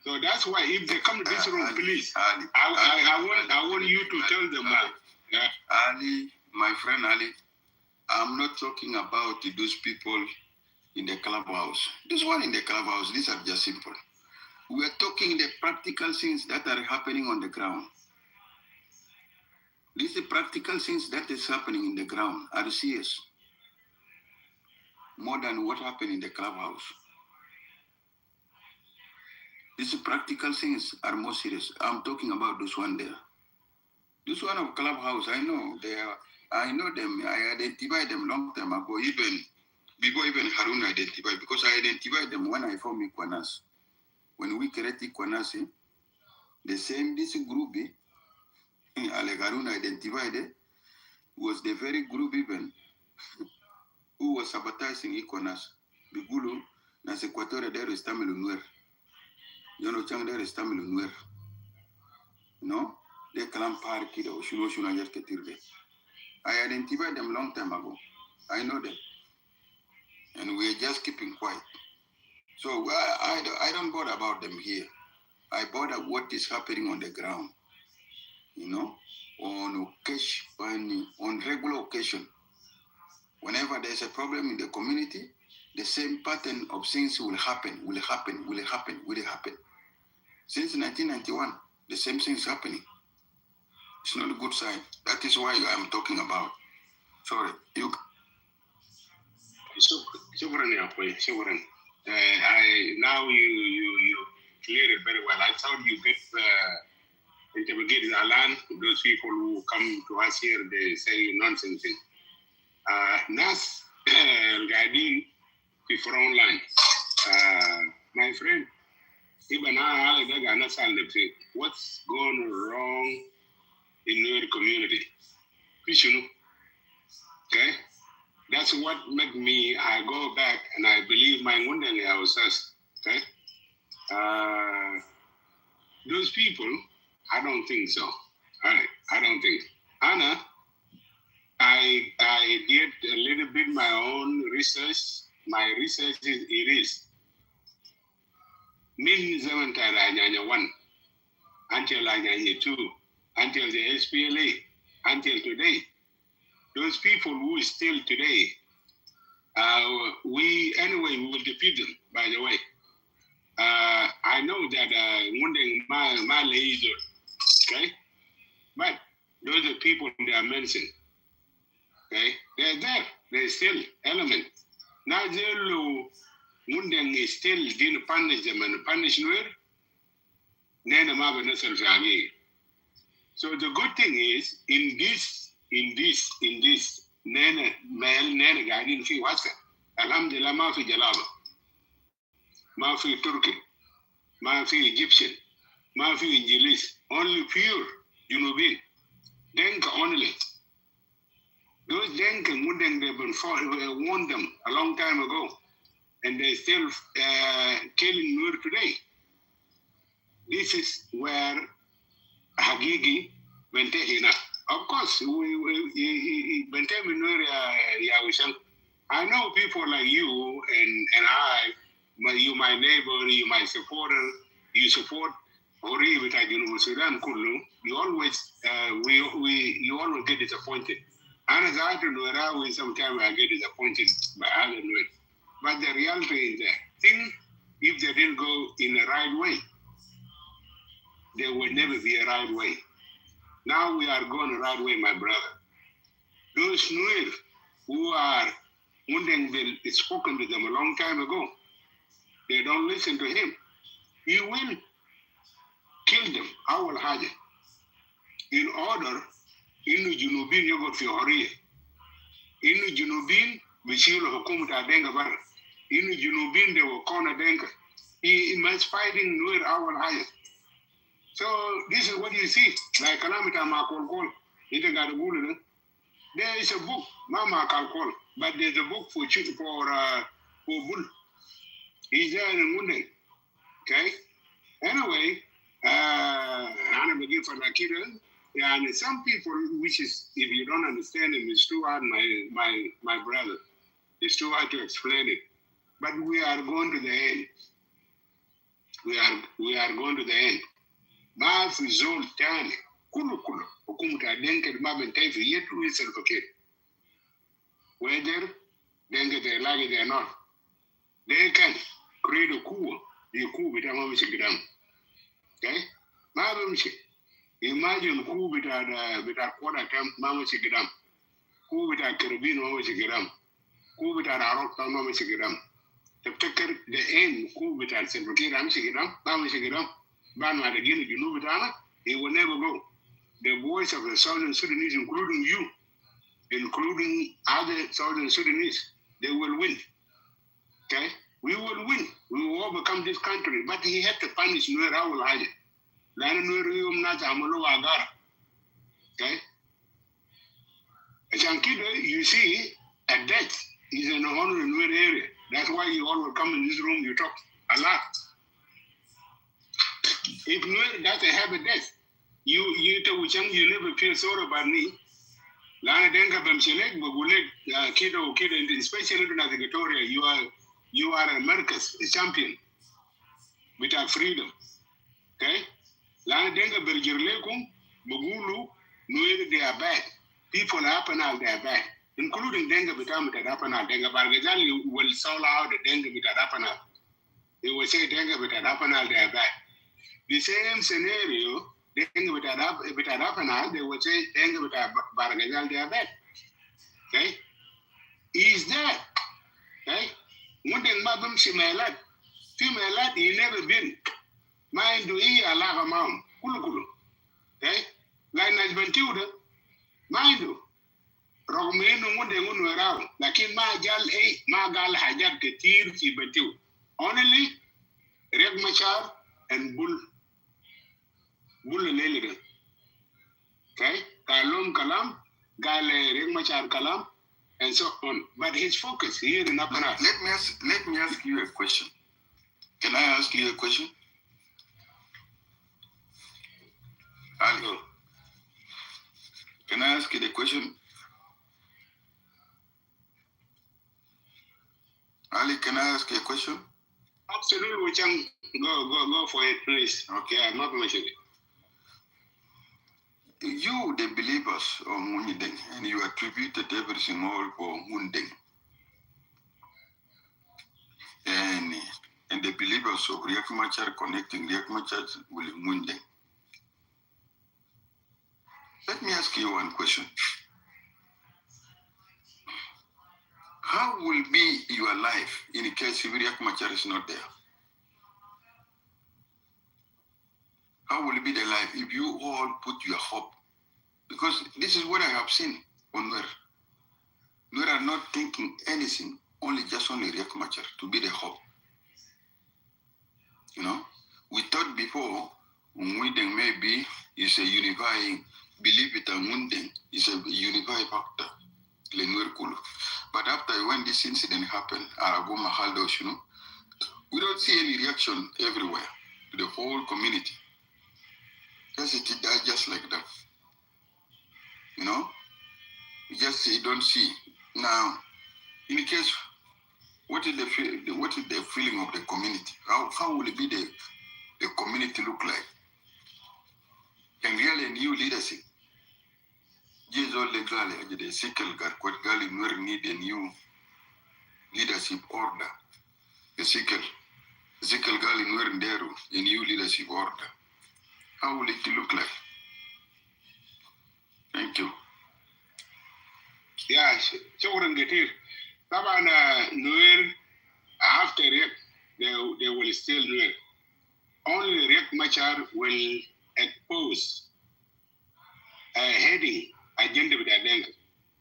So that's why if they come to this room, please, I want you to tell them that. Ali, my friend Ali, I'm not talking about those people in the clubhouse. This one in the clubhouse, these are just simple. We are talking the practical things that are happening on the ground. These are practical things that is happening in the ground are serious. More than what happened in the clubhouse. These practical things are more serious. I'm talking about this one there. This one of clubhouse, I know I know them. I identified them long time ago, even before even Harun identified, because I identified them when I formed Equanas. When we created Equanas, this group, Alec Harun identified it, was the very group even who was sabotaging Equanas. Bigulu, Nas Equatorial, there is Tamil Nuer. Chang there is Tamil Nuer. They Kalam Parki, or Shuna Yerketirde. I identified them long time ago. I know them. And we are just keeping quiet. So I don't bother about them here. I bother what is happening on the ground. On occasion, on regular occasion. Whenever there's a problem in the community, the same pattern of things will happen. Since 1991, the same thing is happening. It's not a good sign. That is why I'm talking about. Sorry, you. Shukran. Now you cleared it very well. I thought you get interrogated Alan, those people who come to us here, they say nonsense thing. Nas Gadin, the front line. My friend, what's going wrong in your community? Okay? That's what made me, I go back and I believe my Mundani ourselves. Okay? Those people, I don't think so. I don't think. Anna, I did a little bit my own research. My research is Min Zamantara 1 until Anyanya 2, until the SPLA, until today. Those people who still today, we will defeat them, by the way. I know that one day my laser, okay? But those are people they are mentioned. Okay? They're there. They're still element. Now Mundeng is still didn't punish them and punish Nuer. So the good thing is in this Nene guiding fi wasa. Alhamdulillah ma fi Jalaba. Ma fi Turkey. Ma fi Egyptian. Mafi Injilis, only pure, you know, be. Denka only. Those Denka wouldn't have been warned them a long time ago. And they still killing Nur today. This is where Hagigi Bentehina. Of course, I know people like you and I, you my neighbor, you my supporter, you support Ori with Sudan Kulu, you always you always get disappointed. And as I don't know, sometimes I get disappointed by other ways. But the reality is that things, if they didn't go in the right way, there will never be a right way. Now we are going the right way, my brother. Those Nuer who are Mundengville is spoken to them a long time ago. They don't listen to him. He will kill them. I will hide it. In order, Inu Junubin Yogot Fiori. Inu Junubin, Vishilo Hukumuta Denga Bar. Inu Junubin, they were corner Denga. He must fighting Nuer I will hide it. So this is what you see, like Kalamita Makol, there is a book, Mama Kalkol, but there's a book for Bull. He's there in Munden. Okay? Anyway, Anna begin for Lakira, and some people, which is, if you don't understand him, it's too hard, my brother. It's too hard to explain it. But we are going to the end. We are going to the end. ما في زول تاني كله حكومة دينك ما بنتهي في يد ويصير فكير whether دينك they like it or not they can create a coup بتاع ما بيمشي قدام okay ما بيمشي imagine coup بتاع قوة كم ما بيمشي قدام coup بتاع كربين ما بيمشي قدام coup بتاع عراق ما بيمشي قدام تفتكر the end coup بتاع السلفكير ما بيمشي قدام ما بيمشي قدام he will never go. The voice of the Southern Sudanese, including you, including other Southern Sudanese, they will win. Okay? We will win. We will overcome this country. But he had to punish Nuer Awul Haja. Okay? You see, a death is in the honor in Nuer area. That's why you all will come in this room, you talk a lot. If Nuer doesn't have a death, you never feel sorry about me. Lana Denga Bamshelek, Bagulek, Kiddo, especially in Victoria, you are America's champion with our freedom. Okay? Lana Denga Bergerlekum, Bagulu, Nuer, they are bad. People in Apanal, they are bad. Including Denga Bitamita Apanal. Denga Bargazali will sell out the Denga Bitapanal. They will say Denga Bitapanal, they are bad. The same scenario, Denga Bitapanal, they will say Denga Bargazal, they are bad. Okay? Is that? Okay? One thing Mabum Shimelat, Fimelat, he never been. Mind to E Alaga Mom, Kulukulu. Okay? Like Najbantuda, mind you. Rogmeno one day one around. Like in Magal Hajat Ketir Kibetu. Only Regmachar and Bull Leligan. Okay? Kalum Kalam, Gale Regmachar Kalam, and so on. But his focus here in Apana. Let me ask you a question. Can I ask you a question? I'll go. Can I ask you the question? Ali, can I ask you a question? Absolutely, we can go for it, please. Okay, I'm not mentioning it. You, the believers of Munideng, and you attributed everything all for Mundeng. And the believers of Riek Machar connecting Riek Machar with Mundeng. Let me ask you one question. How will be your life in case Riek Machar is not there? How will be the life if you all put your hope? Because this is what I have seen on Nuer. Nuer are not thinking anything, only Riek Machar to be the hope. You know, we thought before Wundeng maybe is a unifying, believe it and Wundeng is a unifying factor. But after when this incident happened, Aragoma Haldos, we don't see any reaction everywhere to the whole community. Just like that. You don't see. Now, in case, what is the feeling of the community? How will it be the community look like? Can really a new leadership? The sickle need a new leadership order. The sickle girl in Werenderu, a new leadership order. How will it look like? Thank you. Yeah, children get here. After it, they will still do it. Only Riek Machar will expose a heading agenda with Adenga.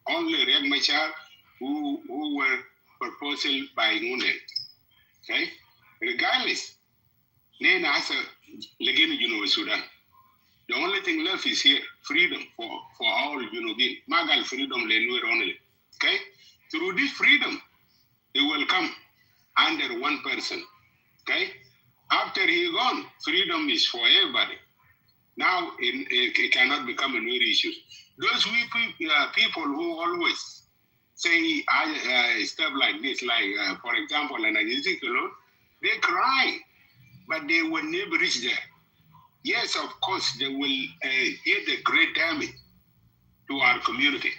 Only Riek Machar who were proposed by Ngunde. Okay? Regardless, Nena has a Legend Sudan. The only thing left is here, freedom for all, Magal freedom, only. Okay? Through this freedom, it will come under one person. Okay? After he gone, freedom is for everybody. Now it cannot become a new issue. Those people who always say stuff like this, like for example, an Ezekiel, they cry, but they will never reach there. Yes, of course, they will get the great damage to our community.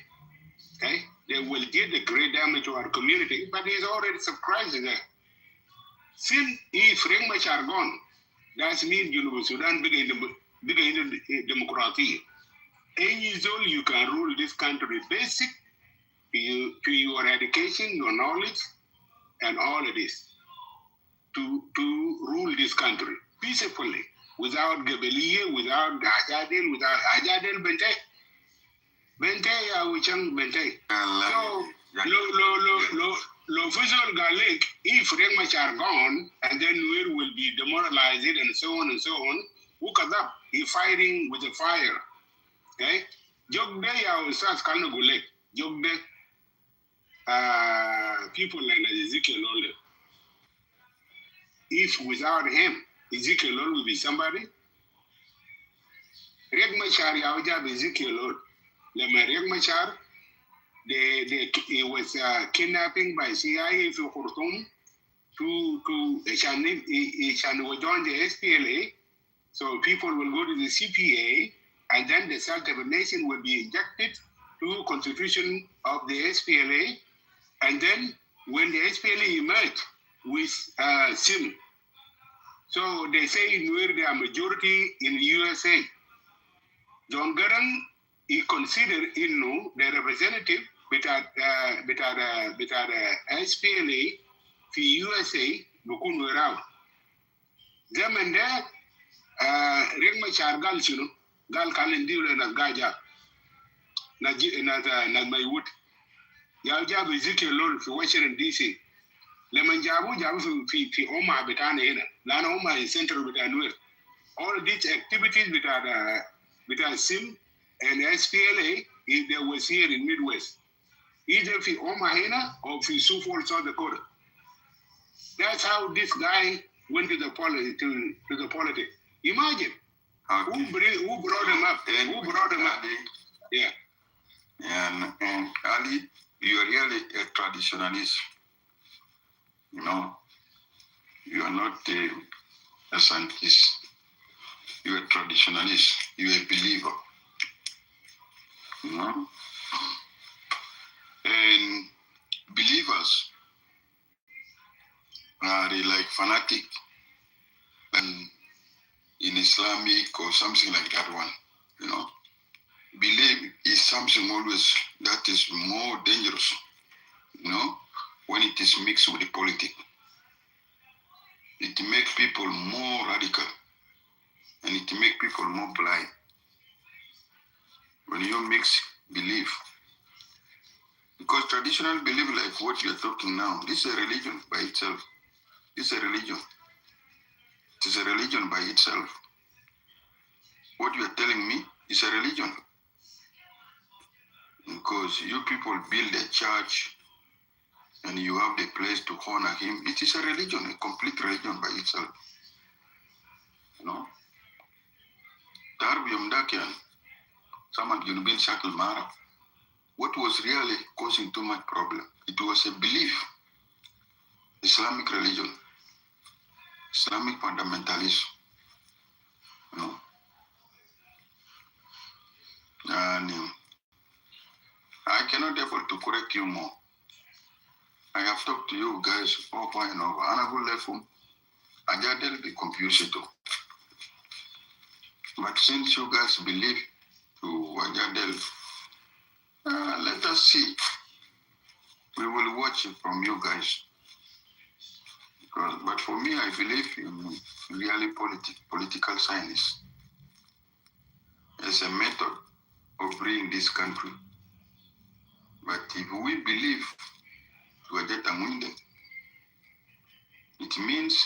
Okay? They will get the great damage to our community, but it's already surprising there. Since if Riek Machar gone, that means Sudan bigger in democracy. Any zone you can rule this country basic to your education, your knowledge, and all of this. To rule this country peacefully, without Gabelier, without Ajadel, without Ajadel Bente. Bente ya Wichang Bente. So, Fuzol Galek, if Riek Machar gone, and then we will be demoralized and so on and so on, look at that. He's fighting with the fire. Okay? Jogde ya Ustaz Kanagulek. Jogde people like Ezekiel Olde. If without him, Ezekiel will be somebody. Riek Machar Yawjab Ezekiel Riek Machar, he was kidnapping by CIA for Khartoum to join the SPLA. So people will go to the CPA, and then the self-determination will be injected to constitution of the SPLA. And then when the SPLA emerged with SIM, so they say in where they are majority in the USA. John Garang, he considered the representative between SPLA for USA, Bukun Werao. Them and there, Riek Machar Gal Gal Kalendil and Gaja, Nagmaywood. Yawjab Ezekiel Lord for Washington DC. Lemanjabu fi Oma Betana, Lana Oma is central Betanur. All these activities between SIM and SPLA, if they was here in Midwest, either fi Oma Hena or fi Sioux Falls, South Dakota. That's how this guy went to the politics. Imagine who brought him up. Who brought him up? Yeah. And Ali, you are really a traditionalist. You are not a scientist. You are a traditionalist. You are a believer. And believers are like fanatic and in Islamic or something like that one. Belief is something always that is more dangerous, when it is mixed with the politics. It makes people more radical and it makes people more blind. When you mix belief, because traditional belief like what you're talking now, this is a religion by itself. It's a religion. It is a religion by itself. What you are telling me is a religion. Because you people build a church and you have the place to honor him. It is a religion, a complete religion by itself. You know? Darb Yomdakian, someone you been Shakil Mara. What was really causing too much problem? It was a belief, Islamic religion, Islamic fundamentalism. You know? And I cannot able to correct you more. I have talked to you guys over and over. And I will let them. I just be confused too. But since you guys believe to Wajadel, let us see. We will watch it from you guys. But for me, I believe in really political science as a method of bringing this country. But if we believe to Wajeta Munde, it means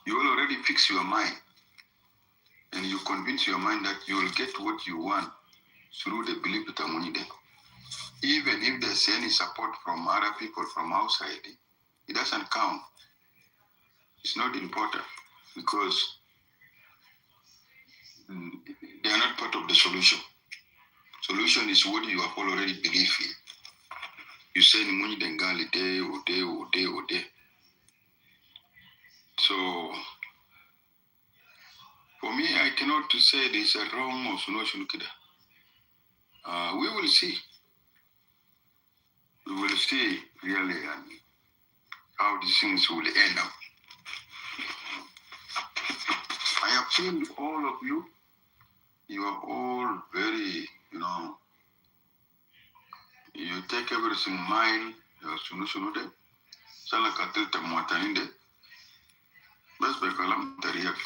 you will already fix your mind and you convince your mind that you will get what you want through the belief of Tamunide. Even if there's any support from other people from outside, it doesn't count. It's not important because they are not part of the solution. Solution is what you have already believed in. You say Muni Dengali day or day or day or day. So for me, I cannot to say there's a wrong or solution. We will see. We will see really how these things will end up. I have seen all of you. You are all very, you take everything mild. Solution de. Sala katil te muataninde. Bas bekalam tariyak.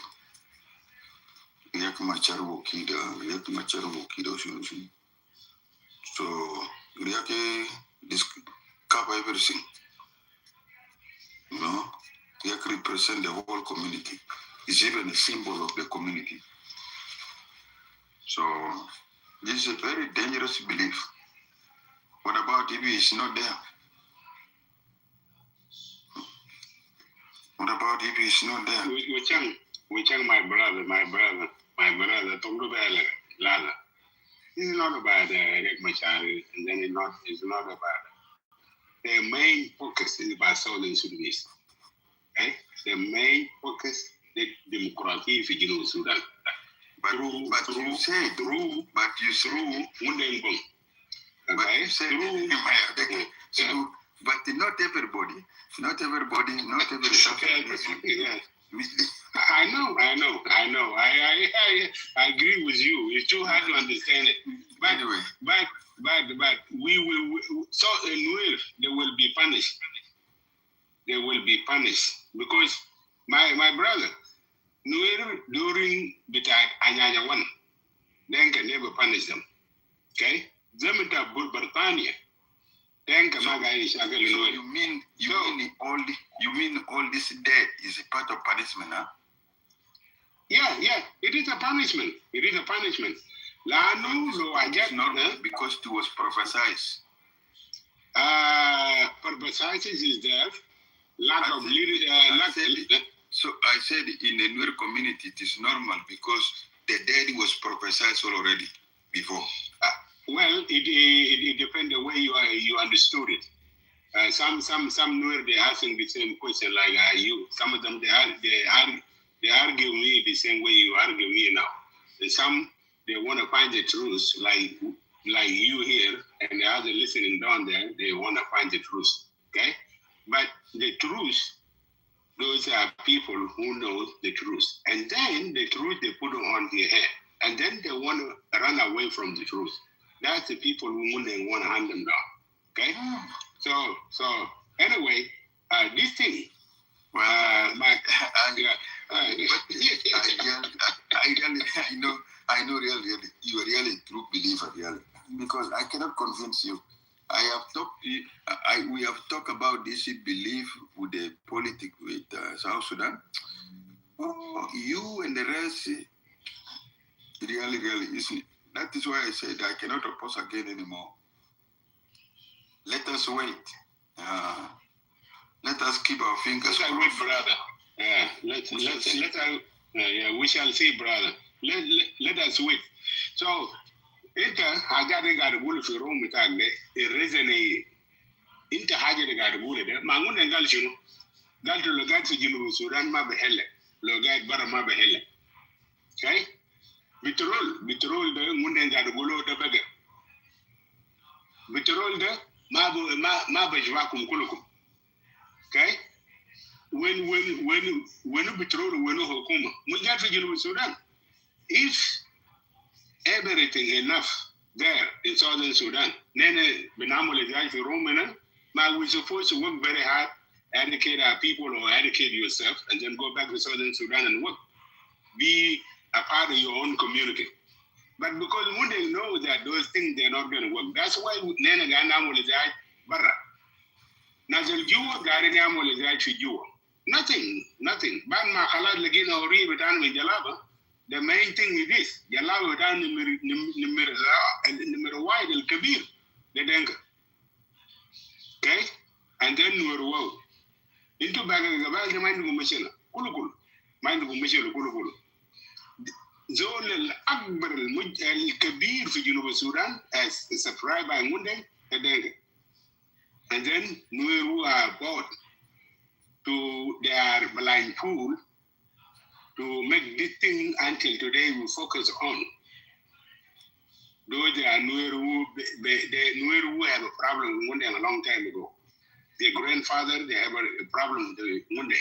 Yak macharu kida solution. So Riake cover everything. Riake represent the whole community. It's even a symbol of the community. So this is a very dangerous belief. What about if he is not there? What about if he is not there? We check my brother, Tongo Bella, Lala. It's not about Riek Machar, and then it's not about the main focus is about Southern Sudanese. Okay? The main focus is democracy in Sudan. But you say through. Mundengong. Okay? But you say through. But not everybody. Okay. I know. I agree with you. It's too hard to understand it. But anyway. But we will. So they will be punished. They will be punished because my brother, during the Anyanya one, then can never punish them. Okay? Zemita Bulbartania. Then can you mean all this death is a part of punishment, huh? Yeah. It is a punishment. Because it was prophesied. Prophesied is there. Lack of leadership. So I said in the Nuer community it is normal because the dead was prophesied already before. Well, it depends the way you understood it. Some Nuer they asking the same question like you. Some of them they argue me the same way you argue me now. And some they want to find the truth like you here, and the other listening down there they want to find the truth. Okay, but the truth, those are people who know the truth, and then the truth they put on their head, and then they want to run away from the truth. That's the people who wouldn't want to hand them down. Okay? So anyway, this thing. I know really, you are really a true believer, really, because I cannot convince you. We have talked about this belief with the politics with South Sudan. Oh, you and the rest, really, isn't it? That is why I said I cannot oppose again anymore. Let us wait. Let us keep our fingers crossed. Wait, brother. We shall see, brother. Let us wait. So, I got to go to Rome with a reason. Inta haja da gada gure da mangun da gal shinu gal to logat fi jinu Sudan ma behelle logat bara ma behelle okay bitrol da mun da gada gulo da baga bitrol da ma bajwa kum kulukum okay when bitrol when hukuma mun ga fi jinu Sudan if everything enough there in southern Sudan nene binamole jai fi Rome we're supposed to work very hard, educate our people or educate yourself, and then go back to Southern Sudan and work. Be a part of your own community. But because when they know that those things, they're not going to work. That's why Nena Gana Molizai Barra. Nazal Jua Garina Molizai Chijua. Nothing. Ban Mahalat Lagina or Rivetan with Jalaba. The main thing is this Jalaba down the wide El Kabir, the Denka. Okay, and then we were wow. Into bagging the bag, mind of Michelle, Kulukul, mind of Michelle Kulukul. Zol Akbar al Kabir for University Sudan as a surprise by Monday, and then we were brought to their blind pool to make this thing until today we focus on. Those are Nueru have a problem with Monday a long time ago. Their grandfather, they have a problem with Monday.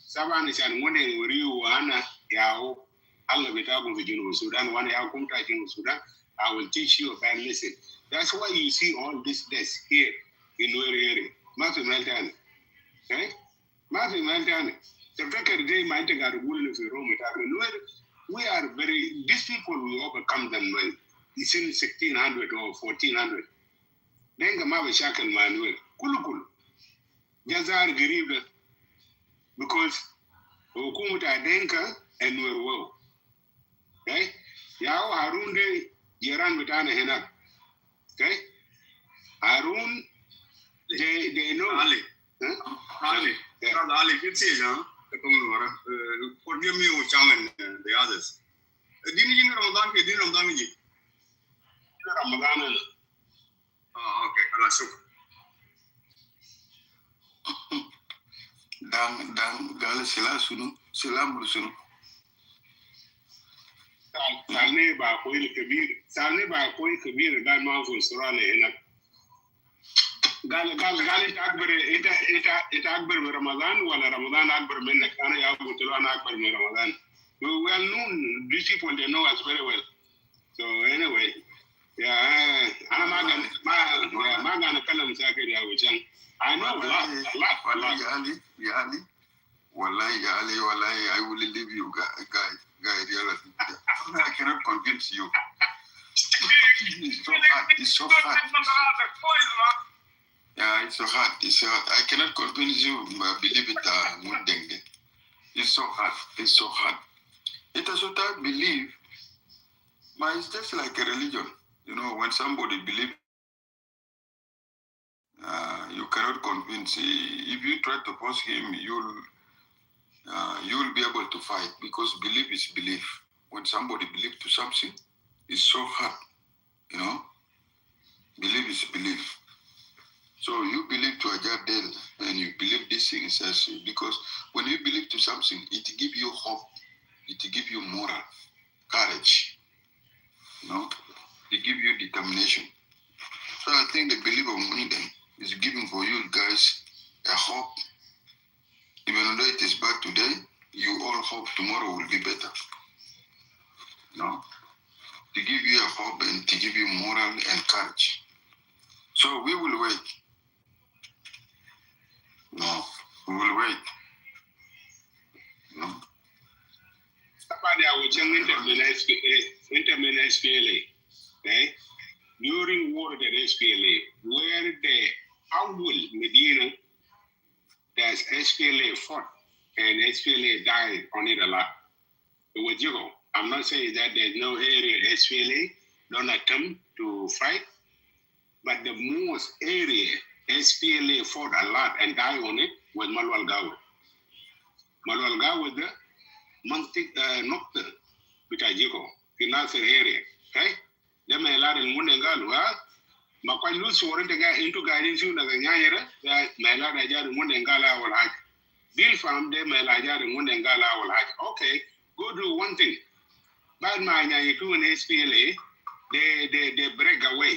Saban is an Monday where you Anna Yao, Allah Vitago Vijino Sudan, one Yao Kumta Sudan. I will teach you a bad lesson. That's why you see all this death here in Nueru area. Mafi Meltani. Okay? Mafi Meltani. The record day might have got a wool of Rome. We are these people will overcome them. It's in 1600 or 1400. Then come have a shackle manual. Kulukul. Jazar Gariba. Because Okumuta Denka and Nuerwo. Okay? Yao Harun de Yaran Vitana Henak. Okay? Harun, they know. Ali. Ali. Ali, good season. Forgive me, Chang and the others. Didn't Ramadan. Ramadan. Oh, okay. Dan gal sila sunu. Salne ba koi kabir dan ma fu surale ina. Gal ita akbar Ramadan wala Ramadan akbar minnak ana ya butu ana akbar Ramadan. Well known, these people they know us very well. So anyway, yeah, I'm not gonna kalam sakir ya wuchan. I know a lot. Yali. Wallahi, I will leave you, guy. I cannot convince you. It's so hard. Yeah, it's so hard. I cannot convince you. Believe it, Mundenge. It's so hard. It is what I believe. But it's just like a religion. You know, when somebody believes, you cannot convince. If you try to force him, you'll be able to fight, because belief is belief. When somebody believes to something, it's so hard. You know, belief is belief. So you believe to a Jadel, and you believe this thing is also, because when you believe to something, it gives you hope, it gives you moral, courage. You know, it gives you determination. So I think the belief of Muniden is giving for you guys a hope. Even though it is bad today, you all hope tomorrow will be better. No? To give you a hope and to give you moral and courage. So we will wait. No, we will wait. No? Somebody I will change intermin SPLA. Okay? During war at SPLA, where the Awul Medina, there's SPLA fought and SPLA died on it a lot. With you, I'm not saying that there's no area SPLA don't attempt to fight, but the most area SPLA fought a lot and died on it was Malwal Gawa. Malwal Gawa the Mantik Nokta, which I go in Nasser area. Okay? They may allow in Mundangal, but quite loose warrant to get into guidance you like a Yayara, that may allow a jar in Mundangala will have. Deal from them, may allow in Mundangala will have. Okay, go do one thing. Bad mind, you do an SPLA, they break away.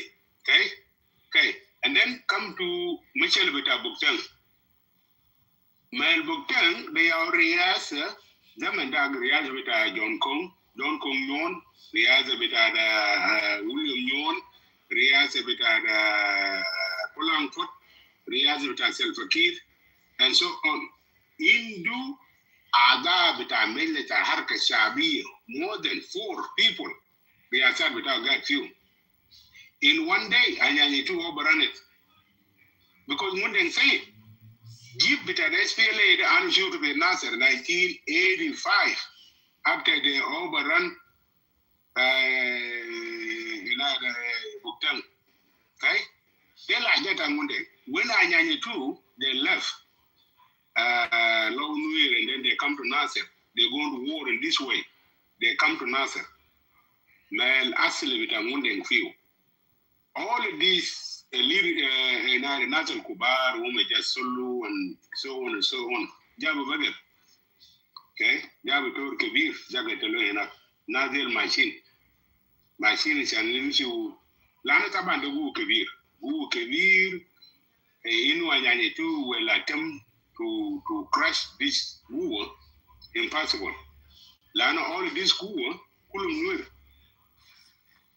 Okay, and then come to Michel Bita Buktan. Mel Buktan, they are Rias, them and Dag Rias Bita John Kong Yon, Rias Bita William Yon, Rias Bita Pulang Foot, Rias Bita Selfakir, and so on. Indu Ada Bita Melita Harka Shabi, more than 4 people, they are said without that few. In one day, I need to overrun it. Because one thing say, give it an SPLA the unsure to be Nasser 1985 after they overrun Buktan. Okay? They like that on one day. When I need to, they left Low Nuir and then they come to Nasser. They go to war in this way. They come to Nasser. Man, actually with a Mundeng few. All of these Nasser Kubar, Umeja Sulu, and so on and so on. Jabu Bagel. Okay? Jabu Tur Kabir, Jagatalo, Nazil machine. Machine is an issue. Lana Taban the Wu Kabir. Wu Kabir, Inuanyani too will attempt to crush this war. Impossible. Lana all of this war, Kulum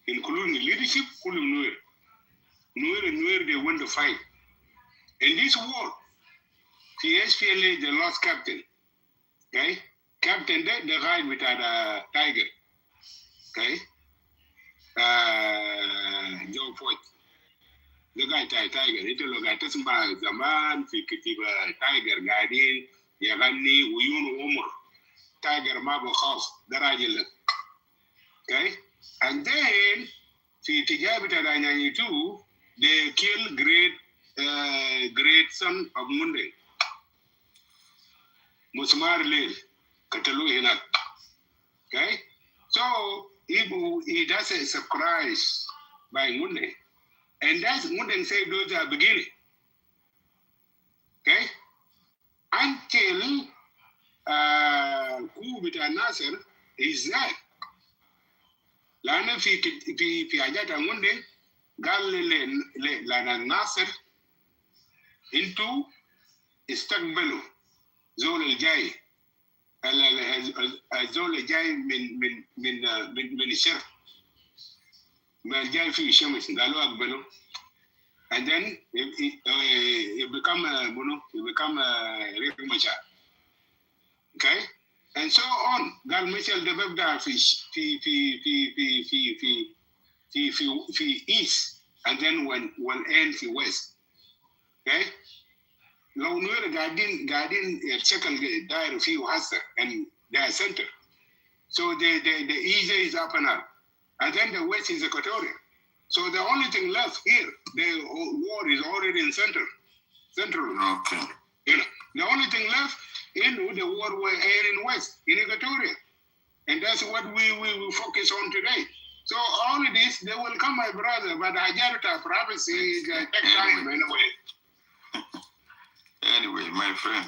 including leadership, Kulum Nuer, they won the fight. In this war, the SPLA, the lost captain. Okay? Captain, they ride with a tiger. Okay? Joe Fort. The guy tiger. It look at this man, the man, Kitover, tiger, guardian, Yagani, Uyun Umar, tiger, marble house, the Rajil. Okay? And then, too, they kill great son of Munde. Musmar Lil, Katalu Hinak. Okay? So, it does a surprise by Munde. And that's Munde say those are beginning. Okay? Until Kubita Nasser is that. Lana fi ajata Munde, Gal Lana Nasser into Istanbul. زول الجاي الزول الجاي من الشرق ما الجاي فيه الشمس قالوا أقبلوا and then it become Riek Machar. Okay, and so on. قال مثل ده ببدأ في east and then will end في west. Okay. لو نور قاعدين الشكل داير فيه هسه and their center. So the east is up and up. And then the west is Equatorial. So the only thing left here, the war is already in central. Okay. You know, the only thing left in the war were in west, in Equatorial. And that's what we focus on today. So all of this, they will come, my brother, but Ajarta prophecy take time anyway. Anyway, my friend,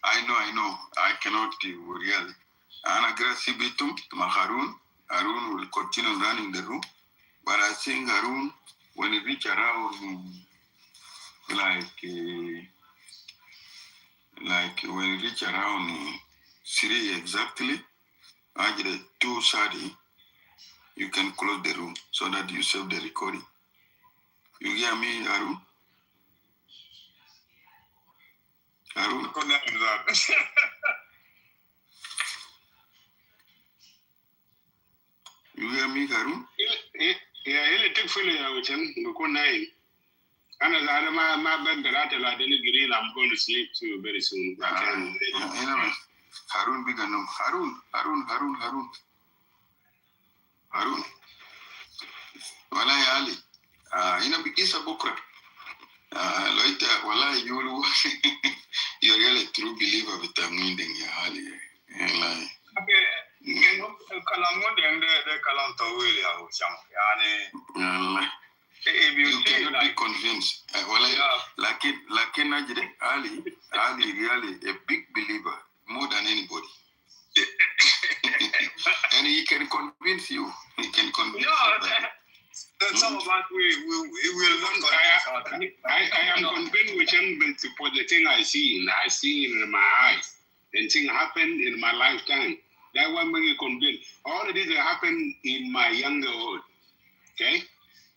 I know, I cannot really. And aggressive bitum, Harun will continue running the room. But I think Harun, when he reach around, when he reach around 3 exactly, after 2:30, you can close the room so that you save the recording. You hear me, Harun? Harun? You hear me, Harun? Yeah, it'll take fully out and go 9. And as I my bed that I didn't green, I'm going to sleep too very soon. Harun Biganum. Harun. Wallahi Ali. Ina bikisa bukra. Loita, wallahi you're really a true believer with the meaning ya Ali. Okay. Kalangon the kalan tawili au cham. Yani you cannot be convinced. Lakin Najde, Ali really a big believer, more than anybody. And he can convince you. That's all about we will not. I am convinced with him for the thing I see in my eyes, and things happen in my lifetime. That one make you convinced. All of this happened in my younger okay.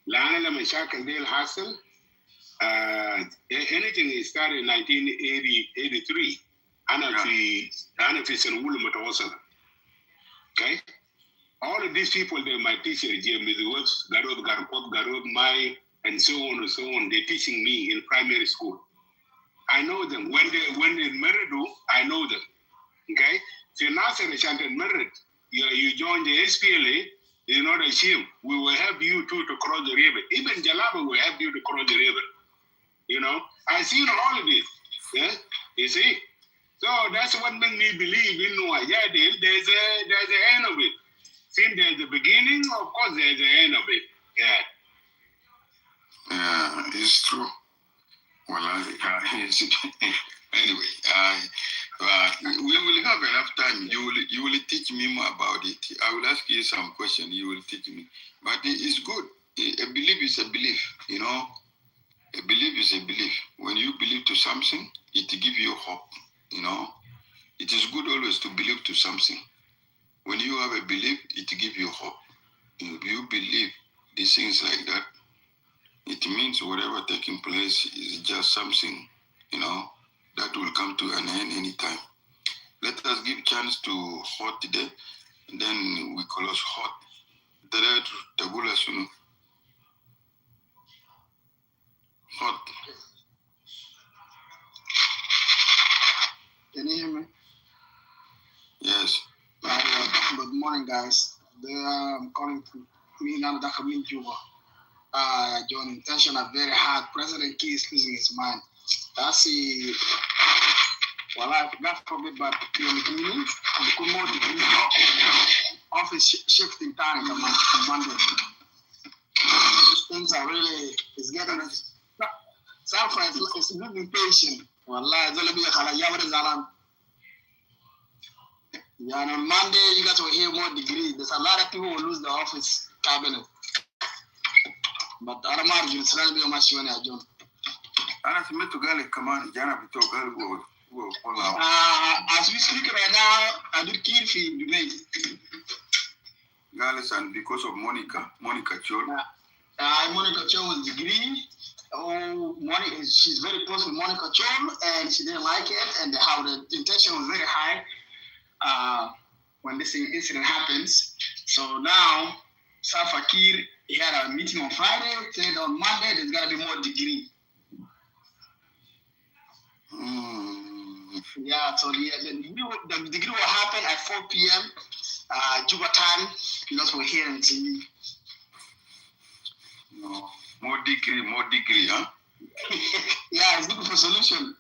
Lana Mashaka Dale Hassel, anything started in 1983. Anafi and Woolman also. Okay? All of these people, they're my teacher, James Woods, Garod, Mai, and so on and so on. They're teaching me in primary school. I know them. When in Meridu, I know them. Okay? So Nasser Chanted Merid, you join the SPLA. It's not a shame. We will help you too to cross the river. Even Jalaba will help you to cross the river. You know, I seen all of this. Yeah, you see. So that's what makes me believe in Noah. Yeah, there's an end of it. Since there's the beginning, of course there's the end of it. Yeah, it's true. Well, anyway, we will have enough time. You will teach me more about it. I will ask you some questions. You will teach me. But it's good. A belief is a belief. You know, a belief is a belief. When you believe to something, it gives you hope. You know, it is good always to believe to something. When you have a belief, it gives you hope. If you believe these things like that, it means whatever taking place is just something, you know, that will come to an end anytime. Let us give chance to Hot today, and then we close Hot. Hot. Can you hear me? Yes. Good morning, guys. I'm calling to me now that I'm in Juba. John, intention are very hard. President Key is losing his mind. That's the God forbid, but the office shifting time on Monday. Things are really, it's getting South is losing patient. Yeah, and on Monday, you guys will hear more degrees. There's a lot of people who will lose the office cabinet. But I don't know, it's not be much when I join. As we speak right now, I do kill for Dubai. And because of Monica Chol. Monica Chol was degree. Monica, she's very close with Monica Chol, and she didn't like it, and how the intention was very high when this incident happens. So now, Safakir, he had a meeting on Friday, said on Monday there's got to be more degree. Yeah, so the degree will happen at 4 p.m. Juba time, because we're here in TV. No, more degree, huh? Yeah, he's looking for solution.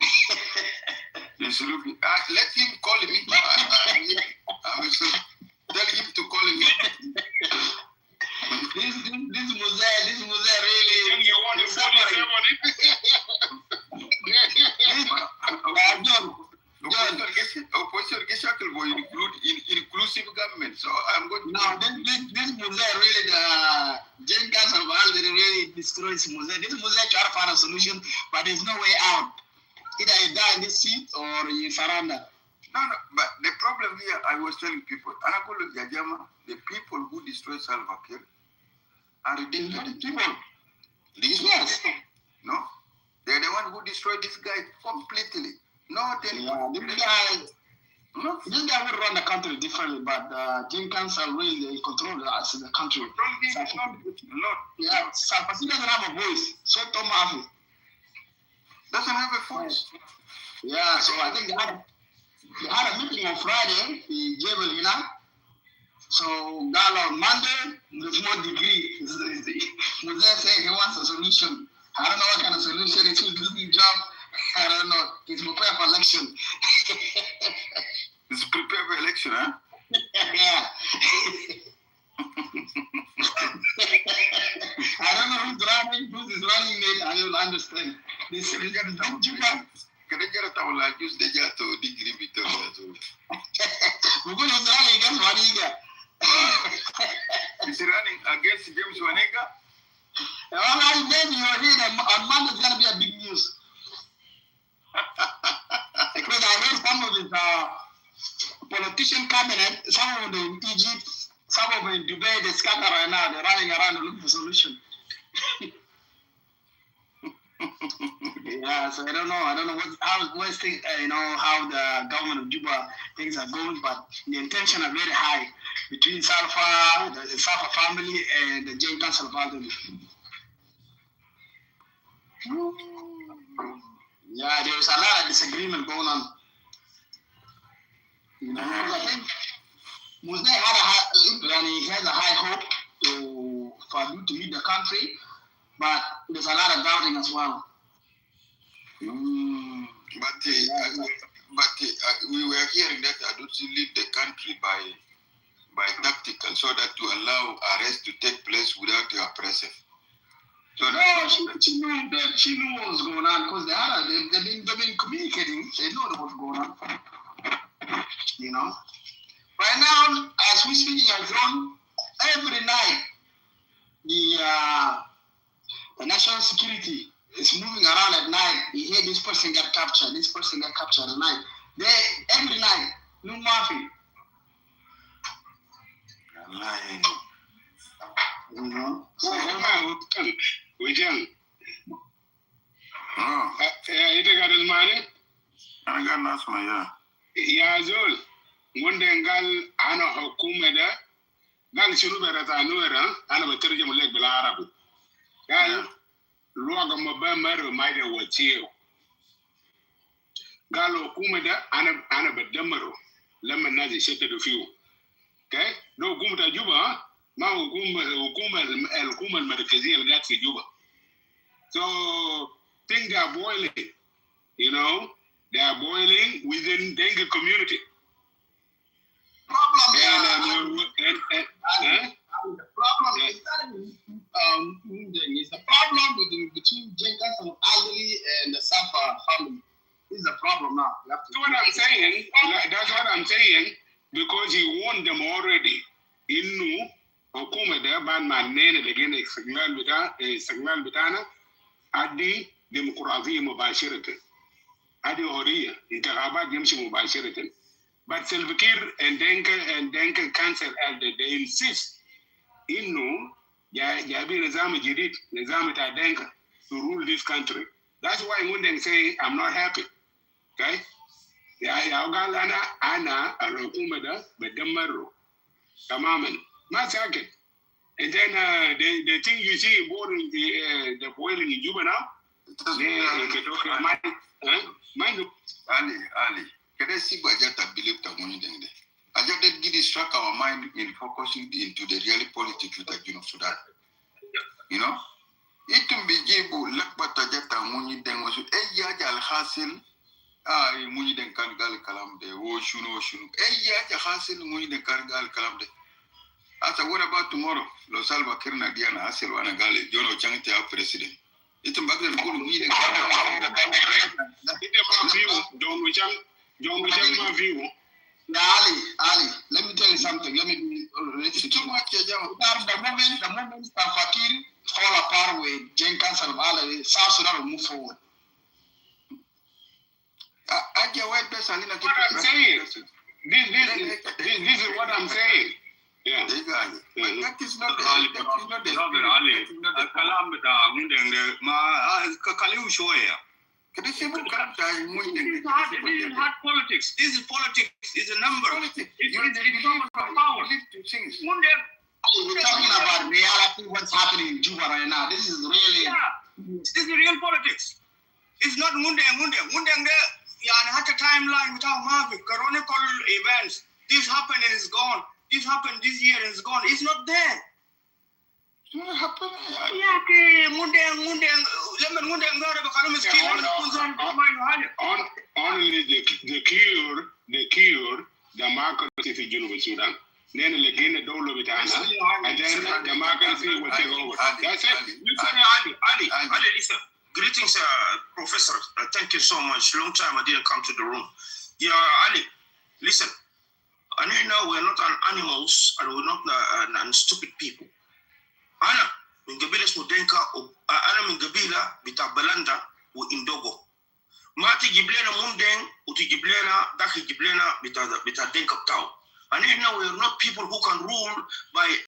He's looking. Let him call me. I will tell him to call me. This Muse really. You want to 47? John will inclusive government. So I'm going to. No, this Muse really the Jenkins of all really destroys Muse. This Muse try to find a solution, but there's no way out. Either you die in this seat or you surrender. No, but the problem here, I was telling people, the people who destroy Salva Kiir are the people. These yes. No, they're the one who destroyed this guy completely. This guy will run the country differently, but Jenkins are really control the country. Yeah, Salva Kiir doesn't have a voice. So Tomafi. Doesn't have a voice. Yeah, so I think they had a meeting on Friday, the Jebel, you know. So Gal on Monday, there's more degree. Moses said he wants a solution. I don't know what kind of solution it is. This new job, I don't know. He's prepared for election. He's prepared for election, huh? Yeah. I don't know who's running it. I don't understand. This is don't you guys. Can I get a towel like use the jar to degree with them? We're going to run against Waniga. Is he running against James Wanega? All right, then you're here on Monday. It's going to be a big news. Because I heard some of his politician cabinet, some of them in Egypt, some of them in Dubai, they scatter right now. They're running around looking for solution. Yeah, so I don't know how the government of Juba things are going, but the intention are very high between Salfa, the Salfa family, and the Jain Council family. Yeah, there's a lot of disagreement going on. You know, I think Musne has a high hope for you to lead the country, but there's a lot of doubting as well. But we were hearing that Adutsi lead the country by tactical, so that to allow arrest to take place without the oppressive. So she knew what was going on because they've been communicating. They know what's going on. You know, right now, as we're speaking at zone, every night the national security is moving around at night. You hear this person got captured, this person got captured at night. Every night, no mafia. You know? So, ita ga da mane? An ga nasu mai ya. Ya zo, wanda ngal ana hukuma da ngal shiru bera ta nuera ana ba tarjuma lek bil arabu. Gal luaga maba maro mai da watiyo. Gal hukuma da ana ba damaro lamma nazi shete do fiyo. Okay? No hukuma ta Juba ma hukuma al-markaziyya al-gat fi Juba. So things are boiling, you know, they are boiling within Dengue community. The problem is the problem between Jenkins and Ali and the Safa family. This is a problem now. That's what I'm saying, because he warned them already. Innu hukuma da ban manene da gina istiglal bitana adi demokrasiya mubashiratan. Adi horiya intakhabat yamshi mubashiratan. But Salva Kiir and Denka Council Elder, they insist innu jabi nizam jadid, nizam ta Denka to rule this country. That's why when they say I'm not happy. Okay? Ya galana ana al-hukuma da badammaru. Tamaman. Massacre. And then the thing you see boiling the boiling in Juba now, Ali. Can I see Bajata believe that money then? Ajata did distract our mind in focusing into the real politics with the Sudan. You know? It can be Jibu, Lakbata Jata Muni then was Eyaj al Hasil, Muni then Kangal Kalamde, Oshun, Eyaj Hasil, Muni then Kangal Kalamde. Asa, what about tomorrow? Lo Salva Kiir na Diana Hasil Wanagali, Jono Changte our president. It's a bagger good meeting. John my view. Ali, let me tell you something. It's too much. The moment Salva Kiir fall apart with Jenkins and Ali, South Sudan will move forward. What I'm saying. This is what I'm saying. Yeah. That is not the Ali. Kalam da mundeng ma kaliu shoya. This is hard politics. This is politics. It's a number. It's power. We're talking about reality, what's happening in Juba right now. This is really... Yeah. This is real politics. It's not Mundeng there. Yeah, at a timeline without Mavic, canonical events. This happened and it's gone. This happened this year and it's gone. It's not there. What happened? Yeah, okay. Mundeng. Only the cure democracy in Junuba Sudan. Then again the dollar with Anna, and then democracy will take over. That's it. Ali, listen. Greetings, Professor. Thank you so much. Long time I didn't come to the room. Yeah, Ali, listen. And you know we're not animals and we're not stupid people. Ana mingabila smudenka ana mingabila bitabalanda u indogo. Mati giblena mundeng uti giblena daki giblena bitadenka tau. And you know we're not people who can rule by